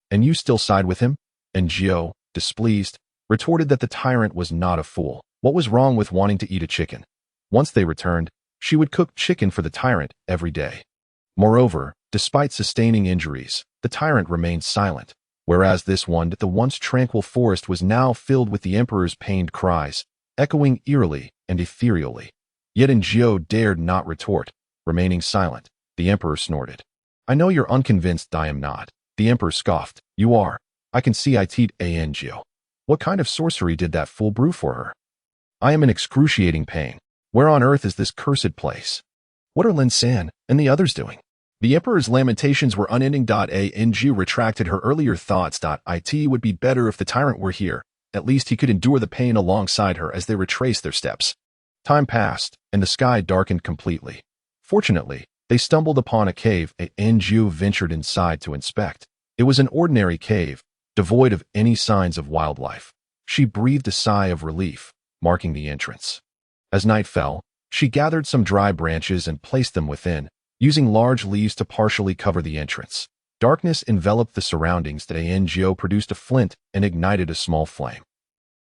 And you still side with him? And Gio, displeased, retorted that the tyrant was not a fool. What was wrong with wanting to eat a chicken? Once they returned, she would cook chicken for the tyrant every day. Moreover, despite sustaining injuries, the tyrant remained silent, whereas the once tranquil forest was now filled with the emperor's pained cries, echoing eerily and ethereally. Yet Gio dared not retort, remaining silent. The emperor snorted. I know you're unconvinced. I am not. The emperor scoffed. You are. I can see it. Gio. What kind of sorcery did that fool brew for her? I am in excruciating pain. Where on earth is this cursed place? What are Lin San and the others doing? The emperor's lamentations were unending. Gio retracted her earlier thoughts. It would be better if the tyrant were here. At least he could endure the pain alongside her as they retraced their steps. Time passed, and the sky darkened completely. Fortunately, they stumbled upon a cave. Gio ventured inside to inspect. It was an ordinary cave, devoid of any signs of wildlife. She breathed a sigh of relief, marking the entrance. As night fell, she gathered some dry branches and placed them within, using large leaves to partially cover the entrance. Darkness enveloped the surroundings. Ngo produced a flint and ignited a small flame.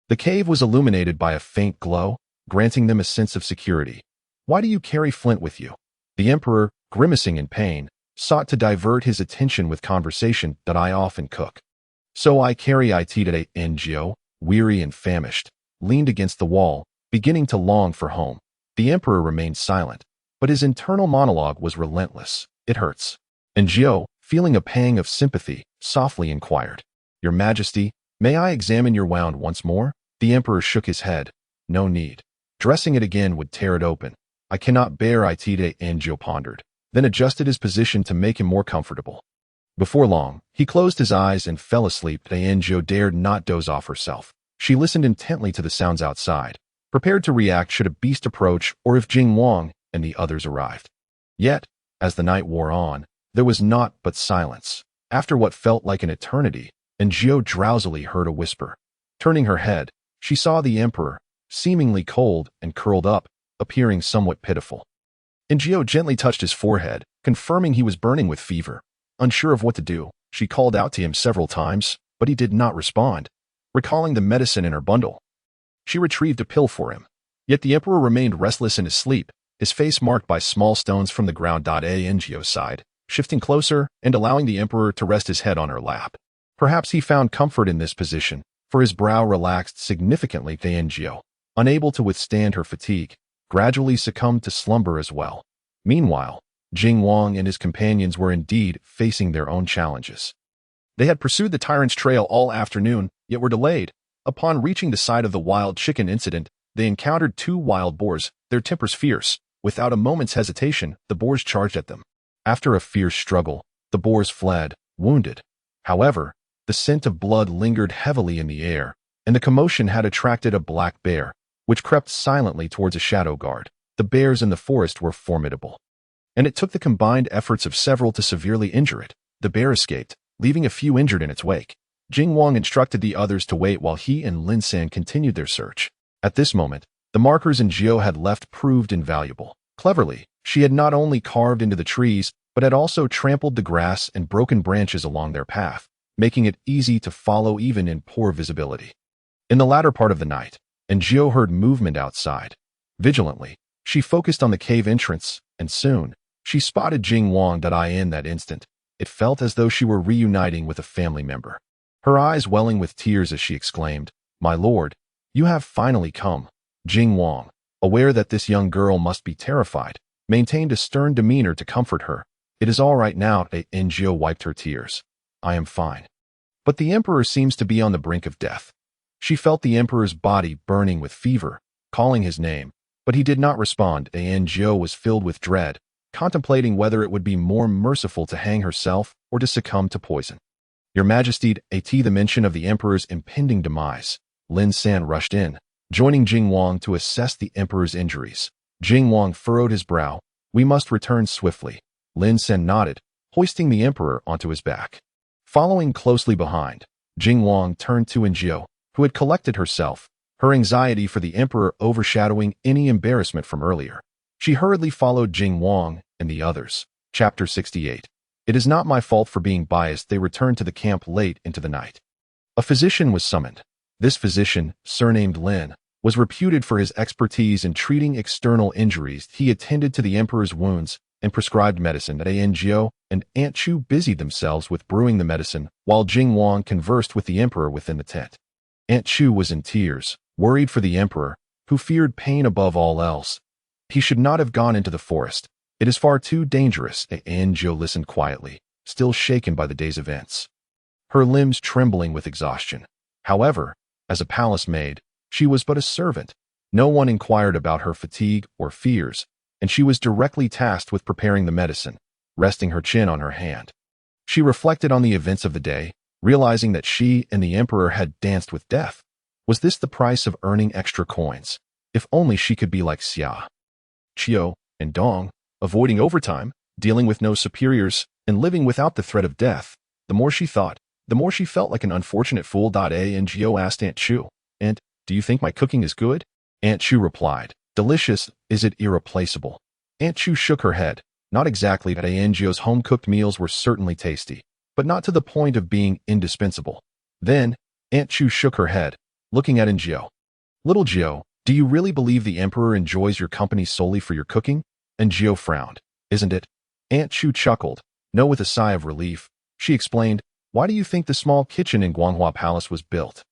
The cave was illuminated by a faint glow, granting them a sense of security. Why do you carry flint with you? The emperor, grimacing in pain, sought to divert his attention with conversation that I often cook. So I carry it today. Ngo, weary and famished, leaned against the wall, beginning to long for home. The emperor remained silent, but his internal monologue was relentless. It hurts. Ngo, feeling a pang of sympathy, softly inquired, Your Majesty, may I examine your wound once more? The emperor shook his head. No need. Dressing it again would tear it open. I cannot bear it today. Ngo pondered, then adjusted his position to make him more comfortable. Before long, he closed his eyes and fell asleep. Ngo dared not doze off herself. She listened intently to the sounds outside, prepared to react should a beast approach or if Jing Wang and the others arrived. Yet, as the night wore on, there was naught but silence. After what felt like an eternity, Ngo drowsily heard a whisper. Turning her head, she saw the emperor, seemingly cold and curled up, appearing somewhat pitiful. Ngo gently touched his forehead, confirming he was burning with fever. Unsure of what to do, she called out to him several times, but he did not respond. Recalling the medicine in her bundle, she retrieved a pill for him. Yet the emperor remained restless in his sleep, his face marked by small stones from the ground. Ngo sighed, shifting closer and allowing the emperor to rest his head on her lap. Perhaps he found comfort in this position, for his brow relaxed significantly. Ngo, unable to withstand her fatigue, gradually succumbed to slumber as well. Meanwhile, Jing Wang and his companions were indeed facing their own challenges. They had pursued the tyrant's trail all afternoon, yet were delayed. Upon reaching the site of the wild chicken incident, they encountered 2 wild boars, their tempers fierce. Without a moment's hesitation, the boars charged at them. After a fierce struggle, the boars fled, wounded. However, the scent of blood lingered heavily in the air, and the commotion had attracted a black bear, which crept silently towards a shadow guard. The bears in the forest were formidable, and it took the combined efforts of several to severely injure it. The bear escaped, leaving a few injured in its wake. Jing Wang instructed the others to wait while he and Lin San continued their search. At this moment, the markers Ngo had left proved invaluable. Cleverly, she had not only carved into the trees, but had also trampled the grass and broken branches along their path, making it easy to follow even in poor visibility. In the latter part of the night, Ngo heard movement outside. Vigilantly, she focused on the cave entrance, and soon, she spotted Jing Wang. In that instant, it felt as though she were reuniting with a family member. Her eyes welling with tears as she exclaimed, My lord, you have finally come. Jing Wang, aware that this young girl must be terrified, maintained a stern demeanor to comfort her. It is all right now. Ngo wiped her tears. I am fine. But the emperor seems to be on the brink of death. She felt the emperor's body burning with fever, calling his name, but he did not respond. Ngo was filled with dread, contemplating whether it would be more merciful to hang herself or to succumb to poison. Your Majesty, the mention of the emperor's impending demise. Lin San rushed in, joining Jing Wang to assess the emperor's injuries. Jing Wang furrowed his brow. We must return swiftly. Lin San nodded, hoisting the emperor onto his back. Following closely behind, Jing Wang turned to Ngo, who had collected herself, her anxiety for the emperor overshadowing any embarrassment from earlier. She hurriedly followed Jing Wang and the others. Chapter 68. It is not my fault for being biased. They returned to the camp late into the night. A physician was summoned. This physician, surnamed Lin, was reputed for his expertise in treating external injuries. He attended to the emperor's wounds and prescribed medicine. Ngo and Aunt Chu busied themselves with brewing the medicine, while Jing Wang conversed with the emperor within the tent. Aunt Chu was in tears, worried for the emperor, who feared pain above all else. He should not have gone into the forest. It is far too dangerous. Ngo listened quietly, still shaken by the day's events, her limbs trembling with exhaustion. However, as a palace maid, she was but a servant. No one inquired about her fatigue or fears, and she was directly tasked with preparing the medicine, resting her chin on her hand. She reflected on the events of the day, realizing that she and the emperor had danced with death. Was this the price of earning extra coins? If only she could be like Xia, Qiu, and Dong, avoiding overtime, dealing with no superiors, and living without the threat of death. The more she thought, the more she felt like an unfortunate fool. Ngo asked Aunt Chu, And, do you think my cooking is good? Aunt Chu replied, Delicious. Is it irreplaceable? Aunt Chu shook her head. Not exactly. Ngo's home-cooked meals were certainly tasty. but not to the point of being indispensable. Then, Aunt Chu shook her head, looking at Njio. Little Jio, do you really believe the Emperor enjoys your company solely for your cooking? Njio frowned. Isn't it? Aunt Chu chuckled. No, with a sigh of relief. She explained, why do you think the small kitchen in Guanghua Palace was built?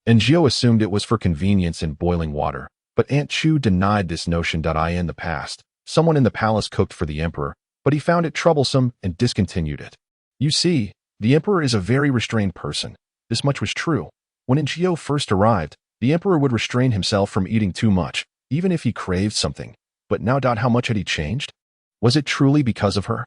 Njio assumed it was for convenience in boiling water, but Aunt Chu denied this notion. In the past, someone in the palace cooked for the Emperor, but he found it troublesome and discontinued it. You see, the Emperor is a very restrained person. This much was true. When Njio first arrived, the Emperor would restrain himself from eating too much, even if he craved something. But now, how much had he changed? Was it truly because of her?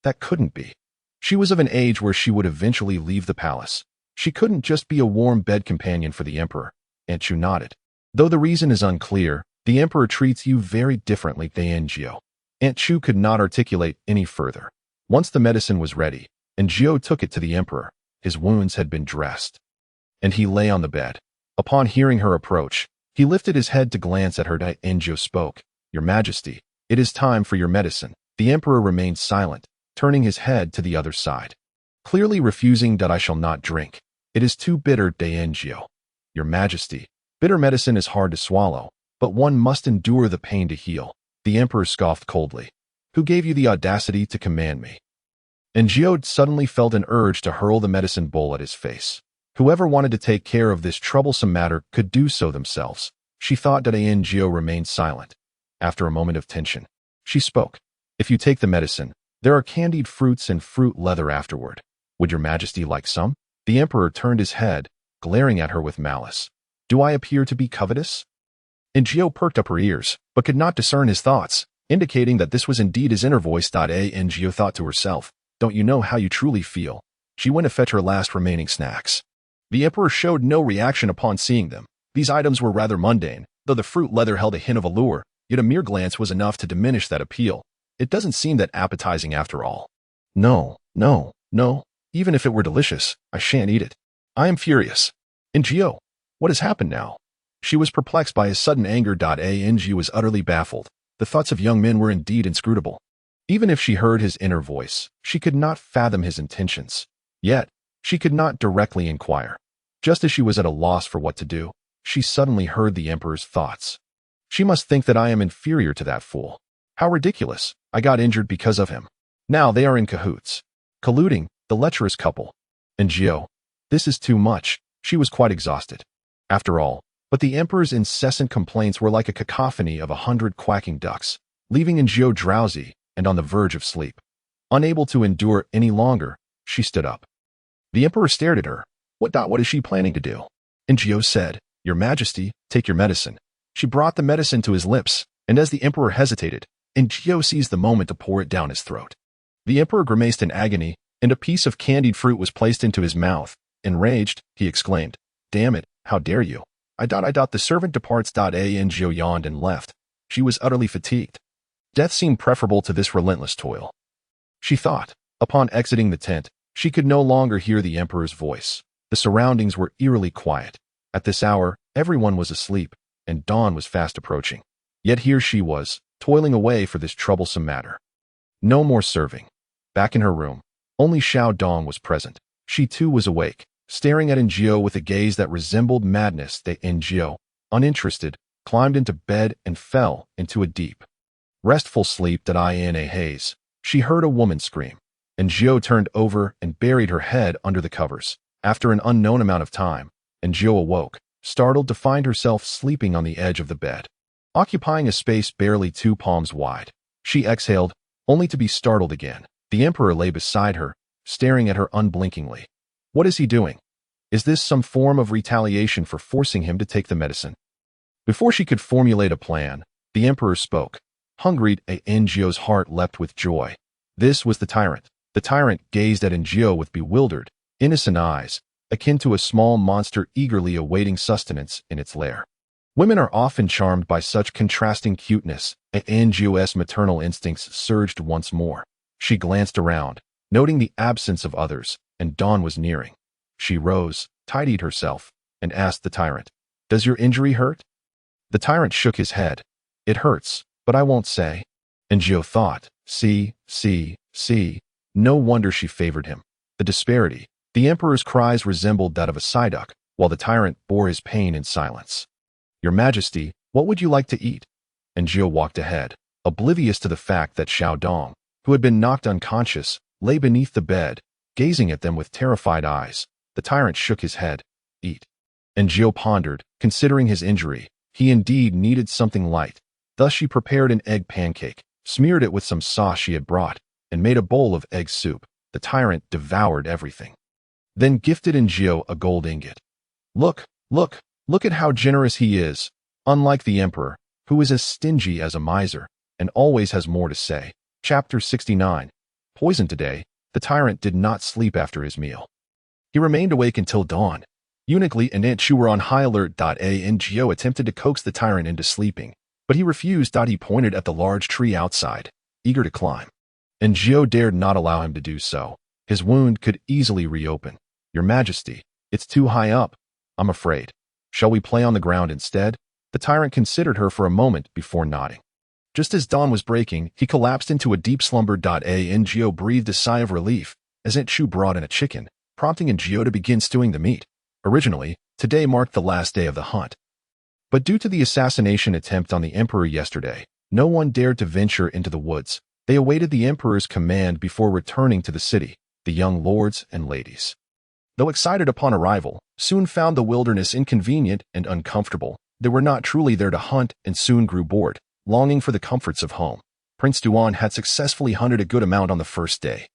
That couldn't be. She was of an age where she would eventually leave the palace. She couldn't just be a warm bed companion for the Emperor. Aunt Chu nodded. Though the reason is unclear, the Emperor treats you very differently than Njio. Aunt Chu could not articulate any further. Once the medicine was ready, Njio took it to the Emperor. His wounds had been dressed, and he lay on the bed. Upon hearing her approach, he lifted his head to glance at her. Njio spoke. Your Majesty, it is time for your medicine. The Emperor remained silent, turning his head to the other side, clearly refusing. I shall not drink. It is too bitter. Njio. Your Majesty, bitter medicine is hard to swallow, but one must endure the pain to heal. The Emperor scoffed coldly. Who gave you the audacity to command me? Njio suddenly felt an urge to hurl the medicine bowl at his face. Whoever wanted to take care of this troublesome matter could do so themselves. She thought. Njio remained silent. After a moment of tension, she spoke. If you take the medicine, there are candied fruits and fruit leather afterward. Would your Majesty like some? The Emperor turned his head, glaring at her with malice. Do I appear to be covetous? Njio perked up her ears, but could not discern his thoughts, indicating that this was indeed his inner voice. Njio thought to herself, don't you know how you truly feel? She went to fetch her last remaining snacks. The Emperor showed no reaction upon seeing them. These items were rather mundane, though the fruit leather held a hint of allure, yet a mere glance was enough to diminish that appeal. It doesn't seem that appetizing after all. No, even if it were delicious, I shan't eat it. I am furious. Njio, what has happened now? She was perplexed by his sudden anger. Njio was utterly baffled. The thoughts of young men were indeed inscrutable. Even if she heard his inner voice, she could not fathom his intentions. Yet, she could not directly inquire. Just as she was at a loss for what to do, she suddenly heard the Emperor's thoughts. She must think that I am inferior to that fool. How ridiculous. I got injured because of him. Now they are in cahoots. Colluding, the lecherous couple. Njio, this is too much. She was quite exhausted. After all, but the Emperor's incessant complaints were like a cacophony of 100 quacking ducks, leaving Njio drowsy and on the verge of sleep. Unable to endure any longer, she stood up. The Emperor stared at her. What is she planning to do? Njio said, Your Majesty, take your medicine. She brought the medicine to his lips, and as the Emperor hesitated, Njio seized the moment to pour it down his throat. The Emperor grimaced in agony, and a piece of candied fruit was placed into his mouth. Enraged, he exclaimed, Damn it, how dare you? The servant departs. Njio yawned and left. She was utterly fatigued. Death seemed preferable to this relentless toil. She thought. Upon exiting the tent, she could no longer hear the Emperor's voice. The surroundings were eerily quiet. At this hour, everyone was asleep, and dawn was fast approaching. Yet here she was, toiling away for this troublesome matter. No more serving. Back in her room, only Xiao Dong was present. She too was awake, staring at Njio with a gaze that resembled madness. Njio, uninterested, climbed into bed and fell into a deep, restful sleep. In a haze, she heard a woman scream. Njio turned over and buried her head under the covers. After an unknown amount of time, Njio awoke, startled to find herself sleeping on the edge of the bed, occupying a space barely 2 palms wide. She exhaled, only to be startled again. The Emperor lay beside her, staring at her unblinkingly. What is he doing? Is this some form of retaliation for forcing him to take the medicine? Before she could formulate a plan, the Emperor spoke. Hungry, Njio's heart leapt with joy. This was the tyrant. The tyrant gazed at Njio with bewildered, innocent eyes, akin to a small monster eagerly awaiting sustenance in its lair. Women are often charmed by such contrasting cuteness. Njio's maternal instincts surged once more. She glanced around, noting the absence of others, and dawn was nearing. She rose, tidied herself, and asked the tyrant, Does your injury hurt? The tyrant shook his head. It hurts, but I won't say. Njio thought, See. No wonder she favored him. The disparity. The emperor's cries resembled that of a psyduck, while the tyrant bore his pain in silence. Your Majesty, what would you like to eat? And Jiao walked ahead, oblivious to the fact that Xiao Dong, who had been knocked unconscious, lay beneath the bed, gazing at them with terrified eyes. The tyrant shook his head. Eat. And Jiao pondered, considering his injury. He indeed needed something light. Thus she prepared an egg pancake, smeared it with some sauce she had brought, and made a bowl of egg soup. The tyrant devoured everything. Then gifted Jiao a gold ingot. Look at how generous he is, unlike the emperor, who is as stingy as a miser, and always has more to say. Chapter 69. Poisoned today, the tyrant did not sleep after his meal. He remained awake until dawn. Eunuch Li and Aunt Chu were on high alert. Jiao attempted to coax the tyrant into sleeping, but he refused. He pointed at the large tree outside, eager to climb. And Jiao dared not allow him to do so. His wound could easily reopen. Your Majesty, it's too high up. I'm afraid. Shall we play on the ground instead? The tyrant considered her for a moment before nodding. Just as dawn was breaking, he collapsed into a deep slumber. Jiao breathed a sigh of relief as Aunt Chu brought in a chicken, prompting Jiao to begin stewing the meat. Originally, today marked the last day of the hunt. But due to the assassination attempt on the emperor yesterday, no one dared to venture into the woods. They awaited the emperor's command before returning to the city, the young lords and ladies. Though excited upon arrival, soon found the wilderness inconvenient and uncomfortable. They were not truly there to hunt and soon grew bored, longing for the comforts of home. Prince Duan had successfully hunted a good amount on the first day.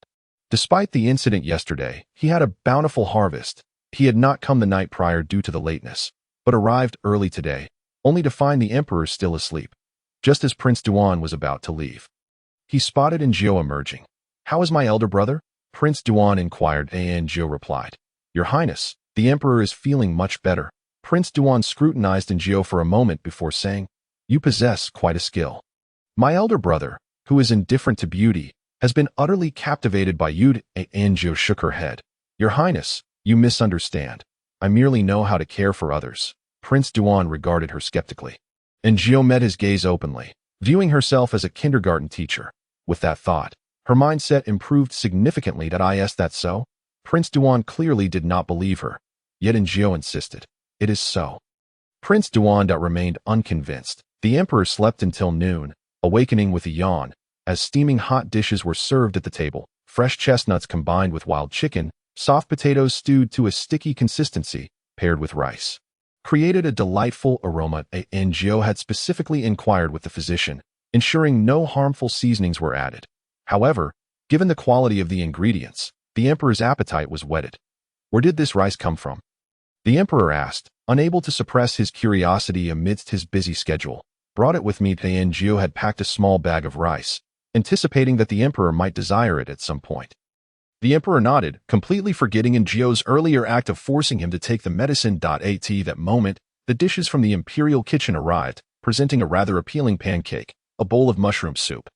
Despite the incident yesterday, he had a bountiful harvest. He had not come the night prior due to the lateness, but arrived early today, only to find the emperor still asleep. Just as Prince Duan was about to leave, he spotted Jiao emerging. How is my elder brother? Prince Duan inquired, and Jiao replied, Your Highness, the emperor is feeling much better. Prince Duan scrutinized Jiao for a moment before saying, You possess quite a skill. My elder brother, who is indifferent to beauty, has been utterly captivated by you. And Jiao shook her head. Your Highness, you misunderstand. I merely know how to care for others. Prince Duan regarded her skeptically. And Jiao met his gaze openly, viewing herself as a kindergarten teacher. With that thought, her mindset improved significantly. Is that so? Prince Duan clearly did not believe her, yet Jiao insisted. It is so. Prince Duan remained unconvinced. The emperor slept until noon, awakening with a yawn, as steaming hot dishes were served at the table. Fresh chestnuts combined with wild chicken, soft potatoes stewed to a sticky consistency, paired with rice, created a delightful aroma. Jiao had specifically inquired with the physician, ensuring no harmful seasonings were added. However, given the quality of the ingredients, the emperor's appetite was whetted. Where did this rice come from? The emperor asked, unable to suppress his curiosity amidst his busy schedule. Brought it with me. Jiao had packed a small bag of rice, anticipating that the emperor might desire it at some point. The emperor nodded, completely forgetting Jiao's earlier act of forcing him to take the medicine. At that moment, the dishes from the imperial kitchen arrived, presenting a rather appealing pancake, a bowl of mushroom soup,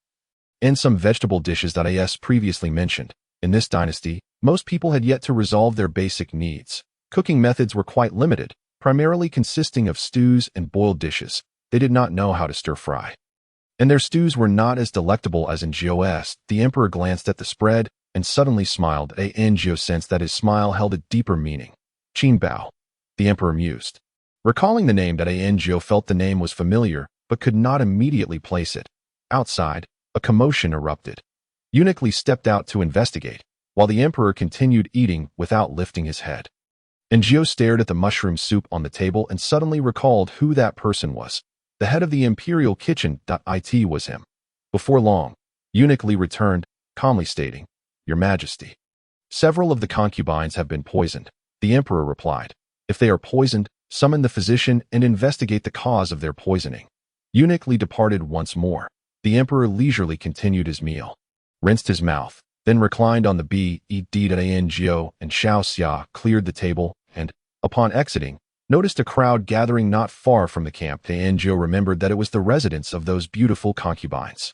and some vegetable dishes. As previously mentioned, in this dynasty, most people had yet to resolve their basic needs. Cooking methods were quite limited, primarily consisting of stews and boiled dishes. They did not know how to stir-fry, and their stews were not as delectable as in Jiao's. The emperor glanced at the spread and suddenly smiled. Jiao sensed that his smile held a deeper meaning. Qin Bao, the emperor mused. Recalling the name, Jiao felt the name was familiar, but could not immediately place it. Outside, a commotion erupted. Eunuch Li stepped out to investigate, while the emperor continued eating without lifting his head. And Jiao stared at the mushroom soup on the table and suddenly recalled who that person was. The head of the imperial kitchen. It was him. Before long, Eunuch Li returned, calmly stating, Your Majesty, several of the concubines have been poisoned. The emperor replied, If they are poisoned, summon the physician and investigate the cause of their poisoning. Eunuch Li departed once more. The emperor leisurely continued his meal, rinsed his mouth, then reclined on the bed. Jiao and Xiao Xia cleared the table and, upon exiting, noticed a crowd gathering not far from the camp. Jiao remembered that it was the residence of those beautiful concubines.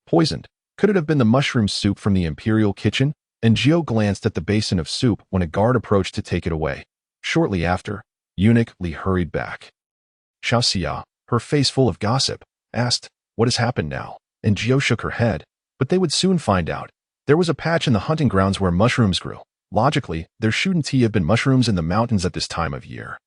Poisoned. Could it have been the mushroom soup from the imperial kitchen? And Jiao glanced at the basin of soup when a guard approached to take it away. Shortly after, Eunuch Li hurried back. Xiao Xia, her face full of gossip, asked, What has happened now? And Jiao shook her head, but they would soon find out. There was a patch in the hunting grounds where mushrooms grew. Logically, there shouldn't have been mushrooms in the mountains at this time of year.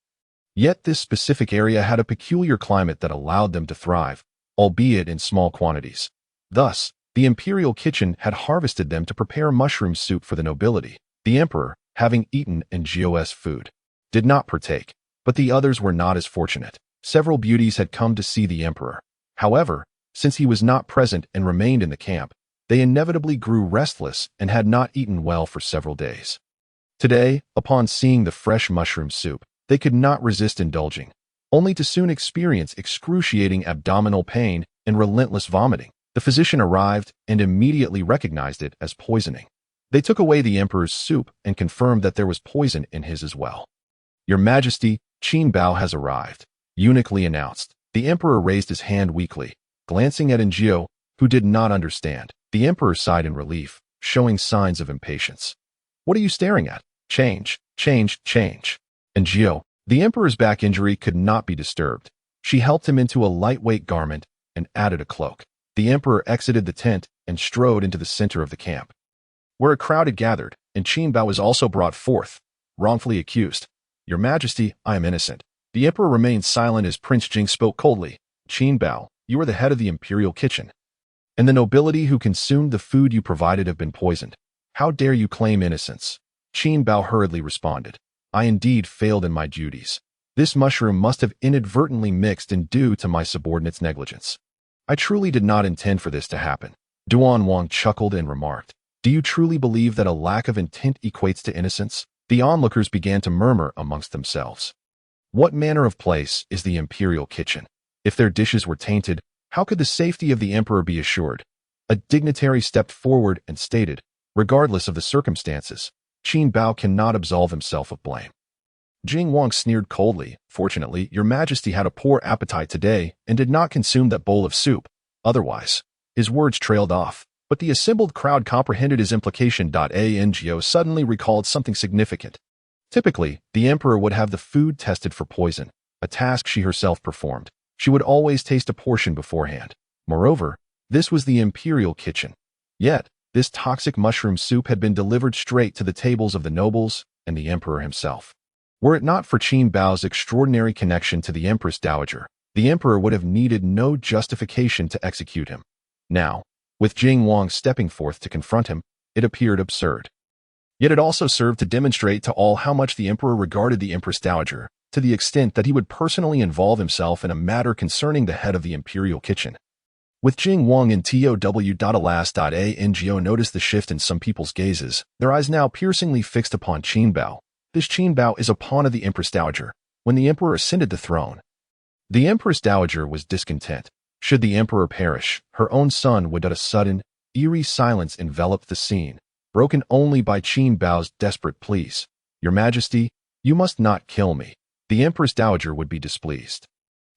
Yet this specific area had a peculiar climate that allowed them to thrive, albeit in small quantities. Thus, the imperial kitchen had harvested them to prepare mushroom soup for the nobility. The emperor, having eaten Ngio's food, did not partake, but the others were not as fortunate. Several beauties had come to see the emperor. However, since he was not present and remained in the camp, they inevitably grew restless and had not eaten well for several days. Today, upon seeing the fresh mushroom soup, they could not resist indulging, only to soon experience excruciating abdominal pain and relentless vomiting. The physician arrived and immediately recognized it as poisoning. They took away the emperor's soup and confirmed that there was poison in his as well. "Your Majesty, Qin Bao has arrived," Eunuch Li announced. The emperor raised his hand weakly, glancing at Ngio, who did not understand. The emperor sighed in relief, showing signs of impatience. "What are you staring at? Change, change, change." Ngio, the emperor's back injury could not be disturbed. She helped him into a lightweight garment and added a cloak. The emperor exited the tent and strode into the center of the camp, where a crowd had gathered, and Qin Bao was also brought forth, wrongfully accused. "Your Majesty, I am innocent." The emperor remained silent as Prince Jing spoke coldly. "Qin Bao, you are the head of the imperial kitchen, and the nobility who consumed the food you provided have been poisoned. How dare you claim innocence?" Qin Bao hurriedly responded. "I indeed failed in my duties. This mushroom must have inadvertently mixed and due to my subordinate's negligence. I truly did not intend for this to happen." Duan Wang chuckled and remarked, "Do you truly believe that a lack of intent equates to innocence?" The onlookers began to murmur amongst themselves. What manner of place is the imperial kitchen? If their dishes were tainted, how could the safety of the emperor be assured? A dignitary stepped forward and stated, "Regardless of the circumstances, Qin Bao cannot absolve himself of blame." Jing Wang sneered coldly. "Fortunately, your Majesty had a poor appetite today and did not consume that bowl of soup. Otherwise," his words trailed off, but the assembled crowd comprehended his implication. Ngo suddenly recalled something significant. Typically, the emperor would have the food tested for poison, a task she herself performed. She would always taste a portion beforehand. Moreover, this was the imperial kitchen. Yet, this toxic mushroom soup had been delivered straight to the tables of the nobles and the emperor himself. Were it not for Qin Bao's extraordinary connection to the Empress Dowager, the emperor would have needed no justification to execute him. Now, with Jing Wang stepping forth to confront him, it appeared absurd. Yet it also served to demonstrate to all how much the emperor regarded the Empress Dowager, to the extent that he would personally involve himself in a matter concerning the head of the imperial kitchen. With Jing Wang and Ngo noticed the shift in some people's gazes, their eyes now piercingly fixed upon Qin Bao. This Qin Bao is a pawn of the Empress Dowager. When the emperor ascended the throne, the Empress Dowager was discontent. Should the emperor perish, her own son would. A sudden, eerie silence enveloped the scene, broken only by Qin Bao's desperate pleas. "Your Majesty, you must not kill me." The Empress Dowager would be displeased.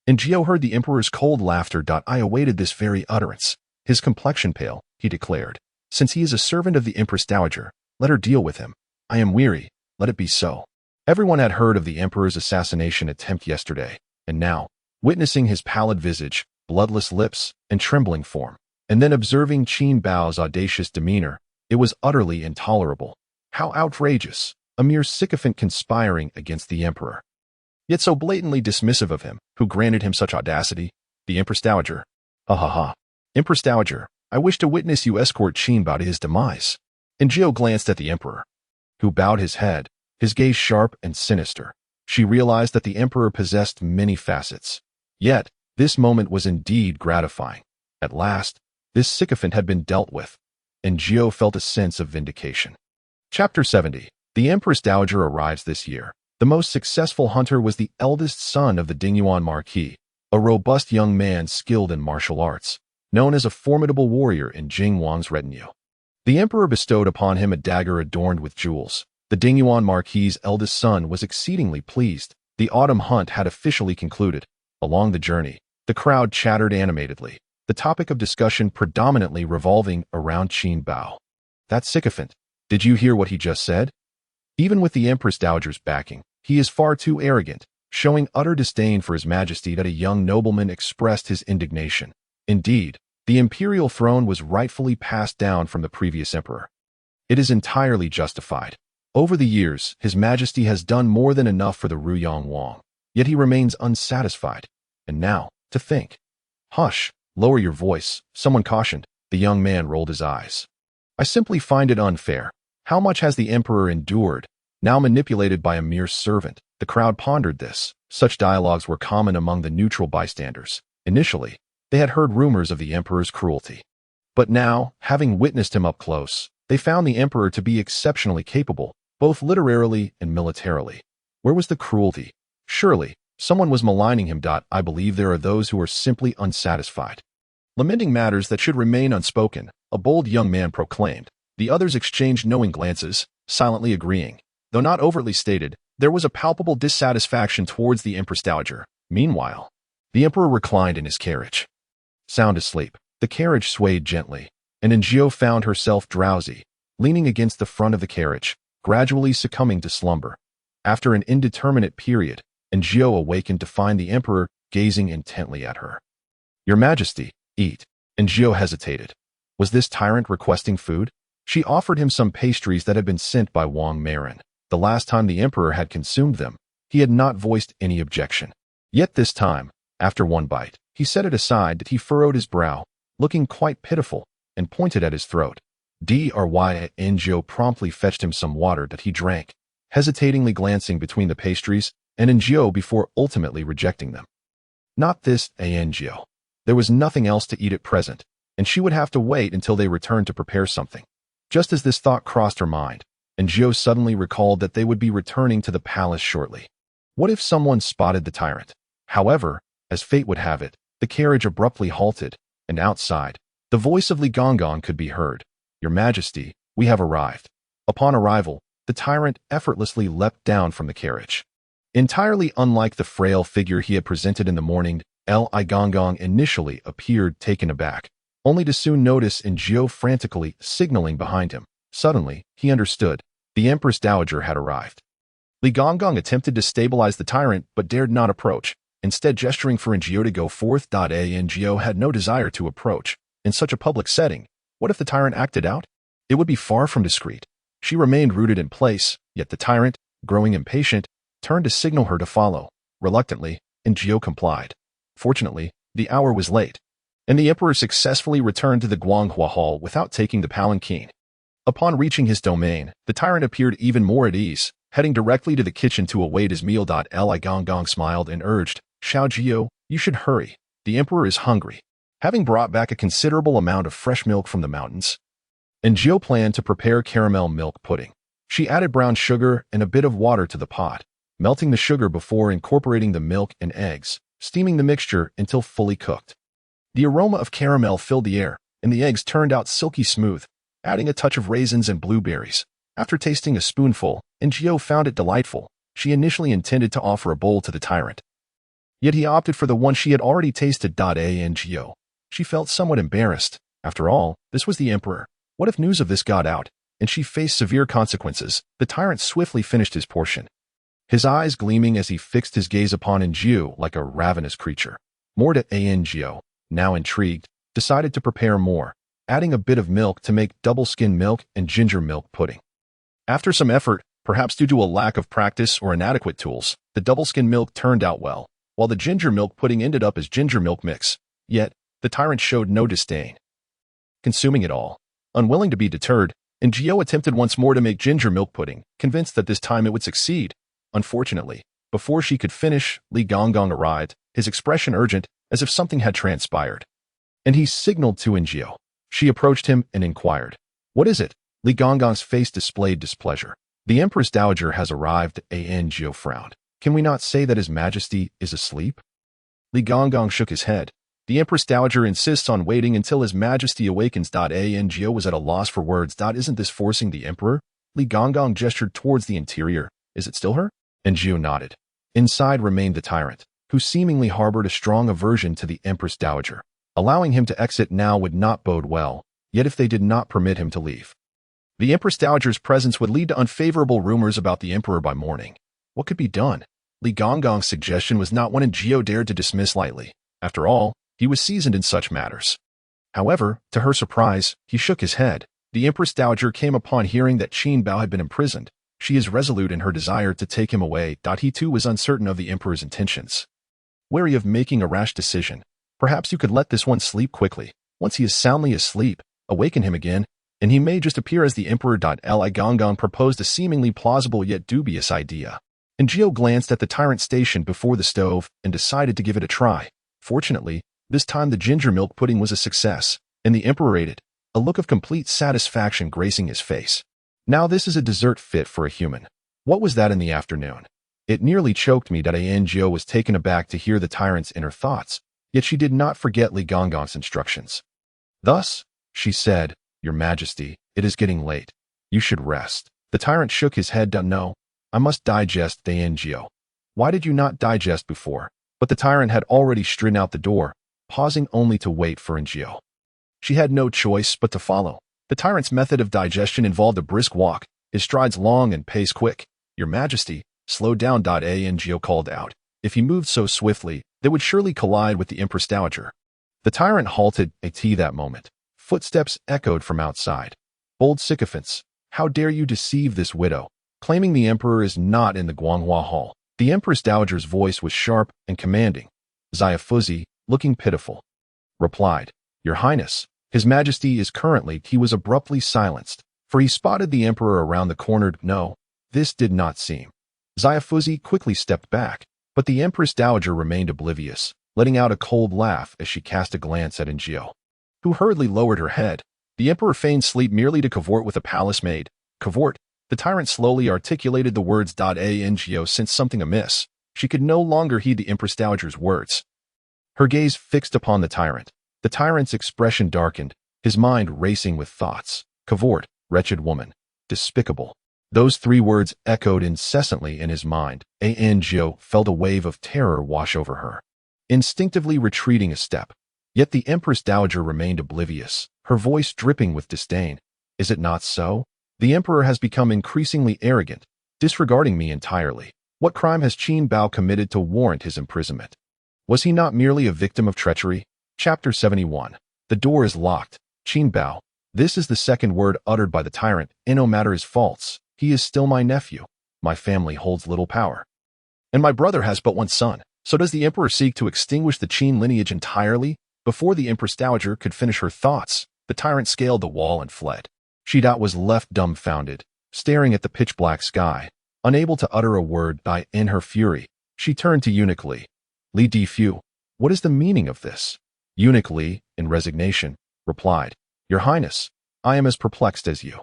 Ngio heard the emperor's cold laughter. "I awaited this very utterance." His complexion pale, he declared. "Since he is a servant of the Empress Dowager, let her deal with him. I am weary, let it be so." Everyone had heard of the emperor's assassination attempt yesterday, and now, witnessing his pallid visage, bloodless lips, and trembling form, and then observing Qin Bao's audacious demeanor, it was utterly intolerable. How outrageous! A mere sycophant conspiring against the emperor, yet so blatantly dismissive of him, who granted him such audacity. The Empress Dowager. Ha ha ha. "Empress Dowager, I wish to witness you escort Qin Bao to his demise." Ngio glanced at the emperor, who bowed his head, his gaze sharp and sinister. She realized that the emperor possessed many facets. Yet, this moment was indeed gratifying. At last, this sycophant had been dealt with, and Ngio felt a sense of vindication. Chapter 70. The Empress Dowager arrives this year. The most successful hunter was the eldest son of the Dingyuan Marquis, a robust young man skilled in martial arts, known as a formidable warrior in Jing Wang's retinue. The emperor bestowed upon him a dagger adorned with jewels. The Dingyuan Marquis's eldest son was exceedingly pleased. The autumn hunt had officially concluded. Along the journey, the crowd chattered animatedly, the topic of discussion predominantly revolving around Qin Bao. "That sycophant, did you hear what he just said? Even with the Empress Dowager's backing, he is far too arrogant," showing utter disdain for his majesty. That a young nobleman expressed his indignation. Indeed, the imperial throne was rightfully passed down from the previous emperor. It is entirely justified. Over the years, His Majesty has done more than enough for the Ruyang Wang, yet he remains unsatisfied. And now, to think. Hush, lower your voice, someone cautioned. The young man rolled his eyes. I simply find it unfair. How much has the emperor endured, now manipulated by a mere servant? The crowd pondered this. Such dialogues were common among the neutral bystanders. Initially, they had heard rumors of the emperor's cruelty. But now, having witnessed him up close, they found the emperor to be exceptionally capable, both literarily and militarily. Where was the cruelty? Surely, someone was maligning him. I believe there are those who are simply unsatisfied, lamenting matters that should remain unspoken, a bold young man proclaimed. The others exchanged knowing glances, silently agreeing. Though not overtly stated, there was a palpable dissatisfaction towards the Empress Dowager. Meanwhile, the emperor reclined in his carriage. Sound asleep, the carriage swayed gently, and Enjio found herself drowsy, leaning against the front of the carriage, gradually succumbing to slumber. After an indeterminate period, Enjio awakened to find the emperor gazing intently at her. Your Majesty, eat. Enjio hesitated. Was this tyrant requesting food? She offered him some pastries that had been sent by Wang Marin. The last time the emperor had consumed them, he had not voiced any objection. Yet this time, after one bite, he set it aside. He furrowed his brow, looking quite pitiful, and pointed at his throat. Enjio promptly fetched him some water that he drank, hesitatingly glancing between the pastries and Enjio before ultimately rejecting them. Not this, Enjio. There was nothing else to eat at present, and she would have to wait until they returned to prepare something. Just as this thought crossed her mind, Enjio suddenly recalled that they would be returning to the palace shortly. What if someone spotted the tyrant? However, as fate would have it, the carriage abruptly halted, and outside, the voice of Li Gongong could be heard. Your Majesty, we have arrived. Upon arrival, the tyrant effortlessly leapt down from the carriage. Entirely unlike the frail figure he had presented in the morning, Li Gongong initially appeared taken aback, only to soon notice Enjio frantically signaling behind him. Suddenly, he understood. The Empress Dowager had arrived. Li Gongong attempted to stabilize the tyrant but dared not approach, instead gesturing for Enjio to go forth. Enjio had no desire to approach. In such a public setting, what if the tyrant acted out? It would be far from discreet. She remained rooted in place, yet the tyrant, growing impatient, turned to signal her to follow. Reluctantly, Enjio complied. Fortunately, the hour was late, and the emperor successfully returned to the Guanghua Hall without taking the palanquin. Upon reaching his domain, the tyrant appeared even more at ease, heading directly to the kitchen to await his meal. Li Gongong smiled and urged, Xiaojio, you should hurry. The emperor is hungry. Having brought back a considerable amount of fresh milk from the mountains, Enjio planned to prepare caramel milk pudding. She added brown sugar and a bit of water to the pot, melting the sugar before incorporating the milk and eggs, steaming the mixture until fully cooked. The aroma of caramel filled the air, and the eggs turned out silky smooth, adding a touch of raisins and blueberries. After tasting a spoonful, Enjio found it delightful. She initially intended to offer a bowl to the tyrant, yet he opted for the one she had already tasted. Enjio. She felt somewhat embarrassed. After all, this was the emperor. What if news of this got out, and she faced severe consequences? The tyrant swiftly finished his portion, his eyes gleaming as he fixed his gaze upon Enjio like a ravenous creature. Enjio, now intrigued, decided to prepare more, adding a bit of milk to make double-skim milk and ginger milk pudding. After some effort, perhaps due to a lack of practice or inadequate tools, the double-skim milk turned out well, while the ginger milk pudding ended up as ginger milk mix. Yet, the tyrant showed no disdain, consuming it all. Unwilling to be deterred, Enjio attempted once more to make ginger milk pudding, convinced that this time it would succeed. Unfortunately, before she could finish, Li Gongong arrived, his expression urgent, as if something had transpired. And he signaled to Enjio. She approached him and inquired, What is it? Li Gongong's face displayed displeasure. The Empress Dowager has arrived. Enjio frowned. Can we not say that His Majesty is asleep? Li Gongong shook his head. The Empress Dowager insists on waiting until His Majesty awakens. Enjio was at a loss for words. Isn't this forcing the emperor? Li Gongong gestured towards the interior. Is it still her? Enjio nodded. Inside remained the tyrant, who seemingly harbored a strong aversion to the Empress Dowager. Allowing him to exit now would not bode well, yet if they did not permit him to leave, the Empress Dowager's presence would lead to unfavorable rumors about the emperor by morning. What could be done? Li Gongong's suggestion was not one Enjio dared to dismiss lightly. After all, he was seasoned in such matters. However, to her surprise, he shook his head. The Empress Dowager came upon hearing that Qin Bao had been imprisoned, She is resolute in her desire to take him away. He too was uncertain of the emperor's intentions. Wary of making a rash decision, perhaps you could let this one sleep quickly. Once he is soundly asleep, awaken him again, and he may just appear as the emperor. Li Gongong proposed a seemingly plausible yet dubious idea. And Geo glanced at the tyrant station before the stove and decided to give it a try. Fortunately, this time the ginger milk pudding was a success, and the emperor ate it, a look of complete satisfaction gracing his face. Now this is a dessert fit for a human. What was that in the afternoon? It nearly choked me. Geo was taken aback to hear the tyrant's inner thoughts, yet she did not forget Li Gongong's instructions. Thus, she said, Your Majesty, it is getting late. You should rest. The tyrant shook his head. No, I must digest. Geo. Why did you not digest before? But the tyrant had already stridden out the door, pausing only to wait for Geo. She had no choice but to follow. The tyrant's method of digestion involved a brisk walk, his strides long and pace quick. Your Majesty, slow down. Geo called out. If he moved so swiftly, they would surely collide with the Empress Dowager. The tyrant halted at that moment. Footsteps echoed from outside. Bold sycophants, how dare you deceive this widow, claiming the emperor is not in the Guanghua Hall. The Empress Dowager's voice was sharp and commanding. Xiaofuzi, looking pitiful, replied, Your Highness, His Majesty is currently. He was abruptly silenced, for he spotted the emperor around the corner. No, this did not seem. Xiaofuzi quickly stepped back, but the Empress Dowager remained oblivious, letting out a cold laugh as she cast a glance at Geo, who hurriedly lowered her head. The emperor feigned sleep merely to cavort with a palace maid. Cavort? The tyrant slowly articulated the words. Geo sensed something amiss. She could no longer heed the Empress Dowager's words. Her gaze fixed upon the tyrant. The tyrant's expression darkened, his mind racing with thoughts. Cavort, wretched woman, despicable. Those three words echoed incessantly in his mind. Geo felt a wave of terror wash over her, instinctively retreating a step. Yet the Empress Dowager remained oblivious, her voice dripping with disdain. Is it not so? The emperor has become increasingly arrogant, disregarding me entirely. What crime has Qin Bao committed to warrant his imprisonment? Was he not merely a victim of treachery? Chapter 71. The door is locked. Qin Bao. This is the second word uttered by the tyrant, and no matter his faults, he is still my nephew. My family holds little power, and my brother has but one son. So does the emperor seek to extinguish the Qin lineage entirely? Before the Empress Dowager could finish her thoughts, the tyrant scaled the wall and fled. Shi was left dumbfounded, staring at the pitch-black sky, unable to utter a word. In her fury, she turned to Eunuch Li. Li Difu, what is the meaning of this? Eunuch Li, in resignation, replied, Your Highness, I am as perplexed as you.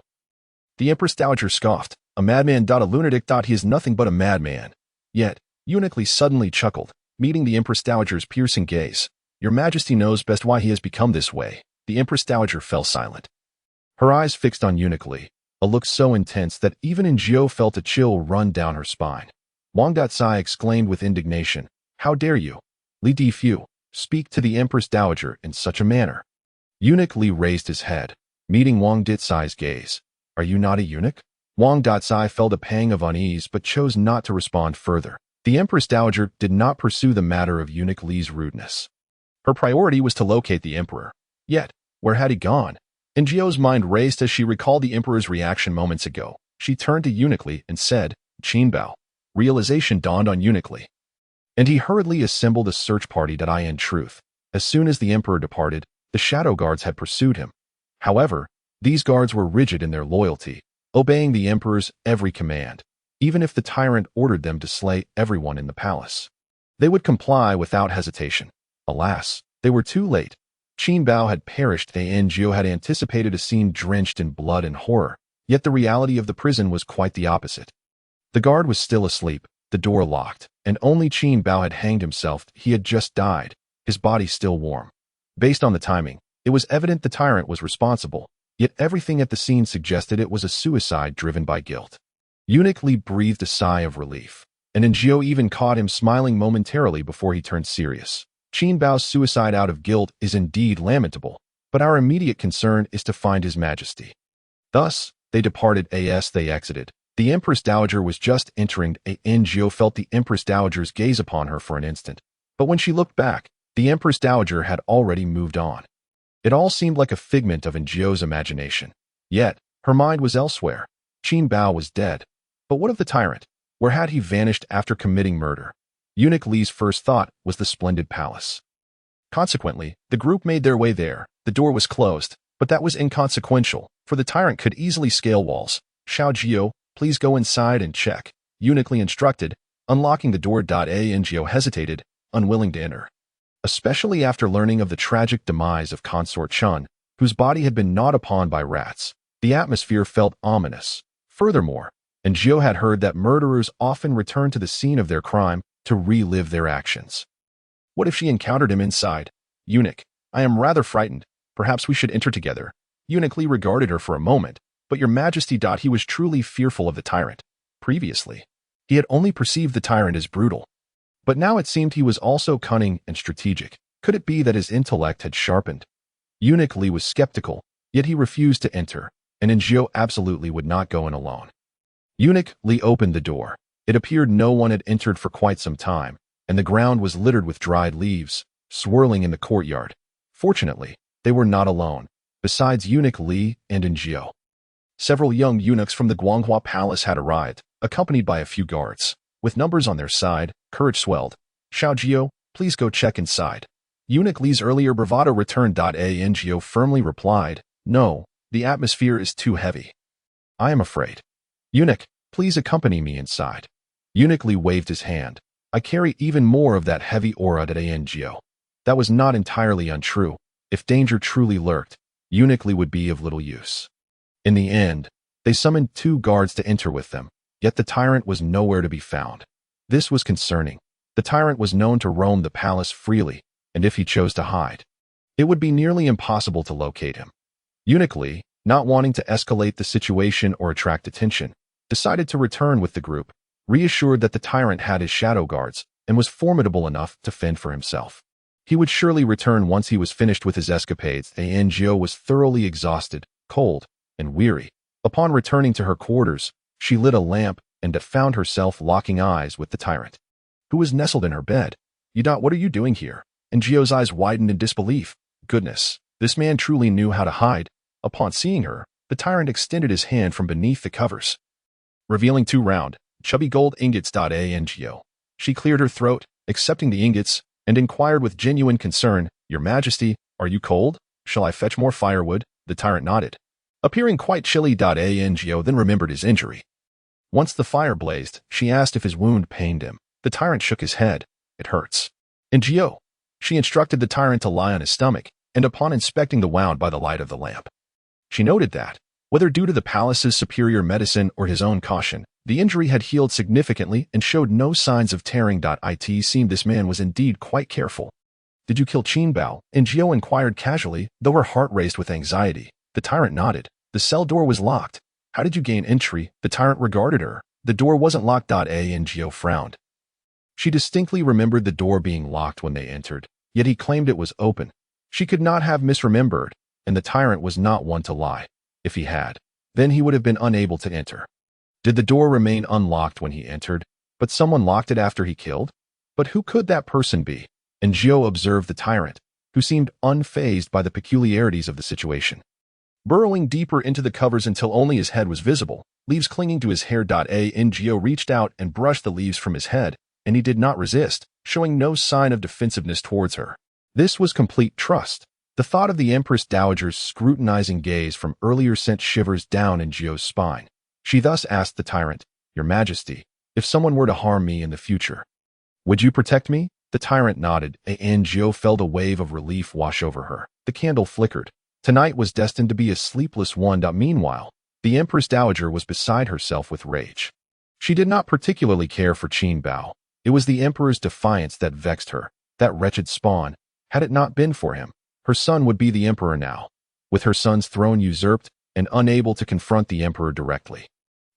The Empress Dowager scoffed, A madman. A lunatic. He is nothing but a madman. Yet, Eunuch Li suddenly chuckled, meeting the Empress Dowager's piercing gaze. Your Majesty knows best why he has become this way. The Empress Dowager fell silent, her eyes fixed on Eunuch Li, a look so intense that even Geo felt a chill run down her spine. Wang Datsai exclaimed with indignation, How dare you, Li Difu, speak to the Empress Dowager in such a manner? Eunuch Li raised his head, meeting Wang Datsai's gaze. Are you not a eunuch? Wang Datsai felt a pang of unease but chose not to respond further. The Empress Dowager did not pursue the matter of Eunuch Li's rudeness. Her priority was to locate the emperor. Yet, where had he gone? Geo's mind raced as she recalled the emperor's reaction moments ago. She turned to Eunuch Li and said, Qin Bao. Realization dawned on Eunuch Li, and he hurriedly assembled a search party. In truth, as soon as the emperor departed, the shadow guards had pursued him. However, these guards were rigid in their loyalty, obeying the emperor's every command. Even if the tyrant ordered them to slay everyone in the palace, they would comply without hesitation. Alas, they were too late. Qin Bao had perished. Geo had anticipated a scene drenched in blood and horror, yet the reality of the prison was quite the opposite. The guard was still asleep, the door locked, and only Qin Bao had hanged himself. He had just died, his body still warm. Based on the timing, it was evident the tyrant was responsible, yet everything at the scene suggested it was a suicide driven by guilt. Eunuch Li breathed a sigh of relief, and Geo even caught him smiling momentarily before he turned serious. Qin Bao's suicide out of guilt is indeed lamentable, but our immediate concern is to find His Majesty. Thus, they departed as they exited. The Empress Dowager was just entering. Geo felt the Empress Dowager's gaze upon her for an instant, but when she looked back, the Empress Dowager had already moved on. It all seemed like a figment of Geo's imagination. Yet, her mind was elsewhere. Qin Bao was dead. But what of the tyrant? Where had he vanished after committing murder? Eunuch Li's first thought was the splendid palace. Consequently, the group made their way there. The door was closed, but that was inconsequential, for the tyrant could easily scale walls. Xiao Jio, please go inside and check. Eunuch Li instructed, unlocking the door. Angio hesitated, unwilling to enter. Especially after learning of the tragic demise of Consort Chun, whose body had been gnawed upon by rats. The atmosphere felt ominous. Furthermore, Angio had heard that murderers often return to the scene of their crime to relive their actions. What if she encountered him inside? Eunuch, I am rather frightened. Perhaps we should enter together. Eunuch Li regarded her for a moment, but your majesty. He was truly fearful of the tyrant. Previously, he had only perceived the tyrant as brutal. But now it seemed he was also cunning and strategic. Could it be that his intellect had sharpened? Eunuch Li was skeptical, yet he refused to enter, and Angio absolutely would not go in alone. Eunuch Li opened the door. It appeared no one had entered for quite some time, and the ground was littered with dried leaves, swirling in the courtyard. Fortunately, they were not alone. Besides Eunuch Li and Angio, several young eunuchs from the Guanghua Palace had arrived, accompanied by a few guards. With numbers on their side, courage swelled. Xiao Jio, please go check inside. Eunuch Li's earlier bravado returned. Angio firmly replied, no, the atmosphere is too heavy. I am afraid. Eunuch, please accompany me inside. Eunuch Li waved his hand. I carry even more of that heavy aura. Angio. That was not entirely untrue. If danger truly lurked, Eunuch Li would be of little use. In the end, they summoned 2 guards to enter with them, yet the tyrant was nowhere to be found. This was concerning. The tyrant was known to roam the palace freely, and if he chose to hide, it would be nearly impossible to locate him. Eunuch Li, not wanting to escalate the situation or attract attention, decided to return with the group, reassured that the tyrant had his shadow guards and was formidable enough to fend for himself. He would surely return once he was finished with his escapades. Angio was thoroughly exhausted, cold, and weary. Upon returning to her quarters, she lit a lamp and found herself locking eyes with the tyrant, who was nestled in her bed. What are you doing here? Angio's eyes widened in disbelief. Goodness, this man truly knew how to hide. Upon seeing her, the tyrant extended his hand from beneath the covers, revealing 2 round, chubby gold ingots. Angio. She cleared her throat, accepting the ingots, and inquired with genuine concern, Your Majesty, are you cold? Shall I fetch more firewood? The tyrant nodded, appearing quite chilly. Angio then remembered his injury. Once the fire blazed, she asked if his wound pained him. The tyrant shook his head. It hurts. Angio. She instructed the tyrant to lie on his stomach, and upon inspecting the wound by the light of the lamp, she noted that, whether due to the palace's superior medicine or his own caution, the injury had healed significantly and showed no signs of tearing. It seemed this man was indeed quite careful. Did you kill Qin Bao? Angio inquired casually, though her heart raced with anxiety. The tyrant nodded. The cell door was locked. How did you gain entry? The tyrant regarded her. The door wasn't locked. Angio frowned. She distinctly remembered the door being locked when they entered, yet he claimed it was open. She could not have misremembered, and the tyrant was not one to lie. If he had, then he would have been unable to enter. Did the door remain unlocked when he entered, but someone locked it after he killed? But who could that person be? Angio observed the tyrant, who seemed unfazed by the peculiarities of the situation. Burrowing deeper into the covers until only his head was visible, leaves clinging to his hair. Angio reached out and brushed the leaves from his head, and he did not resist, showing no sign of defensiveness towards her. This was complete trust. The thought of the Empress Dowager's scrutinizing gaze from earlier sent shivers down Angio's spine. She thus asked the tyrant, Your Majesty, if someone were to harm me in the future, would you protect me? The tyrant nodded. Angio felt a wave of relief wash over her. The candle flickered. Tonight was destined to be a sleepless one. Meanwhile, the Empress Dowager was beside herself with rage. She did not particularly care for Qin Bao. It was the Emperor's defiance that vexed her. That wretched spawn. Had it not been for him, her son would be the Emperor now, with her son's throne usurped and unable to confront the Emperor directly.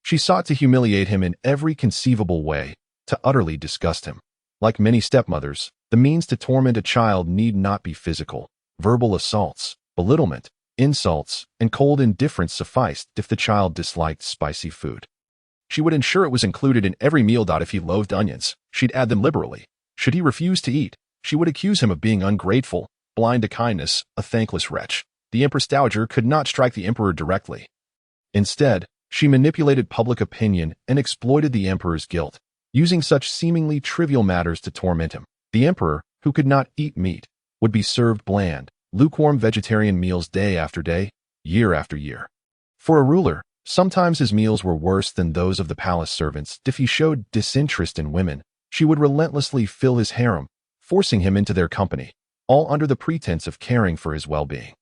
She sought to humiliate him in every conceivable way, to utterly disgust him. Like many stepmothers, the means to torment a child need not be physical. Verbal assaults, belittlement, insults, and cold indifference sufficed if the child disliked spicy food. She would ensure it was included in every meal. If he loathed onions, she'd add them liberally. Should he refuse to eat, she would accuse him of being ungrateful, blind to kindness, a thankless wretch. The Empress Dowager could not strike the Emperor directly. Instead, She manipulated public opinion and exploited the emperor's guilt, using such seemingly trivial matters to torment him. The emperor, who could not eat meat, would be served bland, lukewarm vegetarian meals day after day, year after year. For a ruler, sometimes his meals were worse than those of the palace servants. If he showed disinterest in women, she would relentlessly fill his harem, forcing him into their company, all under the pretense of caring for his well-being.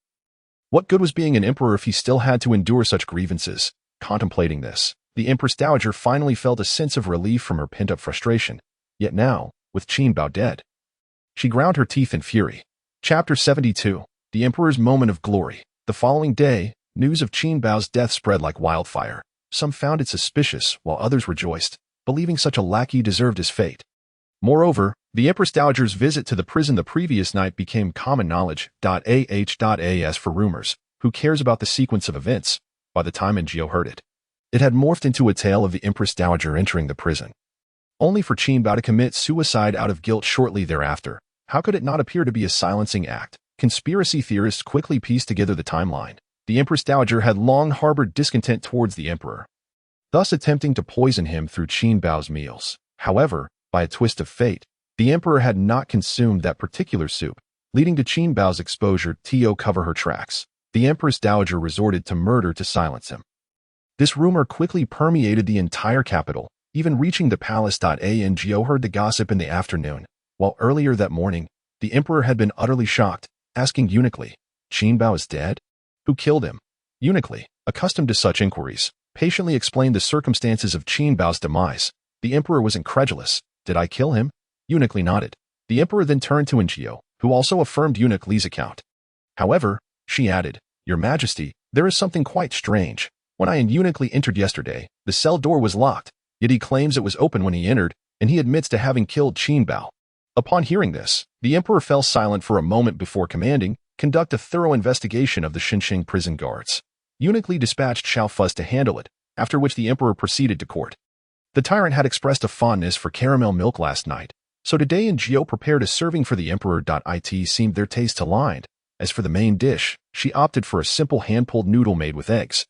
What good was being an emperor if he still had to endure such grievances? Contemplating this, the Empress Dowager finally felt a sense of relief from her pent-up frustration. Yet now, with Qin Bao dead, she ground her teeth in fury. Chapter 72. The Emperor's Moment of Glory. The following day, news of Qin Bao's death spread like wildfire. Some found it suspicious, while others rejoiced, believing such a lackey deserved his fate. Moreover, the Empress Dowager's visit to the prison the previous night became common knowledge. As for rumors, who cares about the sequence of events? By the time Njio heard it, it had morphed into a tale of the Empress Dowager entering the prison, only for Qin Bao to commit suicide out of guilt shortly thereafter. How could it not appear to be a silencing act? Conspiracy theorists quickly pieced together the timeline. The Empress Dowager had long harbored discontent towards the emperor, thus attempting to poison him through Qin Bao's meals. However, by a twist of fate, the emperor had not consumed that particular soup, leading to Qin Bao's exposure to cover her tracks. The Empress Dowager resorted to murder to silence him. This rumor quickly permeated the entire capital, even reaching the palace. Njio heard the gossip in the afternoon, while earlier that morning, the emperor had been utterly shocked, asking eunuchly, "Qin Bao is dead? Who killed him?" Eunuchly, accustomed to such inquiries, patiently explained the circumstances of Qin Bao's demise. The emperor was incredulous. "Did I kill him?" Eunuchly nodded. The emperor then turned to Njio, who also affirmed Eunuchly's account. However, she added, "Your Majesty, there is something quite strange. When I and Eunuchly entered yesterday, the cell door was locked, yet he claims it was open when he entered, and he admits to having killed Qin Bao." Upon hearing this, the emperor fell silent for a moment before commanding, "Conduct a thorough investigation of the Xinxing prison guards." Eunuchly dispatched Xiao Fuz to handle it, after which the emperor proceeded to court. The tyrant had expressed a fondness for caramel milk last night, so today Njio prepared a serving for the emperor. It seemed their tastes aligned. As for the main dish, she opted for a simple hand-pulled noodle made with eggs,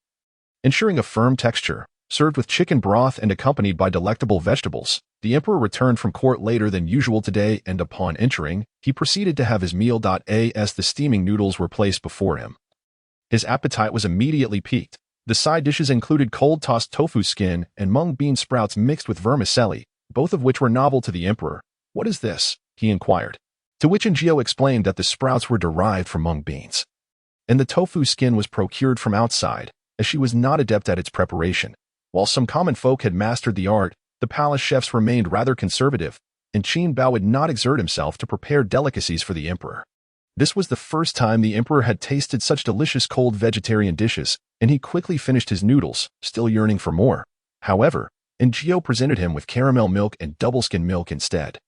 ensuring a firm texture, served with chicken broth and accompanied by delectable vegetables. The emperor returned from court later than usual today, and upon entering, he proceeded to have his meal. As the steaming noodles were placed before him, his appetite was immediately piqued. The side dishes included cold-tossed tofu skin and mung bean sprouts mixed with vermicelli, both of which were novel to the emperor. "What is this?" he inquired. To which Njio explained that the sprouts were derived from mung beans, and the tofu skin was procured from outside, as she was not adept at its preparation. While some common folk had mastered the art, the palace chefs remained rather conservative, and Qin Bao would not exert himself to prepare delicacies for the emperor. This was the first time the emperor had tasted such delicious cold vegetarian dishes, and he quickly finished his noodles, still yearning for more. However, Njio presented him with caramel milk and double-skin milk instead.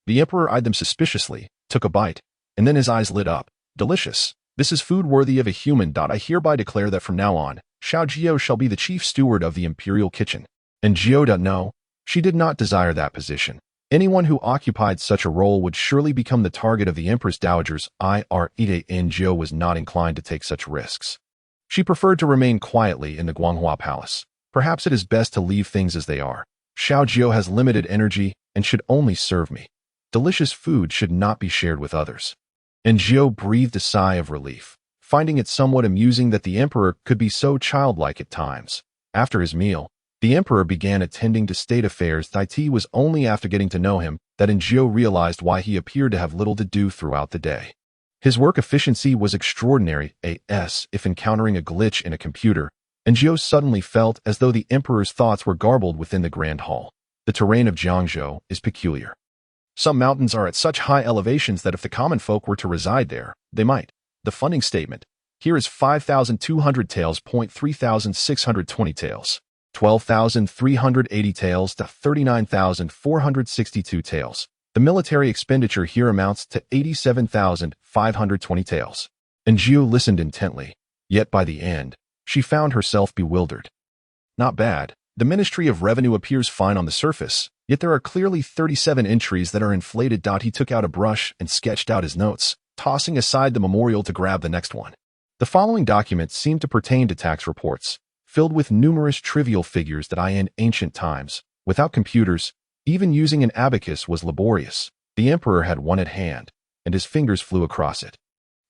The emperor eyed them suspiciously, took a bite, and then his eyes lit up. "Delicious. This is food worthy of a human. I hereby declare that from now on, Xiao Jio shall be the chief steward of the imperial kitchen." And Jio no, she did not desire that position. Anyone who occupied such a role would surely become the target of the Empress Dowager's ire, and Jio was not inclined to take such risks. She preferred to remain quietly in the Guanghua Palace. Perhaps it is best to leave things as they are. Xiao Jio has limited energy and should only serve me. Delicious food should not be shared with others. And Jio breathed a sigh of relief, finding it somewhat amusing that the emperor could be so childlike at times. After his meal, the emperor began attending to state affairs. It was only after getting to know him that Njio realized why he appeared to have little to do throughout the day. His work efficiency was extraordinary, if encountering a glitch in a computer, Njio suddenly felt as though the emperor's thoughts were garbled within the grand hall. The terrain of Jiangzhou is peculiar. Some mountains are at such high elevations that if the common folk were to reside there, they might. The funding statement. Here is 5,200 taels, 3,620 taels. 12,380 taels to 39,462 taels. The military expenditure here amounts to 87,520 taels. Njio listened intently, yet by the end, she found herself bewildered. Not bad. The Ministry of Revenue appears fine on the surface, yet there are clearly 37 entries that are inflated. He took out a brush and sketched out his notes, tossing aside the memorial to grab the next one. The following documents seem to pertain to tax reports. filled with numerous trivial figures that in ancient times, without computers, even using an abacus was laborious. The emperor had one at hand, and his fingers flew across it.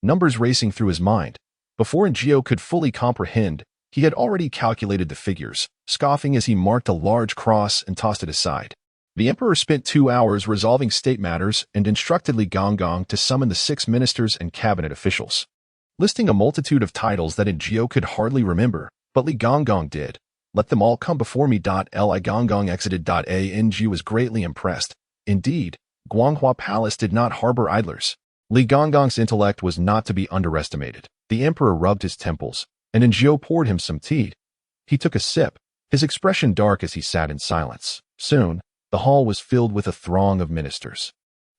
Numbers racing through his mind. Before Gio could fully comprehend, he had already calculated the figures, scoffing as he marked a large cross and tossed it aside. The emperor spent 2 hours resolving state matters and instructed Li Gonggong to summon the 6 ministers and cabinet officials. Listing a multitude of titles that Gio could hardly remember, but Li Gonggong did. Let them all come before me. Li Gonggong exited. Ng was greatly impressed. Indeed, Guanghua Palace did not harbor idlers. Li Gonggong's intellect was not to be underestimated. The emperor rubbed his temples, and Gio poured him some tea. He took a sip, his expression dark as he sat in silence. Soon, the hall was filled with a throng of ministers,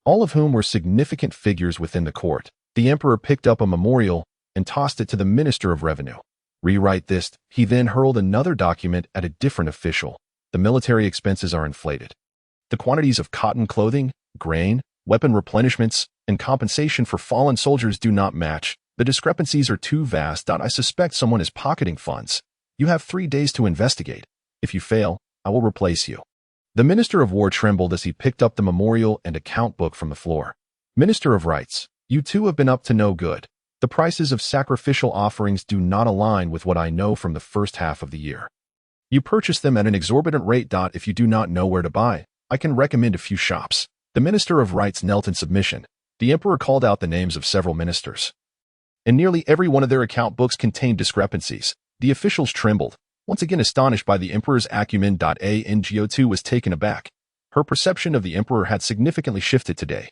all of whom were significant figures within the court. The emperor picked up a memorial and tossed it to the Minister of Revenue. Rewrite this. He then hurled another document at a different official. The military expenses are inflated. The quantities of cotton clothing, grain, weapon replenishments, and compensation for fallen soldiers do not match. The discrepancies are too vast. I suspect someone is pocketing funds. You have 3 days to investigate. If you fail, I will replace you. The Minister of War trembled as he picked up the memorial and account book from the floor. Minister of Rights, you two have been up to no good. The prices of sacrificial offerings do not align with what I know from the first half of the year. You purchase them at an exorbitant rate. If you do not know where to buy, I can recommend a few shops. The Minister of Rights knelt in submission. The emperor called out the names of several ministers, and nearly every one of their account books contained discrepancies. The officials trembled, once again astonished by the emperor's acumen. Ngo too was taken aback. Her perception of the emperor had significantly shifted today.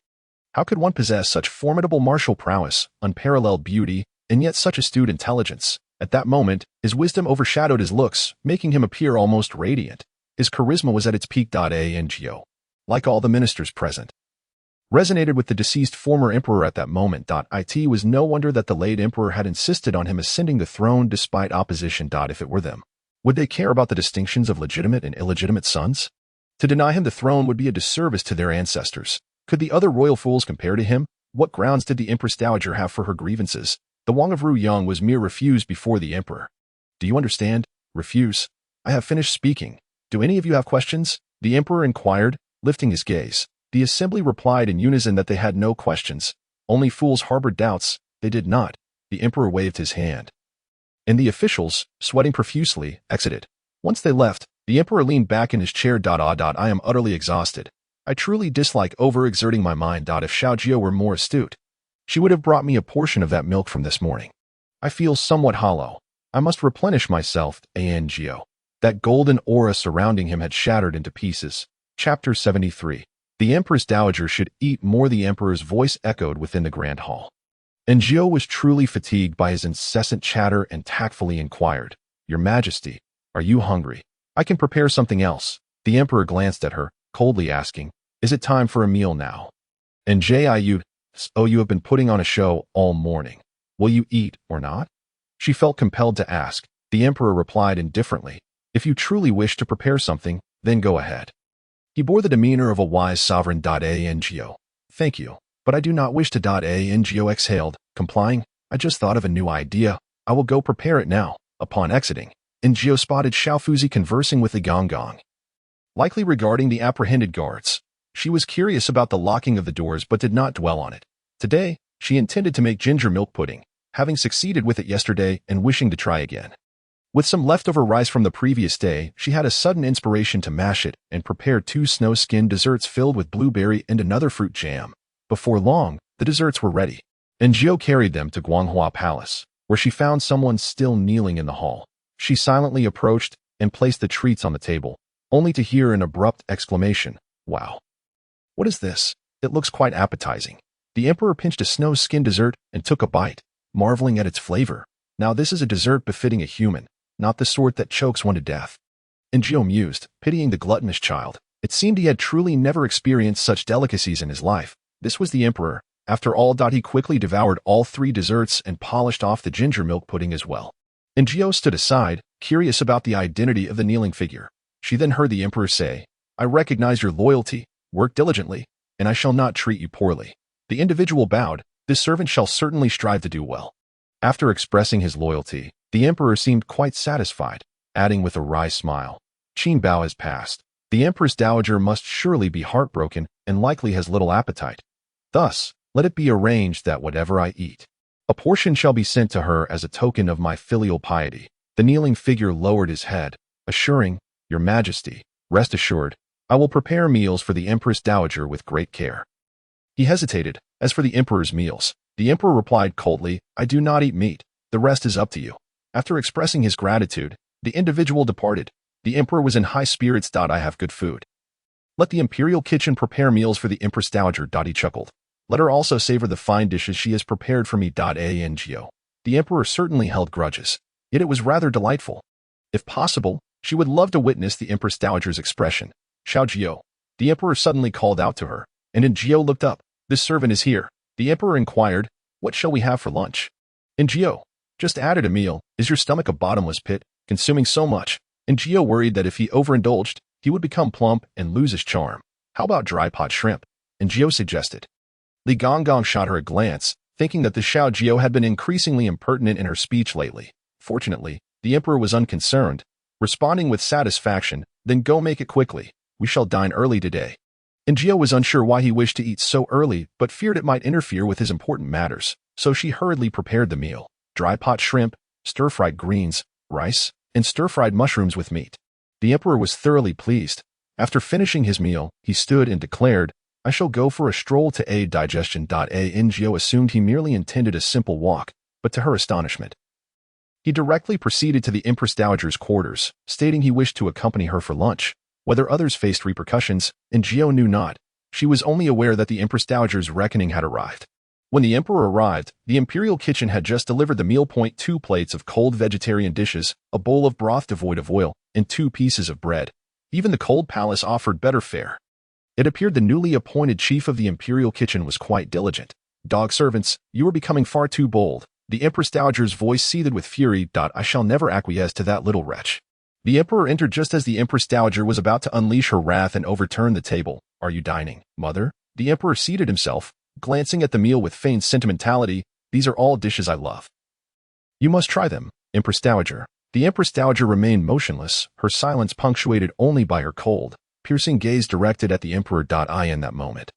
How could one possess such formidable martial prowess, unparalleled beauty, and yet such astute intelligence? At that moment, his wisdom overshadowed his looks, making him appear almost radiant. His charisma was at its peak. Ngo, like all the ministers present, resonated with the deceased former emperor at that moment. It was no wonder that the late emperor had insisted on him ascending the throne despite opposition. If it were them, would they care about the distinctions of legitimate and illegitimate sons? To deny him the throne would be a disservice to their ancestors. Could the other royal fools compare to him? What grounds did the Empress Dowager have for her grievances? The Wang of Ruyang was mere refuse before the emperor. Do you understand? Refuse. I have finished speaking. Do any of you have questions? The emperor inquired, lifting his gaze. The assembly replied in unison that they had no questions. Only fools harbored doubts. They did not. The emperor waved his hand, and the officials, sweating profusely, exited. Once they left, the emperor leaned back in his chair. I am utterly exhausted. I truly dislike overexerting my mind. If Xiaojia were more astute, she would have brought me a portion of that milk from this morning. I feel somewhat hollow. I must replenish myself. Ngo. That golden aura surrounding him had shattered into pieces. Chapter 73. The Empress Dowager should eat more. The emperor's voice echoed within the grand hall. Ngo was truly fatigued by his incessant chatter and tactfully inquired, Your Majesty, are you hungry? I can prepare something else. The emperor glanced at her, coldly asking, Is it time for a meal now? You have been putting on a show all morning. Will you eat or not? She felt compelled to ask. The emperor replied indifferently, If you truly wish to prepare something, then go ahead. He bore the demeanor of a wise sovereign. Ngo. Thank you, but I do not wish to. Ngo exhaled, complying. I just thought of a new idea. I will go prepare it now. Upon exiting, Ngo spotted Xiaofuzi conversing with the Gonggong, likely regarding the apprehended guards. She was curious about the locking of the doors but did not dwell on it. Today, she intended to make ginger milk pudding, having succeeded with it yesterday and wishing to try again. With some leftover rice from the previous day, she had a sudden inspiration to mash it and prepare 2 snow-skin desserts filled with blueberry and another fruit jam. Before long, the desserts were ready, and Gio carried them to Guanghua Palace, where she found someone still kneeling in the hall. She silently approached and placed the treats on the table, only to hear an abrupt exclamation, Wow! What is this? It looks quite appetizing. The emperor pinched a snow-skin dessert and took a bite, marveling at its flavor. Now this is a dessert befitting a human, not the sort that chokes one to death. And Gio mused, pitying the gluttonous child. It seemed he had truly never experienced such delicacies in his life. This was the emperor. After all, he quickly devoured all 3 desserts and polished off the ginger milk pudding as well. And Gio stood aside, curious about the identity of the kneeling figure. She then heard the emperor say, I recognize your loyalty, work diligently, and I shall not treat you poorly. The individual bowed, this servant shall certainly strive to do well. After expressing his loyalty, the emperor seemed quite satisfied. adding with a wry smile. Qin Bao has passed. The Empress Dowager must surely be heartbroken and likely has little appetite. Thus, let it be arranged that whatever I eat, a portion shall be sent to her as a token of my filial piety. The kneeling figure lowered his head, assuring, Your Majesty, rest assured, I will prepare meals for the Empress Dowager with great care. He hesitated. As for the Emperor's meals, the Emperor replied coldly, I do not eat meat. The rest is up to you. After expressing his gratitude, the individual departed. The Emperor was in high spirits. I have good food. Let the Imperial kitchen prepare meals for the Empress Dowager. He chuckled. Let her also savor the fine dishes she has prepared for me. Ngo. The Emperor certainly held grudges, yet it was rather delightful. If possible, she would love to witness the Empress Dowager's expression. Xiao Jiao. The Emperor suddenly called out to her, and Ngo looked up. This servant is here. The Emperor inquired, What shall we have for lunch? Ngo. Just added a meal. Is your stomach a bottomless pit, consuming so much? Ngo worried that if he overindulged, he would become plump and lose his charm. How about dry pot shrimp? Ngo suggested. Li Gonggong shot her a glance, thinking that the Xiao Jiao had been increasingly impertinent in her speech lately. Fortunately, the Emperor was unconcerned, responding with satisfaction, Then go make it quickly. We shall dine early today. Ngo was unsure why he wished to eat so early, but feared it might interfere with his important matters, so she hurriedly prepared the meal. Dry pot shrimp, stir-fried greens, rice, and stir-fried mushrooms with meat. The Emperor was thoroughly pleased. After finishing his meal, he stood and declared, I shall go for a stroll to aid digestion. Ngo assumed he merely intended a simple walk, but to her astonishment, he directly proceeded to the Empress Dowager's quarters, stating he wished to accompany her for lunch. Whether others faced repercussions, Ngo knew not. She was only aware that the Empress Dowager's reckoning had arrived. When the Emperor arrived, the Imperial kitchen had just delivered the meal. 2 plates of cold vegetarian dishes, a bowl of broth devoid of oil, and 2 pieces of bread. Even the cold palace offered better fare. It appeared the newly appointed chief of the Imperial kitchen was quite diligent. Dog servants, you are becoming far too bold. The Empress Dowager's voice seethed with fury. I shall never acquiesce to that little wretch. The Emperor entered just as the Empress Dowager was about to unleash her wrath and overturn the table. Are you dining, mother? The Emperor seated himself, glancing at the meal with feigned sentimentality. These are all dishes I love. You must try them, Empress Dowager. The Empress Dowager remained motionless, her silence punctuated only by her cold, piercing gaze directed at the Emperor. In that moment,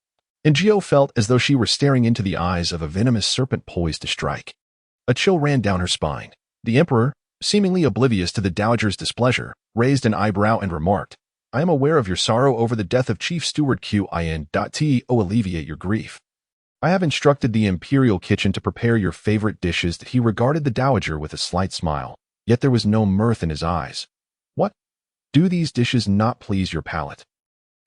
Ngo felt as though she were staring into the eyes of a venomous serpent poised to strike. A chill ran down her spine. The Emperor, seemingly oblivious to the Dowager's displeasure, raised an eyebrow and remarked, I am aware of your sorrow over the death of Chief Steward Qin. Alleviate your grief. I have instructed the Imperial kitchen to prepare your favorite dishes. He regarded the Dowager with a slight smile, yet there was no mirth in his eyes. What? Do these dishes not please your palate?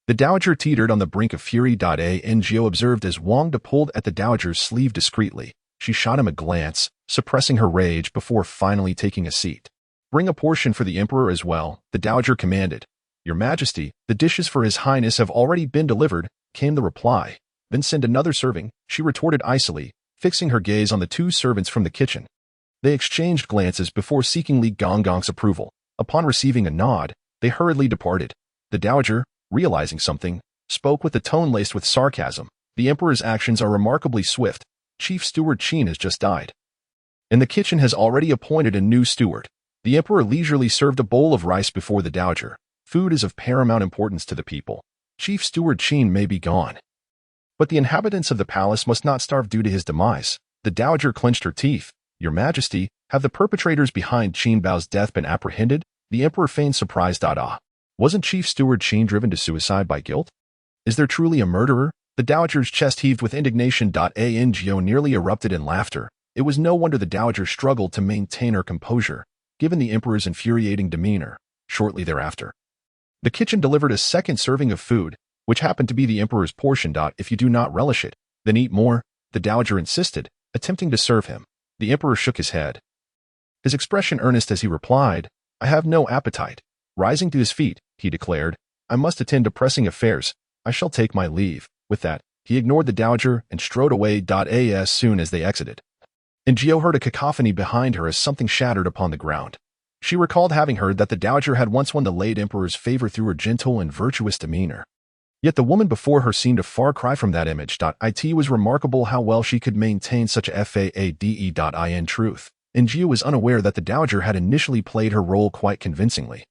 The Dowager teetered on the brink of fury. Ngo observed as Wang De pulled at the Dowager's sleeve discreetly. She shot him a glance, suppressing her rage before finally taking a seat. Bring a portion for the Emperor as well, the Dowager commanded. Your Majesty, the dishes for His Highness have already been delivered, came the reply. Then send another serving, she retorted icily, fixing her gaze on the 2 servants from the kitchen. They exchanged glances before seeking Li Gonggong's approval. Upon receiving a nod, they hurriedly departed. The Dowager, realizing something, spoke with a tone laced with sarcasm. The Emperor's actions are remarkably swift. Chief Steward Qin has just died, and the kitchen has already appointed a new steward. The Emperor leisurely served a bowl of rice before the Dowager. Food is of paramount importance to the people. Chief Steward Qin may be gone, but the inhabitants of the palace must not starve due to his demise. The Dowager clenched her teeth. Your Majesty, have the perpetrators behind Qin Bao's death been apprehended? The Emperor feigned surprise. Wasn't Chief Steward Qin driven to suicide by guilt? Is there truly a murderer? The Dowager's chest heaved with indignation. Ngo nearly erupted in laughter. It was no wonder the Dowager struggled to maintain her composure, given the Emperor's infuriating demeanor. Shortly thereafter, the kitchen delivered a second serving of food, which happened to be the Emperor's portion. If you do not relish it, then eat more, the Dowager insisted, attempting to serve him. The Emperor shook his head, his expression earnest as he replied, I have no appetite. Rising to his feet, he declared, I must attend to pressing affairs. I shall take my leave. With that, he ignored the Dowager and strode away. As soon as they exited, Ngo heard a cacophony behind her as something shattered upon the ground. She recalled having heard that the Dowager had once won the late Emperor's favor through her gentle and virtuous demeanor. Yet the woman before her seemed a far cry from that image. It was remarkable how well she could maintain such a fade. In truth, and Jiu was unaware that the dowager had initially played her role quite convincingly.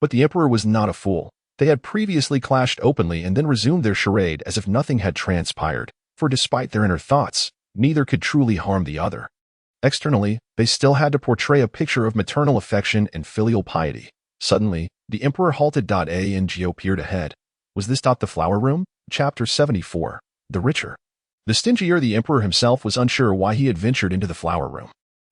But the emperor was not a fool. They had previously clashed openly and then resumed their charade as if nothing had transpired, for despite their inner thoughts, neither could truly harm the other. Externally, they still had to portray a picture of maternal affection and filial piety. Suddenly, the emperor halted. And Jiu peered ahead. Was this the flower room? Chapter 74. The Richer. The stingier the emperor himself was unsure why he had ventured into the flower room.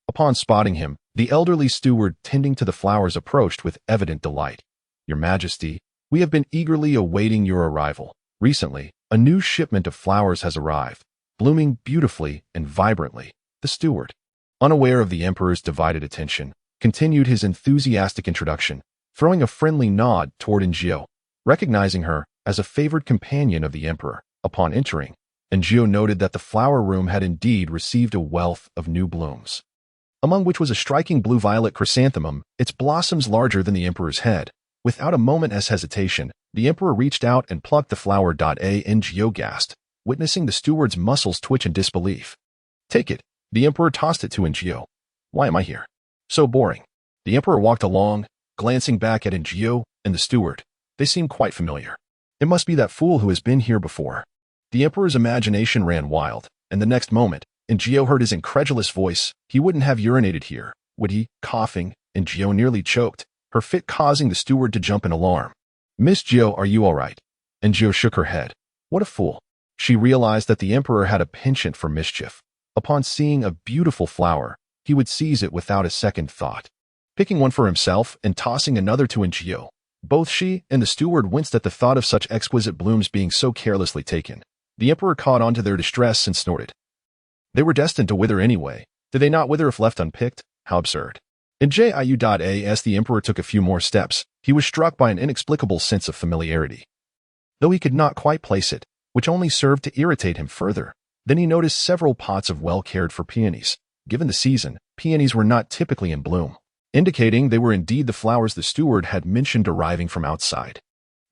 Upon spotting him, the elderly steward tending to the flowers approached with evident delight. Your Majesty, we have been eagerly awaiting your arrival. Recently, a new shipment of flowers has arrived, blooming beautifully and vibrantly. The steward, unaware of the emperor's divided attention, continued his enthusiastic introduction, throwing a friendly nod toward Njio, recognizing her as a favored companion of the emperor. Upon entering, Njio noted that the flower room had indeed received a wealth of new blooms, among which was a striking blue-violet chrysanthemum, its blossoms larger than the emperor's head. Without a moment's hesitation, the emperor reached out and plucked the flower. Njio gasped, witnessing the steward's muscles twitch in disbelief. Take it. The emperor tossed it to Njio. Why am I here? So boring. The emperor walked along, glancing back at Njio and the steward. They seemed quite familiar. It must be that fool who has been here before. The emperor's imagination ran wild, and the next moment, Njio heard his incredulous voice. He wouldn't have urinated here, would he? Coughing, Njio nearly choked, her fit causing the steward to jump in alarm. Miss Jiu, are you all right? Njio shook her head. What a fool. She realized that the emperor had a penchant for mischief. Upon seeing a beautiful flower, he would seize it without a second thought, picking one for himself and tossing another to Njio. Both she and the steward winced at the thought of such exquisite blooms being so carelessly taken. The emperor caught on to their distress and snorted. They were destined to wither anyway. Did they not wither if left unpicked? How absurd. In Jiu, the emperor took a few more steps. He was struck by an inexplicable sense of familiarity, though he could not quite place it, which only served to irritate him further. Then he noticed several pots of well-cared-for peonies. Given the season, peonies were not typically in bloom, indicating they were indeed the flowers the steward had mentioned arriving from outside.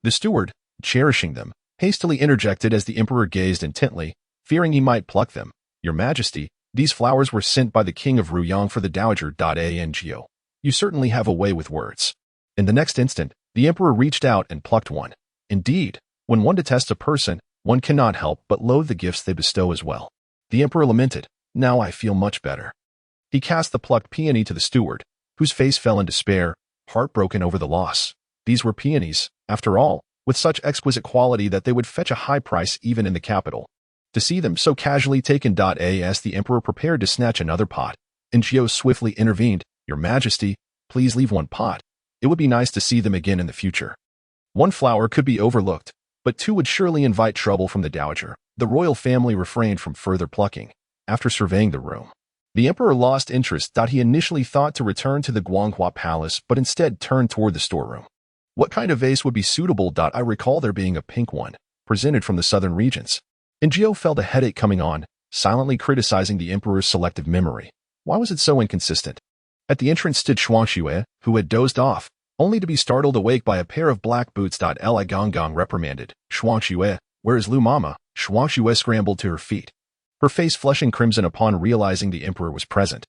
The steward, cherishing them, hastily interjected as the emperor gazed intently, fearing he might pluck them. Your Majesty, these flowers were sent by the king of Ruyang for the dowager. Njio. You certainly have a way with words. In the next instant, the emperor reached out and plucked one. Indeed, when one detests a person, one cannot help but loathe the gifts they bestow as well. The emperor lamented. Now I feel much better. He cast the plucked peony to the steward, whose face fell in despair, heartbroken over the loss. These were peonies, after all, with such exquisite quality that they would fetch a high price even in the capital. To see them so casually taken. As the emperor prepared to snatch another pot, Njio swiftly intervened. Your Majesty, please leave one pot. It would be nice to see them again in the future. One flower could be overlooked, but two would surely invite trouble from the dowager. The royal family refrained from further plucking. After surveying the room, the emperor lost interest. He initially thought to return to the Guanghua Palace, but instead turned toward the storeroom. What kind of vase would be suitable? I recall there being a pink one, presented from the southern regions. Njio felt a headache coming on, silently criticizing the emperor's selective memory. Why was it so inconsistent? At the entrance stood Shuangxue, who had dozed off, only to be startled awake by a pair of black boots. Li Gonggong reprimanded. Shuangxue, where is Lu Mama? Shuangxue scrambled to her feet, her face flushing crimson upon realizing the emperor was present.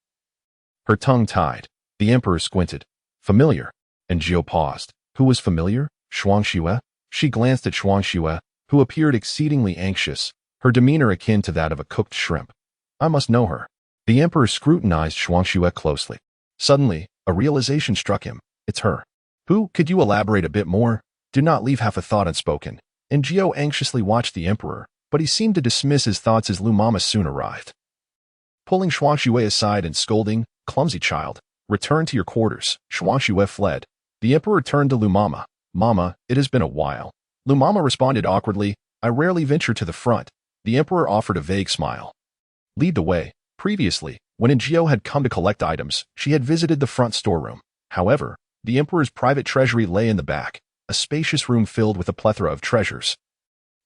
Her tongue tied. The emperor squinted. Familiar. Njio paused. Who was familiar? Shuangxue? She glanced at Shuangxue, who appeared exceedingly anxious, her demeanor akin to that of a cooked shrimp. I must know her. The emperor scrutinized Shuangxue closely. Suddenly, a realization struck him. It's her. Who? Could you elaborate a bit more? Do not leave half a thought unspoken. Njio anxiously watched the emperor, but he seemed to dismiss his thoughts as Lu Mama soon arrived. Pulling Shuangxue aside and scolding, clumsy child, return to your quarters. Shuangxue fled. The emperor turned to Lu Mama. Mama, it has been a while. Lu Mama responded awkwardly. I rarely venture to the front. The emperor offered a vague smile. Lead the way. Previously, when Njio had come to collect items, she had visited the front storeroom. However, the emperor's private treasury lay in the back, a spacious room filled with a plethora of treasures,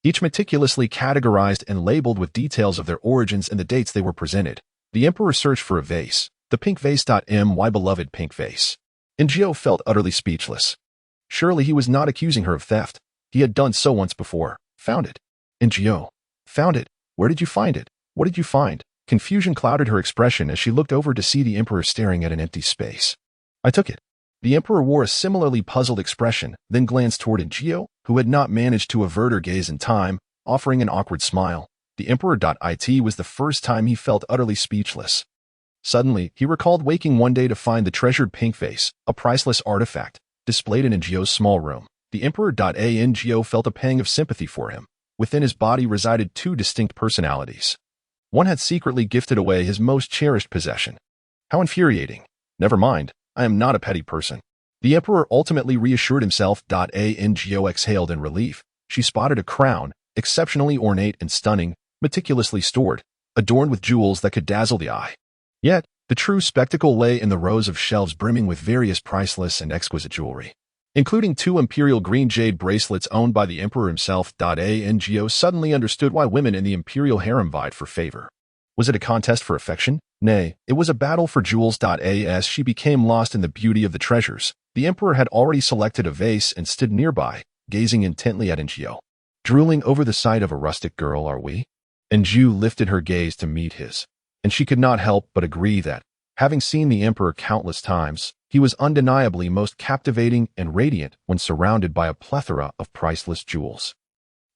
each meticulously categorized and labeled with details of their origins and the dates they were presented. The emperor searched for a vase, the pink vase. My beloved pink vase. Njio felt utterly speechless. Surely he was not accusing her of theft. He had done so once before. Found it. Njio. Found it. Where did you find it? What did you find? Confusion clouded her expression as she looked over to see the Emperor staring at an empty space. I took it. The Emperor wore a similarly puzzled expression, then glanced toward Gio, who had not managed to avert her gaze in time, offering an awkward smile. The Emperor.it was the first time he felt utterly speechless. Suddenly, he recalled waking one day to find the treasured pink vase, a priceless artifact, displayed in Gio's small room. The Emperor.an Gio felt a pang of sympathy for him. Within his body resided two distinct personalities. One had secretly gifted away his most cherished possession. How infuriating. Never mind, I am not a petty person. The Emperor ultimately reassured himself. An Gio exhaled in relief. She spotted a crown, exceptionally ornate and stunning, meticulously stored, adorned with jewels that could dazzle the eye. Yet, the true spectacle lay in the rows of shelves brimming with various priceless and exquisite jewelry, including two imperial green jade bracelets owned by the Emperor himself. An Gio suddenly understood why women in the imperial harem vied for favor. Was it a contest for affection? Nay, it was a battle for jewels. As she became lost in the beauty of the treasures, the Emperor had already selected a vase and stood nearby, gazing intently at Gio. Drooling over the sight of a rustic girl, are we? Gio lifted her gaze to meet his, and she could not help but agree that, having seen the Emperor countless times, he was undeniably most captivating and radiant when surrounded by a plethora of priceless jewels.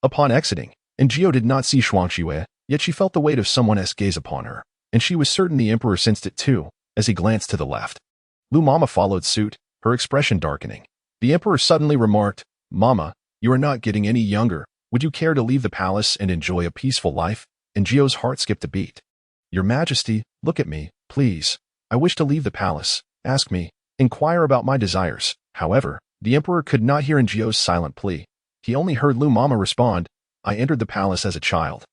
Upon exiting, Gio did not see Shuangxue, yet she felt the weight of someone's gaze upon her, and she was certain the Emperor sensed it too, as he glanced to the left. Lu Mama followed suit, her expression darkening. The Emperor suddenly remarked, "Mama, you are not getting any younger. Would you care to leave the palace and enjoy a peaceful life?" Gio's heart skipped a beat. "Your Majesty, look at me, please. I wish to leave the palace. Ask me. Inquire about my desires." However, the Emperor could not hear Gio's silent plea. He only heard Lu Mama respond, "I entered the palace as a child,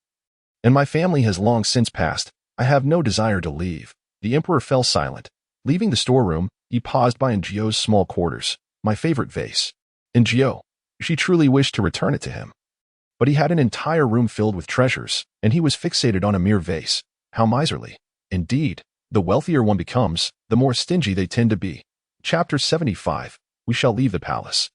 and my family has long since passed. I have no desire to leave." The Emperor fell silent. Leaving the storeroom, he paused by Gio's small quarters. "My favorite vase." Gio. She truly wished to return it to him. But he had an entire room filled with treasures, and he was fixated on a mere vase. How miserly. Indeed, the wealthier one becomes, the more stingy they tend to be. Chapter 75. We shall leave the palace.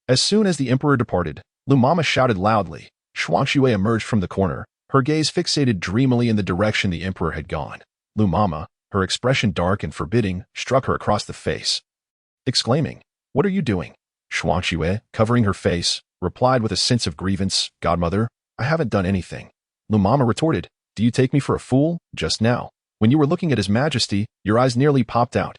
As soon as the Emperor departed, Lu Mama shouted loudly. Shuangxue emerged from the corner, her gaze fixated dreamily in the direction the Emperor had gone. Lu Mama, her expression dark and forbidding, struck her across the face, exclaiming, "What are you doing?" Shuangxue, covering her face, replied with a sense of grievance, "Godmother, I haven't done anything." Lu Mama retorted, "Do you take me for a fool? Just now, when you were looking at His Majesty, your eyes nearly popped out.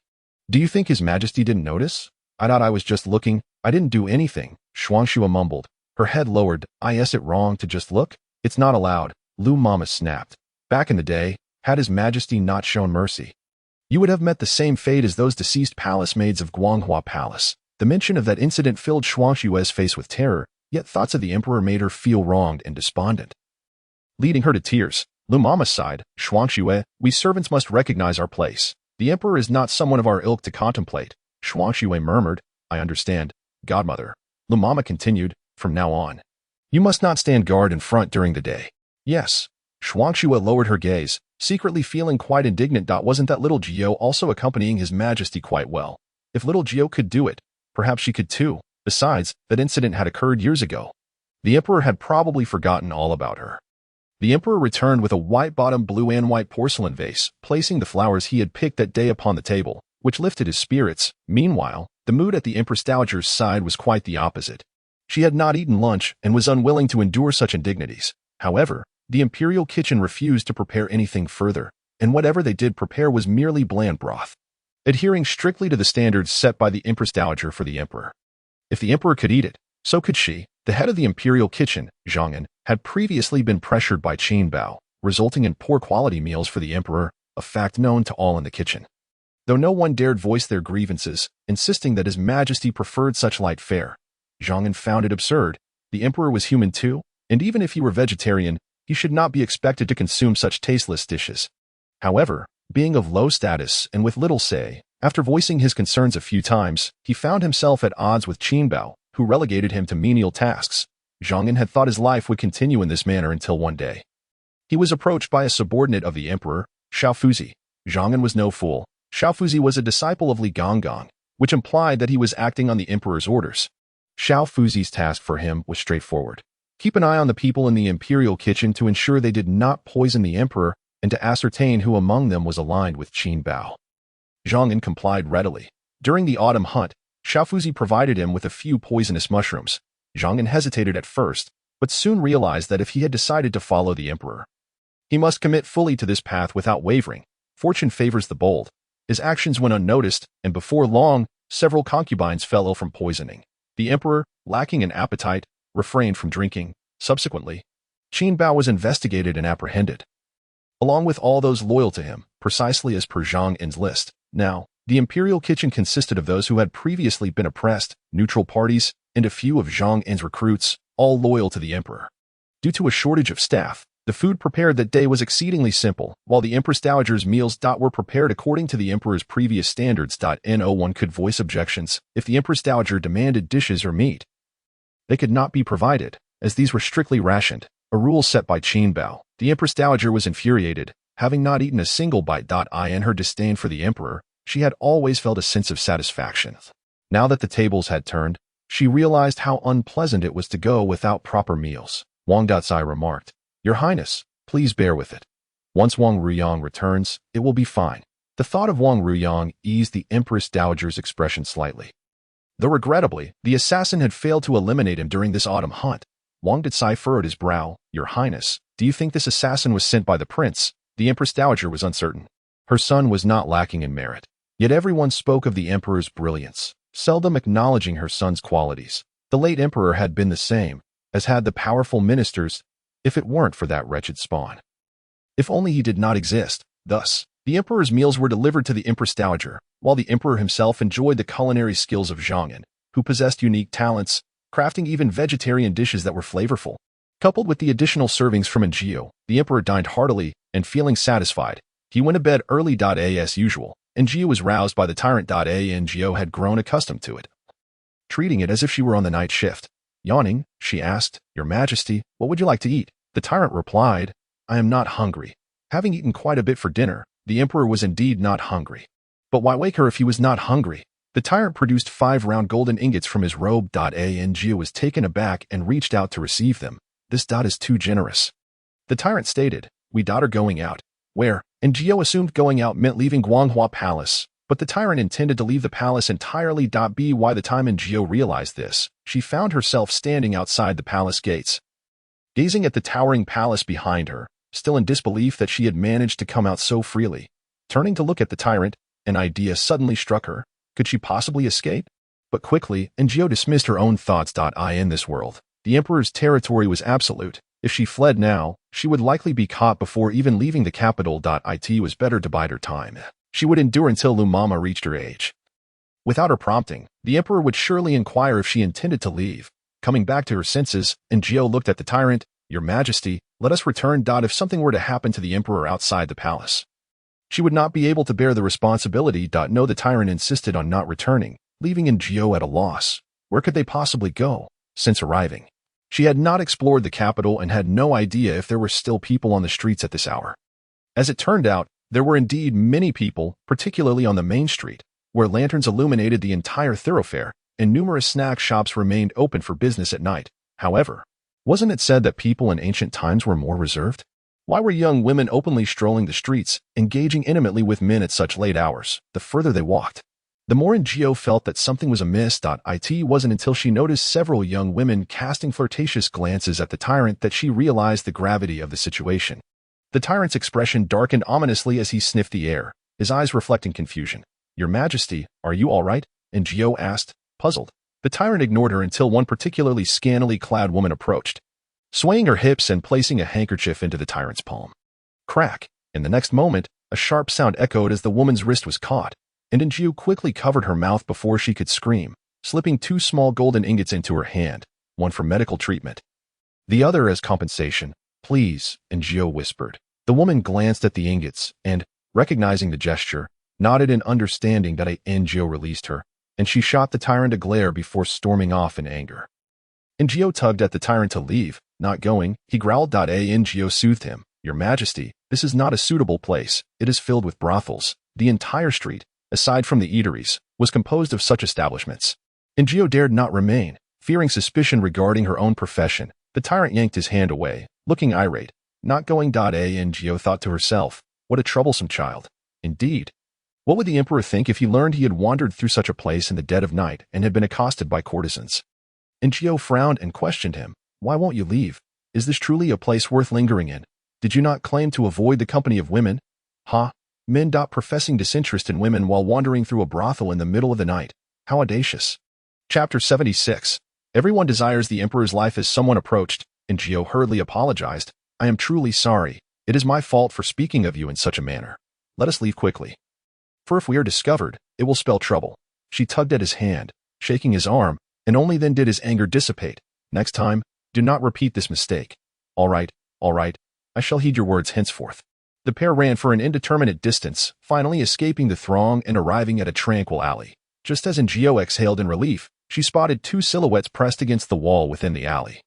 Do you think His Majesty didn't notice? I thought I was just looking. I didn't do anything." Shuangxue mumbled, her head lowered. "Is it wrong to just look? It's not allowed." Lu Mama snapped. "Back in the day, had His Majesty not shown mercy, you would have met the same fate as those deceased palace maids of Guanghua Palace." The mention of that incident filled Shuangxue's face with terror, yet thoughts of the Emperor made her feel wronged and despondent. Leading her to tears, Lu Mama sighed, "Shuangxue, we servants must recognize our place. The Emperor is not someone of our ilk to contemplate." Shuangxue murmured, "I understand, Godmother." Lu Mama continued, "From now on, you must not stand guard in front during the day." "Yes." Shuangxue lowered her gaze, secretly feeling quite indignant. Wasn't that little Gio also accompanying His Majesty quite well? If little Gio could do it, perhaps she could too. Besides, that incident had occurred years ago. The Emperor had probably forgotten all about her. The Emperor returned with a white-bottomed blue and white porcelain vase, placing the flowers he had picked that day upon the table, which lifted his spirits. Meanwhile, the mood at the Empress Dowager's side was quite the opposite. She had not eaten lunch and was unwilling to endure such indignities. However, the imperial kitchen refused to prepare anything further, and whatever they did prepare was merely bland broth, adhering strictly to the standards set by the Empress Dowager for the Emperor. If the Emperor could eat it, so could she. The head of the imperial kitchen, Zhang'an, had previously been pressured by Qin Bao, resulting in poor quality meals for the Emperor, a fact known to all in the kitchen. Though no one dared voice their grievances, insisting that His Majesty preferred such light fare, Zhang'an found it absurd. The Emperor was human too, and even if he were vegetarian, he should not be expected to consume such tasteless dishes. However, being of low status and with little say, after voicing his concerns a few times, he found himself at odds with Qin Bao, who relegated him to menial tasks. Zhang'an had thought his life would continue in this manner until one day he was approached by a subordinate of the Emperor, Xiao Fuzi. Zhang'an was no fool. Xiao Fuzi was a disciple of Li Gonggong, which implied that he was acting on the Emperor's orders. Xiao Fuzi's task for him was straightforward. Keep an eye on the people in the imperial kitchen to ensure they did not poison the Emperor, and to ascertain who among them was aligned with Qin Bao. Zhang En complied readily. During the autumn hunt, Xiaofuzi provided him with a few poisonous mushrooms. Zhang En hesitated at first, but soon realized that if he had decided to follow the emperor, he must commit fully to this path without wavering. Fortune favors the bold. His actions went unnoticed, and before long, several concubines fell ill from poisoning. The emperor, lacking in appetite, refrained from drinking. Subsequently, Qin Bao was investigated and apprehended, along with all those loyal to him, precisely as per Zhang En's list. Now, the imperial kitchen consisted of those who had previously been oppressed, neutral parties, and a few of Zhang En's recruits, all loyal to the emperor. Due to a shortage of staff, the food prepared that day was exceedingly simple, while the Empress Dowager's meals were prepared according to the emperor's previous standards. No one could voice objections if the Empress Dowager demanded dishes or meat. They could not be provided, as these were strictly rationed, a rule set by Qin Bao. The Empress Dowager was infuriated, having not eaten a single bite. In her disdain for the emperor, she had always felt a sense of satisfaction. Now that the tables had turned, she realized how unpleasant it was to go without proper meals. Wang Datsai remarked, "Your Highness, please bear with it. Once Wang Ruyang returns, it will be fine." The thought of Wang Ruyang eased the Empress Dowager's expression slightly. Though regrettably, the assassin had failed to eliminate him during this autumn hunt. Wang Datsai furrowed his brow. "Your Highness, do you think this assassin was sent by the prince?" The Empress Dowager was uncertain. Her son was not lacking in merit, yet everyone spoke of the emperor's brilliance, seldom acknowledging her son's qualities. The late emperor had been the same, as had the powerful ministers, if it weren't for that wretched spawn. If only he did not exist. Thus, the emperor's meals were delivered to the Empress Dowager, while the emperor himself enjoyed the culinary skills of Zhang En, who possessed unique talents, crafting even vegetarian dishes that were flavorful. Coupled with the additional servings from Ngio, the emperor dined heartily, and feeling satisfied, he went to bed early. As usual, Ngio was roused by the tyrant. Ngio had grown accustomed to it, treating it as if she were on the night shift. Yawning, she asked, "Your Majesty, what would you like to eat?" The tyrant replied, "I am not hungry." Having eaten quite a bit for dinner, the emperor was indeed not hungry. But why wake her if he was not hungry? The tyrant produced 5 round golden ingots from his robe. Ngio was taken aback and reached out to receive them. "This is too generous." The tyrant stated, "We are going out." "Where?" Ngio assumed going out meant leaving Guanghua Palace, but the tyrant intended to leave the palace entirely. By the time Ngio realized this, she found herself standing outside the palace gates, gazing at the towering palace behind her, still in disbelief that she had managed to come out so freely. Turning to look at the tyrant, an idea suddenly struck her. Could she possibly escape? But quickly, Ngio dismissed her own thoughts. In this world, the emperor's territory was absolute. If she fled now, she would likely be caught before even leaving the capital. It was better to bide her time. She would endure until Lumama reached her age. Without her prompting, the emperor would surely inquire if she intended to leave. Coming back to her senses, Ngio looked at the tyrant. "Your Majesty, let us return. If something were to happen to the emperor outside the palace, she would not be able to bear the responsibility. No, the tyrant insisted on not returning, leaving Ngio at a loss. Where could they possibly go? Since arriving, she had not explored the capital and had no idea if there were still people on the streets at this hour. As it turned out, there were indeed many people, particularly on the main street, where lanterns illuminated the entire thoroughfare, and numerous snack shops remained open for business at night. However, wasn't it said that people in ancient times were more reserved? Why were young women openly strolling the streets, engaging intimately with men at such late hours? The further they walked, the more Ngio felt that something was amiss. It wasn't until she noticed several young women casting flirtatious glances at the tyrant that she realized the gravity of the situation. The tyrant's expression darkened ominously as he sniffed the air, his eyes reflecting confusion. "Your Majesty, are you all right?" Ngio asked, puzzled. The tyrant ignored her until one particularly scantily clad woman approached, swaying her hips and placing a handkerchief into the tyrant's palm. Crack! In the next moment, a sharp sound echoed as the woman's wrist was caught, and Ngio quickly covered her mouth before she could scream, slipping 2 small golden ingots into her hand, one for medical treatment, the other as compensation. "Please," Ngio whispered. The woman glanced at the ingots and, recognizing the gesture, nodded in understanding. Ngio released her, and she shot the tyrant a glare before storming off in anger. Ngio tugged at the tyrant to leave. "Not going," he growled. Ngio soothed him. "Your Majesty, this is not a suitable place. It is filled with brothels. The entire street, aside from the eateries, was composed of such establishments." Ngio dared not remain, fearing suspicion regarding her own profession. The tyrant yanked his hand away, looking irate. Not going. Ngo thought to herself, what a troublesome child. Indeed. What would the emperor think if he learned he had wandered through such a place in the dead of night and had been accosted by courtesans? Ngo frowned and questioned him. Why won't you leave? Is this truly a place worth lingering in? Did you not claim to avoid the company of women? Ha! Men. Professing disinterest in women while wandering through a brothel in the middle of the night. How audacious. Chapter 76. Everyone desires the emperor's life as someone approached. Ngo hurriedly apologized. I am truly sorry. It is my fault for speaking of you in such a manner. Let us leave quickly. For if we are discovered, it will spell trouble. She tugged at his hand, shaking his arm, and only then did his anger dissipate. Next time, do not repeat this mistake. All right, I shall heed your words henceforth. The pair ran for an indeterminate distance, finally escaping the throng and arriving at a tranquil alley. Just as Ngo exhaled in relief, she spotted two silhouettes pressed against the wall within the alley,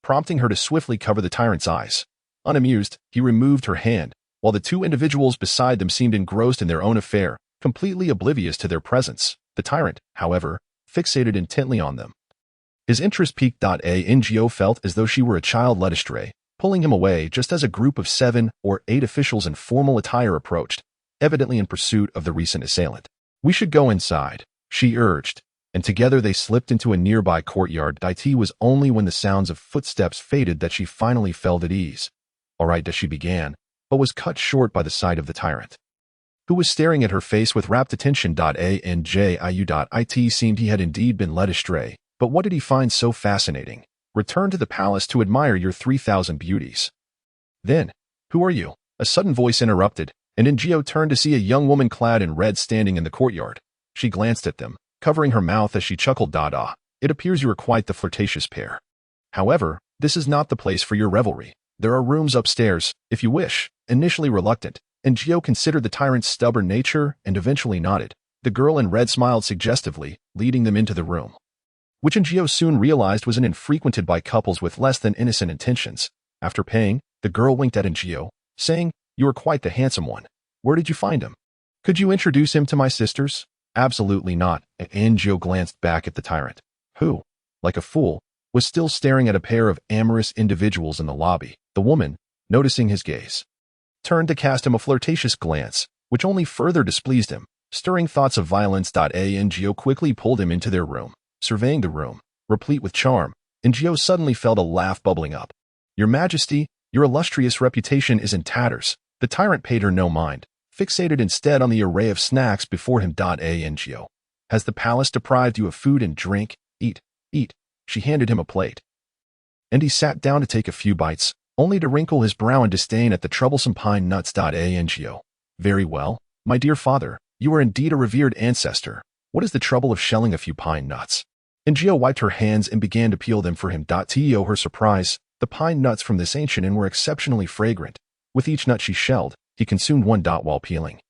prompting her to swiftly cover the tyrant's eyes. Unamused, he removed her hand, while the two individuals beside them seemed engrossed in their own affair, completely oblivious to their presence. The tyrant, however, fixated intently on them. His interest piqued. Ngo felt as though she were a child led astray, pulling him away just as a group of 7 or 8 officials in formal attire approached, evidently in pursuit of the recent assailant. We should go inside, she urged, and together they slipped into a nearby courtyard. It was only when the sounds of footsteps faded that she finally felt at ease. All right, she began, but was cut short by the sight of the tyrant, who was staring at her face with rapt attention. It seemed he had indeed been led astray, but what did he find so fascinating? Return to the palace to admire your 3,000 beauties. Then, who are you? A sudden voice interrupted, and Ngo turned to see a young woman clad in red standing in the courtyard. She glanced at them, covering her mouth as she chuckled. It appears you are quite the flirtatious pair. However, this is not the place for your revelry. There are rooms upstairs, if you wish. Initially reluctant, Ngo considered the tyrant's stubborn nature and eventually nodded. The girl in red smiled suggestively, leading them into the room, which Ngo soon realized was infrequented by couples with less than innocent intentions. After paying, the girl winked at Ngo, saying, You are quite the handsome one. Where did you find him? Could you introduce him to my sisters? Absolutely not. Ngo glanced back at the tyrant, who, like a fool, was still staring at a pair of amorous individuals in the lobby. The woman, noticing his gaze, turned to cast him a flirtatious glance, which only further displeased him. Stirring thoughts of violence. Ngo quickly pulled him into their room. Surveying the room, replete with charm, Ngo suddenly felt a laugh bubbling up. Your Majesty, your illustrious reputation is in tatters. The tyrant paid her no mind, fixated instead on the array of snacks before him. Ngo, has the palace deprived you of food and drink? Eat. She handed him a plate, and he sat down to take a few bites, only to wrinkle his brow in disdain at the troublesome pine nuts. Ngo, very well, my dear father, you are indeed a revered ancestor. What is the trouble of shelling a few pine nuts? Ngo wiped her hands and began to peel them for him. To her surprise, the pine nuts from this ancient inn were exceptionally fragrant. With each nut she shelled, he consumed one. While peeling,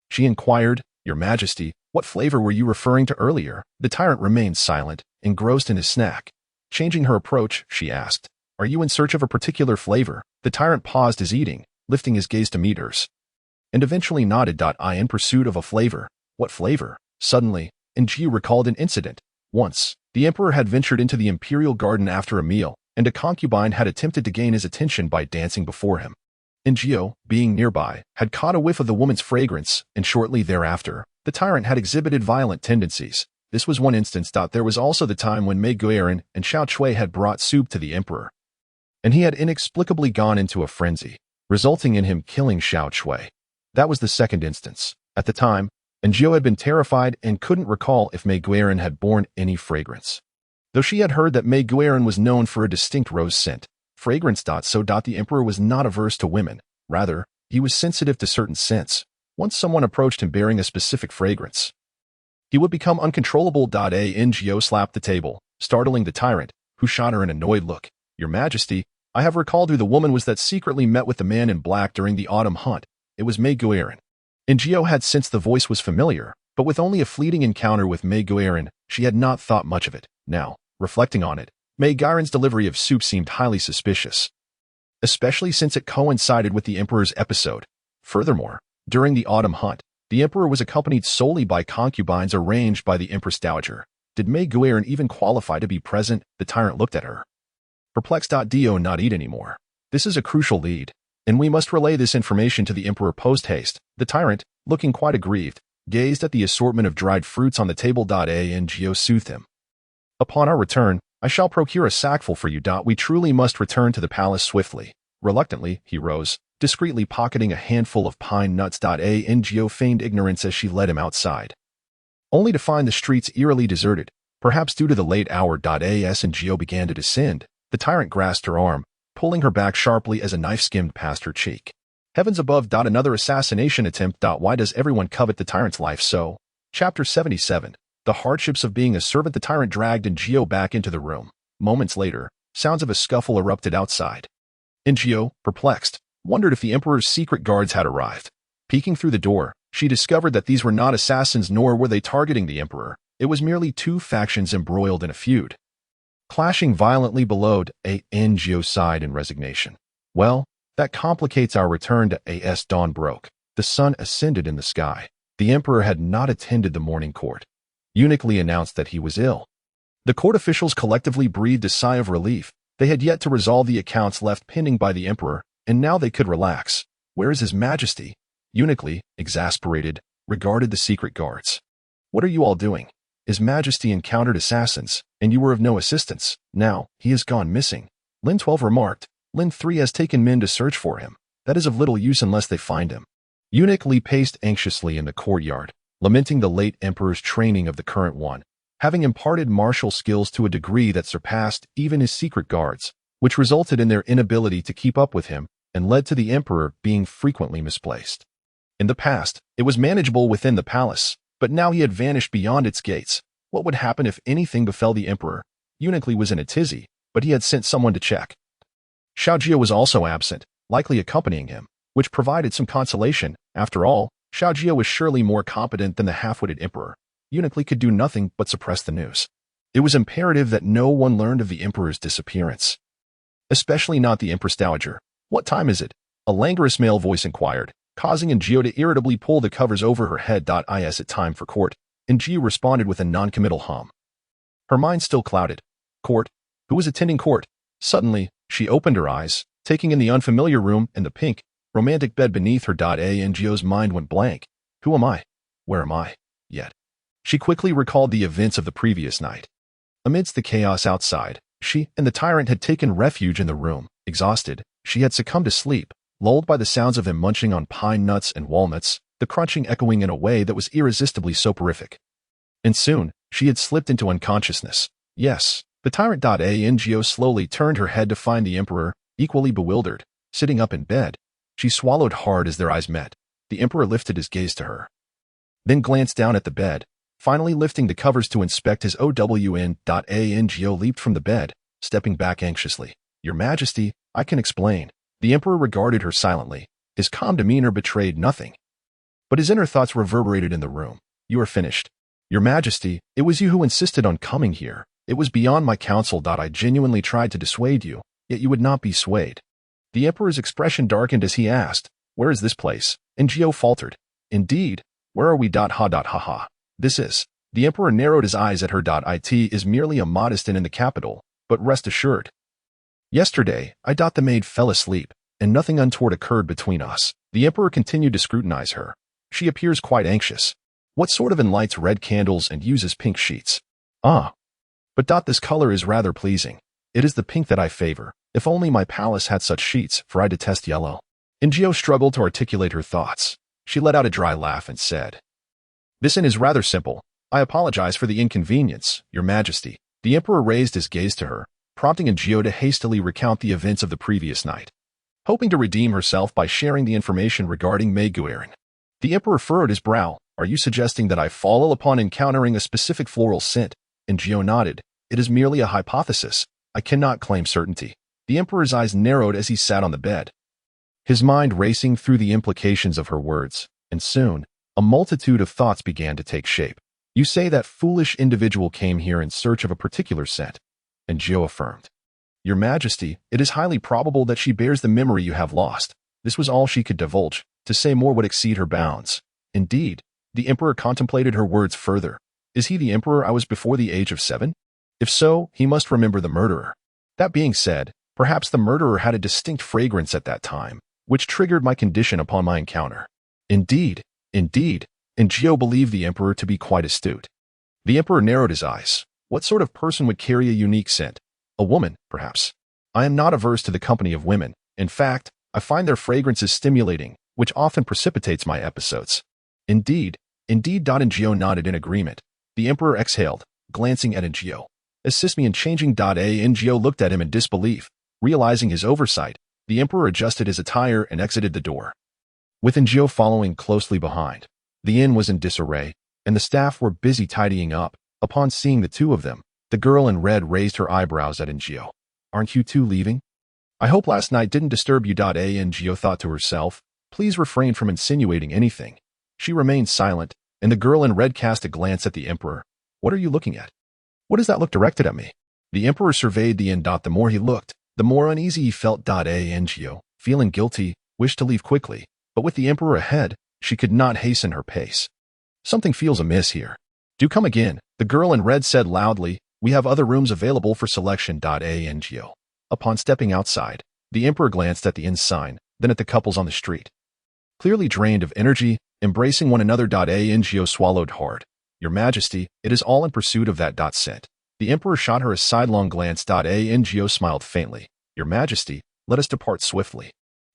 she inquired, Your Majesty, what flavor were you referring to earlier? The tyrant remained silent, engrossed in his snack. Changing her approach, she asked, Are you in search of a particular flavor? The tyrant paused his eating, lifting his gaze to meet hers, and eventually nodded. In pursuit of a flavor. What flavor? Suddenly, Ngo recalled an incident. Once, the emperor had ventured into the imperial garden after a meal, and a concubine had attempted to gain his attention by dancing before him. Ngo, being nearby, had caught a whiff of the woman's fragrance, and shortly thereafter, the tyrant had exhibited violent tendencies. This was one instance. There was also the time when Mei Guiran and Xiao Chui had brought soup to the emperor, and he had inexplicably gone into a frenzy, resulting in him killing Xiao Chui. That was the second instance. At the time, Ngo had been terrified and couldn't recall if Mei Guiran had borne any fragrance, though she had heard that Mei Guiran was known for a distinct rose scent. Fragrance. The emperor was not averse to women. Rather, he was sensitive to certain scents. Once someone approached him bearing a specific fragrance, he would become uncontrollable. Ngo slapped the table, startling the tyrant, who shot her an annoyed look. Your Majesty, I have recalled who the woman was that secretly met with the man in black during the autumn hunt. It was Mei Guiran. Ngo had sensed the voice was familiar, but with only a fleeting encounter with Mei Guiran, she had not thought much of it. Now, reflecting on it, Mei Guiran's delivery of soup seemed highly suspicious, especially since it coincided with the emperor's episode. Furthermore, during the autumn hunt, the emperor was accompanied solely by concubines arranged by the Empress Dowager. Did Mei Guiran even qualify to be present? The tyrant looked at her, perplexed. Do not eat anymore. This is a crucial lead, and we must relay this information to the Emperor post-haste. The tyrant, looking quite aggrieved, gazed at the assortment of dried fruits on the table. Ngo soothed him. Upon our return, I shall procure a sackful for you. We truly must return to the palace swiftly. Reluctantly, he rose, discreetly pocketing a handful of pine nuts. Ngo feigned ignorance as she led him outside, only to find the streets eerily deserted, perhaps due to the late hour. As Ngo began to descend, the tyrant grasped her arm, pulling her back sharply as a knife skimmed past her cheek. Heavens above! Another assassination attempt. Why does everyone covet the tyrant's life so? Chapter 77. The hardships of being a servant. The tyrant dragged Ngo back into the room. Moments later, sounds of a scuffle erupted outside. Ngo, perplexed, wondered if the Emperor's secret guards had arrived. Peeking through the door, she discovered that these were not assassins, nor were they targeting the Emperor. It was merely two factions embroiled in a feud, clashing violently below. Ngo sighed in resignation. Well, that complicates our return. As dawn broke, the sun ascended in the sky. The Emperor had not attended the morning court. Eunuch Li announced that he was ill. The court officials collectively breathed a sigh of relief. They had yet to resolve the accounts left pending by the Emperor, and now they could relax. Where is His Majesty? Eunuch Li, exasperated, regarded the secret guards. What are you all doing? His Majesty encountered assassins, and you were of no assistance. Now, he has gone missing. Lin 12 remarked. Lin 3 has taken men to search for him. That is of little use unless they find him. Eunuch Li paced anxiously in the courtyard, lamenting the late Emperor's training of the current one, having imparted martial skills to a degree that surpassed even his secret guards, which resulted in their inability to keep up with him and led to the Emperor being frequently misplaced. In the past, it was manageable within the palace, but now he had vanished beyond its gates. What would happen if anything befell the Emperor? Eunuch Li was in a tizzy, but he had sent someone to check. Xiaojia was also absent, likely accompanying him, which provided some consolation. After all, Xiaojia was surely more competent than the half-witted Emperor. Eunuch Li could do nothing but suppress the news. It was imperative that no one learned of the Emperor's disappearance, especially not the Empress Dowager. What time is it? A languorous male voice inquired, causing Ngo to irritably pull the covers over her head. Is it time for court? Ngo responded with a non-committal hum. Her mind still clouded. Court? Who was attending court? Suddenly, she opened her eyes, taking in the unfamiliar room and the pink, romantic bed beneath her. Ngo's mind went blank. Who am I? Where am I? Yet. She quickly recalled the events of the previous night. Amidst the chaos outside, she and the tyrant had taken refuge in the room. Exhausted, she had succumbed to sleep, lulled by the sounds of him munching on pine nuts and walnuts, the crunching echoing in a way that was irresistibly soporific. And soon, she had slipped into unconsciousness. Yes, the tyrant. Ngo slowly turned her head to find the Emperor, equally bewildered, sitting up in bed. She swallowed hard as their eyes met. The Emperor lifted his gaze to her, then glanced down at the bed, finally lifting the covers to inspect his OWN. Ngo leaped from the bed, stepping back anxiously. Your Majesty, I can explain. The Emperor regarded her silently. His calm demeanor betrayed nothing, but his inner thoughts reverberated in the room. You are finished. Your Majesty, it was you who insisted on coming here. It was beyond my counsel. I genuinely tried to dissuade you, yet you would not be swayed. The Emperor's expression darkened as he asked, where is this place? Ngo faltered. Indeed, where are we? Ha. This is. The Emperor narrowed his eyes at her. It is merely a modest inn in the capital, but rest assured. Yesterday, the maid fell asleep, and nothing untoward occurred between us. The Emperor continued to scrutinize her. She appears quite anxious. What sort of lights red candles and uses pink sheets? Ah. But this color is rather pleasing. It is the pink that I favor. If only my palace had such sheets, for I detest yellow. Ngo struggled to articulate her thoughts. She let out a dry laugh and said, This inn is rather simple. I apologize for the inconvenience, Your Majesty. The Emperor raised his gaze to her, prompting Ngo to hastily recount the events of the previous night, hoping to redeem herself by sharing the information regarding Mei Guerin. The Emperor furrowed his brow. Are you suggesting that I fall upon encountering a specific floral scent? Ngo nodded. It is merely a hypothesis. I cannot claim certainty. The Emperor's eyes narrowed as he sat on the bed, his mind racing through the implications of her words, and soon, a multitude of thoughts began to take shape. You say that foolish individual came here in search of a particular scent, Ngo affirmed. Your Majesty, it is highly probable that she bears the memory you have lost. This was all she could divulge. To say more would exceed her bounds. Indeed, the Emperor contemplated her words further. Is he the Emperor I was before the age of 7? If so, he must remember the murderer. That being said, Perhaps the murderer had a distinct fragrance at that time, which triggered my condition upon my encounter. Indeed, indeed, and Gio believed the Emperor to be quite astute. The Emperor narrowed his eyes. What sort of person would carry a unique scent? A woman, perhaps. I am not averse to the company of women. In fact, I find their fragrances stimulating, which often precipitates my episodes. Indeed, indeed. Gio nodded in agreement. The Emperor exhaled, glancing at Gio. Assist me in changing. Gio looked at him in disbelief. Realizing his oversight, the Emperor adjusted his attire and exited the door, with Gio following closely behind. The inn was in disarray, and the staff were busy tidying up. Upon seeing the two of them, the girl in red raised her eyebrows at Gio. Aren't you two leaving? I hope last night didn't disturb you. Gio thought to herself. Please refrain from insinuating anything. She remained silent, and the girl in red cast a glance at the Emperor. What are you looking at? What does that look directed at me? The Emperor surveyed the inn. The more he looked, the more uneasy he felt. Gio, feeling guilty, wished to leave quickly, but with the Emperor ahead, she could not hasten her pace. Something feels amiss here. Do come again, the girl in red said loudly. We have other rooms available for selection. Gio. Upon stepping outside, the Emperor glanced at the inn sign, then at the couples on the street. Clearly drained of energy, embracing one another. Gio swallowed hard. Your Majesty, it is all in pursuit of that scent. The Emperor shot her a sidelong glance. Gio smiled faintly. Your Majesty, let us depart swiftly.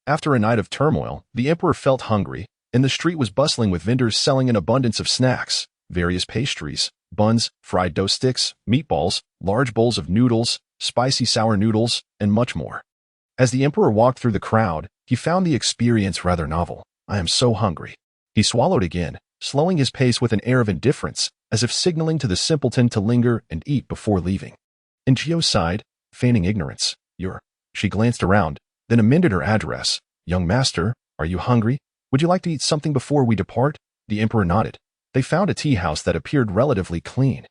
After a night of turmoil, the Emperor felt hungry, and the street was bustling with vendors selling an abundance of snacks, various pastries, buns, fried dough sticks, meatballs, large bowls of noodles, spicy sour noodles, and much more. As the Emperor walked through the crowd, he found the experience rather novel. I am so hungry. He swallowed again, slowing his pace with an air of indifference, as if signaling to the simpleton to linger and eat before leaving. Gio sighed, feigning ignorance. She glanced around, then amended her address. Young master, are you hungry? Would you like to eat something before we depart? The Emperor nodded. They found a tea house that appeared relatively clean,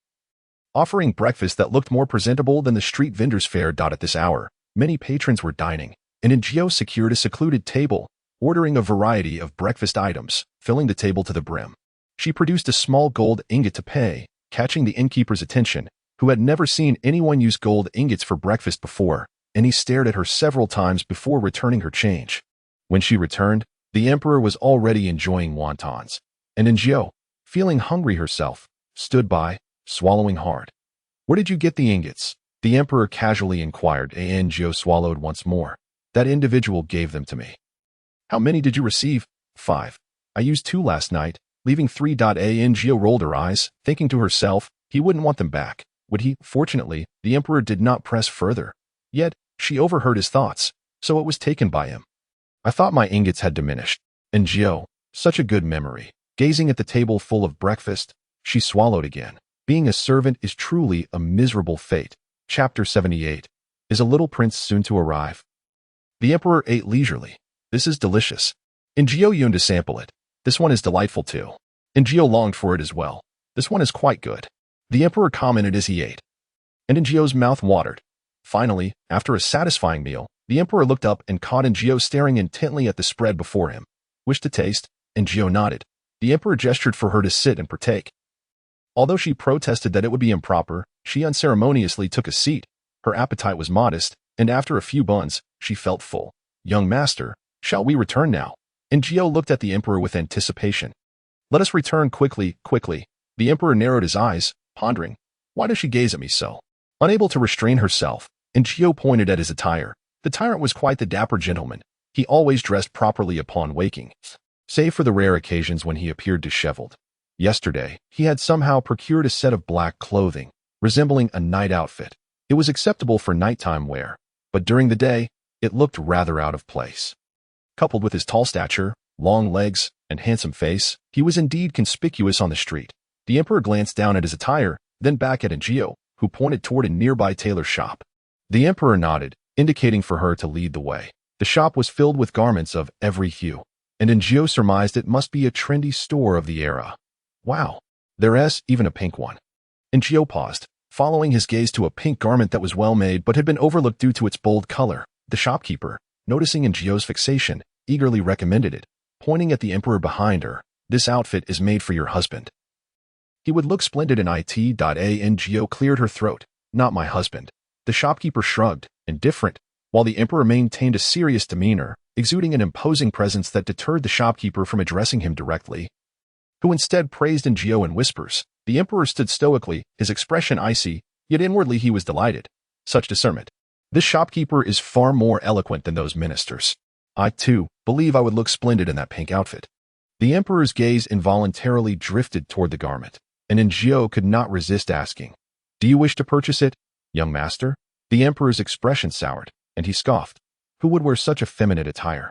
offering breakfast that looked more presentable than the street vendors' fare. At this hour, many patrons were dining, and Gio secured a secluded table, ordering a variety of breakfast items, filling the table to the brim. She produced a small gold ingot to pay, catching the innkeeper's attention, who had never seen anyone use gold ingots for breakfast before, and he stared at her several times before returning her change. When she returned, the Emperor was already enjoying wontons, and Gio, feeling hungry herself, stood by, swallowing hard. Where did you get the ingots? The Emperor casually inquired. Gio swallowed once more. That individual gave them to me. How many did you receive? 5. I used 2 last night, leaving 3. Gio rolled her eyes, thinking to herself, he wouldn't want them back, would he? Fortunately, the Emperor did not press further. Yet, she overheard his thoughts, so it was taken by him. I thought my ingots had diminished. And Gio, such a good memory. Gazing at the table full of breakfast, she swallowed again. Being a servant is truly a miserable fate. Chapter 78. Is a little prince soon to arrive? The Emperor ate leisurely. This is delicious. And Gio yearned to sample it. This one is delightful too. And Gio longed for it as well. This one is quite good. The Emperor commented as he ate. And Gio's mouth watered. Finally, after a satisfying meal, the Emperor looked up and caught Gio staring intently at the spread before him. Wish to taste? And Gio nodded. The Emperor gestured for her to sit and partake. Although she protested that it would be improper, she unceremoniously took a seat. Her appetite was modest, and after a few buns, she felt full. Young master, shall we return now? And Gio looked at the Emperor with anticipation. Let us return quickly, quickly. The Emperor narrowed his eyes, pondering. Why does she gaze at me so? Unable to restrain herself, and Gio pointed at his attire. The tyrant was quite the dapper gentleman. He always dressed properly upon waking, save for the rare occasions when he appeared disheveled. Yesterday, he had somehow procured a set of black clothing, resembling a night outfit. It was acceptable for nighttime wear, but during the day, it looked rather out of place. Coupled with his tall stature, long legs, and handsome face, he was indeed conspicuous on the street. The Emperor glanced down at his attire, then back at Gio, who pointed toward a nearby tailor's shop. The Emperor nodded, indicating for her to lead the way. The shop was filled with garments of every hue, and Gio surmised it must be a trendy store of the era. Wow, there's even a pink one. Gio paused, following his gaze to a pink garment that was well made but had been overlooked due to its bold color. The shopkeeper, noticing Gio's fixation, eagerly recommended it, pointing at the Emperor behind her. This outfit is made for your husband. He would look splendid in it. Gio cleared her throat. Not my husband. The shopkeeper shrugged, indifferent. while the emperor maintained a serious demeanor, exuding an imposing presence that deterred the shopkeeper from addressing him directly, who instead praised Ngio in whispers. The emperor stood stoically, his expression icy, yet inwardly he was delighted. Such discernment. This shopkeeper is far more eloquent than those ministers. I, too, believe I would look splendid in that pink outfit. The emperor's gaze involuntarily drifted toward the garment, and Ngio could not resist asking, "Do you wish to purchase it, young master?" The emperor's expression soured, and he scoffed. Who would wear such effeminate attire?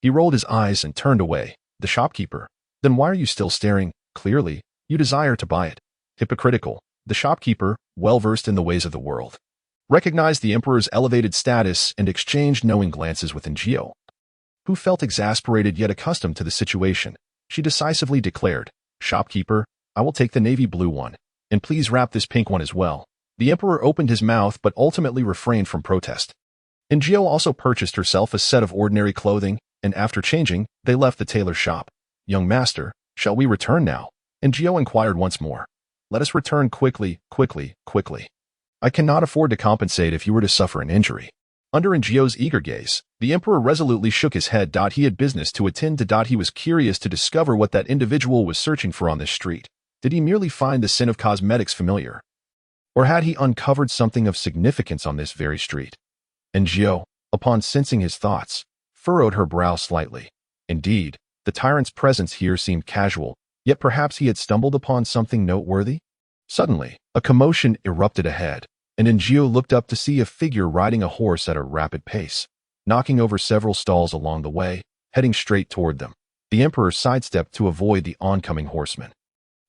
He rolled his eyes and turned away. The shopkeeper. Then why are you still staring? Clearly, you desire to buy it. Hypocritical. The shopkeeper, well-versed in the ways of the world, recognized the emperor's elevated status and exchanged knowing glances with Ngio, who felt exasperated yet accustomed to the situation. She decisively declared, "Shopkeeper, I will take the navy blue one, and please wrap this pink one as well." The emperor opened his mouth but ultimately refrained from protest. Ngio also purchased herself a set of ordinary clothing, and after changing, they left the tailor's shop. "Young master, shall we return now?" Ngio inquired once more. "Let us return quickly, quickly, quickly. I cannot afford to compensate if you were to suffer an injury." Under Ngio's eager gaze, the emperor resolutely shook his head. He had business to attend to. He was curious to discover what that individual was searching for on this street. Did he merely find the sin of cosmetics familiar? Or had he uncovered something of significance on this very street? Ngio, upon sensing his thoughts, furrowed her brow slightly. Indeed, the tyrant's presence here seemed casual, yet perhaps he had stumbled upon something noteworthy? Suddenly, a commotion erupted ahead, and Ngio looked up to see a figure riding a horse at a rapid pace, knocking over several stalls along the way, heading straight toward them. The emperor sidestepped to avoid the oncoming horseman,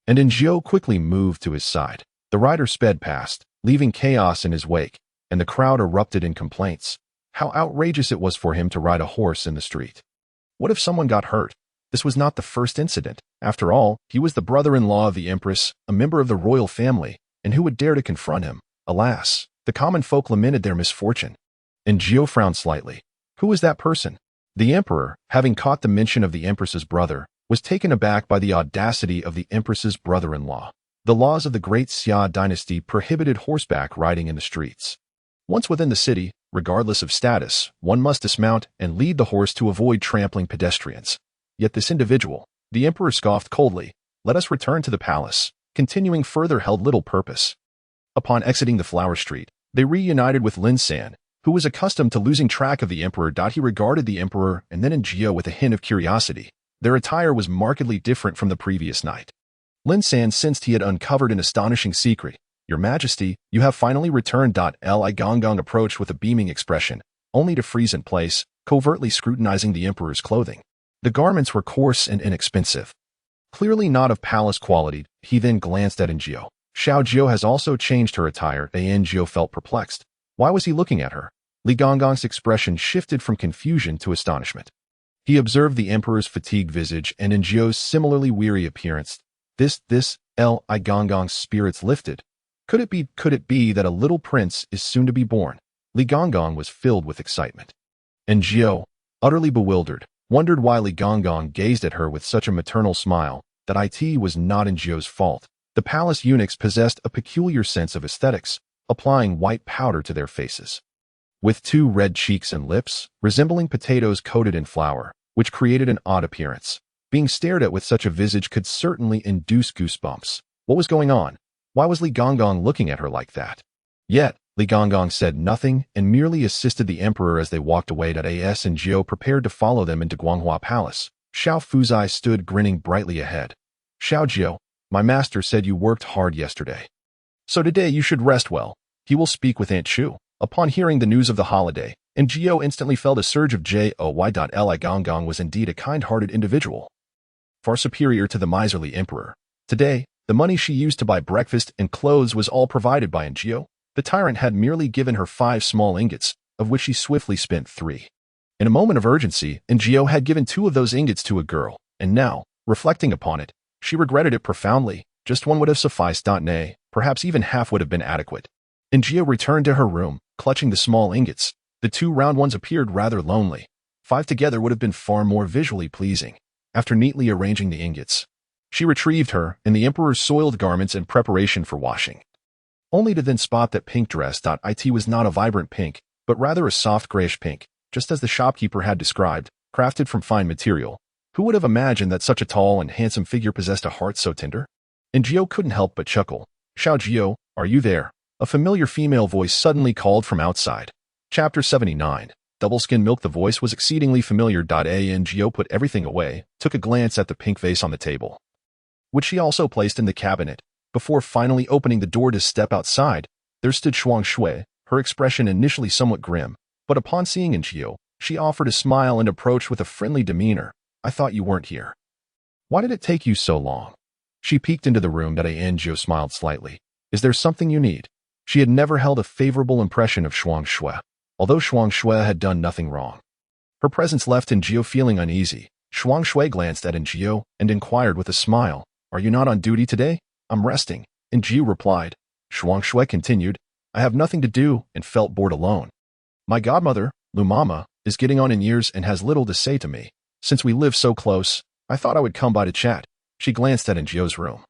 and Ngio quickly moved to his side. The rider sped past, leaving chaos in his wake, and the crowd erupted in complaints. How outrageous it was for him to ride a horse in the street. What if someone got hurt? This was not the first incident. After all, he was the brother-in-law of the empress, a member of the royal family, and who would dare to confront him? Alas, the common folk lamented their misfortune. Ngio frowned slightly. Who was that person? The emperor, having caught the mention of the empress's brother, was taken aback by the audacity of the empress's brother-in-law. The laws of the great Xia dynasty prohibited horseback riding in the streets. Once within the city, regardless of status, one must dismount and lead the horse to avoid trampling pedestrians. Yet this individual, the emperor scoffed coldly, "Let us return to the palace." Continuing further held little purpose. Upon exiting the flower street, they reunited with Lin San, who was accustomed to losing track of the emperor. He regarded the emperor and then Ngio with a hint of curiosity. Their attire was markedly different from the previous night. Lin San sensed he had uncovered an astonishing secret. "Your Majesty, you have finally returned." Li Gongong approached with a beaming expression, only to freeze in place, covertly scrutinizing the emperor's clothing. The garments were coarse and inexpensive, clearly not of palace quality. He then glanced at Ngio. "Xiao Jiao has also changed her attire." Ngio felt perplexed. Why was he looking at her? Li Gongong's expression shifted from confusion to astonishment. He observed the emperor's fatigued visage and Ngio's similarly weary appearance. Li Gongong's spirits lifted. Could it be that a little prince is soon to be born? Li Gongong was filled with excitement. Ngio, utterly bewildered, wondered why Li Gongong gazed at her with such a maternal smile. That it was not Ngio's fault. The palace eunuchs possessed a peculiar sense of aesthetics, applying white powder to their faces, with two red cheeks and lips, resembling potatoes coated in flour, which created an odd appearance. Being stared at with such a visage could certainly induce goosebumps. What was going on? Why was Li Gongong looking at her like that? Yet, Li Gongong said nothing and merely assisted the emperor as they walked away. As Ngio prepared to follow them into Guanghua Palace, Xiao Fuzai stood grinning brightly ahead. "Xiao Jiao, my master said you worked hard yesterday, so today you should rest well. He will speak with Aunt Chu." Upon hearing the news of the holiday, Ngio instantly felt a surge of joy. Li Gongong was indeed a kind-hearted individual, far superior to the miserly emperor. Today, the money she used to buy breakfast and clothes was all provided by Ngio. The tyrant had merely given her 5 small ingots, of which she swiftly spent 3. In a moment of urgency, Ngio had given 2 of those ingots to a girl, and now, reflecting upon it, she regretted it profoundly. Just 1 would have sufficed. Nay, perhaps even half would have been adequate. Ngio returned to her room, clutching the small ingots. The 2 round ones appeared rather lonely. 5 together would have been far more visually pleasing. After neatly arranging the ingots, she retrieved her and the emperor's soiled garments in preparation for washing, only to then spot that pink dress. It was not a vibrant pink, but rather a soft grayish pink, just as the shopkeeper had described, crafted from fine material. Who would have imagined that such a tall and handsome figure possessed a heart so tender? And Gio couldn't help but chuckle. "Xiao Gio, are you there?" A familiar female voice suddenly called from outside. Chapter 79. Double-skin milk. The voice was exceedingly familiar. And Gio put everything away, took a glance at the pink vase on the table, which she also placed in the cabinet, before finally opening the door to step outside. There stood Shuang Shui, her expression initially somewhat grim, but upon seeing Gio, she offered a smile and approached with a friendly demeanor. "I thought you weren't here. Why did it take you so long?" She peeked into the room. And Gio smiled slightly. "Is there something you need?" She had never held a favorable impression of Shuang Shui, although Shuang Shui had done nothing wrong. Her presence left Gio feeling uneasy. Shuang Shui glanced at Gio and inquired with a smile, "Are you not on duty today?" "I'm resting," Gio replied. Shuang Shui continued, "I have nothing to do and felt bored alone. My godmother, Lumama, is getting on in years and has little to say to me. Since we live so close, I thought I would come by to chat." She glanced at Gio's room.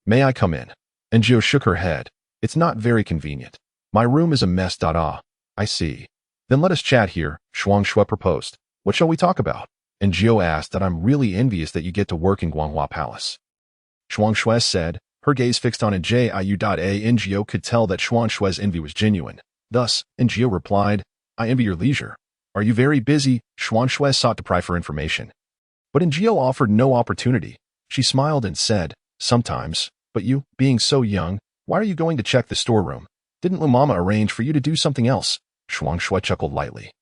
"May I come in?" Gio shook her head. "It's not very convenient. My room is a mess. I see. Then let us chat here," Shuang Shui proposed. "What shall we talk about?" Gio asked. "That I'm really envious that you get to work in Guanghua Palace," Shuang Shui said, her gaze fixed on Jiu. Gio could tell that Shuang Shui's envy was genuine. Thus, Gio replied, "I envy your leisure. Are you very busy?" Shuang Shui sought to pry for information, but Gio offered no opportunity. She smiled and said, "Sometimes, but you, being so young, why are you going to check the storeroom? Didn't Lumama arrange for you to do something else?" Shuang Shui chuckled lightly.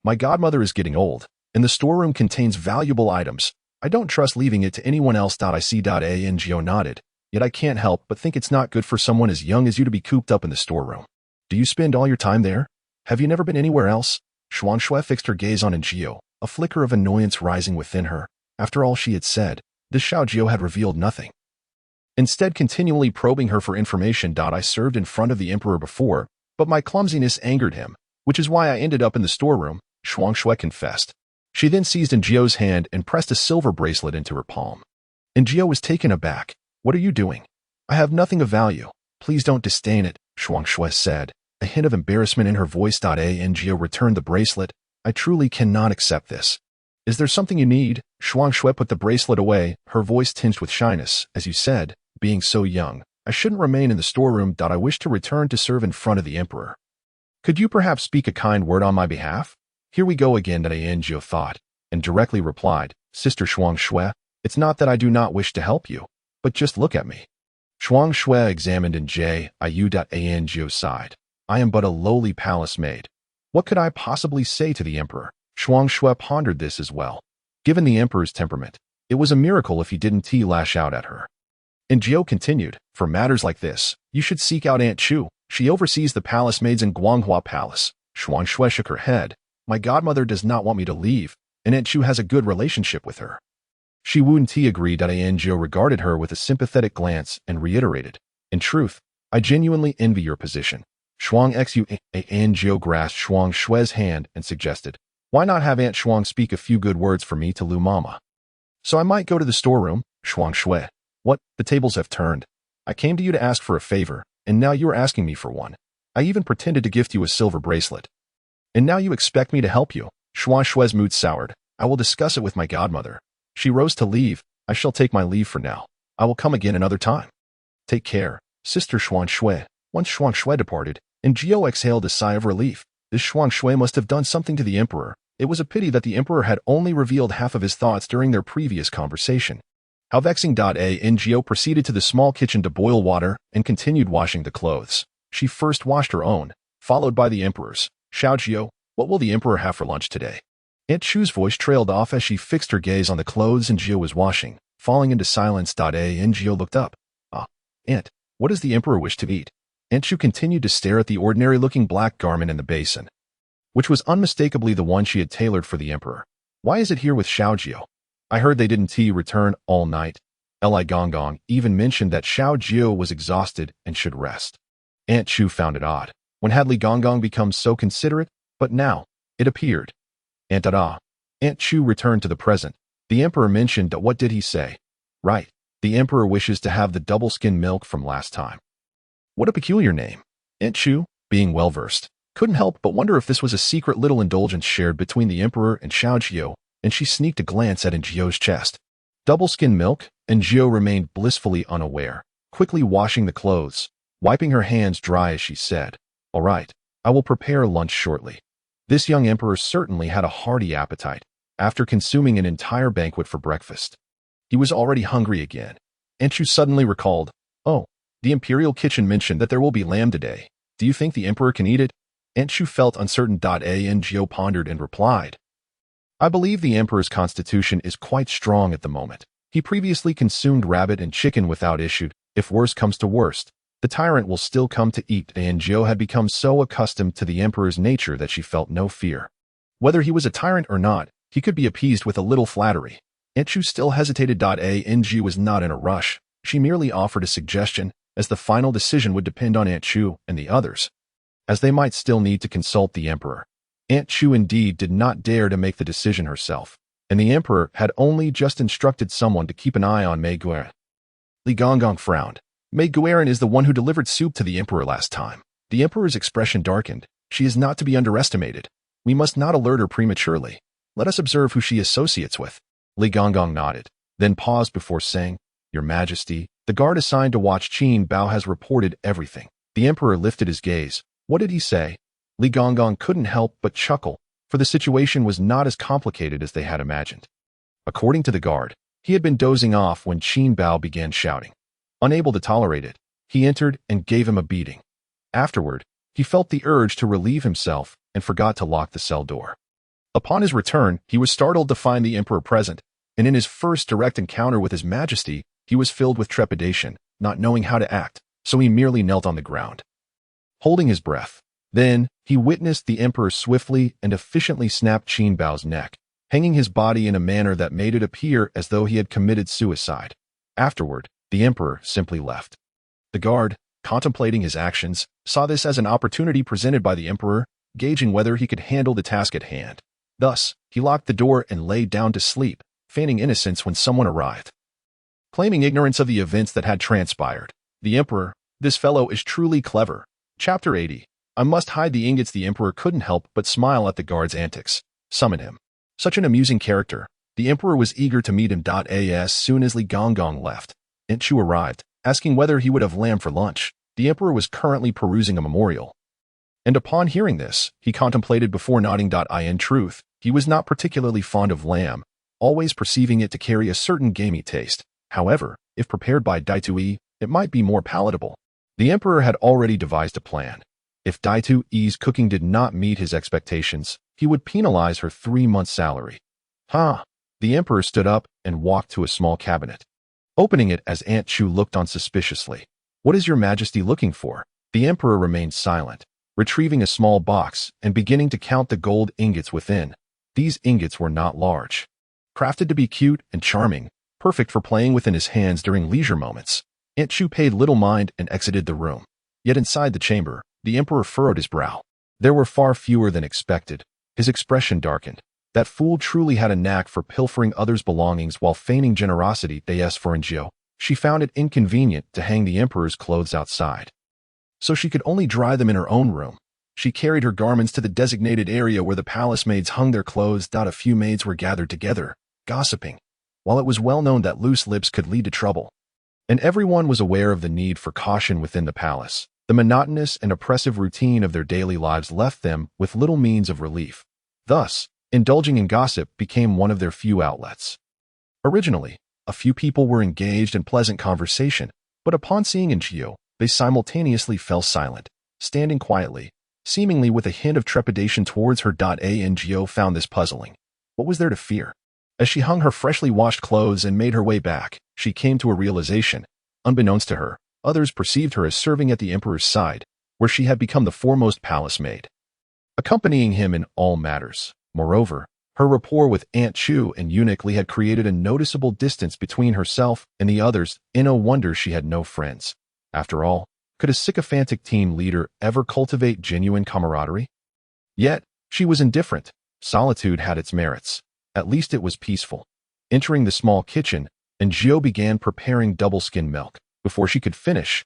"My godmother is getting old, and the storeroom contains valuable items. I don't trust leaving it to anyone else. I see. Gio nodded. "Yet I can't help but think it's not good for someone as young as you to be cooped up in the storeroom. Do you spend all your time there? Have you never been anywhere else?" Shuang Shui fixed her gaze on Gio, a flicker of annoyance rising within her. After all she had said, this Xiao Gio had revealed nothing. Instead, continually probing her for information. "I served in front of the emperor before, but my clumsiness angered him, which is why I ended up in the storeroom," Shuang Shui confessed. She then seized Gio's hand and pressed a silver bracelet into her palm. Gio was taken aback. "What are you doing?" "I have nothing of value. Please don't disdain it," Shuang Shui said, a hint of embarrassment in her voice. Gio returned the bracelet. "I truly cannot accept this." "Is there something you need?" Shuang Shui put the bracelet away, her voice tinged with shyness. "As you said, being so young, I shouldn't remain in the storeroom. I wish to return to serve in front of the emperor. Could you perhaps speak a kind word on my behalf?" "Here we go again," Gio thought, and directly replied, "Sister Shuang Shui, it's not that I do not wish to help you, but just look at me." Shuang Shui examined Gio sighed. "I am but a lowly palace maid. What could I possibly say to the emperor?" Shuang Shui pondered this as well. Given the emperor's temperament, it was a miracle if he didn't lash out at her. Gio continued, "For matters like this, you should seek out Aunt Chu. She oversees the palace maids in Guanghua Palace." Shuang Shui shook her head. "My godmother does not want me to leave, and Aunt Chu has a good relationship with her." She wouldn't agreed. Gio regarded her with a sympathetic glance and reiterated, "In truth, I genuinely envy your position." Shuang Xu. Gio grasped Shuang Shui's hand and suggested, "Why not have Aunt Shuang speak a few good words for me to Lumama? So I might go to the storeroom." Shuang Shui. "What? The tables have turned. I came to you to ask for a favor, and now you are asking me for one. I even pretended to gift you a silver bracelet. And now you expect me to help you." Shuang Shui's mood soured. "I will discuss it with my godmother." She rose to leave. "I shall take my leave for now. I will come again another time. Take care, Sister Shuang Shui." Once Shuang Shui departed, Gio exhaled a sigh of relief. This Shuang Shui must have done something to the emperor. It was a pity that the emperor had only revealed half of his thoughts during their previous conversation. How vexing. Gio proceeded to the small kitchen to boil water and continued washing the clothes. She first washed her own, followed by the emperor's. "Xiao Gio, what will the emperor have for lunch today?" Aunt Chu's voice trailed off as she fixed her gaze on the clothes Gio was washing. Falling into silence. Gio looked up. "Ah, Aunt, what does the emperor wish to eat?" Aunt Chu continued to stare at the ordinary-looking black garment in the basin, which was unmistakably the one she had tailored for the emperor. "Why is it here with Xiao Gio? I heard they didn't return all night." Li Gongong even mentioned that Xiao Gio was exhausted and should rest. Aunt Chu found it odd. When had Li Gongong become so considerate? But now, it appeared. Aunt Chu returned to the present. "The emperor mentioned that. What did he say?" "Right. The emperor wishes to have the double-skin milk from last time." "What a peculiar name." Aunt Chu, being well-versed, couldn't help but wonder if this was a secret little indulgence shared between the emperor and Xiao Jiao, and she sneaked a glance at Jiao's chest. Double-skin milk, and Jiao remained blissfully unaware, quickly washing the clothes, wiping her hands dry as she said, "All right, I will prepare lunch shortly." This young emperor certainly had a hearty appetite, after consuming an entire banquet for breakfast. He was already hungry again. Chu suddenly recalled, "Oh, the imperial kitchen mentioned that there will be lamb today. Do you think the emperor can eat it?" Chu felt uncertain. Jiao pondered and replied, "I believe the emperor's constitution is quite strong at the moment. He previously consumed rabbit and chicken without issue. If worse comes to worst, the tyrant will still come to eat." And Jiao had become so accustomed to the emperor's nature that she felt no fear. Whether he was a tyrant or not, he could be appeased with a little flattery. Chu still hesitated. Jiao was not in a rush. She merely offered a suggestion, as the final decision would depend on Chu and the others, as they might still need to consult the emperor. Chu indeed did not dare to make the decision herself, and the emperor had only just instructed someone to keep an eye on Mei Guerin. Li Gonggong frowned. "Mei Guerin is the one who delivered soup to the emperor last time." The emperor's expression darkened. "She is not to be underestimated. We must not alert her prematurely. Let us observe who she associates with." Li Gonggong nodded, then paused before saying, "Your Majesty, the guard assigned to watch Qin Bao has reported everything." The emperor lifted his gaze. "What did he say?" Li Gonggong couldn't help but chuckle, for the situation was not as complicated as they had imagined. According to the guard, he had been dozing off when Qin Bao began shouting. Unable to tolerate it, he entered and gave him a beating. Afterward, he felt the urge to relieve himself and forgot to lock the cell door. Upon his return, he was startled to find the emperor present, and in his first direct encounter with His Majesty, he was filled with trepidation, not knowing how to act, so he merely knelt on the ground, holding his breath. Then, he witnessed the emperor swiftly and efficiently snap Qin Bao's neck, hanging his body in a manner that made it appear as though he had committed suicide. Afterward, the emperor simply left. The guard, contemplating his actions, saw this as an opportunity presented by the emperor, gauging whether he could handle the task at hand. Thus, he locked the door and lay down to sleep, feigning innocence when someone arrived. Claiming ignorance of the events that had transpired, the emperor, "This fellow is truly clever." Chapter 80. I must hide the ingots. The emperor couldn't help but smile at the guard's antics. Summon him. Such an amusing character. The emperor was eager to meet him. As soon as Li Gonggong left, Chu arrived, asking whether he would have lamb for lunch. The emperor was currently perusing a memorial, and upon hearing this, he contemplated before nodding. In truth, he was not particularly fond of lamb, always perceiving it to carry a certain gamey taste. However, if prepared by Dai Tui, it might be more palatable. The emperor had already devised a plan. If Dai Tui's cooking did not meet his expectations, he would penalize her 3 months' salary. The emperor stood up and walked to a small cabinet, opening it as Chu looked on suspiciously. "What is your Majesty looking for?" The emperor remained silent, retrieving a small box and beginning to count the gold ingots within. These ingots were not large. Crafted to be cute and charming, perfect for playing within his hands during leisure moments, Chu paid little mind and exited the room. Yet inside the chamber, the emperor furrowed his brow. There were far fewer than expected. His expression darkened. That fool truly had a knack for pilfering others' belongings while feigning generosity. As for Jiao, she found it inconvenient to hang the emperor's clothes outside, so she could only dry them in her own room. She carried her garments to the designated area where the palace maids hung their clothes. A few maids were gathered together, gossiping, while it was well known that loose lips could lead to trouble, and everyone was aware of the need for caution within the palace. The monotonous and oppressive routine of their daily lives left them with little means of relief. Thus, indulging in gossip became one of their few outlets. Originally, a few people were engaged in pleasant conversation, but upon seeing Jiao, they simultaneously fell silent, standing quietly, seemingly with a hint of trepidation towards her. Jiao found this puzzling. What was there to fear? As she hung her freshly washed clothes and made her way back, she came to a realization. Unbeknownst to her, others perceived her as serving at the emperor's side, where she had become the foremost palace maid, accompanying him in all matters. Moreover, her rapport with Chu and Eunuch Li had created a noticeable distance between herself and the others. No wonder she had no friends. After all, could a sycophantic team leader ever cultivate genuine camaraderie? Yet, she was indifferent. Solitude had its merits. At least it was peaceful. Entering the small kitchen, Jiao began preparing double-skin milk. Before she could finish,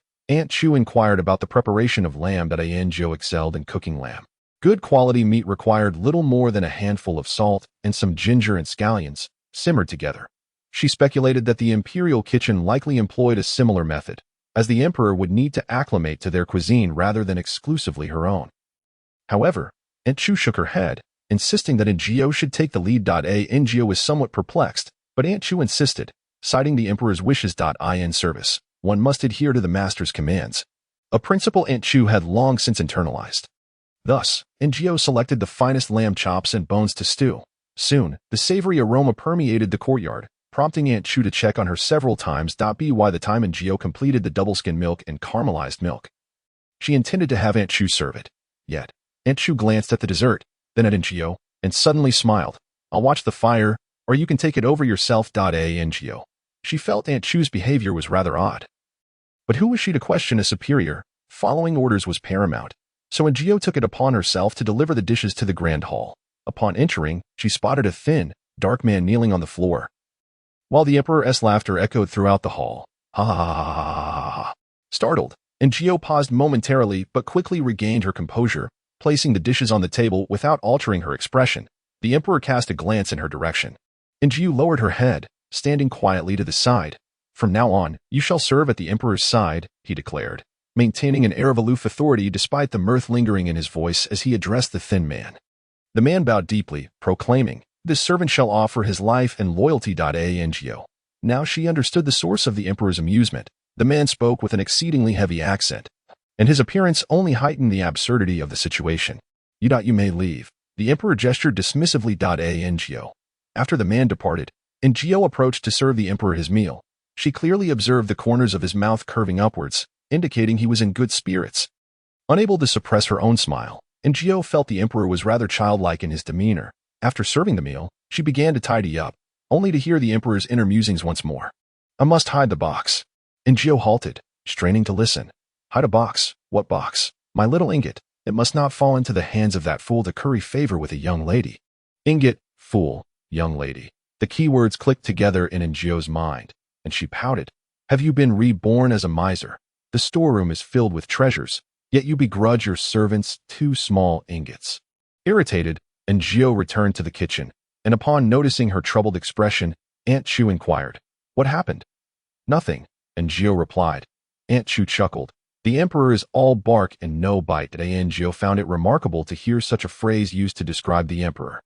Chu inquired about the preparation of lamb. Jiao excelled in cooking lamb. Good quality meat required little more than a handful of salt and some ginger and scallions, simmered together. She speculated that the imperial kitchen likely employed a similar method, as the emperor would need to acclimate to their cuisine rather than exclusively her own. However, Aunt Chu shook her head, insisting that Ngio should take the lead. Ngio was somewhat perplexed, but Aunt Chu insisted, citing the emperor's wishes. In service, one must adhere to the master's commands, a principle Aunt Chu had long since internalized. Thus, Ngio selected the finest lamb chops and bones to stew. Soon, the savory aroma permeated the courtyard, prompting Aunt Chu to check on her several times. By the time Ngio completed the double-skim milk and caramelized milk, she intended to have Aunt Chu serve it. Yet, Aunt Chu glanced at the dessert, then at Ngio, and suddenly smiled. I'll watch the fire, or you can take it over yourself. Ngio. She felt Aunt Chu's behavior was rather odd. But who was she to question a superior? Following orders was paramount, so Ngio took it upon herself to deliver the dishes to the grand hall. Upon entering, she spotted a thin, dark man kneeling on the floor. While the emperor's laughter echoed throughout the hall. Ha ha ha ha ha ha. Startled, Ngio paused momentarily but quickly regained her composure, placing the dishes on the table without altering her expression. The emperor cast a glance in her direction. Ngio lowered her head, standing quietly to the side. From now on, you shall serve at the emperor's side, he declared, maintaining an air of aloof authority despite the mirth lingering in his voice as he addressed the thin man. The man bowed deeply, proclaiming, this servant shall offer his life and loyalty. Ngio. Now she understood the source of the emperor's amusement. The man spoke with an exceedingly heavy accent, and his appearance only heightened the absurdity of the situation. You may leave. The emperor gestured dismissively. Ngio. After the man departed, Ngio approached to serve the emperor his meal. She clearly observed the corners of his mouth curving upwards, indicating he was in good spirits. Unable to suppress her own smile, Ngio felt the emperor was rather childlike in his demeanor. After serving the meal, she began to tidy up, only to hear the emperor's inner musings once more. I must hide the box. Ngio halted, straining to listen. Hide a box? What box? My little ingot. It must not fall into the hands of that fool to curry favor with a young lady. Ingot, fool, young lady. The key words clicked together in Ngio's mind, and she pouted. Have you been reborn as a miser? The storeroom is filled with treasures, yet you begrudge your servants 2 small ingots. Irritated, Ngio returned to the kitchen, and upon noticing her troubled expression, Aunt Chu inquired, what happened? Nothing, Ngio replied. Aunt Chu chuckled. The emperor is all bark and no bite. Ngio found it remarkable to hear such a phrase used to describe the emperor.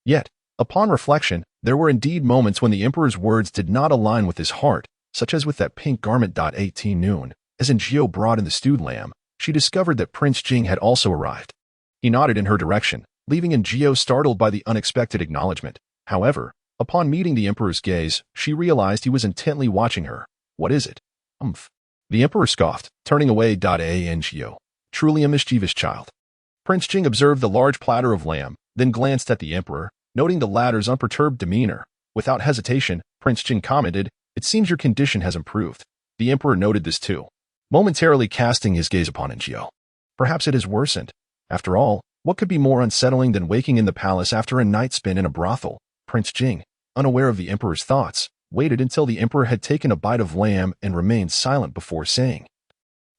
Yet, upon reflection, there were indeed moments when the emperor's words did not align with his heart, such as with that pink garment. 18 noon, as Ngio brought in the stewed lamb, she discovered that Prince Jing had also arrived. He nodded in her direction, leaving Ngio startled by the unexpected acknowledgement. However, upon meeting the emperor's gaze, she realized he was intently watching her. What is it? Umph. The emperor scoffed, turning away. Ngio. Truly a mischievous child. Prince Jing observed the large platter of lamb, then glanced at the emperor, noting the latter's unperturbed demeanor. Without hesitation, Prince Jing commented, it seems your condition has improved. The emperor noted this too, momentarily casting his gaze upon Ngio. Perhaps it has worsened. After all, what could be more unsettling than waking in the palace after a night spent in a brothel? Prince Jing, unaware of the emperor's thoughts, waited until the emperor had taken a bite of lamb and remained silent before saying,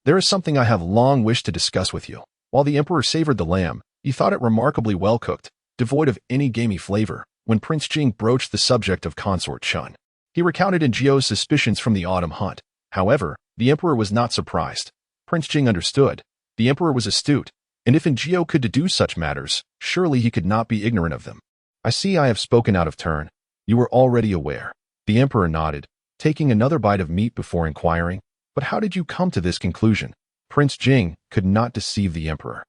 there is something I have long wished to discuss with you. While the emperor savored the lamb, he thought it remarkably well cooked, devoid of any gamey flavor, when Prince Jing broached the subject of Consort Chun. He recounted Ngio's suspicions from the autumn hunt. However, the emperor was not surprised. Prince Jing understood. The emperor was astute, and if Ngio could deduce such matters, surely he could not be ignorant of them. I see I have spoken out of turn. You were already aware. The emperor nodded, taking another bite of meat before inquiring, but how did you come to this conclusion? Prince Jing could not deceive the emperor.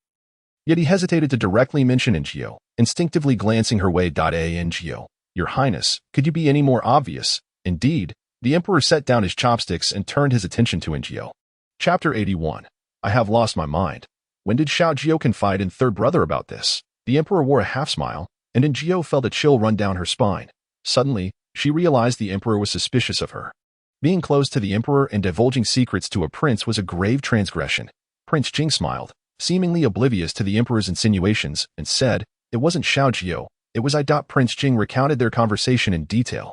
Yet he hesitated to directly mention Ngio, instinctively glancing her way. Ngio, Your Highness, could you be any more obvious? Indeed, the emperor set down his chopsticks and turned his attention to Ngio. Chapter 81. I have lost my mind. When did Xiao Jio confide in third brother about this? The emperor wore a half-smile, and Ngio felt a chill run down her spine. Suddenly, she realized the emperor was suspicious of her. Being close to the emperor and divulging secrets to a prince was a grave transgression. Prince Jing smiled, seemingly oblivious to the emperor's insinuations, and said, it wasn't Xiao Jio, it was I. Prince Jing recounted their conversation in detail.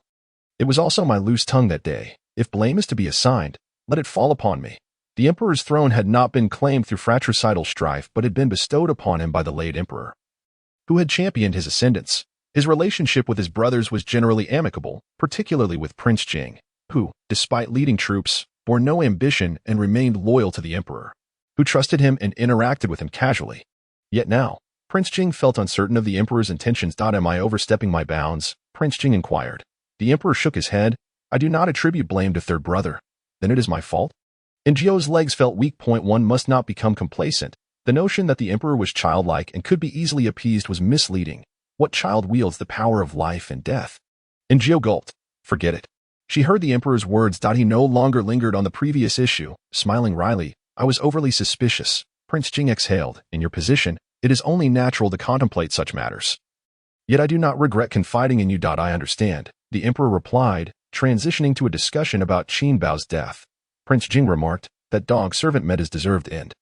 It was also my loose tongue that day. If blame is to be assigned, let it fall upon me. The emperor's throne had not been claimed through fratricidal strife but had been bestowed upon him by the late emperor, who had championed his ascendance. His relationship with his brothers was generally amicable, particularly with Prince Jing, who, despite leading troops, bore no ambition and remained loyal to the emperor, who trusted him and interacted with him casually. Yet now, Prince Jing felt uncertain of the emperor's intentions. Am I overstepping my bounds? Prince Jing inquired. The emperor shook his head. I do not attribute blame to third brother. Then it is my fault? Njio's legs felt weak. One must not become complacent. The notion that the emperor was childlike and could be easily appeased was misleading. What child wields the power of life and death? Njio gulped. Forget it. She heard the emperor's words. He no longer lingered on the previous issue, smiling wryly. I was overly suspicious. Prince Jing exhaled. In your position, it is only natural to contemplate such matters. Yet I do not regret confiding in you. I understand, the emperor replied, transitioning to a discussion about Qin Bao's death. Prince Jing remarked, that dog servant met his deserved end.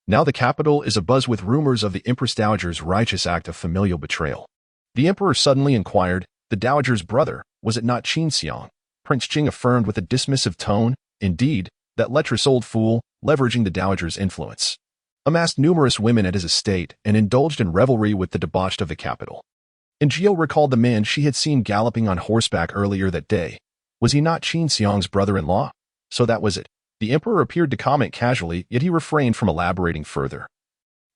Now the capital is abuzz with rumors of the Empress Dowager's righteous act of familial betrayal. The emperor suddenly inquired, the dowager's brother, was it not Qin Xiang? Prince Jing affirmed with a dismissive tone, indeed, that lecherous old fool, leveraging the dowager's influence, amassed numerous women at his estate and indulged in revelry with the debauched of the capital. Njio recalled the man she had seen galloping on horseback earlier that day. Was he not Qin Xiang's brother-in-law? So that was it. The emperor appeared to comment casually, yet he refrained from elaborating further,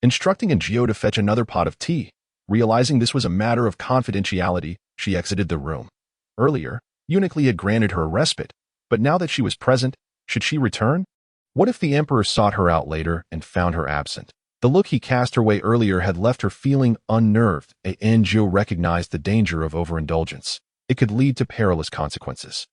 instructing Njio to fetch another pot of tea. Realizing this was a matter of confidentiality, she exited the room. Earlier, Eunuch Li had granted her a respite, but now that she was present, should she return? What if the emperor sought her out later and found her absent? The look he cast her way earlier had left her feeling unnerved. Njio recognized the danger of overindulgence. It could lead to perilous consequences.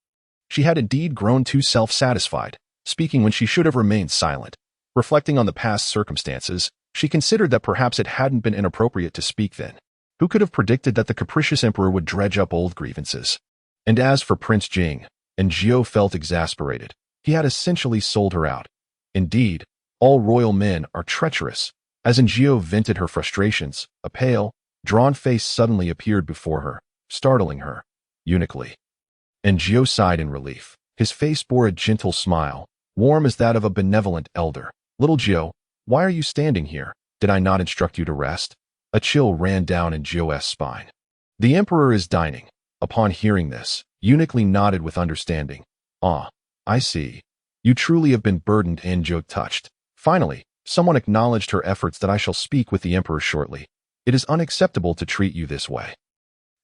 She had indeed grown too self-satisfied, speaking when she should have remained silent. Reflecting on the past circumstances, she considered that perhaps it hadn't been inappropriate to speak then. Who could have predicted that the capricious emperor would dredge up old grievances? And as for Prince Jing, Njio felt exasperated. He had essentially sold her out. Indeed, all royal men are treacherous. As Njio vented her frustrations, a pale, drawn face suddenly appeared before her, startling her. Eunuch Li. Njio sighed in relief. His face bore a gentle smile, warm as that of a benevolent elder. Little Jio, why are you standing here? Did I not instruct you to rest? A chill ran down Njio's spine. The emperor is dining. Upon hearing this, Eunuch Li nodded with understanding. Ah, I see. You truly have been burdened. Njio touched. Finally, someone acknowledged her efforts. That I shall speak with the emperor shortly. It is unacceptable to treat you this way.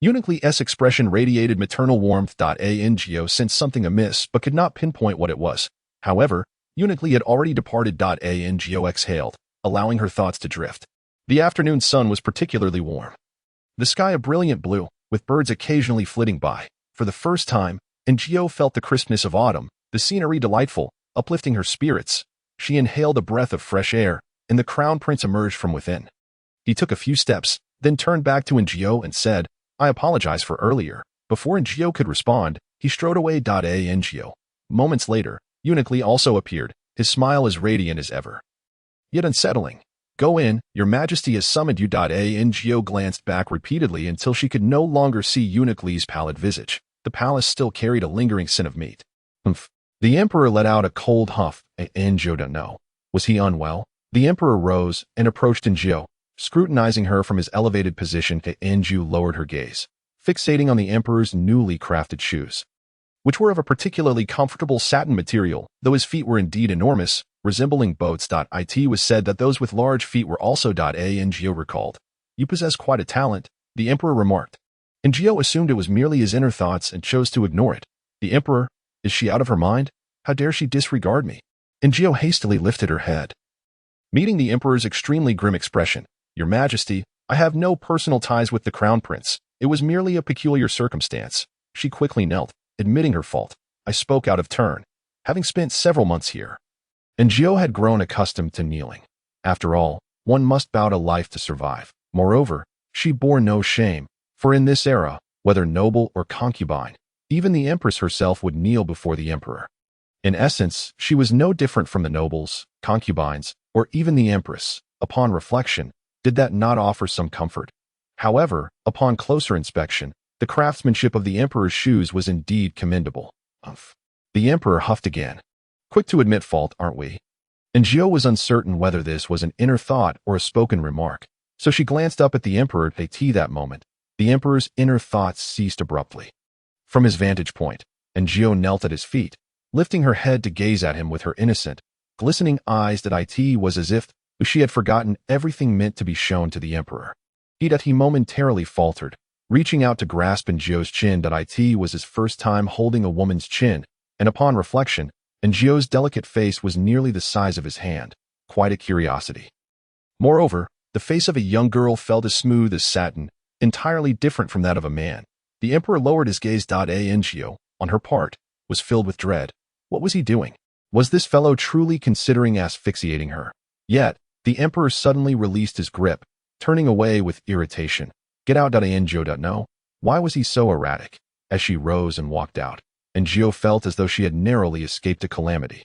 Eunuch Li's expression radiated maternal warmth. Njio sensed something amiss but could not pinpoint what it was. However, Eunuch Li had already departed. Njio exhaled, allowing her thoughts to drift. The afternoon sun was particularly warm. The sky a brilliant blue, with birds occasionally flitting by. For the first time, Njio felt the crispness of autumn, the scenery delightful, uplifting her spirits. She inhaled a breath of fresh air, and the crown prince emerged from within. He took a few steps, then turned back to Njio and said, I apologize for earlier. Before Njio could respond, he strode away. Njio. Moments later, Eunuch Li also appeared, his smile as radiant as ever. Yet unsettling. Go in, your majesty has summoned you. Njio glanced back repeatedly until she could no longer see Eunuch Li's pallid visage. The palace still carried a lingering scent of meat. Humph. The emperor let out a cold huff. Njio don't know. Was he unwell? The emperor rose and approached Njio, scrutinizing her from his elevated position. Njio lowered her gaze, fixating on the emperor's newly crafted shoes, which were of a particularly comfortable satin material, though his feet were indeed enormous, resembling boats. It was said that those with large feet were also. Njio recalled. You possess quite a talent, the emperor remarked. Njio assumed it was merely his inner thoughts and chose to ignore it. The emperor, is she out of her mind? How dare she disregard me? Njio hastily lifted her head, meeting the emperor's extremely grim expression. Your majesty, I have no personal ties with the crown prince. It was merely a peculiar circumstance. She quickly knelt, admitting her fault. I spoke out of turn, having spent several months here. Njio had grown accustomed to kneeling. After all, one must bow to life to survive. Moreover, she bore no shame, for in this era, whether noble or concubine, even the empress herself would kneel before the emperor. In essence, she was no different from the nobles, concubines, or even the empress. Upon reflection, did that not offer some comfort? However, upon closer inspection, the craftsmanship of the emperor's shoes was indeed commendable. Umph. The emperor huffed again. Quick to admit fault, aren't we? and Jiao was uncertain whether this was an inner thought or a spoken remark, so she glanced up at the Emperor at that moment. The Emperor's inner thoughts ceased abruptly. From his vantage point, and Jiao knelt at his feet, lifting her head to gaze at him with her innocent, glistening eyes. That it was as if she had forgotten everything meant to be shown to the Emperor. He momentarily faltered, reaching out to grasp in Jiao's chin. It was his first time holding a woman's chin, and upon reflection, and Jiao's delicate face was nearly the size of his hand, quite a curiosity. Moreover, the face of a young girl felt as smooth as satin, entirely different from that of a man. The Emperor lowered his gaze. Jiao, on her part, was filled with dread. What was he doing? Was this fellow truly considering asphyxiating her? Yet, the Emperor suddenly released his grip, turning away with irritation. Get out. Jiao. No. Why was he so erratic? As she rose and walked out, and Jiao felt as though she had narrowly escaped a calamity.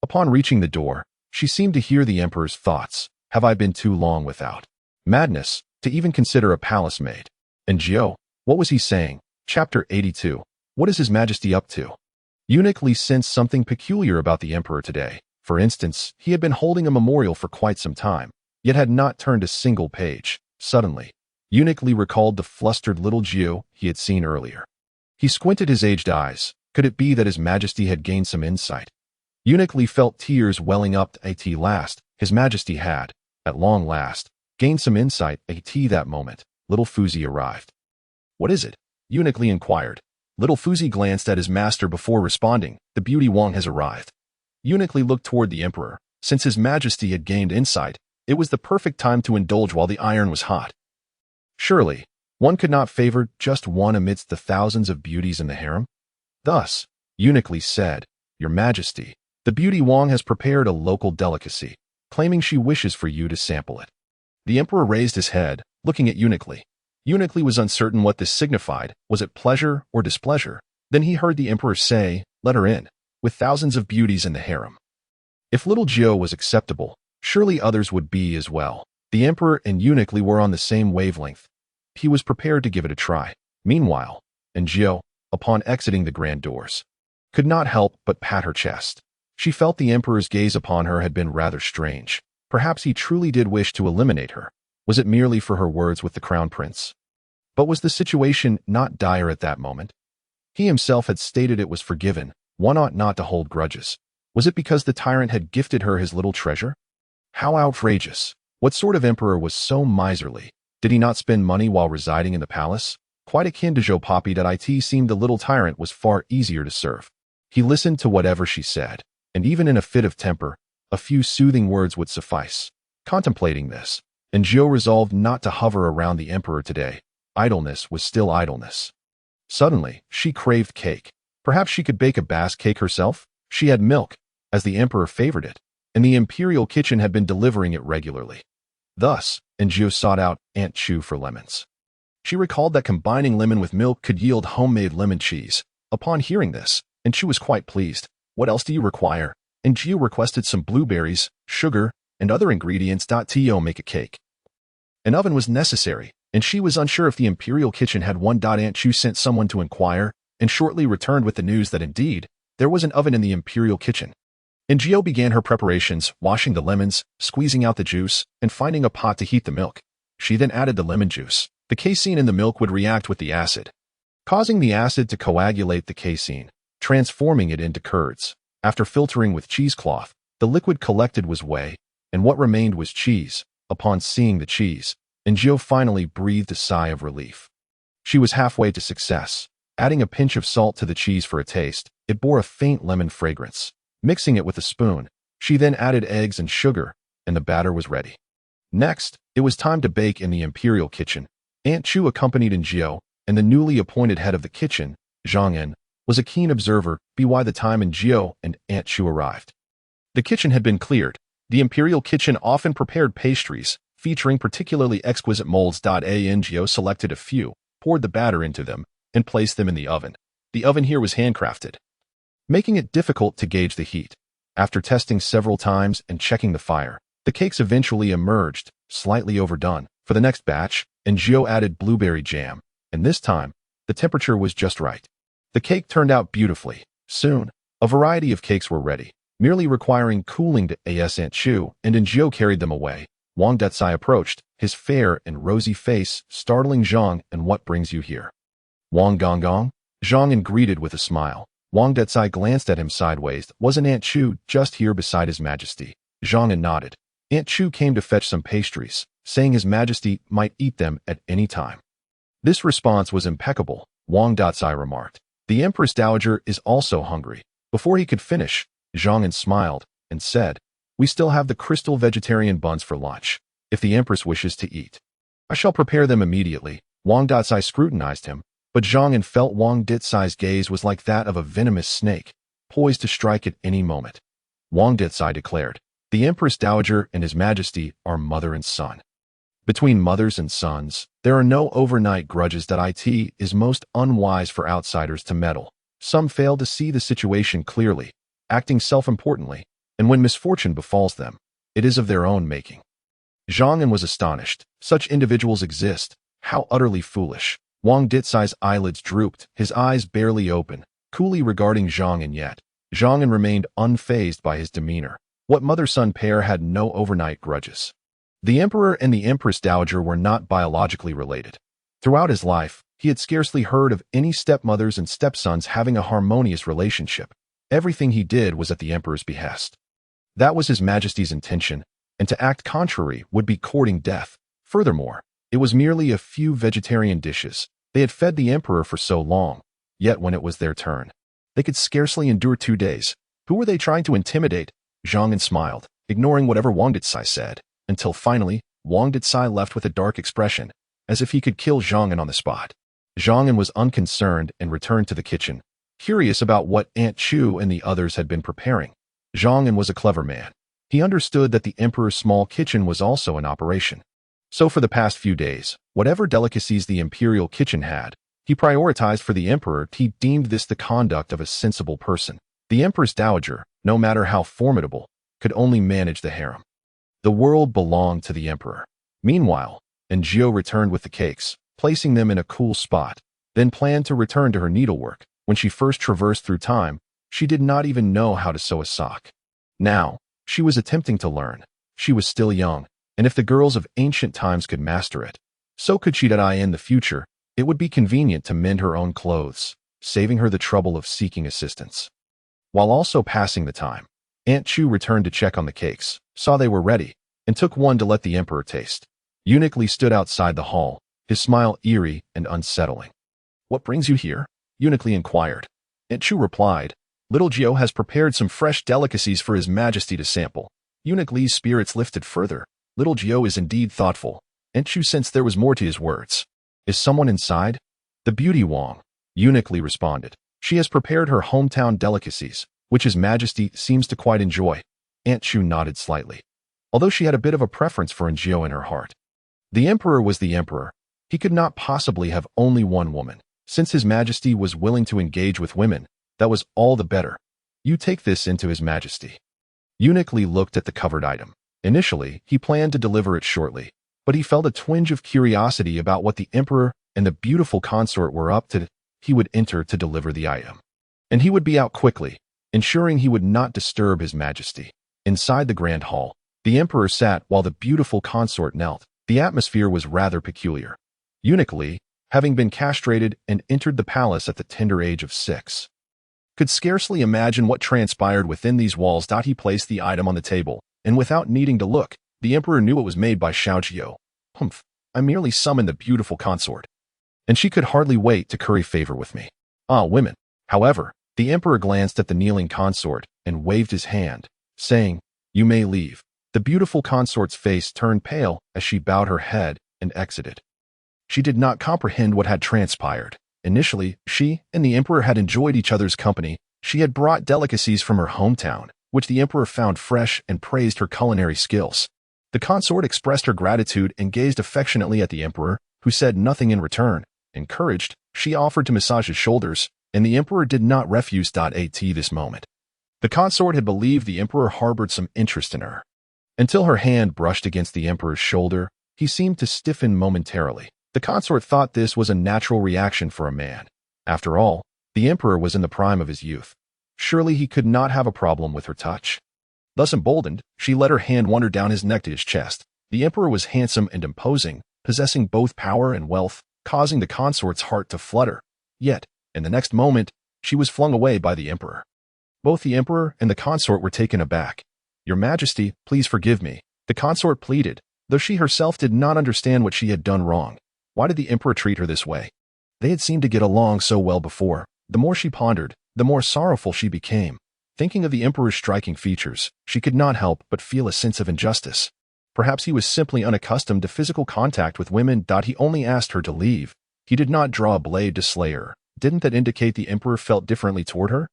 Upon reaching the door, she seemed to hear the Emperor's thoughts. Have I been too long without madness to even consider a palace maid? And Jiao, what was he saying? Chapter 82. What is His Majesty up to? Eunuch Li sensed something peculiar about the Emperor today. For instance, he had been holding a memorial for quite some time, yet had not turned a single page. Suddenly, Eunuch Li recalled the flustered little Jiao he had seen earlier. He squinted his aged eyes. Could it be that His Majesty had gained some insight? Eunuch Li felt tears welling up. At last, His Majesty had, at long last, gained some insight. At that moment, little Fuzi arrived. What is it? Eunuch Li inquired. Little Fuzi glanced at his master before responding. The beauty Wang has arrived. Eunuch Li looked toward the Emperor. Since His Majesty had gained insight, it was the perfect time to indulge while the iron was hot. Surely, one could not favor just one amidst the thousands of beauties in the harem? Thus, Eunuch Li said, Your Majesty, the beauty Wang has prepared a local delicacy, claiming she wishes for you to sample it. The Emperor raised his head, looking at Eunuch Li. Eunuch Li was uncertain what this signified. Was it pleasure or displeasure? Then he heard the Emperor say, Let her in, with thousands of beauties in the harem. If little Jiao was acceptable, surely others would be as well. The Emperor and Eunuch Li were on the same wavelength. He was prepared to give it a try. Meanwhile, and Jiao, upon exiting the grand doors, could not help but pat her chest. She felt the Emperor's gaze upon her had been rather strange. Perhaps he truly did wish to eliminate her. Was it merely for her words with the Crown Prince? But was the situation not dire at that moment? He himself had stated it was forgiven. One ought not to hold grudges. Was it because the tyrant had gifted her his little treasure? How outrageous! What sort of emperor was so miserly? Did he not spend money while residing in the palace? Quite akin to Zhou Papi. It seemed the little tyrant was far easier to serve. He listened to whatever she said, and even in a fit of temper, a few soothing words would suffice. Contemplating this, and Jiao resolved not to hover around the emperor today. Idleness was still idleness. Suddenly, she craved cake. Perhaps she could bake a Basque cake herself? She had milk, as the emperor favored it, and the imperial kitchen had been delivering it regularly. Thus, Jiao sought out Aunt Chu for lemons. She recalled that combining lemon with milk could yield homemade lemon cheese. Upon hearing this, Aunt Chu was quite pleased. What else do you require? And Jiao requested some blueberries, sugar, and other ingredients. To make a cake. An oven was necessary, and she was unsure if the imperial kitchen had one. Aunt Chu sent someone to inquire, and shortly returned with the news that indeed, there was an oven in the imperial kitchen. And Jiao began her preparations, washing the lemons, squeezing out the juice, and finding a pot to heat the milk. She then added the lemon juice. The casein in the milk would react with the acid, causing the acid to coagulate the casein, transforming it into curds. After filtering with cheesecloth, the liquid collected was whey, and what remained was cheese. Upon seeing the cheese, Jiao finally breathed a sigh of relief. She was halfway to success. Adding a pinch of salt to the cheese for a taste, it bore a faint lemon fragrance. Mixing it with a spoon, she then added eggs and sugar, and the batter was ready. Next, it was time to bake in the imperial kitchen. Aunt Chu accompanied Jiao, and the newly appointed head of the kitchen, Zhang En, was a keen observer by the time Jiao and Aunt Chu arrived. The kitchen had been cleared. The imperial kitchen often prepared pastries, featuring particularly exquisite molds. Jiao selected a few, poured the batter into them, and placed them in the oven. The oven here was handcrafted, making it difficult to gauge the heat. After testing several times and checking the fire, the cakes eventually emerged, slightly overdone. For the next batch, Jiao added blueberry jam, and this time, the temperature was just right. The cake turned out beautifully. Soon, a variety of cakes were ready. merely requiring cooling to Aunt Chu, and Zhou carried them away. Wang Detsai approached, his fair and rosy face startling Zhang. And what brings you here? Wang Gonggong? Zhang greeted with a smile. Wang Detsai glanced at him sideways. Wasn't Aunt Chu just here beside His Majesty? Zhang nodded. Aunt Chu came to fetch some pastries, saying His Majesty might eat them at any time. This response was impeccable, Wang Detsai remarked. The Empress Dowager is also hungry. Before he could finish, Zhang smiled and said, we still have the crystal vegetarian buns for lunch. If the Empress wishes to eat, I shall prepare them immediately. Wang Detsai scrutinized him, but Zhang felt Wang Detsai's gaze was like that of a venomous snake, poised to strike at any moment. Wang Detsai declared, the Empress Dowager and His Majesty are mother and son. Between mothers and sons, there are no overnight grudges. It is most unwise for outsiders to meddle. Some fail to see the situation clearly, acting self-importantly, and when misfortune befalls them, it is of their own making. Zhang was astonished. Such individuals exist. How utterly foolish. Wang Detsai's eyelids drooped, his eyes barely open, coolly regarding Zhang, and yet Zhang remained unfazed by his demeanor. What mother-son pair had no overnight grudges? The Emperor and the Empress Dowager were not biologically related. Throughout his life, he had scarcely heard of any stepmothers and stepsons having a harmonious relationship. Everything he did was at the Emperor's behest. That was His Majesty's intention, and to act contrary would be courting death. Furthermore, it was merely a few vegetarian dishes. They had fed the Emperor for so long, yet when it was their turn, they could scarcely endure 2 days. Who were they trying to intimidate? Zhang smiled, ignoring whatever Wang Detsai said, until finally, Wang Detsai left with a dark expression, as if he could kill Zhang on the spot. Zhang was unconcerned and returned to the kitchen, curious about what Aunt Chu and the others had been preparing. Zhang was a clever man. He understood that the Emperor's small kitchen was also in operation. So for the past few days, whatever delicacies the imperial kitchen had, he prioritized for the Emperor. He deemed this the conduct of a sensible person. The Empress Dowager, no matter how formidable, could only manage the harem. The world belonged to the Emperor. Meanwhile, Zhou returned with the cakes, placing them in a cool spot, then planned to return to her needlework. When she first traversed through time, she did not even know how to sew a sock. Now, she was attempting to learn. She was still young, and if the girls of ancient times could master it, so could she. In the future, it would be convenient to mend her own clothes, saving her the trouble of seeking assistance. While also passing the time, Aunt Chu returned to check on the cakes, saw they were ready, and took one to let the Emperor taste. Eunuch stood outside the hall, his smile eerie and unsettling. What brings you here? Eunuch inquired. Aunt Chu replied, Little Jiao has prepared some fresh delicacies for His Majesty to sample. Eunuch spirits lifted further. Little Jiao is indeed thoughtful. Aunt Chu sensed there was more to his words. Is someone inside? The beauty Wang. Eunuch responded. She has prepared her hometown delicacies, which His Majesty seems to quite enjoy. Aunt Chu nodded slightly, although she had a bit of a preference for Zhou in her heart. The Emperor was the Emperor. He could not possibly have only one woman. Since His Majesty was willing to engage with women, that was all the better. You take this into His Majesty. Eunuch looked at the covered item. Initially, he planned to deliver it shortly, but he felt a twinge of curiosity about what the Emperor and the beautiful consort were up to. He would enter to deliver the item, and he would be out quickly, ensuring he would not disturb His Majesty. Inside the grand hall, the Emperor sat while the beautiful consort knelt. The atmosphere was rather peculiar. Eunuch, having been castrated and entered the palace at the tender age of 6, could scarcely imagine what transpired within these walls. He placed the item on the table, and without needing to look, the Emperor knew it was made by Xiaojiao. Humph, I merely summoned the beautiful consort, and she could hardly wait to curry favor with me. Ah, women. However, the Emperor glanced at the kneeling consort and waved his hand, saying, You may leave. The beautiful consort's face turned pale as she bowed her head and exited. She did not comprehend what had transpired. Initially, she and the Emperor had enjoyed each other's company. She had brought delicacies from her hometown, which the Emperor found fresh and praised her culinary skills. The consort expressed her gratitude and gazed affectionately at the Emperor, who said nothing in return. Encouraged, she offered to massage his shoulders, and the Emperor did not refuse. At this moment, the consort had believed the Emperor harbored some interest in her. Until her hand brushed against the Emperor's shoulder, he seemed to stiffen momentarily. The consort thought this was a natural reaction for a man. After all, the Emperor was in the prime of his youth. Surely he could not have a problem with her touch. Thus emboldened, she let her hand wander down his neck to his chest. The emperor was handsome and imposing, possessing both power and wealth, causing the consort's heart to flutter. Yet, in the next moment, she was flung away by the emperor. Both the emperor and the consort were taken aback. "Your Majesty, please forgive me," the consort pleaded, though she herself did not understand what she had done wrong. Why did the emperor treat her this way? They had seemed to get along so well before. The more she pondered, the more sorrowful she became. Thinking of the emperor's striking features, she could not help but feel a sense of injustice. Perhaps he was simply unaccustomed to physical contact with women. He only asked her to leave. He did not draw a blade to slay her. Didn't that indicate the emperor felt differently toward her?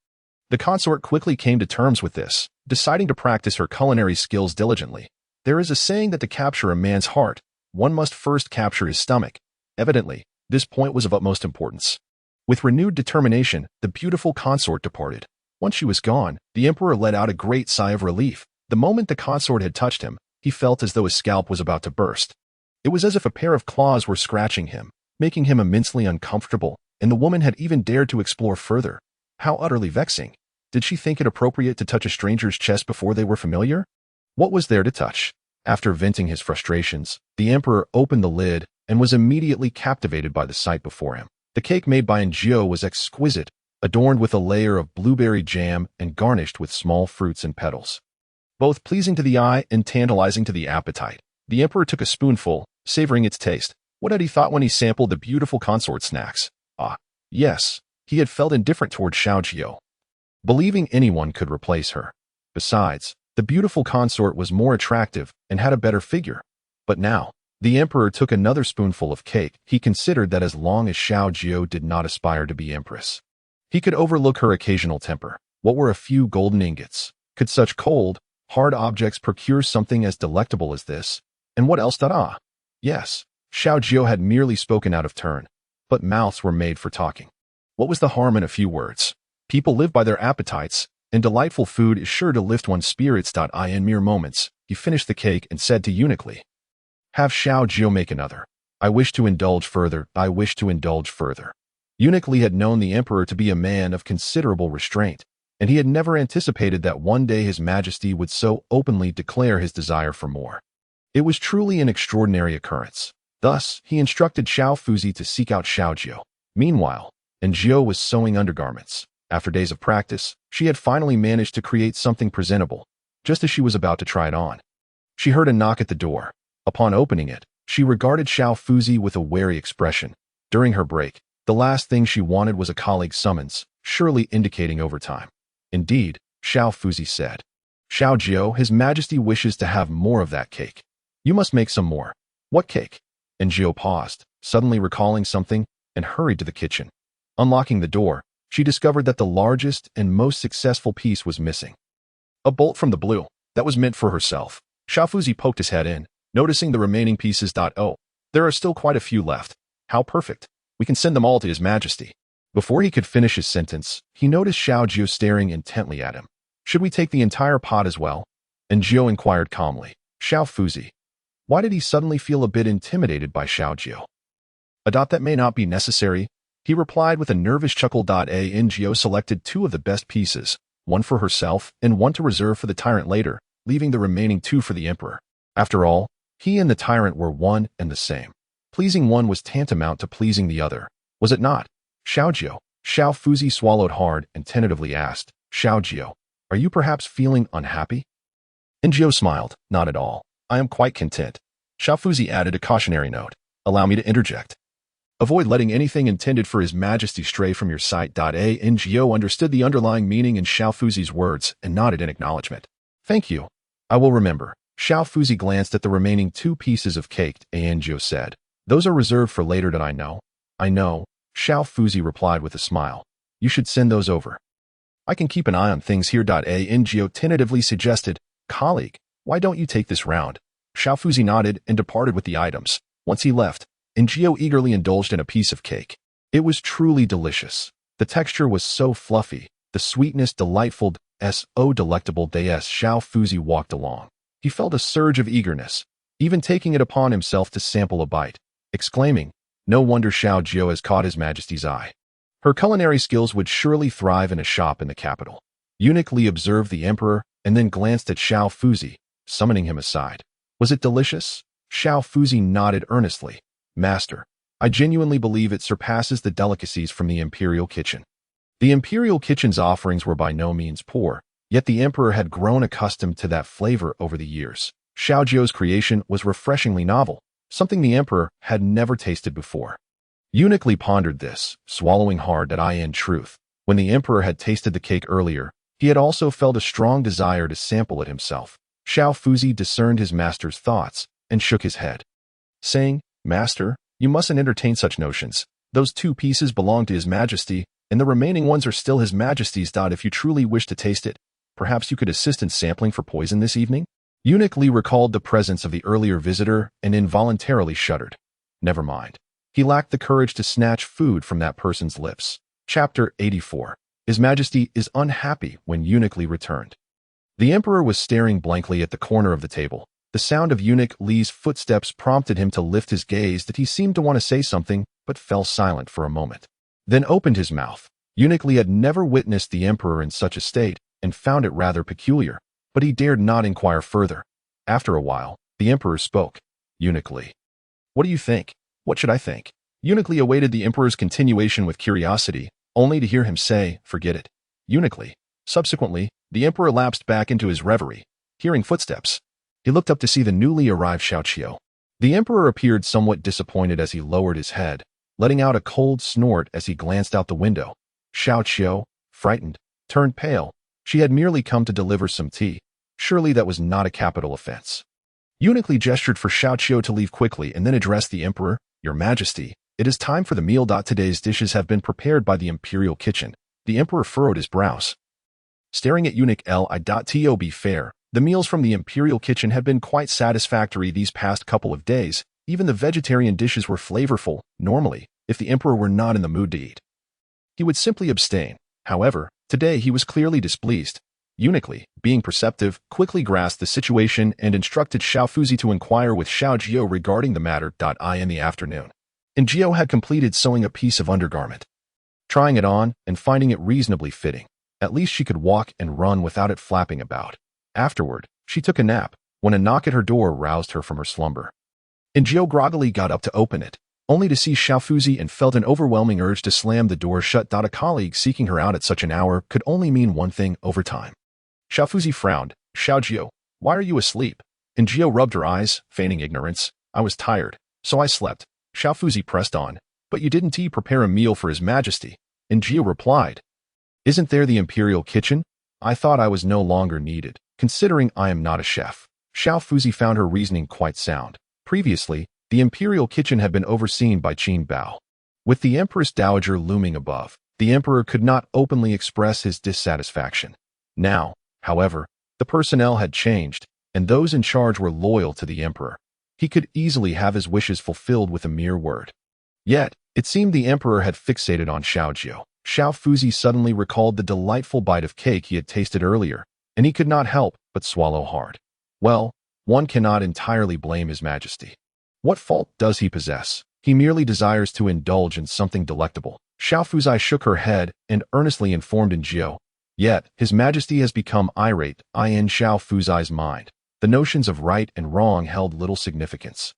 The consort quickly came to terms with this, deciding to practice her culinary skills diligently. There is a saying that to capture a man's heart, one must first capture his stomach. Evidently, this point was of utmost importance. With renewed determination, the beautiful consort departed. Once she was gone, the emperor let out a great sigh of relief. The moment the consort had touched him, he felt as though his scalp was about to burst. It was as if a pair of claws were scratching him, making him immensely uncomfortable, and the woman had even dared to explore further. How utterly vexing. Did she think it appropriate to touch a stranger's chest before they were familiar? What was there to touch? After venting his frustrations, the emperor opened the lid and was immediately captivated by the sight before him. The cake made by Njio was exquisite, adorned with a layer of blueberry jam and garnished with small fruits and petals. Both pleasing to the eye and tantalizing to the appetite. The emperor took a spoonful, savoring its taste. What had he thought when he sampled the beautiful consort snacks? Yes, he had felt indifferent toward Xiaojio, believing anyone could replace her. Besides, the beautiful consort was more attractive and had a better figure. But now, the emperor took another spoonful of cake. He considered that as long as Xiaojio did not aspire to be empress, he could overlook her occasional temper. What were a few golden ingots? Could such cold, hard objects procure something as delectable as this? And what else? Yes, Xiaojio had merely spoken out of turn, but mouths were made for talking. What was the harm in a few words? People live by their appetites, and delightful food is sure to lift one's spirits. In mere moments, he finished the cake and said to Uniquely, "Have Xiaojio make another. I wish to indulge further. Uniquely had known the emperor to be a man of considerable restraint, and he had never anticipated that one day His Majesty would so openly declare his desire for more. It was truly an extraordinary occurrence. Thus, he instructed Xiao Fuzi to seek out Xiaojio. Meanwhile, Njio was sewing undergarments. After days of practice, she had finally managed to create something presentable, just as she was about to try it on. She heard a knock at the door. Upon opening it, she regarded Xiao Fuzi with a wary expression. During her break, the last thing she wanted was a colleague's summons, surely indicating overtime. Indeed, Xiao Fuzi said, "Xiaojio, His Majesty wishes to have more of that cake. You must make some more." "What cake?" Njio paused, suddenly recalling something, and hurried to the kitchen. Unlocking the door, she discovered that the largest and most successful piece was missing. A bolt from the blue, that was meant for herself. Xiao Fuzi poked his head in, noticing the remaining pieces. "Oh, there are still quite a few left. How perfect. We can send them all to His Majesty." Before he could finish his sentence, he noticed Xiaojio staring intently at him. "Should we take the entire pot as well?" Njio inquired calmly. Xiao Fuzi. Why did he suddenly feel a bit intimidated by Xiaojio? That may not be necessary," he replied with a nervous chuckle. Njio selected 2 of the best pieces, one for herself and one to reserve for the tyrant later, leaving the remaining 2 for the emperor. After all, he and the tyrant were one and the same. Pleasing one was tantamount to pleasing the other, was it not? Xiaojio. Xiao Fuzi swallowed hard and tentatively asked, "Xiaojio, are you perhaps feeling unhappy?" Njio smiled. "Not at all. I am quite content." Xiao Fuzi added a cautionary note. "Allow me to interject. Avoid letting anything intended for His Majesty stray from your sight." Njio understood the underlying meaning in Xiao Fuzi's words and nodded in acknowledgement. "Thank you. I will remember." Xiao Fuzi glanced at the remaining 2 pieces of cake. Njio said, "Those are reserved for later." "I know. Xiao Fuzi replied with a smile. "You should send those over. I can keep an eye on things here." Njio tentatively suggested, "Colleague, why don't you take this round?" Xiao Fuzi nodded and departed with the items. Once he left, Njio eagerly indulged in a piece of cake. It was truly delicious. The texture was so fluffy, the sweetness delightful, so delectable. As Xiao Fuzi walked along, he felt a surge of eagerness, even taking it upon himself to sample a bite, exclaiming, "No wonder Xiaojio has caught His Majesty's eye. Her culinary skills would surely thrive in a shop in the capital." Eunuch Li observed the emperor and then glanced at Xiao Fuzi, summoning him aside. Was it delicious? Xiao Fuzi nodded earnestly. Master, I genuinely believe it surpasses the delicacies from the imperial kitchen. The imperial kitchen's offerings were by no means poor, yet the emperor had grown accustomed to that flavor over the years. Xiao Jiu's creation was refreshingly novel, something the emperor had never tasted before. Eunuch Li pondered this, swallowing hard that in truth, when the emperor had tasted the cake earlier, he had also felt a strong desire to sample it himself. Xiao Fuzi discerned his master's thoughts and shook his head, saying, Master, you mustn't entertain such notions. Those 2 pieces belong to His Majesty, and the remaining ones are still His Majesty's. If you truly wish to taste it, perhaps you could assist in sampling for poison this evening? Eunuch Li recalled the presence of the earlier visitor and involuntarily shuddered. Never mind. He lacked the courage to snatch food from that person's lips. Chapter 84. His Majesty is unhappy when Eunuch Li returned. The emperor was staring blankly at the corner of the table. The sound of Eunuch Li's footsteps prompted him to lift his gaze that he seemed to want to say something, but fell silent for a moment. Then opened his mouth. Eunuch Li had never witnessed the emperor in such a state, and found it rather peculiar, but he dared not inquire further. After a while, the emperor spoke. Eunuch Li. What do you think? What should I think? Eunuch Li awaited the emperor's continuation with curiosity, only to hear him say, forget it. Eunuch Li. Subsequently, the emperor lapsed back into his reverie, hearing footsteps. He looked up to see the newly arrived Xiao Qiu. The emperor appeared somewhat disappointed as he lowered his head, letting out a cold snort as he glanced out the window. Xiao Qiu, frightened, turned pale. She had merely come to deliver some tea. Surely that was not a capital offense. Eunuch Li gestured for Xiao Qiu to leave quickly and then addressed the emperor. Your Majesty, it is time for the meal. Today's dishes have been prepared by the imperial kitchen. The emperor furrowed his brows, staring at Eunuch Li. To be fair, the meals from the imperial kitchen had been quite satisfactory these past couple of days. Even the vegetarian dishes were flavorful. Normally, if the emperor were not in the mood to eat, he would simply abstain. However, today he was clearly displeased. Eunuch Li, being perceptive, quickly grasped the situation and instructed Xiao Fuzi to inquire with Xiao Jiu regarding the matter. In the afternoon, and Jiu had completed sewing a piece of undergarment, trying it on and finding it reasonably fitting. At least she could walk and run without it flapping about. Afterward, she took a nap, when a knock at her door roused her from her slumber. And Jiu groggily got up to open it, only to see Xiao Fuzi and felt an overwhelming urge to slam the door shut. A colleague seeking her out at such an hour could only mean one thing: overtime. Xiao Fuzi frowned. Xiao Jiu, why are you asleep? And Jiu rubbed her eyes, feigning ignorance. I was tired, so I slept. Xiao Fuzi pressed on. But you didn't prepare a meal for His Majesty? And Jiu replied. Isn't there the imperial kitchen? I thought I was no longer needed, considering I am not a chef. Xiao Fuzi found her reasoning quite sound. Previously, the imperial kitchen had been overseen by Qin Bao. With the Empress Dowager looming above, the emperor could not openly express his dissatisfaction. Now, however, the personnel had changed, and those in charge were loyal to the emperor. He could easily have his wishes fulfilled with a mere word. Yet, it seemed the emperor had fixated on Xiao Jiu. Xiao Fuzi suddenly recalled the delightful bite of cake he had tasted earlier, and he could not help but swallow hard. Well, one cannot entirely blame His Majesty. What fault does he possess? He merely desires to indulge in something delectable. Xiao Fuzi shook her head and earnestly informed Jiu. Yet, His Majesty has become irate. In Xiao Fuzi's mind, the notions of right and wrong held little significance.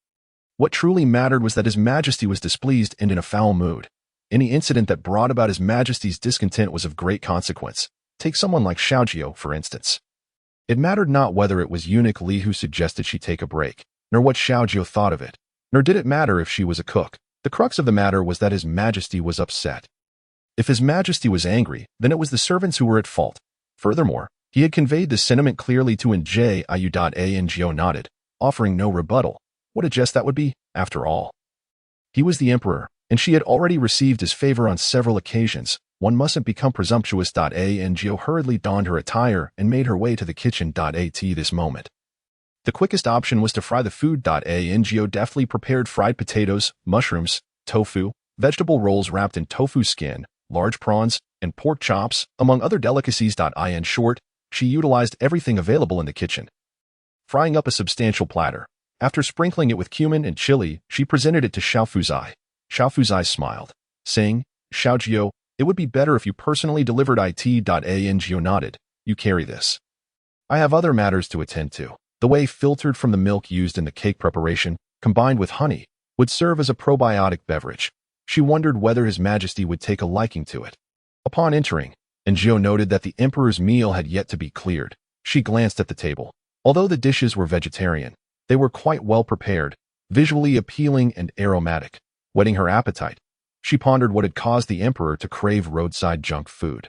What truly mattered was that His Majesty was displeased and in a foul mood. Any incident that brought about His Majesty's discontent was of great consequence. Take someone like Xiao Jiu, for instance. It mattered not whether it was Eunuch Li who suggested she take a break, nor what Xiao Jiu thought of it, nor did it matter if she was a cook. The crux of the matter was that His Majesty was upset. If His Majesty was angry, then it was the servants who were at fault. Furthermore, he had conveyed the sentiment clearly to Jiu. Jiu nodded, offering no rebuttal. What a jest that would be, after all. He was the emperor, and she had already received his favor on several occasions. One mustn't become presumptuous. Jiu hurriedly donned her attire and made her way to the kitchen. At this moment, the quickest option was to fry the food. Jiu deftly prepared fried potatoes, mushrooms, tofu, vegetable rolls wrapped in tofu skin, large prawns, and pork chops, among other delicacies. In short, she utilized everything available in the kitchen, frying up a substantial platter. After sprinkling it with cumin and chili, she presented it to Xiao Fuzi. Xiao Fuzi smiled, saying, Xiao Jiu, it would be better if you personally delivered it. Jiu nodded, You carry this. I have other matters to attend to. The whey filtered from the milk used in the cake preparation, combined with honey, would serve as a probiotic beverage. She wondered whether His Majesty would take a liking to it. Upon entering, Enjio noted that the emperor's meal had yet to be cleared. She glanced at the table. Although the dishes were vegetarian, they were quite well prepared, visually appealing and aromatic, whetting her appetite. She pondered what had caused the emperor to crave roadside junk food.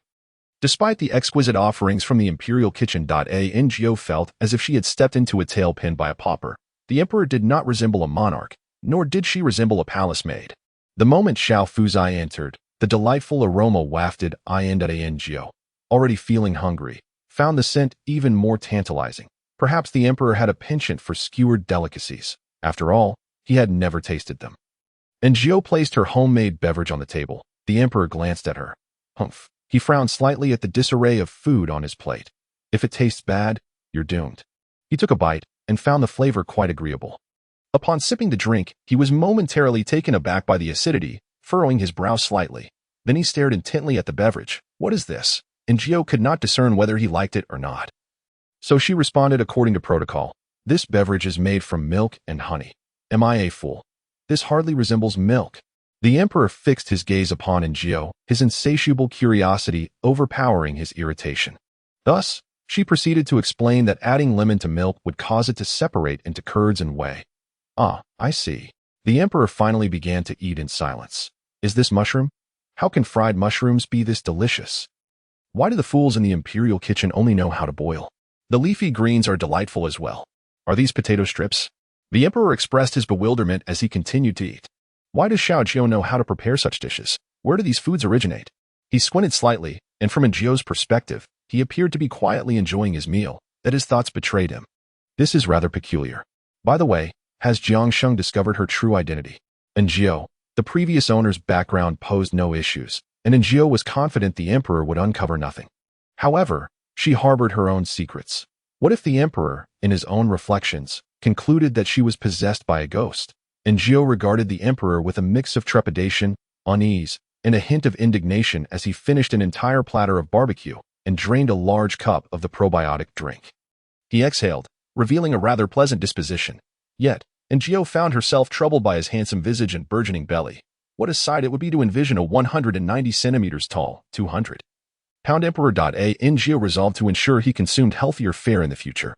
Despite the exquisite offerings from the imperial kitchen, Enjio felt as if she had stepped into a tale pinned by a pauper. The emperor did not resemble a monarch, nor did she resemble a palace maid. The moment Xiao Fuzai entered, the delightful aroma wafted Enjio, already feeling hungry, found the scent even more tantalizing. Perhaps the emperor had a penchant for skewered delicacies. After all, he had never tasted them. Enjio placed her homemade beverage on the table. The emperor glanced at her. Humph. He frowned slightly at the disarray of food on his plate. If it tastes bad, you're doomed. He took a bite and found the flavor quite agreeable. Upon sipping the drink, he was momentarily taken aback by the acidity, furrowing his brow slightly. Then he stared intently at the beverage. What is this? Enjio could not discern whether he liked it or not. So she responded according to protocol. This beverage is made from milk and honey. Am I a fool? This hardly resembles milk. The emperor fixed his gaze upon Enjio, his insatiable curiosity overpowering his irritation. Thus, she proceeded to explain that adding lemon to milk would cause it to separate into curds and whey. Ah, I see. The emperor finally began to eat in silence. Is this mushroom? How can fried mushrooms be this delicious? Why do the fools in the imperial kitchen only know how to boil? The leafy greens are delightful as well. Are these potato strips? The emperor expressed his bewilderment as he continued to eat. Why does Xiao Jio know how to prepare such dishes? Where do these foods originate? He squinted slightly, and from Enjio's perspective, he appeared to be quietly enjoying his meal, that his thoughts betrayed him. This is rather peculiar. By the way, has Jiangsheng discovered her true identity? Enjio, the previous owner's background posed no issues, and Enjio was confident the emperor would uncover nothing. However, she harbored her own secrets. What if the emperor, in his own reflections, concluded that she was possessed by a ghost? Enjio regarded the emperor with a mix of trepidation, unease, and a hint of indignation as he finished an entire platter of barbecue and drained a large cup of the probiotic drink. He exhaled, revealing a rather pleasant disposition. Yet, Enjio found herself troubled by his handsome visage and burgeoning belly. What a sight it would be to envision a 190 centimeters tall, 200-pound emperor. Enjio resolved to ensure he consumed healthier fare in the future.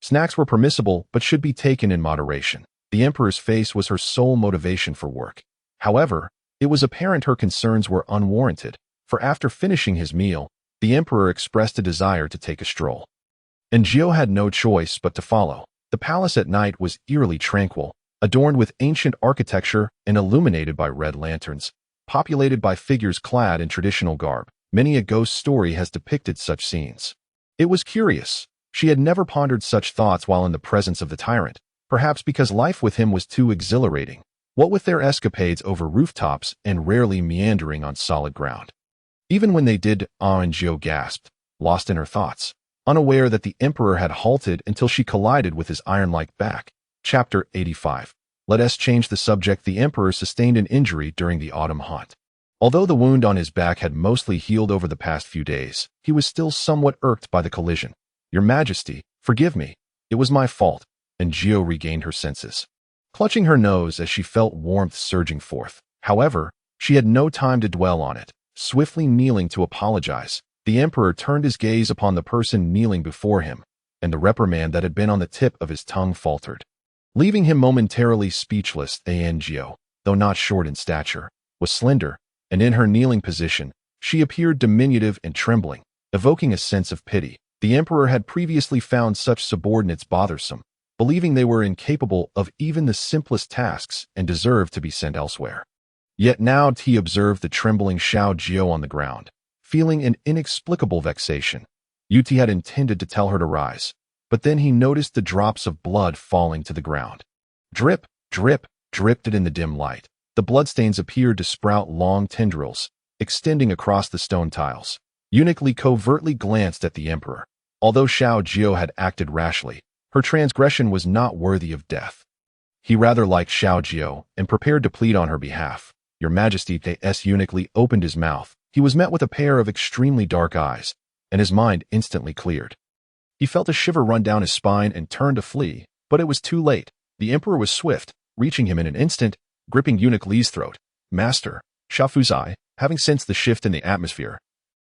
Snacks were permissible but should be taken in moderation. The emperor's face was her sole motivation for work. However, it was apparent her concerns were unwarranted, for after finishing his meal, the emperor expressed a desire to take a stroll. Enjio had no choice but to follow. The palace at night was eerily tranquil, adorned with ancient architecture and illuminated by red lanterns, populated by figures clad in traditional garb. Many a ghost story has depicted such scenes. It was curious. She had never pondered such thoughts while in the presence of the tyrant, perhaps because life with him was too exhilarating, what with their escapades over rooftops and rarely meandering on solid ground. Even when they did, Enjio gasped, lost in her thoughts, unaware that the emperor had halted until she collided with his iron-like back. Chapter 85. Let us change the subject. The emperor sustained an injury during the autumn hunt. Although the wound on his back had mostly healed over the past few days, he was still somewhat irked by the collision. Your Majesty, forgive me. It was my fault. Enjio regained her senses, clutching her nose as she felt warmth surging forth. However, she had no time to dwell on it. Swiftly kneeling to apologize, the emperor turned his gaze upon the person kneeling before him, and the reprimand that had been on the tip of his tongue faltered, leaving him momentarily speechless. Enjio, though not short in stature, was slender, and in her kneeling position, she appeared diminutive and trembling, evoking a sense of pity. The emperor had previously found such subordinates bothersome, believing they were incapable of even the simplest tasks and deserved to be sent elsewhere. Yet now he observed the trembling Xiao Jio on the ground, feeling an inexplicable vexation. Yuti had intended to tell her to rise, but then he noticed the drops of blood falling to the ground. Drip, drip, dripped it in the dim light. The bloodstains appeared to sprout long tendrils, extending across the stone tiles. Eunuch Li covertly glanced at the emperor. Although Xiao Jio had acted rashly, her transgression was not worthy of death. He rather liked Xiao Jio and prepared to plead on her behalf. Your Majesty, Eunuch Li opened his mouth. He was met with a pair of extremely dark eyes, and his mind instantly cleared. He felt a shiver run down his spine and turned to flee, but it was too late. The emperor was swift, reaching him in an instant, gripping eunuch Li's throat. Master, Shafuzai, having sensed the shift in the atmosphere,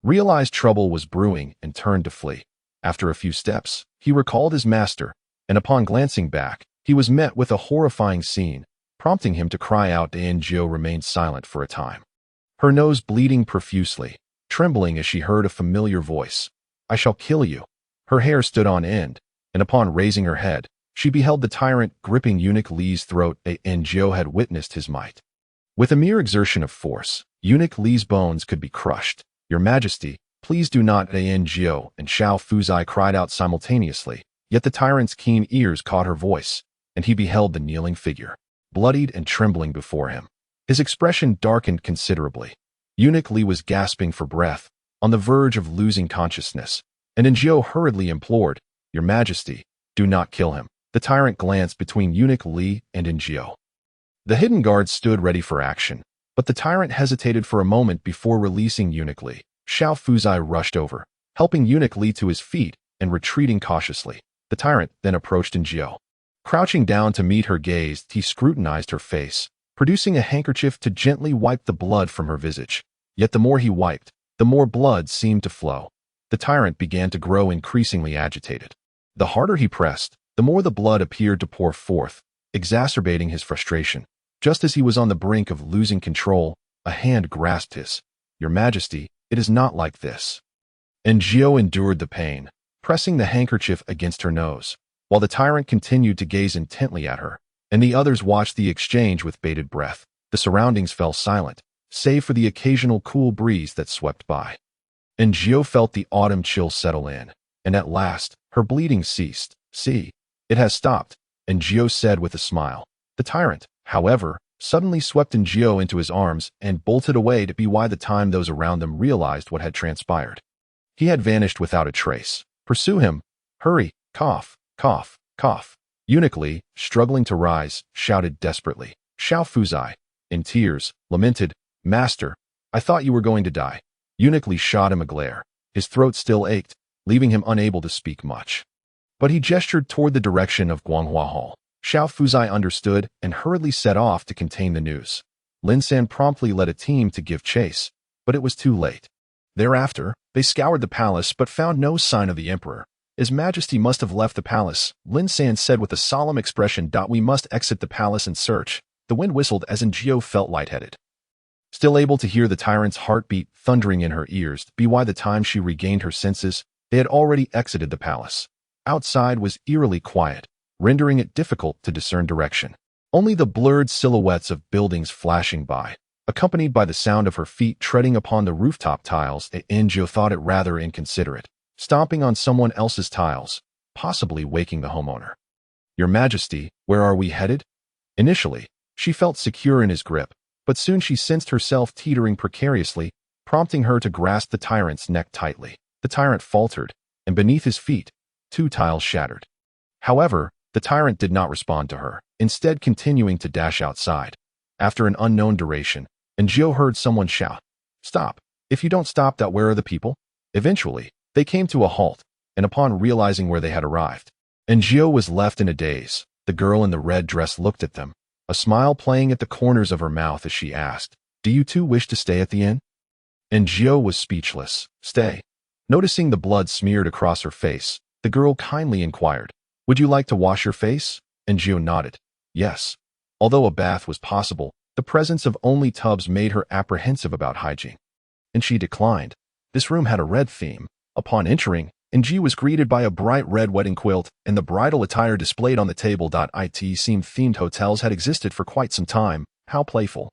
realized trouble was brewing and turned to flee. After a few steps, he recalled his master, and upon glancing back, he was met with a horrifying scene, prompting him to cry out. Jiao remained silent for a time, her nose bleeding profusely, trembling as she heard a familiar voice. I shall kill you. Her hair stood on end, and upon raising her head, she beheld the tyrant gripping eunuch Li's throat. Jiao had witnessed his might. With a mere exertion of force, eunuch Li's bones could be crushed. Your Majesty, please do not. Jiao and Xiao Fuzai cried out simultaneously, yet the tyrant's keen ears caught her voice, and he beheld the kneeling figure, bloodied and trembling before him. His expression darkened considerably. Eunuch Li was gasping for breath, on the verge of losing consciousness, and Jiao hurriedly implored, Your Majesty, do not kill him. The tyrant glanced between Eunuch Li and Jiao. The hidden guards stood ready for action, but the tyrant hesitated for a moment before releasing Eunuch Li. Xiao Fuzai rushed over, helping Eunuch Li to his feet and retreating cautiously. The tyrant then approached Jiao. Crouching down to meet her gaze, he scrutinized her face, producing a handkerchief to gently wipe the blood from her visage. Yet the more he wiped, the more blood seemed to flow. The tyrant began to grow increasingly agitated. The harder he pressed, the more the blood appeared to pour forth, exacerbating his frustration. Just as he was on the brink of losing control, a hand grasped his. Your Majesty, it is not like this. Jiao endured the pain, pressing the handkerchief against her nose, while the tyrant continued to gaze intently at her, and the others watched the exchange with bated breath. The surroundings fell silent, save for the occasional cool breeze that swept by. Jiao felt the autumn chill settle in, and at last, her bleeding ceased. See, it has stopped, Jiao said with a smile. The tyrant, however, suddenly swept Jiao into his arms and bolted away to be by the time those around them realized what had transpired. He had vanished without a trace. Pursue him. Hurry. Cough, cough, cough. Eunuch Li, struggling to rise, shouted desperately. Xiao Fuzai, in tears, lamented, Master, I thought you were going to die. Eunuch Li shot him a glare. His throat still ached, leaving him unable to speak much. But he gestured toward the direction of Guanghua Hall. Xiao Fuzai understood and hurriedly set off to contain the news. Lin San promptly led a team to give chase, but it was too late. Thereafter, they scoured the palace but found no sign of the emperor. His Majesty must have left the palace, Lin San said with a solemn expression. We must exit the palace and search. The wind whistled as Jiao felt lightheaded. Still able to hear the tyrant's heartbeat thundering in her ears, by the time she regained her senses, they had already exited the palace. Outside was eerily quiet, rendering it difficult to discern direction. Only the blurred silhouettes of buildings flashing by, accompanied by the sound of her feet treading upon the rooftop tiles. Jiao thought it rather inconsiderate, stomping on someone else's tiles, possibly waking the homeowner. Your Majesty, where are we headed? Initially, she felt secure in his grip, but soon she sensed herself teetering precariously, prompting her to grasp the tyrant's neck tightly. The tyrant faltered, and beneath his feet, 2 tiles shattered. However, the tyrant did not respond to her, instead continuing to dash outside. After an unknown duration, Jiao heard someone shout, Stop! If you don't stop that, where are the people? Eventually, they came to a halt, and upon realizing where they had arrived, Jiao was left in a daze. The girl in the red dress looked at them, a smile playing at the corners of her mouth as she asked, Do you two wish to stay at the inn? Jiao was speechless. Stay. Noticing the blood smeared across her face, the girl kindly inquired, Would you like to wash your face? Jiao nodded. Yes. Although a bath was possible, the presence of only tubs made her apprehensive about hygiene, and she declined. This room had a red theme. Upon entering, Jiao was greeted by a bright red wedding quilt and the bridal attire displayed on the table. It seemed themed hotels had existed for quite some time. How playful.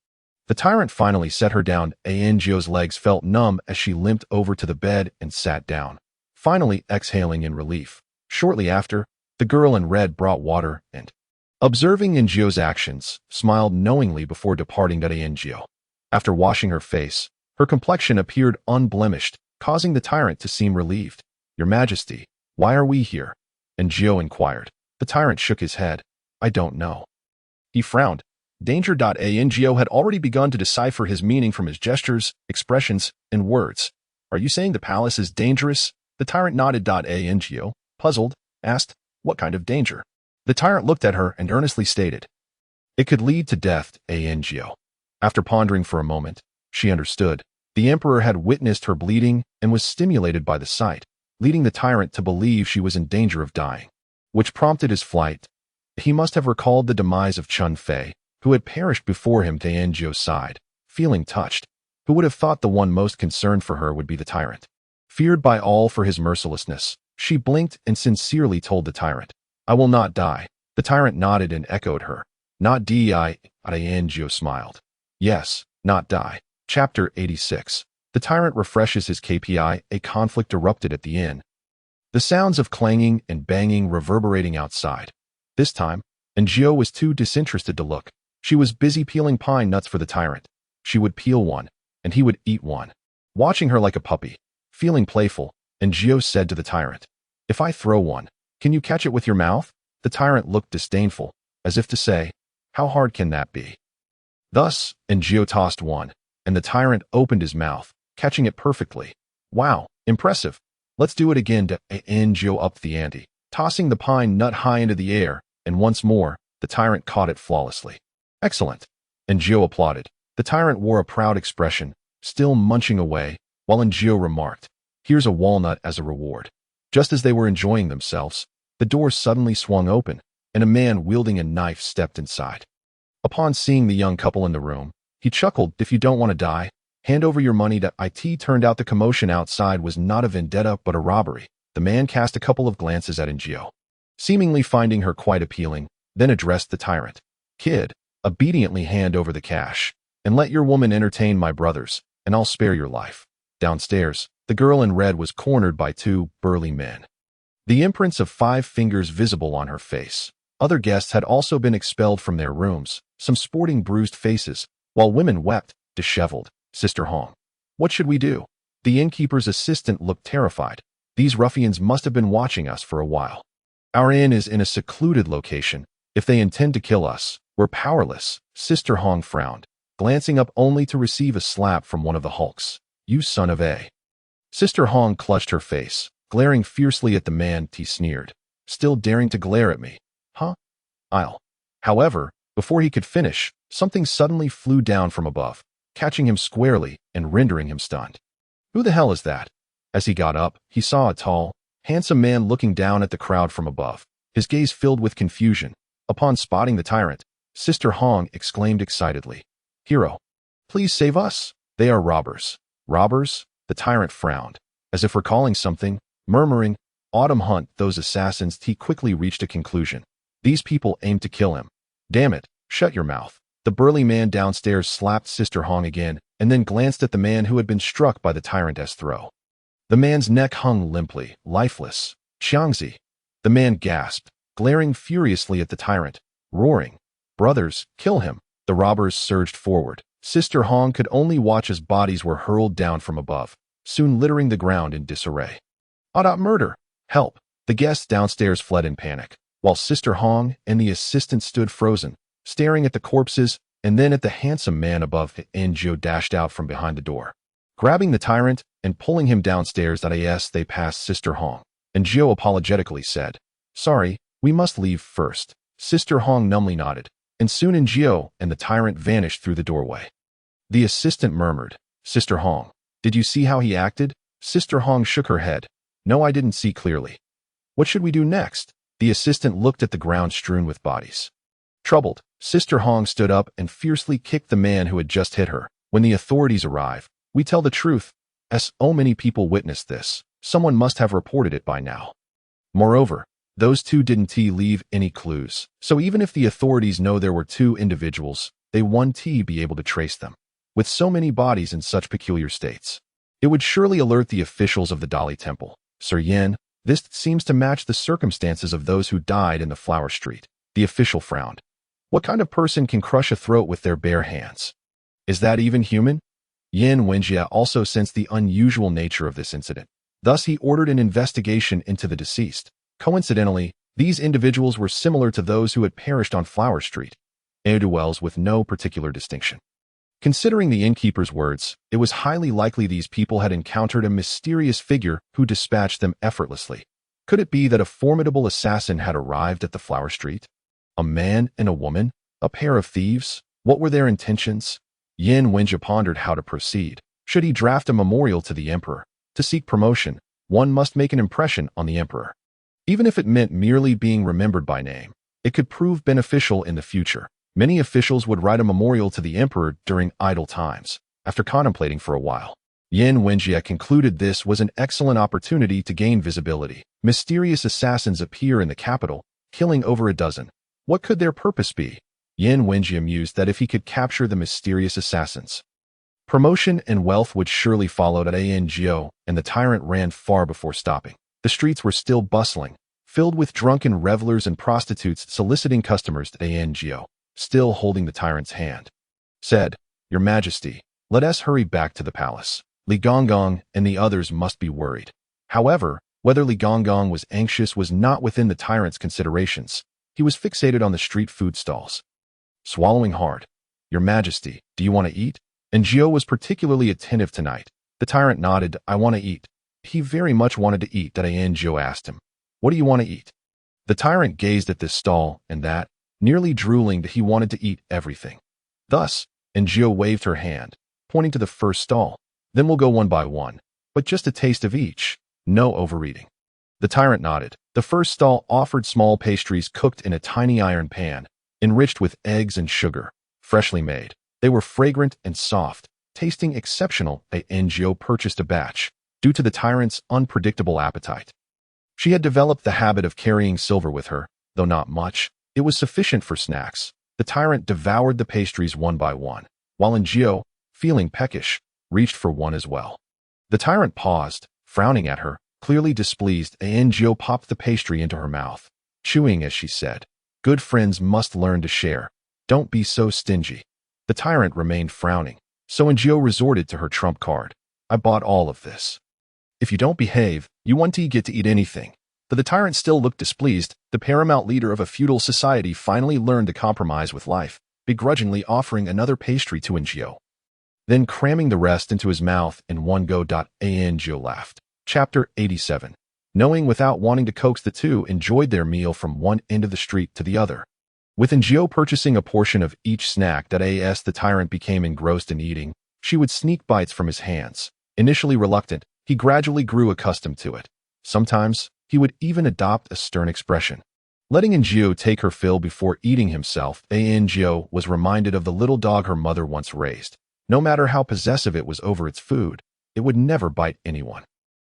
The tyrant finally set her down. Jiao's legs felt numb as she limped over to the bed and sat down, finally exhaling in relief. Shortly after, the girl in red brought water and, observing Jiao's actions, smiled knowingly before departing. Jiao. After washing her face, her complexion appeared unblemished, causing the tyrant to seem relieved. Your Majesty, why are we here? Jiao inquired. The tyrant shook his head. I don't know. He frowned. Danger. Jiao had already begun to decipher his meaning from his gestures, expressions, and words. Are you saying the palace is dangerous? The tyrant nodded. Angio, puzzled, asked, what kind of danger? The tyrant looked at her and earnestly stated, it could lead to death, Angio. After pondering for a moment, she understood. The emperor had witnessed her bleeding and was stimulated by the sight, leading the tyrant to believe she was in danger of dying, which prompted his flight. He must have recalled the demise of Chun Fei, who had perished before him. Angio sighed, feeling touched. Who would have thought the one most concerned for her would be the tyrant? Feared by all for his mercilessness, she blinked and sincerely told the tyrant, I will not die. The tyrant nodded and echoed her. Not die. Angio smiled. Yes, not die. Chapter 86. The tyrant refreshes his KPI. A conflict erupted at the inn. The sounds of clanging and banging reverberating outside. This time, Angio was too disinterested to look. She was busy peeling pine nuts for the tyrant. She would peel one, and he would eat one. Watching her like a puppy, feeling playful, Angio said to the tyrant, if I throw one, can you catch it with your mouth? The tyrant looked disdainful, as if to say, how hard can that be? Thus, Angio tossed one, and the tyrant opened his mouth, catching it perfectly. Wow, impressive. Let's do it again. Angio upped the ante, tossing the pine nut high into the air, and once more, the tyrant caught it flawlessly. Excellent. Angio applauded. The tyrant wore a proud expression, still munching away, while Angio remarked, here's a walnut as a reward. Just as they were enjoying themselves, the door suddenly swung open, and a man wielding a knife stepped inside. Upon seeing the young couple in the room, he chuckled, if you don't want to die, hand over your money. It turned out the commotion outside was not a vendetta but a robbery. The man cast a couple of glances at Angio, seemingly finding her quite appealing, then addressed the tyrant. Kid, obediently hand over the cash, and let your woman entertain my brothers, and I'll spare your life. Downstairs, the girl in red was cornered by two burly men, the imprints of 5 fingers visible on her face. Other guests had also been expelled from their rooms, some sporting bruised faces, while women wept, disheveled. Sister Hong, what should we do? The innkeeper's assistant looked terrified. These ruffians must have been watching us for a while. Our inn is in a secluded location. If they intend to kill us, we're powerless. Sister Hong frowned, glancing up only to receive a slap from one of the hulks. You son of a. Sister Hong clutched her face, glaring fiercely at the man. He sneered, still daring to glare at me. Huh? However, before he could finish, something suddenly flew down from above, catching him squarely and rendering him stunned. Who the hell is that? As he got up, he saw a tall, handsome man looking down at the crowd from above, his gaze filled with confusion. Upon spotting the tyrant, Sister Hong exclaimed excitedly, Hero, please save us. They are robbers. Robbers? The tyrant frowned, as if recalling something, murmuring, Autumn hunt those assassins. He quickly reached a conclusion. These people aimed to kill him. Damn it, shut your mouth. The burly man downstairs slapped Sister Hong again, and then glanced at the man who had been struck by the tyrant's throw. The man's neck hung limply, lifeless. Xiangzi. The man gasped, glaring furiously at the tyrant, roaring, Brothers, kill him. The robbers surged forward. Sister Hong could only watch as bodies were hurled down from above, soon littering the ground in disarray. Murder! Help! The guests downstairs fled in panic, while Sister Hong and the assistant stood frozen, staring at the corpses and then at the handsome man above. Angio dashed out from behind the door, grabbing the tyrant and pulling him downstairs. As they passed Sister Hong, Angio apologetically said, Sorry, we must leave first. Sister Hong numbly nodded, and soon Angio and the tyrant vanished through the doorway. The assistant murmured, Sister Hong, did you see how he acted? Sister Hong shook her head. No, I didn't see clearly. What should we do next? The assistant looked at the ground strewn with bodies. Troubled, Sister Hong stood up and fiercely kicked the man who had just hit her. When the authorities arrive, we tell the truth. As so many people witnessed this, someone must have reported it by now. Moreover, those two didn't leave any clues, so even if the authorities know there were 2 individuals, they won't be able to trace them. With so many bodies in such peculiar states, it would surely alert the officials of the Dali Temple. Sir Yin, this seems to match the circumstances of those who died in the Flower Street. The official frowned. What kind of person can crush a throat with their bare hands? Is that even human? Yin Wenjia also sensed the unusual nature of this incident. Thus he ordered an investigation into the deceased. Coincidentally, these individuals were similar to those who had perished on Flower Street, individuals with no particular distinction. Considering the innkeeper's words, it was highly likely these people had encountered a mysterious figure who dispatched them effortlessly. Could it be that a formidable assassin had arrived at the Flower Street? A man and a woman? A pair of thieves? What were their intentions? Yin Wenjie pondered how to proceed. Should he draft a memorial to the emperor? To seek promotion, one must make an impression on the emperor. Even if it meant merely being remembered by name, it could prove beneficial in the future. Many officials would write a memorial to the emperor during idle times. After contemplating for a while, Yin Wenjie concluded this was an excellent opportunity to gain visibility. Mysterious assassins appear in the capital, killing over a dozen. What could their purpose be? Yin Wenjie mused that if he could capture the mysterious assassins, promotion and wealth would surely follow at Ango, and the tyrant ran far before stopping. The streets were still bustling, filled with drunken revelers and prostitutes soliciting customers at Ango. Still holding the tyrant's hand, said, "Your Majesty, let us hurry back to the palace. Li Gonggong and the others must be worried." However, whether Li Gonggong was anxious was not within the tyrant's considerations. He was fixated on the street food stalls. Swallowing hard, "Your Majesty, do you want to eat?" And Gio was particularly attentive tonight. The tyrant nodded, "I want to eat." He very much wanted to eat. Gio asked him, "What do you want to eat?" The tyrant gazed at this stall and that, nearly drooling that he wanted to eat everything. Thus, Gio waved her hand, pointing to the first stall. "Then we'll go one by one, but just a taste of each. No overeating." The tyrant nodded. The first stall offered small pastries cooked in a tiny iron pan, enriched with eggs and sugar, freshly made. They were fragrant and soft, tasting exceptional. Gio purchased a batch, due to the tyrant's unpredictable appetite. She had developed the habit of carrying silver with her, though not much. It was sufficient for snacks. The tyrant devoured the pastries one by one, while Gio, feeling peckish, reached for one as well. The tyrant paused, frowning at her, clearly displeased, and Gio popped the pastry into her mouth, chewing as she said, "Good friends must learn to share. Don't be so stingy." The tyrant remained frowning, so Gio resorted to her trump card. "I bought all of this. If you don't behave, you won't get to eat anything." Though the tyrant still looked displeased, the paramount leader of a feudal society finally learned to compromise with life, begrudgingly offering another pastry to Gio, then cramming the rest into his mouth in one go. Gio laughed. Chapter 87. Knowing without wanting to coax, the two enjoyed their meal from one end of the street to the other. With Gio purchasing a portion of each snack, the tyrant became engrossed in eating. She would sneak bites from his hands. Initially reluctant, he gradually grew accustomed to it. Sometimes, he would even adopt a stern expression. Letting Gio take her fill before eating himself, Gio was reminded of the little dog her mother once raised. No matter how possessive it was over its food, it would never bite anyone.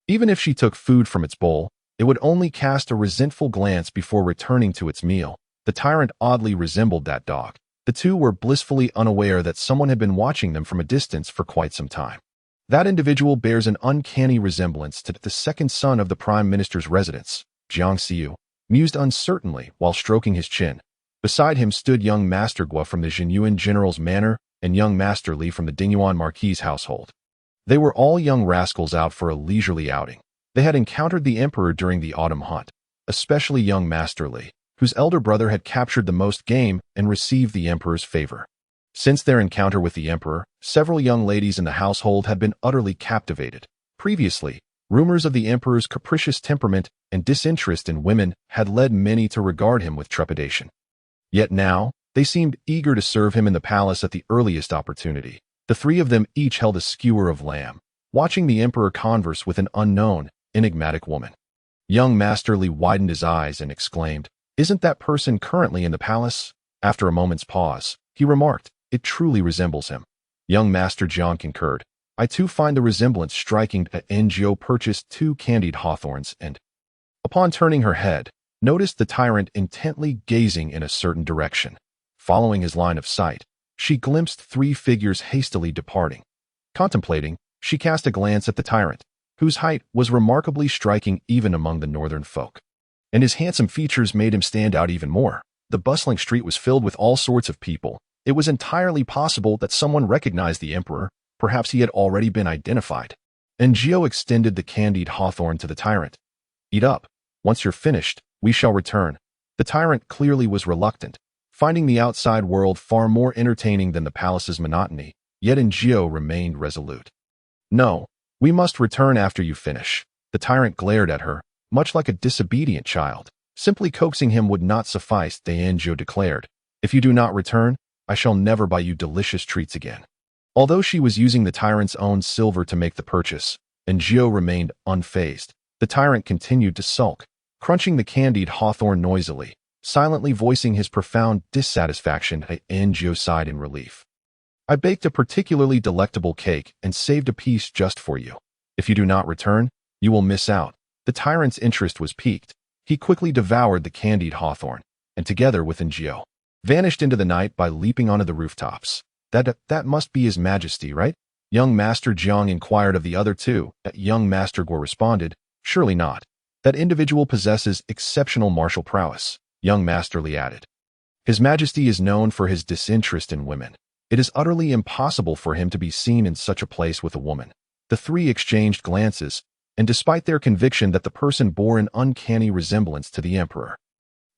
Even if she took food from its bowl, it would only cast a resentful glance before returning to its meal. The tyrant oddly resembled that dog. The two were blissfully unaware that someone had been watching them from a distance for quite some time. That individual bears an uncanny resemblance to the second son of the prime minister's residence. Jiang Xiu mused uncertainly while stroking his chin. Beside him stood young Master Guo from the Jinyuan general's manor and young Master Li from the Dingyuan marquis' household. They were all young rascals out for a leisurely outing. They had encountered the emperor during the autumn hunt, especially young Master Li, whose elder brother had captured the most game and received the emperor's favor. Since their encounter with the emperor, several young ladies in the household had been utterly captivated. Previously, rumors of the emperor's capricious temperament and disinterest in women had led many to regard him with trepidation. Yet now, they seemed eager to serve him in the palace at the earliest opportunity. The three of them each held a skewer of lamb, watching the emperor converse with an unknown, enigmatic woman. Young Master Li widened his eyes and exclaimed, "Isn't that person currently in the palace?" After a moment's pause, he remarked, "It truly resembles him." Young Master Jiang concurred. "I too find the resemblance striking." Gio purchased 2 candied hawthorns and, upon turning her head, noticed the tyrant intently gazing in a certain direction. Following his line of sight, she glimpsed 3 figures hastily departing. Contemplating, she cast a glance at the tyrant, whose height was remarkably striking even among the northern folk, and his handsome features made him stand out even more. The bustling street was filled with all sorts of people. It was entirely possible that someone recognized the emperor. Perhaps he had already been identified. Gio extended the candied hawthorn to the tyrant. "Eat up. Once you're finished, we shall return." The tyrant clearly was reluctant, finding the outside world far more entertaining than the palace's monotony. yet Njio remained resolute. "No, we must return after you finish." The tyrant glared at her, much like a disobedient child. Simply coaxing him would not suffice, Njio declared. "If you do not return, I shall never buy you delicious treats again." Although she was using the tyrant's own silver to make the purchase, Njio remained unfazed. The tyrant continued to sulk, crunching the candied hawthorn noisily, silently voicing his profound dissatisfaction. Njio sighed in relief. "I baked a particularly delectable cake and saved a piece just for you. If you do not return, you will miss out." The tyrant's interest was piqued. He quickly devoured the candied hawthorn, and together with Njio, vanished into the night by leaping onto the rooftops. That must be His Majesty, right?" Young Master Jiang inquired of the other two. Young Master Guo responded, "Surely not. That individual possesses exceptional martial prowess," young Master Li added. "His Majesty is known for his disinterest in women. It is utterly impossible for him to be seen in such a place with a woman." The three exchanged glances, and despite their conviction that the person bore an uncanny resemblance to the emperor,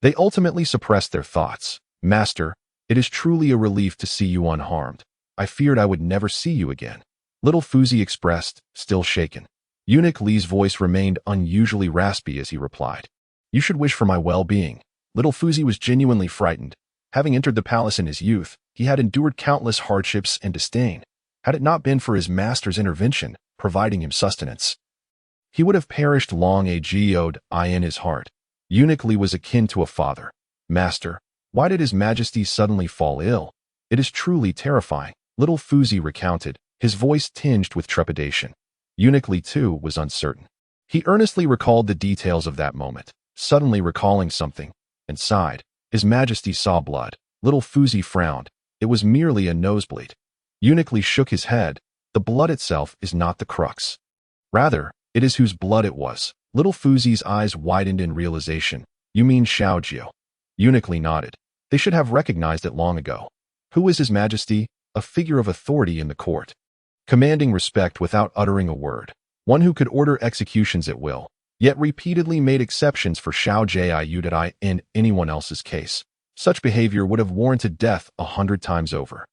they ultimately suppressed their thoughts. "Master, it is truly a relief to see you unharmed. I feared I would never see you again," little Fuzi expressed, still shaken. Eunuch Li's voice remained unusually raspy as he replied, "You should wish for my well-being." Little Fuzi was genuinely frightened. Having entered the palace in his youth, he had endured countless hardships and disdain. Had it not been for his master's intervention, providing him sustenance, he would have perished long ago'd in his heart. Eunuch Li was akin to a father. "Master, why did His Majesty suddenly fall ill? It is truly terrifying," little Fuzi recounted, his voice tinged with trepidation. Eunuch Li, too, was uncertain. He earnestly recalled the details of that moment, suddenly recalling something, and sighed. "His Majesty saw blood." Little Fuzi frowned. "It was merely a nosebleed." Eunuch Li shook his head. "The blood itself is not the crux. Rather, it is whose blood it was." Little Fuzi's eyes widened in realization. "You mean Xiaojio?" Eunuch Li nodded. "They should have recognized it long ago. Who is His Majesty?" "A figure of authority in the court, commanding respect without uttering a word. One who could order executions at will, yet repeatedly made exceptions for Xiao Jiu in anyone else's case. Such behavior would have warranted death 100 times over.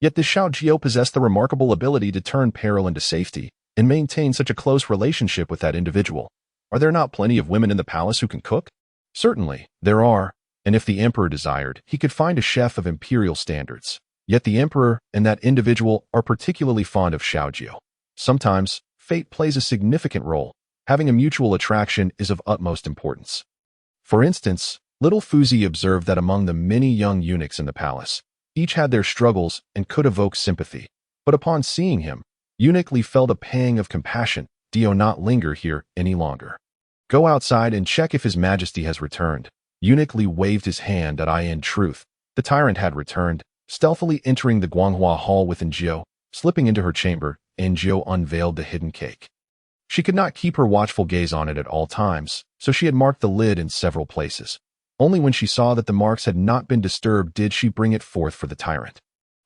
Yet this Xiao Jiu possessed the remarkable ability to turn peril into safety and maintain such a close relationship with that individual. Are there not plenty of women in the palace who can cook?" "Certainly, there are, and if the emperor desired, he could find a chef of imperial standards. Yet the emperor and that individual are particularly fond of Xiao Jiu. Sometimes, fate plays a significant role. Having a mutual attraction is of utmost importance." For instance, little Fuzi observed that among the many young eunuchs in the palace, each had their struggles and could evoke sympathy. But upon seeing him, Eunuch Li felt a pang of compassion. "Do not linger here any longer. Go outside and check if His Majesty has returned." Eunuch Li waved his hand in truth, the tyrant had returned. Stealthily entering the Guanghua hall with Njio, slipping into her chamber, Njio unveiled the hidden cake. She could not keep her watchful gaze on it at all times, so she had marked the lid in several places. Only when she saw that the marks had not been disturbed did she bring it forth for the tyrant.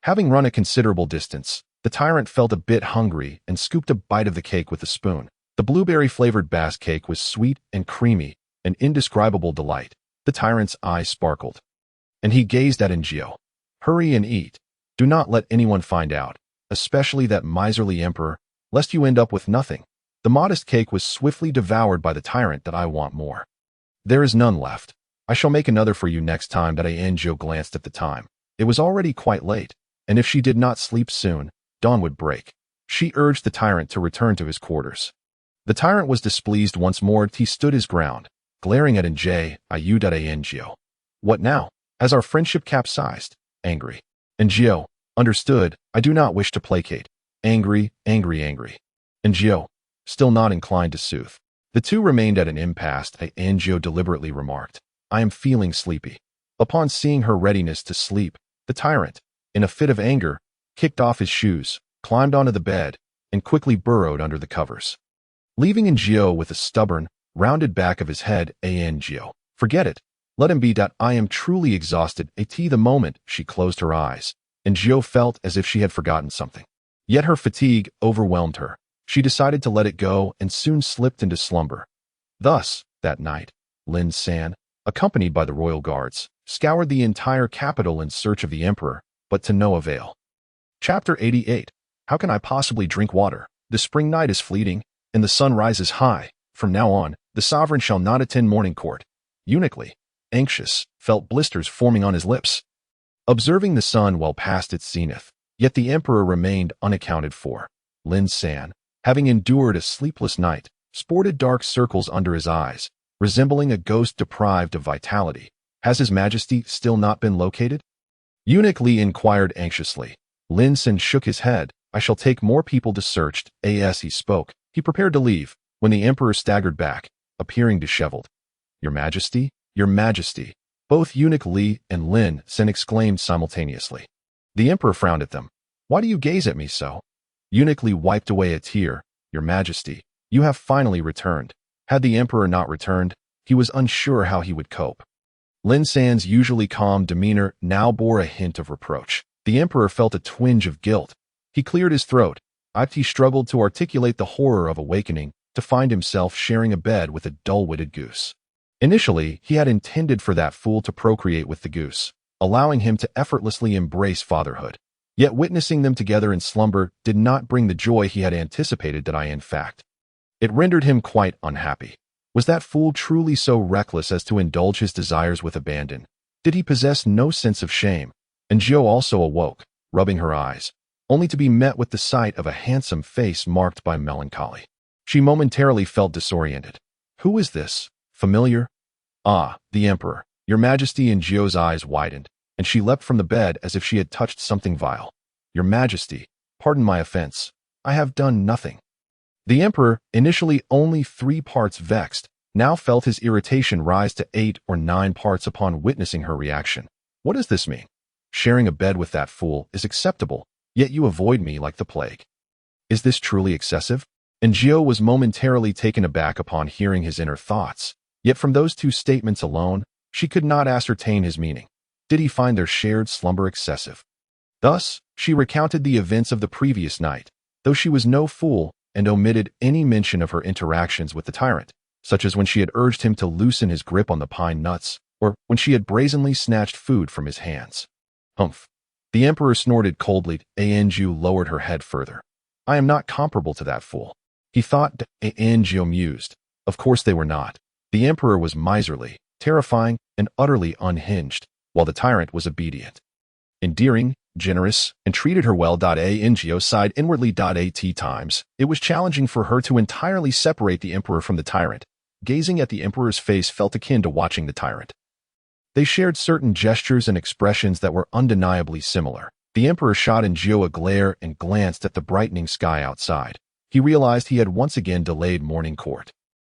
Having run a considerable distance, the tyrant felt a bit hungry and scooped a bite of the cake with a spoon. The blueberry-flavored Bass cake was sweet and creamy, an indescribable delight. The tyrant's eyes sparkled, and he gazed at Njio. "Hurry and eat. Do not let anyone find out, especially that miserly emperor, lest you end up with nothing." The modest cake was swiftly devoured by the tyrant. "I want more. There is none left. I shall make another for you next time." Njio glanced at the time. It was already quite late, and if she did not sleep soon, dawn would break. She urged the tyrant to return to his quarters. The tyrant was displeased once more. He stood his ground, glaring at Njio. "What now? Has our friendship capsized?" Angry. Njio, "Understood, I do not wish to placate." Angry. Njio, still not inclined to soothe. The two remained at an impasse. Njio deliberately remarked, "I am feeling sleepy." Upon seeing her readiness to sleep, the tyrant, in a fit of anger, kicked off his shoes, climbed onto the bed, and quickly burrowed under the covers, leaving Njio with a stubborn, rounded back of his head. Njio, "Forget it. Let him be. I am truly exhausted." The moment she closed her eyes, Njio felt as if she had forgotten something. Yet her fatigue overwhelmed her. She decided to let it go and soon slipped into slumber. Thus, that night, Lin San, accompanied by the royal guards, scoured the entire capital in search of the emperor, but to no avail. Chapter 88. How can I possibly drink water? The spring night is fleeting, and the sun rises high. From now on, the sovereign shall not attend morning court. Eunuchly, anxious, felt blisters forming on his lips, observing the sun well past its zenith. Yet the emperor remained unaccounted for. Lin San, having endured a sleepless night, sported dark circles under his eyes, resembling a ghost deprived of vitality. Has His Majesty still not been located? Eunuch Li inquired anxiously. Lin San shook his head. I shall take more people to search. As he spoke, he prepared to leave, when the emperor staggered back, appearing disheveled. Your Majesty? Your Majesty! Both Eunuch Li and Lin San exclaimed simultaneously. The emperor frowned at them. Why do you gaze at me so? Eunuch Li wiped away a tear. Your Majesty, you have finally returned. Had the emperor not returned, he was unsure how he would cope. Lin San's usually calm demeanor now bore a hint of reproach. The emperor felt a twinge of guilt. He cleared his throat. He struggled to articulate the horror of awakening to find himself sharing a bed with a dull-witted goose. Initially, he had intended for that fool to procreate with the goose, allowing him to effortlessly embrace fatherhood. Yet witnessing them together in slumber did not bring the joy he had anticipated. In fact, it rendered him quite unhappy. Was that fool truly so reckless as to indulge his desires with abandon? Did he possess no sense of shame? And Zhou also awoke, rubbing her eyes, only to be met with the sight of a handsome face marked by melancholy. She momentarily felt disoriented. Who is this? Familiar? Ah, the emperor. Your Majesty. And Zhou's eyes widened, and she leapt from the bed as if she had touched something vile. Your Majesty, pardon my offense. I have done nothing. The emperor, initially only 3 parts vexed, now felt his irritation rise to 8 or 9 parts upon witnessing her reaction. What does this mean? Sharing a bed with that fool is acceptable, yet you avoid me like the plague. Is this truly excessive? And Zhou was momentarily taken aback upon hearing his inner thoughts. Yet from those 2 statements alone, she could not ascertain his meaning. Did he find their shared slumber excessive? Thus, she recounted the events of the previous night, though she was no fool, and omitted any mention of her interactions with the tyrant, such as when she had urged him to loosen his grip on the pine nuts, or when she had brazenly snatched food from his hands. Humph. The emperor snorted coldly. Anju lowered her head further. I am not comparable to that fool. He thought. Anju mused. Of course they were not. The emperor was miserly, terrifying, and utterly unhinged, while the tyrant was obedient, endearing, generous, and treated her well. Anju sighed inwardly. At times, it was challenging for her to entirely separate the emperor from the tyrant. Gazing at the emperor's face felt akin to watching the tyrant. They shared certain gestures and expressions that were undeniably similar. The emperor shot Anju a glare and glanced at the brightening sky outside. He realized he had once again delayed morning court.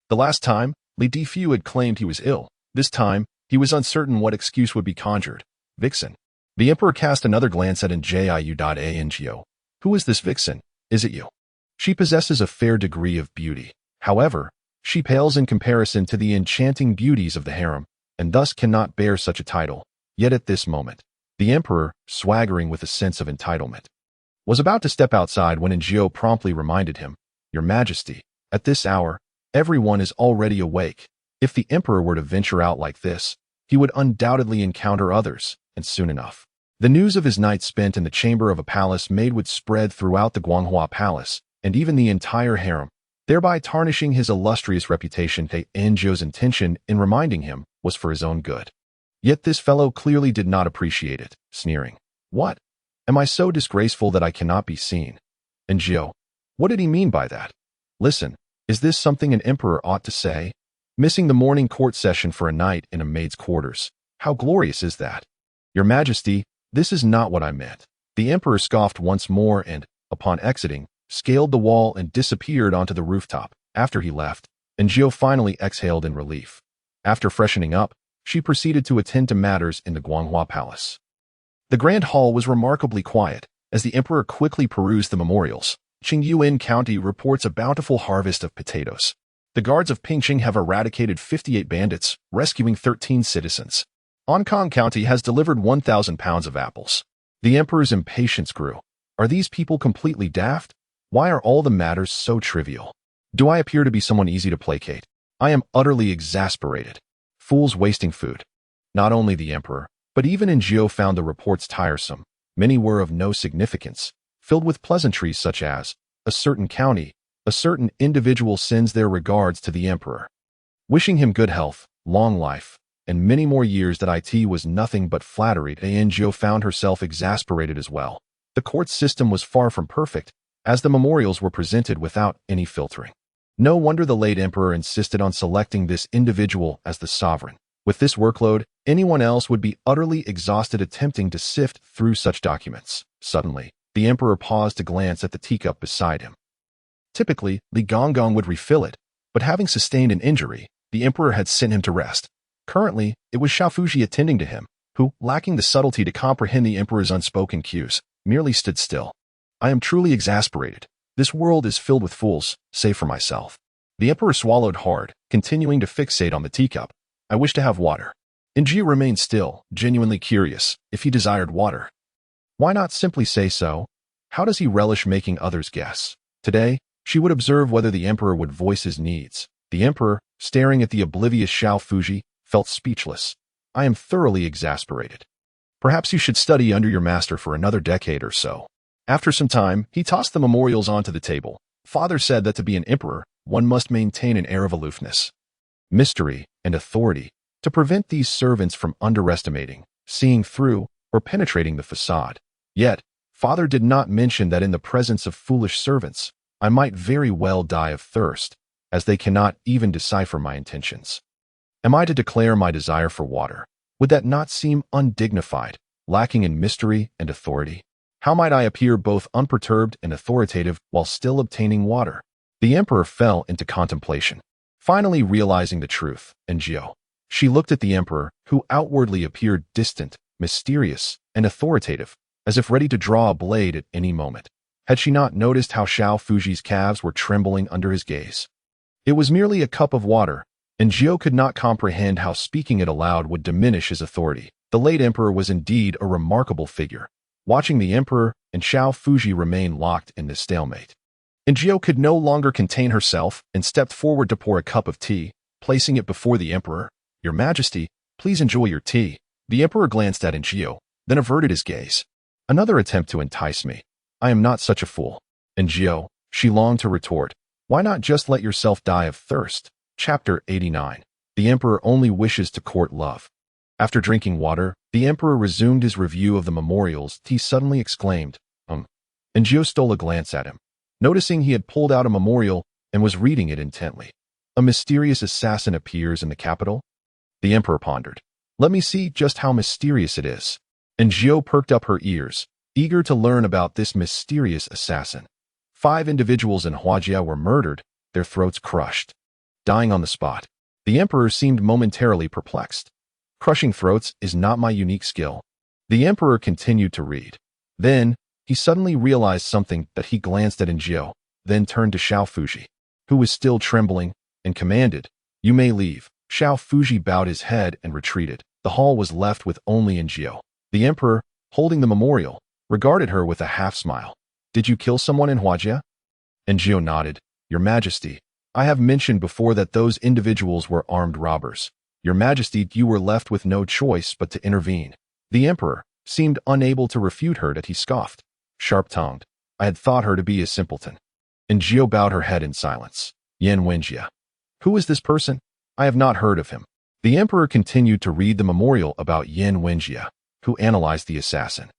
The last time, Li Difu had claimed he was ill. This time, he was uncertain what excuse would be conjured. Vixen. The emperor cast another glance at Anju. Who is this vixen? Is it you? She possesses a fair degree of beauty. However, she pales in comparison to the enchanting beauties of the harem, and thus cannot bear such a title. Yet at this moment, the emperor, swaggering with a sense of entitlement, was about to step outside when Anju promptly reminded him, Your Majesty, at this hour, everyone is already awake. If the emperor were to venture out like this, he would undoubtedly encounter others, and soon enough. The news of his night spent in the chamber of a palace maid would spread throughout the Guanghua Palace, and even the entire harem, thereby tarnishing his illustrious reputation. Anju's intention in reminding him was for his own good. Yet this fellow clearly did not appreciate it, sneering. What? Am I so disgraceful that I cannot be seen? Anju, what did he mean by that? Listen, is this something an emperor ought to say? Missing the morning court session for a night in a maid's quarters. How glorious is that? Your Majesty, this is not what I meant. The emperor scoffed once more and, upon exiting, scaled the wall and disappeared onto the rooftop. After he left, Anju finally exhaled in relief. After freshening up, she proceeded to attend to matters in the Guanghua Palace. The grand hall was remarkably quiet, as the emperor quickly perused the memorials. Qingyuan County reports a bountiful harvest of potatoes. The guards of Pingqing have eradicated 58 bandits, rescuing 13 citizens. Ankang County has delivered 1,000 pounds of apples. The emperor's impatience grew. Are these people completely daft? Why are all the matters so trivial? Do I appear to be someone easy to placate? I am utterly exasperated. Fools wasting food. Not only the emperor, but even Anju found the reports tiresome. Many were of no significance, filled with pleasantries such as, a certain county, a certain individual sends their regards to the emperor, wishing him good health, long life, and many more years. That it was nothing but flattery. Angio found herself exasperated as well. The court system was far from perfect, as the memorials were presented without any filtering. No wonder the late emperor insisted on selecting this individual as the sovereign. With this workload, anyone else would be utterly exhausted attempting to sift through such documents. Suddenly, the emperor paused to glance at the teacup beside him. Typically, Li Gonggong would refill it, but having sustained an injury, the emperor had sent him to rest. Currently, it was Xiao Fuji attending to him, who, lacking the subtlety to comprehend the emperor's unspoken cues, merely stood still. I am truly exasperated. This world is filled with fools, save for myself. The emperor swallowed hard, continuing to fixate on the teacup. I wish to have water. Njia remained still, genuinely curious, if he desired water. Why not simply say so? How does he relish making others guess? Today, she would observe whether the emperor would voice his needs. The emperor, staring at the oblivious Xiao Fuji, felt speechless. I am thoroughly exasperated. Perhaps you should study under your master for another decade or so. After some time, he tossed the memorials onto the table. Father said that to be an emperor, one must maintain an air of aloofness, mystery, and authority, to prevent these servants from underestimating, seeing through, or penetrating the facade. Yet, Father did not mention that in the presence of foolish servants, I might very well die of thirst, as they cannot even decipher my intentions. Am I to declare my desire for water? Would that not seem undignified, lacking in mystery and authority? How might I appear both unperturbed and authoritative while still obtaining water? The emperor fell into contemplation, finally realizing the truth. She looked at the emperor, who outwardly appeared distant, mysterious, and authoritative, as if ready to draw a blade at any moment. Had she not noticed how Xiao Fuji's calves were trembling under his gaze? It was merely a cup of water, and Jiao could not comprehend how speaking it aloud would diminish his authority. The late emperor was indeed a remarkable figure. Watching the emperor and Xiao Fuji remain locked in this stalemate, Jiao could no longer contain herself and stepped forward to pour a cup of tea, placing it before the emperor. Your Majesty, please enjoy your tea. The emperor glanced at Jiao, then averted his gaze. Another attempt to entice me. I am not such a fool. Jiao, she longed to retort, why not just let yourself die of thirst? Chapter 89. The emperor only wishes to court love. After drinking water, the emperor resumed his review of the memorials. He suddenly exclaimed, Jiao stole a glance at him, noticing he had pulled out a memorial and was reading it intently. A mysterious assassin appears in the capital? The emperor pondered. Let me see just how mysterious it is. Jiao perked up her ears, eager to learn about this mysterious assassin. 5 individuals in Huajia were murdered, their throats crushed, dying on the spot. The emperor seemed momentarily perplexed. Crushing throats is not my unique skill. The emperor continued to read. Then, he suddenly realized something. That he glanced at Jiao, then turned to Xiao Fuji, who was still trembling, and commanded, You may leave. Xiao Fuji bowed his head and retreated. The hall was left with only Jiao. The emperor, holding the memorial, regarded her with a half-smile. Did you kill someone in Huajia? Jiao nodded. Your Majesty, I have mentioned before that those individuals were armed robbers. Your Majesty, you were left with no choice but to intervene. The emperor seemed unable to refute her. That he scoffed, sharp-tongued. I had thought her to be a simpleton. Jiao bowed her head in silence. Yan Wenjia. Who is this person? I have not heard of him. The emperor continued to read the memorial about Yan Wenjia, who analyzed the assassin,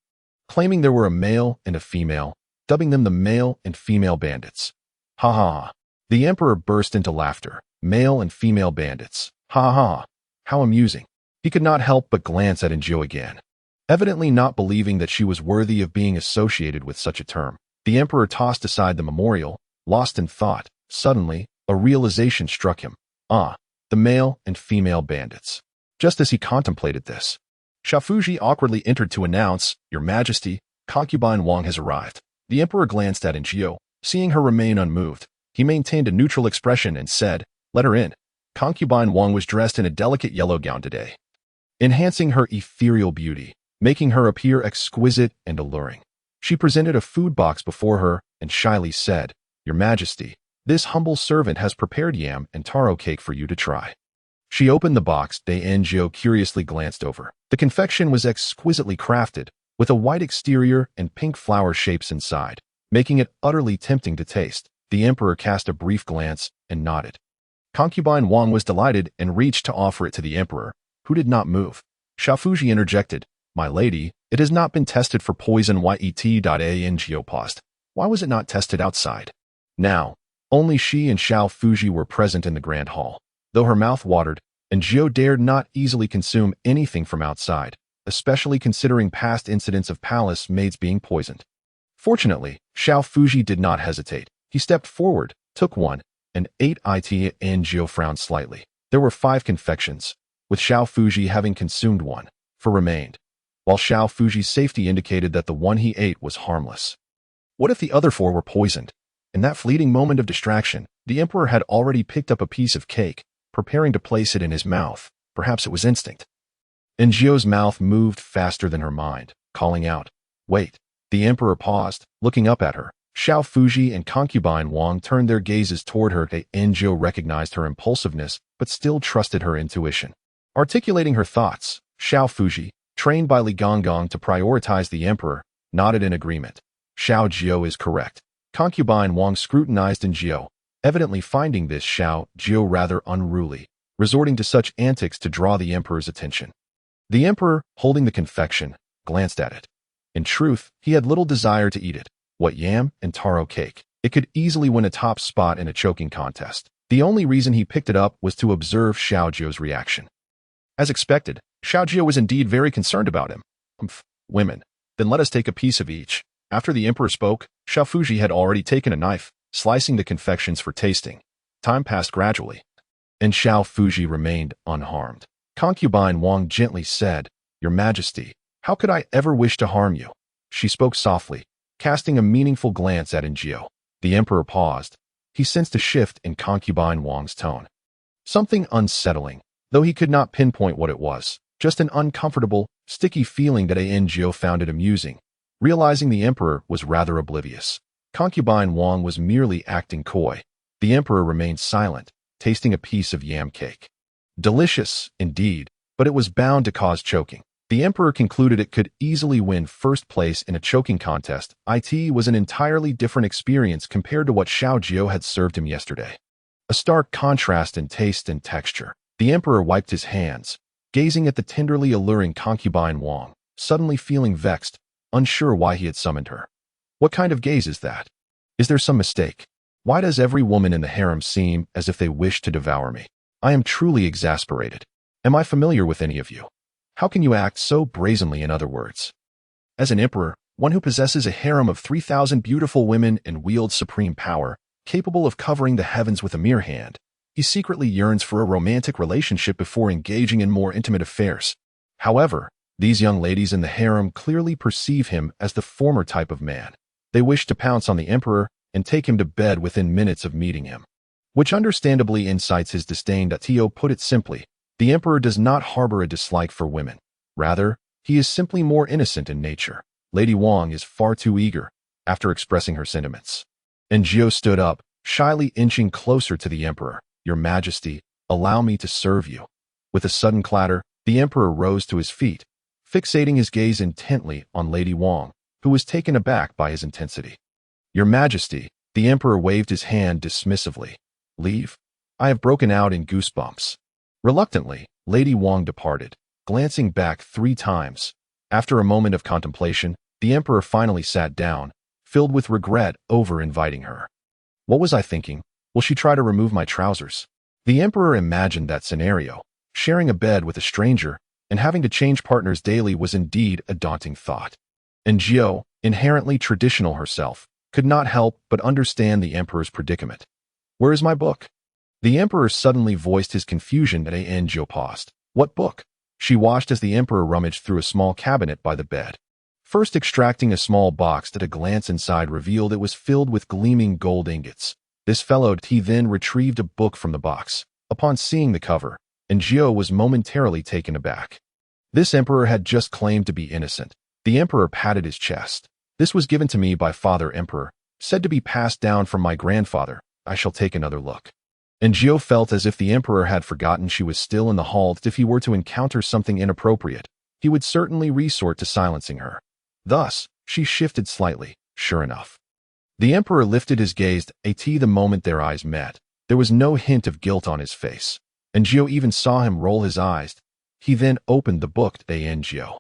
claiming there were a male and a female, dubbing them the male and female bandits. Ha ha ha. The emperor burst into laughter. Male and female bandits. Ha ha ha. How amusing. He could not help but glance at Jiao again, evidently not believing that she was worthy of being associated with such a term. The emperor tossed aside the memorial, lost in thought. Suddenly, a realization struck him. The male and female bandits. Just as he contemplated this, Xiao Fuji awkwardly entered to announce, Your Majesty, concubine Wang has arrived. The emperor glanced at Jiao. Seeing her remain unmoved, he maintained a neutral expression and said, Let her in. Concubine Wang was dressed in a delicate yellow gown today, enhancing her ethereal beauty, making her appear exquisite and alluring. She presented a food box before her and shyly said, Your Majesty, this humble servant has prepared yam and taro cake for you to try. She opened the box. Jiao curiously glanced over. The confection was exquisitely crafted, with a white exterior and pink flower shapes inside, making it utterly tempting to taste. The emperor cast a brief glance and nodded. Concubine Wang was delighted and reached to offer it to the emperor, who did not move. Xiaofuji interjected, "My lady, it has not been tested for poison yet. Paused. Why was it not tested outside?" Now, only she and Xiaofuji were present in the grand hall. Though her mouth watered, and Jiao dared not easily consume anything from outside, especially considering past incidents of palace maids being poisoned. Fortunately, Xiaofuji did not hesitate. He stepped forward, took one, and ate it. And Jiao frowned slightly. There were 5 confections, with Xiaofuji having consumed one, 4 remained, while Xiaofuji's safety indicated that the one he ate was harmless. What if the other 4 were poisoned? In that fleeting moment of distraction, the emperor had already picked up a piece of cake, preparing to place it in his mouth. Perhaps it was instinct. And Jiao's mouth moved faster than her mind, calling out, "Wait." The emperor paused, looking up at her. Xiaofuji and concubine Wang turned their gazes toward her. And Jiao recognized her impulsiveness, but still trusted her intuition. Articulating her thoughts, Xiaofuji, trained by Li Gonggong to prioritize the emperor, nodded in agreement. Xiao Jiao is correct. Concubine Wang scrutinized Jiao, evidently finding this Xiao Jiao rather unruly, resorting to such antics to draw the emperor's attention. The emperor, holding the confection, glanced at it. In truth, he had little desire to eat it. What yam and taro cake? It could easily win a top spot in a choking contest. The only reason he picked it up was to observe Xiao Jiao's reaction. As expected, Xiao Jiao was indeed very concerned about him. Women, then let us take a piece of each. After the emperor spoke, Xiaofuji had already taken a knife, slicing the confections for tasting. Time passed gradually, and Xiaofuji remained unharmed. Concubine Wang gently said, "Your Majesty, how could I ever wish to harm you?" She spoke softly, casting a meaningful glance at Jiao. The emperor paused. He sensed a shift in concubine Wang's tone. Something unsettling, though he could not pinpoint what it was. Just an uncomfortable, sticky feeling that Jiao found it amusing, realizing the emperor was rather oblivious. Concubine Wang was merely acting coy. The emperor remained silent, tasting a piece of yam cake. Delicious, indeed, but it was bound to cause choking. The emperor concluded it could easily win first place in a choking contest. It was an entirely different experience compared to what Xiao Jiao had served him yesterday. A stark contrast in taste and texture. The emperor wiped his hands, gazing at the tenderly alluring concubine Wang, suddenly feeling vexed, unsure why he had summoned her. What kind of gaze is that? Is there some mistake? Why does every woman in the harem seem as if they wish to devour me? I am truly exasperated. Am I familiar with any of you? How can you act so brazenly, in other words? As an emperor, one who possesses a harem of 3,000 beautiful women and wields supreme power, capable of covering the heavens with a mere hand, he secretly yearns for a romantic relationship before engaging in more intimate affairs. However, these young ladies in the harem clearly perceive him as the former type of man. They wish to pounce on the emperor and take him to bed within minutes of meeting him, which understandably incites his disdain. To put it simply, the emperor does not harbor a dislike for women. Rather, he is simply more innocent in nature. Lady Wang is far too eager, after expressing her sentiments. And Jiao stood up, shyly inching closer to the emperor. "Your Majesty, allow me to serve you." With a sudden clatter, the emperor rose to his feet, fixating his gaze intently on Lady Wang, who was taken aback by his intensity. "Your Majesty," the emperor waved his hand dismissively. "Leave? I have broken out in goosebumps." Reluctantly, Lady Wang departed, glancing back 3 times. After a moment of contemplation, the emperor finally sat down, filled with regret over inviting her. What was I thinking? Will she try to remove my trousers? The emperor imagined that scenario. Sharing a bed with a stranger and having to change partners daily was indeed a daunting thought. And Jiao, inherently traditional herself, could not help but understand the emperor's predicament. "Where is my book?" The emperor suddenly voiced his confusion at Jiao paused. "What book?" She watched as the emperor rummaged through a small cabinet by the bed, first extracting a small box that a glance inside revealed it was filled with gleaming gold ingots. This followed, he then retrieved a book from the box. Upon seeing the cover, Jiao was momentarily taken aback. This emperor had just claimed to be innocent. The emperor patted his chest. "This was given to me by Father Emperor, said to be passed down from my grandfather. I shall take another look." And Jiao felt as if the emperor had forgotten she was still in the hall. If he were to encounter something inappropriate, he would certainly resort to silencing her. Thus, she shifted slightly, sure enough. The emperor lifted his gaze at the moment their eyes met. There was no hint of guilt on his face, and Gio even saw him roll his eyes. He then opened the book to Gio.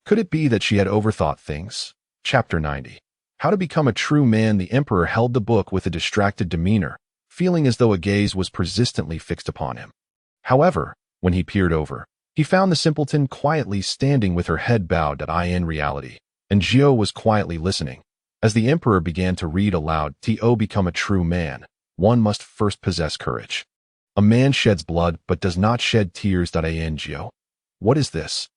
Could it be that she had overthought things? Chapter 90. How to Become a True Man. The emperor held the book with a distracted demeanor, feeling as though a gaze was persistently fixed upon him. However, when he peered over, he found the simpleton quietly standing with her head bowed in reality, and Gio was quietly listening. As the emperor began to read aloud, To become a true man, one must first possess courage. A man sheds blood but does not shed tears. Gio. What is this?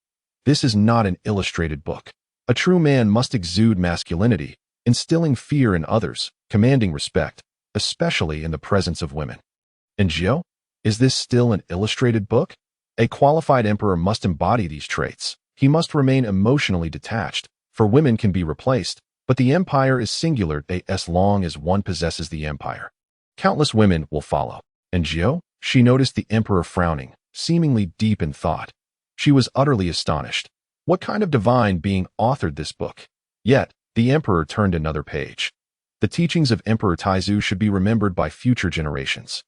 This is not an illustrated book. A true man must exude masculinity, instilling fear in others, commanding respect, especially in the presence of women. And Gio? Is this still an illustrated book? A qualified emperor must embody these traits. He must remain emotionally detached, for women can be replaced, but the empire is singular as long as one possesses the empire. Countless women will follow. And Gio? She noticed the emperor frowning, seemingly deep in thought. She was utterly astonished. What kind of divine being authored this book? Yet, the emperor turned another page. The teachings of Emperor Taizu should be remembered by future generations.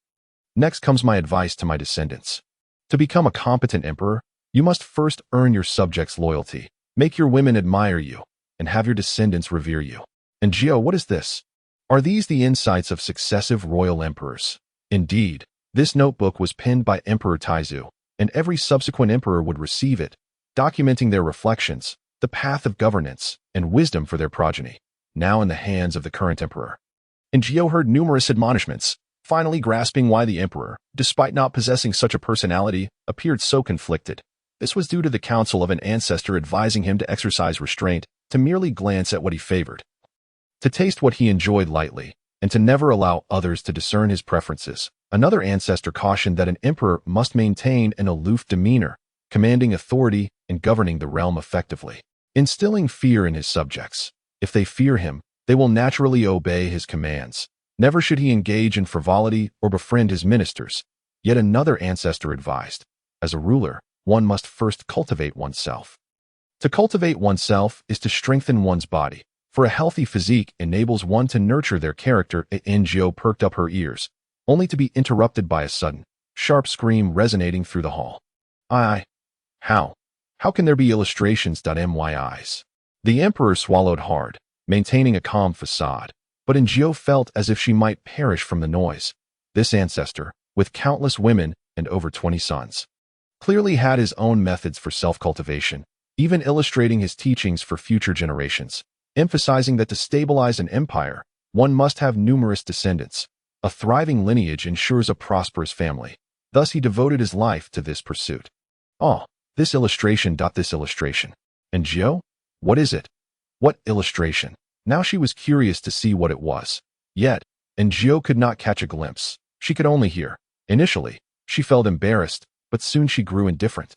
Next comes my advice to my descendants. To become a competent emperor, you must first earn your subjects' loyalty, make your women admire you, and have your descendants revere you. And Gio, what is this? Are these the insights of successive royal emperors? Indeed, this notebook was penned by Emperor Taizu, and every subsequent emperor would receive it, documenting their reflections, the path of governance, and wisdom for their progeny, now in the hands of the current emperor. And Gio heard numerous admonishments, finally grasping why the emperor, despite not possessing such a personality, appeared so conflicted. This was due to the counsel of an ancestor advising him to exercise restraint, to merely glance at what he favored, to taste what he enjoyed lightly, and to never allow others to discern his preferences. Another ancestor cautioned that an emperor must maintain an aloof demeanor, commanding authority and governing the realm effectively, instilling fear in his subjects. If they fear him, they will naturally obey his commands. Never should he engage in frivolity or befriend his ministers. Yet another ancestor advised, as a ruler, one must first cultivate oneself. To cultivate oneself is to strengthen one's body, for a healthy physique enables one to nurture their character. Gio perked up her ears, only to be interrupted by a sudden, sharp scream resonating through the hall. How? How can there be illustrations? Eyes. The emperor swallowed hard, maintaining a calm facade, but Gio felt as if she might perish from the noise. This ancestor, with countless women and over 20 sons, clearly had his own methods for self-cultivation, even illustrating his teachings for future generations, emphasizing that to stabilize an empire, one must have numerous descendants. A thriving lineage ensures a prosperous family. Thus he devoted his life to this pursuit. This illustration. And Gio? What is it? What illustration? Now she was curious to see what it was. Yet, Gio could not catch a glimpse. She could only hear. Initially, she felt embarrassed, but soon she grew indifferent.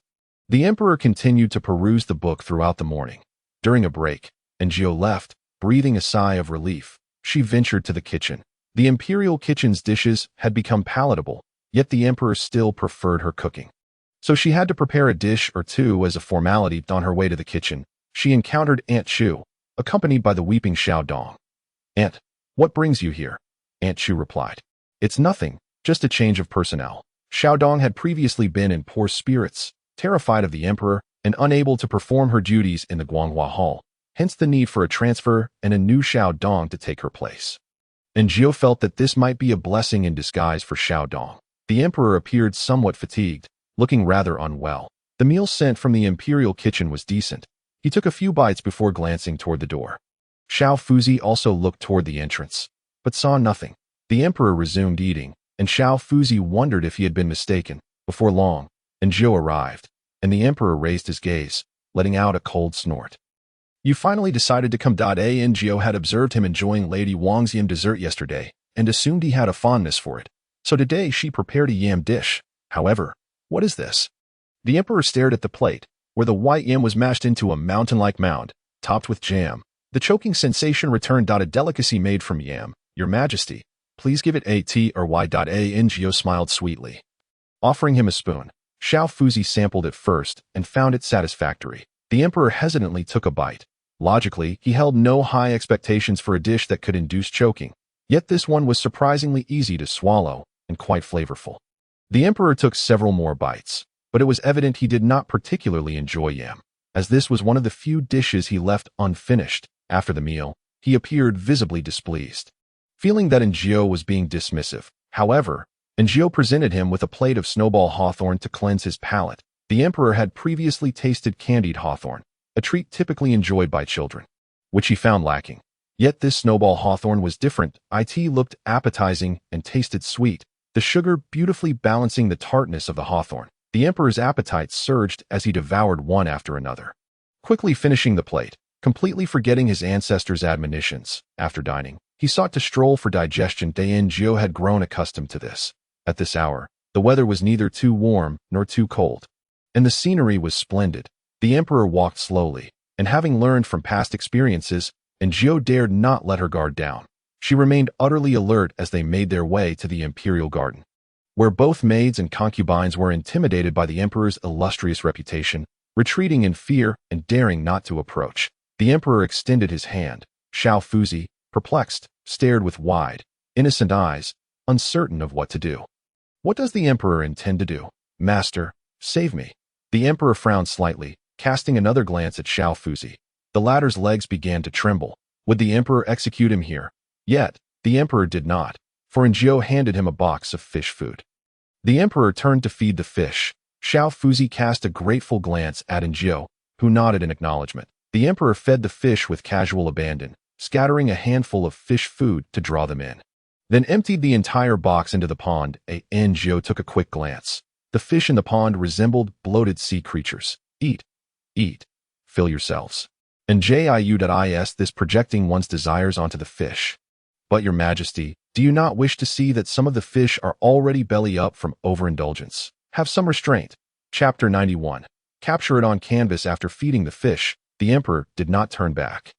The emperor continued to peruse the book throughout the morning. During a break, Gio left, breathing a sigh of relief. She ventured to the kitchen. The imperial kitchen's dishes had become palatable, yet the emperor still preferred her cooking. So she had to prepare a dish or two as a formality. On her way to the kitchen, she encountered Aunt Chu, accompanied by the weeping Xiao Dong. "Aunt, what brings you here?" Aunt Chu replied. "It's nothing, just a change of personnel." Xiao Dong had previously been in poor spirits, terrified of the emperor, and unable to perform her duties in the Guanghua Hall, hence the need for a transfer and a new Xiao Dong to take her place. And Gio felt that this might be a blessing in disguise for Xiao Dong. The emperor appeared somewhat fatigued, looking rather unwell. The meal sent from the imperial kitchen was decent. He took a few bites before glancing toward the door. Xiao Fuzi also looked toward the entrance, but saw nothing. The emperor resumed eating, and Xiao Fuzi wondered if he had been mistaken. Before long, Gio arrived, and the emperor raised his gaze, letting out a cold snort. "You finally decided to come." Gio had observed him enjoying Lady Wang's yam dessert yesterday, and assumed he had a fondness for it. So today she prepared a yam dish. However, what is this? The emperor stared at the plate, where the white yam was mashed into a mountain-like mound, topped with jam. The choking sensation returned. A delicacy made from yam. "Your Majesty, please give it a T or Y. Gio smiled sweetly, offering him a spoon. Xiao Fuzi sampled it first and found it satisfactory. The emperor hesitantly took a bite, Logically, he held no high expectations for a dish that could induce choking, yet this one was surprisingly easy to swallow and quite flavorful. The emperor took several more bites, but it was evident he did not particularly enjoy yam, as this was one of the few dishes he left unfinished. After the meal, he appeared visibly displeased. Feeling that Njio was being dismissive, however, Njio presented him with a plate of snowball hawthorn to cleanse his palate. The emperor had previously tasted candied hawthorn, a treat typically enjoyed by children, which he found lacking. Yet this snowball hawthorn was different. It looked appetizing and tasted sweet, the sugar beautifully balancing the tartness of the hawthorn. The emperor's appetite surged as he devoured one after another, quickly finishing the plate, completely forgetting his ancestors' admonitions. After dining, he sought to stroll for digestion. Njio had grown accustomed to this. At this hour, the weather was neither too warm nor too cold, and the scenery was splendid. The emperor walked slowly, and having learned from past experiences, Njio dared not let her guard down. She remained utterly alert as they made their way to the imperial garden, where both maids and concubines were intimidated by the emperor's illustrious reputation, retreating in fear and daring not to approach. The emperor extended his hand. Xiao Fuzi, perplexed, stared with wide, innocent eyes, uncertain of what to do. What does the emperor intend to do? Master, save me. The emperor frowned slightly, casting another glance at Xiao Fuzi. The latter's legs began to tremble. Would the emperor execute him here? Yet, the emperor did not, for Njio handed him a box of fish food. The emperor turned to feed the fish. Xiao Fuzi cast a grateful glance at Njio, who nodded in acknowledgement. The emperor fed the fish with casual abandon, scattering a handful of fish food to draw them in, then emptied the entire box into the pond. Njio took a quick glance. The fish in the pond resembled bloated sea creatures. Eat, eat, fill yourselves. Njiu.is this projecting one's desires onto the fish. But your majesty, do you not wish to see that some of the fish are already belly up from overindulgence? Have some restraint. Chapter 91. Capture it on canvas. After feeding the fish, the emperor did not turn back.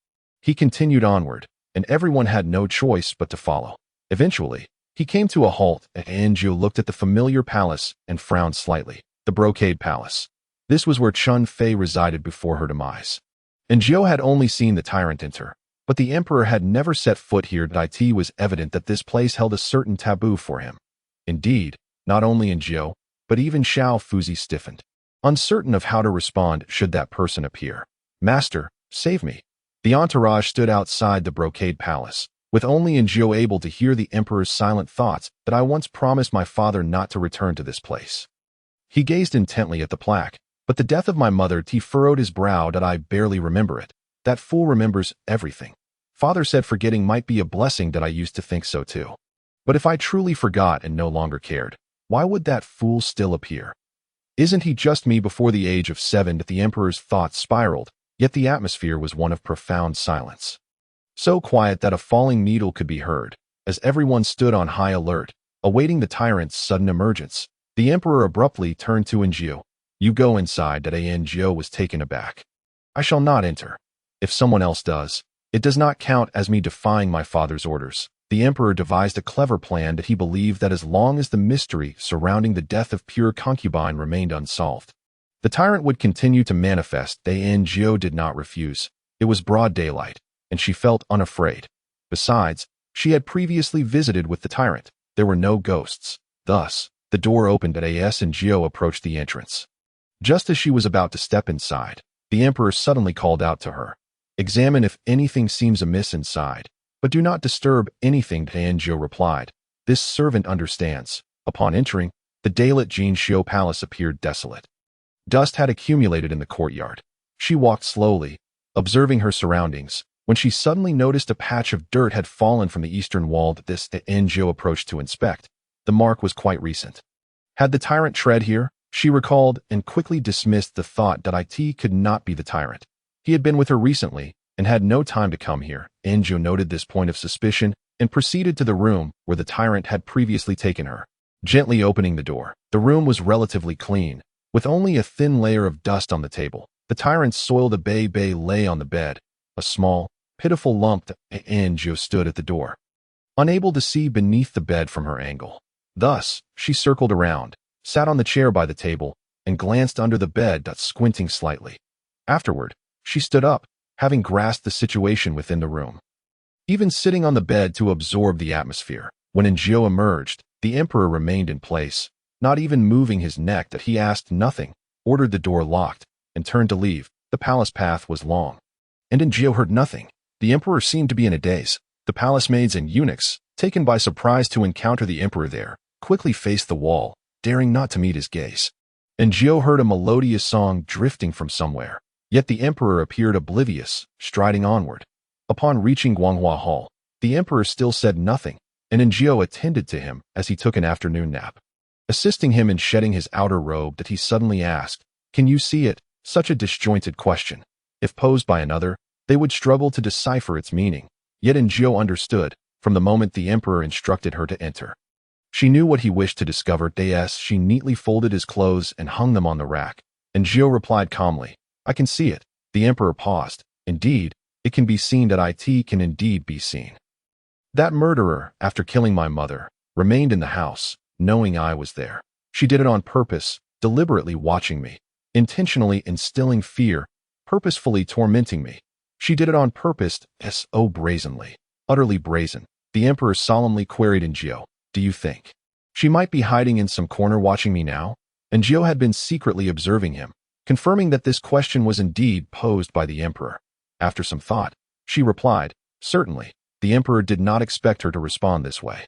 He continued onward, and everyone had no choice but to follow. Eventually, he came to a halt, and Njio looked at the familiar palace and frowned slightly. The Brocade Palace. This was where Chun Fei resided before her demise. Njio had only seen the tyrant enter, but the emperor had never set foot here. It was evident that this place held a certain taboo for him. Indeed, not only Njio, but even Xiao Fuzi stiffened, uncertain of how to respond should that person appear. Master, save me. The entourage stood outside the Brocade Palace, with only Njio able to hear the emperor's silent thoughts that I once promised my father not to return to this place. He gazed intently at the plaque, but the death of my mother furrowed his brow. I barely remember it. That fool remembers everything. Father said forgetting might be a blessing. I used to think so too. But if I truly forgot and no longer cared, why would that fool still appear? Isn't he just me before the age of 7? The emperor's thoughts spiraled, yet the atmosphere was one of profound silence. So quiet that a falling needle could be heard, as everyone stood on high alert, awaiting the tyrant's sudden emergence. The emperor abruptly turned to Njio. You go inside. Njio was taken aback. I shall not enter. If someone else does, it does not count as me defying my father's orders. The emperor devised a clever plan that he believed that as long as the mystery surrounding the death of pure concubine remained unsolved, the tyrant would continue to manifest. Njio did not refuse. It was broad daylight, and she felt unafraid. Besides, she had previously visited with the tyrant. There were no ghosts. Thus, the door opened and Njio approached the entrance. Just as she was about to step inside, the emperor suddenly called out to her. Examine if anything seems amiss inside, but do not disturb anything. Njio replied. This servant understands. Upon entering, the Dalit Jinxiu palace appeared desolate. Dust had accumulated in the courtyard. She walked slowly, observing her surroundings, when she suddenly noticed a patch of dirt had fallen from the eastern wall. Njio approached to inspect. The mark was quite recent. Had the tyrant tread here? She recalled and quickly dismissed the thought that it could not be the tyrant. He had been with her recently and had no time to come here. Njio noted this point of suspicion and proceeded to the room where the tyrant had previously taken her. Gently opening the door, the room was relatively clean, with only a thin layer of dust on the table. The tyrant's soiled abe lay on the bed, a small, pitiful lump. Njio stood at the door, unable to see beneath the bed from her angle. Thus, she circled around, sat on the chair by the table, and glanced under the bed, squinting slightly. Afterward, she stood up, having grasped the situation within the room. Even sitting on the bed to absorb the atmosphere, when Enjio emerged, the emperor remained in place, not even moving his neck. That he asked nothing, ordered the door locked, and turned to leave. The palace path was long, and Enjio heard nothing. The emperor seemed to be in a daze. The palace maids and eunuchs, taken by surprise to encounter the emperor there, quickly faced the wall, daring not to meet his gaze. Enjio heard a melodious song drifting from somewhere, yet the emperor appeared oblivious, striding onward. Upon reaching Guanghua Hall, the emperor still said nothing, and Enjio attended to him as he took an afternoon nap. Assisting him in shedding his outer robe, that he suddenly asked, "Can you see it?" Such a disjointed question. If posed by another, they would struggle to decipher its meaning. Yet Enjio understood, from the moment the emperor instructed her to enter. She knew what he wished to discover. She neatly folded his clothes and hung them on the rack. Enjio replied calmly, "I can see it." The emperor paused. "Indeed, it can be seen. That it can indeed be seen. That murderer, after killing my mother, remained in the house, knowing I was there. She did it on purpose, deliberately watching me, intentionally instilling fear, purposefully tormenting me. She did it on purpose, so brazenly, utterly brazen." The emperor solemnly queried Enjio, "Do you think she might be hiding in some corner watching me now?" Enjio had been secretly observing him, confirming that this question was indeed posed by the emperor. After some thought, she replied, "Certainly." The emperor did not expect her to respond this way.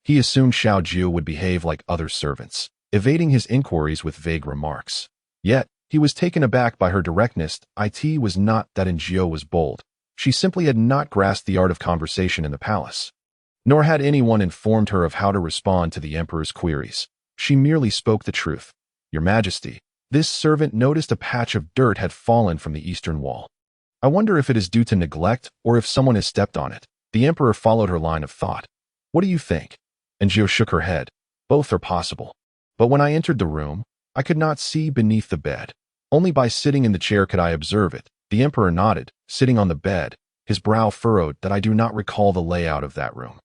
He assumed Xiao Jiu would behave like other servants, evading his inquiries with vague remarks. Yet, he was taken aback by her directness. It was not that Enjio was bold. She simply had not grasped the art of conversation in the palace. Nor had anyone informed her of how to respond to the emperor's queries. She merely spoke the truth. "Your Majesty, this servant noticed a patch of dirt had fallen from the eastern wall. I wonder if it is due to neglect or if someone has stepped on it." The emperor followed her line of thought. "What do you think?" Enjio shook her head. "Both are possible. But when I entered the room, I could not see beneath the bed. Only by sitting in the chair could I observe it." The emperor nodded, sitting on the bed, his brow furrowed. "That I do not recall the layout of that room."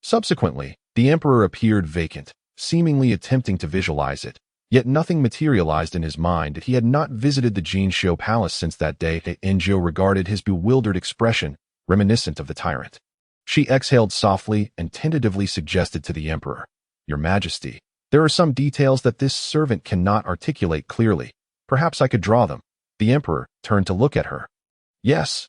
Subsequently, the emperor appeared vacant, seemingly attempting to visualize it, yet nothing materialized in his mind. He had not visited the Jinxiu Palace since that day. Enjio regarded his bewildered expression, reminiscent of the tyrant. She exhaled softly and tentatively suggested to the emperor, "Your Majesty, there are some details that this servant cannot articulate clearly. Perhaps I could draw them." The emperor turned to look at her. Yes.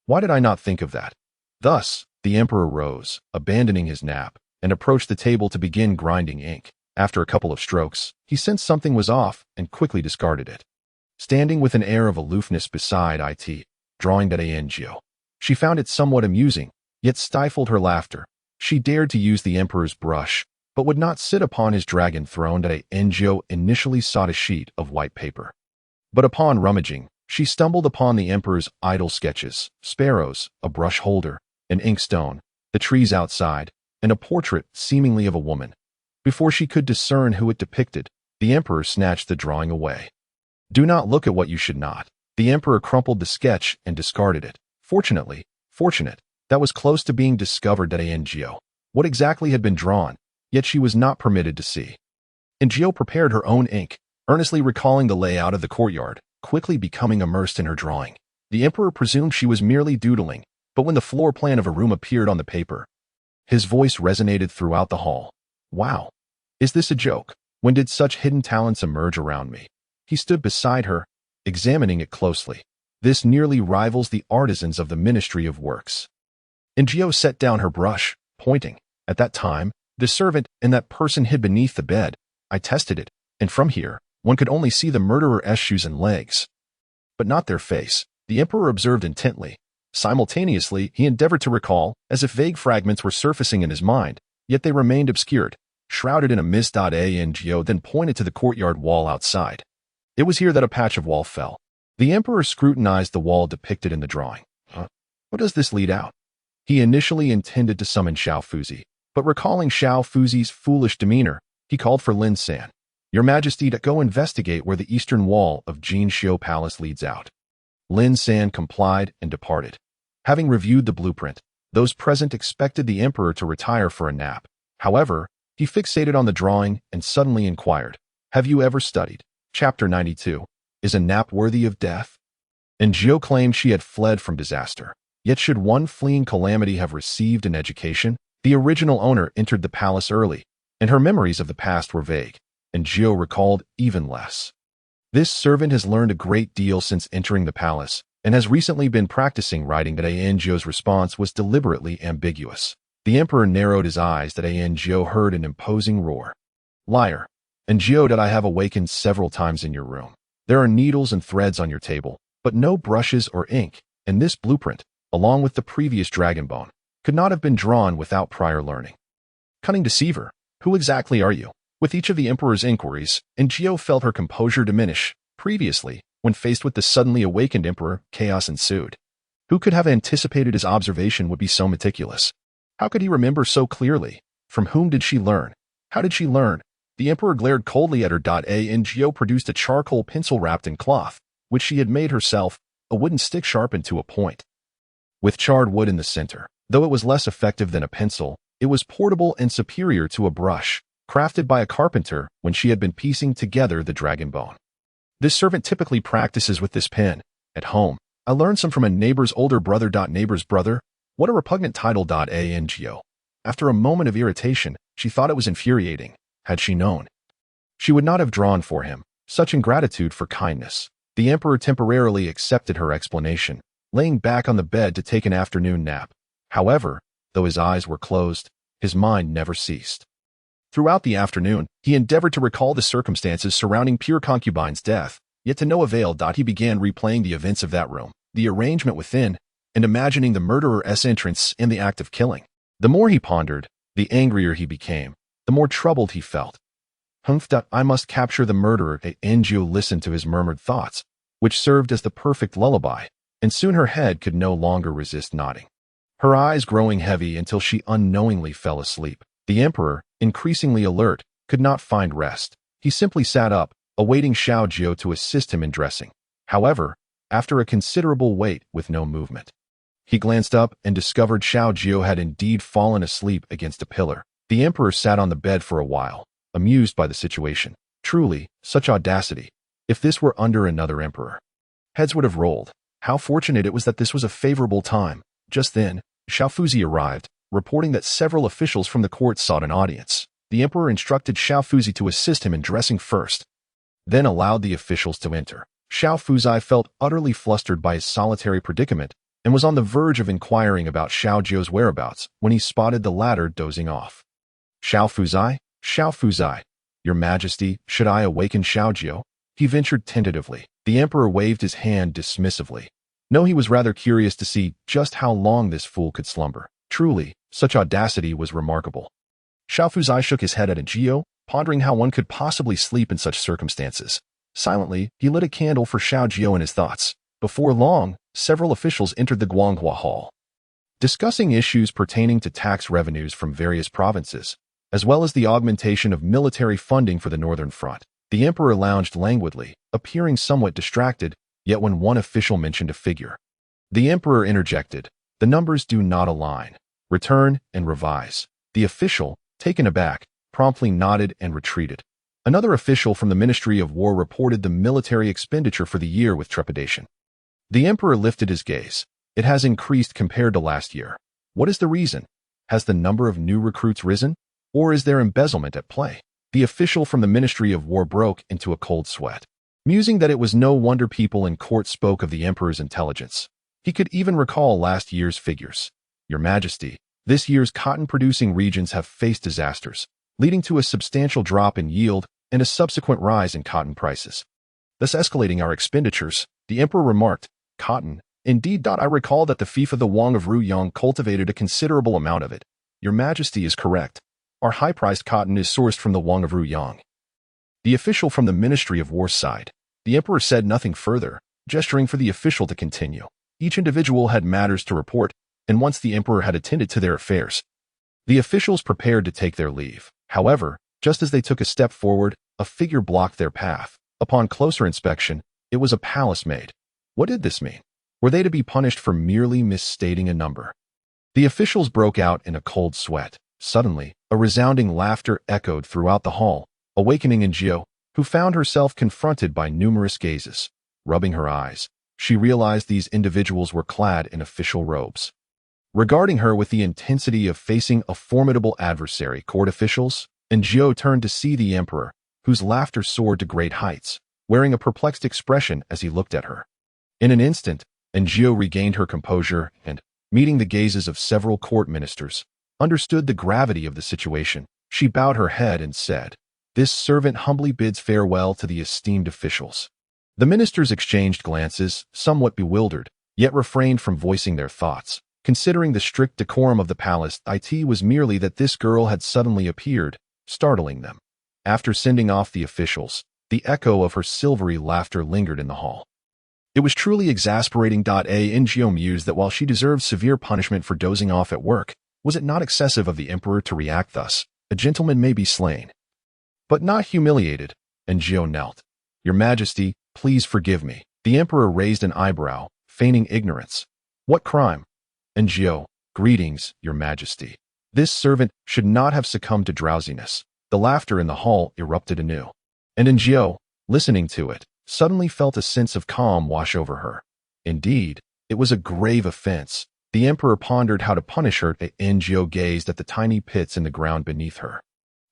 Why did I not think of that?" Thus, the emperor rose, abandoning his nap, and approached the table to begin grinding ink. After a couple of strokes, he sensed something was off and quickly discarded it. Standing with an air of aloofness beside it, drawing that Enjio. She found it somewhat amusing, yet stifled her laughter. She dared to use the emperor's brush, but would not sit upon his dragon throne. That Enjio initially sought a sheet of white paper. But upon rummaging, she stumbled upon the emperor's idle sketches, sparrows, a brush holder, an inkstone, the trees outside, and a portrait seemingly of a woman. Before she could discern who it depicted, the emperor snatched the drawing away. "Do not look at what you should not." The emperor crumpled the sketch and discarded it. Fortunate, that was close to being discovered. That Enjio. What exactly had been drawn, yet she was not permitted to see. Enjio prepared her own ink, earnestly recalling the layout of the courtyard, quickly becoming immersed in her drawing. The emperor presumed she was merely doodling, but when the floor plan of a room appeared on the paper, his voice resonated throughout the hall. "Wow. Is this a joke? When did such hidden talents emerge around me?" He stood beside her, examining it closely. "This nearly rivals the artisans of the Ministry of Works." Enjio set down her brush, pointing. "At that time, the servant and that person hid beneath the bed. I tested it, and from here, one could only see the murderer's shoes and legs, but not their face." The emperor observed intently. Simultaneously, he endeavored to recall, as if vague fragments were surfacing in his mind, yet they remained obscured, shrouded in a mist. Enjio then pointed to the courtyard wall outside. It was here that a patch of wall fell. The emperor scrutinized the wall depicted in the drawing. What does this lead out? He initially intended to summon Xiao Fuzi, but recalling Xiao Fuzi's foolish demeanor, he called for Lin San. "Your Majesty, to go investigate where the eastern wall of Jinxiu Palace leads out." Lin San complied and departed. Having reviewed the blueprint, those present expected the emperor to retire for a nap. However, he fixated on the drawing and suddenly inquired, "Have you ever studied? Chapter 92. Is a nap worthy of death?" and Jiao claimed she had fled from disaster. Yet should one fleeing calamity have received an education? The original owner entered the palace early, and her memories of the past were vague, and Jiao recalled even less. This servant has learned a great deal since entering the palace, and has recently been practicing writing. That Jiao's response was deliberately ambiguous. The emperor narrowed his eyes. That Jiao heard an imposing roar. Liar. And Jiao, that I have awakened several times in your room. There are needles and threads on your table, but no brushes or ink, and this blueprint, along with the previous dragon bone, could not have been drawn without prior learning. Cunning deceiver, who exactly are you? With each of the emperor's inquiries, and Jiao felt her composure diminish. Previously, when faced with the suddenly awakened emperor, chaos ensued. Who could have anticipated his observation would be so meticulous? How could he remember so clearly? From whom did she learn? How did she learn? The emperor glared coldly at her. And Jiao produced a charcoal pencil wrapped in cloth, which she had made herself, a wooden stick sharpened to a point, with charred wood in the center. Though it was less effective than a pencil, it was portable and superior to a brush, crafted by a carpenter when she had been piecing together the dragon bone. This servant typically practices with this pen. At home, I learned some from a neighbor's older brother. Neighbor's brother? What a repugnant title. Jiao. After a moment of irritation, she thought it was infuriating. Had she known, she would not have drawn for him. Such ingratitude for kindness. The emperor temporarily accepted her explanation, laying back on the bed to take an afternoon nap. However, though his eyes were closed, his mind never ceased. Throughout the afternoon, he endeavored to recall the circumstances surrounding pure concubine's death, yet to no avail. He began replaying the events of that room, the arrangement within, and imagining the murderer's entrance and the act of killing. The more he pondered, the angrier he became, the more troubled he felt. I must capture the murderer. Jiao listened to his murmured thoughts, which served as the perfect lullaby, and soon her head could no longer resist nodding, her eyes growing heavy until she unknowingly fell asleep. The emperor, increasingly alert, could not find rest. He simply sat up, awaiting Xiao Jiao to assist him in dressing. However, after a considerable wait with no movement, he glanced up and discovered Xiao Jiao had indeed fallen asleep against a pillar. The emperor sat on the bed for a while, amused by the situation. Truly, such audacity. If this were under another emperor, heads would have rolled. How fortunate it was that this was a favorable time. Just then, Xiaofuzi arrived, reporting that several officials from the court sought an audience. The emperor instructed Xiaofuzi to assist him in dressing first, then allowed the officials to enter. Xiaofuzi felt utterly flustered by his solitary predicament and was on the verge of inquiring about Xiao Jiao's whereabouts when he spotted the latter dozing off. Xiaofuzi, Xiaofuzi, Your Majesty, should I awaken Xiao Jiao? He ventured tentatively. The emperor waved his hand dismissively. No, he was rather curious to see just how long this fool could slumber. Truly, such audacity was remarkable. Xiaofuzi shook his head at Jiao, pondering how one could possibly sleep in such circumstances. Silently, he lit a candle for Xiao Jiao in his thoughts. Before long, several officials entered the Guanghua Hall, discussing issues pertaining to tax revenues from various provinces, as well as the augmentation of military funding for the Northern Front. The emperor lounged languidly, appearing somewhat distracted, yet when one official mentioned a figure, the emperor interjected, "The numbers do not align. Return and revise." The official, taken aback, promptly nodded and retreated. Another official from the Ministry of War reported the military expenditure for the year with trepidation. The emperor lifted his gaze. It has increased compared to last year. What is the reason? Has the number of new recruits risen? Or is there embezzlement at play? The official from the Ministry of War broke into a cold sweat, musing that it was no wonder people in court spoke of the emperor's intelligence. He could even recall last year's figures. Your Majesty, this year's cotton-producing regions have faced disasters, leading to a substantial drop in yield and a subsequent rise in cotton prices, thus escalating our expenditures. The emperor remarked, "Cotton, indeed. I recall that the fief of the Wang of Ruyang cultivated a considerable amount of it. Your Majesty is correct. Our high-priced cotton is sourced from the Wang of Ruyang." The official from the Ministry of War sighed. The emperor said nothing further, gesturing for the official to continue. Each individual had matters to report, and once the emperor had attended to their affairs, the officials prepared to take their leave. However, just as they took a step forward, a figure blocked their path. Upon closer inspection, it was a palace maid. What did this mean? Were they to be punished for merely misstating a number? The officials broke out in a cold sweat. Suddenly, a resounding laughter echoed throughout the hall, awakening Jiao, who found herself confronted by numerous gazes. Rubbing her eyes, she realized these individuals were clad in official robes. Regarding her with the intensity of facing a formidable adversary, court officials, and Jiao turned to see the emperor, whose laughter soared to great heights, wearing a perplexed expression as he looked at her. In an instant, Jiao regained her composure and, meeting the gazes of several court ministers, understood the gravity of the situation. She bowed her head and said, "This servant humbly bids farewell to the esteemed officials." The ministers exchanged glances, somewhat bewildered, yet refrained from voicing their thoughts. Considering the strict decorum of the palace, it was merely that this girl had suddenly appeared, startling them. After sending off the officials, the echo of her silvery laughter lingered in the hall. It was truly exasperating. Jiao mused that while she deserved severe punishment for dozing off at work, was it not excessive of the emperor to react thus? A gentleman may be slain, but not humiliated. And Jiao knelt. "Your Majesty, please forgive me." The emperor raised an eyebrow, feigning ignorance. "What crime?" And Jiao, "Greetings, Your Majesty. This servant should not have succumbed to drowsiness." The laughter in the hall erupted anew. And Jiao, listening to it, suddenly felt a sense of calm wash over her. Indeed, it was a grave offense. The emperor pondered how to punish her, and Jiao gazed at the tiny pits in the ground beneath her,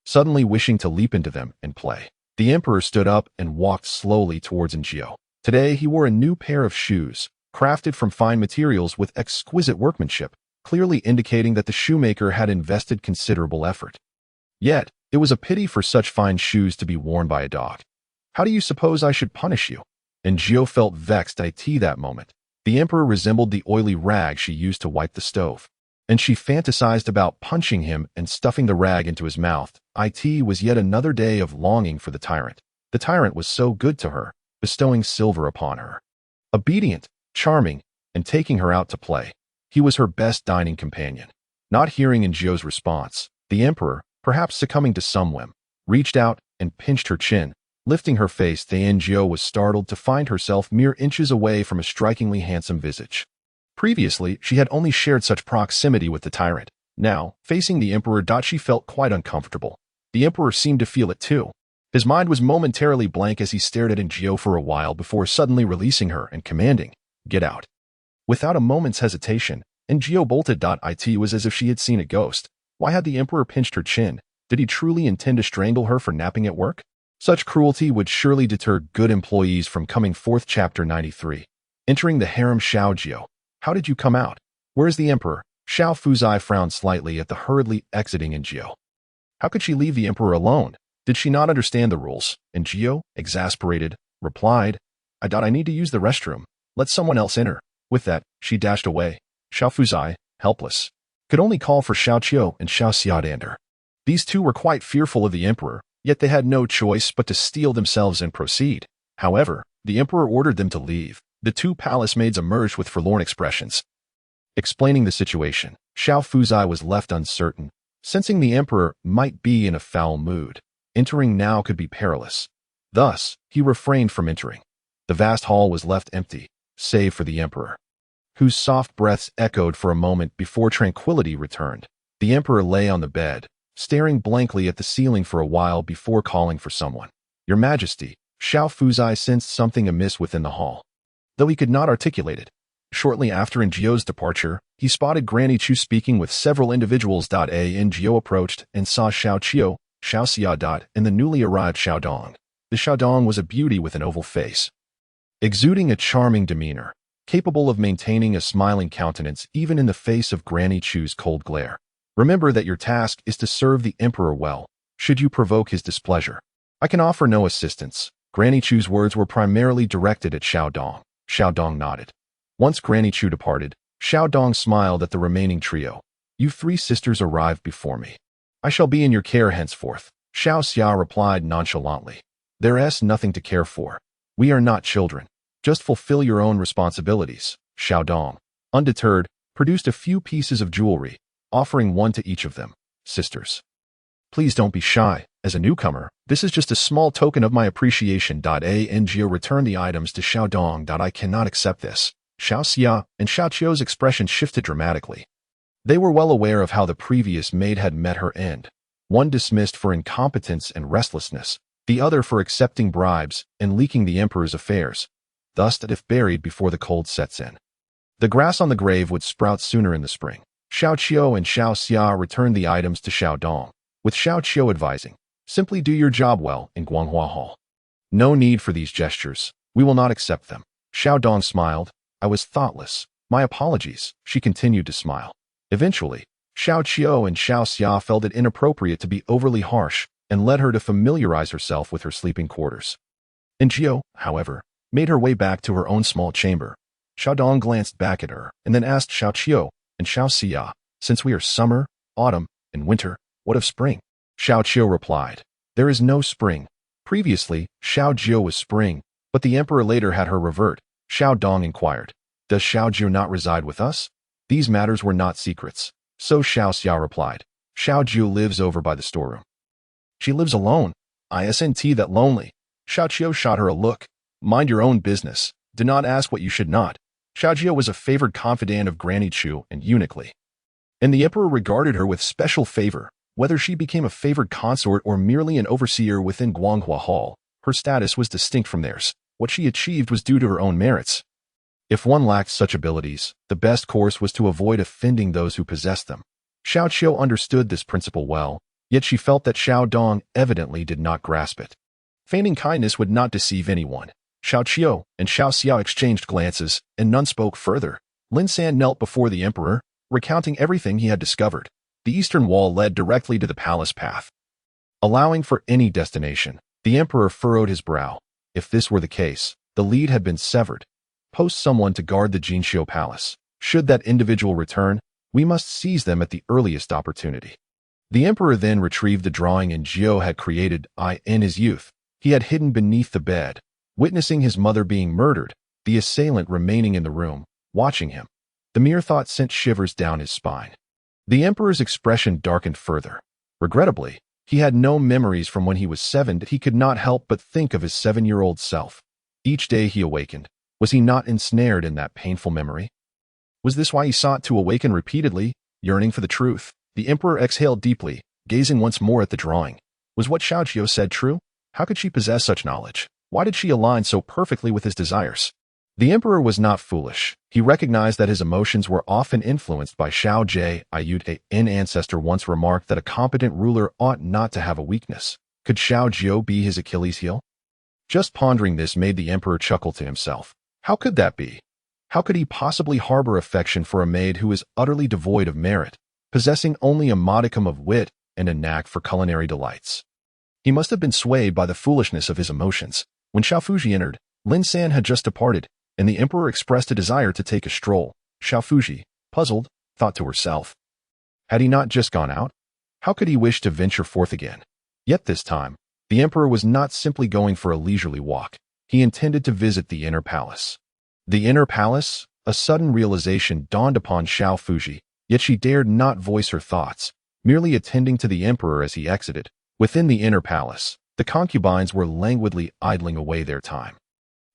suddenly wishing to leap into them and play. The emperor stood up and walked slowly towards Jiao. Today he wore a new pair of shoes, crafted from fine materials with exquisite workmanship, clearly indicating that the shoemaker had invested considerable effort. Yet, it was a pity for such fine shoes to be worn by a dog. "How do you suppose I should punish you?" And Jiao felt vexed that moment. The emperor resembled the oily rag she used to wipe the stove, and she fantasized about punching him and stuffing the rag into his mouth. It was yet another day of longing for the tyrant. The tyrant was so good to her, bestowing silver upon her. Obedient, charming, and taking her out to play. He was her best dining companion. Not hearing Jiao's response, the emperor, perhaps succumbing to some whim, reached out and pinched her chin. Lifting her face, Jiao was startled to find herself mere inches away from a strikingly handsome visage. Previously, she had only shared such proximity with the tyrant. Now, facing the emperor, she felt quite uncomfortable. The emperor seemed to feel it too. His mind was momentarily blank as he stared at Jiao for a while before suddenly releasing her and commanding, "Get out." Without a moment's hesitation, Jiao bolted. It was as if she had seen a ghost. Why had the emperor pinched her chin? Did he truly intend to strangle her for napping at work? Such cruelty would surely deter good employees from coming forth. Chapter 93. Entering the harem. Xiao Jiao, how did you come out? Where is the emperor? Xiao Fuzai frowned slightly at the hurriedly exiting Jiao. How could she leave the emperor alone? Did she not understand the rules? And Jiao, exasperated, replied, I need to use the restroom. Let someone else enter." With that, she dashed away. Xiao Fuzai, helpless, could only call for Xiao Qiu and Xiao Xiaodander. These two were quite fearful of the emperor, yet they had no choice but to steel themselves and proceed. However, the emperor ordered them to leave. The two palace maids emerged with forlorn expressions. Explaining the situation, Xiao Fuzai was left uncertain, sensing the emperor might be in a foul mood. Entering now could be perilous. Thus, he refrained from entering. The vast hall was left empty, save for the emperor, whose soft breaths echoed for a moment before tranquility returned. The emperor lay on the bed, staring blankly at the ceiling for a while before calling for someone. "Your Majesty." Xiao Fuzai sensed something amiss within the hall, though he could not articulate it. Shortly after Jiao's departure, he spotted Granny Chu speaking with several individuals. Jiao approached and saw Xiao Qiu, Xiao Xia, and the newly arrived Xiao Dong. The Xiao Dong was a beauty with an oval face, exuding a charming demeanor, capable of maintaining a smiling countenance even in the face of Granny Chu's cold glare. "Remember that your task is to serve the emperor well, should you provoke his displeasure. I can offer no assistance." Granny Chu's words were primarily directed at Xiao Dong. Xiao Dong nodded. Once Granny Chu departed, Xiao Dong smiled at the remaining trio. "You three sisters arrived before me. I shall be in your care henceforth." Xiao Xia replied nonchalantly. "There's nothing to care for. We are not children. Just fulfill your own responsibilities." Xiao Dong, undeterred, produced a few pieces of jewelry, offering one to each of them. "Sisters, please don't be shy. As a newcomer, this is just a small token of my appreciation." Jiao returned the items to Xiao Dong. "I cannot accept this." Xiao Xia and Xiao Qiu's expression shifted dramatically. They were well aware of how the previous maid had met her end. One dismissed for incompetence and restlessness, the other for accepting bribes and leaking the emperor's affairs. thus that if buried before the cold sets in, the grass on the grave would sprout sooner in the spring. Xiao Qiu and Xiao Xia returned the items to Xiao Dong, with Xiao Qiu advising, "Simply do your job well in Guanghua Hall. No need for these gestures. We will not accept them." Xiao Dong smiled. "I was thoughtless. My apologies." She continued to smile. Eventually, Xiao Qiu and Xiao Xia felt it inappropriate to be overly harsh and led her to familiarize herself with her sleeping quarters. And Qiu, however, made her way back to her own small chamber. Xiao Dong glanced back at her and then asked Xiao Qiu and Xiao Xia, "Since we are summer, autumn, and winter, what of spring?" Xiao Qiu replied, "There is no spring." Previously, Xiao Jiu was spring, but the emperor later had her revert. Xiao Dong inquired, "Does Xiao Jiu not reside with us?" These matters were not secrets. So Xiao Xia replied, "Xiao Jiu lives over by the storeroom." "She lives alone. Isn't that lonely?" Xiao Qiu shot her a look. "Mind your own business. Do not ask what you should not." Xiao Jiu was a favored confidant of Granny Chu and Eunuch Li, and the emperor regarded her with special favor. Whether she became a favored consort or merely an overseer within Guanghua Hall, her status was distinct from theirs. What she achieved was due to her own merits. If one lacked such abilities, the best course was to avoid offending those who possessed them. Xiao Qiu understood this principle well, yet she felt that Xiao Dong evidently did not grasp it. Feigning kindness would not deceive anyone. Xiao Qiu and Xiao Xia exchanged glances, and none spoke further. Lin San knelt before the emperor, recounting everything he had discovered. The eastern wall led directly to the palace path, allowing for any destination. The emperor furrowed his brow. If this were the case, the lead had been severed. Post someone to guard the Jinxiu Palace. Should that individual return, we must seize them at the earliest opportunity. The emperor then retrieved the drawing Jiu had created in his youth. He had hidden beneath the bed. Witnessing his mother being murdered, the assailant remaining in the room, watching him, the mere thought sent shivers down his spine. The emperor's expression darkened further. Regrettably, he had no memories from when he was 7 that he could not help but think of his 7-year-old self. Each day he awakened. Was he not ensnared in that painful memory? Was this why he sought to awaken repeatedly, yearning for the truth? The emperor exhaled deeply, gazing once more at the drawing. Was what Xiao Qiu said true? How could she possess such knowledge? Why did she align so perfectly with his desires? The emperor was not foolish. He recognized that his emotions were often influenced by Xiao Jie. An ancestor once remarked that a competent ruler ought not to have a weakness. Could Xiao Jiu be his Achilles heel? Just pondering this made the emperor chuckle to himself. How could that be? How could he possibly harbor affection for a maid who is utterly devoid of merit, possessing only a modicum of wit and a knack for culinary delights? He must have been swayed by the foolishness of his emotions. When Xiao Fuji entered, Lin San had just departed, and the emperor expressed a desire to take a stroll. Xiao Fuji, puzzled, thought to herself. Had he not just gone out? How could he wish to venture forth again? Yet this time, the emperor was not simply going for a leisurely walk. He intended to visit the inner palace. The inner palace? A sudden realization dawned upon Xiao Fuji, yet she dared not voice her thoughts, merely attending to the emperor as he exited. Within the inner palace, the concubines were languidly idling away their time.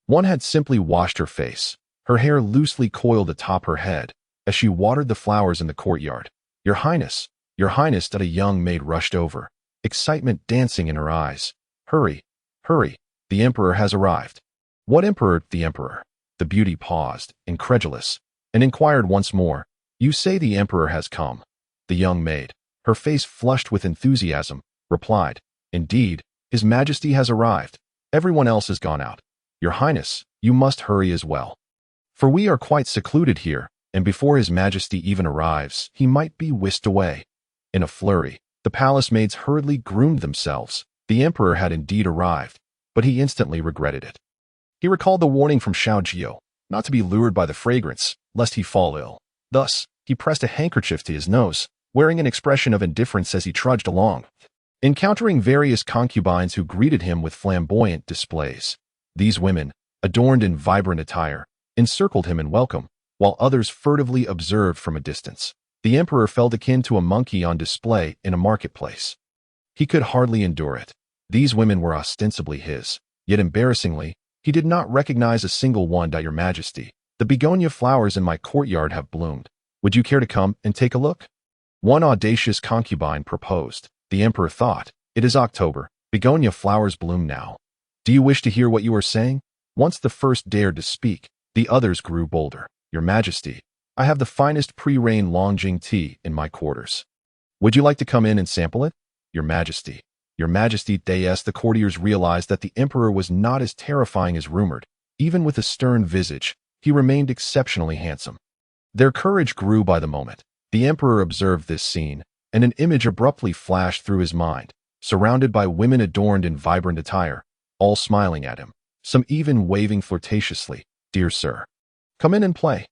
One had simply washed her face, her hair loosely coiled atop her head, as she watered the flowers in the courtyard. Your Highness, that a young maid rushed over, excitement dancing in her eyes. Hurry, hurry, the emperor has arrived. What emperor? The emperor. The beauty paused, incredulous, and inquired once more. You say the emperor has come. The young maid, her face flushed with enthusiasm, replied, Indeed, His Majesty has arrived. Everyone else has gone out. Your Highness, you must hurry as well. For we are quite secluded here, and before His Majesty even arrives, he might be whisked away. In a flurry, the palace maids hurriedly groomed themselves. The emperor had indeed arrived, but he instantly regretted it. He recalled the warning from Xiao Jiu, not to be lured by the fragrance, lest he fall ill. Thus, he pressed a handkerchief to his nose, wearing an expression of indifference as he trudged along, encountering various concubines who greeted him with flamboyant displays. These women, adorned in vibrant attire, encircled him in welcome, while others furtively observed from a distance. The emperor felt akin to a monkey on display in a marketplace. He could hardly endure it. These women were ostensibly his, yet embarrassingly, he did not recognize a single one. Your Majesty, the begonia flowers in my courtyard have bloomed. Would you care to come and take a look? One audacious concubine proposed. The emperor thought, it is October. Begonia flowers bloom now. Do you wish to hear what you are saying? Once the first dared to speak, the others grew bolder. Your Majesty, I have the finest pre-rain Longjing tea in my quarters. Would you like to come in and sample it? Your Majesty. Your Majesty, the courtiers realized that the emperor was not as terrifying as rumored. Even with a stern visage, he remained exceptionally handsome. Their courage grew by the moment. The emperor observed this scene, and an image abruptly flashed through his mind, surrounded by women adorned in vibrant attire, all smiling at him, some even waving flirtatiously. Dear sir, come in and play.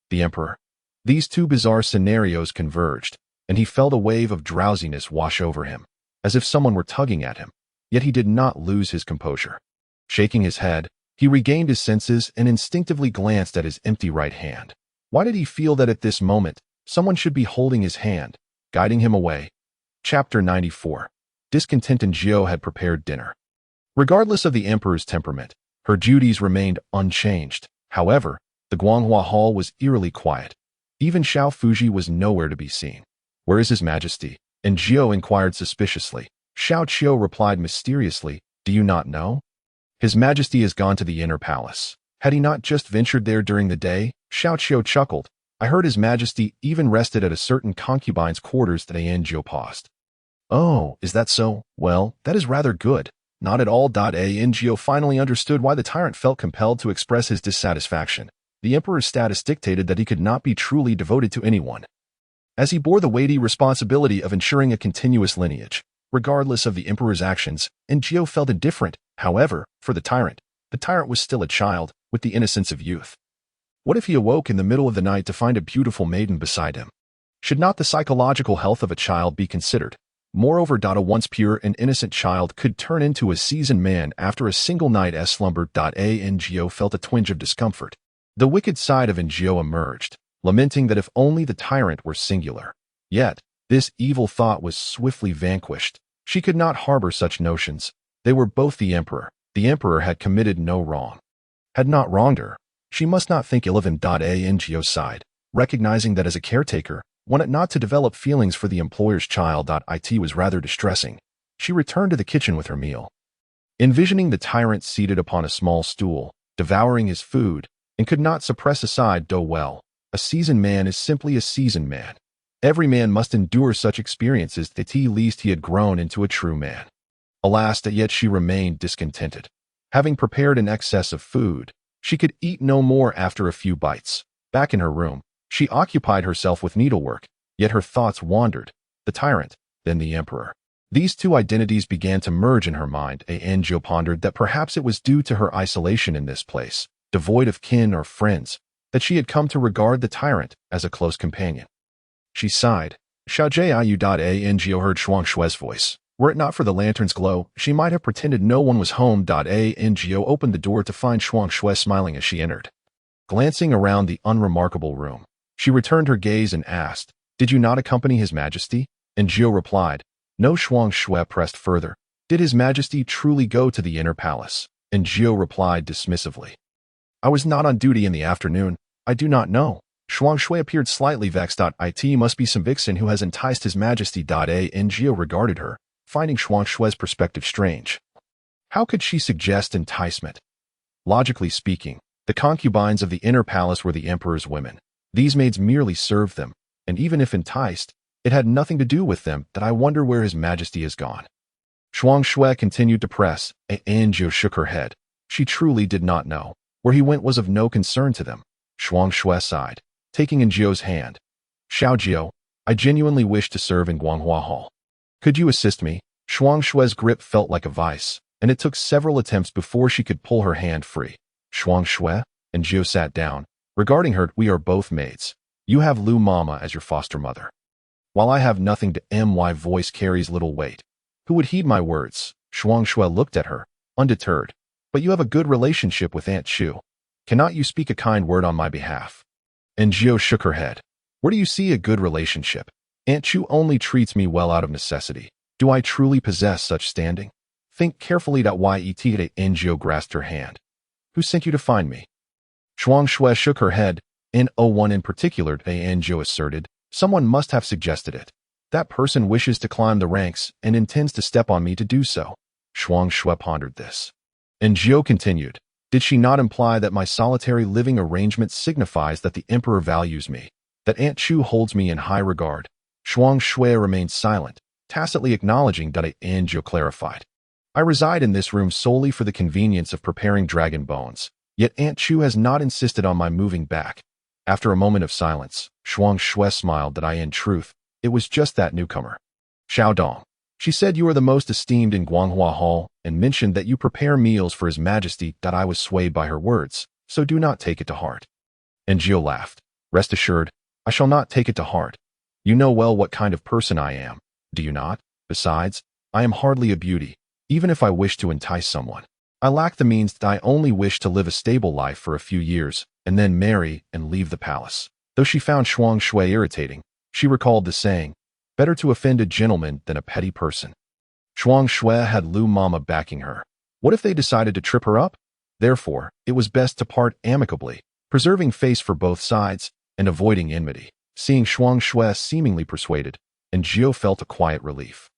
The emperor. These two bizarre scenarios converged, and he felt a wave of drowsiness wash over him, as if someone were tugging at him, yet he did not lose his composure. Shaking his head, he regained his senses and instinctively glanced at his empty right hand. Why did he feel that at this moment, someone should be holding his hand, guiding him away? Chapter 94. Discontented Jiao had prepared dinner. Regardless of the emperor's temperament, her duties remained unchanged. However, the Guanghua Hall was eerily quiet. Even Xiao Fuji was nowhere to be seen. Where is His Majesty? And Jiao inquired suspiciously. Xiao Qiu replied mysteriously, Do you not know? His Majesty has gone to the inner palace. Had he not just ventured there during the day? Xiao Qiu chuckled. I heard His Majesty even rested at a certain concubine's quarters. Jiao paused. Oh, is that so? Well, that is rather good. Not at all. Jiao finally understood why the tyrant felt compelled to express his dissatisfaction. The emperor's status dictated that he could not be truly devoted to anyone, as he bore the weighty responsibility of ensuring a continuous lineage, regardless of the emperor's actions, and Jiao felt indifferent. However, for the tyrant was still a child, with the innocence of youth. What if he awoke in the middle of the night to find a beautiful maiden beside him? Should not the psychological health of a child be considered? Moreover, a once pure and innocent child could turn into a seasoned man after a single night's slumber. Jiao felt a twinge of discomfort. The wicked side of Jiao emerged, lamenting that if only the tyrant were singular. Yet, this evil thought was swiftly vanquished. She could not harbor such notions. They were both the emperor. The emperor had committed no wrong. Had not wronged her. She must not think ill of him. Jiao sighed, recognizing that as a caretaker, one ought not to develop feelings for the employer's child. It was rather distressing. She returned to the kitchen with her meal. Envisioning the tyrant seated upon a small stool, devouring his food, and could not suppress a sigh. Well, a seasoned man is simply a seasoned man. Every man must endure such experiences at least he had grown into a true man. Alas, yet she remained discontented. Having prepared an excess of food, she could eat no more after a few bites. Back in her room, she occupied herself with needlework, yet her thoughts wandered. The tyrant, then the emperor. These two identities began to merge in her mind. Jiao pondered that perhaps it was due to her isolation in this place, devoid of kin or friends, that she had come to regard the tyrant as a close companion. She sighed. Xiao Jiu. Jiao heard Shuang Shue's voice. Were it not for the lantern's glow, she might have pretended no one was home. Jiao opened the door to find Shuang Shue smiling as she entered. Glancing around the unremarkable room, she returned her gaze and asked, Did you not accompany His Majesty? And Jiao replied, No. Shuang Shue pressed further. Did His Majesty truly go to the inner palace? And Jiao replied dismissively, I was not on duty in the afternoon. I do not know. Shuang Shui appeared slightly vexed. It must be some vixen who has enticed His Majesty. Jiao regarded her, finding Shuang Shue's perspective strange. How could she suggest enticement? Logically speaking, the concubines of the inner palace were the emperor's women. These maids merely served them, and even if enticed, it had nothing to do with them. I wonder where His Majesty has gone. Shuang Shui continued to press, and Jiao shook her head. She truly did not know. Where he went was of no concern to them. Shuang Shui sighed, taking in Jiao's hand. Xiao Jiao, I genuinely wish to serve in Guanghua Hall. Could you assist me? Shuang Shue's grip felt like a vice, and it took several attempts before she could pull her hand free. Shuang Shui, and Jiao sat down, regarding her. We are both maids. You have Lu Mama as your foster mother, while I have nothing to my voice carries little weight. Who would heed my words? Shuang Shui looked at her, undeterred. But you have a good relationship with Aunt Chu. Cannot you speak a kind word on my behalf? And Jiao shook her head. Where do you see a good relationship? Aunt Chu only treats me well out of necessity. Do I truly possess such standing? Think carefully. Yet and Jiao grasped her hand. Who sent you to find me? Shuang Shui shook her head. One in particular, and Jiao asserted. Someone must have suggested it. That person wishes to climb the ranks and intends to step on me to do so. Shuang Shui pondered this. And Jiao continued, Did she not imply that my solitary living arrangement signifies that the emperor values me, that Aunt Chu holds me in high regard? Shuang Shui remained silent, tacitly acknowledging that Anjo clarified. I reside in this room solely for the convenience of preparing dragon bones, yet Aunt Chu has not insisted on my moving back. After a moment of silence, Shuang Shui smiled that in truth, it was just that newcomer. Xiao Dong. She said you are the most esteemed in Guanghua Hall and mentioned that you prepare meals for His Majesty. I was swayed by her words, so do not take it to heart. And Gio laughed. Rest assured, I shall not take it to heart. You know well what kind of person I am, do you not? Besides, I am hardly a beauty, even if I wish to entice someone. I lack the means. I only wish to live a stable life for a few years, and then marry and leave the palace. Though she found Shuang Shui irritating, she recalled the saying, better to offend a gentleman than a petty person. Shuang Shui had Lu Mama backing her. What if they decided to trip her up? Therefore, it was best to part amicably, preserving face for both sides and avoiding enmity. Seeing Shuang Shui seemingly persuaded, and Gio felt a quiet relief.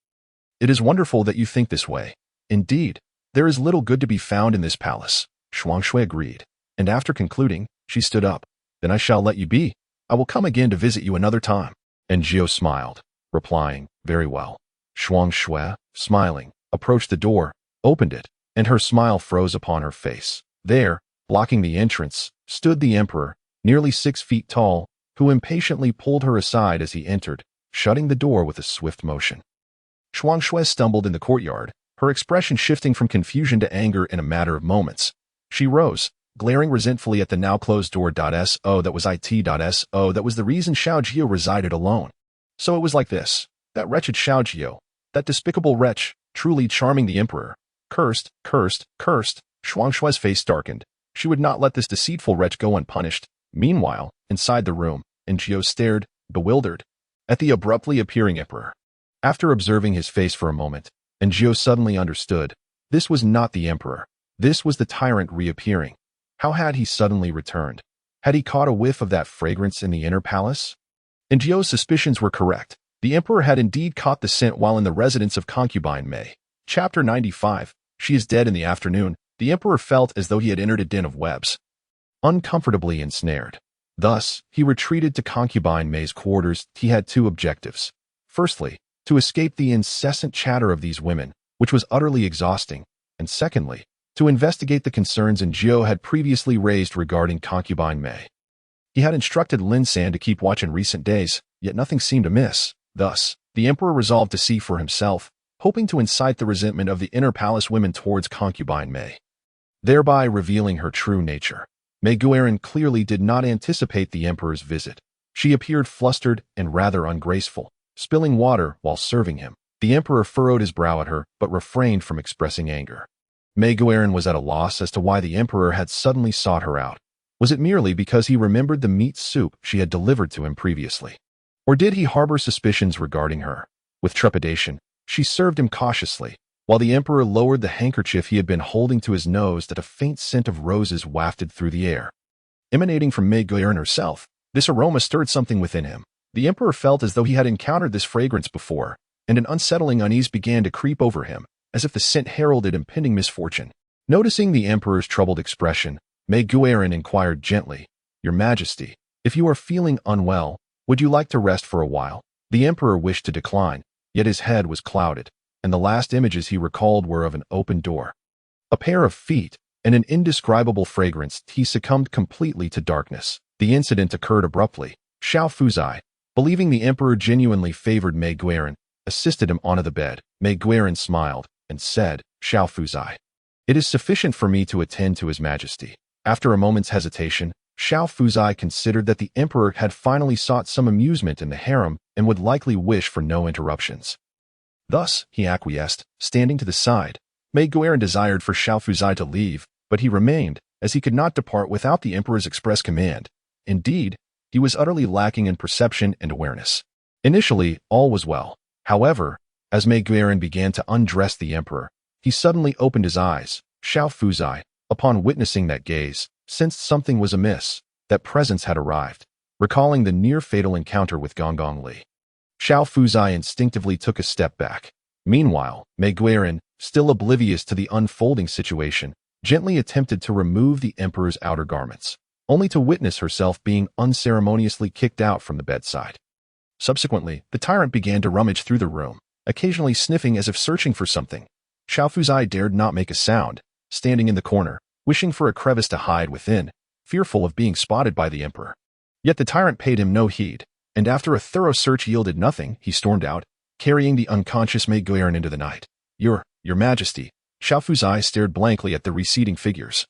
It is wonderful that you think this way. Indeed, there is little good to be found in this palace. Shuang Shui agreed, and after concluding, she stood up. Then I shall let you be. I will come again to visit you another time. And Gio smiled, replying, very well. Shuang Shui, smiling, approached the door, opened it, and her smile froze upon her face. There, blocking the entrance, stood the emperor, nearly 6 feet tall, who impatiently pulled her aside as he entered, shutting the door with a swift motion. Shuang Shui stumbled in the courtyard, her expression shifting from confusion to anger in a matter of moments. She rose, glaring resentfully at the now closed door. So that was it. That was the reason Xiao Jio resided alone. So it was like this. That wretched Xiao Jio, that despicable wretch, truly charming the emperor. Cursed, cursed, cursed. Shuang Shui's face darkened. She would not let this deceitful wretch go unpunished. Meanwhile, inside the room, Jio stared, bewildered, at the abruptly appearing emperor. After observing his face for a moment, Jio suddenly understood. This was not the emperor. This was the tyrant reappearing. How had he suddenly returned? Had he caught a whiff of that fragrance in the inner palace? Jio's suspicions were correct. The emperor had indeed caught the scent while in the residence of concubine Mei. Chapter 95. She is dead in the afternoon. The emperor felt as though he had entered a den of webs, uncomfortably ensnared. Thus, he retreated to concubine Mei's quarters. He had 2 objectives. Firstly, to escape the incessant chatter of these women, which was utterly exhausting, and secondly, to investigate the concerns Jio had previously raised regarding concubine Mei. He had instructed Lin San to keep watch in recent days, yet nothing seemed amiss. Thus, the emperor resolved to see for himself, hoping to incite the resentment of the inner palace women towards concubine Mei, thereby revealing her true nature. Mei Guerin clearly did not anticipate the emperor's visit. She appeared flustered and rather ungraceful, spilling water while serving him. The emperor furrowed his brow at her, but refrained from expressing anger. Mei Guerin was at a loss as to why the emperor had suddenly sought her out. Was it merely because he remembered the meat soup she had delivered to him previously? Or did he harbor suspicions regarding her? With trepidation, she served him cautiously, while the emperor lowered the handkerchief he had been holding to his nose that a faint scent of roses wafted through the air. Emanating from Mei Guerin herself, this aroma stirred something within him. The emperor felt as though he had encountered this fragrance before, and an unsettling unease began to creep over him, as if the scent heralded impending misfortune. Noticing the emperor's troubled expression, Mei Guerin inquired gently, Your Majesty, if you are feeling unwell, would you like to rest for a while? The emperor wished to decline, yet his head was clouded, and the last images he recalled were of an open door, a pair of feet, and an indescribable fragrance. He succumbed completely to darkness. The incident occurred abruptly. Xiao Fuzai, believing the emperor genuinely favored Mei Guerin, assisted him onto the bed. Mei Guerin smiled and said, Xiao Fuzai, it is sufficient for me to attend to His Majesty. After a moment's hesitation, Xiao Fuzai considered that the emperor had finally sought some amusement in the harem and would likely wish for no interruptions. Thus, he acquiesced, standing to the side. Mei Guerin desired for Xiao Fuzai to leave, but he remained, as he could not depart without the emperor's express command. Indeed, he was utterly lacking in perception and awareness. Initially, all was well. However, as Mei Guerin began to undress the emperor, he suddenly opened his eyes. Xiao Fuzai, upon witnessing that gaze, sensed something was amiss, that presence had arrived, recalling the near-fatal encounter with Gong Li. Xiao Fuzai instinctively took a step back. Meanwhile, Mei Guerin, still oblivious to the unfolding situation, gently attempted to remove the emperor's outer garments, only to witness herself being unceremoniously kicked out from the bedside. Subsequently, the tyrant began to rummage through the room, occasionally sniffing as if searching for something. Xiaofuzai dared not make a sound, standing in the corner, wishing for a crevice to hide within, fearful of being spotted by the emperor. Yet the tyrant paid him no heed, and after a thorough search yielded nothing, he stormed out, carrying the unconscious Mei Guiran into the night. Your Majesty. Xiaofuzai stared blankly at the receding figures.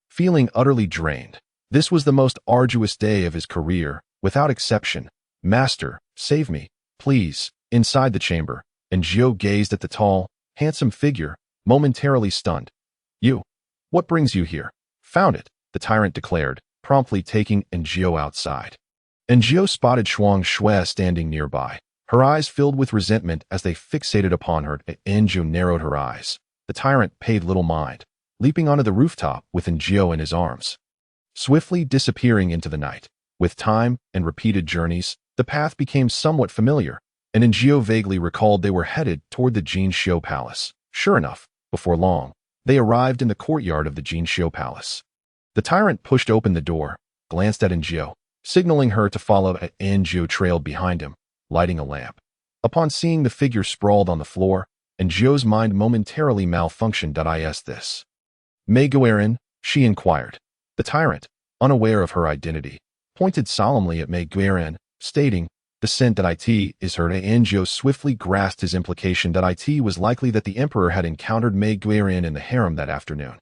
Feeling utterly drained, this was the most arduous day of his career, without exception. Master, save me, please. Inside the chamber, and Zhou gazed at the tall, handsome figure, momentarily stunned. You. What brings you here? Found it, the tyrant declared, promptly taking Zhou outside. Zhou spotted Shuang Shui standing nearby. Her eyes filled with resentment as they fixated upon her. Zhou narrowed her eyes. The tyrant paid little mind, leaping onto the rooftop with Zhou in his arms. Swiftly disappearing into the night. With time and repeated journeys, the path became somewhat familiar, and Zhou vaguely recalled they were headed toward the Jinxiu Palace. Sure enough, before long, they arrived in the courtyard of the Jinxiu Palace. The tyrant pushed open the door, glanced at Zhou, signaling her to follow. Zhou trailed behind him, lighting a lamp. Upon seeing the figure sprawled on the floor, Zhou's mind momentarily malfunctioned. Is this Mei Guiran? She inquired. The tyrant, unaware of her identity, pointed solemnly at Mei Guiran, stating, "The scent that it is her." Zhou swiftly grasped his implication that it was likely that the emperor had encountered Mei Guiran in the harem that afternoon.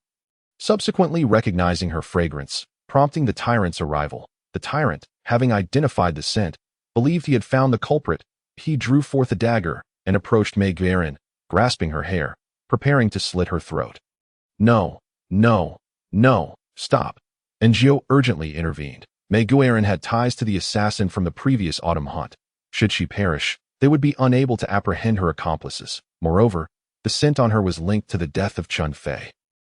Subsequently recognizing her fragrance, prompting the tyrant's arrival, the tyrant, having identified the scent, believed he had found the culprit. He drew forth a dagger and approached Mei Guiran, grasping her hair, preparing to slit her throat. No, stop. Zhou urgently intervened. Mei Guiran had ties to the assassin from the previous autumn hunt. Should she perish, they would be unable to apprehend her accomplices. Moreover, the scent on her was linked to the death of Chun Fei,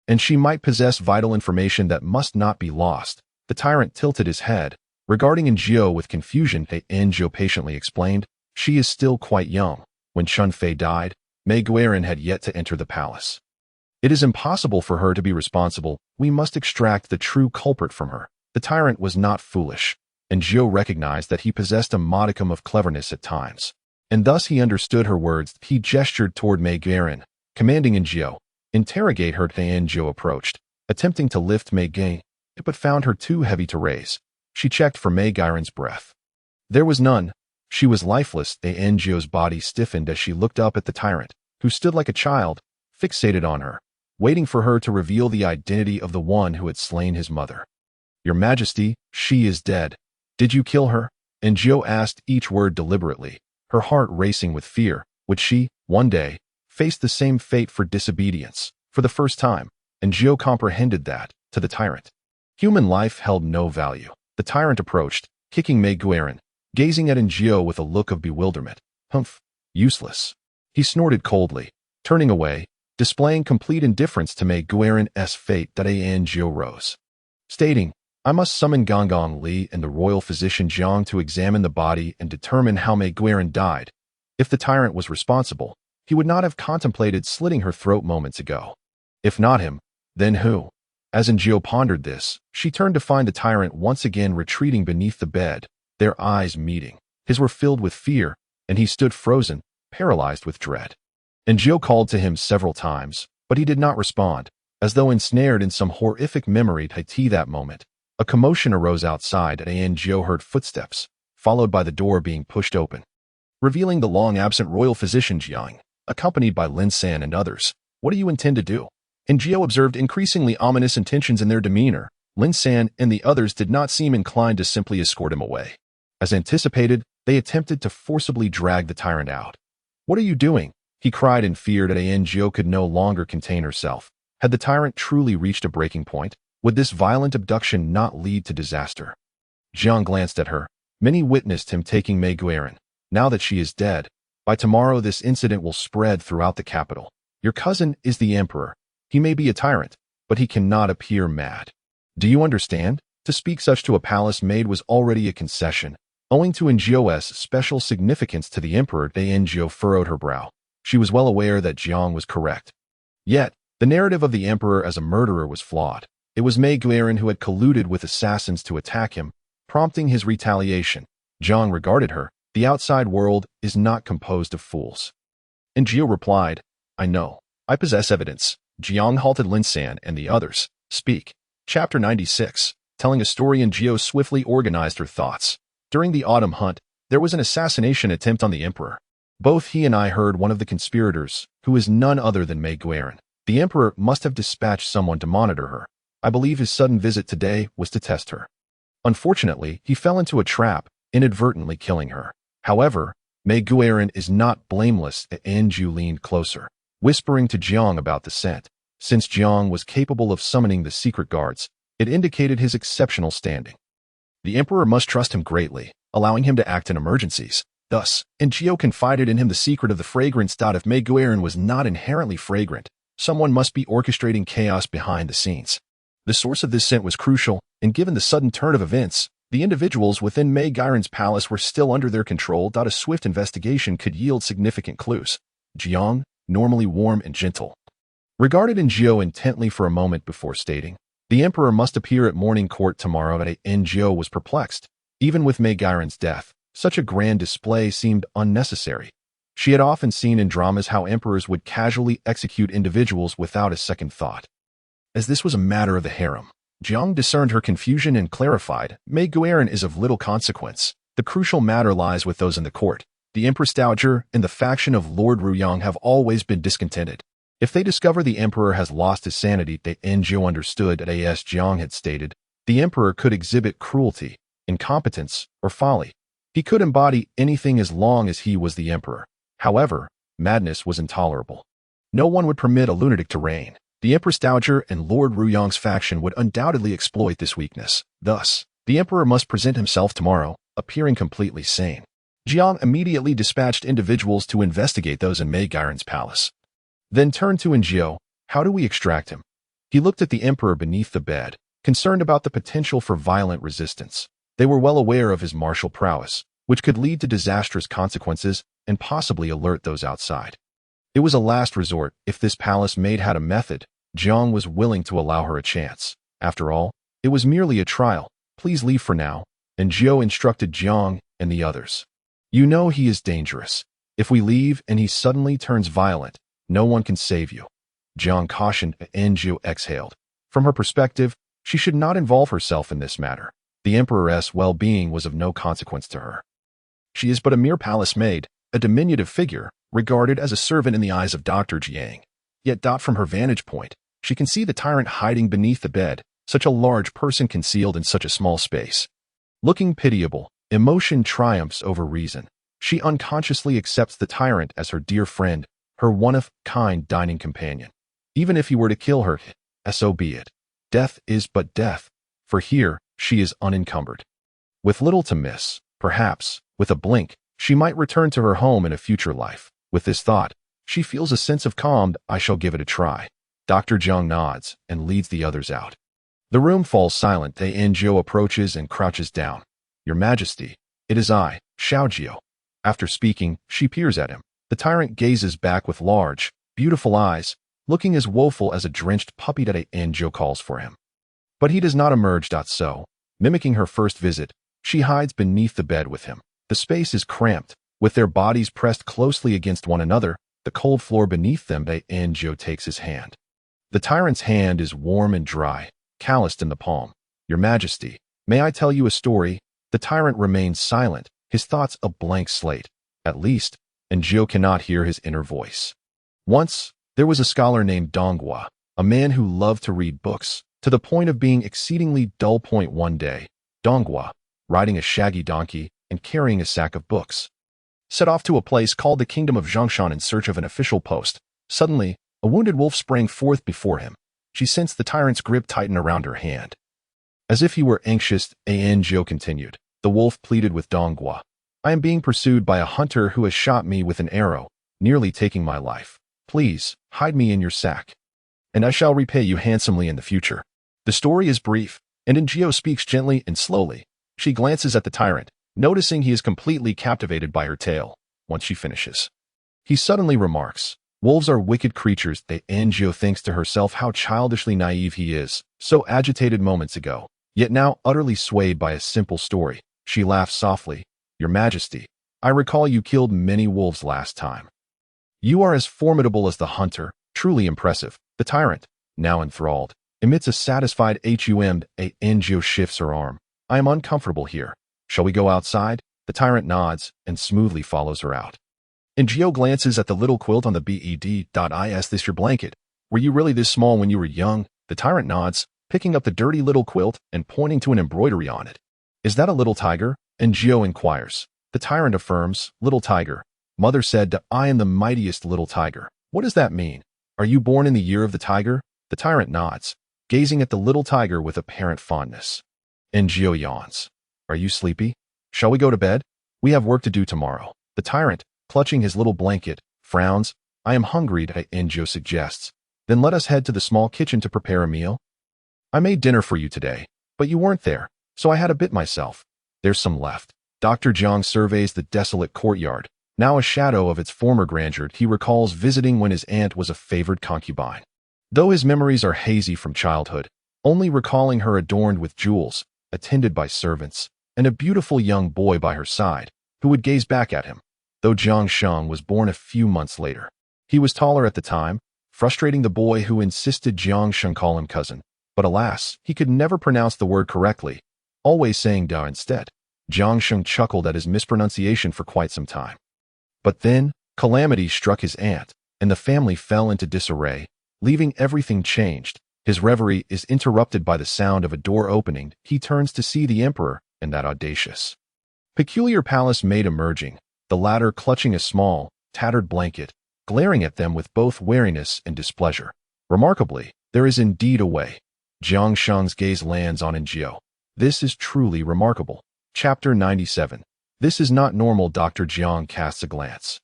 and she might possess vital information that must not be lost. The tyrant tilted his head, regarding Zhou with confusion. Zhou patiently explained, she is still quite young. When Chun Fei died, Mei Guiran had yet to enter the palace. It is impossible for her to be responsible. We must extract the true culprit from her. The tyrant was not foolish, and Zhou recognized that he possessed a modicum of cleverness at times. And thus he understood her words. He gestured toward Mei Guiran, commanding Zhou, interrogate her. Zhou approached, attempting to lift Mei Guiran, but found her too heavy to raise. She checked for Mei Guiran's breath. There was none. She was lifeless. Zhou's body stiffened as she looked up at the tyrant, who stood like a child, fixated on her, waiting for her to reveal the identity of the one who had slain his mother. Your Majesty, she is dead. Did you kill her? Zhou asked each word deliberately, her heart racing with fear. Would she, one day, face the same fate for disobedience? For the first time, Zhou comprehended that, to the tyrant, human life held no value. The tyrant approached, kicking Mei Guiran, gazing at Zhou with a look of bewilderment. Humph, useless. He snorted coldly, turning away, displaying complete indifference to Mei Guiran's fate. Zhou rose, stating, I must summon Gong Li and the royal physician Jiang to examine the body and determine how Mei Guiran died. If the tyrant was responsible, he would not have contemplated slitting her throat moments ago. If not him, then who? As Zhou pondered this, she turned to find the tyrant once again retreating beneath the bed, their eyes meeting. His were filled with fear, and he stood frozen, paralyzed with dread. Zhou called to him several times, but he did not respond, as though ensnared in some horrific memory. That moment, a commotion arose outside and Zhou heard footsteps, followed by the door being pushed open, revealing the long-absent royal physician Jiang, accompanied by Lin San and others. What do you intend to do? Zhou observed increasingly ominous intentions in their demeanor. Lin San and the others did not seem inclined to simply escort him away. As anticipated, they attempted to forcibly drag the tyrant out. What are you doing? He cried in fear. Zhou could no longer contain herself. Had the tyrant truly reached a breaking point? Would this violent abduction not lead to disaster? Jiang glanced at her. Many witnessed him taking Mei Guiran. Now that she is dead, by tomorrow this incident will spread throughout the capital. Your cousin is the emperor. He may be a tyrant, but he cannot appear mad. Do you understand? To speak such to a palace maid was already a concession. Owing to Zhou's special significance to the emperor, Zhou furrowed her brow. She was well aware that Jiang was correct. Yet, The narrative of the emperor as a murderer was flawed. It was Mei Guiran who had colluded with assassins to attack him, prompting his retaliation. Jiang regarded her. The outside world is not composed of fools. And Jiao replied, I know. I possess evidence. Jiang halted Lin San and the others. Speak. Chapter 96. Telling a story, and Jiao swiftly organized her thoughts. During the autumn hunt, there was an assassination attempt on the emperor. Both he and I heard one of the conspirators, who is none other than Mei Guiran. The emperor must have dispatched someone to monitor her. I believe his sudden visit today was to test her. Unfortunately, he fell into a trap, inadvertently killing her. However, Mei Guiran is not blameless. Anju leaned closer, whispering to Jiang about the scent. Since Jiang was capable of summoning the secret guards, it indicated his exceptional standing. The emperor must trust him greatly, allowing him to act in emergencies. Thus, Jiao confided in him the secret of the fragrance. If Mei Guiran was not inherently fragrant, someone must be orchestrating chaos behind the scenes. The source of this scent was crucial, and given the sudden turn of events, the individuals within Mei Guiran's palace were still under their control. A swift investigation could yield significant clues. Jiang, normally warm and gentle, regarded Jiao intently for a moment before stating, the emperor must appear at morning court tomorrow. Jiao was perplexed. Even with Mei Guiran's death, such a grand display seemed unnecessary. She had often seen in dramas how emperors would casually execute individuals without a second thought. As this was a matter of the harem, Jiang discerned her confusion and clarified, Mei Guiran is of little consequence. The crucial matter lies with those in the court. The Empress Dowager and the faction of Lord Ruyang have always been discontented. If they discover the emperor has lost his sanity, Jiao understood that as Jiang had stated, the emperor could exhibit cruelty, incompetence, or folly. He could embody anything as long as he was the emperor. However, madness was intolerable. No one would permit a lunatic to reign. The Empress Dowager and Lord Ruyang's faction would undoubtedly exploit this weakness. Thus, the emperor must present himself tomorrow, appearing completely sane. Jiang immediately dispatched individuals to investigate those in Mei Guiran's palace. Then turned to Jiao, how do we extract him? He looked at the emperor beneath the bed, concerned about the potential for violent resistance. They were well aware of his martial prowess, which could lead to disastrous consequences and possibly alert those outside. It was a last resort. If this palace maid had a method, Jiang was willing to allow her a chance. After all, it was merely a trial. Please leave for now. And Jiao instructed Jiang and the others. You know he is dangerous. If we leave and he suddenly turns violent, no one can save you. Jiang cautioned, and Jiao exhaled. From her perspective, she should not involve herself in this matter. The emperor's well-being was of no consequence to her. She is but a mere palace maid, a diminutive figure, regarded as a servant in the eyes of Dr. Jiang. Yet, from her vantage point, she can see the tyrant hiding beneath the bed, such a large person concealed in such a small space. Looking pitiable, emotion triumphs over reason. She unconsciously accepts the tyrant as her dear friend, her one-of-kind dining companion. Even if he were to kill her, so be it. Death is but death, for here she is unencumbered. With little to miss, perhaps, with a blink, she might return to her home in a future life. With this thought, she feels a sense of calm. I shall give it a try. Dr. Jiang nods and leads the others out. The room falls silent. Jiao approaches and crouches down. Your Majesty, it is I, Xiao Jiao. After speaking, she peers at him. The tyrant gazes back with large, beautiful eyes, looking as woeful as a drenched puppy. Jiao calls for him. But he does not emerge. So, mimicking her first visit, she hides beneath the bed with him. The space is cramped, with their bodies pressed closely against one another, the cold floor beneath them. Jiao takes his hand. The tyrant's hand is warm and dry, calloused in the palm. Your Majesty, may I tell you a story? The tyrant remains silent, his thoughts a blank slate. At least, Jiao cannot hear his inner voice. Once, there was a scholar named Donghua, a man who loved to read books, to the point of being exceedingly dull. One day, Donghua, riding a shaggy donkey and carrying a sack of books, set off to a place called the Kingdom of Zhongshan in search of an official post. Suddenly, a wounded wolf sprang forth before him. She sensed the tyrant's grip tighten around her hand. As if he were anxious, Jiao continued. The wolf pleaded with Donghua. I am being pursued by a hunter who has shot me with an arrow, nearly taking my life. Please, hide me in your sack, and I shall repay you handsomely in the future. The story is brief, and Jiao speaks gently and slowly. She glances at the tyrant, noticing he is completely captivated by her tale. Once she finishes, he suddenly remarks, Wolves are wicked creatures, Angio thinks to herself how childishly naive he is, so agitated moments ago, yet now utterly swayed by a simple story. She laughs softly. Your Majesty, I recall you killed many wolves last time. You are as formidable as the hunter, truly impressive. The tyrant, now enthralled, emits a satisfied hum. Angio shifts her arm. I am uncomfortable here. Shall we go outside? The tyrant nods and smoothly follows her out. Angio glances at the little quilt on the bed. Is this your blanket? Were you really this small when you were young? The tyrant nods, picking up the dirty little quilt and pointing to an embroidery on it. Is that a little tiger? Angio inquires. The tyrant affirms, little tiger. Mother said, I am the mightiest little tiger. What does that mean? Are you born in the year of the tiger? The tyrant nods, gazing at the little tiger with apparent fondness. Angio yawns. Are you sleepy? Shall we go to bed? We have work to do tomorrow. The tyrant, clutching his little blanket, frowns. I am hungry, Angio suggests. Then let us head to the small kitchen to prepare a meal. I made dinner for you today, but you weren't there, so I had a bit myself. There's some left. Dr. Jiang surveys the desolate courtyard, now a shadow of its former grandeur he recalls visiting when his aunt was a favored concubine. Though his memories are hazy from childhood, only recalling her adorned with jewels, attended by servants, and a beautiful young boy by her side, who would gaze back at him. Though Jiang Sheng was born a few months later, he was taller at the time, frustrating the boy who insisted Jiang Sheng call him cousin. But alas, he could never pronounce the word correctly, always saying da instead. Jiang Sheng chuckled at his mispronunciation for quite some time. But then, calamity struck his aunt, and the family fell into disarray, leaving everything changed. His reverie is interrupted by the sound of a door opening. He turns to see the emperor and that audacious, peculiar palace maid emerging, the latter clutching a small, tattered blanket, glaring at them with both wariness and displeasure. Remarkably, there is indeed a way. Jiang Sheng's gaze lands on Angio. This is truly remarkable. Chapter 97. This is not normal. Dr. Jiang casts a glance,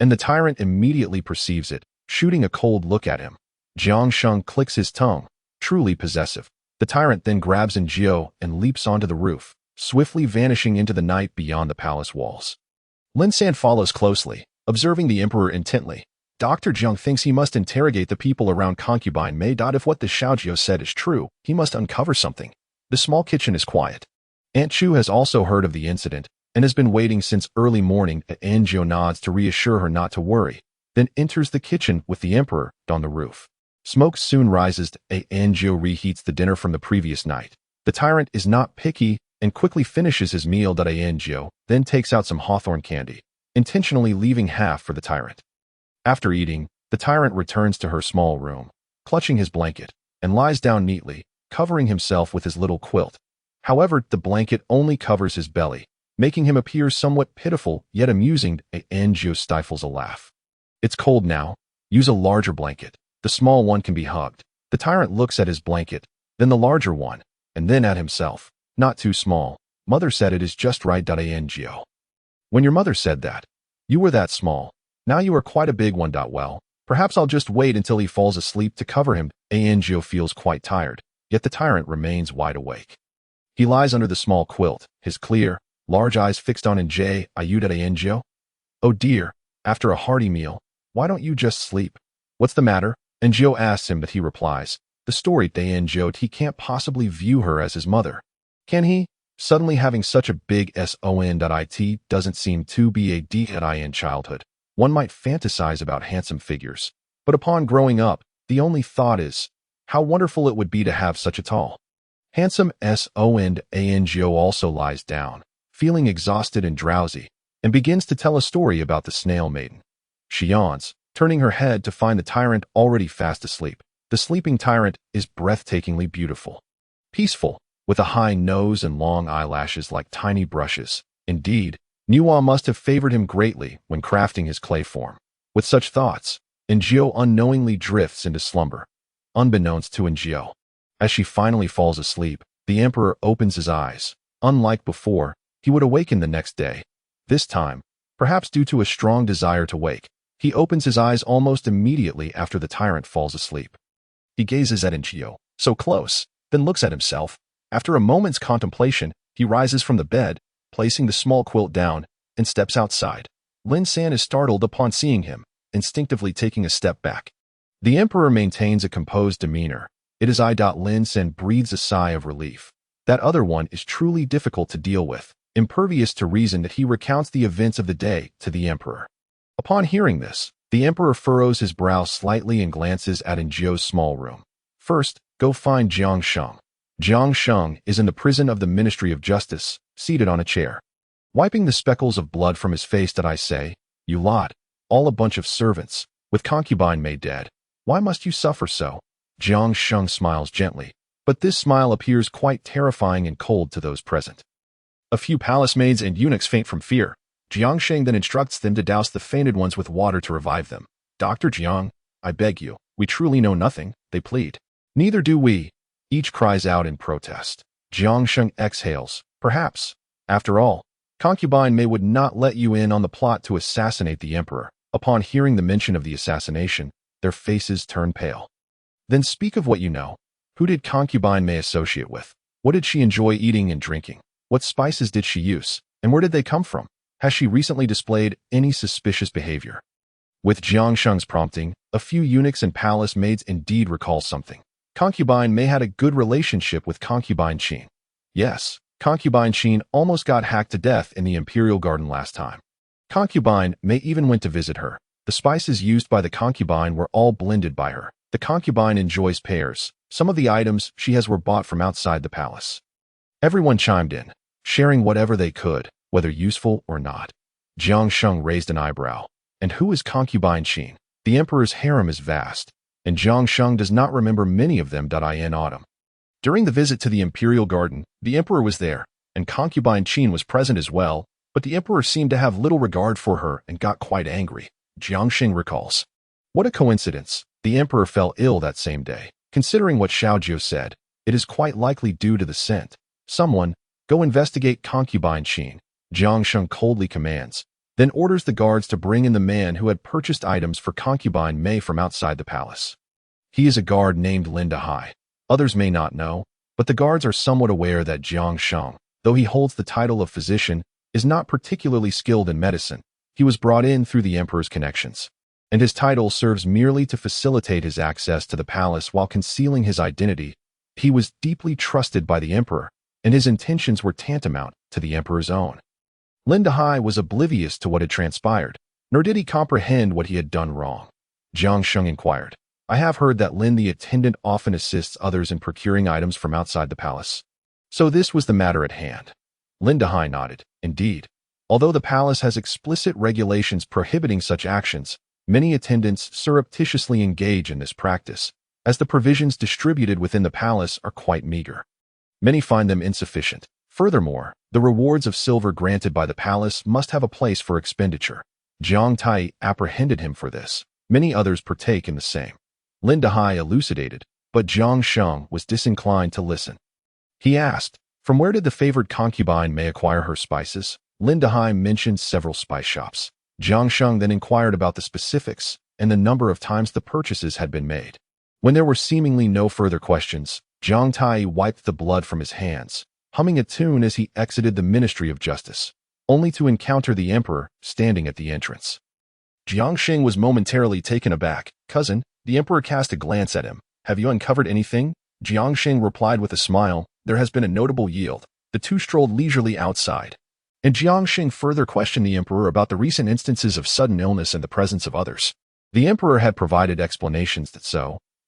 and the tyrant immediately perceives it, shooting a cold look at him. Jiang Sheng clicks his tongue, truly possessive. The tyrant then grabs Angio and leaps onto the roof, swiftly vanishing into the night beyond the palace walls. Lin San follows closely, observing the emperor intently. Dr. Jiang thinks he must interrogate the people around concubine Mei. If what the Xiaojiu said is true, he must uncover something. The small kitchen is quiet. Aunt Chu has also heard of the incident and has been waiting since early morning. Angio nods to reassure her not to worry, then enters the kitchen with the emperor on the roof. Smoke soon rises. Angio reheats the dinner from the previous night. The tyrant is not picky and quickly finishes his meal. Angio then takes out some hawthorn candy, intentionally leaving half for the tyrant. After eating, the tyrant returns to her small room, clutching his blanket, and lies down neatly, covering himself with his little quilt. However, the blanket only covers his belly, making him appear somewhat pitiful yet amusing. Angio stifles a laugh. It's cold now. Use a larger blanket. The small one can be hugged. The tyrant looks at his blanket, then the larger one, and then at himself. Not too small. Mother said it is just right. Angio. When your mother said that, you were that small. Now you are quite a big one. Well, perhaps I'll just wait until he falls asleep to cover him. Angio feels quite tired, yet the tyrant remains wide awake. He lies under the small quilt, his clear, large eyes fixed on Angio. Oh dear, after a hearty meal, why don't you just sleep? What's the matter? Angio asks him, but he replies, the story Angio, he can't possibly view her as his mother. Can he? Suddenly having such a big son.it doesn't seem to be a in childhood. One might fantasize about handsome figures, but upon growing up, the only thought is, how wonderful it would be to have such a tall, handsome son. Angio also lies down, feeling exhausted and drowsy, and begins to tell a story about the snail maiden. She yawns, turning her head to find the tyrant already fast asleep. The sleeping tyrant is breathtakingly beautiful, peaceful, with a high nose and long eyelashes like tiny brushes. Indeed, Nuwa must have favored him greatly when crafting his clay form. With such thoughts, Angio unknowingly drifts into slumber. Unbeknownst to Angio, as she finally falls asleep, the emperor opens his eyes. Unlike before, he would awaken the next day. This time, perhaps due to a strong desire to wake, he opens his eyes almost immediately after the tyrant falls asleep. He gazes at Angio, so close, then looks at himself. After a moment's contemplation, he rises from the bed, placing the small quilt down, and steps outside. Lin San is startled upon seeing him. instinctively taking a step back. The emperor maintains a composed demeanor. It is Lin Sen breathes a sigh of relief. That other one is truly difficult to deal with, impervious to reason that he recounts the events of the day to the emperor. Upon hearing this, the emperor furrows his brow slightly and glances at Jiao's small room. First, go find Jiang Sheng. Jiang Sheng is in the prison of the Ministry of Justice, seated on a chair. Wiping the speckles of blood from his face, did I say? You lot, all a bunch of servants, with concubine made dead. Why must you suffer so? Jiang Sheng smiles gently, but this smile appears quite terrifying and cold to those present. A few palace maids and eunuchs faint from fear. Jiang Sheng then instructs them to douse the fainted ones with water to revive them. Dr. Jiang, I beg you, we truly know nothing, they plead. Neither do we. Each cries out in protest. Jiang Sheng exhales. Perhaps, after all, concubine Mei would not let you in on the plot to assassinate the emperor. Upon hearing the mention of the assassination, their faces turn pale. Then speak of what you know. Who did concubine Mei associate with? What did she enjoy eating and drinking? What spices did she use? And where did they come from? Has she recently displayed any suspicious behavior? With Jiang Sheng's prompting, a few eunuchs and palace maids indeed recall something. Concubine Mei had a good relationship with concubine Qin. Yes, concubine Qin almost got hacked to death in the imperial garden last time. Concubine Mei even went to visit her. The spices used by the concubine were all blended by her. The concubine enjoys pears. Some of the items she has were bought from outside the palace. Everyone chimed in, sharing whatever they could, whether useful or not. Jiang Sheng raised an eyebrow. And who is concubine Qin? The emperor's harem is vast, and Jiang Sheng does not remember many of them. In autumn. During the visit to the imperial garden, the emperor was there, and concubine Qin was present as well, but the emperor seemed to have little regard for her and got quite angry. Jiang Sheng recalls. What a coincidence. The emperor fell ill that same day. Considering what Xiaojiu said, it is quite likely due to the scent. Someone, go investigate concubine Qin. Jiang Sheng coldly commands, then orders the guards to bring in the man who had purchased items for concubine Mei from outside the palace. He is a guard named Lin Dahai. Others may not know, but the guards are somewhat aware that Jiang Sheng, though he holds the title of physician, is not particularly skilled in medicine. He was brought in through the emperor's connections, and his title serves merely to facilitate his access to the palace while concealing his identity. He was deeply trusted by the emperor, and his intentions were tantamount to the emperor's own. Lin Dahai was oblivious to what had transpired, nor did he comprehend what he had done wrong. Jiang Sheng inquired, I have heard that Lin the attendant often assists others in procuring items from outside the palace. So this was the matter at hand. Lin Dahai nodded. Indeed, although the palace has explicit regulations prohibiting such actions, many attendants surreptitiously engage in this practice, as the provisions distributed within the palace are quite meager. Many find them insufficient. Furthermore, the rewards of silver granted by the palace must have a place for expenditure. Jiang Tai apprehended him for this. Many others partake in the same. Lin Dahai elucidated, but Jiang Sheng was disinclined to listen. He asked, from where did the favored concubine Mei acquire her spices? Lin Dahai mentioned several spice shops. Jiang Sheng then inquired about the specifics and the number of times the purchases had been made. When there were seemingly no further questions, Jiang Tai wiped the blood from his hands, humming a tune as he exited the Ministry of Justice, only to encounter the emperor standing at the entrance. Jiang Sheng was momentarily taken aback. Cousin, the emperor cast a glance at him. Have you uncovered anything? Jiang Sheng replied with a smile. There has been a notable yield. The two strolled leisurely outside, and Jiang Sheng further questioned the emperor about the recent instances of sudden illness in the presence of others. The emperor had provided explanations that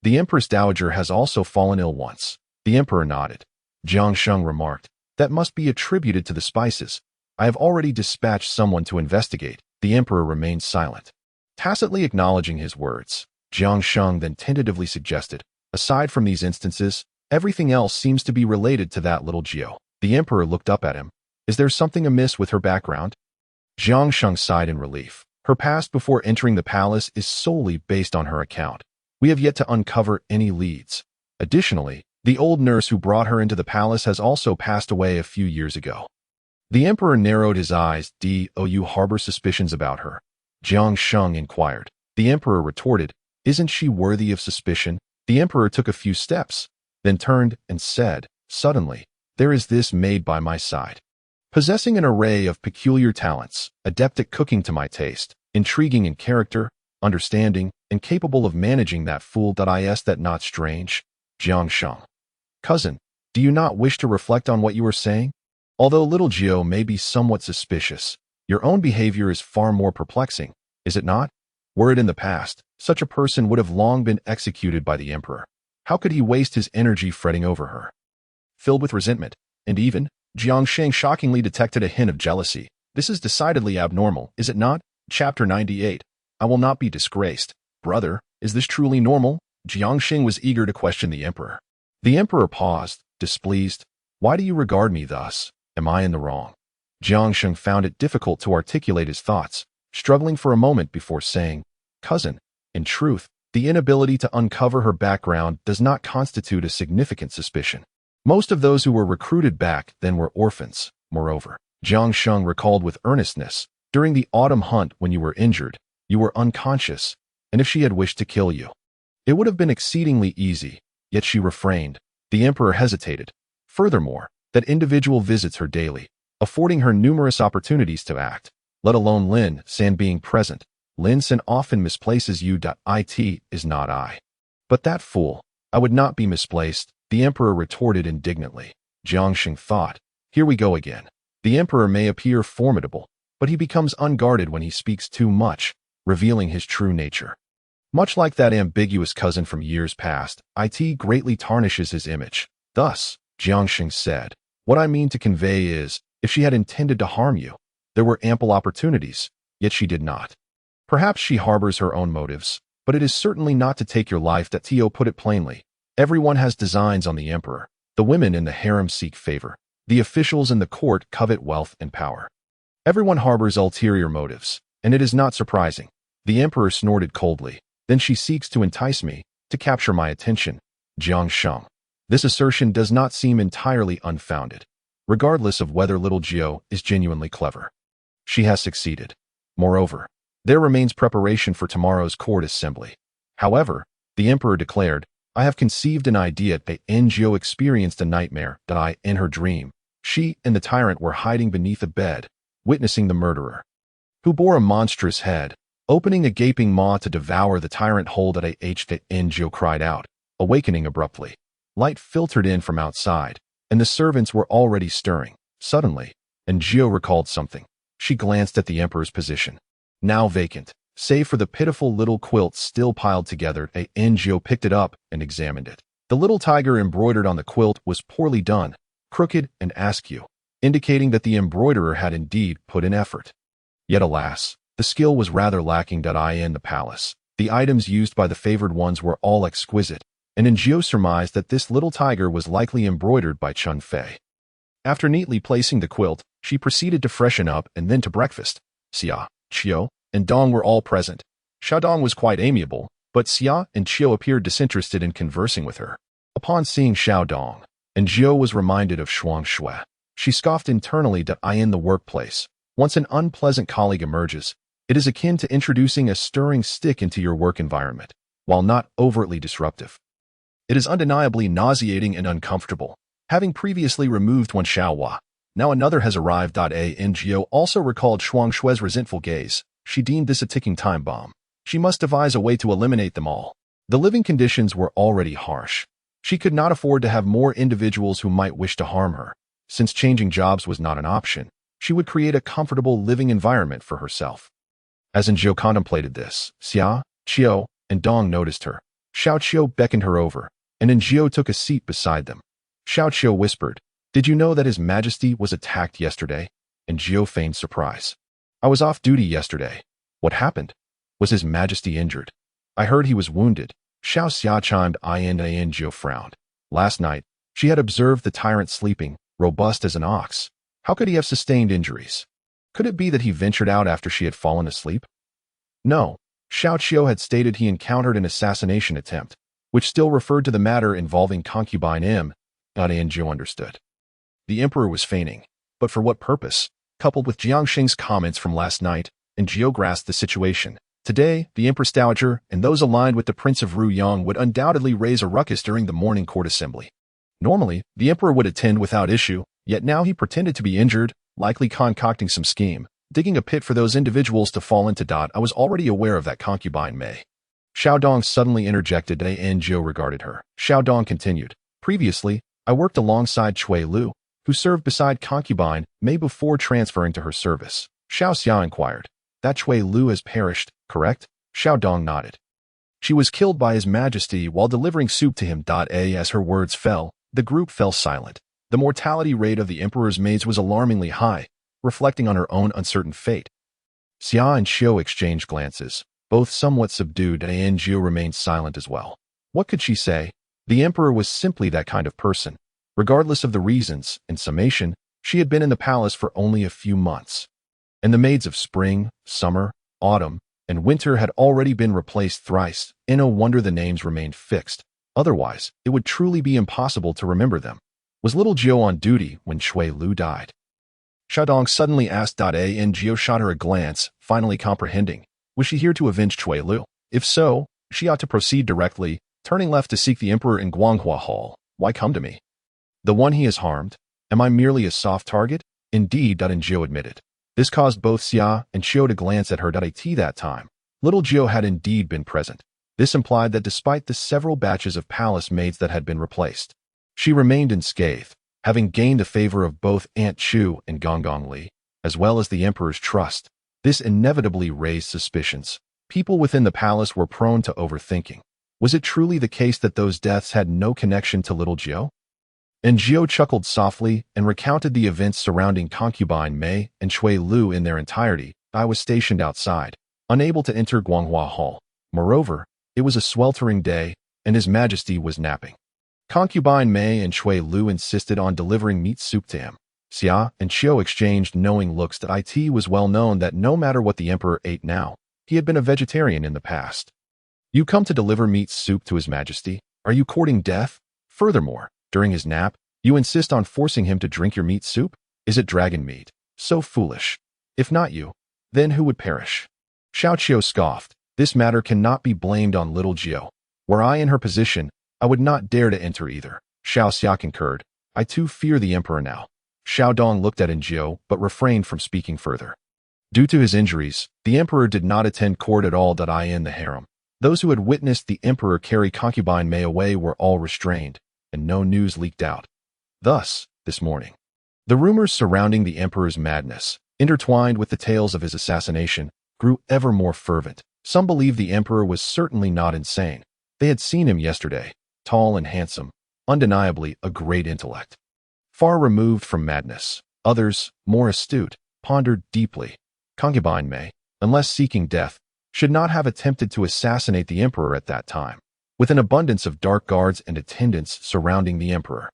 the empress dowager has also fallen ill once. The emperor nodded. Jiang Sheng remarked, that must be attributed to the spices. I have already dispatched someone to investigate. The emperor remained silent, tacitly acknowledging his words. Jiang Sheng then tentatively suggested, aside from these instances, everything else seems to be related to that little Jiao. The emperor looked up at him. Is there something amiss with her background? Jiang Sheng sighed in relief. Her past before entering the palace is solely based on her account. We have yet to uncover any leads. Additionally, the old nurse who brought her into the palace has also passed away a few years ago. The emperor narrowed his eyes. Do you harbor suspicions about her? Jiang Sheng inquired. The emperor retorted, isn't she worthy of suspicion? The emperor took a few steps, then turned and said, suddenly, there is this maid by my side, possessing an array of peculiar talents, adept at cooking to my taste, intriguing in character, understanding, and capable of managing that fool. Is that not strange? Jiang Sheng. Cousin, do you not wish to reflect on what you are saying? Although little Jiao may be somewhat suspicious, your own behavior is far more perplexing, is it not? Were it in the past, such a person would have long been executed by the emperor. How could he waste his energy fretting over her? Filled with resentment, and even, Jiang Sheng shockingly detected a hint of jealousy. This is decidedly abnormal, is it not? Chapter 98. I will not be disgraced. Brother, is this truly normal? Jiang Sheng was eager to question the emperor. The emperor paused, displeased. Why do you regard me thus? Am I in the wrong? Jiang Sheng found it difficult to articulate his thoughts, struggling for a moment before saying, Cousin, in truth, the inability to uncover her background does not constitute a significant suspicion. Most of those who were recruited back then were orphans. Moreover, Jiang Sheng recalled with earnestness, during the autumn hunt when you were injured, you were unconscious, and if she had wished to kill you, it would have been exceedingly easy, yet she refrained. The emperor hesitated. Furthermore, that individual visits her daily, affording her numerous opportunities to act, let alone Lin San being present. Lin San often misplaces you. It is not I. But that fool, I would not be misplaced, the emperor retorted indignantly. Jiang Sheng thought, here we go again. The emperor may appear formidable, but he becomes unguarded when he speaks too much, revealing his true nature. Much like that ambiguous cousin from years past, it greatly tarnishes his image. Thus, Jiang Sheng said, what I mean to convey is, if she had intended to harm you, there were ample opportunities, yet she did not. Perhaps she harbors her own motives, but it is certainly not to take your life. Tio put it plainly. Everyone has designs on the emperor. The women in the harem seek favor. The officials in the court covet wealth and power. Everyone harbors ulterior motives, and it is not surprising. The emperor snorted coldly. Then she seeks to entice me, to capture my attention. Jiang Sheng. This assertion does not seem entirely unfounded, regardless of whether little Jiao is genuinely clever. She has succeeded. Moreover, there remains preparation for tomorrow's court assembly. However, the emperor declared, I have conceived an idea. Jiao experienced a nightmare. In her dream, she and the tyrant were hiding beneath a bed, witnessing the murderer, who bore a monstrous head, opening a gaping maw to devour the tyrant whole. Jiao cried out, awakening abruptly. Light filtered in from outside, and the servants were already stirring. Suddenly, and Jiao recalled something. She glanced at the emperor's position, now vacant, save for the pitiful little quilt still piled together. Jiao picked it up and examined it. The little tiger embroidered on the quilt was poorly done, crooked and askew, indicating that the embroiderer had indeed put in effort. Yet alas, the skill was rather lacking. In the palace, the items used by the favored ones were all exquisite, and Jiao surmised that this little tiger was likely embroidered by Chun Fei. After neatly placing the quilt, she proceeded to freshen up and then to breakfast. Xia, Qiu, and Dong were all present. Xiaodong was quite amiable, but Xia and Qiu appeared disinterested in conversing with her. Upon seeing Xiaodong, and Jiao was reminded of Shuang Shui, she scoffed internally. In the workplace, once an unpleasant colleague emerges, it is akin to introducing a stirring stick into your work environment, while not overtly disruptive. It is undeniably nauseating and uncomfortable. Having previously removed one Xiaohua, now another has arrived. Jiao also recalled Shuang Shui's resentful gaze. She deemed this a ticking time bomb. She must devise a way to eliminate them all. The living conditions were already harsh. She could not afford to have more individuals who might wish to harm her. Since changing jobs was not an option, she would create a comfortable living environment for herself. As Jiao contemplated this, Xia, Qiu, and Dong noticed her. Xiao Qiu beckoned her over, and Jiao took a seat beside them. Xiao Qiu whispered, Did you know that His Majesty was attacked yesterday? And Jiao feigned surprise. I was off duty yesterday. What happened? Was His Majesty injured? I heard he was wounded. Xiao Xia chimed in. Jiao frowned. Last night, she had observed the tyrant sleeping, robust as an ox. How could he have sustained injuries? Could it be that he ventured out after she had fallen asleep? No. Xiao Qiu had stated he encountered an assassination attempt, which still referred to the matter involving concubine M. Jiao understood. The emperor was feigning, but for what purpose? Coupled with Jiang Sheng's comments from last night, and Jiao grasped the situation. Today, the Empress Dowager and those aligned with the Prince of Ruyang would undoubtedly raise a ruckus during the morning court assembly. Normally, the emperor would attend without issue, yet now he pretended to be injured, likely concocting some scheme. digging a pit for those individuals to fall into. I was already aware of that concubine Mei. Xiaodong suddenly interjected and Zhou regarded her. Xiaodong continued. Previously, I worked alongside Cui Lu, who served beside concubine Mei before transferring to her service. Xiao Xia inquired. That Cui Lu has perished, correct? Xiaodong nodded. She was killed by His Majesty while delivering soup to him. As her words fell, the group fell silent. The mortality rate of the Emperor's maids was alarmingly high, reflecting on her own uncertain fate. Xia and Xiu exchanged glances, both somewhat subdued, and Zhou remained silent as well. What could she say? The Emperor was simply that kind of person. Regardless of the reasons, in summation, she had been in the palace for only a few months. And the maids of spring, summer, autumn, and winter had already been replaced thrice, and no wonder the names remained fixed. Otherwise, it would truly be impossible to remember them. Was little Zhou on duty when Cui Lu died? Xiaodong suddenly asked. And Zhou shot her a glance, finally comprehending. Was she here to avenge Cui Lu? If so, she ought to proceed directly, turning left to seek the Emperor in Guanghua Hall. Why come to me? The one he has harmed? Am I merely a soft target? Indeed, Zhou admitted. This caused both Xia and Xiu to glance at her. At that time, little Zhou had indeed been present. This implied that despite the several batches of palace maids that had been replaced, she remained unscathed, having gained the favor of both Aunt Chu and Gong Li, as well as the Emperor's trust. This inevitably raised suspicions. People within the palace were prone to overthinking. Was it truly the case that those deaths had no connection to little Zhou? And Zhou chuckled softly and recounted the events surrounding concubine Mei and Cui Lu in their entirety. I was stationed outside, unable to enter Guanghua Hall. Moreover, it was a sweltering day, and His Majesty was napping. Concubine Mei and Cui Lu insisted on delivering meat soup to him. Xia and Xiu exchanged knowing looks. It was well known that no matter what the Emperor ate now, he had been a vegetarian in the past. You come to deliver meat soup to His Majesty? Are you courting death? Furthermore, during his nap, you insist on forcing him to drink your meat soup? Is it dragon meat? So foolish. If not you, then who would perish? Xiao Qiu scoffed. This matter cannot be blamed on little Zhou. Were I in her position, I would not dare to enter either. Xiao Xia concurred. I too fear the Emperor now. Xiaodong looked at Zhou but refrained from speaking further. Due to his injuries, the Emperor did not attend court at all. In the harem, those who had witnessed the Emperor carry concubine Mei away were all restrained, and no news leaked out. Thus, this morning, the rumors surrounding the Emperor's madness, intertwined with the tales of his assassination, grew ever more fervent. Some believed the Emperor was certainly not insane. They had seen him yesterday, tall and handsome, undeniably a great intellect. Far removed from madness, others, more astute, pondered deeply. Concubine Mei, unless seeking death, should not have attempted to assassinate the Emperor at that time. With an abundance of dark guards and attendants surrounding the Emperor,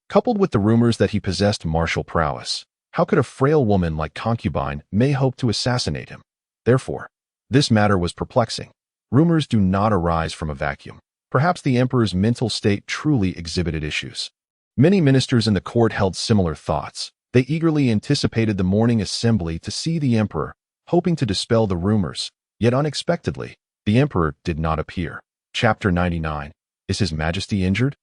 coupled with the rumors that he possessed martial prowess, how could a frail woman like concubine Mei hope to assassinate him? Therefore, this matter was perplexing. Rumors do not arise from a vacuum. Perhaps the Emperor's mental state truly exhibited issues. Many ministers in the court held similar thoughts. They eagerly anticipated the morning assembly to see the Emperor, hoping to dispel the rumors. Yet unexpectedly, the Emperor did not appear. Chapter 99. Is His Majesty injured?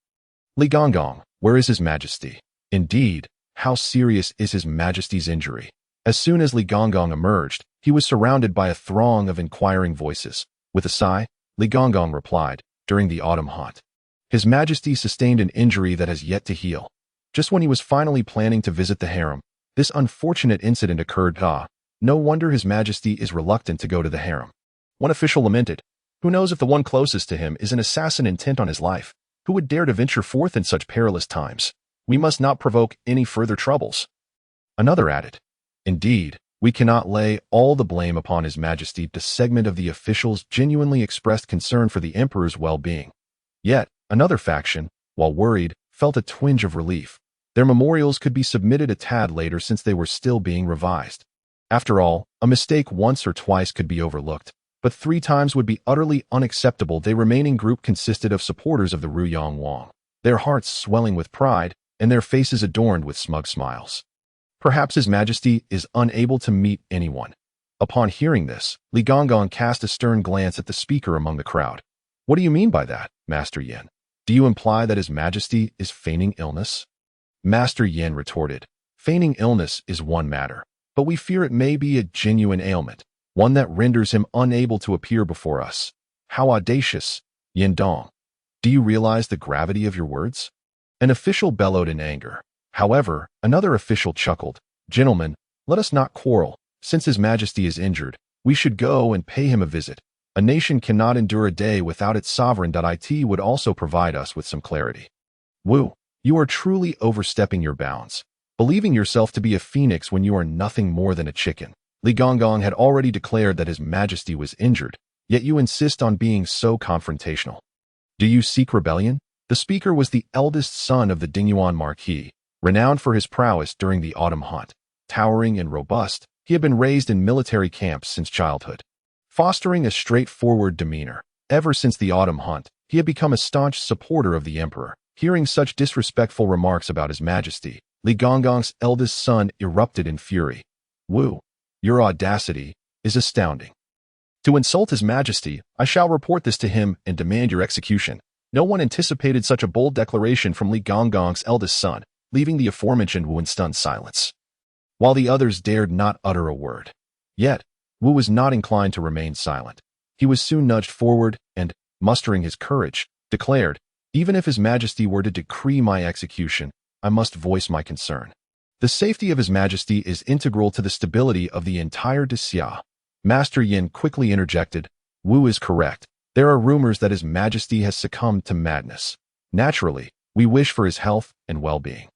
Li Gonggong, where is His Majesty? Indeed, how serious is His Majesty's injury? As soon as Li Gonggong emerged, he was surrounded by a throng of inquiring voices. With a sigh, Li Gonggong replied, during the autumn haunt, His Majesty sustained an injury that has yet to heal. Just when he was finally planning to visit the harem, this unfortunate incident occurred. No wonder His Majesty is reluctant to go to the harem. One official lamented, who knows if the one closest to him is an assassin intent on his life? Who would dare to venture forth in such perilous times? We must not provoke any further troubles. Another added, Indeed, we cannot lay all the blame upon His Majesty. The segment of the officials genuinely expressed concern for the Emperor's well-being. Yet, another faction, while worried, felt a twinge of relief. Their memorials could be submitted a tad later since they were still being revised. After all, a mistake once or twice could be overlooked, but 3 times would be utterly unacceptable. The remaining group consisted of supporters of the Ruyang Wang, their hearts swelling with pride and their faces adorned with smug smiles. Perhaps His Majesty is unable to meet anyone. Upon hearing this, Li Gonggong cast a stern glance at the speaker among the crowd. What do you mean by that, Master Yin? Do you imply that His Majesty is feigning illness? Master Yin retorted, feigning illness is one matter. but we fear it may be a genuine ailment, one that renders him unable to appear before us. How audacious, Yin Dong. Do you realize the gravity of your words? An official bellowed in anger. However, another official chuckled. Gentlemen, let us not quarrel. Since His Majesty is injured, we should go and pay him a visit. A nation cannot endure a day without its sovereign. It would also provide us with some clarity. Wu, you are truly overstepping your bounds, believing yourself to be a phoenix when you are nothing more than a chicken. Li Gonggong had already declared that His Majesty was injured, yet you insist on being so confrontational. Do you seek rebellion? The speaker was the eldest son of the Dingyuan Marquis, renowned for his prowess during the autumn hunt. Towering and robust, he had been raised in military camps since childhood, fostering a straightforward demeanor. Ever since the autumn hunt, he had become a staunch supporter of the emperor. Hearing such disrespectful remarks about His Majesty, Li Gonggong's eldest son erupted in fury. Wu, your audacity is astounding. To insult His Majesty, I shall report this to him and demand your execution. No one anticipated such a bold declaration from Li Gonggong's eldest son, leaving the aforementioned Wu in stunned silence, while the others dared not utter a word. Yet, Wu was not inclined to remain silent. He was soon nudged forward and, mustering his courage, declared, even if His Majesty were to decree my execution, I must voice my concern. The safety of His Majesty is integral to the stability of the entire Xia. Master Yin quickly interjected, Wu is correct. There are rumors that His Majesty has succumbed to madness. Naturally, we wish for his health and well-being.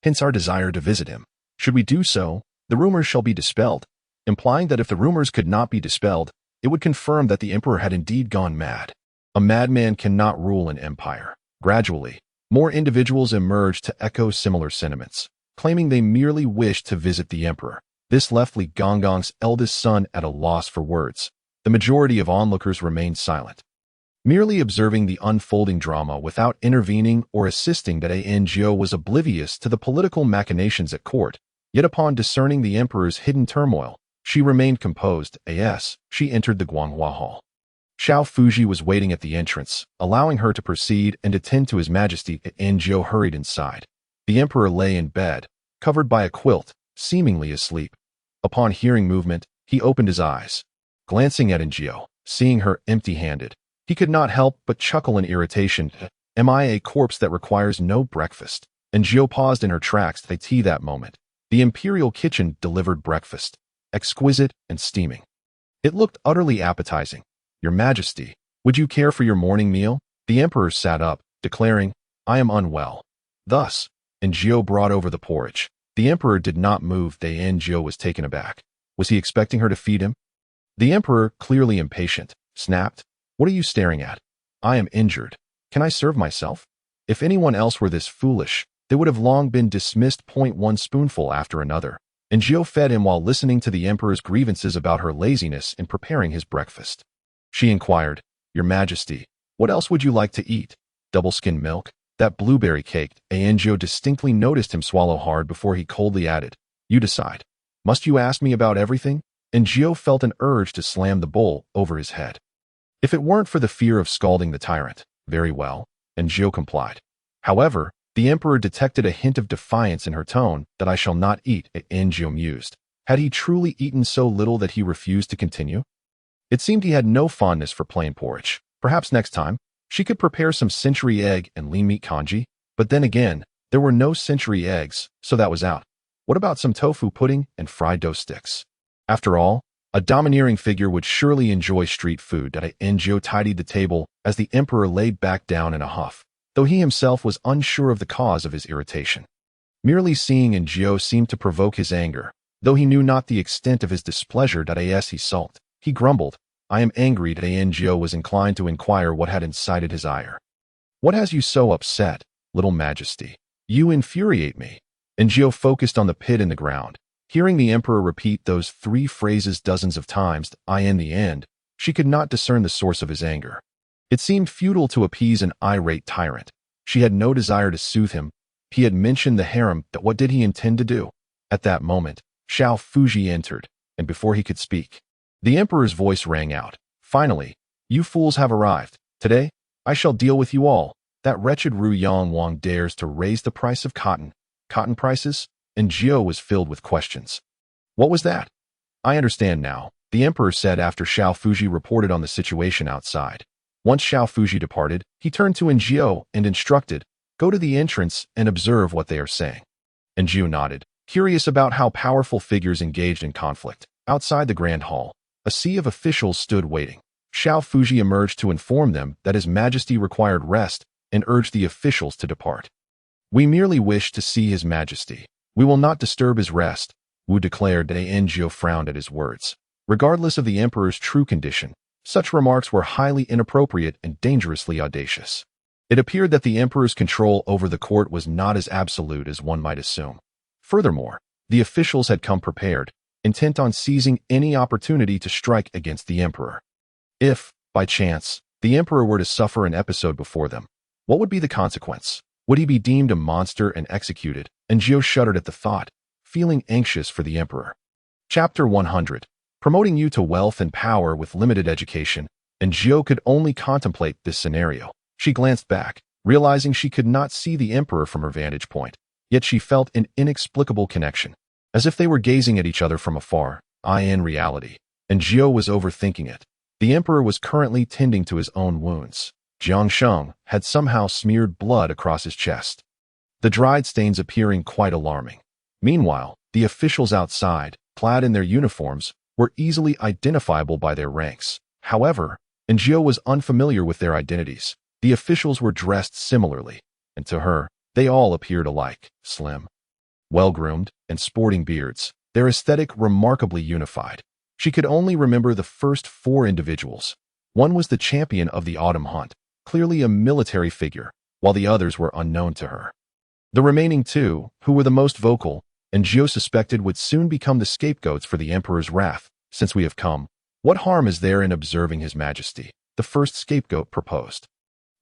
Hence our desire to visit him. Should we do so, the rumors shall be dispelled, implying that if the rumors could not be dispelled, it would confirm that the emperor had indeed gone mad. A madman cannot rule an empire. Gradually, more individuals emerged to echo similar sentiments, claiming they merely wished to visit the emperor. This left Li Gonggong's eldest son at a loss for words. The majority of onlookers remained silent, merely observing the unfolding drama without intervening or assisting. That Jiu was oblivious to the political machinations at court, yet upon discerning the emperor's hidden turmoil, she remained composed. As she entered the Guanghua Hall, Xiao Fuji was waiting at the entrance, allowing her to proceed and attend to His Majesty. Jiu hurried inside. The emperor lay in bed, covered by a quilt, seemingly asleep. Upon hearing movement, he opened his eyes. Glancing at Jiu, seeing her empty-handed, he could not help but chuckle in irritation. Am I a corpse that requires no breakfast? Jiu paused in her tracks. That moment, the imperial kitchen delivered breakfast, exquisite and steaming. It looked utterly appetizing. Your Majesty, would you care for your morning meal? The emperor sat up, declaring, I am unwell. Thus, Jiu brought over the porridge. The emperor did not move. Jiu was taken aback. Was he expecting her to feed him? The emperor, clearly impatient, snapped, What are you staring at? I am injured. Can I serve myself? If anyone else were this foolish, they would have long been dismissed. One spoonful after another. Jiu fed him while listening to the emperor's grievances about her laziness in preparing his breakfast. She inquired, Your Majesty, what else would you like to eat? Double-skin milk? That blueberry cake? Jiu distinctly noticed him swallow hard before he coldly added, You decide. Must you ask me about everything? Jiu felt an urge to slam the bowl over his head. If it weren't for the fear of scalding the tyrant, very well, Jiu complied. However, the emperor detected a hint of defiance in her tone. That I shall not eat, Jiu mused. Had he truly eaten so little that he refused to continue? It seemed he had no fondness for plain porridge. Perhaps next time, she could prepare some century egg and lean meat congee. But then again, there were no century eggs, so that was out. What about some tofu pudding and fried dough sticks? After all, a domineering figure would surely enjoy street food. Jiu tidied the table as the emperor laid back down in a huff, though he himself was unsure of the cause of his irritation. Merely seeing Jiu seemed to provoke his anger, though he knew not the extent of his displeasure. As he sulked, he grumbled, I am angry. Jiu was inclined to inquire what had incited his ire. What has you so upset, little Majesty? You infuriate me. Jiu focused on the pit in the ground. Hearing the emperor repeat those 3 phrases dozens of times, in the end, she could not discern the source of his anger. It seemed futile to appease an irate tyrant. She had no desire to soothe him. He had mentioned the harem. That what did he intend to do? At that moment, Xiao Fuji entered, and before he could speak, the emperor's voice rang out. Finally, you fools have arrived. Today, I shall deal with you all. That wretched Ru Yongwang dares to raise the price of cotton. Cotton prices? Jiu was filled with questions. What was that? I understand now, the emperor said after Xiao Fuji reported on the situation outside. Once Xiao Fuji departed, he turned to Enjio and instructed, "Go to the entrance and observe what they are saying." Enjio nodded, curious about how powerful figures engaged in conflict. Outside the grand hall, a sea of officials stood waiting. Xiao Fuji emerged to inform them that His Majesty required rest and urged the officials to depart. "We merely wish to see His Majesty. We will not disturb his rest," Wu declared. Enjio frowned at his words. Regardless of the emperor's true condition, such remarks were highly inappropriate and dangerously audacious. It appeared that the emperor's control over the court was not as absolute as one might assume. Furthermore, the officials had come prepared, intent on seizing any opportunity to strike against the emperor. If, by chance, the emperor were to suffer an episode before them, what would be the consequence? Would he be deemed a monster and executed? Enjio shuddered at the thought, feeling anxious for the emperor. Chapter 100. Promoting you to wealth and power with limited education, Enjio could only contemplate this scenario. She glanced back, realizing she could not see the emperor from her vantage point, yet she felt an inexplicable connection, as if they were gazing at each other from afar. In reality, Enjio was overthinking it. The emperor was currently tending to his own wounds. Jiang Sheng had somehow smeared blood across his chest, the dried stains appearing quite alarming. Meanwhile, the officials outside, clad in their uniforms, were easily identifiable by their ranks. However, Enjio was unfamiliar with their identities. The officials were dressed similarly, and to her, they all appeared alike, slim, well-groomed, and sporting beards, their aesthetic remarkably unified. She could only remember the first 4 individuals. One was the champion of the autumn hunt, clearly a military figure, while the others were unknown to her. The remaining 2, who were the most vocal, Enjio suspected would soon become the scapegoats for the emperor's wrath. "Since we have come, what harm is there in observing His Majesty?" the first scapegoat proposed.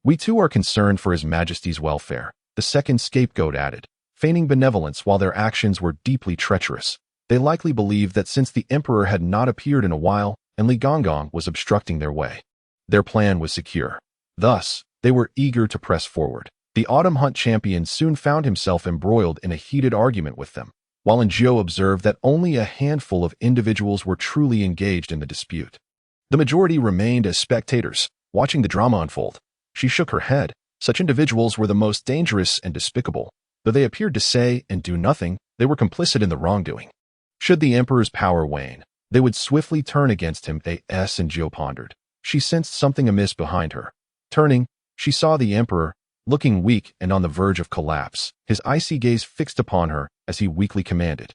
"We too are concerned for His Majesty's welfare," the second scapegoat added, feigning benevolence while their actions were deeply treacherous. They likely believed that since the emperor had not appeared in a while, and Li Gonggong was obstructing their way, their plan was secure. Thus, they were eager to press forward. The autumn hunt champion soon found himself embroiled in a heated argument with them, while Enjio observed that only a handful of individuals were truly engaged in the dispute. The majority remained as spectators, watching the drama unfold. She shook her head. Such individuals were the most dangerous and despicable. Though they appeared to say and do nothing, they were complicit in the wrongdoing. Should the emperor's power wane, they would swiftly turn against him. Enjio pondered. She sensed something amiss behind her. Turning, she saw the emperor, looking weak and on the verge of collapse, his icy gaze fixed upon her as he weakly commanded,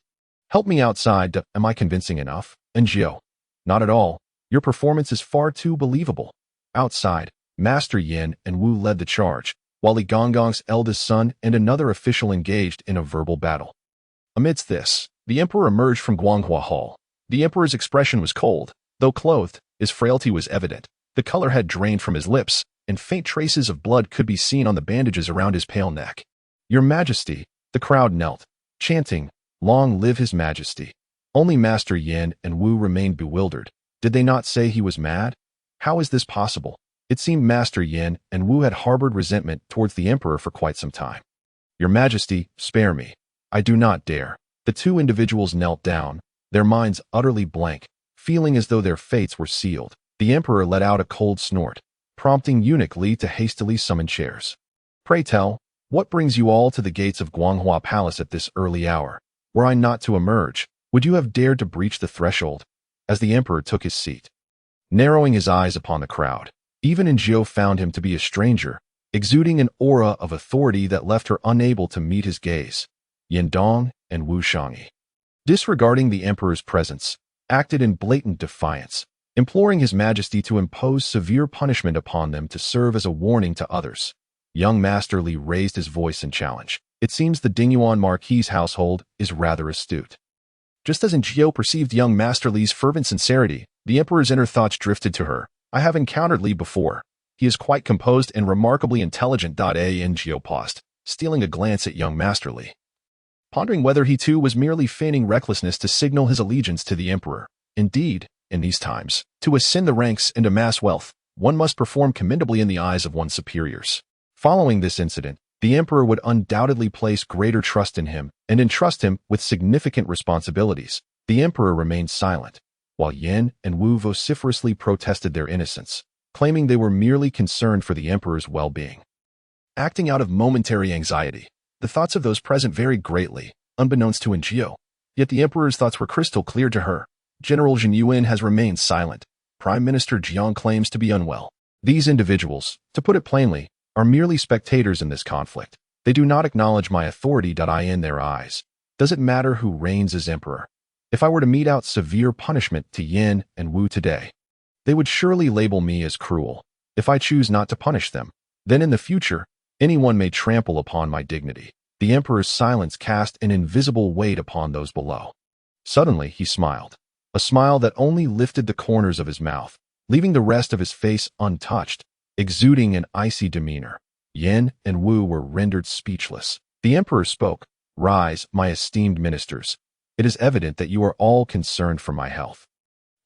"Help me outside. Am I convincing enough?" Enjio: "Not at all. Your performance is far too believable." Outside, Master Yin and Wu led the charge, while Li Gonggong's eldest son and another official engaged in a verbal battle. Amidst this, the emperor emerged from Guanghua Hall. The emperor's expression was cold. Though clothed, his frailty was evident. The color had drained from his lips, and faint traces of blood could be seen on the bandages around his pale neck. "Your Majesty," the crowd knelt, chanting, "Long live His Majesty." Only Master Yin and Wu remained bewildered. Did they not say he was mad? How is this possible? It seemed Master Yin and Wu had harbored resentment towards the emperor for quite some time. "Your Majesty, spare me. I do not dare." The 2 individuals knelt down, their minds utterly blank, feeling as though their fates were sealed. The emperor let out a cold snort, prompting Eunuch Li to hastily summon chairs. "Pray tell, what brings you all to the gates of Guanghua Palace at this early hour? Were I not to emerge, would you have dared to breach the threshold?" As the emperor took his seat, narrowing his eyes upon the crowd, even Enjio found him to be a stranger, exuding an aura of authority that left her unable to meet his gaze. Yin Dong and Wu Shangyi, disregarding the emperor's presence, acted in blatant defiance, imploring His Majesty to impose severe punishment upon them to serve as a warning to others. Young Master Li raised his voice in challenge. "It seems the Dingyuan Marquis's household is rather astute." Just as Enjio perceived young Master Li's fervent sincerity, the emperor's inner thoughts drifted to her. "I have encountered Li before. He is quite composed and remarkably intelligent." Enjio paused, stealing a glance at young Master Li, pondering whether he too was merely feigning recklessness to signal his allegiance to the emperor. Indeed, in these times, to ascend the ranks and amass wealth, one must perform commendably in the eyes of one's superiors. Following this incident, the emperor would undoubtedly place greater trust in him and entrust him with significant responsibilities. The emperor remained silent, while Yin and Wu vociferously protested their innocence, claiming they were merely concerned for the emperor's well-being. Acting out of momentary anxiety, the thoughts of those present varied greatly, unbeknownst to Jiao. Yet the emperor's thoughts were crystal clear to her. General Jin Yuan has remained silent. Prime Minister Jiang claims to be unwell. These individuals, to put it plainly, are merely spectators in this conflict. They do not acknowledge my authority. In their eyes, does it matter who reigns as emperor? If I were to mete out severe punishment to Yin and Wu today, they would surely label me as cruel. If I choose not to punish them, then in the future, anyone may trample upon my dignity. The emperor's silence cast an invisible weight upon those below. Suddenly, he smiled, a smile that only lifted the corners of his mouth, leaving the rest of his face untouched, exuding an icy demeanor. Yin and Wu were rendered speechless. The emperor spoke. "Rise, my esteemed ministers. It is evident that you are all concerned for my health.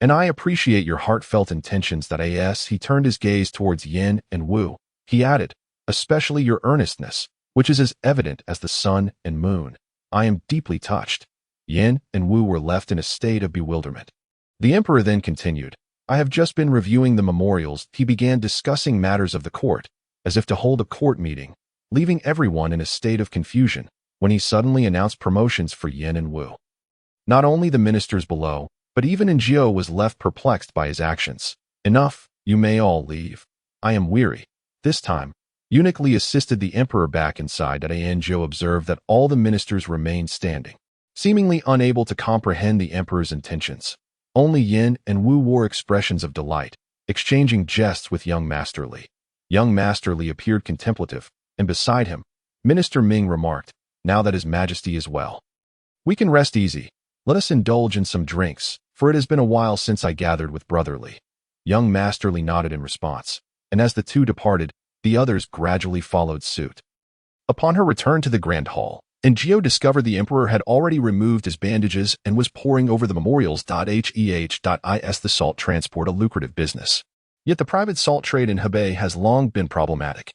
And I appreciate your heartfelt intentions. He turned his gaze towards Yin and Wu. He added, especially your earnestness, which is as evident as the sun and moon. I am deeply touched." Yin and Wu were left in a state of bewilderment. The emperor then continued, "I have just been reviewing the memorials." He began discussing matters of the court, as if to hold a court meeting, leaving everyone in a state of confusion, when he suddenly announced promotions for Yin and Wu. Not only the ministers below, but even Jiao was left perplexed by his actions. "Enough, you may all leave. I am weary." This time, Eunuch Li assisted the emperor back inside. Jiao observed that all the ministers remained standing, seemingly unable to comprehend the emperor's intentions. Only Yin and Wu wore expressions of delight, exchanging jests with young Master Li. Young Master Li appeared contemplative, and beside him, Minister Ming remarked, "Now that His Majesty is well, we can rest easy. Let us indulge in some drinks, for it has been a while since I gathered with Brother Li." Young Master Li nodded in response, and as the two departed, the others gradually followed suit. Upon her return to the Grand Hall, Jiao discovered the emperor had already removed his bandages and was poring over the memorials. Is the salt transport a lucrative business? Yet the private salt trade in Hebei has long been problematic.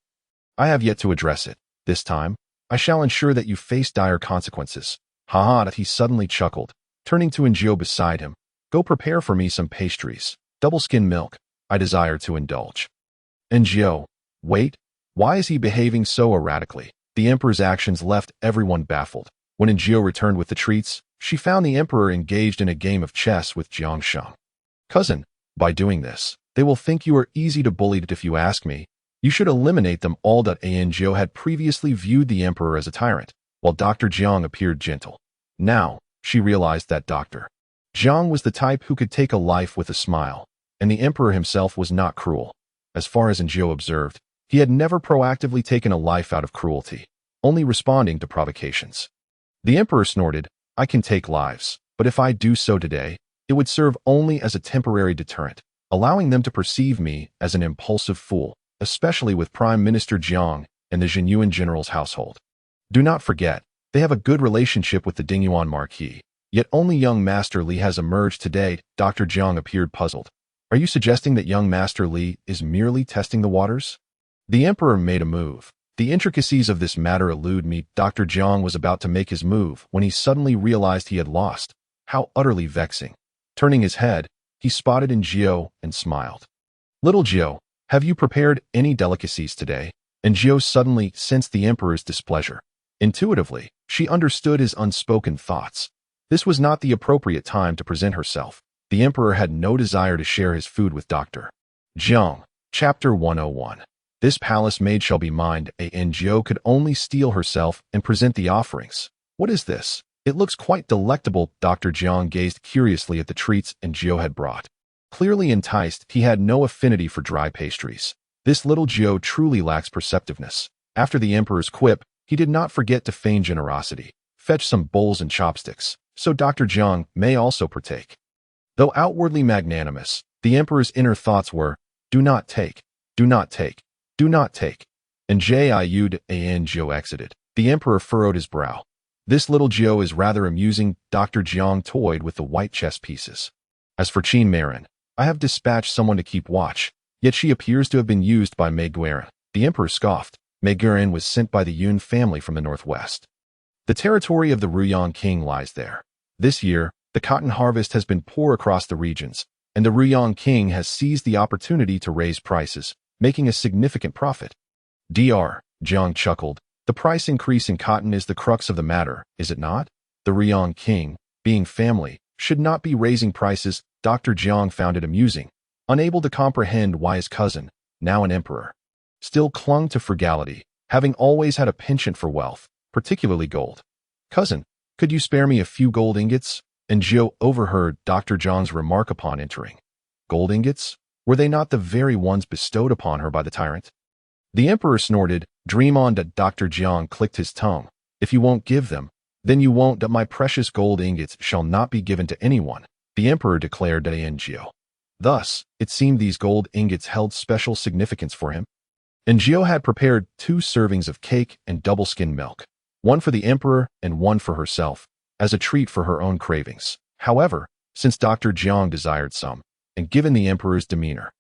I have yet to address it. This time, I shall ensure that you face dire consequences. He suddenly chuckled, turning to Jiao beside him. "Go prepare for me some pastries, double-skim milk. I desire to indulge." Jiao, wait, why is he behaving so erratically? The emperor's actions left everyone baffled. When Jiao returned with the treats, she found the emperor engaged in a game of chess with Jiang Sheng. "Cousin, by doing this, they will think you are easy to bully. If you ask me, you should eliminate them all." Jiao had previously viewed the emperor as a tyrant, while Dr. Jiang appeared gentle. Now, she realized that Dr. Jiang was the type who could take a life with a smile, and the emperor himself was not cruel. As far as Jiao observed, he had never proactively taken a life out of cruelty, only responding to provocations. The emperor snorted, "I can take lives, but if I do so today, it would serve only as a temporary deterrent, allowing them to perceive me as an impulsive fool, especially with Prime Minister Jiang and the Jinyuan general's household. Do not forget, they have a good relationship with the Dingyuan Marquis, yet only young Master Li has emerged today." Dr. Jiang appeared puzzled. "Are you suggesting that young Master Li is merely testing the waters?" The emperor made a move. "The intricacies of this matter elude me." Dr. Jiang was about to make his move when he suddenly realized he had lost. How utterly vexing. Turning his head, he spotted Jiao and smiled. "Little Jiao, have you prepared any delicacies today?" Jiao suddenly sensed the emperor's displeasure. Intuitively, she understood his unspoken thoughts. This was not the appropriate time to present herself. The emperor had no desire to share his food with Dr. Jiang. Chapter 101. This palace maid shall be mine. Jiao could only steel herself and present the offerings. "What is this? It looks quite delectable." Dr. Jiang gazed curiously at the treats Jiao had brought. Clearly enticed, he had no affinity for dry pastries. This little Jiao truly lacks perceptiveness. After the emperor's quip, he did not forget to feign generosity. "Fetch some bowls and chopsticks, so Dr. Jiang may also partake." Though outwardly magnanimous, the emperor's inner thoughts were, "Do not take, do not take, do not take." Jiao exited. The emperor furrowed his brow. "This little Jiao is rather amusing." Dr. Jiang toyed with the white chess pieces. "As for Qin Marin, I have dispatched someone to keep watch, yet she appears to have been used by Mei Guerin." The emperor scoffed. Mei Guerin was sent by the Yun family from the northwest. The territory of the Ruyan king lies there. This year, The cotton harvest has been poor across the regions, and the Ruyang king has seized the opportunity to raise prices, making a significant profit. Dr. Jiang chuckled. The price increase in cotton is the crux of the matter, is it not? The Ruyang king, being family, should not be raising prices. Dr. Jiang found it amusing, unable to comprehend why his cousin, now an emperor, still clung to frugality, having always had a penchant for wealth, particularly gold. Cousin, could you spare me a few gold ingots? And Zhou overheard Dr. Jiang's remark upon entering. Gold ingots? Were they not the very ones bestowed upon her by the tyrant? The emperor snorted. Dream on. Dr. Jiang clicked his tongue. If you won't give them, then you won't. My precious gold ingots shall not be given to anyone, the emperor declared to Zhou. Thus, it seemed these gold ingots held special significance for him. And Zhou had prepared 2 servings of cake and double-skim milk, one for the emperor and one for herself, as a treat for her own cravings. However, since Dr. Jiang desired some, and given the emperor's demeanor,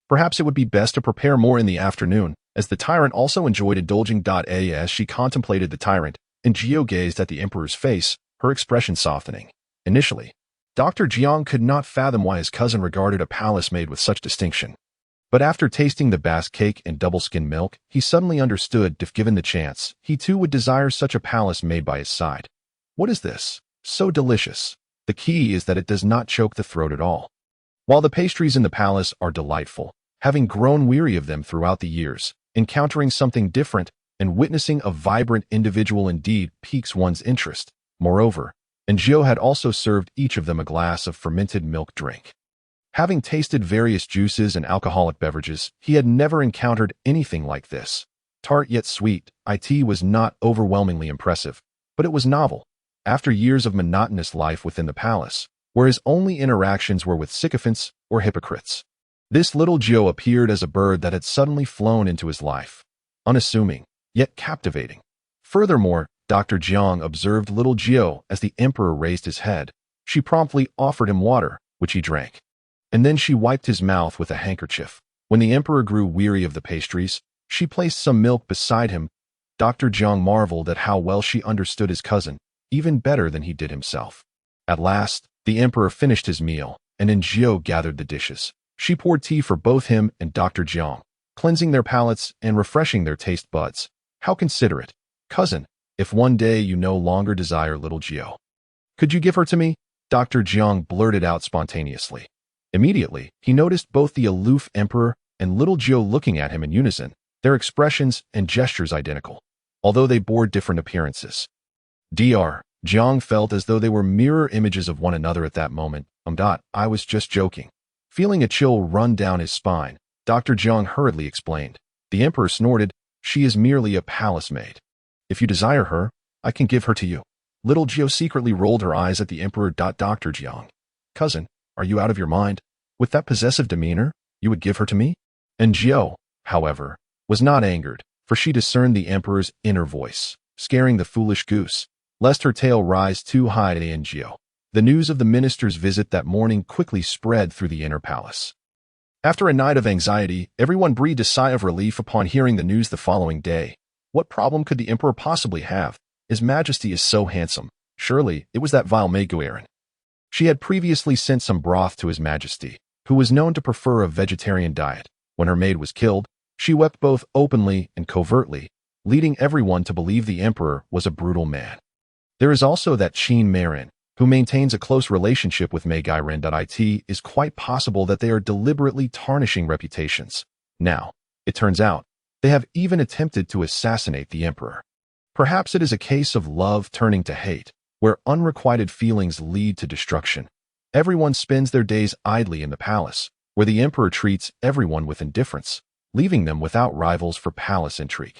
perhaps it would be best to prepare more in the afternoon, as the tyrant also enjoyed indulging. As she contemplated the tyrant, and Zhou gazed at the emperor's face, her expression softening. Initially, Dr. Jiang could not fathom why his cousin regarded a palace made with such distinction. But after tasting the Basque cake and double-skim milk, he suddenly understood if given the chance, he too would desire such a palace made by his side. What is this? So delicious. The key is that it does not choke the throat at all. While the pastries in the palace are delightful, having grown weary of them throughout the years, encountering something different and witnessing a vibrant individual indeed piques one's interest. Moreover, Zhou had also served each of them a glass of fermented milk drink. Having tasted various juices and alcoholic beverages, he had never encountered anything like this. Tart yet sweet, it was not overwhelmingly impressive, but it was novel. After years of monotonous life within the palace, where his only interactions were with sycophants or hypocrites, this little Zhou appeared as a bird that had suddenly flown into his life, unassuming, yet captivating. Furthermore, Dr. Jiang observed little Zhou as the emperor raised his head. She promptly offered him water, which he drank. And then she wiped his mouth with a handkerchief. When the emperor grew weary of the pastries, she placed some milk beside him. Dr. Jiang marveled at how well she understood his cousin, even better than he did himself. At last, the emperor finished his meal, and Zhou gathered the dishes. She poured tea for both him and Dr. Jiang, cleansing their palates and refreshing their taste buds. How considerate. Cousin, if one day you no longer desire little Zhou, could you give her to me? Dr. Jiang blurted out spontaneously. Immediately, he noticed both the aloof emperor and little Zhou looking at him in unison, their expressions and gestures identical, although they bore different appearances. Dr. Jiang felt as though they were mirror images of one another at that moment. I was just joking. Feeling a chill run down his spine, Dr. Jiang hurriedly explained. The emperor snorted. She is merely a palace maid. If you desire her, I can give her to you. Little Zhou secretly rolled her eyes at the emperor. Dr. Jiang. Cousin, are you out of your mind? With that possessive demeanor, you would give her to me? And Zhou, however, was not angered, for she discerned the emperor's inner voice, scaring the foolish goose, lest her tail rise too high to Zhou. The news of the minister's visit that morning quickly spread through the inner palace. After a night of anxiety, everyone breathed a sigh of relief upon hearing the news the following day. What problem could the emperor possibly have? His Majesty is so handsome. Surely, it was that vile maid Guerin. She had previously sent some broth to His Majesty, who was known to prefer a vegetarian diet. When her maid was killed, she wept both openly and covertly, leading everyone to believe the emperor was a brutal man. There is also that Qin Marin, who maintains a close relationship with Mei Guiren. It is quite possible that they are deliberately tarnishing reputations. Now, it turns out, they have even attempted to assassinate the emperor. Perhaps it is a case of love turning to hate, where unrequited feelings lead to destruction. Everyone spends their days idly in the palace, where the emperor treats everyone with indifference, leaving them without rivals for palace intrigue.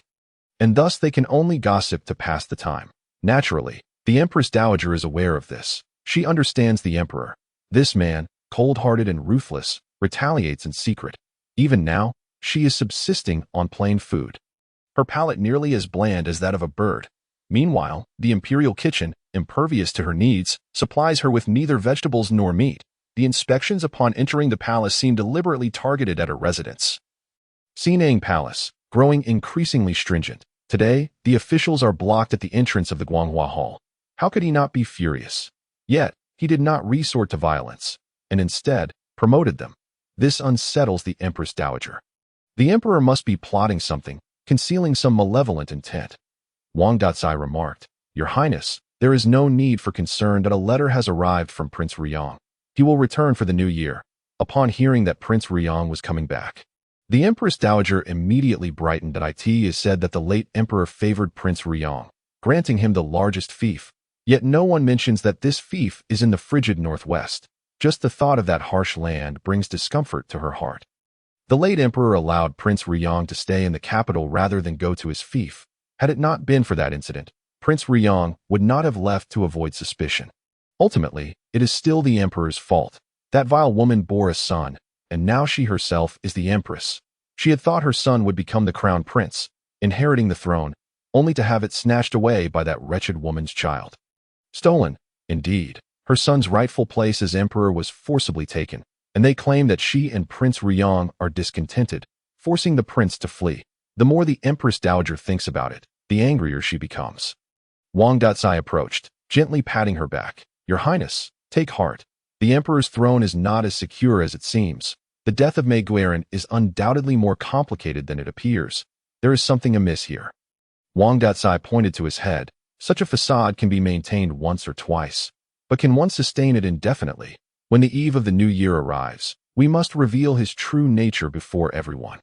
And thus they can only gossip to pass the time. Naturally, the Empress Dowager is aware of this. She understands the emperor. This man, cold-hearted and ruthless, retaliates in secret. Even now, she is subsisting on plain food, her palate nearly as bland as that of a bird. Meanwhile, the imperial kitchen, impervious to her needs, supplies her with neither vegetables nor meat. The inspections upon entering the palace seem deliberately targeted at her residence. Xinang Palace, growing increasingly stringent. Today, the officials are blocked at the entrance of the Guanghua Hall. How could he not be furious? Yet, He did not resort to violence, and instead promoted them. This unsettles the Empress Dowager. The emperor must be plotting something, concealing some malevolent intent. Wang Datsai remarked, Your Highness, there is no need for concern that a letter has arrived from Prince Ruyang. He will return for the new year. Upon hearing that Prince Ruyang was coming back, the Empress Dowager immediately brightened. It is said that the late emperor favored Prince Ruyang, granting him the largest fief. Yet no one mentions that this fief is in the frigid northwest. Just the thought of that harsh land brings discomfort to her heart. The late emperor allowed Prince Ruyang to stay in the capital rather than go to his fief. Had it not been for that incident, Prince Ruyang would not have left to avoid suspicion. Ultimately, it is still the emperor's fault. That vile woman bore a son, and now she herself is the empress. She had thought her son would become the crown prince, inheriting the throne, only to have it snatched away by that wretched woman's child. Stolen, indeed. Her son's rightful place as emperor was forcibly taken, and they claim that she and Prince Ruyang are discontented, forcing the prince to flee. The more the Empress Dowager thinks about it, the angrier she becomes. Wang Datsai approached, gently patting her back. Your Highness, take heart. The emperor's throne is not as secure as it seems. The death of Mei Guiran is undoubtedly more complicated than it appears. There is something amiss here. Wang Datsai pointed to his head. Such a facade can be maintained once or twice, but can one sustain it indefinitely? When the eve of the new year arrives, we must reveal his true nature before everyone.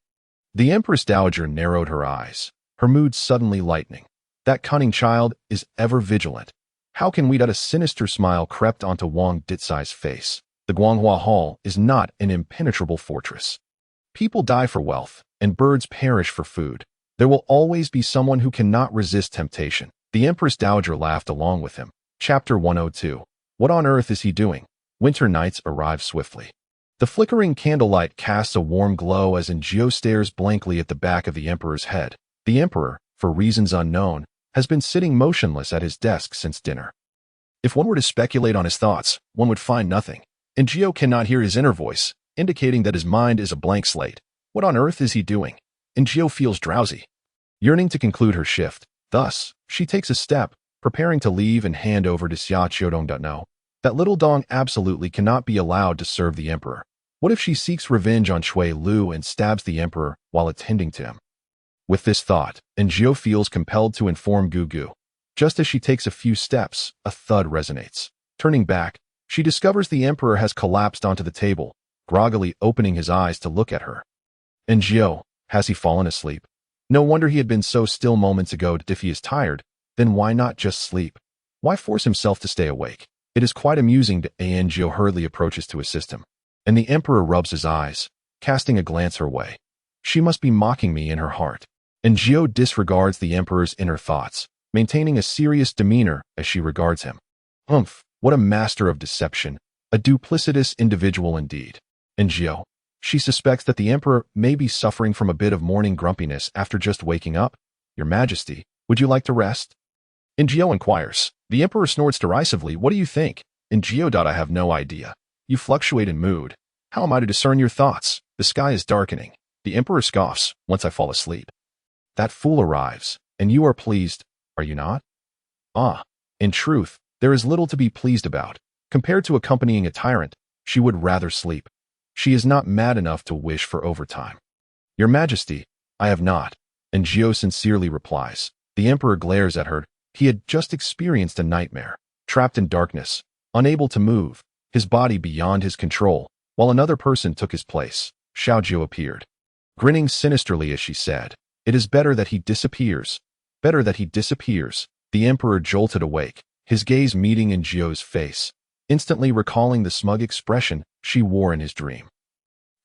The Empress Dowager narrowed her eyes, her mood suddenly lightening. That cunning child is ever vigilant. How can we? A sinister smile crept onto Wang Datsai's face. The Guanghua Hall is not an impenetrable fortress. People die for wealth, and birds perish for food. There will always be someone who cannot resist temptation. The Empress Dowager laughed along with him. Chapter 102. What on earth is he doing? Winter nights arrive swiftly. The flickering candlelight casts a warm glow as Njio stares blankly at the back of the emperor's head. The emperor, for reasons unknown, has been sitting motionless at his desk since dinner. If one were to speculate on his thoughts, one would find nothing. Njio cannot hear his inner voice, indicating that his mind is a blank slate. What on earth is he doing? Njio feels drowsy, yearning to conclude her shift. Thus, she takes a step, preparing to leave and hand over to Xia Qiudong. No, that little dong absolutely cannot be allowed to serve the emperor. What if she seeks revenge on Shui Lu and stabs the emperor while attending to him? With this thought, Njio feels compelled to inform Gugu. Just as she takes a few steps, a thud resonates. Turning back, she discovers the emperor has collapsed onto the table, groggily opening his eyes to look at her. Njio, has he fallen asleep? No wonder he had been so still moments ago. If he is tired, then why not just sleep? Why force himself to stay awake? It is quite amusing that Njio hurriedly approaches to assist him, and the emperor rubs his eyes, casting a glance her way. She must be mocking me in her heart. Njio disregards the emperor's inner thoughts, maintaining a serious demeanor as she regards him. Humph, what a master of deception, a duplicitous individual indeed. Njio, she suspects that the emperor may be suffering from a bit of morning grumpiness after just waking up. Your Majesty, would you like to rest? Njio inquires. The emperor snorts derisively. What do you think? Njio. I have no idea. You fluctuate in mood. How am I to discern your thoughts? The sky is darkening. The emperor scoffs once I fall asleep. That fool arrives, and you are pleased, are you not? Ah, in truth, there is little to be pleased about. Compared to accompanying a tyrant, she would rather sleep. She is not mad enough to wish for overtime. Your Majesty, I have not. Njio sincerely replies. The emperor glares at her. He had just experienced a nightmare, trapped in darkness, unable to move, his body beyond his control, while another person took his place. Xiaojiu appeared, grinning sinisterly as she said, It is better that he disappears. Better that he disappears. The emperor jolted awake, his gaze meeting Njio's face, instantly recalling the smug expression she wore in his dream.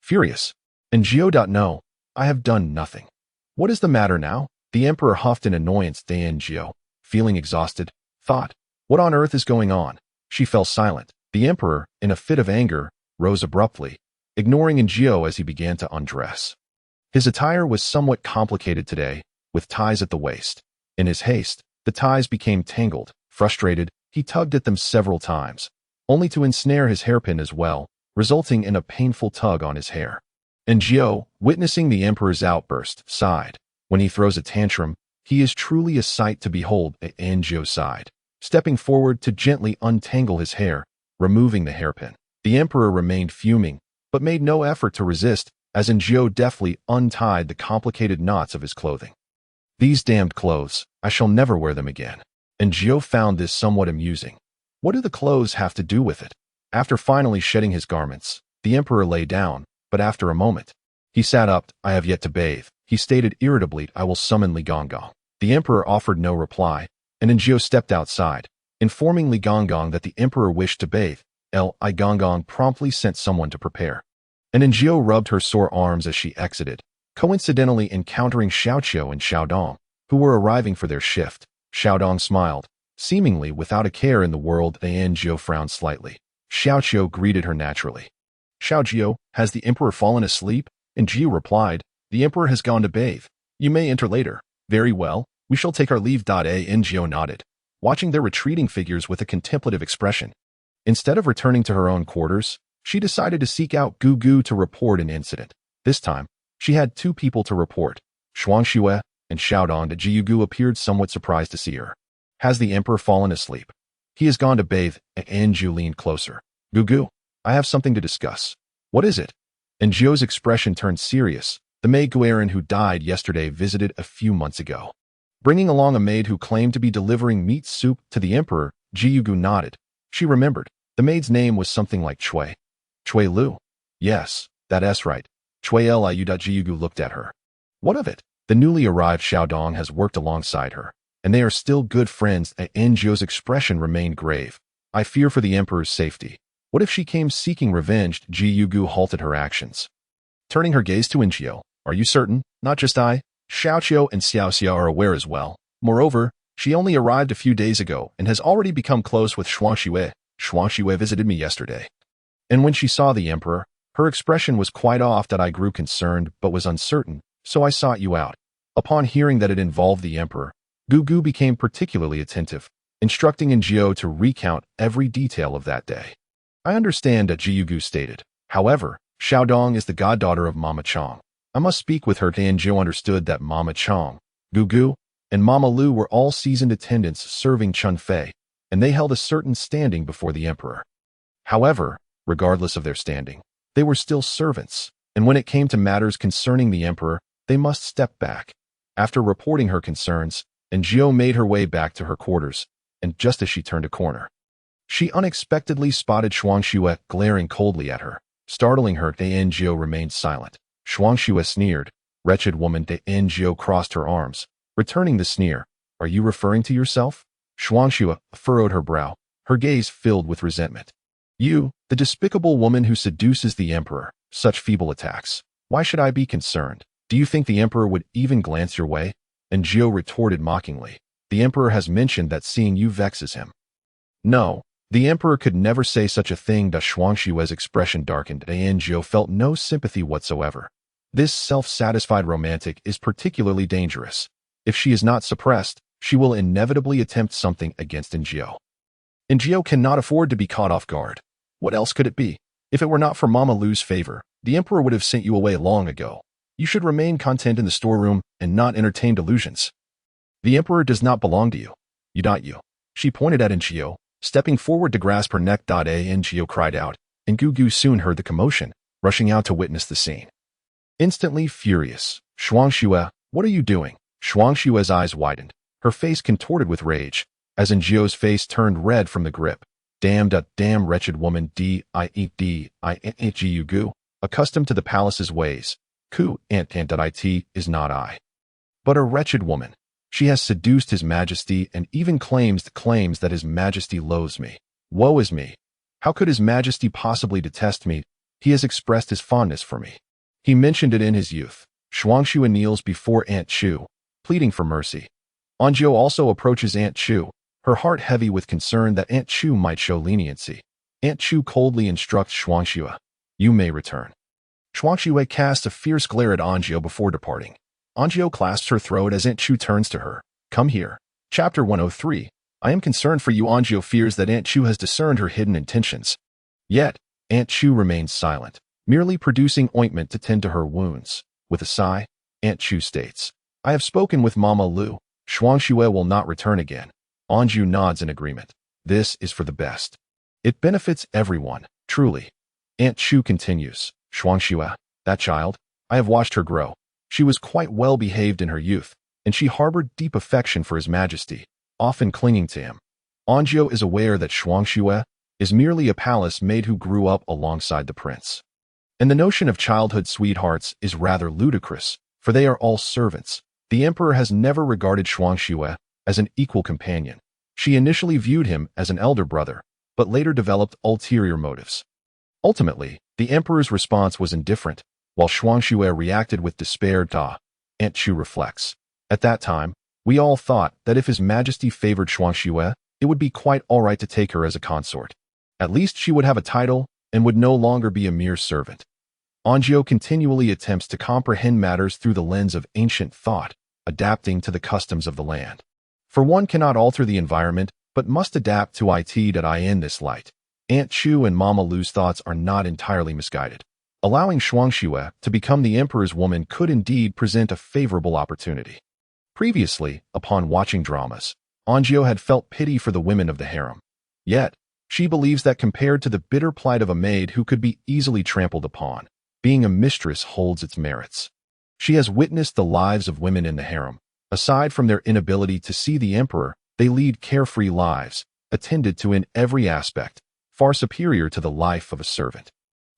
Furious. Njio. No, I have done nothing. What is the matter now? The emperor huffed in annoyance. Njio, feeling exhausted, thought, What on earth is going on? She fell silent. The emperor, in a fit of anger, rose abruptly, ignoring Njio as he began to undress. His attire was somewhat complicated today, with ties at the waist. In his haste, the ties became tangled. Frustrated, he tugged at them several times, only to ensnare his hairpin as well, resulting in a painful tug on his hair. Njio, witnessing the emperor's outburst, sighed. When he throws a tantrum, he is truly a sight to behold. Njio sighed, stepping forward to gently untangle his hair, removing the hairpin. The emperor remained fuming, but made no effort to resist, as Enjio deftly untied the complicated knots of his clothing. These damned clothes, I shall never wear them again. Enjio found this somewhat amusing. What do the clothes have to do with it? After finally shedding his garments, the emperor lay down, but after a moment, he sat up. I have yet to bathe, he stated irritably. I will summon Li Gonggong. The emperor offered no reply, and Enjio stepped outside, informing Li Gonggong that the emperor wished to bathe. Li Gonggong promptly sent someone to prepare, and Enjio rubbed her sore arms as she exited, coincidentally encountering Xiaoqiu and Xiaodong, who were arriving for their shift. Xiaodong smiled, seemingly without a care in the world. Enjio frowned slightly. Xiaoqiu greeted her naturally. Xiaoqiu, has the emperor fallen asleep? Enjio replied, the emperor has gone to bathe. You may enter later. Very well, we shall take our leave. Enjio nodded, watching their retreating figures with a contemplative expression. Instead of returning to her own quarters, she decided to seek out Gugu to report an incident. This time, she had two people to report, Shuangxue and Xiaodong. Gugu appeared somewhat surprised to see her. Has the emperor fallen asleep? He has gone to bathe. Enjio leaned closer. Gugu, I have something to discuss. What is it? Enjio's expression turned serious. The maid Guerin who died yesterday visited a few months ago, bringing along a maid who claimed to be delivering meat soup to the emperor. Gugu nodded. She remembered. The maid's name was something like Chui. Chui Lu. Yes, that's right. Chui Liu. Gugu looked at her. What of it? The newly arrived Xiaodong has worked alongside her, and they are still good friends. Enjio's expression remained grave. I fear for the emperor's safety. What if she came seeking revenge? Gugu halted her actions, turning her gaze to Enjio. Are you certain? Not just I. Xiaoqiu and Xiaoxiao are aware as well. Moreover, she only arrived a few days ago and has already become close with Shuangxue. Shuangxue visited me yesterday, and when she saw the emperor, her expression was quite off. I grew concerned but was uncertain, so I sought you out. Upon hearing that it involved the emperor, Gugu became particularly attentive, instructing Enjio to recount every detail of that day. I understand, Gugu stated. However, Xiaodong is the goddaughter of Mama Chong. I must speak with her. Enjio understood that Mama Chong, Gugu, and Mama Lu were all seasoned attendants serving Chun Fei, and they held a certain standing before the emperor. However, regardless of their standing, they were still servants, and when it came to matters concerning the emperor, they must step back. After reporting her concerns, Enjio made her way back to her quarters, and just as she turned a corner, she unexpectedly spotted Shuangxue glaring coldly at her, startling her. Enjio remained silent. Shuangxue sneered. Wretched woman. Enjio crossed her arms, returning the sneer. Are you referring to yourself? Shuangxue furrowed her brow, her gaze filled with resentment. You, the despicable woman who seduces the emperor. Such feeble attacks. Why should I be concerned? Do you think the emperor would even glance your way? Enjio retorted mockingly. The emperor has mentioned that seeing you vexes him. No, the emperor could never say such a thing. Shuangxue's expression darkened. Enjio felt no sympathy whatsoever. This self-satisfied romantic is particularly dangerous. If she is not suppressed, she will inevitably attempt something against Enjio. Enjio cannot afford to be caught off guard. What else could it be? If it were not for Mama Lu's favor, the emperor would have sent you away long ago. You should remain content in the storeroom and not entertain delusions. The emperor does not belong to you. You. She pointed at Enjio, stepping forward to grasp her neck. Enjio cried out, and Gugu soon heard the commotion, rushing out to witness the scene. Instantly furious, Shuangxue, what are you doing? Shuangxue's eyes widened, her face contorted with rage, as Enjio's face turned red from the grip. Damn wretched woman. Gugu, accustomed to the palace's ways. It is not I, but a wretched woman. She has seduced His Majesty and even claims that His Majesty loathes me. Woe is me. How could His Majesty possibly detest me? He has expressed his fondness for me. He mentioned it in his youth. Shuangxue kneels before Aunt Chu, pleading for mercy. Enjio also approaches Aunt Chu, her heart heavy with concern that Aunt Chu might show leniency. Aunt Chu coldly instructs Shuangxue, you may return. Shuangxue casts a fierce glare at Enjio before departing. Enjio clasps her throat as Aunt Chu turns to her. Come here. Chapter 103. I am concerned for you. Enjio fears that Aunt Chu has discerned her hidden intentions. Yet, Aunt Chu remains silent, merely producing ointment to tend to her wounds. With a sigh, Aunt Chu states, I have spoken with Mama Lu. Shuangxue will not return again. Enjio nods in agreement. This is for the best. It benefits everyone, truly. Aunt Chu continues, Shuangxue, that child, I have watched her grow. She was quite well behaved in her youth, and she harbored deep affection for His Majesty, often clinging to him. Anjiu is aware that Shuangxue is merely a palace maid who grew up alongside the prince. And the notion of childhood sweethearts is rather ludicrous, for they are all servants. The emperor has never regarded Shuangxue as an equal companion. She initially viewed him as an elder brother, but later developed ulterior motives. Ultimately, the emperor's response was indifferent, while Shuangxue reacted with despair. Aunt Chu reflects. At that time, we all thought that if His Majesty favored Shuangxue, it would be quite all right to take her as a consort. At least she would have a title and would no longer be a mere servant. Anjiu continually attempts to comprehend matters through the lens of ancient thought, adapting to the customs of the land. For one cannot alter the environment, but must adapt to it. In this light, Aunt Chu and Mama Lu's thoughts are not entirely misguided. Allowing Shuangxue to become the emperor's woman could indeed present a favorable opportunity. Previously, upon watching dramas, Anjiu had felt pity for the women of the harem. Yet, she believes that compared to the bitter plight of a maid who could be easily trampled upon, being a mistress holds its merits. She has witnessed the lives of women in the harem. Aside from their inability to see the emperor, they lead carefree lives, attended to in every aspect, far superior to the life of a servant.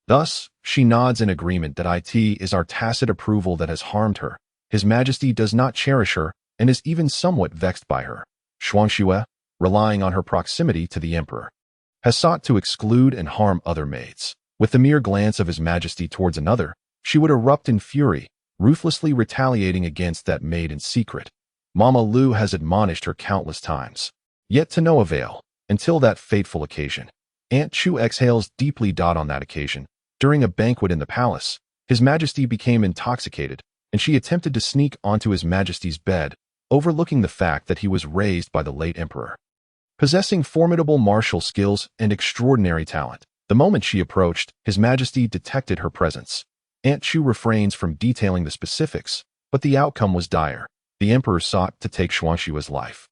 Thus, she nods in agreement that it is our tacit approval that has harmed her. His Majesty does not cherish her and is even somewhat vexed by her. Shuangxue, relying on her proximity to the emperor, has sought to exclude and harm other maids. With the mere glance of His Majesty towards another, she would erupt in fury, ruthlessly retaliating against that maid in secret. Mama Lu has admonished her countless times, yet to no avail, until that fateful occasion. Aunt Chu exhales deeply. On that occasion, during a banquet in the palace, His Majesty became intoxicated, and she attempted to sneak onto His Majesty's bed, overlooking the fact that he was raised by the late emperor. Possessing formidable martial skills and extraordinary talent, the moment she approached, His Majesty detected her presence. Aunt Chu refrains from detailing the specifics, but the outcome was dire. The emperor sought to take Shuangxue's life.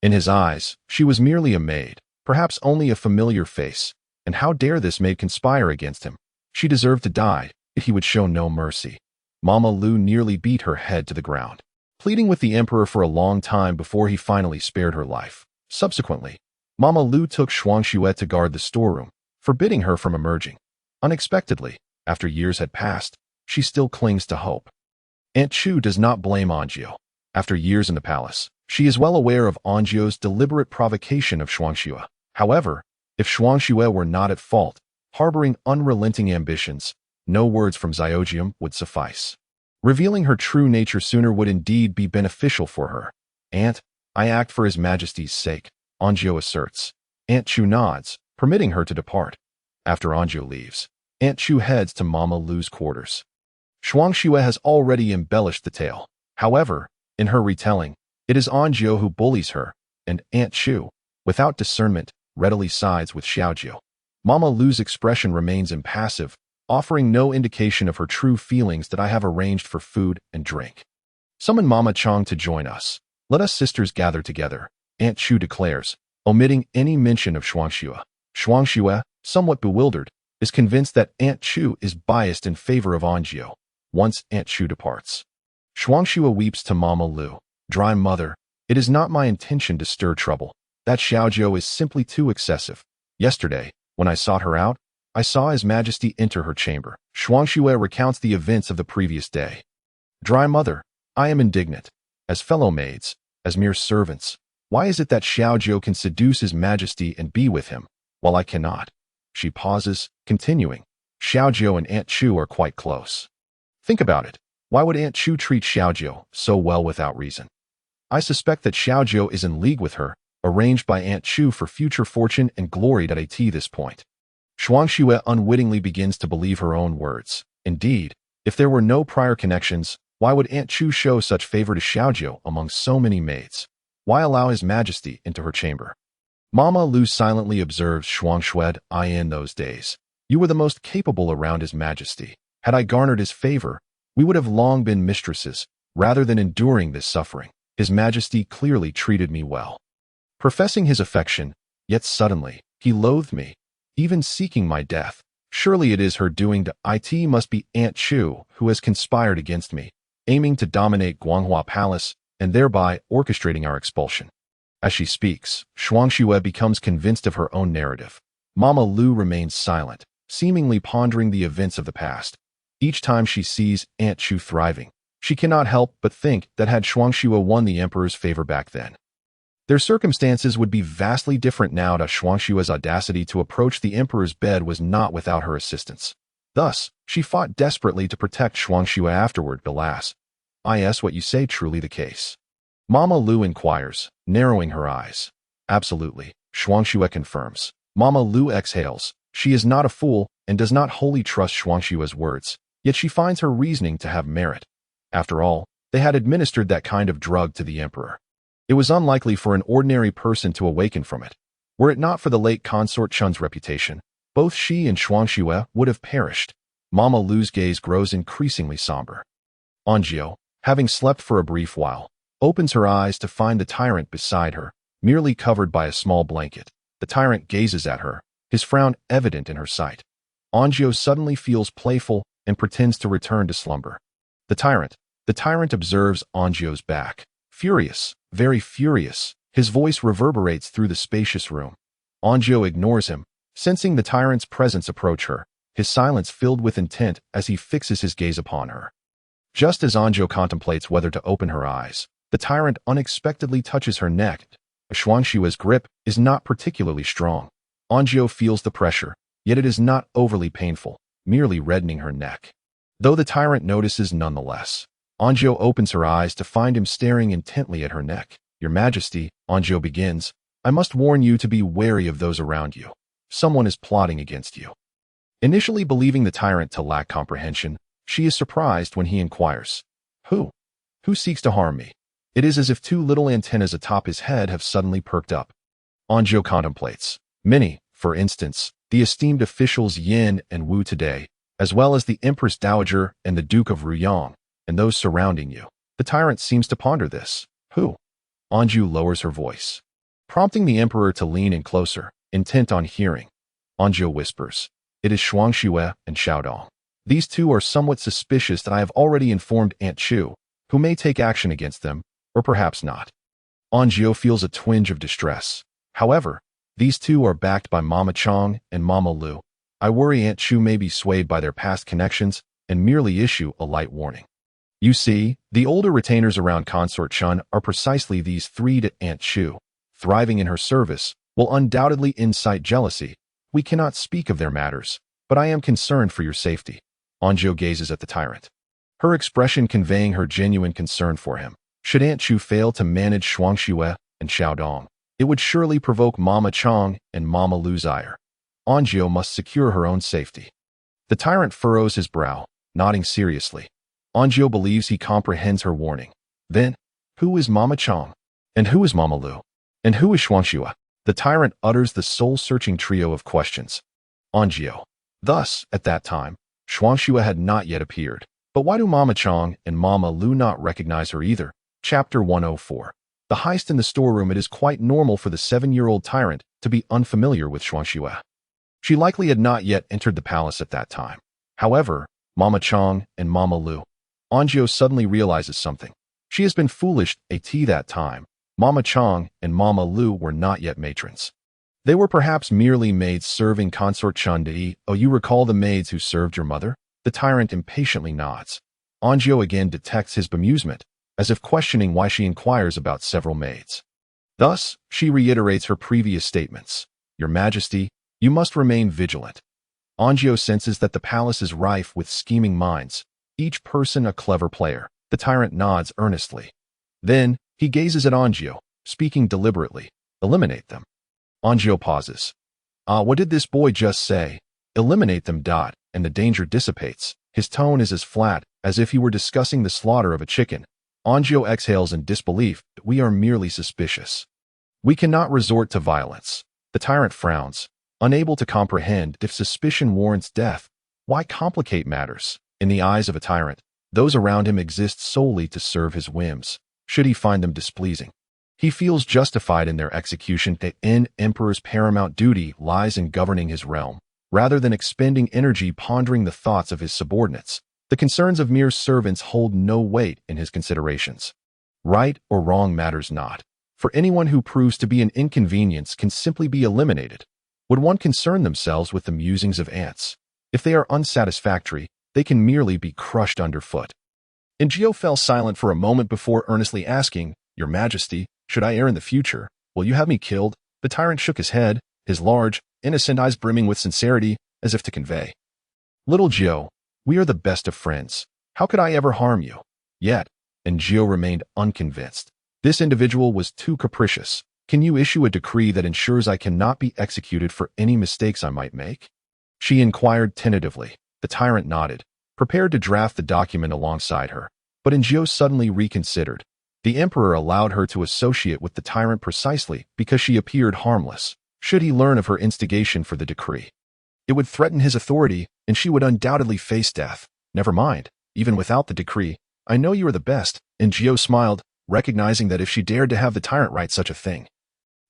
In his eyes, she was merely a maid, perhaps only a familiar face, and how dare this maid conspire against him? She deserved to die, yet he would show no mercy. Mama Lu nearly beat her head to the ground, pleading with the emperor for a long time before he finally spared her life. Subsequently, Mama Lu took Shuangxue to guard the storeroom, forbidding her from emerging. Unexpectedly, after years had passed, she still clings to hope. Aunt Chu does not blame Anjiu. After years in the palace, she is well aware of Anjiu's deliberate provocation of Shuangxue. However, if Shuangxue were not at fault, harboring unrelenting ambitions, no words from Xiaojium would suffice. Revealing her true nature sooner would indeed be beneficial for her. Aunt, I act for His Majesty's sake, Anjiu asserts. Aunt Chu nods, permitting her to depart. After Anjiu leaves, Aunt Chu heads to Mama Lu's quarters. Shuangxue has already embellished the tale. However, in her retelling, it is Anjiu who bullies her, and Aunt Chu, without discernment, readily sides with Xiaojiu. Mama Lu's expression remains impassive, offering no indication of her true feelings. That I have arranged for food and drink. Summon Mama Chang to join us. Let us sisters gather together, Aunt Chu declares, omitting any mention of Shuangxue. Shuangxue, somewhat bewildered, is convinced that Aunt Chu is biased in favor of Anjiu. Once Aunt Chu departs, Shuangxue weeps to Mama Lu. Dry mother, it is not my intention to stir trouble. That Xiaojiu is simply too excessive. Yesterday, when I sought her out, I saw His Majesty enter her chamber. Shuangxue recounts the events of the previous day. Dry mother, I am indignant. As fellow maids, as mere servants, why is it that Xiaojiu can seduce His Majesty and be with him, while I cannot? She pauses, continuing, Xiaojiu and Aunt Chu are quite close. Think about it. Why would Aunt Chu treat Xiaojiu so well without reason? I suspect that Xiaojiu is in league with her, arranged by Aunt Chu for future fortune and glory. At this point, Shuangxue unwittingly begins to believe her own words. Indeed, if there were no prior connections, why would Aunt Chu show such favor to Xiaojiu among so many maids? Why allow His Majesty into her chamber? Mama Lu silently observes Shuangxue. In those days, you were the most capable around His Majesty. Had I garnered his favor, we would have long been mistresses, rather than enduring this suffering. His Majesty clearly treated me well, professing his affection, yet suddenly, he loathed me. even seeking my death. Surely it is her doing. It must be Aunt Chu who has conspired against me, aiming to dominate Guanghua Palace and thereby orchestrating our expulsion. As she speaks, Shuangxue becomes convinced of her own narrative. Mama Lu remains silent, seemingly pondering the events of the past. Each time she sees Aunt Chu thriving, she cannot help but think that had Shuangxue won the emperor's favor back then, their circumstances would be vastly different now. Shuangxue's audacity to approach the emperor's bed was not without her assistance. Thus, she fought desperately to protect Shuangxue afterward. Alas, is what you say truly the case? Mama Lu inquires, narrowing her eyes. Absolutely, Shuangxue confirms. Mama Lu exhales. She is not a fool and does not wholly trust Shuangxue's words, yet she finds her reasoning to have merit. After all, they had administered that kind of drug to the emperor. It was unlikely for an ordinary person to awaken from it. Were it not for the late consort Chun's reputation, both she and Shuangxue would have perished. Mama Lu's gaze grows increasingly somber. Anjio, having slept for a brief while, opens her eyes to find the tyrant beside her, merely covered by a small blanket. The tyrant gazes at her, his frown evident in her sight. Anjio suddenly feels playful and pretends to return to slumber. The tyrant observes Anjio's back. Furious, very furious, his voice reverberates through the spacious room. Anjio ignores him, sensing the tyrant's presence approach her, his silence filled with intent as he fixes his gaze upon her. Just as Anjio contemplates whether to open her eyes, the tyrant unexpectedly touches her neck. Shuangxue's grip is not particularly strong. Anjio feels the pressure, yet it is not overly painful, merely reddening her neck. Though the tyrant notices nonetheless, Anjio opens her eyes to find him staring intently at her neck. Your Majesty, Anjio begins, I must warn you to be wary of those around you. Someone is plotting against you. Initially believing the tyrant to lack comprehension, she is surprised when he inquires, Who? Who seeks to harm me? It is as if two little antennas atop his head have suddenly perked up. Anjio contemplates. Many, for instance, the esteemed officials Yin and Wu today, as well as the Empress Dowager and the Duke of Ruyang, and those surrounding you. The tyrant seems to ponder this. Who? Anjou lowers her voice, prompting the emperor to lean in closer, intent on hearing. Anjou whispers, It is Shuangxue and Xiaodong. These two are somewhat suspicious that I have already informed Aunt Chu, who may take action against them, or perhaps not. Anjou feels a twinge of distress. However, these two are backed by Mama Chong and Mama Lu. I worry Aunt Chu may be swayed by their past connections and merely issue a light warning. You see, the older retainers around Consort Chun are precisely these three to Aunt Chu. Thriving in her service will undoubtedly incite jealousy. We cannot speak of their matters, but I am concerned for your safety. Anjou gazes at the tyrant, her expression conveying her genuine concern for him. Should Aunt Chu fail to manage Shuangxue and Xiaodong, it would surely provoke Mama Chong and Mama Lu's ire. Anjou must secure her own safety. The tyrant furrows his brow, nodding seriously. Anjou believes he comprehends her warning. Then, who is Mama Chong? And who is Mama Lu? And who is Shuangxue? The tyrant utters the soul-searching trio of questions. Anjou. Thus, at that time, Shuangxue had not yet appeared. But why do Mama Chong and Mama Lu not recognize her either? Chapter 104. The heist in the storeroom. It is quite normal for the 7-year-old tyrant to be unfamiliar with Shuangxue. She likely had not yet entered the palace at that time. However, Mama Chong and Mama Lu. Anjou suddenly realizes something. She has been foolish at that time. Mama Chong and Mama Lu were not yet matrons. They were perhaps merely maids serving Consort Chun to eat. Oh, you recall the maids who served your mother? The tyrant impatiently nods. Anjou again detects his bemusement, as if questioning why she inquires about several maids. Thus, she reiterates her previous statements. Your Majesty, you must remain vigilant. Anjou senses that the palace is rife with scheming minds, each person a clever player. The tyrant nods earnestly. Then, he gazes at Anjou, speaking deliberately. Eliminate them. Anjou pauses. What did this boy just say? Eliminate them. And the danger dissipates. His tone is as flat as if he were discussing the slaughter of a chicken. Anjou exhales in disbelief. We are merely suspicious. We cannot resort to violence. The tyrant frowns, unable to comprehend. If suspicion warrants death, why complicate matters? In the eyes of a tyrant, those around him exist solely to serve his whims. Should he find them displeasing, He feels justified in their execution. The emperor's paramount duty lies in governing his realm, rather than expending energy pondering the thoughts of his subordinates. The concerns of mere servants hold no weight in his considerations. Right or wrong matters not, for anyone who proves to be an inconvenience can simply be eliminated. Would one concern themselves with the musings of ants? If they are unsatisfactory, they can merely be crushed underfoot. Ngio fell silent for a moment before earnestly asking, "Your Majesty, should I err in the future, will you have me killed?" The tyrant shook his head, his large, innocent eyes brimming with sincerity, as if to convey, "Little Gio, we are the best of friends. How could I ever harm you?" Yet, Ngio remained unconvinced. This individual was too capricious. "Can you issue a decree that ensures I cannot be executed for any mistakes I might make?" She inquired tentatively. The tyrant nodded, prepared to draft the document alongside her. But Ngio suddenly reconsidered. The emperor allowed her to associate with the tyrant precisely because she appeared harmless. Should he learn of her instigation for the decree, it would threaten his authority, and she would undoubtedly face death. "Never mind, even without the decree, I know you are the best." Ngio smiled, recognizing that if she dared to have the tyrant write such a thing,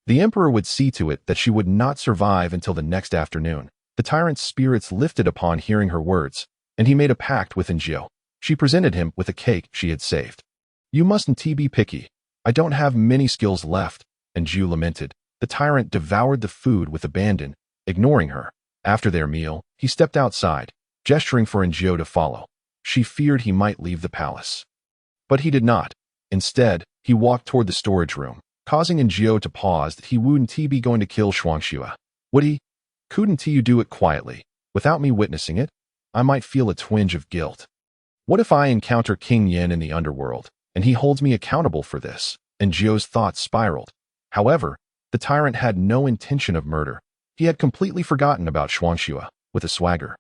the emperor would see to it that she would not survive until the next afternoon. The tyrant's spirits lifted upon hearing her words, and he made a pact with Ngio. She presented him with a cake she had saved. "You mustn't be picky. I don't have many skills left," Ngio lamented. The tyrant devoured the food with abandon, ignoring her. After their meal, he stepped outside, gesturing for Ngio to follow. She feared he might leave the palace. But he did not. Instead, he walked toward the storage room, causing Ngio to pause. He wouldn't be going to kill Shuangxue. Would he? Couldn't you do it quietly, without me witnessing it? I might feel a twinge of guilt. What if I encounter King Yin in the underworld, and he holds me accountable for this? Ngio's thoughts spiraled. However, the tyrant had no intention of murder. He had completely forgotten about Shuangxue. With a swagger,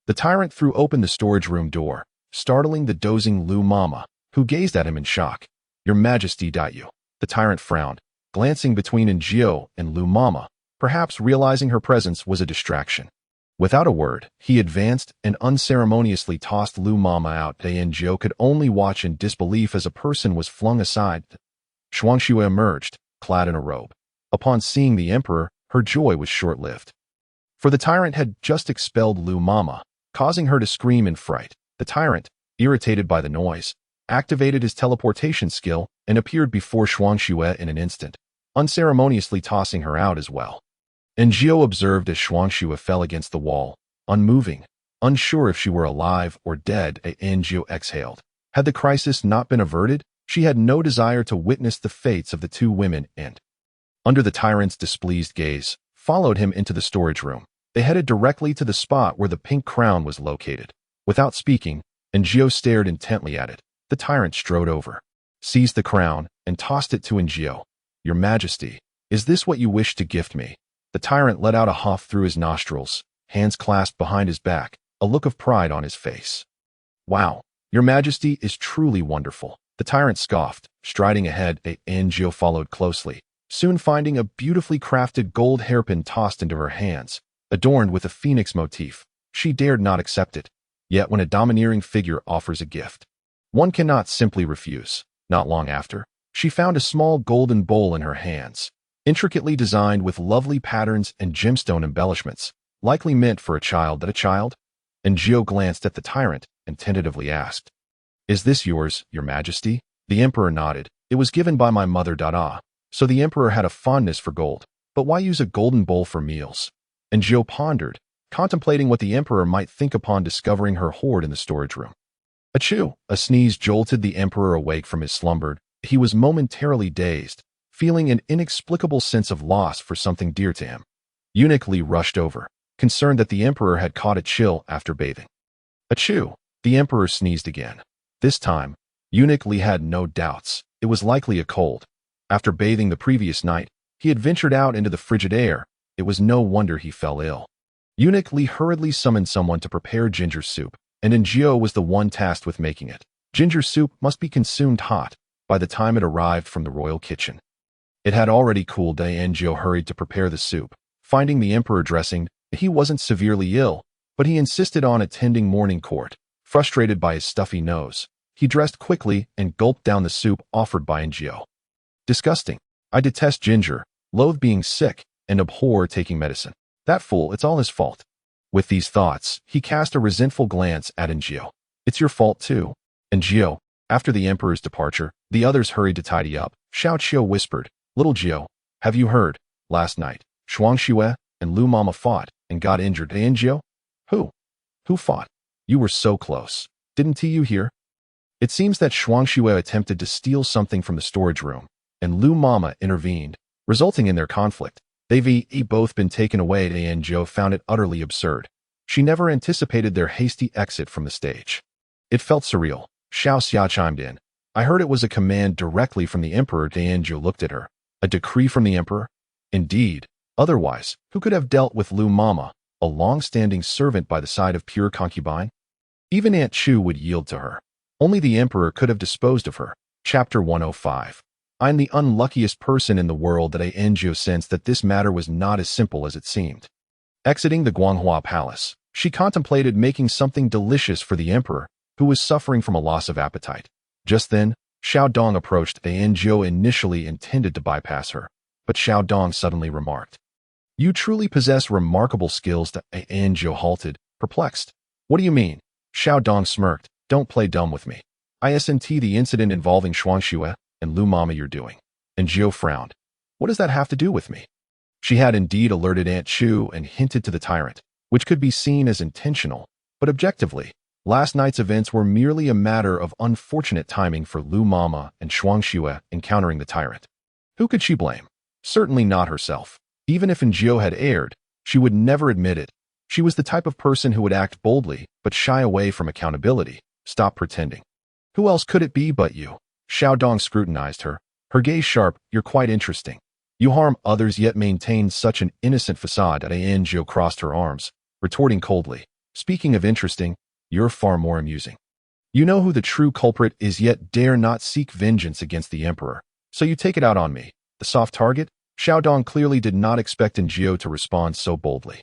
the tyrant threw open the storage room door, startling the dozing Lu Mama, who gazed at him in shock. "Your Majesty, you." The tyrant frowned, glancing between Ngio and Lu Mama, perhaps realizing her presence was a distraction. Without a word, he advanced and unceremoniously tossed Lu Mama out. Ngio could only watch in disbelief as a person was flung aside. Shuangxue emerged, clad in a robe. Upon seeing the emperor, her joy was short-lived. For the tyrant had just expelled Lu Mama, causing her to scream in fright. The tyrant, irritated by the noise, activated his teleportation skill and appeared before Shuangxue in an instant, unceremoniously tossing her out as well. Ngio observed as Shuangxue fell against the wall, unmoving, unsure if she were alive or dead. Ngio exhaled. Had the crisis not been averted, she had no desire to witness the fates of the two women and, under the tyrant's displeased gaze, followed him into the storage room. They headed directly to the spot where the pink crown was located. Without speaking, Ngio stared intently at it. The tyrant strode over, seized the crown, and tossed it to Ngio. "Your Majesty, is this what you wish to gift me?" The tyrant let out a huff through his nostrils, hands clasped behind his back, a look of pride on his face. "Wow, Your Majesty is truly wonderful." The tyrant scoffed, striding ahead. Ngio followed closely, soon finding a beautifully crafted gold hairpin tossed into her hands, adorned with a phoenix motif. She dared not accept it. Yet when a domineering figure offers a gift, one cannot simply refuse. Not long after, she found a small golden bowl in her hands, intricately designed with lovely patterns and gemstone embellishments, likely meant for a child. Ngio glanced at the tyrant and tentatively asked, "Is this yours, Your Majesty?" The emperor nodded. "It was given by my mother. So the emperor had a fondness for gold. But why use a golden bowl for meals?" Ngio pondered, contemplating what the emperor might think upon discovering her hoard in the storage room. Achoo! A sneeze jolted the emperor awake from his slumber. He was momentarily dazed, feeling an inexplicable sense of loss for something dear to him. Eunuch Li rushed over, concerned that the emperor had caught a chill after bathing. Achoo! The emperor sneezed again. This time, Eunuch Li had no doubts. It was likely a cold. After bathing the previous night, he had ventured out into the frigid air. It was no wonder he fell ill. Eunuch Li hurriedly summoned someone to prepare ginger soup, and Ngio was the one tasked with making it. Ginger soup must be consumed hot by the time it arrived from the royal kitchen. It had already cooled. Ngio hurried to prepare the soup. Finding the emperor dressing, he wasn't severely ill, but he insisted on attending morning court. Frustrated by his stuffy nose, he dressed quickly and gulped down the soup offered by Ngio. "Disgusting," I detest ginger, loathe being sick, and abhor taking medicine. That fool, it's all his fault. With these thoughts, he cast a resentful glance at Njio. It's your fault too. Njio. After the emperor's departure, the others hurried to tidy up. Xiao Qiu whispered, Little Jiao, have you heard? Last night, Shuang Xue and Lu Mama fought and got injured. Njio? Who? Who fought? You were so close. Didn't you hear? It seems that Shuang Xue attempted to steal something from the storage room, and Lu Mama intervened, resulting in their conflict. They've both been taken away. Njio found it utterly absurd. She never anticipated their hasty exit from the stage. It felt surreal. Xiao Xia chimed in. I heard it was a command directly from the emperor. Njio looked at her. A decree from the emperor? Indeed. Otherwise, who could have dealt with Lu Mama, a long-standing servant by the side of pure concubine? Even Aunt Chu would yield to her. Only the emperor could have disposed of her. Chapter 105. I'm the unluckiest person in the world. That Njio sensed that this matter was not as simple as it seemed. Exiting the Guanghua Palace, she contemplated making something delicious for the emperor, who was suffering from a loss of appetite. Just then, Xiao Dong approached. Njio initially intended to bypass her, but Xiao Dong suddenly remarked, You truly possess remarkable skills. Njio halted, perplexed. What do you mean? Xiao Dong smirked. Don't play dumb with me. Isn't the incident involving Shuang Xue and Lu Mama you're doing? Njio frowned. What does that have to do with me? She had indeed alerted Aunt Chu and hinted to the tyrant, which could be seen as intentional, but objectively, last night's events were merely a matter of unfortunate timing for Lu Mama and Shuang Xue encountering the tyrant. Who could she blame? Certainly not herself. Even if Njio had erred, she would never admit it. She was the type of person who would act boldly but shy away from accountability. Stop pretending. Who else could it be but you? Xiao Dong scrutinized her, her gaze sharp. You're quite interesting. You harm others yet maintain such an innocent facade. Njio crossed her arms, retorting coldly. Speaking of interesting, you're far more amusing. You know who the true culprit is yet dare not seek vengeance against the emperor, so you take it out on me. The soft target? Xiao Dong clearly did not expect Njio to respond so boldly.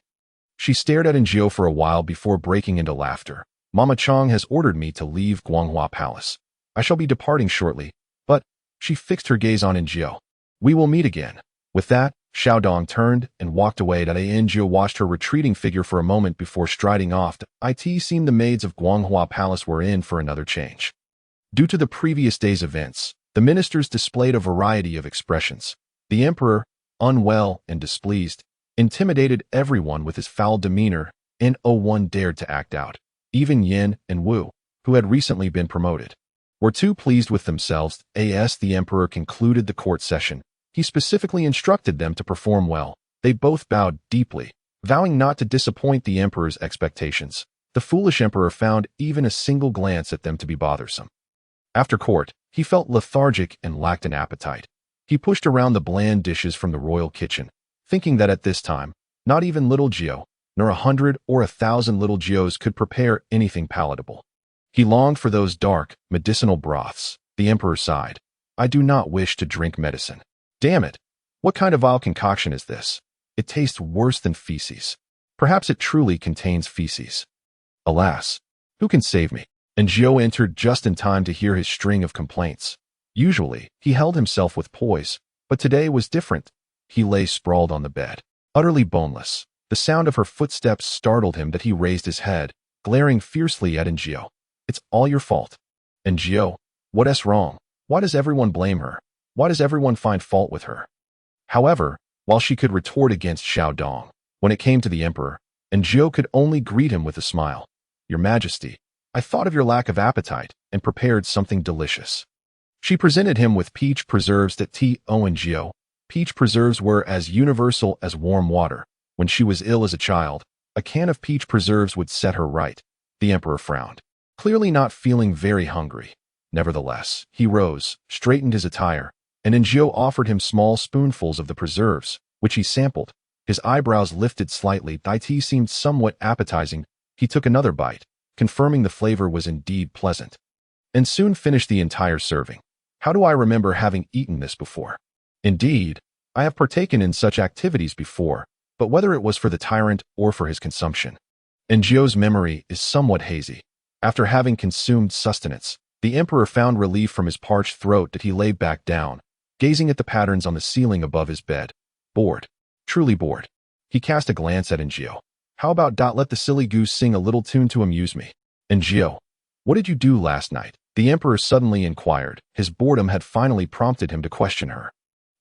She stared at Njio for a while before breaking into laughter. Mama Chong has ordered me to leave Guanghua Palace. I shall be departing shortly, but she fixed her gaze on Njio. We will meet again. With that, Xiao Dong turned and walked away. Njio watched her retreating figure for a moment before striding off. It seemed the maids of Guanghua Palace were in for another change. Due to the previous day's events, the ministers displayed a variety of expressions. The emperor, unwell and displeased, intimidated everyone with his foul demeanor, and no one dared to act out. Even Yin and Wu, who had recently been promoted, were too pleased with themselves. As the emperor concluded the court session, he specifically instructed them to perform well. They both bowed deeply, vowing not to disappoint the emperor's expectations. The foolish emperor found even a single glance at them to be bothersome. After court, he felt lethargic and lacked an appetite. He pushed around the bland dishes from the royal kitchen, thinking that at this time, not even little Jiao, nor 100 or 1,000 little Jios could prepare anything palatable. He longed for those dark, medicinal broths. The emperor sighed. I do not wish to drink medicine. Damn it! What kind of vile concoction is this? It tastes worse than feces. Perhaps it truly contains feces. Alas, who can save me? Njio entered just in time to hear his string of complaints. Usually, he held himself with poise, but today was different. He lay sprawled on the bed, utterly boneless. The sound of her footsteps startled him that he raised his head, glaring fiercely at Njio. It's all your fault. Njio, what's wrong? Why does everyone blame her? Why does everyone find fault with her? However, while she could retort against Xiao Dong, when it came to the emperor, Njio could only greet him with a smile. Your Majesty, I thought of your lack of appetite and prepared something delicious. She presented him with peach preserves. Njio. Peach preserves were as universal as warm water. When she was ill as a child, a can of peach preserves would set her right. The emperor frowned, clearly not feeling very hungry. Nevertheless, he rose, straightened his attire, and Njio offered him small spoonfuls of the preserves, which he sampled. His eyebrows lifted slightly. It seemed somewhat appetizing. He took another bite, confirming the flavor was indeed pleasant, and soon finished the entire serving. How do I remember having eaten this before? Indeed, I have partaken in such activities before, but whether it was for the tyrant or for his consumption, Njio's memory is somewhat hazy. After having consumed sustenance, the emperor found relief from his parched throat that he lay back down, gazing at the patterns on the ceiling above his bed. Bored. Truly bored. He cast a glance at Ngio. How about let the silly goose sing a little tune to amuse me? Ngio, what did you do last night? The emperor suddenly inquired. His boredom had finally prompted him to question her.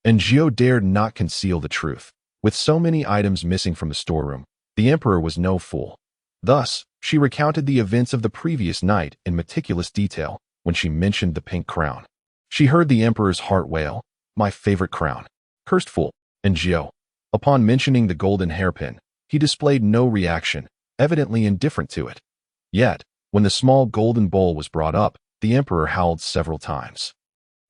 Ngio dared not conceal the truth. With so many items missing from the storeroom, the emperor was no fool. Thus, she recounted the events of the previous night in meticulous detail when she mentioned the pink crown. She heard the emperor's heart wail, "My favorite crown." Cursed fool. Ngio. Upon mentioning the golden hairpin, he displayed no reaction, evidently indifferent to it. Yet, when the small golden bowl was brought up, the emperor howled several times.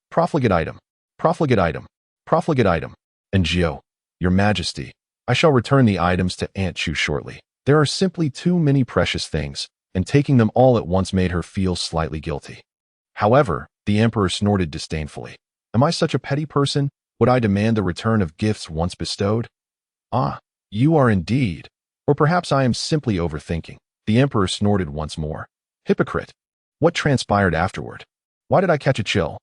Profligate item. Profligate item. Profligate item. Ngio. Your Majesty, I shall return the items to Aunt Chu shortly. There are simply too many precious things, and taking them all at once made her feel slightly guilty. However, the emperor snorted disdainfully. Am I such a petty person? Would I demand the return of gifts once bestowed? Ah, you are indeed. Or perhaps I am simply overthinking. The emperor snorted once more. Hypocrite. What transpired afterward? Why did I catch a chill?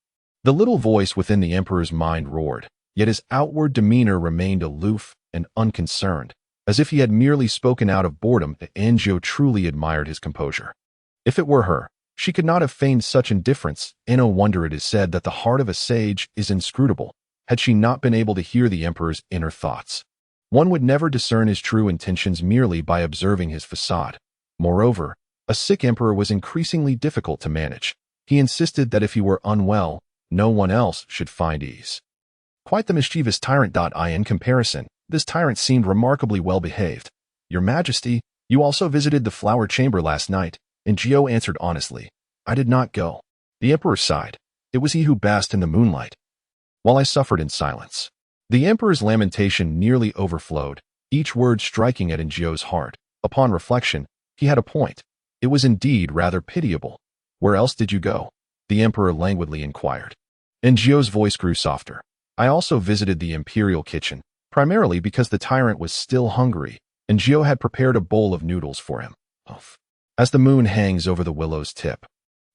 The little voice within the emperor's mind roared, yet his outward demeanor remained aloof and unconcerned, as if he had merely spoken out of boredom. Ngio truly admired his composure. If it were her, she could not have feigned such indifference, and no wonder it is said that the heart of a sage is inscrutable. Had she not been able to hear the emperor's inner thoughts, one would never discern his true intentions merely by observing his facade. Moreover, a sick emperor was increasingly difficult to manage. He insisted that if he were unwell, no one else should find ease. Quite the mischievous tyrant. In comparison, this tyrant seemed remarkably well behaved. Your Majesty, you also visited the flower chamber last night, Ngio answered honestly. I did not go. The emperor sighed. It was he who basked in the moonlight, while I suffered in silence. The emperor's lamentation nearly overflowed, each word striking at Ngio's heart. Upon reflection, he had a point. It was indeed rather pitiable. Where else did you go? The emperor languidly inquired. Ngio's voice grew softer. I also visited the imperial kitchen, primarily because the tyrant was still hungry, and Ngio had prepared a bowl of noodles for him. As the moon hangs over the willow's tip.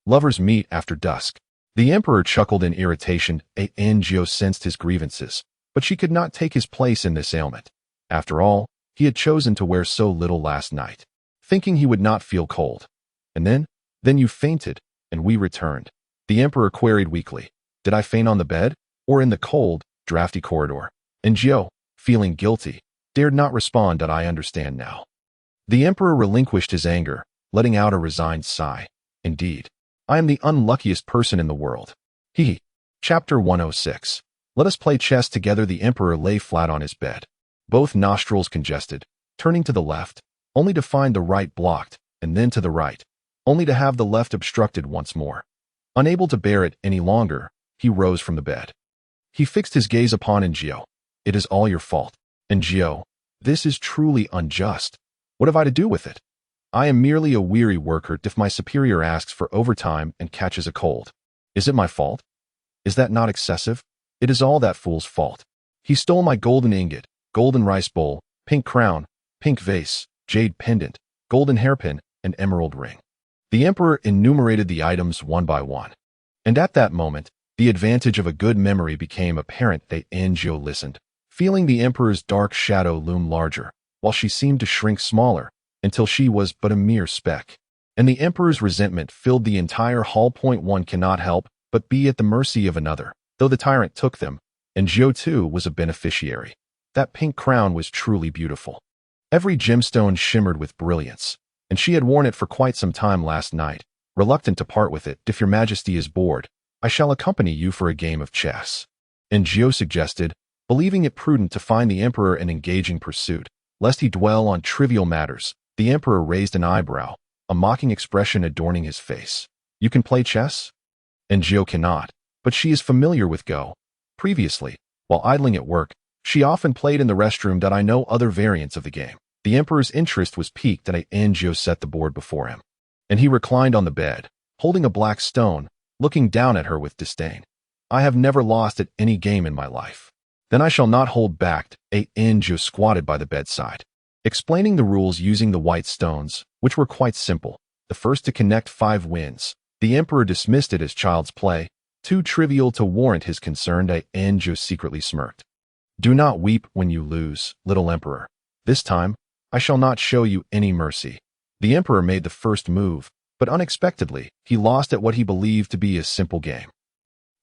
Lovers meet after dusk. The emperor chuckled in irritation. Ngio sensed his grievances, but she could not take his place in this ailment. After all, he had chosen to wear so little last night, thinking he would not feel cold. And then you fainted, and we returned. The emperor queried weakly. Did I faint on the bed, or in the cold, drafty corridor? Ngio, feeling guilty, dared not respond. I understand now. The emperor relinquished his anger, letting out a resigned sigh. Indeed, I am the unluckiest person in the world. Chapter 106. Let us play chess together. The emperor lay flat on his bed, both nostrils congested, turning to the left, only to find the right blocked, and then to the right, only to have the left obstructed once more. Unable to bear it any longer, he rose from the bed. He fixed his gaze upon Ngio. It is all your fault. Ngio, this is truly unjust. What have I to do with it? I am merely a weary worker if my superior asks for overtime and catches a cold. Is it my fault? Is that not excessive? It is all that fool's fault. He stole my golden ingot, golden rice bowl, pink crown, pink vase, jade pendant, golden hairpin, and emerald ring. The emperor enumerated the items one by one. And at that moment, the advantage of a good memory became apparent. Ngio listened, feeling the emperor's dark shadow loom larger, while she seemed to shrink smaller, until she was but a mere speck. And the emperor's resentment filled the entire hall. One cannot help but be at the mercy of another, though the tyrant took them, and Ngio too was a beneficiary. That pink crown was truly beautiful. Every gemstone shimmered with brilliance, and she had worn it for quite some time last night, reluctant to part with it. If your Majesty is bored, I shall accompany you for a game of chess. Ngio suggested, believing it prudent to find the emperor an engaging pursuit, lest he dwell on trivial matters. The emperor raised an eyebrow, a mocking expression adorning his face. You can play chess? Ngio cannot, but she is familiar with Go. Previously, while idling at work, she often played in the restroom. I know other variants of the game. The emperor's interest was piqued. Ngio set the board before him, and he reclined on the bed, holding a black stone, looking down at her with disdain. I have never lost at any game in my life. Then I shall not hold back. Ngio squatted by the bedside, explaining the rules using the white stones, which were quite simple. The first to connect 5 wins. The emperor dismissed it as child's play, too trivial to warrant his concern, and Zhou secretly smirked. Do not weep when you lose, little emperor. This time, I shall not show you any mercy. The emperor made the first move, but unexpectedly, he lost at what he believed to be a simple game.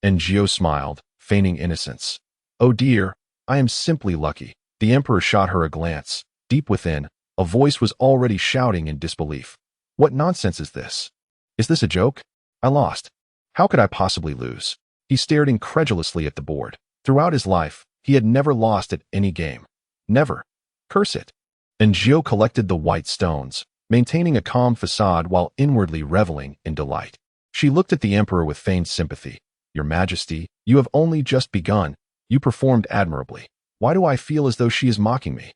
And Zhou smiled, feigning innocence. Oh dear, I am simply lucky. The emperor shot her a glance. Deep within, a voice was already shouting in disbelief. What nonsense is this? Is this a joke? I lost. How could I possibly lose? He stared incredulously at the board. Throughout his life, he had never lost at any game. Never. Curse it. And Zhou collected the white stones, maintaining a calm facade while inwardly reveling in delight. She looked at the emperor with feigned sympathy. Your Majesty, you have only just begun. You performed admirably. Why do I feel as though she is mocking me?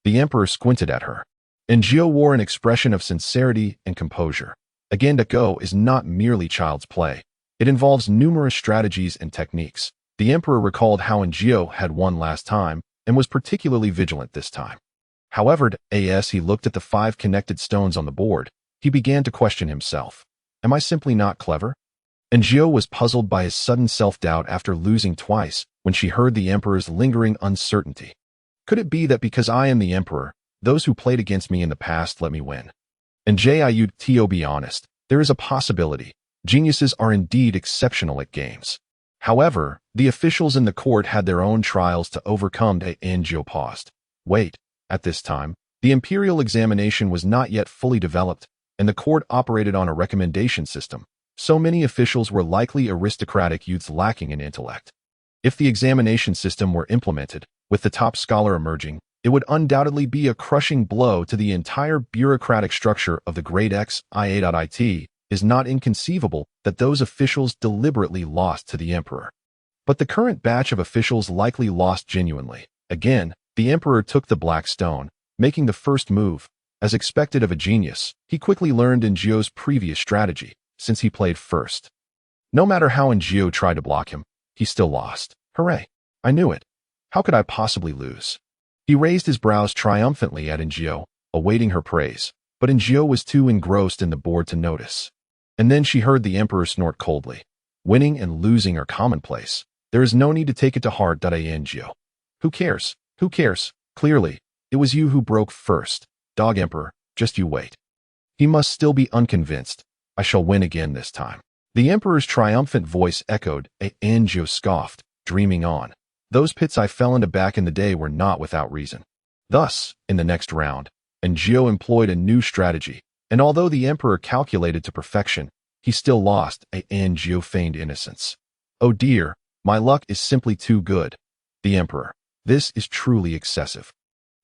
The emperor squinted at her. And Zhou wore an expression of sincerity and composure. Again, Go is not merely child's play. It involves numerous strategies and techniques. The emperor recalled how Zhou had won last time and was particularly vigilant this time. However, as he looked at the 5 connected stones on the board, he began to question himself. Am I simply not clever? And Zhou was puzzled by his sudden self-doubt after losing twice when she heard the emperor's lingering uncertainty. Could it be that because I am the emperor, those who played against me in the past let me win? And to be honest, there is a possibility. Geniuses are indeed exceptional at games. However, the officials in the court had their own trials to overcome, and Zhou paused. Wait, at this time, the imperial examination was not yet fully developed, and the court operated on a recommendation system. So many officials were likely aristocratic youths lacking in intellect. If the examination system were implemented, with the top scholar emerging, it would undoubtedly be a crushing blow to the entire bureaucratic structure of the Great X. It is not inconceivable that those officials deliberately lost to the emperor. But the current batch of officials likely lost genuinely. Again, the emperor took the black stone, making the first move. As expected of a genius, he quickly learned Zhou's previous strategy, since he played first. No matter how Zhou tried to block him, he still lost. Hooray! I knew it. How could I possibly lose? He raised his brows triumphantly at Zhou, awaiting her praise, but Zhou was too engrossed in the board to notice. And then she heard the emperor snort coldly. Winning and losing are commonplace. There is no need to take it to heart. Zhou. Who cares? Who cares? Clearly, it was you who broke first. Dog emperor, just you wait. He must still be unconvinced. I shall win again this time. The emperor's triumphant voice echoed, and Zhou scoffed, dreaming on. Those pits I fell into back in the day were not without reason. Thus, in the next round, Zhou employed a new strategy, and although the emperor calculated to perfection, he still lost, and Zhou feigned innocence. Oh dear, my luck is simply too good. The emperor. This is truly excessive.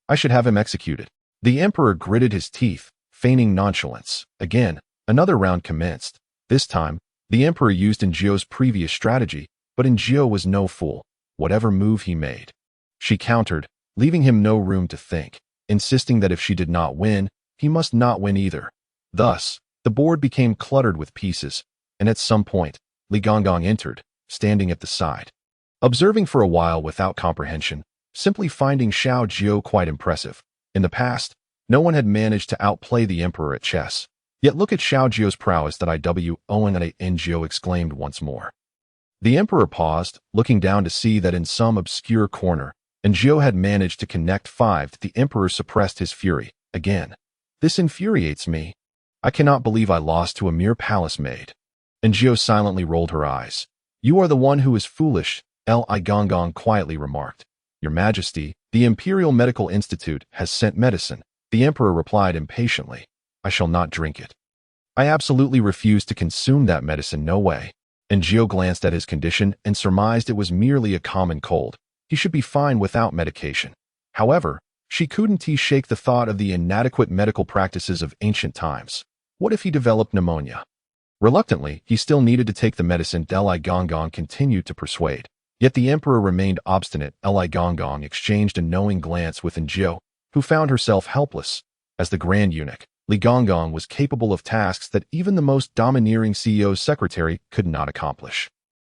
I should have him executed. The emperor gritted his teeth, feigning nonchalance. Again, another round commenced. This time, the emperor used Zhou's previous strategy, but Zhou was no fool. Whatever move he made, she countered, leaving him no room to think, insisting that if she did not win, he must not win either. Thus, the board became cluttered with pieces, and at some point, Li Gongong entered, standing at the side. Observing for a while without comprehension, simply finding Xiao Zhou quite impressive. In the past, no one had managed to outplay the emperor at chess. Yet look at Xiao Zhou's prowess. Zhou exclaimed once more. The emperor paused, looking down to see that in some obscure corner, Zhou had managed to connect 5. The emperor suppressed his fury. Again. This infuriates me. I cannot believe I lost to a mere palace maid. Zhou silently rolled her eyes. You are the one who is foolish, Li Gongong quietly remarked. Your Majesty, the Imperial Medical Institute has sent medicine. The emperor replied impatiently. I shall not drink it. I absolutely refuse to consume that medicine, no way. Zhou glanced at his condition and surmised it was merely a common cold. He should be fine without medication. However, she couldn't shake the thought of the inadequate medical practices of ancient times. What if he developed pneumonia? Reluctantly, he still needed to take the medicine. Li Gongong continued to persuade. Yet the emperor remained obstinate. Li Gongong exchanged a knowing glance with Zhou, who found herself helpless. As the Grand Eunuch, Li Gongong was capable of tasks that even the most domineering CEO's secretary could not accomplish.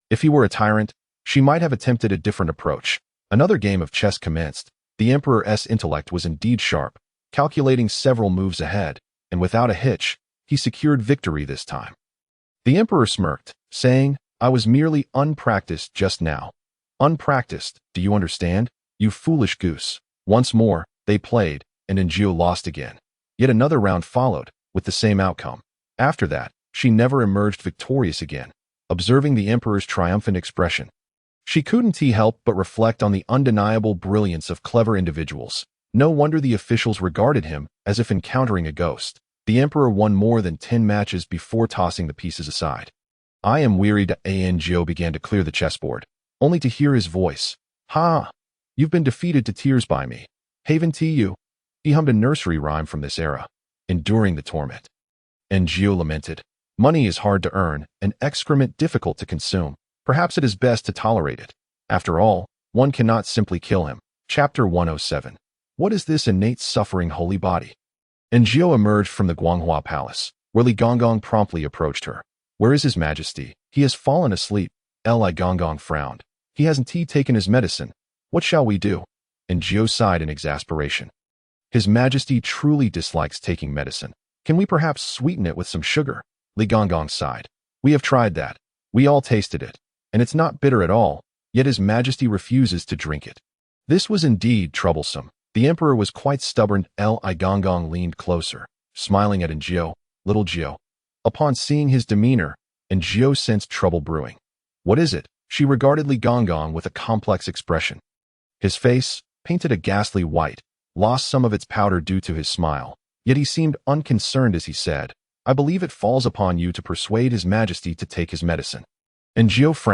If he were a tyrant, she might have attempted a different approach. Another game of chess commenced. The emperor's intellect was indeed sharp, calculating several moves ahead, and without a hitch, he secured victory this time. The emperor smirked, saying, I was merely unpracticed just now. Unpracticed, do you understand? You foolish goose. Once more, they played, and Enjio lost again. Yet another round followed, with the same outcome. After that, she never emerged victorious again. Observing the emperor's triumphant expression, she couldn't help but reflect on the undeniable brilliance of clever individuals. No wonder the officials regarded him as if encountering a ghost. The emperor won more than 10 matches before tossing the pieces aside. I am wearied. Enjio began to clear the chessboard, only to hear his voice. Ha! You've been defeated to tears by me. Haven't you? He hummed a nursery rhyme from this era, enduring the torment. Enjio lamented. Money is hard to earn, and excrement difficult to consume. Perhaps it is best to tolerate it. After all, one cannot simply kill him. Chapter 107. What is this innate suffering holy body? Enjio emerged from the Guanghua Palace, where Li Gonggong promptly approached her. Where is His Majesty? He has fallen asleep. Li Gonggong frowned. He hasn't taken his medicine. What shall we do? Enjio sighed in exasperation. His Majesty truly dislikes taking medicine. Can we perhaps sweeten it with some sugar? Li Gonggong sighed. We have tried that. We all tasted it, and it's not bitter at all, yet His Majesty refuses to drink it. This was indeed troublesome. The emperor was quite stubborn. Li Gonggong leaned closer, smiling at Enjio. Little Jio. Upon seeing his demeanor, Enjio sensed trouble brewing. What is it? She regarded Li Gonggong with a complex expression. His face, painted a ghastly white, lost some of its powder due to his smile, yet he seemed unconcerned as he said, I believe it falls upon you to persuade His Majesty to take his medicine. Enjio frowned.